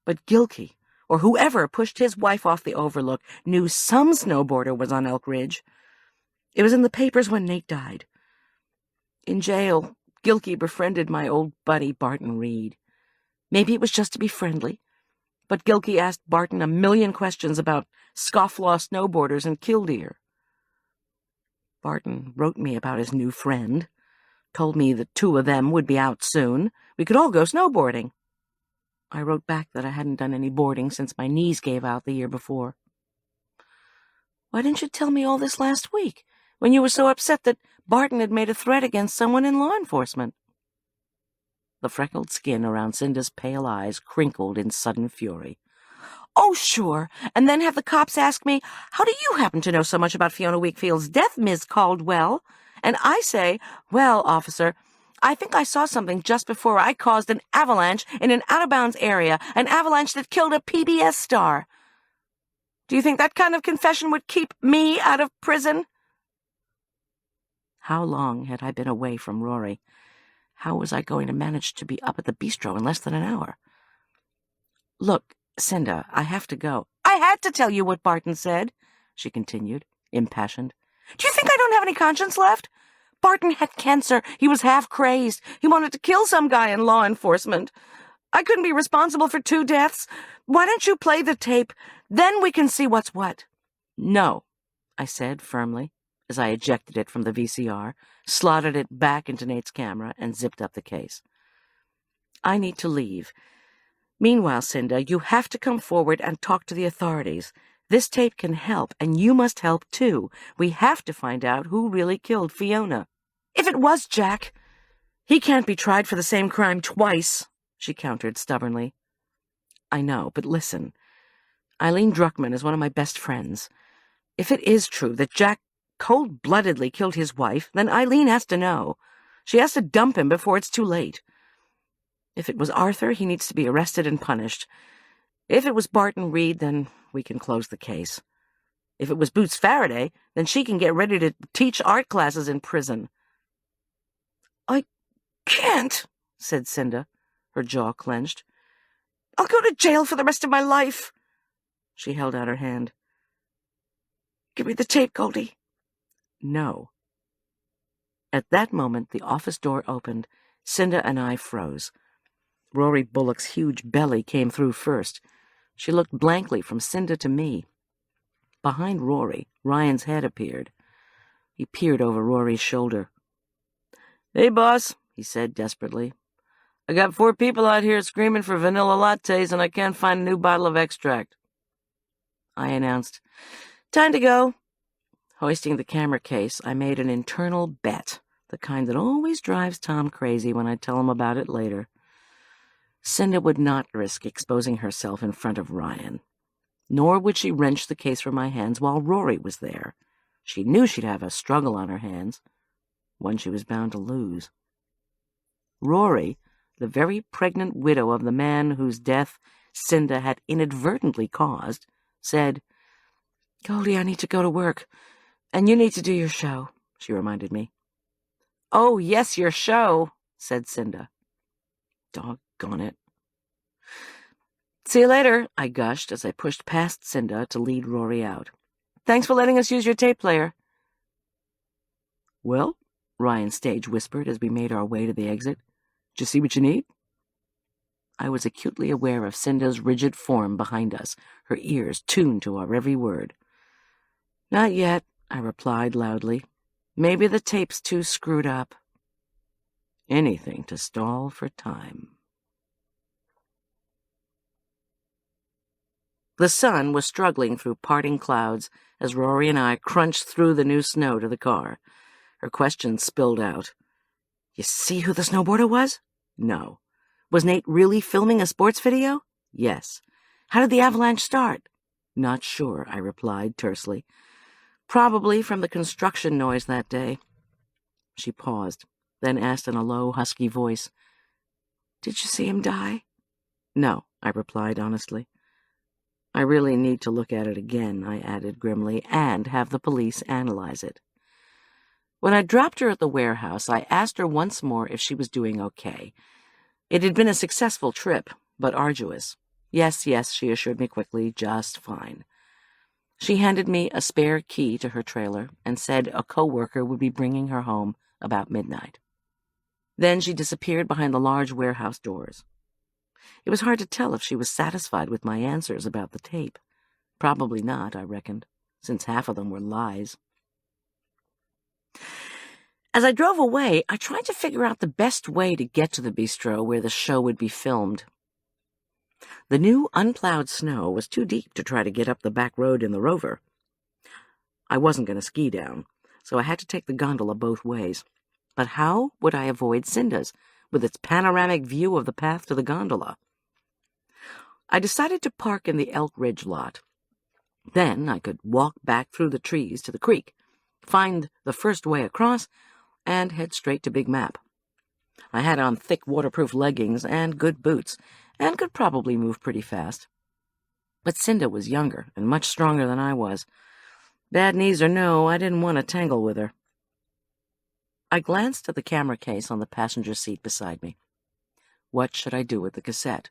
But Gilkey, or whoever pushed his wife off the overlook, knew some snowboarder was on Elk Ridge. It was in the papers when Nate died. In jail, Gilkey befriended my old buddy Barton Reed. Maybe it was just to be friendly, but Gilkey asked Barton a million questions about scofflaw snowboarders in Killdeer. Barton wrote me about his new friend, told me the two of them would be out soon. We could all go snowboarding. I wrote back that I hadn't done any boarding since my knees gave out the year before. Why didn't you tell me all this last week, when you were so upset that Barton had made a threat against someone in law enforcement? The freckled skin around Cinda's pale eyes crinkled in sudden fury. Oh, sure, and then have the cops ask me, how do you happen to know so much about Fiona Wakefield's death, Ms. Caldwell? And I say, well, officer, I think I saw something just before I caused an avalanche in an out-of-bounds area, an avalanche that killed a PBS star. Do you think that kind of confession would keep me out of prison? How long had I been away from Rory? How was I going to manage to be up at the bistro in less than an hour? Look, Cinda, I have to go. I had to tell you what Barton said, she continued, impassioned. Do you think I don't have any conscience left? Barton had cancer. He was half crazed. He wanted to kill some guy in law enforcement. I couldn't be responsible for 2 deaths. Why don't you play the tape? Then we can see what's what. No, I said firmly, as I ejected it from the VCR, slotted it back into Nate's camera, and zipped up the case. I need to leave. Meanwhile, Cinda, you have to come forward and talk to the authorities. This tape can help, and you must help, too. We have to find out who really killed Fiona. If it was Jack, he can't be tried for the same crime twice, she countered stubbornly. I know, but listen. Eileen Druckmann is one of my best friends. If it is true that Jack cold-bloodedly killed his wife, then Eileen has to know. She has to dump him before it's too late. If it was Arthur, he needs to be arrested and punished. If it was Barton Reed, then we can close the case. If it was Boots Faraday, then she can get ready to teach art classes in prison. I can't, said Cinda, her jaw clenched. I'll go to jail for the rest of my life. She held out her hand. Give me the tape, Goldy. No. At that moment, the office door opened. Cinda and I froze. Rory Bullock's huge belly came through first. She looked blankly from Cinda to me. Behind Rory, Ryan's head appeared. He peered over Rory's shoulder. Hey, boss, he said desperately. I got 4 people out here screaming for vanilla lattes, and I can't find a new bottle of extract. I announced, Time to go. Hoisting the camera case, I made an internal bet, the kind that always drives Tom crazy when I tell him about it later. Cinda would not risk exposing herself in front of Ryan, nor would she wrench the case from my hands while Rory was there. She knew she'd have a struggle on her hands, one she was bound to lose. Rory, the very pregnant widow of the man whose death Cinda had inadvertently caused, said, "Goldy, I need to go to work, and you need to do your show," she reminded me. "Oh, yes, your show," said Cinda. Doggone it. "See you later," I gushed as I pushed past Cinda to lead Rory out. "Thanks for letting us use your tape player." "Well," Ryan stage whispered as we made our way to the exit, "did you see what you need?" I was acutely aware of Cinda's rigid form behind us, her ears tuned to our every word. "Not yet," I replied loudly. "Maybe the tape's too screwed up." Anything to stall for time. The sun was struggling through parting clouds as Rory and I crunched through the new snow to the car. Her questions spilled out. "You see who the snowboarder was?" "No." "Was Nate really filming a sports video?" "Yes." "How did the avalanche start?" "Not sure," I replied tersely. "Probably from the construction noise that day." She paused, then asked in a low, husky voice, "Did you see him die?" "No," I replied honestly. "I really need to look at it again," I added grimly, "and have the police analyze it." When I dropped her at the warehouse, I asked her once more if she was doing okay. It had been a successful trip, but arduous. Yes, she assured me quickly, just fine. She handed me a spare key to her trailer and said a co-worker would be bringing her home about midnight. Then she disappeared behind the large warehouse doors. It was hard to tell if she was satisfied with my answers about the tape. Probably not, I reckoned, since half of them were lies. As I drove away, I tried to figure out the best way to get to the bistro where the show would be filmed. The new unplowed snow was too deep to try to get up the back road in the Rover. I wasn't going to ski down, so I had to take the gondola both ways. But how would I avoid Cinda's, with its panoramic view of the path to the gondola? I decided to park in the Elk Ridge lot. Then I could walk back through the trees to the creek, find the first way across, and head straight to Big Map. I had on thick waterproof leggings and good boots, and could probably move pretty fast. But Cinda was younger and much stronger than I was. Bad knees or no, I didn't want to tangle with her. I glanced at the camera case on the passenger seat beside me. What should I do with the cassette?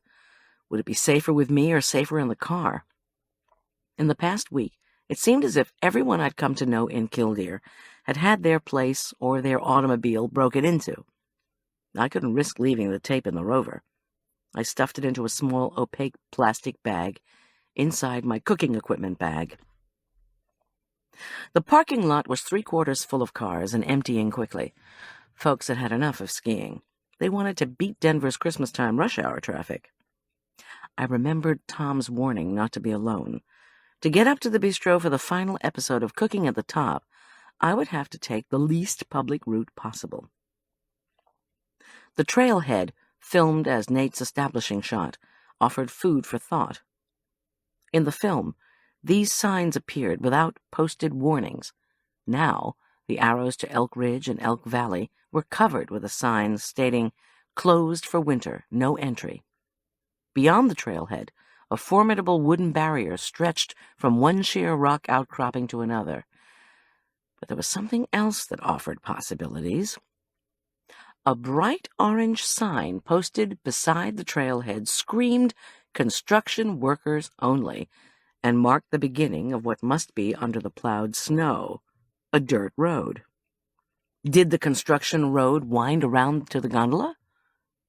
Would it be safer with me or safer in the car? In the past week, it seemed as if everyone I'd come to know in Killdeer had had their place or their automobile broken into. I couldn't risk leaving the tape in the Rover. I stuffed it into a small, opaque plastic bag inside my cooking equipment bag. The parking lot was 3/4 full of cars and emptying quickly. Folks had had enough of skiing. They wanted to beat Denver's Christmas time rush hour traffic. I remembered Tom's warning not to be alone. To get up to the bistro for the final episode of Cooking at the Top, I would have to take the least public route possible. The trailhead, filmed as Nate's establishing shot, offered food for thought. In the film, these signs appeared without posted warnings. Now, the arrows to Elk Ridge and Elk Valley were covered with a sign stating, "Closed for winter, no entry." Beyond the trailhead, a formidable wooden barrier stretched from one sheer rock outcropping to another. But there was something else that offered possibilities. A bright orange sign posted beside the trailhead screamed "Construction Workers Only," and marked the beginning of what must be, under the plowed snow, a dirt road. Did the construction road wind around to the gondola?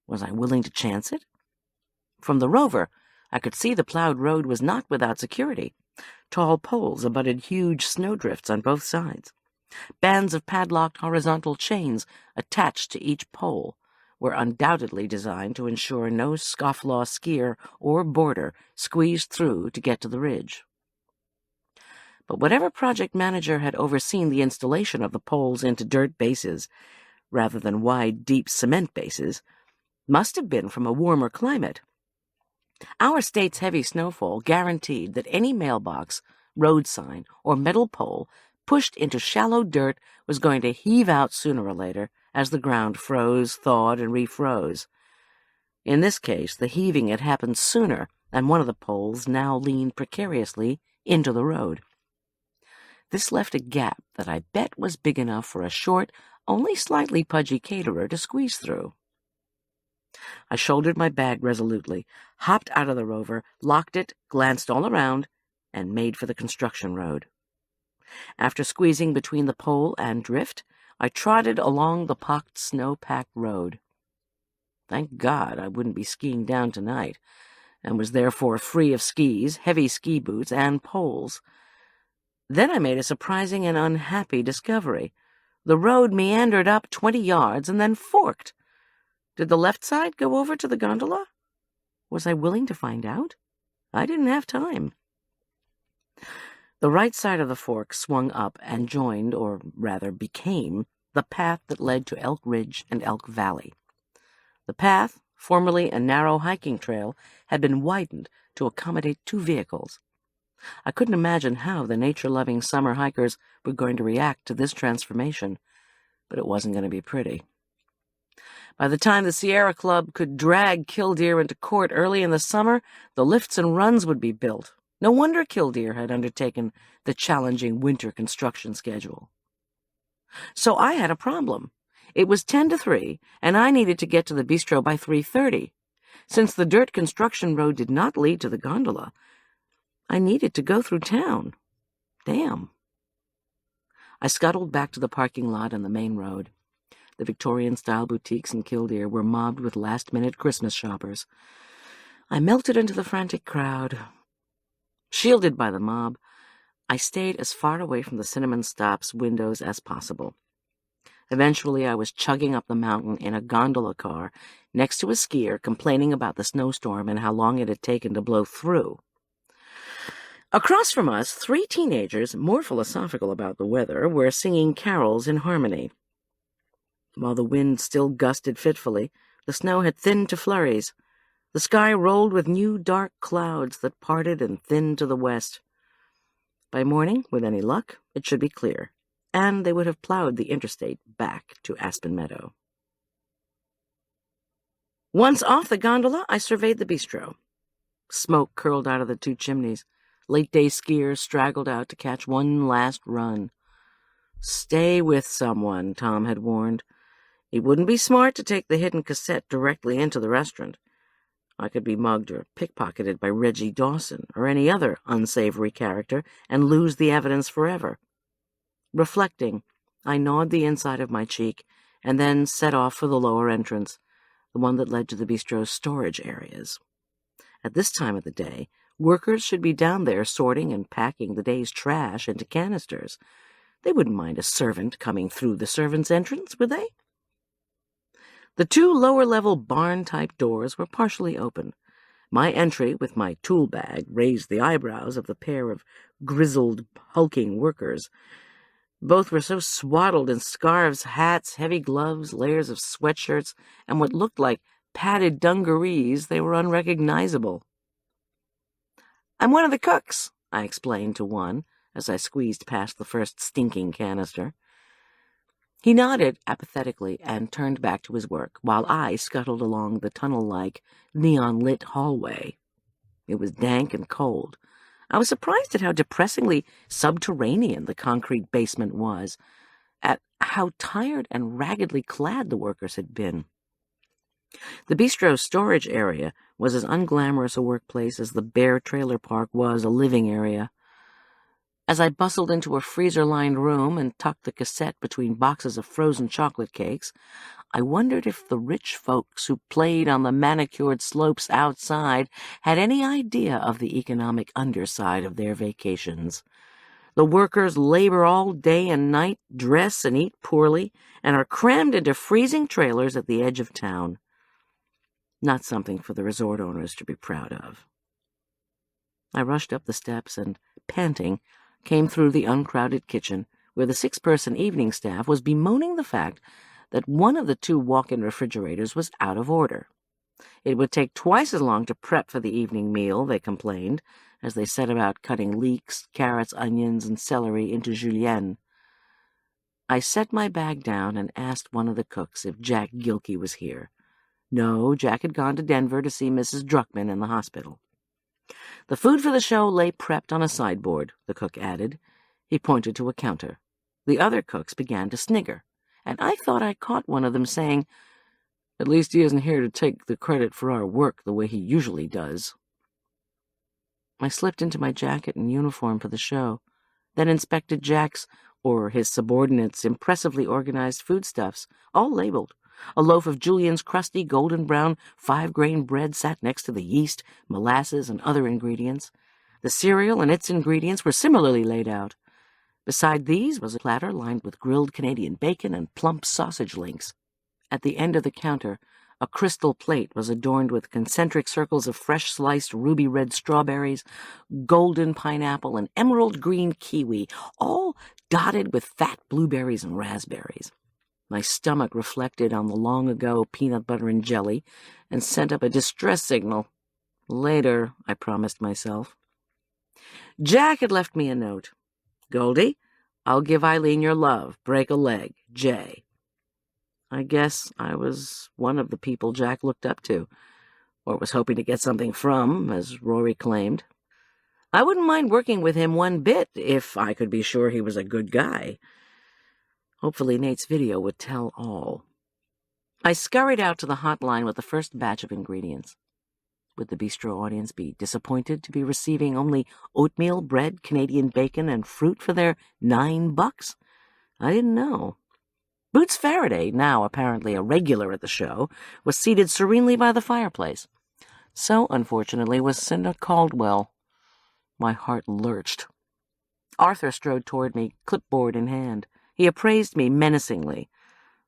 Was I willing to chance it? From the Rover, I could see the plowed road was not without security. Tall poles abutted huge snowdrifts on both sides. Bands of padlocked horizontal chains attached to each pole were undoubtedly designed to ensure no scofflaw skier or boarder squeezed through to get to the ridge. But whatever project manager had overseen the installation of the poles into dirt bases, rather than wide, deep cement bases, Must have been from a warmer climate. Our state's heavy snowfall guaranteed that any mailbox, road sign, or metal pole pushed into shallow dirt was going to heave out sooner or later as the ground froze, thawed, and refroze. In this case, the heaving had happened sooner, and one of the poles now leaned precariously into the road. This left a gap that I bet was big enough for a short, only slightly pudgy caterer to squeeze through. I shouldered my bag resolutely, hopped out of the Rover, locked it, glanced all around, and made for the construction road. After squeezing between the pole and drift, I trotted along the pocked, snow-packed road. Thank God I wouldn't be skiing down tonight, and was therefore free of skis, heavy ski boots, and poles. Then I made a surprising and unhappy discovery. The road meandered up 20 yards and then forked. Did the left side go over to the gondola? Was I willing to find out? I didn't have time. The right side of the fork swung up and joined, or rather became, the path that led to Elk Ridge and Elk Valley. The path, formerly a narrow hiking trail, had been widened to accommodate 2 vehicles. I couldn't imagine how the nature-loving summer hikers were going to react to this transformation, but it wasn't going to be pretty. By the time the Sierra Club could drag Killdeer into court early in the summer, the lifts and runs would be built. No wonder Killdeer had undertaken the challenging winter construction schedule. So I had a problem. It was 10 to 3, and I needed to get to the bistro by 3:30. Since the dirt construction road did not lead to the gondola, I needed to go through town. Damn. I scuttled back to the parking lot and the main road. The Victorian-style boutiques in Killdeer were mobbed with last-minute Christmas shoppers. I melted into the frantic crowd. Shielded by the mob, I stayed as far away from the Cinnamon Stop's windows as possible. Eventually, I was chugging up the mountain in a gondola car next to a skier complaining about the snowstorm and how long it had taken to blow through. Across from us, 3 teenagers, more philosophical about the weather, were singing carols in harmony. While the wind still gusted fitfully, the snow had thinned to flurries. The sky rolled with new dark clouds that parted and thinned to the west. By morning, with any luck, it should be clear, and they would have plowed the interstate back to Aspen Meadow. Once off the gondola, I surveyed the bistro. Smoke curled out of the 2 chimneys. Late-day skiers straggled out to catch one last run. Stay with someone, Tom had warned. It wouldn't be smart to take the hidden cassette directly into the restaurant. I could be mugged or pickpocketed by Reggie Dawson or any other unsavory character and lose the evidence forever. Reflecting, I gnawed the inside of my cheek and then set off for the lower entrance, the one that led to the bistro's storage areas. At this time of the day, workers should be down there sorting and packing the day's trash into canisters. They wouldn't mind a servant coming through the servants' entrance, would they? The 2 lower-level barn-type doors were partially open. My entry with my tool bag raised the eyebrows of the pair of grizzled, hulking workers. Both were so swaddled in scarves, hats, heavy gloves, layers of sweatshirts, and what looked like padded dungarees they were unrecognizable. "I'm one of the cooks," I explained to one, as I squeezed past the first stinking canister. He nodded apathetically and turned back to his work, while I scuttled along the tunnel-like, neon-lit hallway. It was dank and cold. I was surprised at how depressingly subterranean the concrete basement was, at how tired and raggedly clad the workers had been. The bistro's storage area was as unglamorous a workplace as the bare trailer park was a living area. As I bustled into a freezer-lined room and tucked the cassette between boxes of frozen chocolate cakes, I wondered if the rich folks who played on the manicured slopes outside had any idea of the economic underside of their vacations. The workers labor all day and night, dress and eat poorly, and are crammed into freezing trailers at the edge of town. Not something for the resort owners to be proud of. I rushed up the steps and, panting, came through the uncrowded kitchen, where the 6-person evening staff was bemoaning the fact that one of the two walk-in refrigerators was out of order. It would take twice as long to prep for the evening meal, they complained, as they set about cutting leeks, carrots, onions, and celery into julienne. I set my bag down and asked one of the cooks if Jack Gilkey was here. No, Jack had gone to Denver to see Mrs. Druckman in the hospital. The food for the show lay prepped on a sideboard, the cook added. He pointed to a counter. The other cooks began to snigger, and I thought I caught one of them saying, "At least he isn't here to take the credit for our work the way he usually does." I slipped into my jacket and uniform for the show, then inspected Jack's, or his subordinates' impressively organized foodstuffs, all labeled. A loaf of Julian's crusty golden-brown 5-grain bread sat next to the yeast, molasses, and other ingredients. The cereal and its ingredients were similarly laid out. Beside these was a platter lined with grilled Canadian bacon and plump sausage links. At the end of the counter, a crystal plate was adorned with concentric circles of fresh-sliced ruby-red strawberries, golden pineapple, and emerald-green kiwi, all dotted with fat blueberries and raspberries. My stomach reflected on the long-ago peanut butter and jelly and sent up a distress signal. Later, I promised myself. Jack had left me a note. "Goldie, I'll give Eileen your love. Break a leg. J." I guess I was one of the people Jack looked up to, or was hoping to get something from, as Rory claimed. I wouldn't mind working with him one bit if I could be sure he was a good guy. Hopefully Nate's video would tell all. I scurried out to the hotline with the first batch of ingredients. Would the bistro audience be disappointed to be receiving only oatmeal, bread, Canadian bacon, and fruit for their $9? I didn't know. Boots Faraday, now apparently a regular at the show, was seated serenely by the fireplace. So, unfortunately, was Cinda Caldwell. My heart lurched. Arthur strode toward me, clipboard in hand. He appraised me menacingly.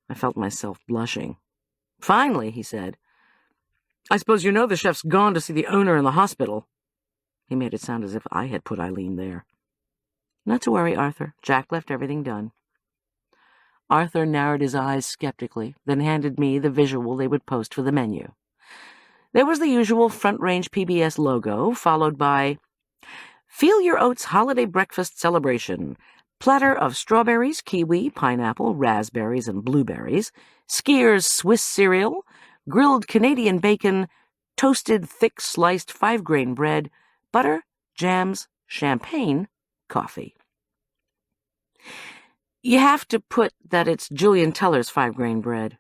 I felt myself blushing. "Finally," he said. "I suppose you know the chef's gone to see the owner in the hospital." He made it sound as if I had put Eileen there. "Not to worry, Arthur. Jack left everything done." Arthur narrowed his eyes skeptically, then handed me the visual they would post for the menu. There was the usual Front Range PBS logo, followed by "Feel Your Oats Holiday Breakfast Celebration. Platter of strawberries, kiwi, pineapple, raspberries, and blueberries, Skier's Swiss cereal, grilled Canadian bacon, toasted thick sliced 5-grain bread, butter, jams, champagne, coffee." "You have to put that it's Julian Teller's 5-grain bread."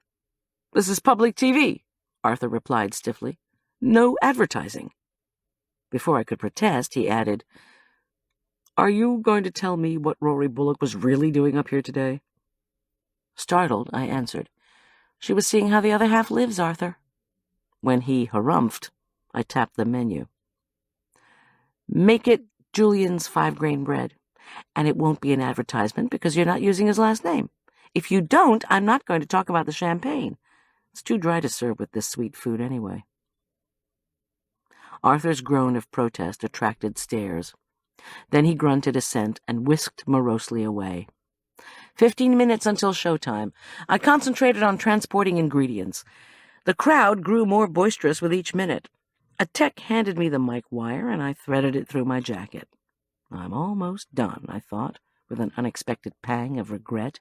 "This is public TV," Arthur replied stiffly. "No advertising." Before I could protest, he added, "Are you going to tell me what Rory Bullock was really doing up here today?" Startled, I answered, "She was seeing how the other half lives, Arthur." When he harumphed, I tapped the menu. "Make it Julian's 5-grain bread, and it won't be an advertisement because you're not using his last name. If you don't, I'm not going to talk about the champagne. It's too dry to serve with this sweet food anyway." Arthur's groan of protest attracted stares. Then he grunted assent and whisked morosely away. 15 minutes until showtime. I concentrated on transporting ingredients. The crowd grew more boisterous with each minute. A tech handed me the mic wire, and I threaded it through my jacket. I'm almost done, I thought, with an unexpected pang of regret.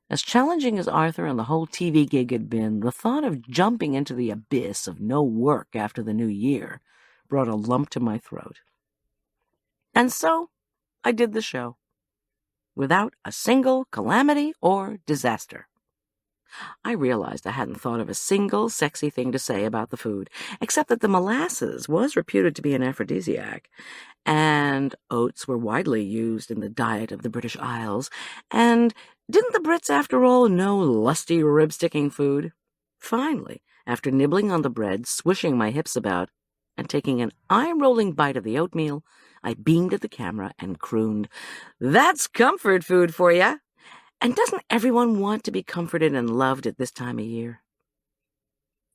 As challenging as Arthur and the whole TV gig had been, the thought of jumping into the abyss of no work after the new year brought a lump to my throat. And so I did the show, without a single calamity or disaster. I realized I hadn't thought of a single sexy thing to say about the food, except that the molasses was reputed to be an aphrodisiac, and oats were widely used in the diet of the British Isles, and didn't the Brits, after all, know lusty rib-sticking food? Finally, after nibbling on the bread, swishing my hips about, and taking an eye-rolling bite of the oatmeal, I beamed at the camera and crooned, "That's comfort food for ya! And doesn't everyone want to be comforted and loved at this time of year?"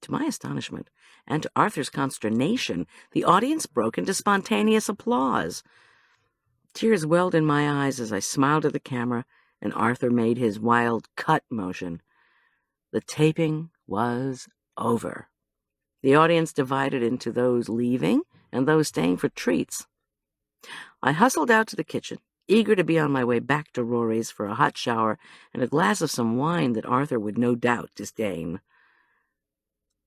To my astonishment, and to Arthur's consternation, the audience broke into spontaneous applause. Tears welled in my eyes as I smiled at the camera, and Arthur made his wild cut motion. The taping was over. The audience divided into those leaving and those staying for treats. I hustled out to the kitchen, eager to be on my way back to Rory's for a hot shower and a glass of some wine that Arthur would no doubt disdain.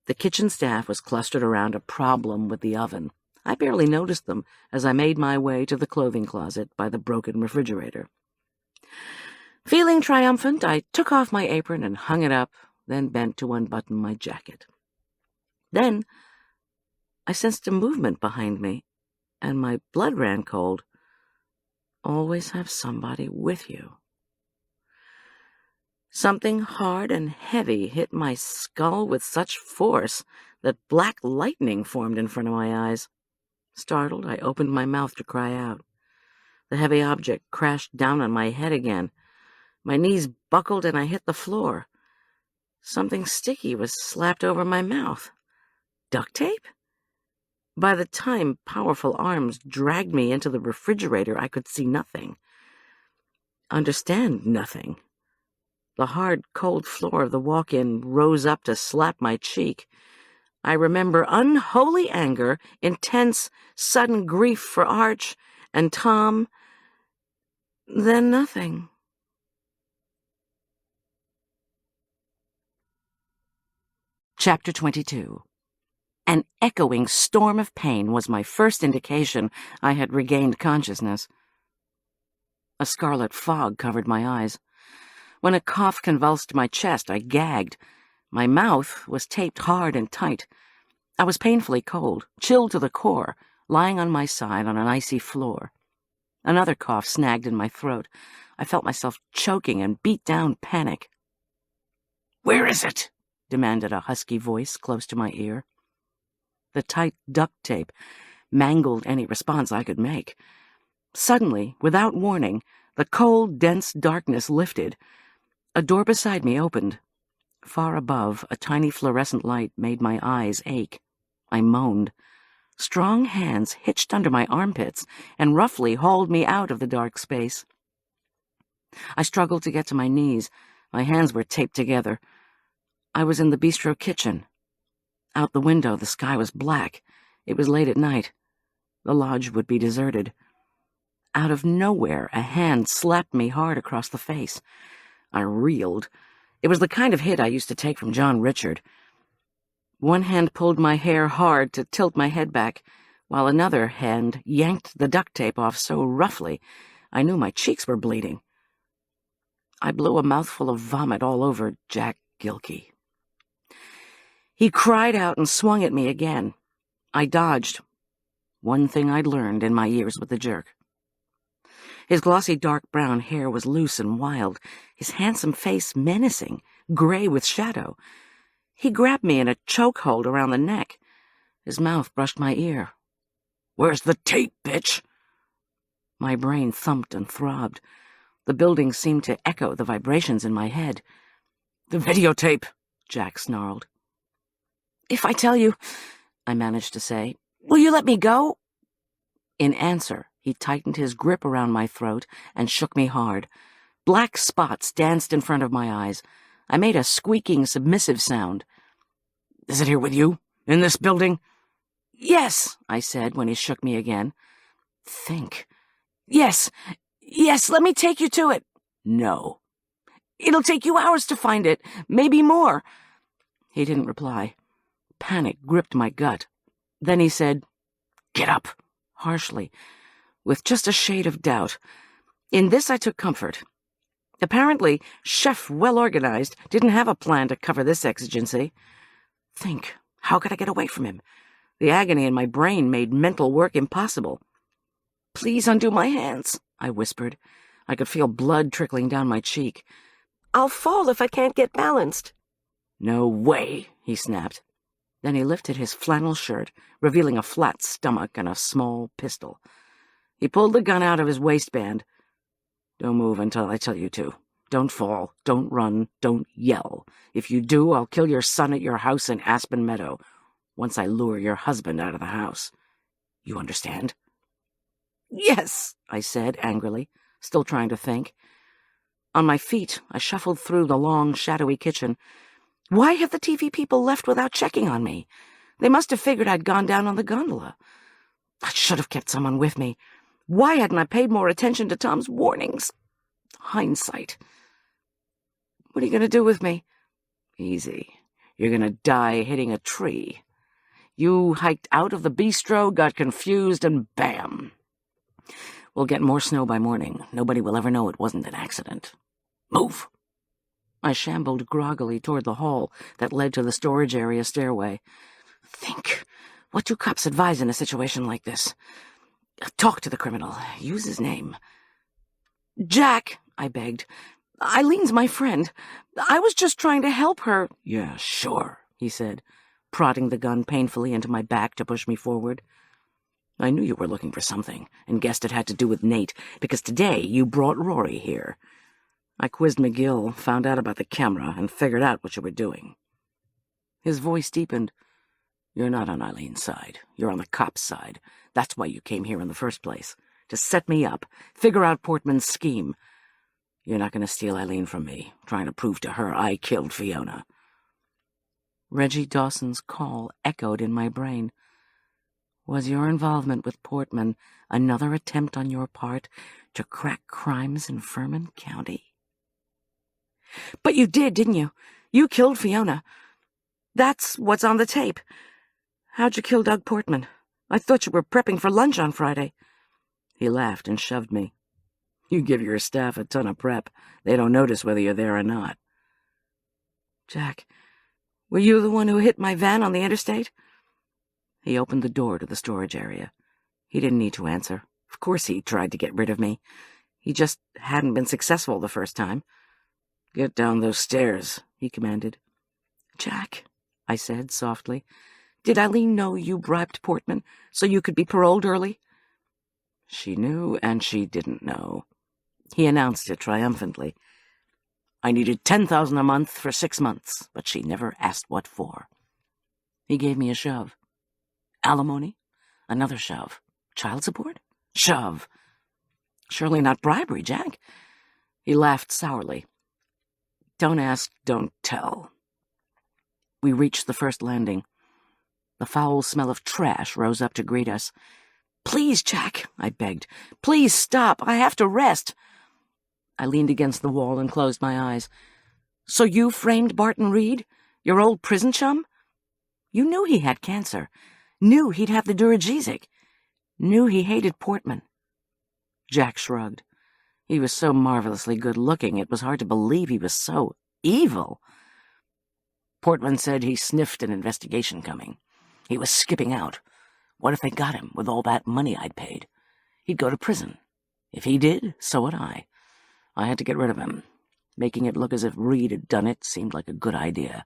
The kitchen staff was clustered around a problem with the oven. I barely noticed them as I made my way to the clothing closet by the broken refrigerator. Feeling triumphant, I took off my apron and hung it up, then bent to unbutton my jacket. Then I sensed a movement behind me, and my blood ran cold. Always have somebody with you. Something hard and heavy hit my skull with such force that black lightning formed in front of my eyes. Startled, I opened my mouth to cry out. The heavy object crashed down on my head again. My knees buckled and I hit the floor. Something sticky was slapped over my mouth. Duct tape? By the time powerful arms dragged me into the refrigerator, I could see nothing. Understand nothing. The hard, cold floor of the walk-in rose up to slap my cheek. I remember unholy anger, intense, sudden grief for Arch and Tom, then nothing. Chapter 22. An echoing storm of pain was my first indication I had regained consciousness. A scarlet fog covered my eyes. When a cough convulsed my chest, I gagged. My mouth was taped hard and tight. I was painfully cold, chilled to the core, lying on my side on an icy floor. Another cough snagged in my throat. I felt myself choking and beat down panic. "Where is it?" demanded a husky voice close to my ear. The tight duct tape mangled any response I could make. Suddenly, without warning, the cold, dense darkness lifted. A door beside me opened. Far above, a tiny fluorescent light made my eyes ache. I moaned. Strong hands hitched under my armpits and roughly hauled me out of the dark space. I struggled to get to my knees. My hands were taped together. I was in the bistro kitchen. Out the window, the sky was black. It was late at night. The lodge would be deserted. Out of nowhere, a hand slapped me hard across the face. I reeled. It was the kind of hit I used to take from John Richard. One hand pulled my hair hard to tilt my head back, while another hand yanked the duct tape off so roughly I knew my cheeks were bleeding. I blew a mouthful of vomit all over Jack Gilkey. He cried out and swung at me again. I dodged. One thing I'd learned in my years with the jerk. His glossy dark brown hair was loose and wild, his handsome face menacing, gray with shadow. He grabbed me in a chokehold around the neck. His mouth brushed my ear. "Where's the tape, bitch?" My brain thumped and throbbed. The building seemed to echo the vibrations in my head. "The videotape," Jack snarled. "If I tell you," I managed to say, "will you let me go?" In answer, he tightened his grip around my throat and shook me hard. Black spots danced in front of my eyes. I made a squeaking, submissive sound. "Is it here with you? In this building?" "Yes," I said when he shook me again. "Think." Yes, let me take you to it." "No." "It'll take you hours to find it, maybe more." He didn't reply. Panic gripped my gut. Then he said, "Get up," harshly, with just a shade of doubt. In this I took comfort. Apparently, Chef Well-Organized didn't have a plan to cover this exigency. Think, how could I get away from him? The agony in my brain made mental work impossible. "Please undo my hands," I whispered. I could feel blood trickling down my cheek. "I'll fall if I can't get balanced." "No way," he snapped. Then he lifted his flannel shirt, revealing a flat stomach and a small pistol. He pulled the gun out of his waistband. "Don't move until I tell you to. Don't fall, don't run, don't yell. If you do, I'll kill your son at your house in Aspen Meadow, once I lure your husband out of the house. You understand?" "Yes," I said angrily, still trying to think. On my feet, I shuffled through the long, shadowy kitchen. Why have the TV people left without checking on me? They must have figured I'd gone down on the gondola. I should have kept someone with me. Why hadn't I paid more attention to Tom's warnings? Hindsight. What are you going to do with me? Easy. You're going to die hitting a tree. You hiked out of the bistro, got confused, and bam. We'll get more snow by morning. Nobody will ever know it wasn't an accident. Move. I shambled groggily toward the hall that led to the storage area stairway. Think. What do cops advise in a situation like this? Talk to the criminal. Use his name. Jack, I begged. Eileen's my friend. I was just trying to help her. Yeah, sure, he said, prodding the gun painfully into my back to push me forward. I knew you were looking for something, and guessed it had to do with Nate, because today you brought Rory here. I quizzed McGill, found out about the camera, and figured out what you were doing. His voice deepened. You're not on Eileen's side. You're on the cops' side. That's why you came here in the first place. To set me up, figure out Portman's scheme. You're not going to steal Eileen from me, trying to prove to her I killed Fiona. Reggie Dawson's call echoed in my brain. Was your involvement with Portman another attempt on your part to crack crimes in Furman County? But you did, didn't you? You killed Fiona. That's what's on the tape. How'd you kill Doug Portman? I thought you were prepping for lunch on Friday. He laughed and shoved me. You give your staff a ton of prep. They don't notice whether you're there or not. Jack, were you the one who hit my van on the interstate? He opened the door to the storage area. He didn't need to answer. Of course he tried to get rid of me. He just hadn't been successful the first time. Get down those stairs, he commanded. Jack, I said softly, did Eileen know you bribed Portman so you could be paroled early? She knew and she didn't know. He announced it triumphantly. I needed $10,000 a month for 6 months, but she never asked what for. He gave me a shove. Alimony? Another shove. Child support? Shove. Surely not bribery, Jack. He laughed sourly. Don't ask, don't tell. We reached the first landing. The foul smell of trash rose up to greet us. Please, Jack, I begged. Please stop. I have to rest. I leaned against the wall and closed my eyes. So you framed Barton Reed? Your old prison chum? You knew he had cancer. Knew he'd have the Duragesic. Knew he hated Portman. Jack shrugged. He was so marvelously good-looking, it was hard to believe he was so evil. Portman said he sniffed an investigation coming. He was skipping out. What if they got him with all that money I'd paid? He'd go to prison. If he did, so would I. I had to get rid of him. Making it look as if Reed had done it seemed like a good idea,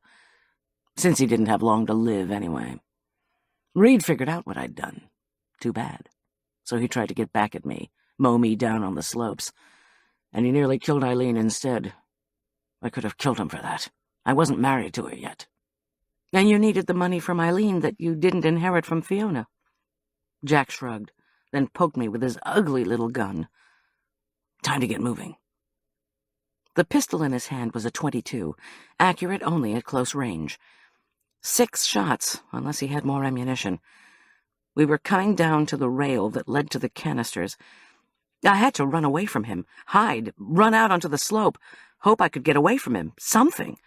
since he didn't have long to live anyway. Reed figured out what I'd done. Too bad. So he tried to get back at me, mow me down on the slopes, and he nearly killed Eileen instead. I could have killed him for that. I wasn't married to her yet. And you needed the money from Eileen that you didn't inherit from Fiona. Jack shrugged, then poked me with his ugly little gun. Time to get moving. The pistol in his hand was a .22, accurate only at close range. 6 shots, unless he had more ammunition. We were coming down to the rail that led to the canisters. I had to run away from him, hide, run out onto the slope, hope I could get away from him, something,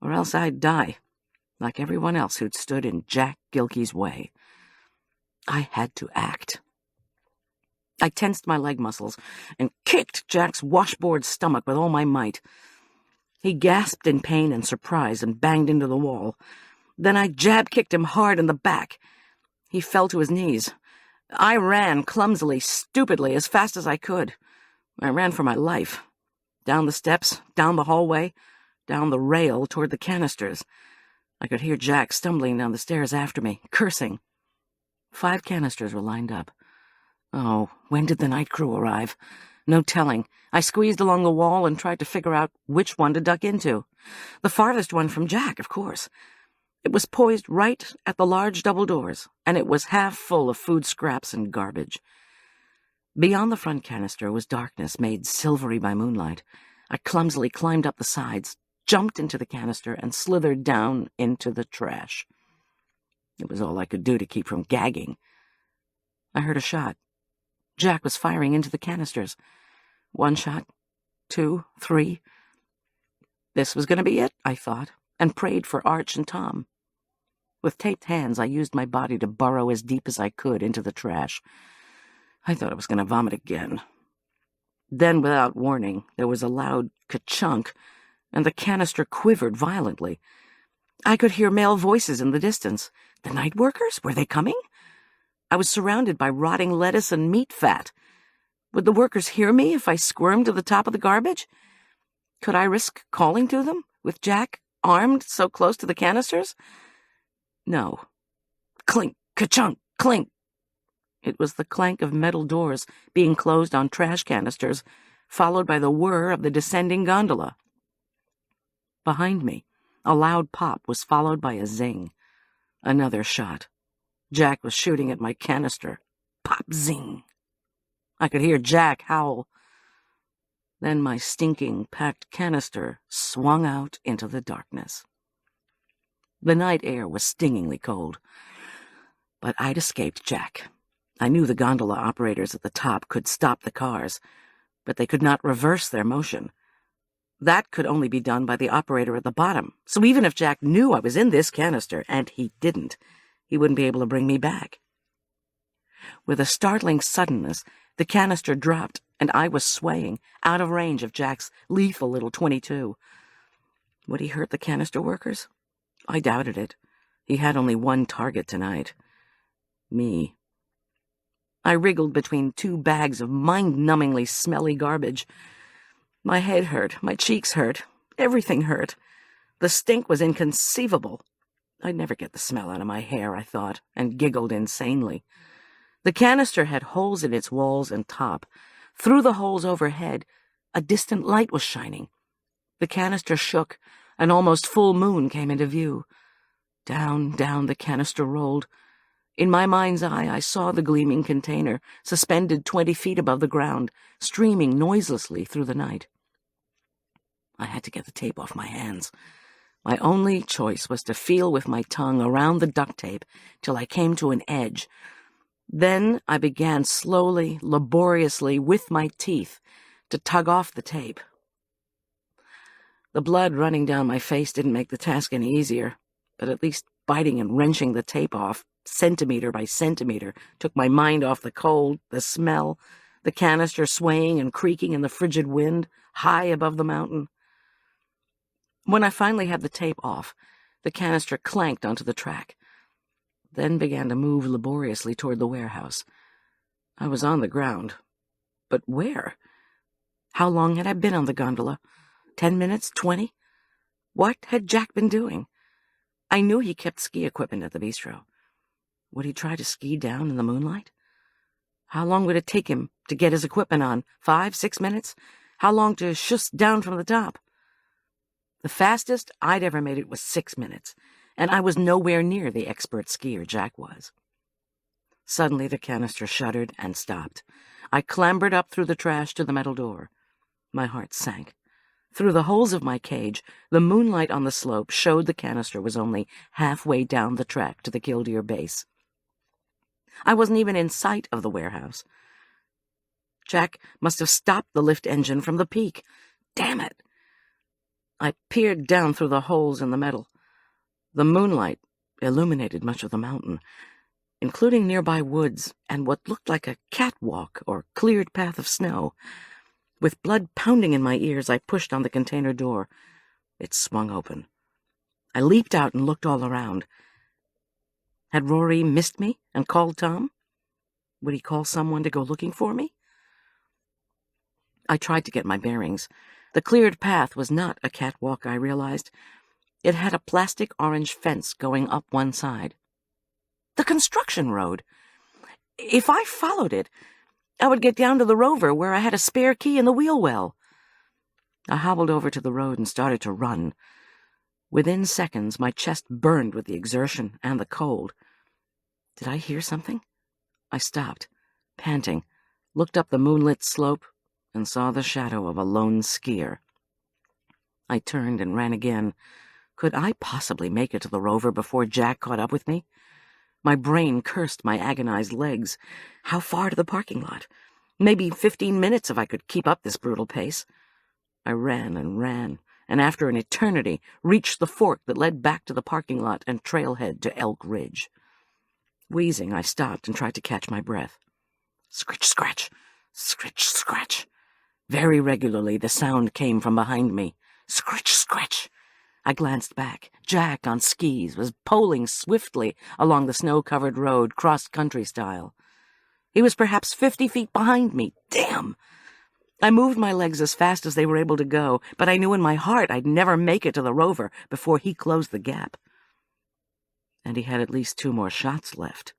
or else I'd die, like everyone else who'd stood in Jack Gilkey's way. I had to act. I tensed my leg muscles and kicked Jack's washboard stomach with all my might. He gasped in pain and surprise and banged into the wall. Then I jab-kicked him hard in the back. He fell to his knees. I ran clumsily, stupidly, as fast as I could. I ran for my life. Down the steps, down the hallway, down the rail toward the canisters. I could hear Jack stumbling down the stairs after me, cursing. 5 canisters were lined up. Oh, when did the night crew arrive? No telling. I squeezed along the wall and tried to figure out which one to duck into. The farthest one from Jack, of course. It was poised right at the large double doors, and it was half full of food scraps and garbage. Beyond the front canister was darkness made silvery by moonlight. I clumsily climbed up the sides, jumped into the canister, and slithered down into the trash. It was all I could do to keep from gagging. I heard a shot. Jack was firing into the canisters. 1 shot, 2, 3. This was going to be it, I thought, and prayed for Arch and Tom. With taped hands, I used my body to burrow as deep as I could into the trash. I thought I was going to vomit again. Then, without warning, there was a loud ka-chunk, and the canister quivered violently. I could hear male voices in the distance. The night workers? Were they coming? I was surrounded by rotting lettuce and meat fat. Would the workers hear me if I squirmed to the top of the garbage? Could I risk calling to them, with Jack armed so close to the canisters? No. Clink, ka-chunk, clink. It was the clank of metal doors being closed on trash canisters, followed by the whir of the descending gondola. Behind me, a loud pop was followed by a zing. Another shot. Jack was shooting at my canister. Pop, zing. I could hear Jack howl. Then my stinking, packed canister swung out into the darkness. The night air was stingingly cold. But I'd escaped Jack. I knew the gondola operators at the top could stop the cars, but they could not reverse their motion. That could only be done by the operator at the bottom, so even if Jack knew I was in this canister, and he didn't, he wouldn't be able to bring me back. With a startling suddenness, the canister dropped, and I was swaying, out of range of Jack's lethal little .22. Would he hurt the canister workers? I doubted it. He had only one target tonight. Me. I wriggled between 2 bags of mind-numbingly smelly garbage. My head hurt, my cheeks hurt, everything hurt. The stink was inconceivable. I'd never get the smell out of my hair, I thought, and giggled insanely. The canister had holes in its walls and top. Through the holes overhead, a distant light was shining. The canister shook. An almost full moon came into view. Down, down the canister rolled. In my mind's eye, I saw the gleaming container, suspended 20 feet above the ground, streaming noiselessly through the night. I had to get the tape off my hands. My only choice was to feel with my tongue around the duct tape till I came to an edge. Then I began slowly, laboriously, with my teeth, to tug off the tape. The blood running down my face didn't make the task any easier, but at least biting and wrenching the tape off, centimeter by centimeter, took my mind off the cold, the smell, the canister swaying and creaking in the frigid wind, high above the mountain. When I finally had the tape off, the canister clanked onto the track, then began to move laboriously toward the warehouse. I was on the ground. But where? How long had I been on the gondola? 10 minutes? 20? What had Jack been doing? I knew he kept ski equipment at the bistro. Would he try to ski down in the moonlight? How long would it take him to get his equipment on? 5, 6 minutes? How long to shush down from the top? The fastest I'd ever made it was 6 minutes, and I was nowhere near the expert skier Jack was. Suddenly the canister shuddered and stopped. I clambered up through the trash to the metal door. My heart sank. Through the holes of my cage, the moonlight on the slope showed the canister was only halfway down the track to the Killdeer base. I wasn't even in sight of the warehouse. Jack must have stopped the lift engine from the peak. Damn it! I peered down through the holes in the metal. The moonlight illuminated much of the mountain, including nearby woods and what looked like a catwalk or cleared path of snow. With blood pounding in my ears, I pushed on the container door. It swung open. I leaped out and looked all around. Had Rory missed me and called Tom? Would he call someone to go looking for me? I tried to get my bearings. The cleared path was not a catwalk, I realized. It had a plastic orange fence going up one side. The construction road. If I followed it, I would get down to the Rover where I had a spare key in the wheel well. I hobbled over to the road and started to run. Within seconds, my chest burned with the exertion and the cold. Did I hear something? I stopped, panting, looked up the moonlit slope, and saw the shadow of a lone skier. I turned and ran again. Could I possibly make it to the rover before Jack caught up with me? My brain cursed my agonized legs. How far to the parking lot? Maybe 15 minutes if I could keep up this brutal pace. I ran, and after an eternity, reached the fork that led back to the parking lot and trailhead to Elk Ridge. Wheezing, I stopped and tried to catch my breath. Scritch, scratch, scritch, scratch. Very regularly, the sound came from behind me. Scritch, scratch. I glanced back. Jack, on skis, was poling swiftly along the snow-covered road, cross-country style. He was perhaps 50 feet behind me. Damn! I moved my legs as fast as they were able to go, but I knew in my heart I'd never make it to the rover before he closed the gap. And he had at least 2 more shots left.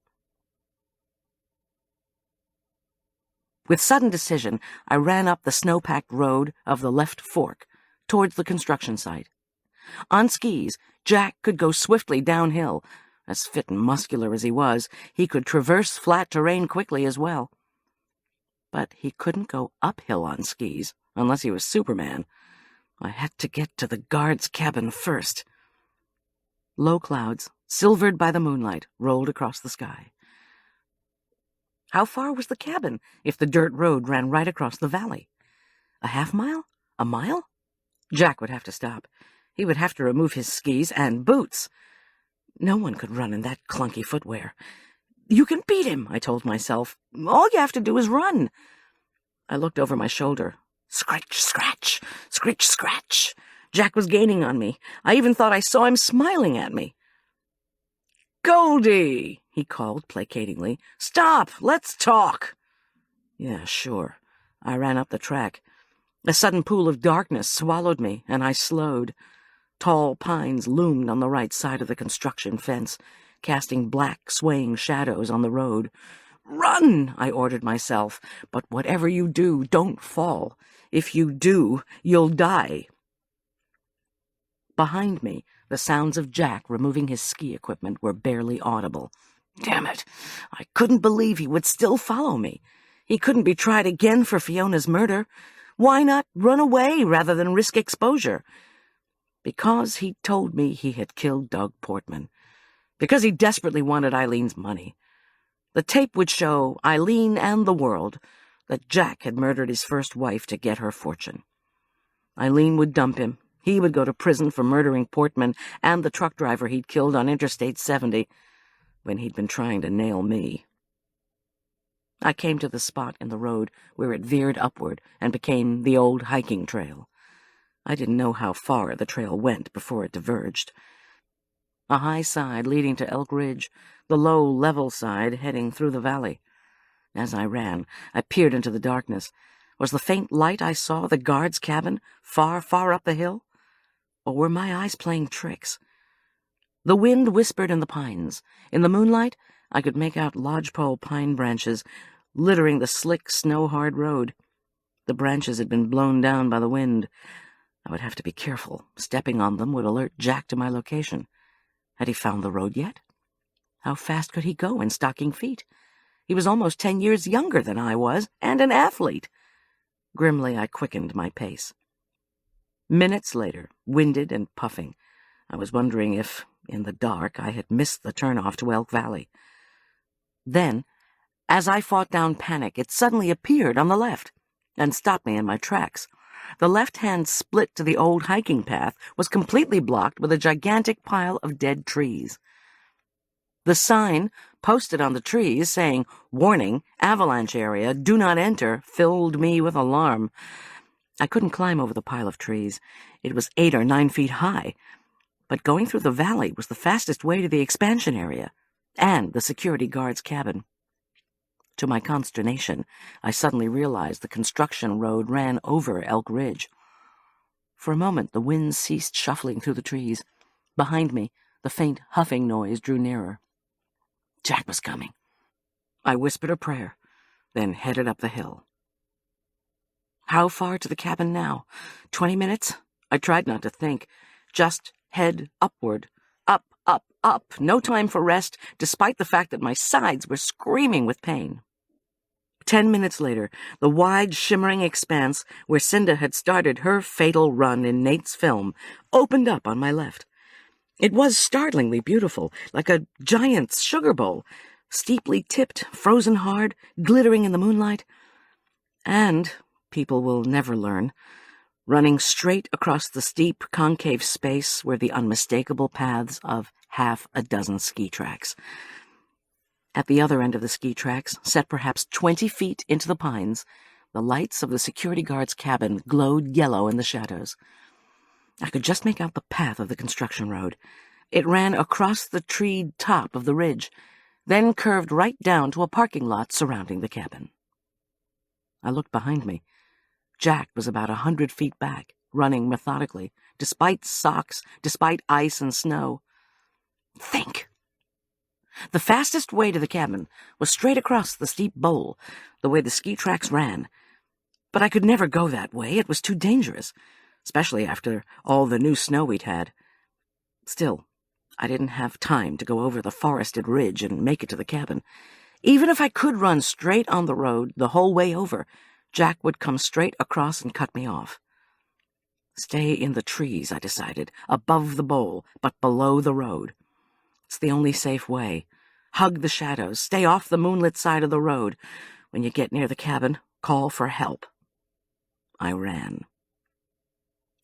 With sudden decision, I ran up the snow-packed road of the left fork, towards the construction site. On skis, Jack could go swiftly downhill. As fit and muscular as he was, he could traverse flat terrain quickly as well. But he couldn't go uphill on skis, unless he was Superman. I had to get to the guard's cabin first. Low clouds, silvered by the moonlight, rolled across the sky. How far was the cabin if the dirt road ran right across the valley? A half mile? A mile? Jack would have to stop. He would have to remove his skis and boots. No one could run in that clunky footwear. You can beat him, I told myself. All you have to do is run. I looked over my shoulder. Scratch, scratch, scritch, scratch. Jack was gaining on me. I even thought I saw him smiling at me. Goldy, he called placatingly. Stop, let's talk. Yeah, sure. I ran up the track. A sudden pool of darkness swallowed me, and I slowed. Tall pines loomed on the right side of the construction fence, casting black, swaying shadows on the road. Run, I ordered myself, but whatever you do, don't fall. If you do, you'll die. Behind me, the sounds of Jack removing his ski equipment were barely audible. Damn it! I couldn't believe he would still follow me. He couldn't be tried again for Fiona's murder. Why not run away rather than risk exposure? Because he told me he had killed Doug Portman. Because he desperately wanted Eileen's money. The tape would show Eileen and the world that Jack had murdered his first wife to get her fortune. Eileen would dump him. He would go to prison for murdering Portman and the truck driver he'd killed on Interstate 70 when he'd been trying to nail me. I came to the spot in the road where it veered upward and became the old hiking trail. I didn't know how far the trail went before it diverged. A high side leading to Elk Ridge, the low, level side heading through the valley. As I ran, I peered into the darkness. Was the faint light I saw the guard's cabin far, far up the hill? Or were my eyes playing tricks? The wind whispered in the pines. In the moonlight, I could make out lodgepole pine branches littering the slick, snow-hard road. The branches had been blown down by the wind. I would have to be careful. Stepping on them would alert Jack to my location. Had he found the road yet? How fast could he go in stocking feet? He was almost 10 years younger than I was, and an athlete. Grimly, I quickened my pace. Minutes later, winded and puffing, I was wondering if, in the dark, I had missed the turnoff to Elk Valley. Then, as I fought down panic, it suddenly appeared on the left and stopped me in my tracks. The left-hand split to the old hiking path was completely blocked with a gigantic pile of dead trees. The sign, posted on the trees, saying, "Warning, avalanche area, do not enter," filled me with alarm. I couldn't climb over the pile of trees. It was 8 or 9 feet high. But going through the valley was the fastest way to the expansion area and the security guard's cabin. To my consternation, I suddenly realized the construction road ran over Elk Ridge. For a moment, the wind ceased shuffling through the trees. Behind me, the faint huffing noise drew nearer. Jack was coming. I whispered a prayer, then headed up the hill. How far to the cabin now? 20 minutes? I tried not to think. Just head upward. Up, up, up. No time for rest, despite the fact that my sides were screaming with pain. 10 minutes later, the wide, shimmering expanse where Cinda had started her fatal run in Nate's film opened up on my left. It was startlingly beautiful, like a giant's sugar bowl, steeply tipped, frozen hard, glittering in the moonlight. And, people will never learn, running straight across the steep, concave space were the unmistakable paths of half a dozen ski tracks. At the other end of the ski tracks, set perhaps 20 feet into the pines, the lights of the security guard's cabin glowed yellow in the shadows. I could just make out the path of the construction road. It ran across the treed top of the ridge, then curved right down to a parking lot surrounding the cabin. I looked behind me. Jack was about 100 feet back, running methodically, despite socks, despite ice and snow. Think! The fastest way to the cabin was straight across the steep bowl, the way the ski tracks ran. But I could never go that way. It was too dangerous, especially after all the new snow we'd had. Still, I didn't have time to go over the forested ridge and make it to the cabin. Even if I could run straight on the road the whole way over, Jack would come straight across and cut me off. Stay in the trees, I decided, above the bowl, but below the road. It's the only safe way. Hug the shadows, stay off the moonlit side of the road. When you get near the cabin, call for help. I ran.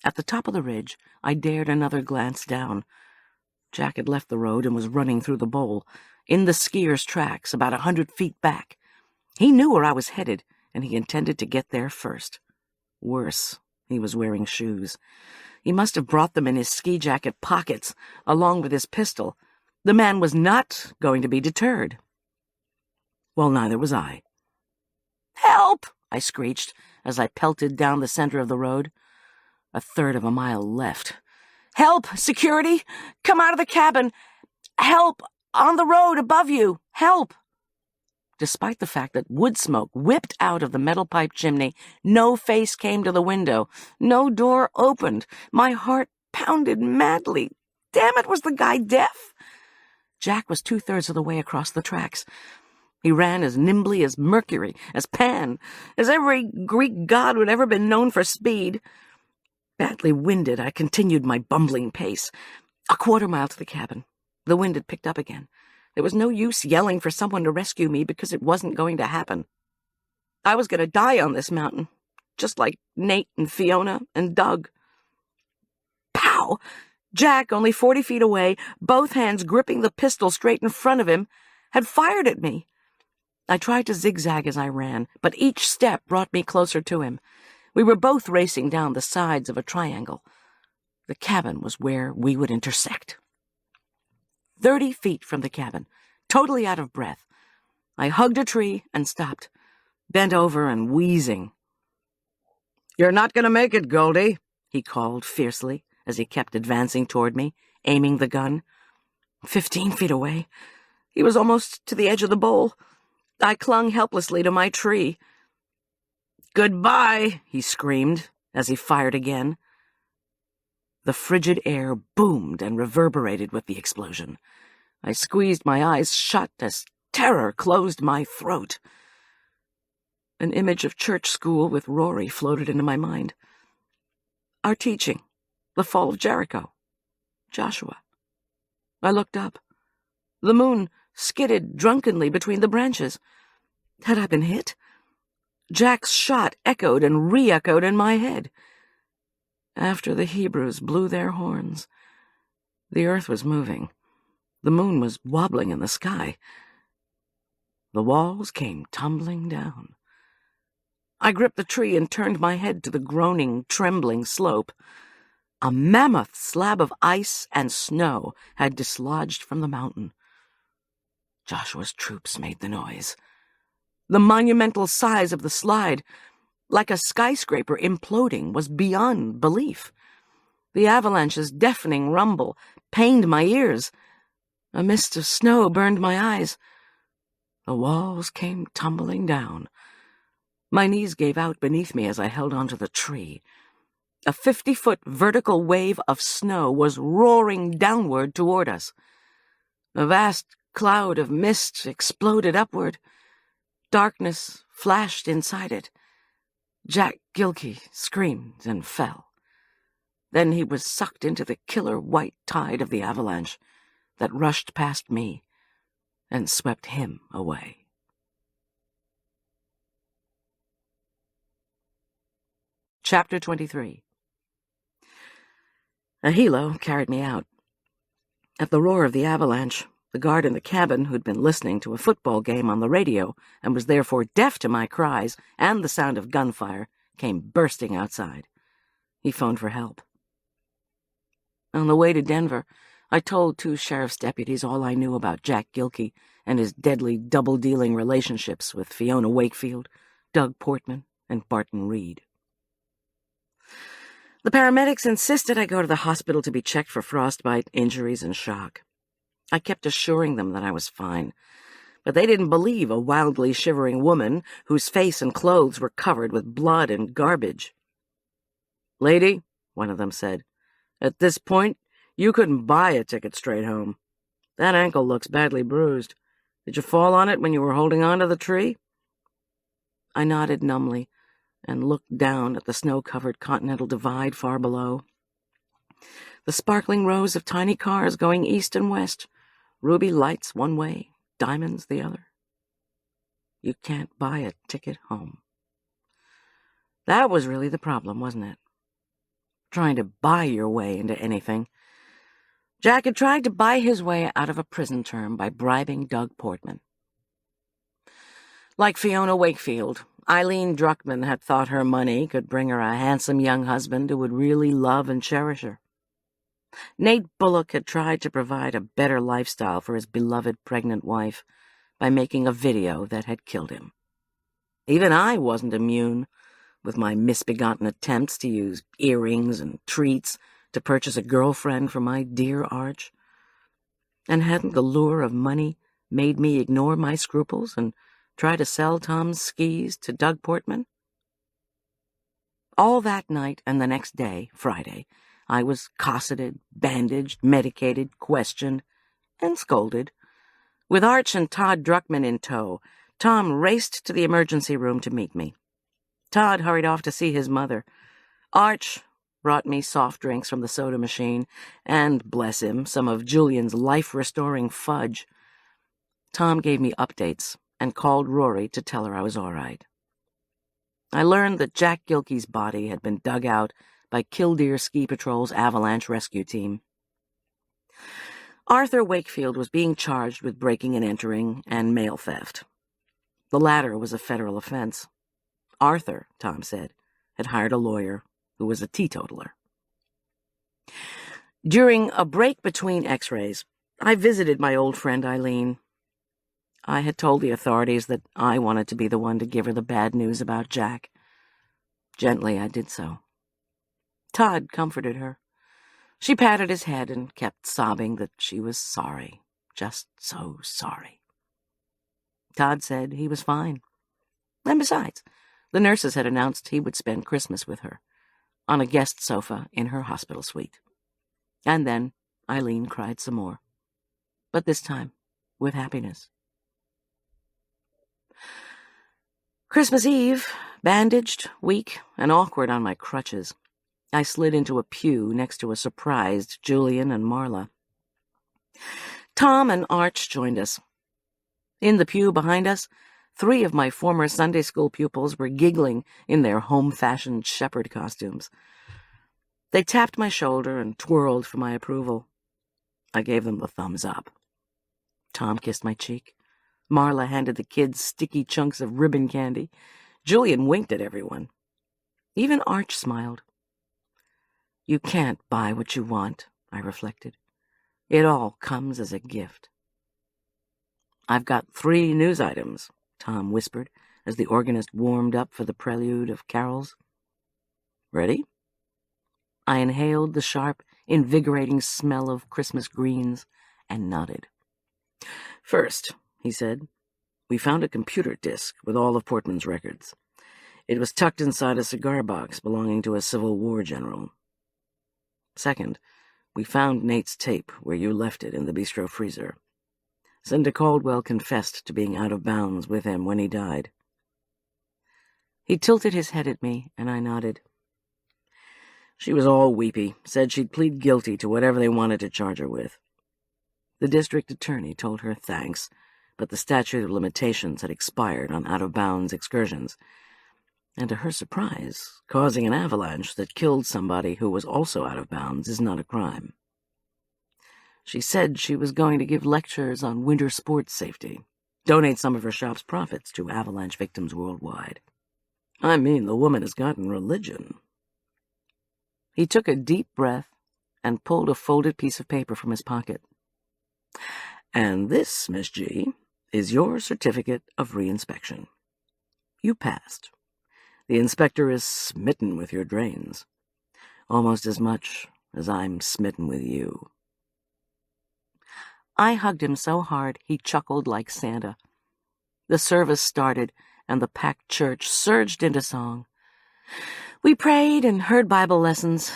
At the top of the ridge, I dared another glance down. Jack had left the road and was running through the bowl, in the skier's tracks, about 100 feet back. He knew where I was headed, and he intended to get there first. Worse, he was wearing shoes. He must have brought them in his ski jacket pockets, along with his pistol. The man was not going to be deterred. Well, neither was I. "Help!" I screeched as I pelted down the center of the road. A third of a mile left. "Help! Security! Come out of the cabin! Help! On the road above you! Help!" Despite the fact that wood smoke whipped out of the metal pipe chimney, no face came to the window. No door opened. My heart pounded madly. Damn it, was the guy deaf? Jack was 2/3 of the way across the tracks. He ran as nimbly as Mercury, as Pan, as every Greek god who had ever been known for speed. Badly winded, I continued my bumbling pace. A quarter mile to the cabin. The wind had picked up again. There was no use yelling for someone to rescue me because it wasn't going to happen. I was going to die on this mountain, just like Nate and Fiona and Doug. Pow! Jack, only 40 feet away, both hands gripping the pistol straight in front of him, had fired at me. I tried to zigzag as I ran, but each step brought me closer to him. We were both racing down the sides of a triangle. The cabin was where we would intersect. 30 feet from the cabin, totally out of breath, I hugged a tree and stopped, bent over and wheezing. "You're not going to make it, Goldy," he called fiercely as he kept advancing toward me, aiming the gun. 15 feet away. He was almost to the edge of the bowl. I clung helplessly to my tree. "Goodbye," he screamed as he fired again. The frigid air boomed and reverberated with the explosion. I squeezed my eyes shut as terror closed my throat. An image of church school with Rory floated into my mind. Our teaching, the fall of Jericho, Joshua. I looked up. The moon skidded drunkenly between the branches. Had I been hit? Jack's shot echoed and re-echoed in my head. After the Hebrews blew their horns, the earth was moving. The moon was wobbling in the sky. The walls came tumbling down. I gripped the tree and turned my head to the groaning, trembling slope. A mammoth slab of ice and snow had dislodged from the mountain. Joshua's troops made the noise. The monumental size of the slide, like a skyscraper imploding, was beyond belief. The avalanche's deafening rumble pained my ears. A mist of snow burned my eyes. The walls came tumbling down. My knees gave out beneath me as I held onto the tree. A 50-foot vertical wave of snow was roaring downward toward us. A vast cloud of mist exploded upward. Darkness flashed inside it. Jack Gilkey screamed and fell. Then he was sucked into the killer white tide of the avalanche that rushed past me and swept him away. Chapter 23. A helo carried me out. At the roar of the avalanche, the guard in the cabin, who'd been listening to a football game on the radio and was therefore deaf to my cries and the sound of gunfire, came bursting outside. He phoned for help. On the way to Denver, I told 2 sheriff's deputies all I knew about Jack Gilkey and his deadly double-dealing relationships with Fiona Wakefield, Doug Portman, and Barton Reed. The paramedics insisted I go to the hospital to be checked for frostbite, injuries, and shock. I kept assuring them that I was fine, but they didn't believe a wildly shivering woman whose face and clothes were covered with blood and garbage. "Lady," one of them said, "at this point, you couldn't buy a ticket straight home. That ankle looks badly bruised. Did you fall on it when you were holding on to the tree?" I nodded numbly and looked down at the snow-covered Continental Divide far below. The sparkling rows of tiny cars going east and west, ruby lights one way, diamonds the other. You can't buy a ticket home. That was really the problem, wasn't it? Trying to buy your way into anything. Jack had tried to buy his way out of a prison term by bribing Doug Portman. Like Fiona Wakefield, Eileen Druckmann had thought her money could bring her a handsome young husband who would really love and cherish her. Nate Bullock had tried to provide a better lifestyle for his beloved pregnant wife by making a video that had killed him. Even I wasn't immune, with my misbegotten attempts to use earrings and treats to purchase a girlfriend for my dear Arch. And hadn't the lure of money made me ignore my scruples and try to sell Tom's skis to Doug Portman? All that night and the next day, Friday, I was cosseted, bandaged, medicated, questioned, and scolded. With Arch and Todd Druckmann in tow, Tom raced to the emergency room to meet me. Todd hurried off to see his mother. Arch brought me soft drinks from the soda machine and, bless him, some of Julian's life-restoring fudge. Tom gave me updates and called Rory to tell her I was all right. I learned that Jack Gilkey's body had been dug out by Killdeer Ski Patrol's avalanche rescue team. Arthur Wakefield was being charged with breaking and entering and mail theft. The latter was a federal offense. Arthur, Tom said, had hired a lawyer who was a teetotaler. During a break between x-rays, I visited my old friend Eileen. I had told the authorities that I wanted to be the one to give her the bad news about Jack. Gently, I did so. Todd comforted her. She patted his head and kept sobbing that she was sorry, just so sorry. Todd said he was fine. And besides, the nurses had announced he would spend Christmas with her, on a guest sofa in her hospital suite. And then Eileen cried some more, but this time with happiness. Christmas Eve, bandaged, weak, and awkward on my crutches, I slid into a pew next to a surprised Julian and Marla. Tom and Arch joined us. In the pew behind us, 3 of my former Sunday school pupils were giggling in their home-fashioned shepherd costumes. They tapped my shoulder and twirled for my approval. I gave them the thumbs up. Tom kissed my cheek. Marla handed the kids sticky chunks of ribbon candy. Julian winked at everyone. Even Arch smiled. You can't buy what you want, I reflected. It all comes as a gift. I've got 3 news items, Tom whispered as the organist warmed up for the prelude of carols. Ready? I inhaled the sharp, invigorating smell of Christmas greens and nodded. First, he said, we found a computer disk with all of Portman's records. It was tucked inside a cigar box belonging to a Civil War general. Second, we found Nate's tape where you left it in the bistro freezer. Cinda Caldwell confessed to being out of bounds with him when he died. He tilted his head at me, and I nodded. She was all weepy, said she'd plead guilty to whatever they wanted to charge her with. The district attorney told her thanks, but the statute of limitations had expired on out-of-bounds excursions, and to her surprise, causing an avalanche that killed somebody who was also out of bounds is not a crime. She said she was going to give lectures on winter sports safety, donate some of her shop's profits to avalanche victims worldwide. I mean, the woman has gotten religion. He took a deep breath and pulled a folded piece of paper from his pocket. And this, Miss G, is your certificate of reinspection. You passed. The inspector is smitten with your drains, almost as much as I'm smitten with you. I hugged him so hard he chuckled like Santa. The service started, and the packed church surged into song. We prayed and heard Bible lessons.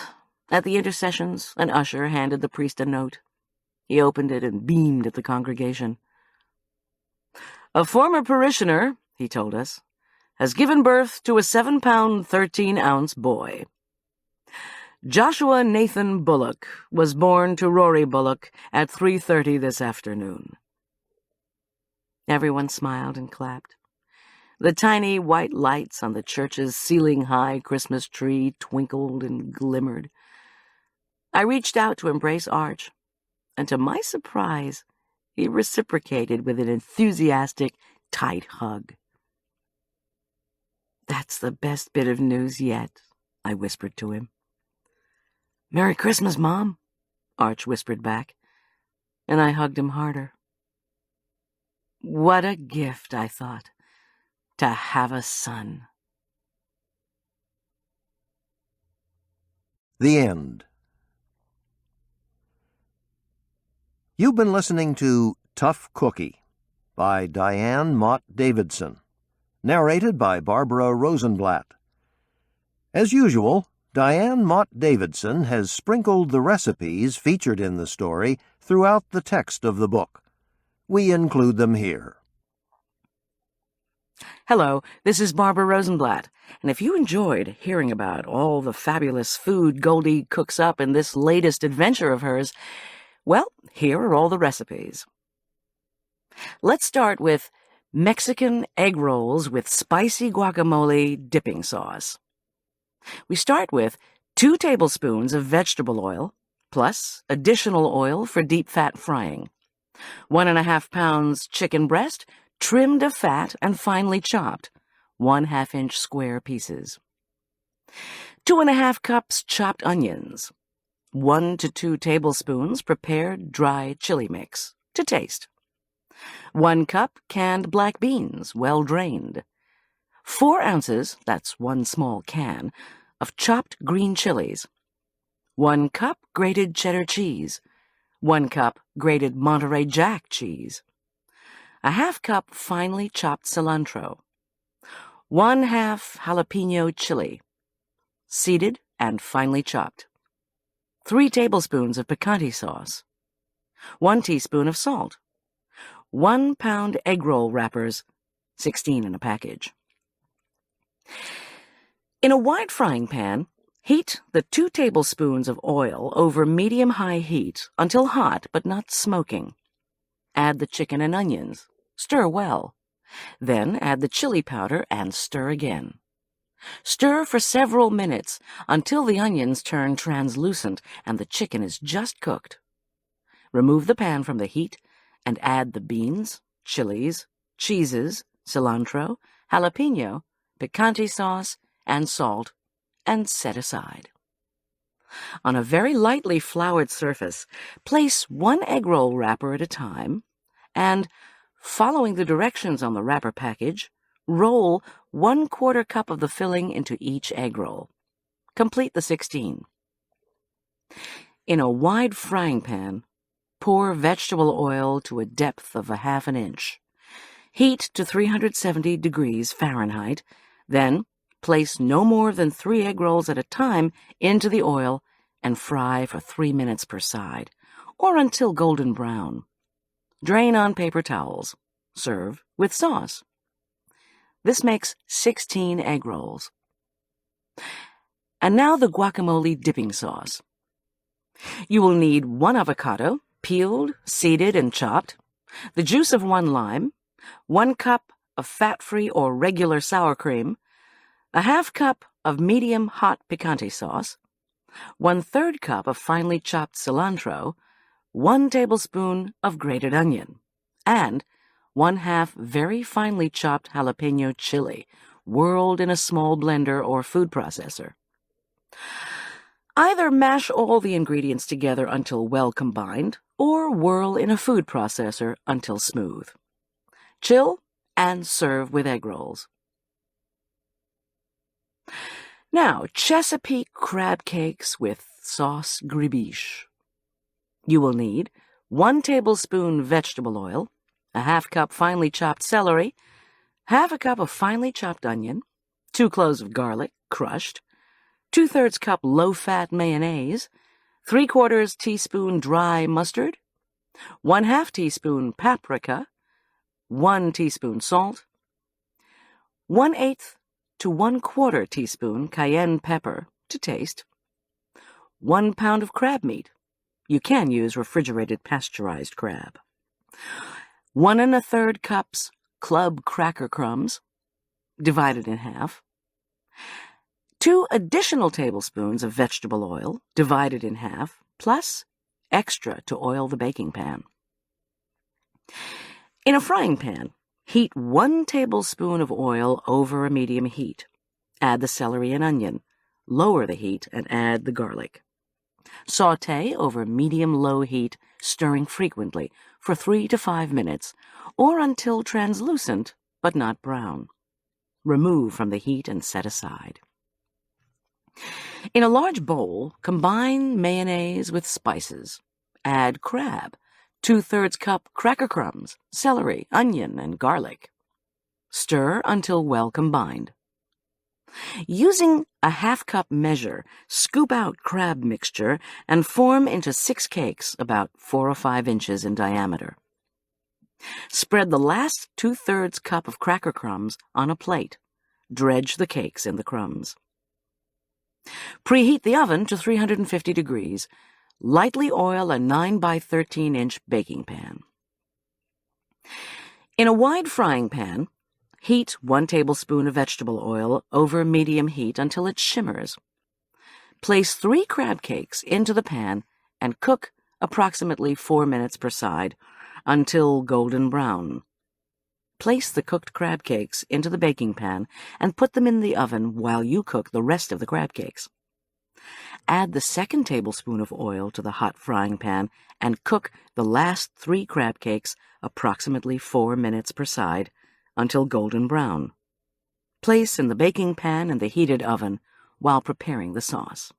At the intercessions, an usher handed the priest a note. He opened it and beamed at the congregation. A former parishioner, he told us, has given birth to a 7-pound, 13-ounce boy. Joshua Nathan Bullock was born to Rory Bullock at 3:30 this afternoon. Everyone smiled and clapped. The tiny white lights on the church's ceiling-high Christmas tree twinkled and glimmered. I reached out to embrace Arch, and to my surprise, he reciprocated with an enthusiastic, tight hug. That's the best bit of news yet, I whispered to him. Merry Christmas, Mom, Arch whispered back, and I hugged him harder. What a gift, I thought, to have a son. The end. You've been listening to Tough Cookie by Diane Mott Davidson, narrated by Barbara Rosenblatt. As usual, Diane Mott Davidson has sprinkled the recipes featured in the story throughout the text of the book. We include them here. Hello, this is Barbara Rosenblatt, and if you enjoyed hearing about all the fabulous food Goldy cooks up in this latest adventure of hers, well, here are all the recipes. Let's start with Mexican egg rolls with spicy guacamole dipping sauce. We start with 2 tablespoons of vegetable oil, plus additional oil for deep fat frying. 1.5 pounds chicken breast, trimmed of fat and finely chopped, 1/2-inch square pieces. 2.5 cups chopped onions. 1 to 2 tablespoons prepared dry chili mix, to taste. 1 cup canned black beans, well drained. 4 ounces, that's 1 small can, of chopped green chilies. 1 cup grated cheddar cheese. 1 cup grated Monterey Jack cheese. 1/2 cup finely chopped cilantro. 1/2 jalapeno chili, seeded and finely chopped. 3 tablespoons of picante sauce. 1 teaspoon of salt. 1 pound egg roll wrappers, 16 in a package. In a wide frying pan, heat the 2 tablespoons of oil over medium-high heat until hot but not smoking. Add the chicken and onions. Stir well. Then add the chili powder and stir again. Stir for several minutes until the onions turn translucent and the chicken is just cooked. Remove the pan from the heat and add the beans, chilies, cheeses, cilantro, jalapeno, picante sauce, and salt, and set aside. On a very lightly floured surface, place 1 egg roll wrapper at a time, and, following the directions on the wrapper package, roll 1/4 cup of the filling into each egg roll. Complete the 16. In a wide frying pan, pour vegetable oil to a depth of 1/2 inch. Heat to 370 degrees Fahrenheit, then place no more than 3 egg rolls at a time into the oil and fry for 3 minutes per side, or until golden brown. Drain on paper towels. Serve with sauce. This makes 16 egg rolls. And now the guacamole dipping sauce. You will need 1 avocado, peeled, seeded, and chopped, the juice of 1 lime, 1 cup of fat-free or regular sour cream, a ½ cup of medium hot picante sauce, 1/3 cup of finely chopped cilantro, 1 tablespoon of grated onion, and 1/2 very finely chopped jalapeno chili, whirled in a small blender or food processor. Either mash all the ingredients together until well combined, or whirl in a food processor until smooth. Chill and serve with egg rolls. Now, Chesapeake Crab Cakes with sauce gribiche. You will need 1 tablespoon vegetable oil, a ½ cup finely chopped celery, ½ cup of finely chopped onion, 2 cloves of garlic, crushed, 2/3 cup low-fat mayonnaise, 3/4 teaspoon dry mustard, 1/2 teaspoon paprika, 1 teaspoon salt, 1/8 to 1/4 teaspoon cayenne pepper to taste, 1 pound of crab meat. You can use refrigerated pasteurized crab. 1 1/3 cups club cracker crumbs, divided in half. 2 additional tablespoons of vegetable oil, divided in half, plus extra to oil the baking pan. In a frying pan, heat 1 tablespoon of oil over a medium heat. Add the celery and onion. Lower the heat and add the garlic. Sauté over medium-low heat, stirring frequently for 3 to 5 minutes, or until translucent but not brown. Remove from the heat and set aside. In a large bowl, combine mayonnaise with spices. Add crab, 2/3 cup cracker crumbs, celery, onion, and garlic. Stir until well combined. Using a ½ cup measure, scoop out crab mixture and form into 6 cakes about 4 or 5 inches in diameter. Spread the last 2/3 cup of cracker crumbs on a plate. Dredge the cakes in the crumbs. Preheat the oven to 350 degrees. Lightly oil a 9 by 13 inch baking pan. In a wide frying pan, heat 1 tablespoon of vegetable oil over medium heat until it shimmers. Place 3 crab cakes into the pan and cook approximately 4 minutes per side until golden brown. Place the cooked crab cakes into the baking pan and put them in the oven while you cook the rest of the crab cakes. Add the 2nd tablespoon of oil to the hot frying pan and cook the last 3 crab cakes approximately 4 minutes per side until golden brown. Place in the baking pan in the heated oven while preparing the sauce.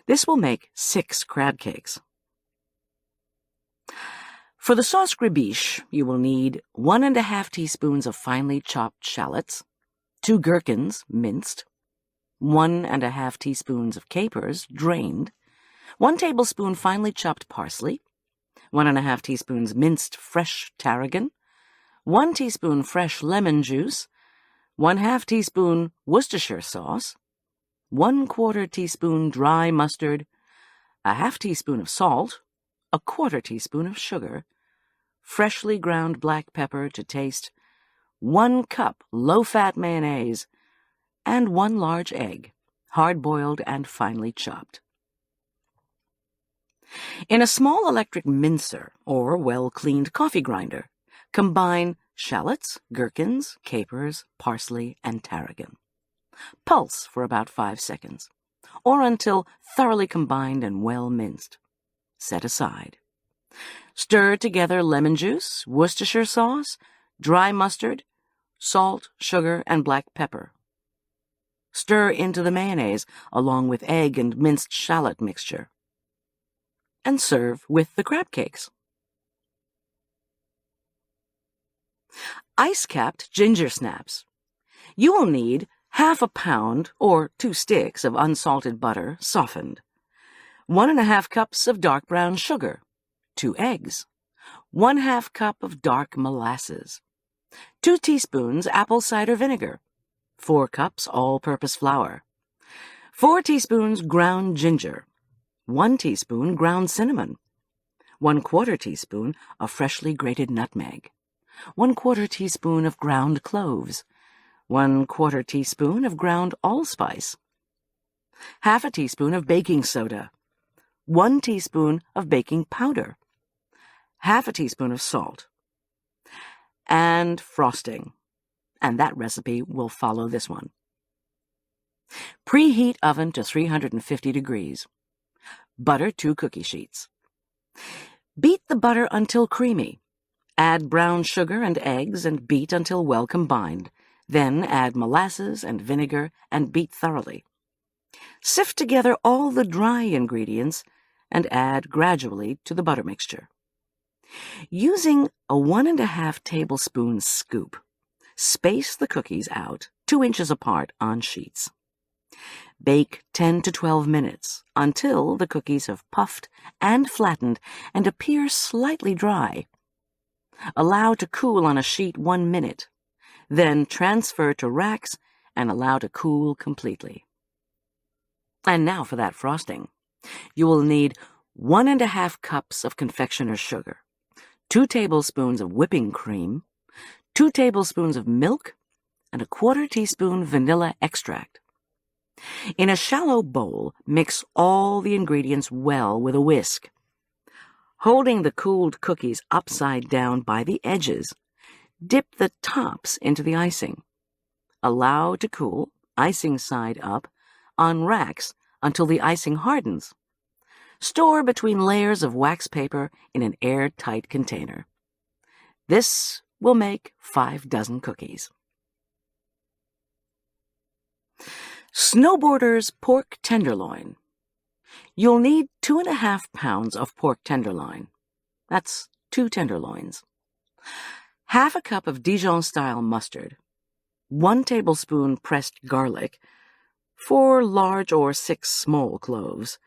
This will make 6 crab cakes. For the sauce gribiche, you will need 1 1/2 teaspoons of finely chopped shallots, 2 gherkins, minced, 1 1/2 teaspoons of capers, drained, 1 tablespoon finely chopped parsley, 1 1/2 teaspoons minced fresh tarragon, 1 teaspoon fresh lemon juice, 1/2 teaspoon Worcestershire sauce, 1/4 teaspoon dry mustard, a ½ teaspoon of salt, a 1/4 teaspoon of sugar, freshly ground black pepper to taste, 1 cup low-fat mayonnaise, and 1 large egg, hard-boiled and finely chopped. In a small electric mincer or well-cleaned coffee grinder, combine shallots, gherkins, capers, parsley, and tarragon. Pulse for about 5 seconds, or until thoroughly combined and well minced. Set aside. Stir together lemon juice, Worcestershire sauce, dry mustard, salt, sugar, and black pepper. Stir into the mayonnaise along with egg and minced shallot mixture. And serve with the crab cakes. Ice-Capped Gingersnaps. You will need ½ pound or 2 sticks of unsalted butter, softened, 1 1/2 cups of dark brown sugar, 2 eggs, 1/2 cup of dark molasses, 2 teaspoons apple cider vinegar, 4 cups all-purpose flour, 4 teaspoons ground ginger, 1 teaspoon ground cinnamon, 1/4 teaspoon of freshly grated nutmeg, 1/4 teaspoon of ground cloves, 1/4 teaspoon of ground allspice, 1/2 teaspoon of baking soda, 1 teaspoon of baking powder, 1/2 teaspoon of salt, and frosting. And that recipe will follow this one. Preheat oven to 350 degrees. Butter 2 cookie sheets. Beat the butter until creamy. Add brown sugar and eggs and beat until well combined. Then add molasses and vinegar and beat thoroughly. Sift together all the dry ingredients and add gradually to the butter mixture. Using a 1½ tablespoon scoop, space the cookies out 2 inches apart on sheets. Bake 10 to 12 minutes until the cookies have puffed and flattened and appear slightly dry. Allow to cool on a sheet 1 minute. Then transfer to racks and allow to cool completely. And now for that frosting. You will need 1½ cups of confectioner's sugar, 2 tablespoons of whipping cream, 2 tablespoons of milk, and 1/4 teaspoon vanilla extract. In a shallow bowl, mix all the ingredients well with a whisk. Holding the cooled cookies upside down by the edges, dip the tops into the icing. Allow to cool, icing side up, on racks until the icing hardens. Store between layers of wax paper in an airtight container. This will make 5 dozen cookies. Snowboarder's pork tenderloin. You'll need 2½ pounds of pork tenderloin. That's 2 tenderloins. 1/2 cup of Dijon-style mustard, 1 tablespoon pressed garlic, 4 large or 6 small cloves,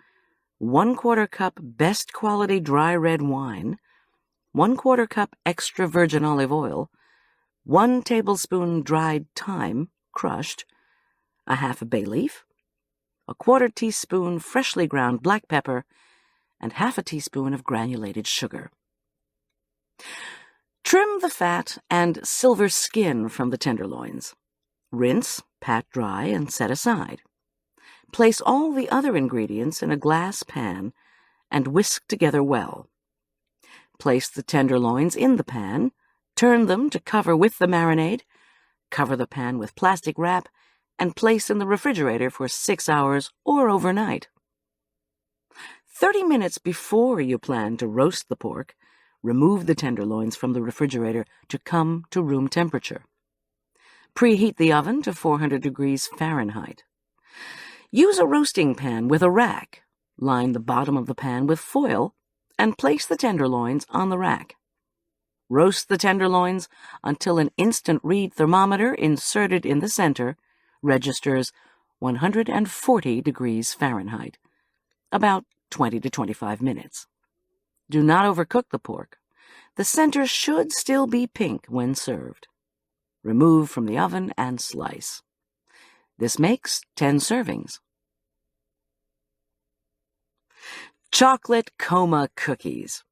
1/4 cup best quality dry red wine, 1/4 cup extra virgin olive oil, 1 tablespoon dried thyme, crushed, 1/2 bay leaf, 1/4 teaspoon freshly ground black pepper, and 1/2 teaspoon of granulated sugar. Trim the fat and silver skin from the tenderloins. Rinse, pat dry, and set aside. Place all the other ingredients in a glass pan and whisk together well. Place the tenderloins in the pan, turn them to cover with the marinade, cover the pan with plastic wrap, and place in the refrigerator for 6 hours or overnight. 30 minutes before you plan to roast the pork, remove the tenderloins from the refrigerator to come to room temperature. Preheat the oven to 400 degrees Fahrenheit. Use a roasting pan with a rack. Line the bottom of the pan with foil and place the tenderloins on the rack. Roast the tenderloins until an instant read thermometer inserted in the center registers 140 degrees Fahrenheit, about 20 to 25 minutes. Do not overcook the pork. The center should still be pink when served. Remove from the oven and slice. This makes 10 servings. Chocolate coma cookies.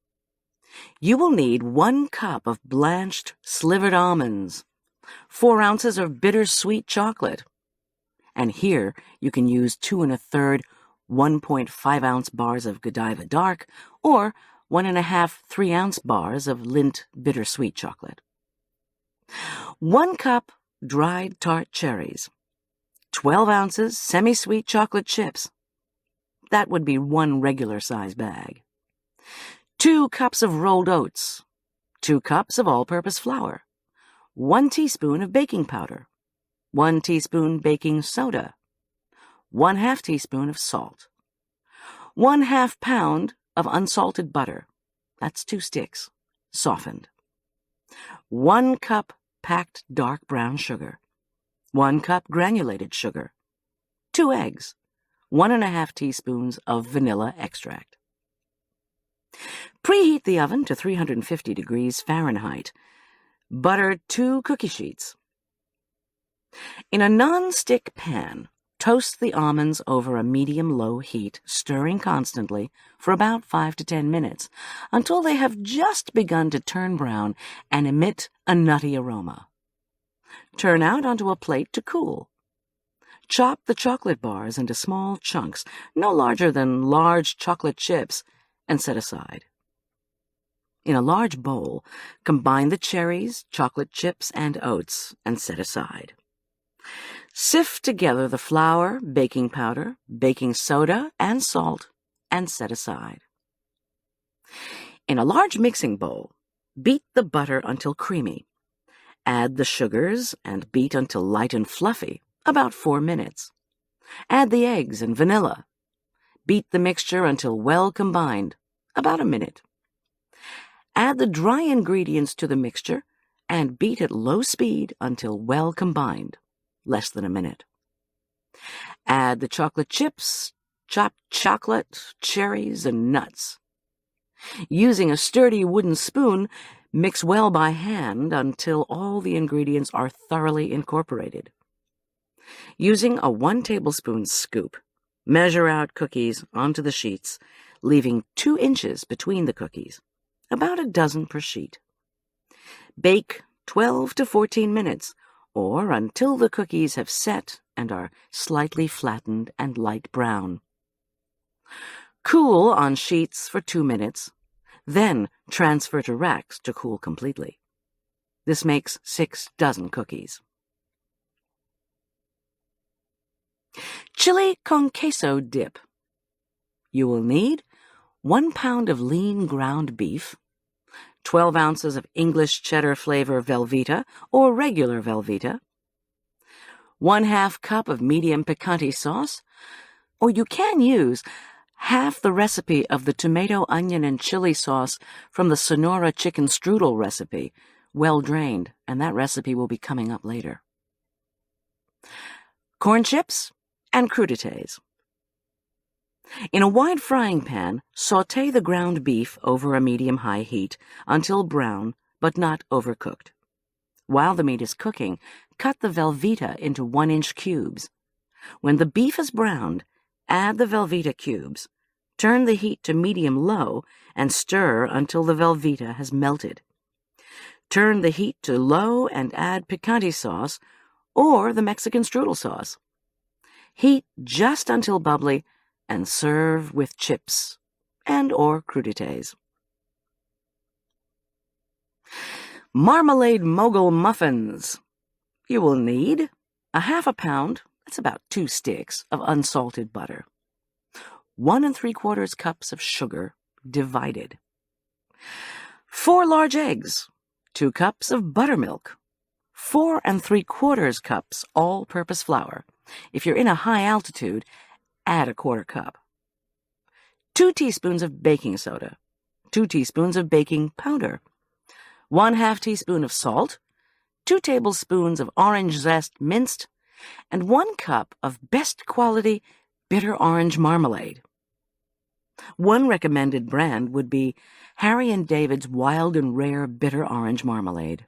You will need 1 cup of blanched slivered almonds, 4 ounces of bittersweet chocolate, and here you can use 2 1/3 1.5-ounce bars of Godiva Dark or 1 1/2 3-ounce bars of Lindt bittersweet chocolate. 1 cup dried tart cherries, 12 ounces semi-sweet chocolate chips. That would be 1 regular-size bag. 2 cups of rolled oats, 2 cups of all-purpose flour, 1 teaspoon of baking powder, 1 teaspoon baking soda, 1/2 teaspoon of salt, 1/2 pound of unsalted butter, that's 2 sticks, softened, 1 cup packed dark brown sugar, 1 cup granulated sugar, 2 eggs, 1 1/2 teaspoons of vanilla extract. Preheat the oven to 350 degrees Fahrenheit. Butter 2 cookie sheets. In a non-stick pan, toast the almonds over a medium-low heat, stirring constantly for about 5 to 10 minutes, until they have just begun to turn brown and emit a nutty aroma. Turn out onto a plate to cool. Chop the chocolate bars into small chunks, no larger than large chocolate chips, and set aside. In a large bowl, combine the cherries, chocolate chips, and oats, and set aside. Sift together the flour, baking powder, baking soda, and salt, and set aside. In a large mixing bowl, beat the butter until creamy. Add the sugars and beat until light and fluffy, about 4 minutes. Add the eggs and vanilla. Beat the mixture until well combined, about a minute. Add the dry ingredients to the mixture and beat at low speed until well combined, less than a minute. Add the chocolate chips, chopped chocolate, cherries, and nuts. Using a sturdy wooden spoon, mix well by hand until all the ingredients are thoroughly incorporated. Using a 1 tablespoon scoop, measure out cookies onto the sheets, leaving 2 inches between the cookies, about a dozen per sheet. Bake 12 to 14 minutes, or until the cookies have set and are slightly flattened and light brown. Cool on sheets for 2 minutes, then transfer to racks to cool completely. This makes 6 dozen cookies. Chili con queso dip. You will need 1 pound of lean ground beef, 12 ounces of English cheddar flavor Velveeta or regular Velveeta, 1/2 cup of medium picante sauce, or you can use half the recipe of the tomato, onion, and chili sauce from the Sonora chicken strudel recipe, well drained, and that recipe will be coming up later. Corn chips and crudités. In a wide frying pan, sauté the ground beef over a medium-high heat until brown but not overcooked. While the meat is cooking, cut the Velveeta into 1-inch cubes. When the beef is browned, add the Velveeta cubes. Turn the heat to medium-low and stir until the Velveeta has melted. Turn the heat to low and add picante sauce or the Mexican strudel sauce. Heat just until bubbly and serve with chips and or crudités. Marmalade mogul muffins. You will need 1/2 pound, that's about 2 sticks, of unsalted butter, 1 3/4 cups of sugar, divided, 4 large eggs, 2 cups of buttermilk, 4 3/4 cups all-purpose flour. If you're in a high altitude, add 1/4 cup. 2 teaspoons of baking soda, 2 teaspoons of baking powder, 1/2 teaspoon of salt, 2 tablespoons of orange zest minced, and 1 cup of best quality bitter orange marmalade. One recommended brand would be Harry and David's Wild and Rare Bitter Orange Marmalade.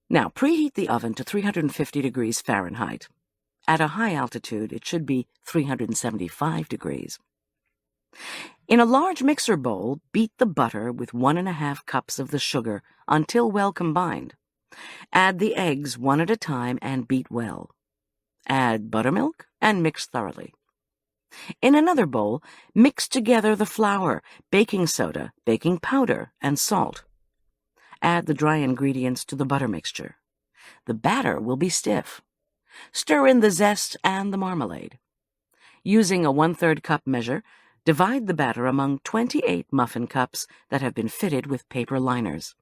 Now, preheat the oven to 350 degrees Fahrenheit. At a high altitude, it should be 375 degrees. In a large mixer bowl, beat the butter with 1 1/2 cups of the sugar until well combined. Add the eggs one at a time and beat well. Add buttermilk and mix thoroughly. In another bowl, mix together the flour, baking soda, baking powder, and salt. Add the dry ingredients to the butter mixture. The batter will be stiff. Stir in the zest and the marmalade. Using a 1/3 cup measure, divide the batter among 28 muffin cups that have been fitted with paper liners.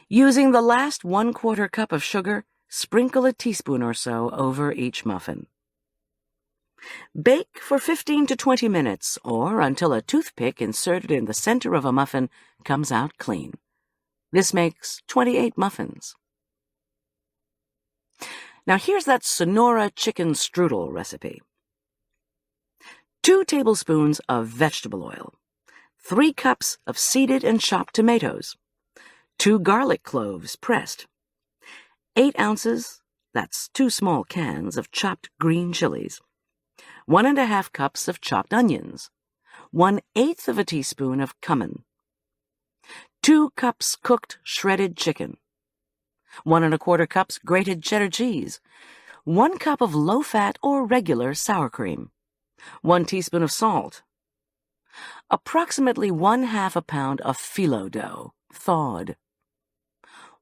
Using the last 1/4 cup of sugar, sprinkle a teaspoon or so over each muffin. Bake for 15 to 20 minutes, or until a toothpick inserted in the center of a muffin comes out clean. This makes 28 muffins. Now here's that Sonora chicken strudel recipe. 2 tablespoons of vegetable oil, 3 cups of seeded and chopped tomatoes, 2 garlic cloves pressed, 8 ounces, that's 2 small cans of chopped green chilies, 1½ cups of chopped onions, 1/8 of a teaspoon of cumin, 2 cups cooked shredded chicken, 1¼ cups grated cheddar cheese, 1 cup of low-fat or regular sour cream, 1 teaspoon of salt, approximately 1/2 a pound of phyllo dough, thawed,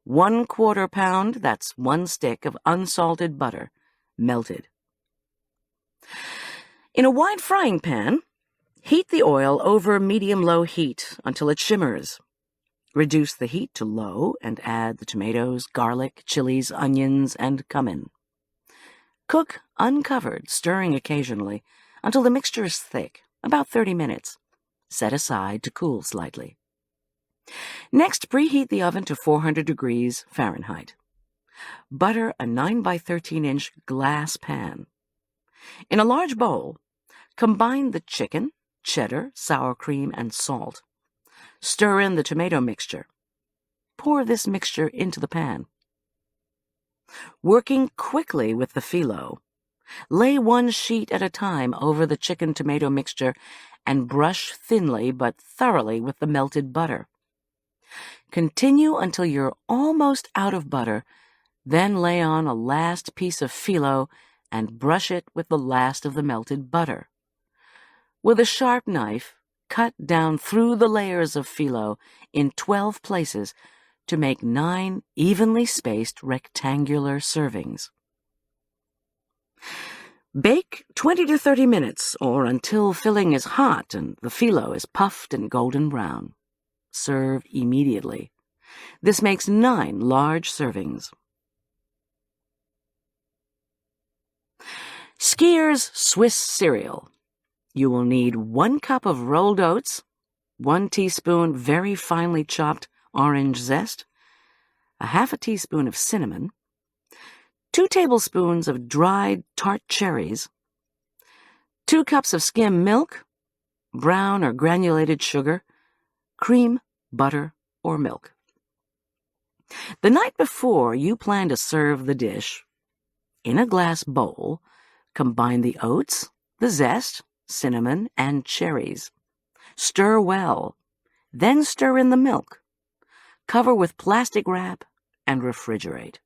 1/4 pound, that's 1 stick of unsalted butter, melted. In a wide frying pan, heat the oil over medium-low heat until it shimmers. Reduce the heat to low and add the tomatoes, garlic, chilies, onions, and cumin. Cook uncovered, stirring occasionally, until the mixture is thick, about 30 minutes. Set aside to cool slightly. Next, preheat the oven to 400 degrees Fahrenheit. Butter a 9 by 13-inch glass pan. In a large bowl, combine the chicken, cheddar, sour cream, and salt. Stir in the tomato mixture. Pour this mixture into the pan. Working quickly with the phyllo, lay 1 sheet at a time over the chicken-tomato mixture and brush thinly but thoroughly with the melted butter. Continue until you're almost out of butter, then lay on a last piece of phyllo and brush it with the last of the melted butter. With a sharp knife, cut down through the layers of phyllo in 12 places to make 9 evenly spaced rectangular servings. Bake 20 to 30 minutes, or until filling is hot and the phyllo is puffed and golden brown. Serve immediately. This makes 9 large servings. Skier's Swiss cereal. You will need 1 cup of rolled oats, 1 teaspoon very finely chopped orange zest, 1/2 teaspoon of cinnamon, 2 tablespoons of dried tart cherries, 2 cups of skim milk, brown or granulated sugar, cream, butter, or milk. The night before you plan to serve the dish, in a glass bowl, combine the oats, the zest, cinnamon, and cherries. Stir well, then stir in the milk. Cover with plastic wrap and refrigerate.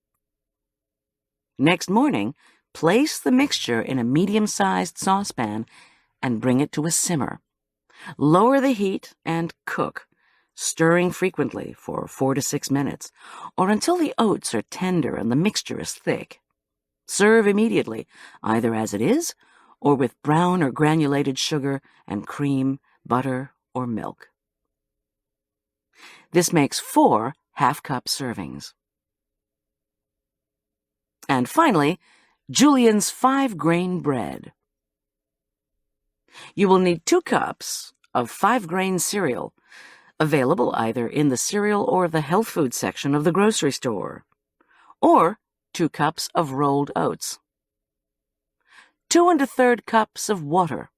Next morning, place the mixture in a medium-sized saucepan and bring it to a simmer. Lower the heat and cook, stirring frequently for 4 to 6 minutes, or until the oats are tender and the mixture is thick. Serve immediately, either as it is, or with brown or granulated sugar and cream, butter, or milk. This makes 4 half-cup servings. And finally, Julien's 5-grain bread. You will need 2 cups of 5-grain cereal, available either in the cereal or the health food section of the grocery store, or 2 cups of rolled oats, 2 1/3 cups of water,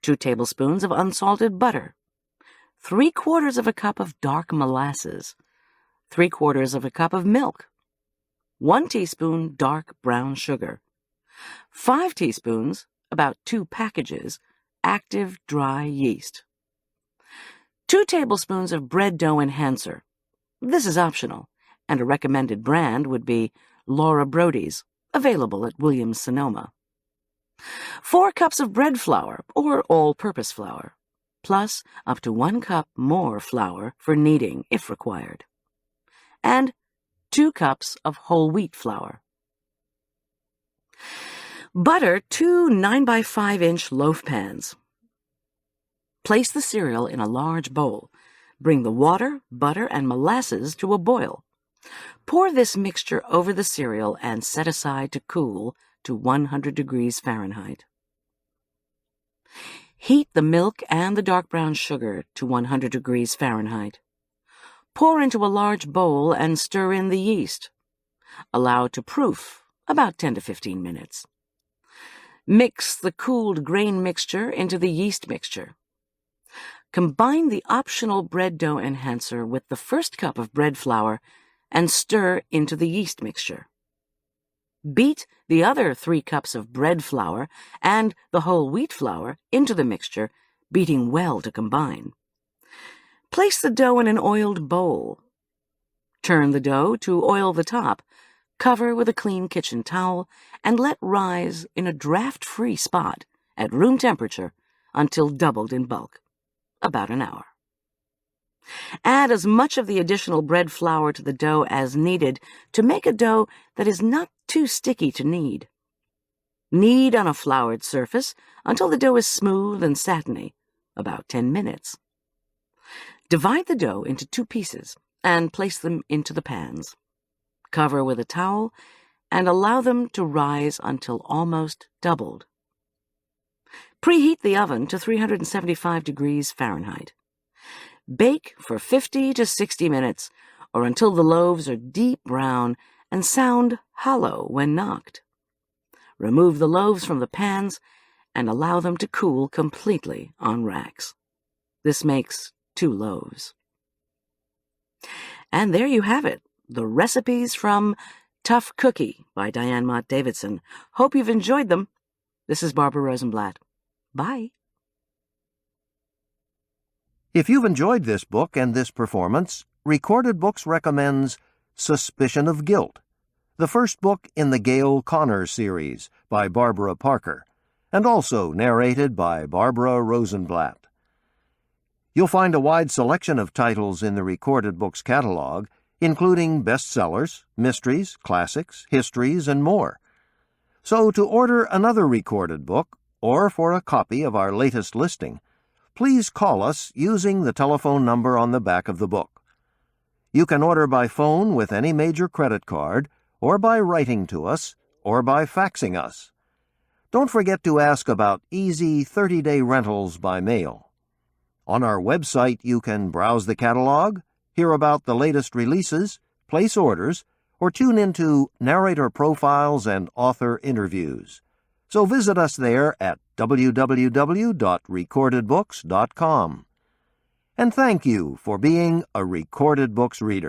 2 tablespoons of unsalted butter, 3/4 of a cup of dark molasses, 3/4 of a cup of milk, 1 teaspoon dark brown sugar, 5 teaspoons, about 2 packages, active dry yeast, 2 tablespoons of bread dough enhancer. This is optional, and a recommended brand would be Laura Brody's, available at Williams-Sonoma. 4 cups of bread flour, or all-purpose flour, plus up to 1 cup more flour for kneading if required, and 2 cups of whole wheat flour. Butter 2 9 by 5-inch loaf pans. Place the cereal in a large bowl. Bring the water, butter, and molasses to a boil. Pour this mixture over the cereal and set aside to cool to 100 degrees Fahrenheit. Heat the milk and the dark brown sugar to 100 degrees Fahrenheit. Pour into a large bowl and stir in the yeast. Allow to proof about 10 to 15 minutes. Mix the cooled grain mixture into the yeast mixture. Combine the optional bread dough enhancer with the first cup of bread flour and stir into the yeast mixture. Beat the other 3 cups of bread flour and the whole wheat flour into the mixture, beating well to combine. Place the dough in an oiled bowl. Turn the dough to oil the top, cover with a clean kitchen towel, and let rise in a draft-free spot at room temperature until doubled in bulk, about an hour. Add as much of the additional bread flour to the dough as needed to make a dough that is not too sticky to knead. Knead on a floured surface until the dough is smooth and satiny, about 10 minutes. Divide the dough into 2 pieces and place them into the pans. Cover with a towel and allow them to rise until almost doubled. Preheat the oven to 375 degrees Fahrenheit. Bake for 50 to 60 minutes or until the loaves are deep brown and sound hollow when knocked. Remove the loaves from the pans and allow them to cool completely on racks. This makes 2 loaves. And there you have it, the recipes from Tough Cookie by Diane Mott Davidson. Hope you've enjoyed them. This is Barbara Rosenblatt. Bye. If you've enjoyed this book and this performance, Recorded Books recommends Suspicion of Guilt, the first book in the Gail Connor series by Barbara Parker, and also narrated by Barbara Rosenblatt. You'll find a wide selection of titles in the Recorded Books catalog, including bestsellers, mysteries, classics, histories, and more. So to order another recorded book, or for a copy of our latest listing, please call us using the telephone number on the back of the book. You can order by phone with any major credit card, or by writing to us, or by faxing us. Don't forget to ask about easy 30-day rentals by mail. On our website, you can browse the catalog, hear about the latest releases, place orders, or tune into narrator profiles and author interviews. So visit us there at www.recordedbooks.com. And thank you for being a Recorded Books reader.